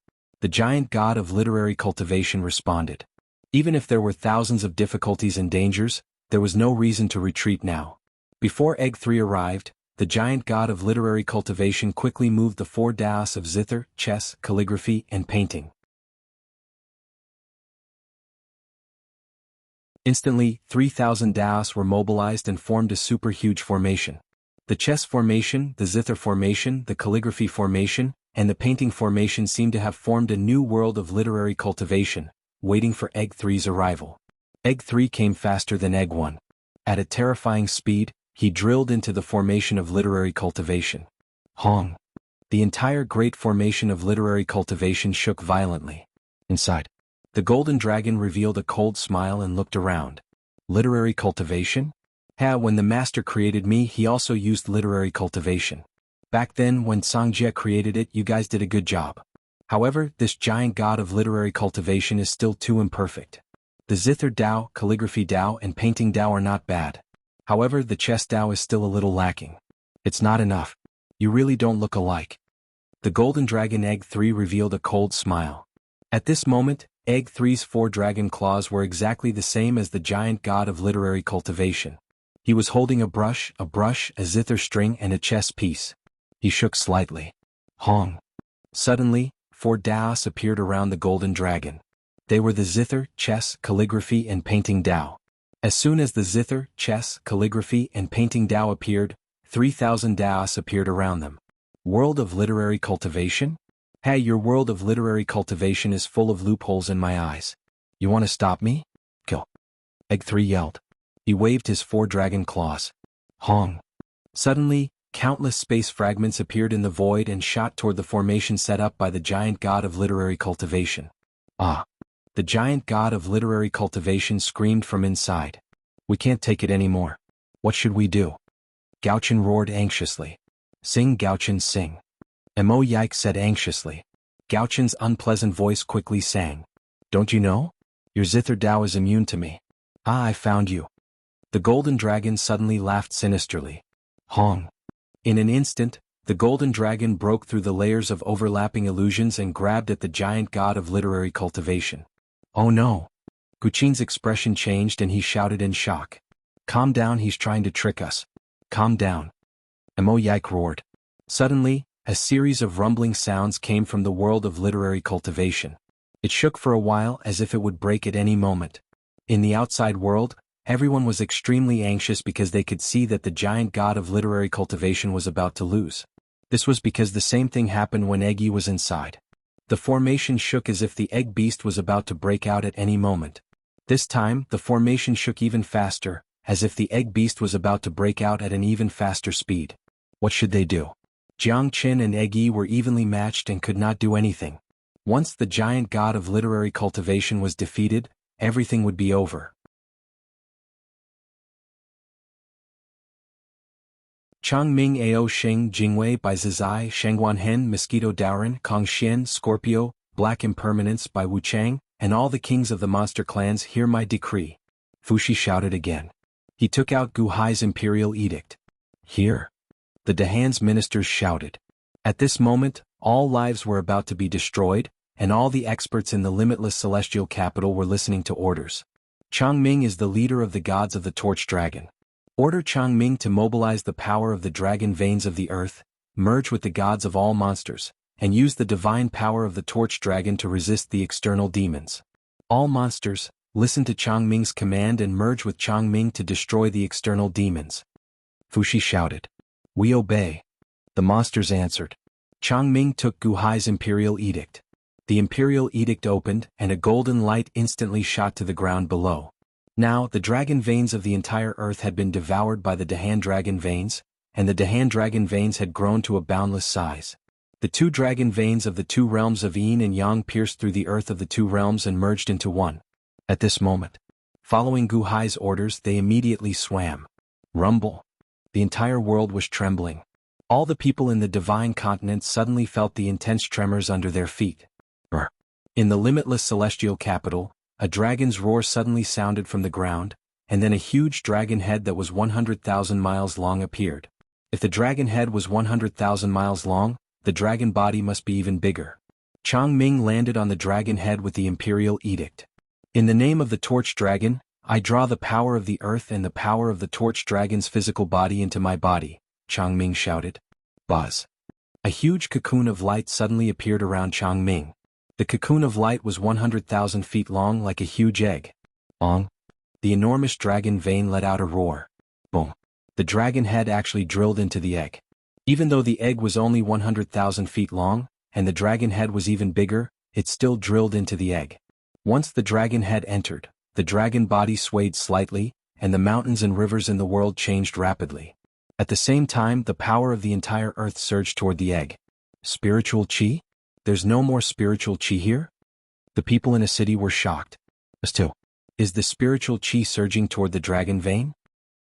The giant god of literary cultivation responded. Even if there were thousands of difficulties and dangers, there was no reason to retreat now. Before Egg 3 arrived, the giant god of literary cultivation quickly moved the 4 daos of zither, chess, calligraphy, and painting. Instantly, 3,000 Daos were mobilized and formed a super huge formation. The chess formation, the zither formation, the calligraphy formation, and the painting formation seemed to have formed a new world of literary cultivation, waiting for Egg 3's arrival. Egg 3 came faster than Egg 1. At a terrifying speed, he drilled into the formation of literary cultivation. Hong! The entire great formation of literary cultivation shook violently. Inside, the golden dragon revealed a cold smile and looked around. Literary cultivation? When the master created me, he also used literary cultivation. Back then, when Songjie created it, you guys did a good job. However, this giant god of literary cultivation is still too imperfect. The zither Dao, calligraphy Dao, and painting Dao are not bad. However, the chess Dao is still a little lacking. It's not enough. You really don't look alike. The golden dragon Egg 3 revealed a cold smile. At this moment, Egg 3's 4 dragon claws were exactly the same as the giant god of literary cultivation. He was holding a brush, a zither string, and a chess piece. He shook slightly. Hong! Suddenly, 4 Daos appeared around the golden dragon. They were the zither, chess, calligraphy, and painting Dao. As soon as the zither, chess, calligraphy, and painting Dao appeared, 3,000 Daos appeared around them. World of literary cultivation? Hey, your world of literary cultivation is full of loopholes in my eyes. You want to stop me? Kill! Egg 3 yelled. He waved his 4 dragon claws. Hong! Suddenly, countless space fragments appeared in the void and shot toward the formation set up by the giant god of literary cultivation. Ah! The giant god of literary cultivation screamed from inside. We can't take it anymore. What should we do? Gaochen roared anxiously. Sing, Gaochen, sing. Mo Yike said anxiously. Gaochen's unpleasant voice quickly sang. Don't you know? Your zither Dao is immune to me. Ah, I found you. The golden dragon suddenly laughed sinisterly. Hong! In an instant, the golden dragon broke through the layers of overlapping illusions and grabbed at the giant god of literary cultivation. Oh no! Guqin's expression changed and he shouted in shock. Calm down, he's trying to trick us. Calm down. Mo Yike roared. Suddenly, a series of rumbling sounds came from the world of literary cultivation. It shook for a while as if it would break at any moment. In the outside world, everyone was extremely anxious because they could see that the giant god of literary cultivation was about to lose. This was because the same thing happened when Eggy was inside. The formation shook as if the egg beast was about to break out at any moment. This time, the formation shook even faster, as if the egg beast was about to break out at an even faster speed. What should they do? Jiang Qin and Eggy were evenly matched and could not do anything. Once the giant god of literary cultivation was defeated, everything would be over. Changming Ao Xing Jingwei by Zizai Shengguanhen Mosquito Daoren Kongxian Scorpio, Black Impermanence by Wu Chang, and all the kings of the monster clans hear my decree. Fuxi shouted again. He took out Gu Hai's imperial edict. Here. The Dahan's ministers shouted. At this moment, all lives were about to be destroyed, and all the experts in the limitless celestial capital were listening to orders. Changming is the leader of the gods of the Torch Dragon. Order Changming to mobilize the power of the dragon veins of the earth, merge with the gods of all monsters, and use the divine power of the Torch Dragon to resist the external demons. All monsters, listen to Changming's command and merge with Changming to destroy the external demons. Fuxi shouted. We obey. The monsters answered. Changming took Gu Hai's imperial edict. The imperial edict opened, and a golden light instantly shot to the ground below. Now, the dragon veins of the entire earth had been devoured by the Dahan dragon veins, and the Dahan dragon veins had grown to a boundless size. The 2 dragon veins of the 2 realms of Yin and Yang pierced through the earth of the 2 realms and merged into one. At this moment, following Gu Hai's orders, they immediately swam. Rumble. The entire world was trembling. All the people in the divine continent suddenly felt the intense tremors under their feet. In the limitless celestial capital, a dragon's roar suddenly sounded from the ground, and then a huge dragon head that was 100,000 miles long appeared. If the dragon head was 100,000 miles long, the dragon body must be even bigger. Changming landed on the dragon head with the imperial edict. In the name of the Torch Dragon, I draw the power of the earth and the power of the Torch Dragon's physical body into my body, Changming shouted. Buzz. A huge cocoon of light suddenly appeared around Changming. The cocoon of light was 100,000 feet long like a huge egg. Ong. the enormous dragon vein let out a roar. Boom. The dragon head actually drilled into the egg. Even though the egg was only 100,000 feet long, and the dragon head was even bigger, it still drilled into the egg. Once the dragon head entered, the dragon body swayed slightly, and the mountains and rivers in the world changed rapidly. At the same time, the power of the entire earth surged toward the egg. Spiritual chi? There's no more spiritual chi here? The people in a city were shocked. As to, is the spiritual chi surging toward the dragon vein?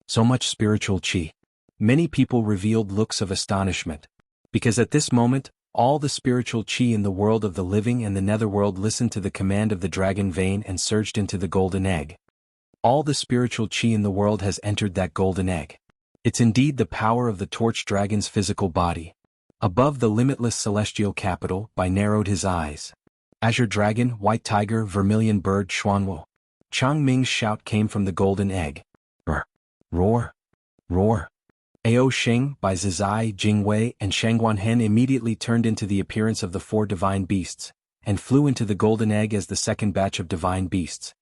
So much spiritual chi. Many people revealed looks of astonishment. Because at this moment, all the spiritual chi in the world of the living and the netherworld listened to the command of the dragon vein and surged into the golden egg. All the spiritual chi in the world has entered that golden egg. It's indeed the power of the torch dragon's physical body. Above the limitless celestial capital, Bai narrowed his eyes. Azure dragon, white tiger, vermilion bird, Xuanwu. Chang Ming's shout came from the golden egg. Roar, roar, roar. Ao Sheng, Bai Zizai, Jingwei, and Shangguanhen immediately turned into the appearance of the four divine beasts, and flew into the golden egg as the second batch of divine beasts.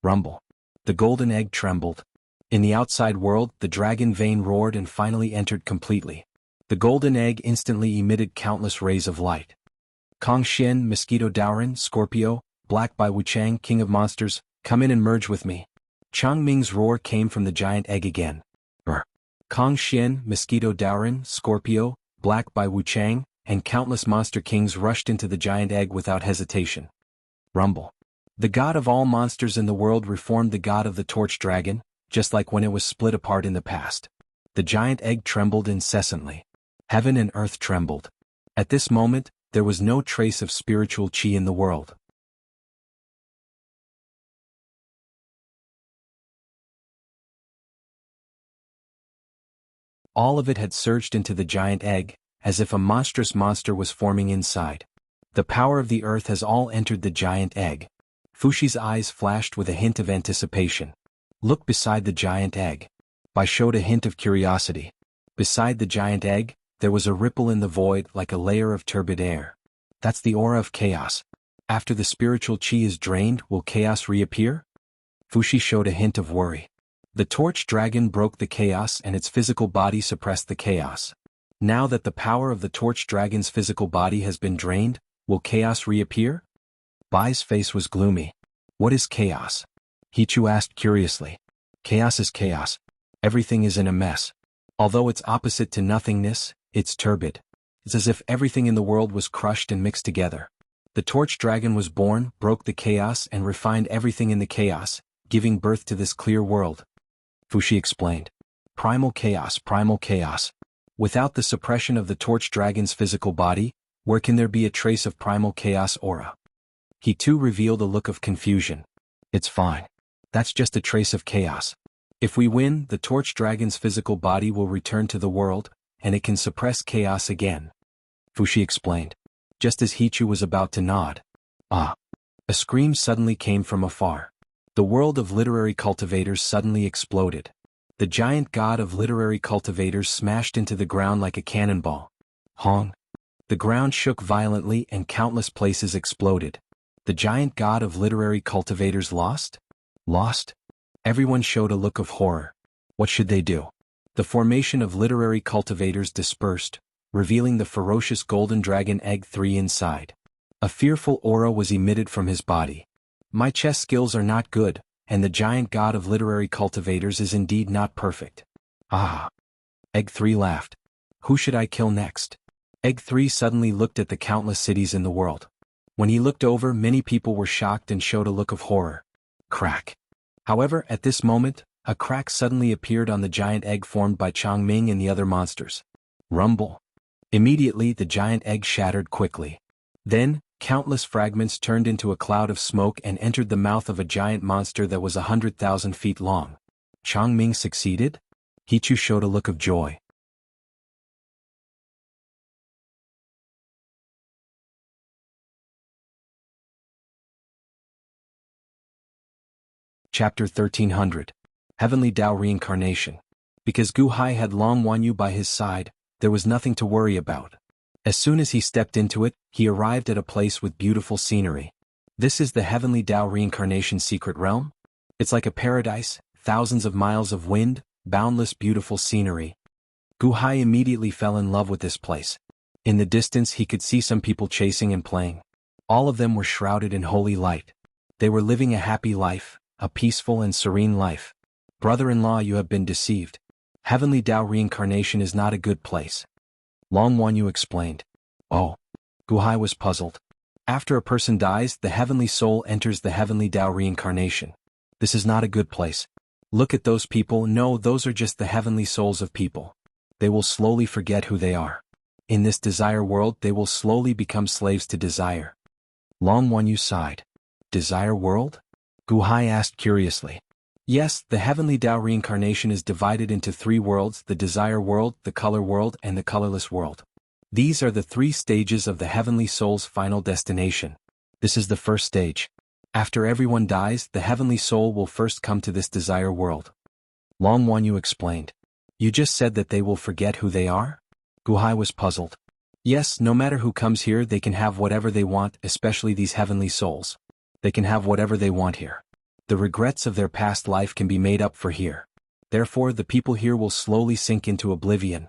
Rumble. The golden egg trembled. In the outside world, the dragon vein roared and finally entered completely. The golden egg instantly emitted countless rays of light. Kong Xian, Mosquito Daoran, Scorpio, Black Bai Wuchang, King of Monsters, come in and merge with me. Chang Ming's roar came from the giant egg again. Kong Xian, Mosquito Daoran, Scorpio, Black Bai Wuchang, and countless monster kings rushed into the giant egg without hesitation. Rumble. The god of all monsters in the world reformed the god of the torch dragon, just like when it was split apart in the past. The giant egg trembled incessantly. Heaven and earth trembled. At this moment, there was no trace of spiritual chi in the world. All of it had surged into the giant egg, as if a monstrous monster was forming inside. The power of the earth has all entered the giant egg. Fushi's eyes flashed with a hint of anticipation. Look beside the giant egg. Bai showed a hint of curiosity. Beside the giant egg, there was a ripple in the void like a layer of turbid air. That's the aura of chaos. After the spiritual chi is drained, will chaos reappear? Fushi showed a hint of worry. The torch dragon broke the chaos and its physical body suppressed the chaos. Now that the power of the torch dragon's physical body has been drained, will chaos reappear? Bai's face was gloomy. What is chaos? Hichu asked curiously. Chaos is chaos. Everything is in a mess. Although it's opposite to nothingness, it's turbid. It's as if everything in the world was crushed and mixed together. The torch dragon was born, broke the chaos and refined everything in the chaos, giving birth to this clear world. Fushi explained. Primal chaos, primal chaos. Without the suppression of the torch dragon's physical body, where can there be a trace of primal chaos aura? He too revealed a look of confusion. It's fine. That's just a trace of chaos. If we win, the torch dragon's physical body will return to the world, and it can suppress chaos again. Fushi explained. Just as Hichu was about to nod. Ah! A scream suddenly came from afar. The world of literary cultivators suddenly exploded. The giant god of literary cultivators smashed into the ground like a cannonball. Hong! The ground shook violently and countless places exploded. The giant god of literary cultivators lost? Lost? Everyone showed a look of horror. What should they do? The formation of literary cultivators dispersed, revealing the ferocious golden dragon egg 3 inside. A fearful aura was emitted from his body. My chess skills are not good, and the giant god of literary cultivators is indeed not perfect. Ah! Egg 3 laughed. Who should I kill next? Egg 3 suddenly looked at the countless cities in the world. When he looked over, many people were shocked and showed a look of horror. Crack. However, at this moment, a crack suddenly appeared on the giant egg formed by Chang Ming and the other monsters. Rumble. Immediately, the giant egg shattered quickly. Then, countless fragments turned into a cloud of smoke and entered the mouth of a giant monster that was 100,000 feet long. Chang Ming succeeded? Hichu showed a look of joy. Chapter 1300. Heavenly Tao Reincarnation. Because Gu Hai had Long Wanyu by his side, there was nothing to worry about. As soon as he stepped into it, he arrived at a place with beautiful scenery. This is the Heavenly Tao Reincarnation secret realm? It's like a paradise, thousands of miles of wind, boundless beautiful scenery. Gu Hai immediately fell in love with this place. In the distance he could see some people chasing and playing. All of them were shrouded in holy light. They were living a happy life, a peaceful and serene life. Brother-in-law, you have been deceived. Heavenly Tao reincarnation is not a good place. Long Wanyu explained. Oh. Gu Hai was puzzled. After a person dies, the heavenly soul enters the heavenly Tao reincarnation. This is not a good place. Look at those people. No, those are just the heavenly souls of people. They will slowly forget who they are. In this desire world, they will slowly become slaves to desire. Long Wanyu sighed. Desire world? Gu Hai asked curiously. Yes, the heavenly Tao reincarnation is divided into 3 worlds: the desire world, the color world, and the colorless world. These are the 3 stages of the heavenly soul's final destination. This is the first stage. After everyone dies, the heavenly soul will first come to this desire world. Long Wanyu explained. You just said that they will forget who they are? Gu Hai was puzzled. Yes, no matter who comes here, they can have whatever they want, especially these heavenly souls. They can have whatever they want here. The regrets of their past life can be made up for here. Therefore, the people here will slowly sink into oblivion.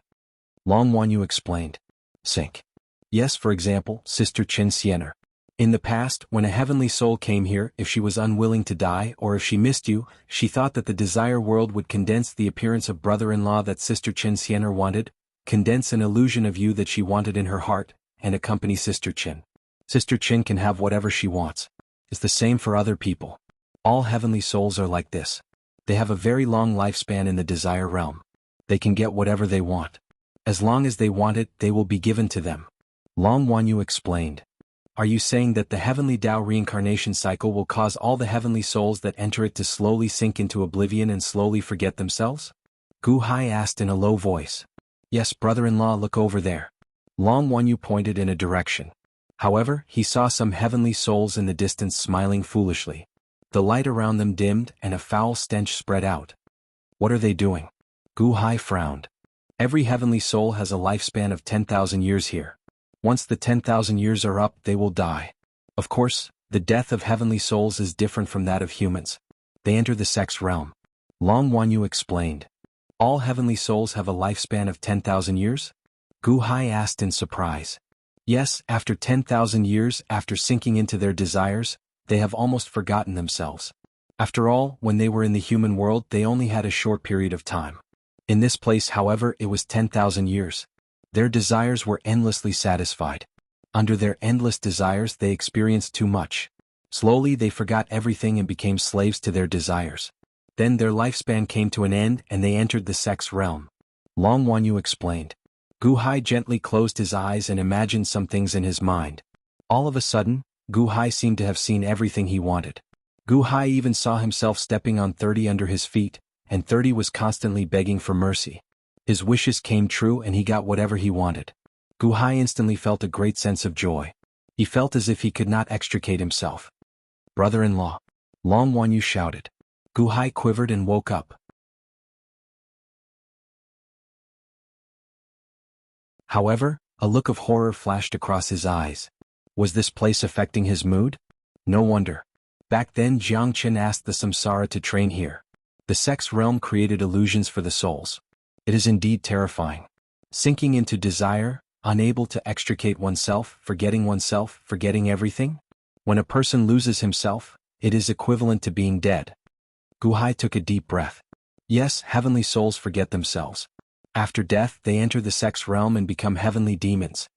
Long Wanyu explained. Sink. Yes, for example, Sister Qin Siener. In the past, when a heavenly soul came here, if she was unwilling to die or if she missed you, she thought that the desire world would condense the appearance of brother-in-law that Sister Qin Siener wanted, condense an illusion of you that she wanted in her heart, and accompany Sister Qin. Sister Qin can have whatever she wants. It's the same for other people. All heavenly souls are like this. They have a very long lifespan in the desire realm. They can get whatever they want. As long as they want it, they will be given to them. Long Wanyu explained. Are you saying that the heavenly Tao reincarnation cycle will cause all the heavenly souls that enter it to slowly sink into oblivion and slowly forget themselves? Gu Hai asked in a low voice. Yes, brother-in-law, look over there. Long Wanyu pointed in a direction. However, he saw some heavenly souls in the distance smiling foolishly. The light around them dimmed and a foul stench spread out. What are they doing? Gu Hai frowned. Every heavenly soul has a lifespan of 10,000 years here. Once the 10,000 years are up, they will die. Of course, the death of heavenly souls is different from that of humans. They enter the sex realm. Long Wanyu explained. All heavenly souls have a lifespan of 10,000 years? Gu Hai asked in surprise. Yes, after 10,000 years, after sinking into their desires, they have almost forgotten themselves. After all, when they were in the human world, they only had a short period of time. In this place, however, it was 10,000 years. Their desires were endlessly satisfied. Under their endless desires, they experienced too much. Slowly, they forgot everything and became slaves to their desires. Then their lifespan came to an end and they entered the sex realm. Long Wanyu explained. Gu Hai gently closed his eyes and imagined some things in his mind. All of a sudden, Gu Hai seemed to have seen everything he wanted. Gu Hai even saw himself stepping on 30 under his feet, and 30 was constantly begging for mercy. His wishes came true and he got whatever he wanted. Gu Hai instantly felt a great sense of joy. He felt as if he could not extricate himself. Brother-in-law. Long Wanyu shouted. Gu Hai quivered and woke up. However, a look of horror flashed across his eyes. Was this place affecting his mood? No wonder. Back then Jiangchen asked the samsara to train here. The sex realm created illusions for the souls. It is indeed terrifying. Sinking into desire, unable to extricate oneself, forgetting everything? When a person loses himself, it is equivalent to being dead. Gu Hai took a deep breath. Yes, heavenly souls forget themselves. After death, they enter the sex realm and become heavenly demons.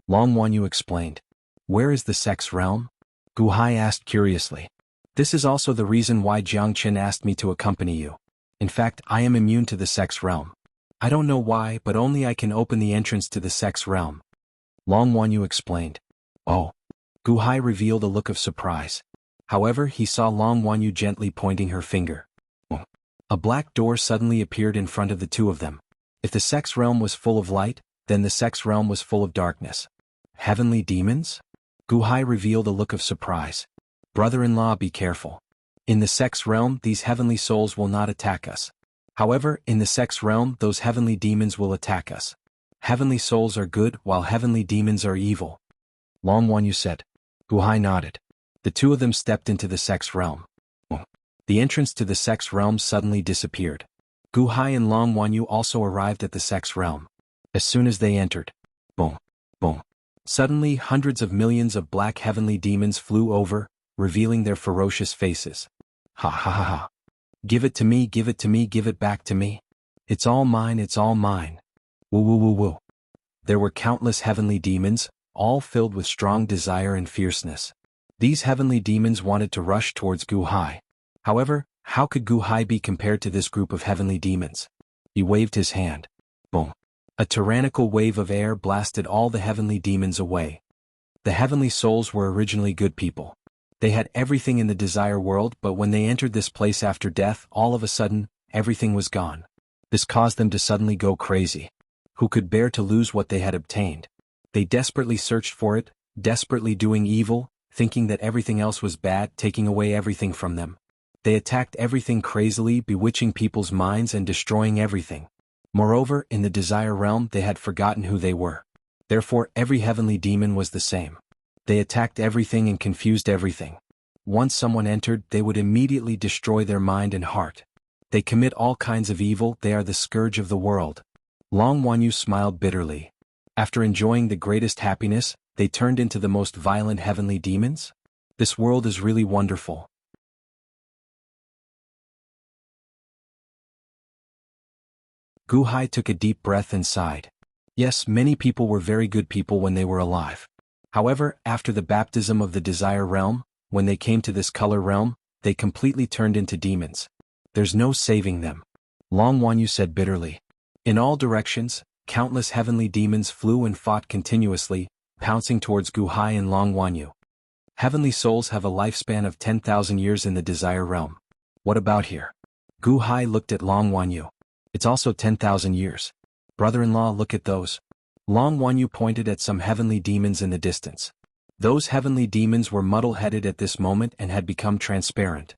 Long Wanyu explained. Where is the sex realm? Gu Hai asked curiously. This is also the reason why Jiangchen asked me to accompany you. In fact, I am immune to the sex realm. I don't know why, but only I can open the entrance to the sex realm. Long Wanyu explained. Oh. Gu Hai revealed a look of surprise. However, he saw Long Wanyu gently pointing her finger. A black door suddenly appeared in front of the two of them. If the sex realm was full of light, then the sex realm was full of darkness. Heavenly demons? Gu Hai revealed a look of surprise. Brother-in-law, be careful. In the sex realm, these heavenly souls will not attack us. However, in the sex realm, those heavenly demons will attack us. Heavenly souls are good, while heavenly demons are evil. Long Wanyu said. Gu Hai nodded. The two of them stepped into the sex realm. The entrance to the sex realm suddenly disappeared. Gu Hai and Long Wanyu also arrived at the sex realm. As soon as they entered, boom, boom. Suddenly hundreds of millions of black heavenly demons flew over, revealing their ferocious faces. Ha ha ha ha. Give it to me, give it to me, give it back to me. It's all mine, it's all mine. Woo woo woo woo. There were countless heavenly demons, all filled with strong desire and fierceness. These heavenly demons wanted to rush towards Gu Hai. However, how could Gu Hai be compared to this group of heavenly demons? He waved his hand. Boom. A tyrannical wave of air blasted all the heavenly demons away. The heavenly souls were originally good people. They had everything in the desire world, but when they entered this place after death, all of a sudden, everything was gone. This caused them to suddenly go crazy. Who could bear to lose what they had obtained? They desperately searched for it, desperately doing evil, thinking that everything else was bad, taking away everything from them. They attacked everything crazily, bewitching people's minds and destroying everything. Moreover, in the desire realm they had forgotten who they were. Therefore every heavenly demon was the same. They attacked everything and confused everything. Once someone entered, they would immediately destroy their mind and heart. They commit all kinds of evil, they are the scourge of the world. Long Wanyu smiled bitterly. After enjoying the greatest happiness, they turned into the most violent heavenly demons? This world is really wonderful. Gu Hai took a deep breath and sighed. Yes, many people were very good people when they were alive. However, after the baptism of the desire realm, when they came to this color realm, they completely turned into demons. There's no saving them. Long Wanyu said bitterly. In all directions, countless heavenly demons flew and fought continuously, pouncing towards Gu Hai and Long Wanyu. Heavenly souls have a lifespan of 10,000 years in the desire realm. What about here? Gu Hai looked at Long Wanyu. It's also 10,000 years. Brother-in-law, look at those. Long Wanyu pointed at some heavenly demons in the distance. Those heavenly demons were muddle-headed at this moment and had become transparent.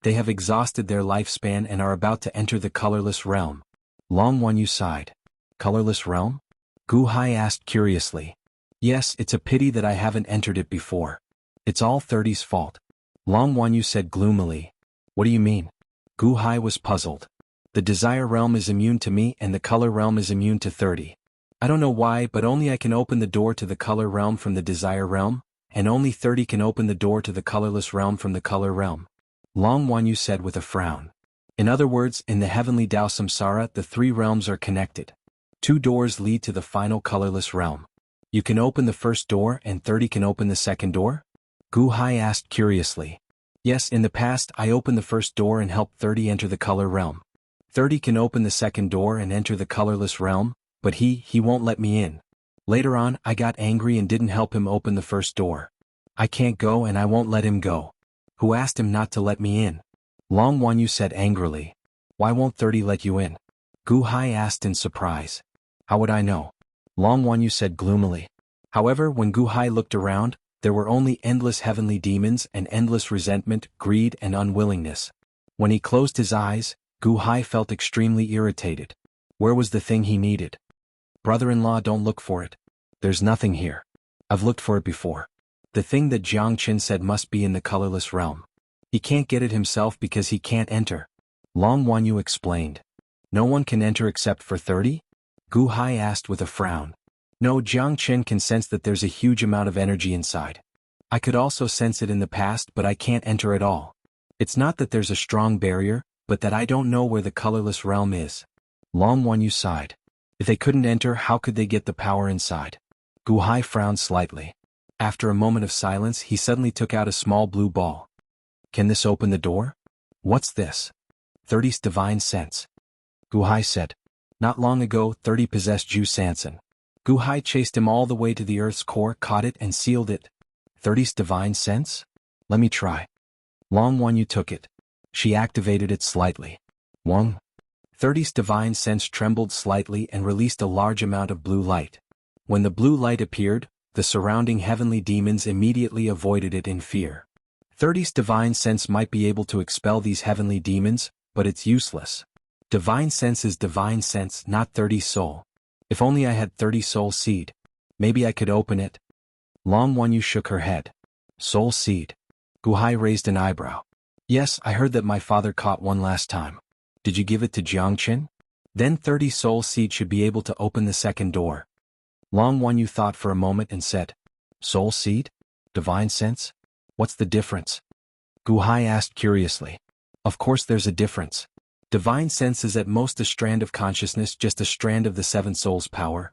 They have exhausted their lifespan and are about to enter the colorless realm. Long Wanyu sighed. Colorless realm? Gu Hai asked curiously. Yes, it's a pity that I haven't entered it before. It's all 30's fault. Long Wanyu said gloomily. What do you mean? Gu Hai was puzzled. The desire realm is immune to me and the color realm is immune to 30. I don't know why, but only I can open the door to the color realm from the desire realm, and only 30 can open the door to the colorless realm from the color realm. Long Wanyu said with a frown. In other words, in the heavenly Tao Samsara, the three realms are connected. 2 doors lead to the final colorless realm. You can open the first door and 30 can open the second door? Gu Hai asked curiously. Yes, in the past I opened the first door and helped 30 enter the color realm. 30 can open the second door and enter the colorless realm, but he won't let me in. Later on, I got angry and didn't help him open the first door. I can't go and I won't let him go. Who asked him not to let me in? Long Wanyu said angrily. Why won't 30 let you in? Gu Hai asked in surprise. How would I know? Long Wanyu said gloomily. However, when Gu Hai looked around, there were only endless heavenly demons and endless resentment, greed and unwillingness. When he closed his eyes, Gu Hai felt extremely irritated. Where was the thing he needed? Brother-in-law, don't look for it. There's nothing here. I've looked for it before. The thing that Jiang Qin said must be in the colorless realm. He can't get it himself because he can't enter. Long Wanyu explained. No one can enter except for 30? Gu Hai asked with a frown. No, Jiang Qin can sense that there's a huge amount of energy inside. I could also sense it in the past, but I can't enter at all. It's not that there's a strong barrier, but that I don't know where the colorless realm is. Long Wanyu sighed. If they couldn't enter, how could they get the power inside? Gu Hai frowned slightly. After a moment of silence, he suddenly took out a small blue ball. Can this open the door? What's this? 30's divine sense. Gu Hai said. Not long ago, 30 possessed Ju Sansan. Gu Hai chased him all the way to the earth's core, caught it and sealed it. 30's divine sense? Let me try. Long Wanyu took it. She activated it slightly. Wong. 30's divine sense trembled slightly and released a large amount of blue light. When the blue light appeared, the surrounding heavenly demons immediately avoided it in fear. 30's divine sense might be able to expel these heavenly demons, but it's useless. Divine sense is divine sense, not 30's soul. If only I had 30 soul seed. Maybe I could open it. Long Wanyu shook her head. Soul seed. Gu Hai raised an eyebrow. Yes, I heard that my father caught one last time. Did you give it to Jiangqin? Then 30 soul seed should be able to open the second door. Long Wanyu thought for a moment and said, Soul seed? Divine sense? What's the difference? Gu Hai asked curiously. Of course there's a difference. Divine sense is at most a strand of consciousness, just a strand of the seven souls' power.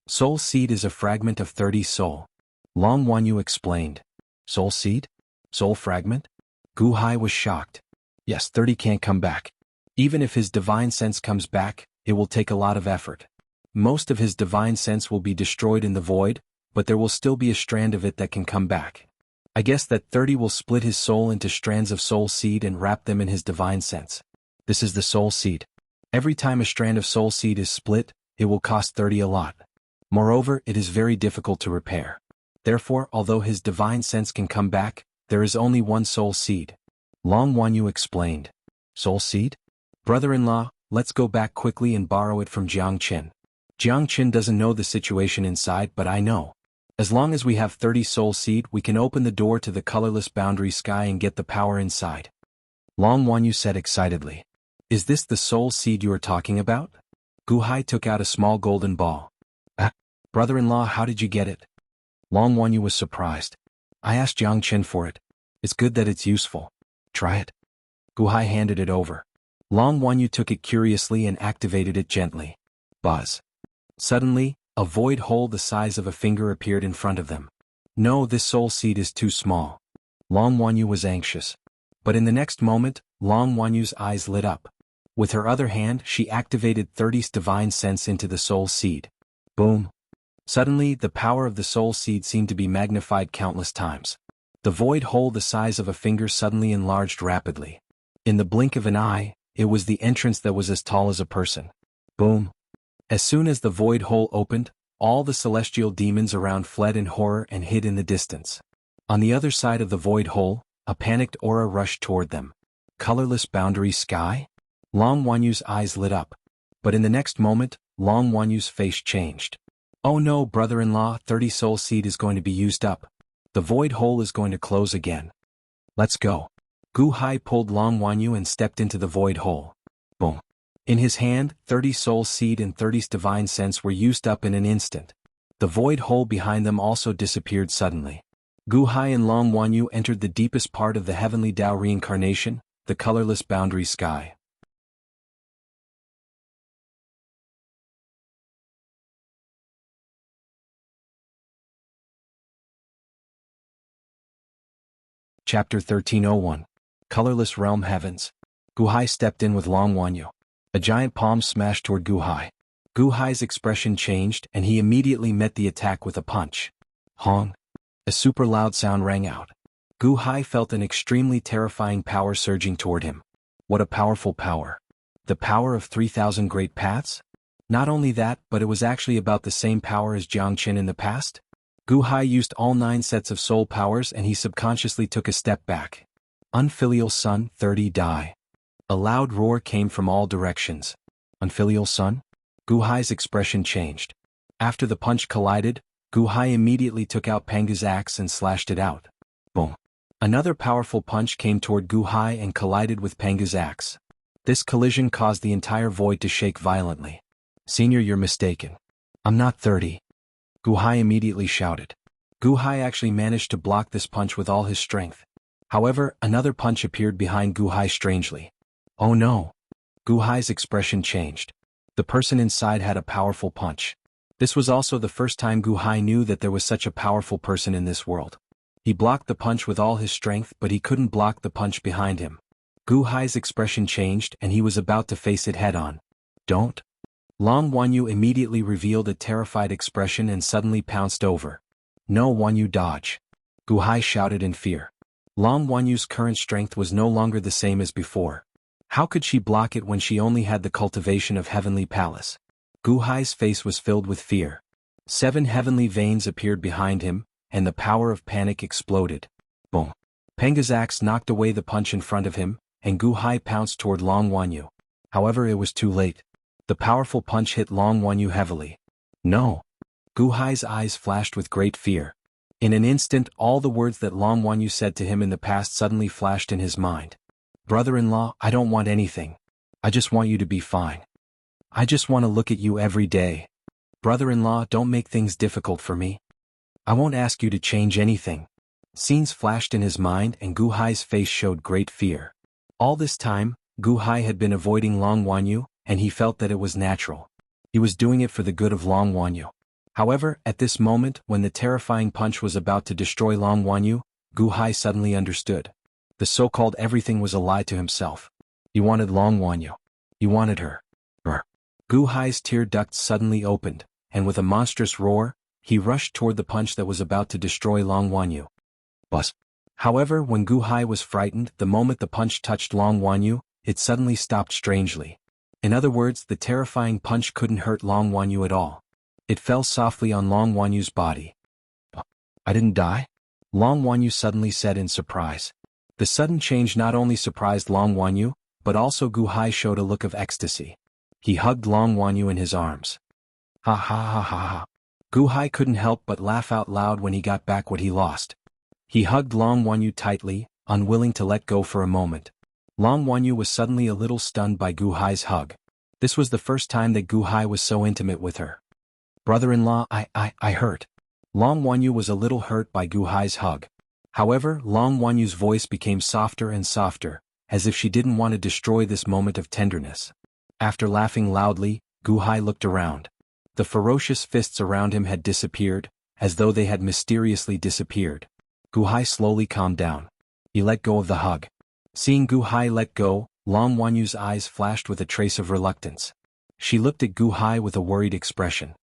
Soul seed is a fragment of 30 soul. Long Wanyu explained. Soul seed? Soul fragment? Gu Hai was shocked. Yes, 30 can't come back. Even if his divine sense comes back, it will take a lot of effort. Most of his divine sense will be destroyed in the void, but there will still be a strand of it that can come back. I guess that 30 will split his soul into strands of soul seed and wrap them in his divine sense. This is the soul seed. Every time a strand of soul seed is split, it will cost 30 a lot. Moreover, it is very difficult to repair. Therefore, although his divine sense can come back, there is only one soul seed. Long Wanyu explained. Soul seed? Brother-in-law, let's go back quickly and borrow it from Jiangqin. Jiangqin doesn't know the situation inside, but I know. As long as we have 30 soul seed, we can open the door to the colorless boundary sky and get the power inside. Long Wanyu said excitedly. Is this the soul seed you are talking about? Gu Hai took out a small golden ball. Brother-in-law, how did you get it? Long Wanyu was surprised. I asked Jiangqin for it. It's good that it's useful. Try it. Gu Hai handed it over. Long Wanyu took it curiously and activated it gently. Buzz. Suddenly, a void hole the size of a finger appeared in front of them. No, this soul seed is too small. Long Wanyu was anxious. But in the next moment, Long Wanyu's eyes lit up. With her other hand, she activated 30's divine sense into the soul seed. Boom. Suddenly, the power of the soul seed seemed to be magnified countless times. The void hole the size of a finger suddenly enlarged rapidly. In the blink of an eye, it was the entrance that was as tall as a person. Boom. As soon as the void hole opened, all the celestial demons around fled in horror and hid in the distance. On the other side of the void hole, a panicked aura rushed toward them. Colorless boundary sky? Long Wanyu's eyes lit up. But in the next moment, Long Wanyu's face changed. Oh no, brother-in-law, 30 soul seed is going to be used up. The void hole is going to close again. Let's go. Gu Hai pulled Long Wanyu and stepped into the void hole. Boom. In his hand, 30 soul seed and 30's divine sense were used up in an instant. The void hole behind them also disappeared suddenly. Gu Hai and Long Wanyu entered the deepest part of the heavenly Tao reincarnation, the colorless boundary sky. Chapter 1301. Colorless Realm Heavens. Gu Hai stepped in with Long Wanyu. A giant palm smashed toward Gu Hai. Gu Hai's expression changed and he immediately met the attack with a punch. Hong. A super loud sound rang out. Gu Hai felt an extremely terrifying power surging toward him. What a powerful power. The power of 3,000 great paths? Not only that, but it was actually about the same power as Jiangqin in the past? Gu Hai used all 9 sets of soul powers and he subconsciously took a step back. Unfilial son, 30 die. A loud roar came from all directions. Unfilial son? Gu Hai's expression changed. After the punch collided, Gu Hai immediately took out Panga's axe and slashed it out. Boom. Another powerful punch came toward Gu Hai and collided with Panga's axe. This collision caused the entire void to shake violently. Senior, you're mistaken. I'm not 30. Gu Hai immediately shouted. Gu Hai actually managed to block this punch with all his strength. However, another punch appeared behind Gu Hai strangely. Oh no. Gu Hai's expression changed. The person inside had a powerful punch. This was also the first time Gu Hai knew that there was such a powerful person in this world. He blocked the punch with all his strength, but he couldn't block the punch behind him. Gu Hai's expression changed and he was about to face it head-on. Don't. Long Wanyu immediately revealed a terrified expression and suddenly pounced over. No, Wanyu, dodge. Gu Hai shouted in fear. Long Wanyu's current strength was no longer the same as before. How could she block it when she only had the cultivation of Heavenly Palace? Gu Hai's face was filled with fear. 7 heavenly veins appeared behind him, and the power of panic exploded. Boom. Panga's axe knocked away the punch in front of him, and Gu Hai pounced toward Long Wanyu. However, it was too late. The powerful punch hit Long Wanyu heavily. No. Gu Hai's eyes flashed with great fear. In an instant, all the words that Long Wanyu said to him in the past suddenly flashed in his mind. Brother-in-law, I don't want anything. I just want you to be fine. I just want to look at you every day. Brother-in-law, don't make things difficult for me. I won't ask you to change anything. Scenes flashed in his mind and Gu Hai's face showed great fear. All this time, Gu Hai had been avoiding Long Wanyu, and he felt that it was natural. He was doing it for the good of Long Wanyu. However, at this moment, when the terrifying punch was about to destroy Long Wanyu, Gu Hai suddenly understood. The so-called everything was a lie to himself. He wanted Long Wanyu. He wanted her. Gu Hai's tear ducts suddenly opened, and with a monstrous roar, he rushed toward the punch that was about to destroy Long Wanyu. Buzz. However, when Gu Hai was frightened, the moment the punch touched Long Wanyu, it suddenly stopped strangely. In other words, the terrifying punch couldn't hurt Long Wanyu at all. It fell softly on Long Wanyu's body. I didn't die? Long Wanyu suddenly said in surprise. The sudden change not only surprised Long Wanyu, but also Gu Hai showed a look of ecstasy. He hugged Long Wanyu in his arms. Ha ha ha ha ha. Gu Hai couldn't help but laugh out loud when he got back what he lost. He hugged Long Wanyu tightly, unwilling to let go for a moment. Long Wanyu was suddenly a little stunned by Gu Hai's hug. This was the first time that Gu Hai was so intimate with her. Brother-in-law, I hurt. Long Wanyu was a little hurt by Gu Hai's hug. However, Long Wanyu's voice became softer and softer, as if she didn't want to destroy this moment of tenderness. After laughing loudly, Gu Hai looked around. The ferocious fists around him had disappeared, as though they had mysteriously disappeared. Gu Hai slowly calmed down. He let go of the hug. Seeing Gu Hai let go, Long Wanyu's eyes flashed with a trace of reluctance. She looked at Gu Hai with a worried expression.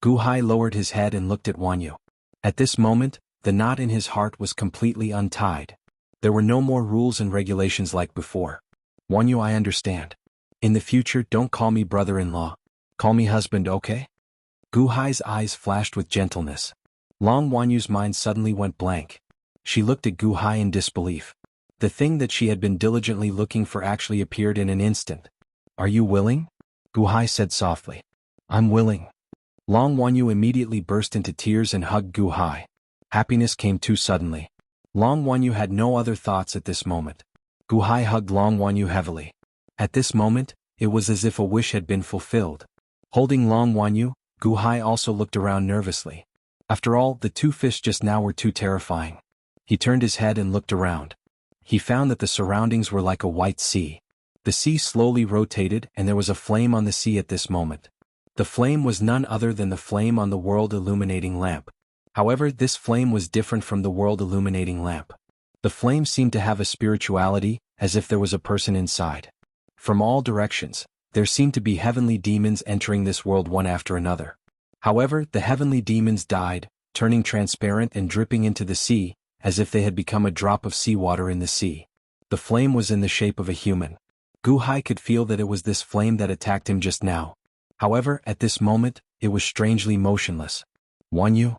Gu Hai lowered his head and looked at Wanyu. At this moment, the knot in his heart was completely untied. There were no more rules and regulations like before. Wanyu, I understand. In the future, don't call me brother-in-law. Call me husband, okay? Gu Hai's eyes flashed with gentleness. Long Wanyu's mind suddenly went blank. She looked at Gu Hai in disbelief. The thing that she had been diligently looking for actually appeared in an instant. Are you willing? Gu Hai said softly. I'm willing. Long Wanyu immediately burst into tears and hugged Gu Hai. Happiness came too suddenly. Long Wanyu had no other thoughts at this moment. Gu Hai hugged Long Wanyu heavily. At this moment, it was as if a wish had been fulfilled. Holding Long Wanyu, Gu Hai also looked around nervously. After all, the two fish just now were too terrifying. He turned his head and looked around. He found that the surroundings were like a white sea. The sea slowly rotated and there was a flame on the sea at this moment. The flame was none other than the flame on the world illuminating lamp. However, this flame was different from the world illuminating lamp. The flame seemed to have a spirituality, as if there was a person inside. From all directions, there seemed to be heavenly demons entering this world one after another. However, the heavenly demons died, turning transparent and dripping into the sea, as if they had become a drop of seawater in the sea. The flame was in the shape of a human. Gu Hai could feel that it was this flame that attacked him just now. However, at this moment, it was strangely motionless. Wanyu?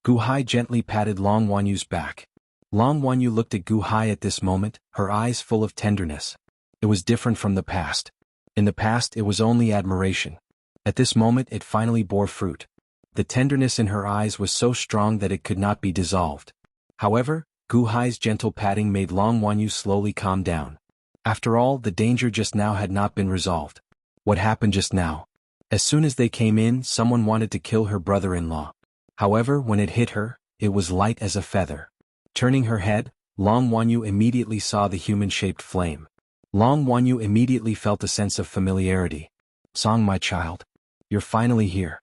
Gu Hai gently patted Long Wanyu's back. Long Wanyu looked at Gu Hai at this moment, her eyes full of tenderness. It was different from the past. In the past, it was only admiration. At this moment, it finally bore fruit. The tenderness in her eyes was so strong that it could not be dissolved. However, Gu Hai's gentle patting made Long Wanyu slowly calm down. After all, the danger just now had not been resolved. What happened just now? As soon as they came in, someone wanted to kill her brother-in-law. However, when it hit her, it was light as a feather. Turning her head, Long Wanyu immediately saw the human-shaped flame. Long Wanyu immediately felt a sense of familiarity. Song, my child. You're finally here.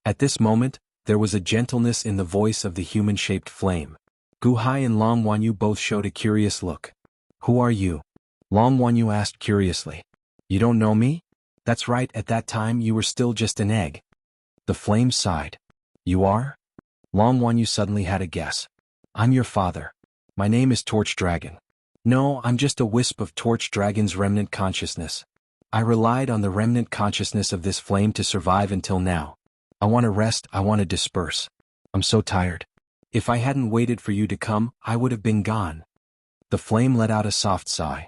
At this moment, there was a gentleness in the voice of the human-shaped flame. Gu Hai and Long Wanyu both showed a curious look. Who are you? Long Wanyu asked curiously. You don't know me? That's right, at that time you were still just an egg. The flame sighed. You are? Long Wanyu suddenly had a guess. I'm your father. My name is Torch Dragon. No, I'm just a wisp of Torch Dragon's remnant consciousness. I relied on the remnant consciousness of this flame to survive until now. I want to rest, I want to disperse. I'm so tired. If I hadn't waited for you to come, I would have been gone. The flame let out a soft sigh.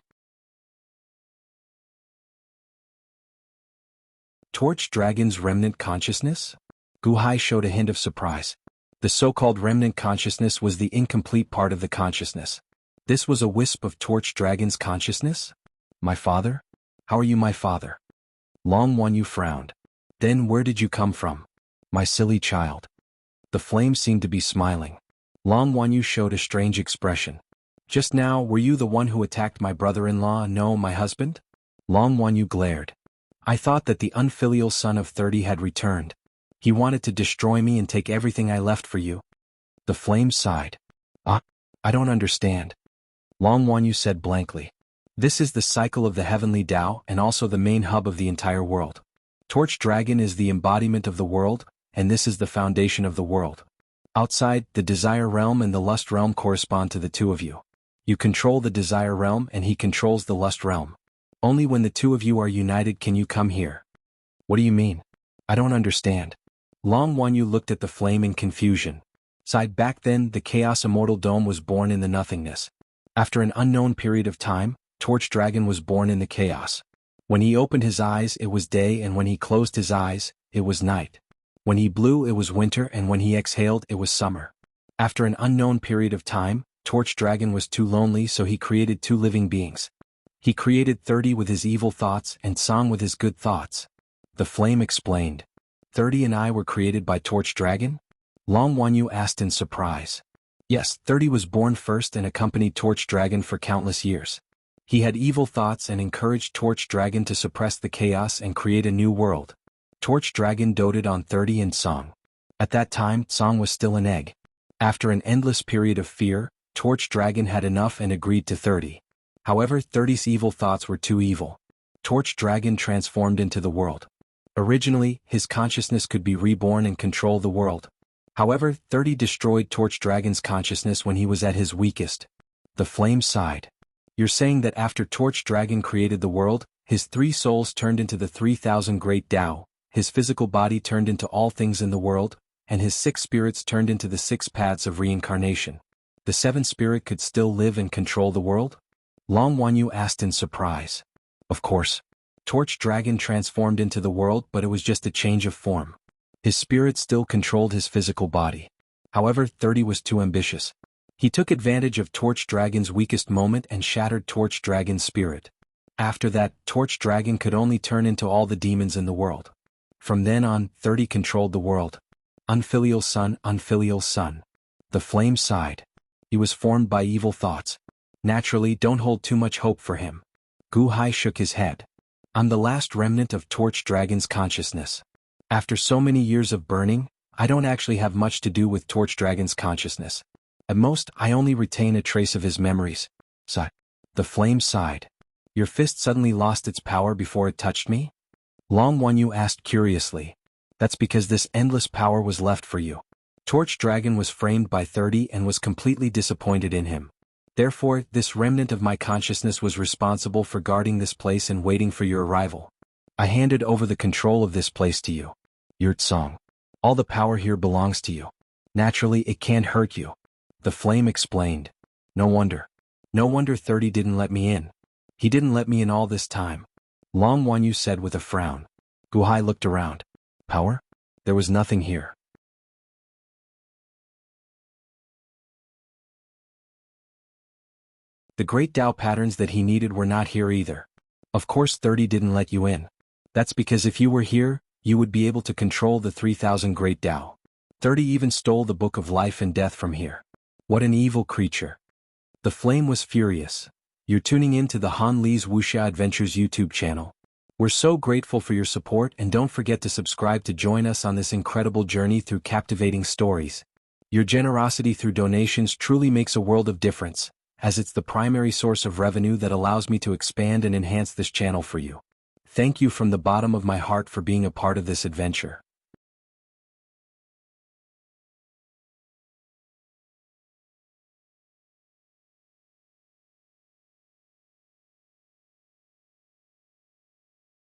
Torch Dragon's remnant consciousness? Guhai showed a hint of surprise. The so-called remnant consciousness was the incomplete part of the consciousness. This was a wisp of Torch Dragon's consciousness? My father? How are you my father? Long Wanyu frowned. Then where did you come from? My silly child. The flame seemed to be smiling. Long Wanyu showed a strange expression. Just now, were you the one who attacked my brother-in-law, no, my husband? Long Wanyu glared. I thought that the unfilial son of 30 had returned. He wanted to destroy me and take everything I left for you. The flame sighed. I don't understand. Long Wanyu said blankly. This is the cycle of the heavenly Tao and also the main hub of the entire world. Torch Dragon is the embodiment of the world, and this is the foundation of the world. Outside, the desire realm and the lust realm correspond to the two of you. You control the desire realm and he controls the lust realm. Only when the two of you are united can you come here. What do you mean? I don't understand. Long Wanyu looked at the flame in confusion. Back then, the Chaos Immortal Dome was born in the nothingness. After an unknown period of time, Torch Dragon was born in the chaos. When he opened his eyes, it was day, and when he closed his eyes, it was night. When he blew, it was winter, and when he exhaled, it was summer. After an unknown period of time, Torch Dragon was too lonely, so he created two living beings. He created 30 with his evil thoughts and Song with his good thoughts. The flame explained. 30 and I were created by Torch Dragon? Long Wanyu asked in surprise. Yes, 30 was born first and accompanied Torch Dragon for countless years. He had evil thoughts and encouraged Torch Dragon to suppress the chaos and create a new world. Torch Dragon doted on 30 and Song. At that time, Song was still an egg. After an endless period of fear, Torch Dragon had enough and agreed to 30. However, 30's evil thoughts were too evil. Torch Dragon transformed into the world. Originally, his consciousness could be reborn and control the world. However, 30 destroyed Torch Dragon's consciousness when he was at his weakest. The flame sighed. You're saying that after Torch Dragon created the world, his 3 souls turned into the 3,000 great Tao, his physical body turned into all things in the world, and his 6 spirits turned into the 6 paths of reincarnation. The 7th spirit could still live and control the world? Long Wanyu asked in surprise. Of course. Torch Dragon transformed into the world, but it was just a change of form. His spirit still controlled his physical body. However, 30 was too ambitious. He took advantage of Torch Dragon's weakest moment and shattered Torch Dragon's spirit. After that, Torch Dragon could only turn into all the demons in the world. From then on, 30 controlled the world. Unfilial son, unfilial son. The flame sighed. He was formed by evil thoughts. Naturally, don't hold too much hope for him. Guhai shook his head. I'm the last remnant of Torch Dragon's consciousness. After so many years of burning, I don't actually have much to do with Torch Dragon's consciousness. At most, I only retain a trace of his memories. The flame sighed. Your fist suddenly lost its power before it touched me? Long Wanyu asked curiously. That's because this endless power was left for you. Torch Dragon was framed by 30 and was completely disappointed in him. Therefore, this remnant of my consciousness was responsible for guarding this place and waiting for your arrival. I handed over the control of this place to you. Song. All the power here belongs to you. Naturally, it can't hurt you. The flame explained. No wonder. No wonder 30 didn't let me in. He didn't let me in all this time. Long Wanyu said with a frown. Guhai looked around. Power? There was nothing here. The great Tao patterns that he needed were not here either. Of course 30 didn't let you in. That's because if you were here, you would be able to control the 3,000 great Tao. 30 even stole the book of life and death from here. What an evil creature. The flame was furious. You're tuning in to the Han Li's Wuxia Adventures YouTube channel. We're so grateful for your support, and don't forget to subscribe to join us on this incredible journey through captivating stories. Your generosity through donations truly makes a world of difference, as it's the primary source of revenue that allows me to expand and enhance this channel for you. Thank you from the bottom of my heart for being a part of this adventure.